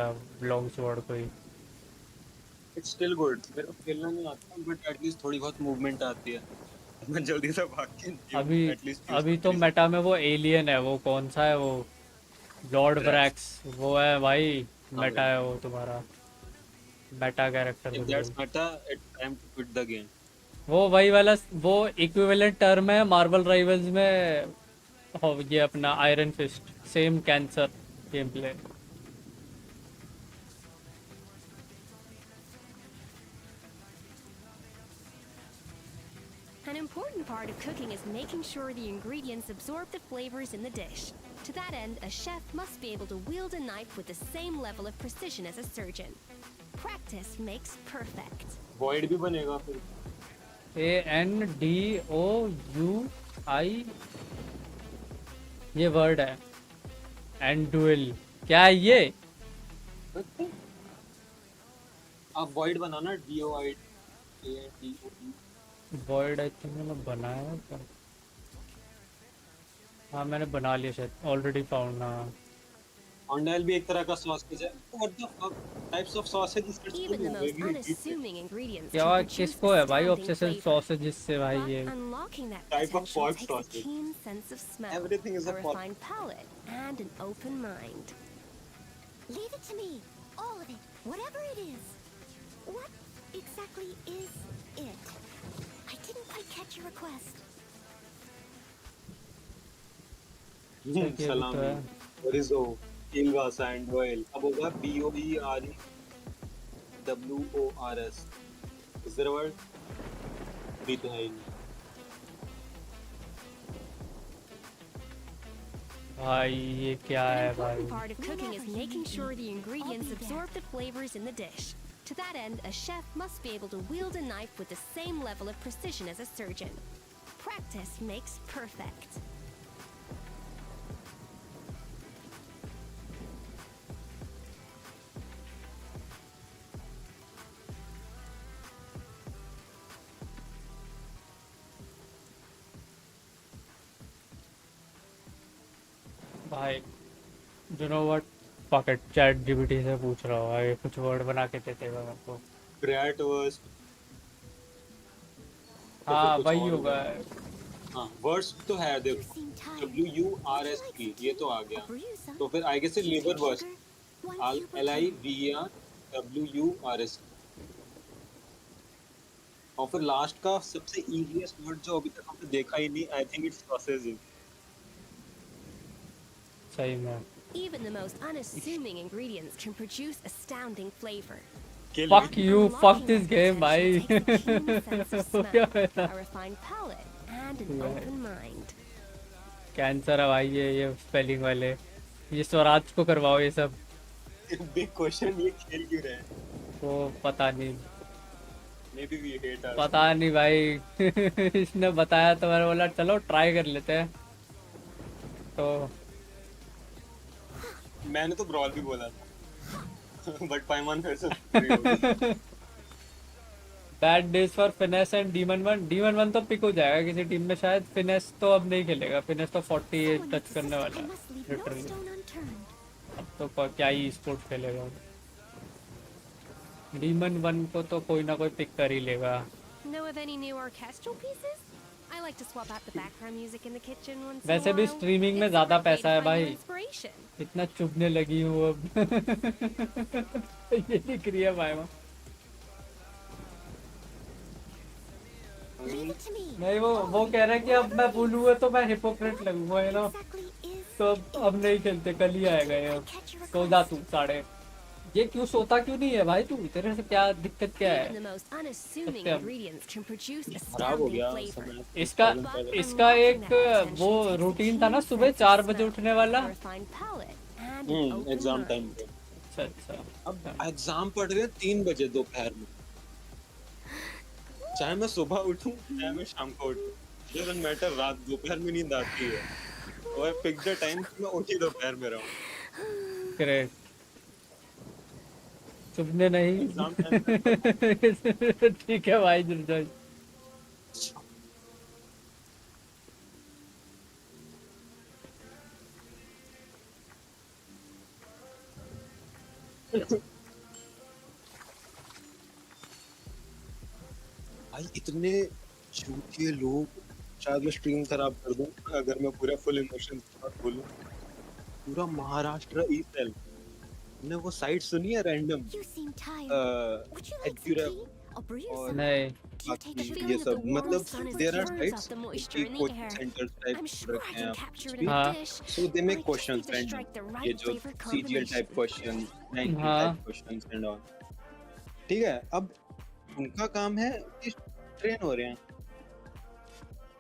लॉन्ग स्वॉर्ड को ही. It's still good. मेरे को खेलना नहीं आता, but at least थोड़ी बहुत मूवमेंट आती है. मैं जल्दी से भाग के अभी एटलीस्ट अभी तो मेटा में वो एलियन है, वो कौन सा है वो, लॉर्ड ब्रैक्स, वो है भाई, मेटा है वो तुम्हारा Meta character If that's meta, it's time to quit the game. वो वही वाला, वो इक्विवेलेंट टर्म है मार्वल राइवल्स में। हो ये अपना Iron Fist, same cancer game play. An important part of cooking is making sure the ingredients absorb the flavors in the dish. To that end, a chef must be able to wield a knife with the same level of precision as a surgeon. Practice makes perfect. Void भी बनेगा फिर। ANDOUI ये word है, and dual क्या है ये? आप void banana, DOID void I think मैंने बनाया था। हाँ मैंने बना लिया शायद, ऑलरेडी फाउंड। हाँ ऑनडाइल भी एक तरह का सॉसेज है। What the fuck types of sausages? Even the most unassuming ingredients क्या can produce किसको है भाई astounding ऑब्सेशन flavor. सॉसेज से भाई ये? Unlocking that Type of potential pork takes a sausage. keen sense of smell, Everything is a pork. refined palate, and an open mind. Leave it to me. All of it. Whatever it is. What exactly is it? I didn't quite catch your request. सलामी, Rizzo, किलवा, sand oil. अब होगा BOERE WORS। Is there a word? भी तो है ही नहीं। भाई ये क्या है An भाई? important part of cooking is making sure the ingredients absorb the flavors in the dish. To that end, a chef must be able to wield a knife with the same level of precision as a surgeon. Practice makes perfect. भाई you know what, fuck it, chat GPT से पूछ रहा हूँ भाई, कुछ word बना के देते मेरे को। Bratwurst। हाँ वही होगा। हाँ वर्स तो है, देखो WURST ये तो आ गया, तो फिर आगे से लिवर वर्स्ट, LIVER और फिर लास्ट का सबसे इजीएस्ट वर्ड जो अभी तक हमने देखा ही नहीं, आई थिंक इट्स सॉसेज। सही में Even the most unassuming ingredients can produce astounding flavor. fuck you, fuck this game भाई। A refined palate and an open mind. Cancer है भाई ये स्पेलिंग वाले, ये स्वराज को करवाओ ये सब। बिग क्वेश्चन, ये खेल क्यों रहे हैं? वो पता नहीं, Maybe we hate our पता नहीं भाई। इसने बताया तो मैंने बोला चलो ट्राई कर लेते हैं। तो मैंने तो ब्रॉल भी बोला था बट पाइमन फिर से free हो गई। Bad days for finesse and demon one तो पिक हो जाएगा किसी टीम में शायद। फिनेस तो अब नहीं खेलेगा, फिनेस तो 48 टच करने वाला है लिटरली। अब तो क्या ही स्पोर्ट्स खेलेगा। डीमन वन को तो कोई ना कोई पिक कर ही लेगा। Know of any new orchestral pieces? I like to swap out the background music in the kitchen once in a वैसे भी while. स्ट्रीमिंग में It's ज्यादा a great पैसा है way to find भाई, new inspiration. इतना चुभने लगी हूँ अब। ये दिख रही है भाई। नहीं वो कह रहे हैं कि अब मैं बोलूँगा तो मैं हिपोक्रेट लगूंगा, है ना। तो अब नहीं खेलते, कल ही आएगा ये। सो जा तू साढ़े। ये क्यों सोता क्यों नहीं है भाई तू? तेरे से क्या दिक्कत क्या Even the है? most unassuming Satyam. ingredients can produce खराब हो astounding गया flavor. इसका एक वो रूटीन था ना, सुबह 4 बजे उठने वाला। Refined palate and an open exam mind. Time पे। अच्छा अब एग्जाम पढ़ रहे 3 बजे दोपहर में, चाहे मैं सुबह उठूं चाहे मैं शाम को उठूं, डजंट मैटर, रात दोपहर में नींद आती है, तो आई पिक द टाइम कि मैं उठी दोपहर में रहूं। ग्रेट। चुभने नहीं। ठीक है भाई दुर्जय। भाई इतने झूठे लोग, शायद मैं स्ट्रीम खराब कर दूं अगर मैं पूरा फुल इमोशन के साथ बोलूं। पूरा महाराष्ट्र ई सेल, तुमने वो साइट सुनी है रैंडम? एक्यूरेट और नहीं बाकी ये सब, मतलब देयर आर साइट्स की कोचिंग सेंटर्स टाइप रखे हैं आप कुछ भी, हाँ सो दे मेक क्वेश्चंस रैंडम, ये जो सीजीएल टाइप क्वेश्चन, रैंकिंग हाँ टाइप क्वेश्चंस एंड ऑल, ठीक है। अब उनका काम है कि ट्रेन हो रहे हैं,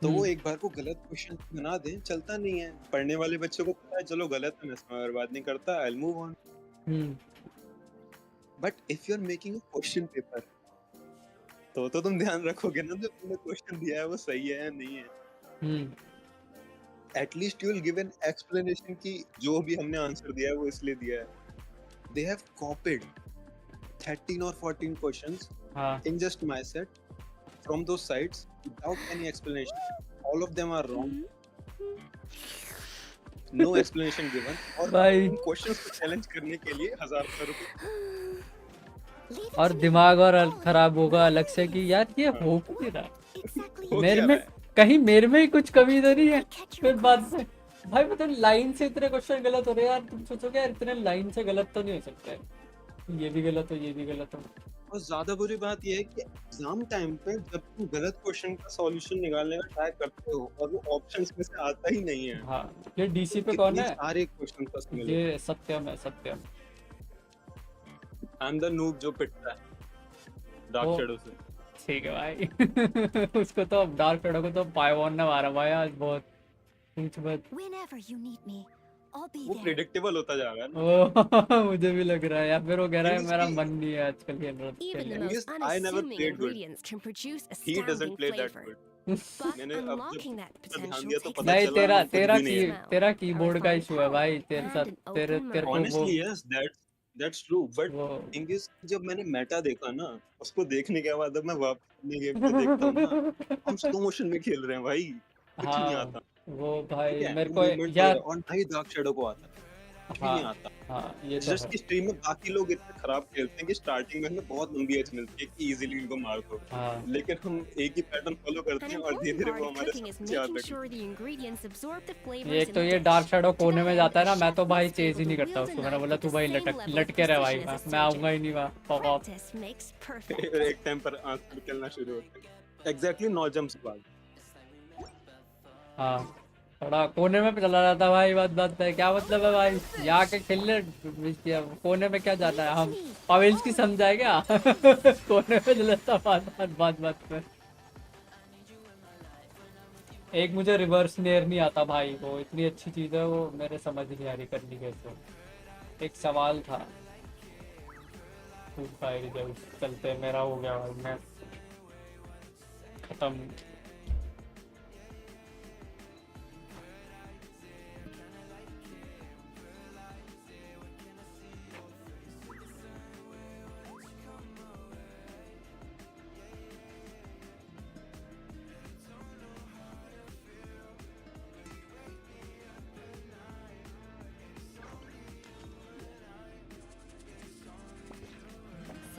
तो वो एक बार को गलत क्वेश्चन बना दें, चलता नहीं है। पढ़ने वाले बच्चों को पता है चलो गलत है, मैं इसमें बर्बाद नहीं करता, I will move on. But if you are making a question paper, तो तुम ध्यान रखोगे ना जो तुमने क्वेश्चन दिया है वो सही है या नहीं है। At least you will give an explanation कि जो भी हमने आंसर दिया है वो इसलिए दिया है। They have copied 13 or 14 questions in just my set from those sites without any explanation. All of them are wrong. No explanation given. और उन questions को challenge करने के लिए 1000 रुपए। और दिमाग और खराब होगा अलग से कि यार ये हो क्यों रहा, मेरे में कहीं मेरे में ही कुछ कमी तो नहीं है। फिर बाद में भाई मतलब लाइन से इतने क्वेश्चन गलत हो रहे हैं यार, तुम सोचोगे यार इतने लाइन से गलत तो नहीं हो सकता है, ये भी गलत हो ये भी गलत हो। और ज्यादा बुरी बात ये है कि एग्जाम टाइम पे जब तुम गलत क्वेश्चन का सॉल्यूशन निकालने का ट्राई करते हो और वो ऑप्शंस में से आता ही नहीं है। हाँ ये डीसी पे कौन है? सारे क्वेश्चन का सिमिलर। ये सत्यम है, सत्यम। आई एम द नूब जो पिटता है डार्क शैडो से। ठीक है भाई उसको तो डार्क शैडो को तो पाइवॉन ने मारा भाई आज बहुत कुछ बात। Whenever you need me, I'll be वो there. प्रेडिक्टेबल होता जा रहा है ना। मुझे भी लग रहा है, या फिर वो कह रहा है मेरा मन नहीं है आजकल खेलने Even the के लिए। most unassuming ingredients can produce He doesn't astounding play that flavor. good. But मैंने अब unlocking that जब ध्यान potential दिया तो takes पता नहीं चला तेरा कीबोर्ड का इशू है भाई, तेरे साथ तेरे को वो Honestly, yes, that's true. But thing is, जब मैंने मेटा देखा ना, उसको देखने के बाद अब मैं वापस अपने गेम पे देखता हूँ ना, हम स्लो मोशन में खेल रहे हैं भाई, कुछ नहीं हाँ आता। वो भाई मेरे को मूवमेंट यार और नहीं डार्क शैडो को आता, कुछ भी नहीं आता। हाँ ये तो जस्ट है। की स्ट्रीम में बाकी लोग इतने खराब खेलते हैं कि स्टार्टिंग में हमें बहुत लंबी एज मिलती है कि इजीली इनको मार दो, लेकिन हम एक ही पैटर्न फॉलो करते An हैं और important धीरे-धीरे part वो of हमारे cooking is साथ याद making रखते हैं। sure the ingredients absorb the flavors एक in तो the ये dish. डार्क शैडो To कोने that में end, जाता है ना, a मैं chef तो भाई must be chase able he to नहीं करता wield a उसको, मैंने knife बोला with तू the भाई same level of लटके रह भाई, precision as a मैं आऊंगा ही surgeon. नहीं वहाँ, fuck off। Practice makes perfect. फिर एक टाइम पर आंख निकलना शुरू होता है। एग्जैक्टली 9 जंप्स बाद। हाँ थोड़ा कोने में चला रहा था भाई, बात पे क्या मतलब है भाई, यहाँ के खेलने कोने में क्या जाता है, हम पवेल्स की समझाए क्या कोने में चला था बात पे। एक मुझे रिवर्स नेयर नहीं आता भाई, वो इतनी अच्छी चीज है वो मेरे समझ नहीं आ रही करनी कैसे। एक सवाल था भाई, जब चलते मेरा हो गया भाई, मैं खत्म।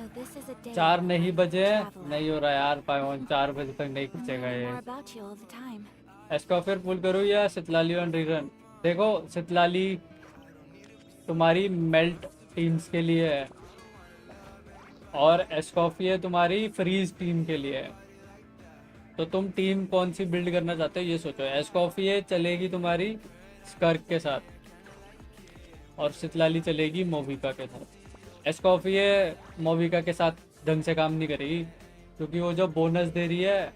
So this is a day 4 नहीं बजे traveler. नहीं हो रहा यार पाइवन, 4 बजे तक नहीं खींचेगा ये। More about you all the time. एस्कॉफियर पुल करूँ या सितलाली ऑन रीरन? देखो सितलाली तुम्हारी मेल्ट टीम्स के लिए है और एस्कॉफियर तुम्हारी फ्रीज टीम के लिए है, तो तुम टीम कौन सी बिल्ड करना चाहते हो ये सोचो। एस्कॉफियर चलेगी तुम्हारी स्कर्क के साथ और सितलाली चलेगी मोविका के साथ। एस्कॉफियर मोविका के साथ ढंग से काम नहीं करेगी क्योंकि वो जो बोनस दे रही है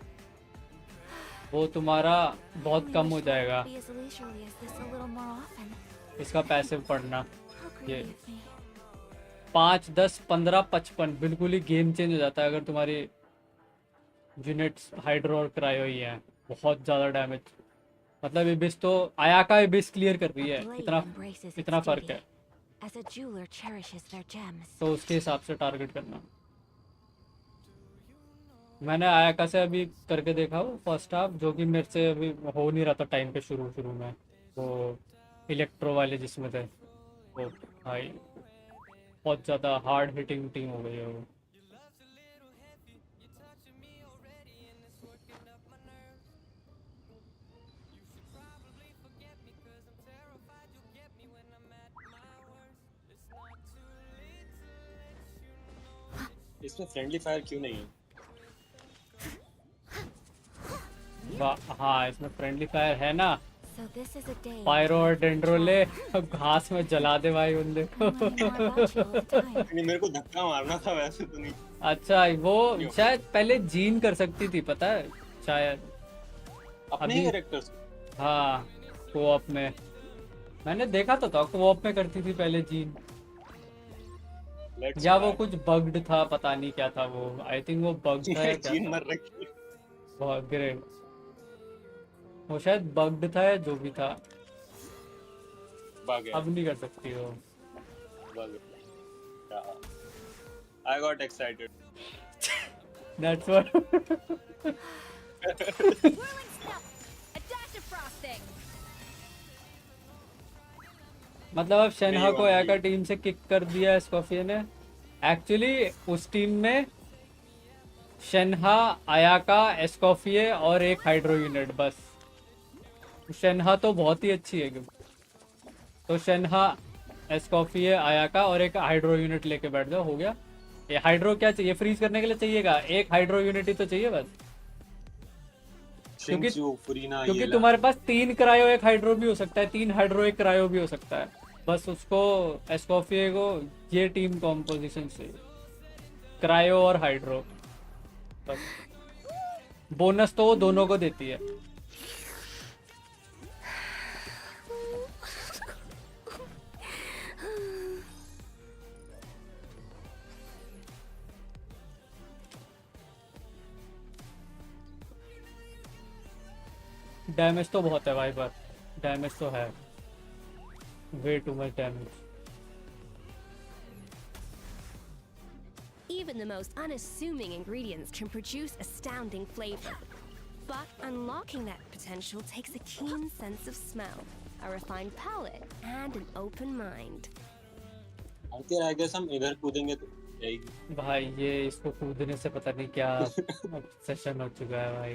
वो तुम्हारा बहुत कम हो जाएगा। Be as leisurely as this a little more often. इसका पैसिव पढ़ना How ये greedy of me. 5, 10, 15, 55 बिल्कुल ही गेम चेंज हो जाता है अगर तुम्हारी यूनिट्स हाइड्रो और क्रायो ही है। बहुत ज़्यादा डैमेज, मतलब इबिस तो आया का इबिस क्लियर कर रही है, A blade इतना embraces its इतना फर्क duty, है, as a jeweler cherishes their gems. तो उसके हिसाब से टारगेट करना। मैंने आयाका से अभी करके देखा वो फर्स्ट हाफ, जो कि मेरे से अभी हो नहीं रहा था टाइम पे शुरू में, वो इलेक्ट्रो वाले जिसमें थे वो भाई बहुत ज़्यादा हार्ड हिटिंग टीम हो गई है वो। इसमें फ्रेंडली फायर क्यों नहीं है? हाँ इसमें फ्रेंडली फायर है ना। So this is a day. Pyro और डेंड्रो ले घास में जला दे भाई बंदे को। नहीं मेरे को धक्का मारना था वैसे तो नहीं। अच्छा वो शायद पहले जीन कर सकती थी पता है शायद। अपने कैरेक्टर्स। हाँ कोऑप में मैंने देखा तो था कोऑप में करती थी पहले जीन। या वो कुछ बग्ड था पता नहीं क्या था वो। आई थिंक वो बग्ड था या क्या जीन मर रखी है। बहुत ग्रेट। वो शायद बग्ड था या जो भी था। अब नहीं कर सकती वो। I got excited. That's what. मतलब अब शेनहा को आयाका टीम से किक कर दिया एस्कॉफियर ने। एक्चुअली उस टीम में शेनहा, आयाका, एस्कॉफियर और एक हाइड्रो यूनिट बस। शेनहा तो बहुत ही अच्छी है तो शेनहा, एस्कॉफियर, आयाका और एक हाइड्रो यूनिट लेके बैठ जाओ हो गया। ये हाइड्रो क्या चाहिए फ्रीज करने के लिए चाहिएगा? एक हाइड्रो यूनिट ही तो चाहिए बस। क्योंकि तुम्हारे पास 3 क्रायो एक हाइड्रो भी हो सकता है, 3 हाइड्रो एक क्रायो भी हो सकता है। बस उसको एस्कॉफियर को ये टीम कॉम्पोजिशन से क्रायो और हाइड्रो बस। बोनस तो वो दोनों को देती है। डैमेज तो बहुत है भाई पर डैमेज तो है वे too much damage. Even the most unassuming ingredients can produce astounding flavor. But unlocking that potential takes a keen sense of smell, a refined palate, and an open mind. I guess हम इधर कूदेंगे तो जाएगी। भाई ये इसको कूदने से पता नहीं क्या सेशन हो चुका है भाई।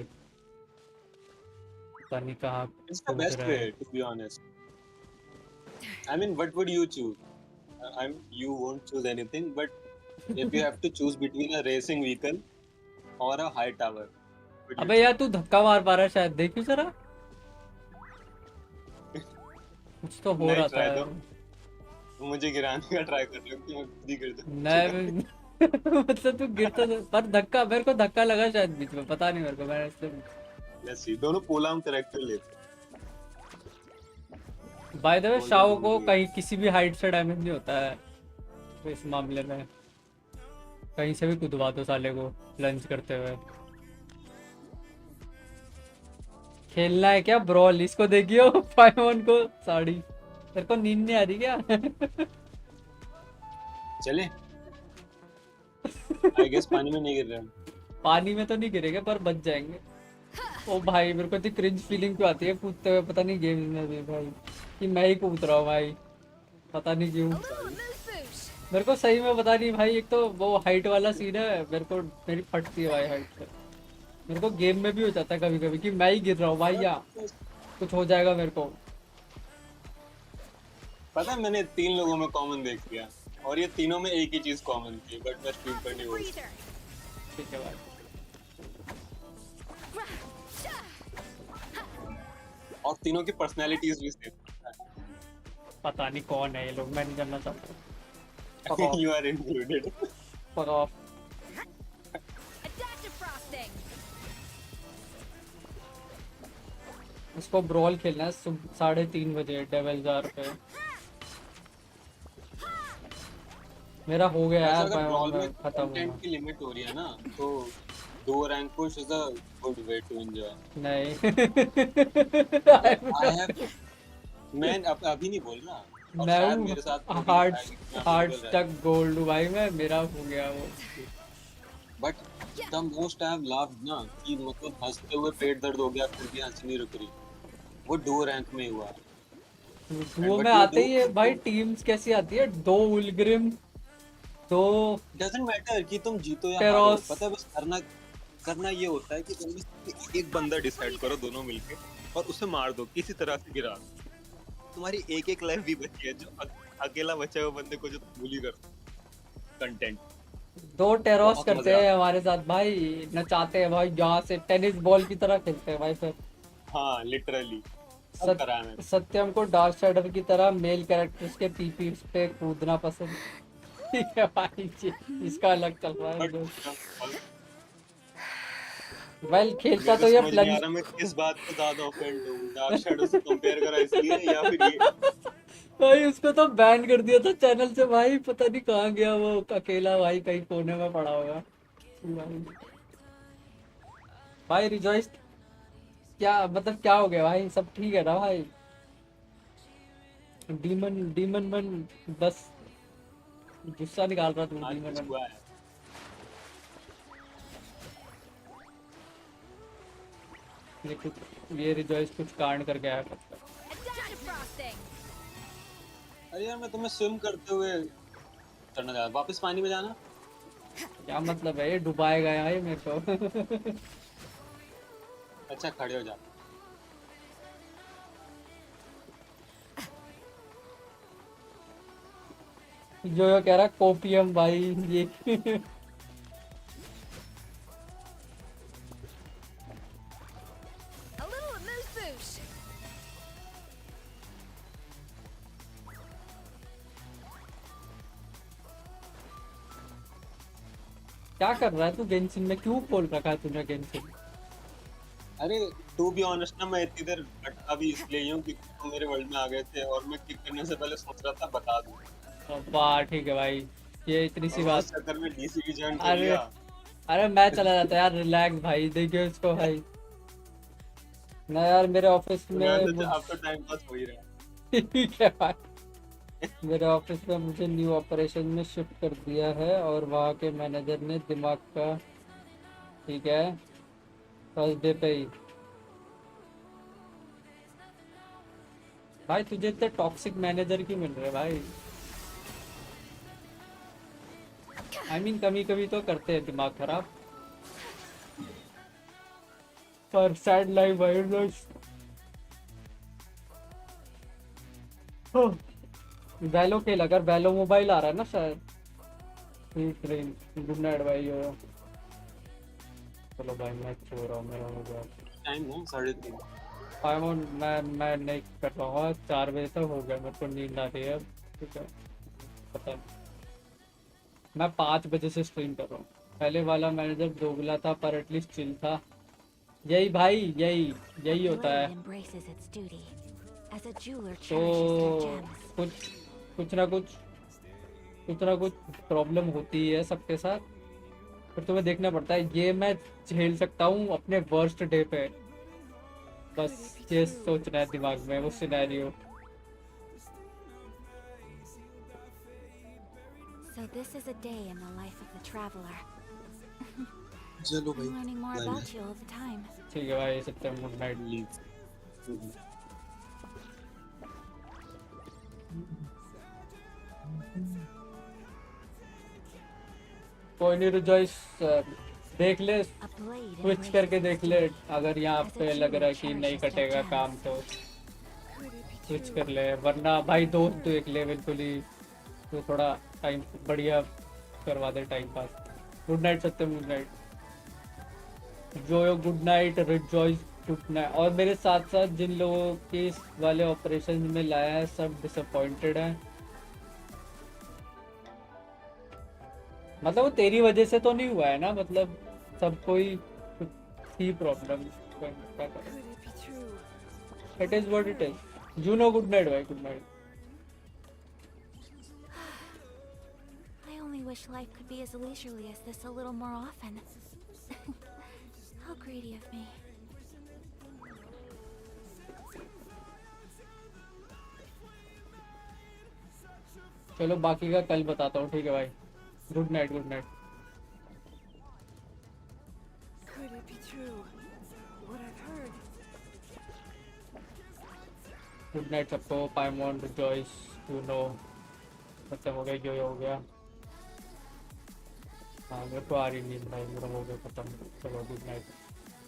पता नहीं कहाँ। It's the best way to be honest. I mean, what would you choose? You won't choose anything, but if you have to choose between a racing vehicle or a high tower. अबे यार तू धक्का मार पा रहा है शायद देखियो जरा। कुछ तो हो रहा था। मुझे गिराने का ट्राई कर रहा हूँ कि मैं खुद ही गिर दूँ। नहीं मतलब तू गिरता पर धक्का मेरे को धक्का लगा शायद बीच में पता नहीं मेरे को। मैंने इसलिए Let's see, दोनों पोलाम कैरेक्टर लेते। बाय द वे शाओ को कहीं किसी भी हाइट से डैमेज नहीं होता है तो इस मामले में कहीं से भी कूदवा दो साले को लंच करते हुए। खेलना है क्या ब्रॉल? इसको देखियो 5-1 को साड़ी। तेरे को नींद नहीं आ रही क्या? चले I guess पानी में नहीं गिर रहे। पानी में तो नहीं गिरेगा पर बच जाएंगे। ओ भाई मेरे को तो क्रिंज फीलिंग क्यों आती है कूदते हुए पता नहीं गेम में भी भाई कि मैं ही कूद रहा हूँ भाई पता नहीं क्यों। मेरे को सही में पता नहीं भाई। एक तो वो हाइट वाला सीन है मेरे को मेरी फटती है भाई हाइट से। मेरे को गेम में भी हो जाता है कभी कभी कि मैं ही गिर रहा हूँ भाई या कुछ हो जाएगा मेरे को। पता है मैंने 3 लोगों में कॉमन देख लिया और ये तीनों में एक ही चीज कॉमन थी बट मैं स्ट्रीम पर नहीं बोल। ठीक है भाई। और तीनों की पर्सनालिटीज भी सेम। पता नहीं कौन है ये लोग मैं नहीं जानना चाहता। You are included. Fuck off. इसको ब्रॉल खेलना है 3:30 बजे डेविल्स आर पे। मेरा हो गया यार खत्म कंटेंट की लिमिट हो रही है ना तो 2 rank push is a good way to enjoy. नहीं मैं अभी नहीं बोल रहा। मैं मेरे साथ हार्ड तक गोल्ड भाई मैं मेरा हो गया वो। But the most I have loved ना कि मतलब हंसते हुए पेट दर्द हो गया फिर भी हंसी नहीं रुक रही वो 2 रैंक में हुआ। वो में आते ही है भाई टीम्स कैसी आती है 2 उलग्रिम 2 डजंट मैटर कि तुम जीतो या हारो। पता है बस करना ये होता है कि तुम एक बंदा डिसाइड करो दोनों मिलके और उसे मार दो किसी तरह से गिरा। तुम्हारी एक लाइफ भी बची है जो अकेला बचा हुआ बंदे को जो बुली कर कंटेंट दो टेरोस बहुत करते मजा हैं आता हमारे साथ भाई, नचाते हैं भाई, यहाँ से टेनिस बॉल की तरह खेलते हैं भाई। फिर है। हाँ लिटरली सब करा है मैंने। सत्यम को डार्क साइडर की तरह मेल कैरेक्टर्स के पीपी पे कूदना पसंद। ठीक है भाई जी, इसका अलग चल रहा है जो। वेल खेलता मेरे तो को ये समझ नहीं आ प्लंज रहा मैं किस बात पे ज्यादा ऑफेंड हूँ, डार्क शैडो से कंपेयर करा इसलिए या फिर ये। भाई उसको तो बैन कर दिया था चैनल से भाई, पता नहीं कहाँ गया वो अकेला भाई, कहीं कोने में पड़ा होगा भाई। रिजॉइस क्या मतलब, क्या हो गया भाई, सब ठीक है ना भाई? डीमन डीमन मन बस गुस्सा निकाल रहा था आज डीमन कुछ मन। हुआ है। ये रिजॉइस कुछ कांड करके आया। अरे यार मैं तुम्हें स्विम करते हुए करना चाहता, वापस पानी में जाना। क्या मतलब है, ये डुबाएगा भाई मेरे को। अच्छा खड़े हो जा। जो कह रहा कोपियम भाई ये। क्या कर रहा है तू गेंशिन में, क्यों खोल रखा है तूने गेंशिन? अरे टू बी ऑनेस्ट ना, मैं इतनी देर भटका भी इसलिए हूँ कि तुम मेरे वर्ल्ड में आ गए थे और मैं किक करने से पहले सोच रहा था बता दूं। वाह ठीक है भाई, ये इतनी सी बात। चक्कर में डीसी भी ज्वाइन कर अरे लिया। अरे मैं चला जाता यार, रिलैक्स भाई, देखिए इसको भाई ना यार, मेरे ऑफिस में अब तो टाइम पास हो ही रहा है। ठीक है भाई, मेरे ऑफिस में मुझे न्यू ऑपरेशन में शिफ्ट कर दिया है और वहाँ के मैनेजर ने दिमाग का, ठीक है, फर्स्ट डे पे ही। भाई तुझे इतने टॉक्सिक मैनेजर क्यों मिल रहे भाई? I mean, कभी कभी तो करते हैं दिमाग खराब, पर सैड लाइफ भाई। वैलो खेल, अगर वैलो मोबाइल आ रहा है ना शायद। गुड नाइट भाई। चलो भाई मैं सो रहा हूँ, मेरा हो गया टाइम है 3:30। मैं नहीं कर पाऊंगा, 4 बजे तक हो गया, मेरे को नींद आ रही है अब। ठीक है पता नहीं, मैं 5 बजे से स्ट्रीम कर रहा हूँ। पहले वाला मैनेजर दोगला था पर एटलीस्ट चिल था। यही भाई, यही होता है। तो कुछ ना कुछ प्रॉब्लम होती है सबके साथ, फिर तुम्हें देखना पड़ता है। ये मैं झेल सकता हूँ अपने वर्स्ट डे पे, बस ये सोचना है दिमाग में वो scenario. So this is a day in the life of the traveler. चलो भाई, I'm learning more about you all the time. ठीक है भाई, सत्यम गुड नाइट। लीव। कोई नहीं रिजॉइस, देख ले स्विच करके देख ले, अगर यहाँ पे लग रहा है कि नहीं कटेगा काम तो स्विच कर ले, वरना भाई दोस्त देख ले बिल्कुल ही, तो थोड़ा टाइम बढ़िया करवा दे टाइम पास। गुड नाइट सत्यम, गुड नाइट जोयो, good night rejoice, good night. और मेरे साथ साथ जिन लोगों के इस वाले ऑपरेशन में लाया है सब डिसअपॉइंटेड हैं। मतलब वो तेरी वजह से तो नहीं हुआ है ना, मतलब सब कोई थी problem. It is what it is. Juno good night भाई, good night. I only wish life could be as leisurely as this a little more often. How greedy of me. चलो बाकी का कल बताता हूँ, ठीक है भाई। Good night, good night. Could it be true? What I've heard. Good night सबको। पाइमॉन, रिजॉइस, यू नो, खत्म हो गया जो हो गया। हाँ मेरे को आ रही नींद भाई, मेरा हो गया खत्म। चलो गुड नाइट।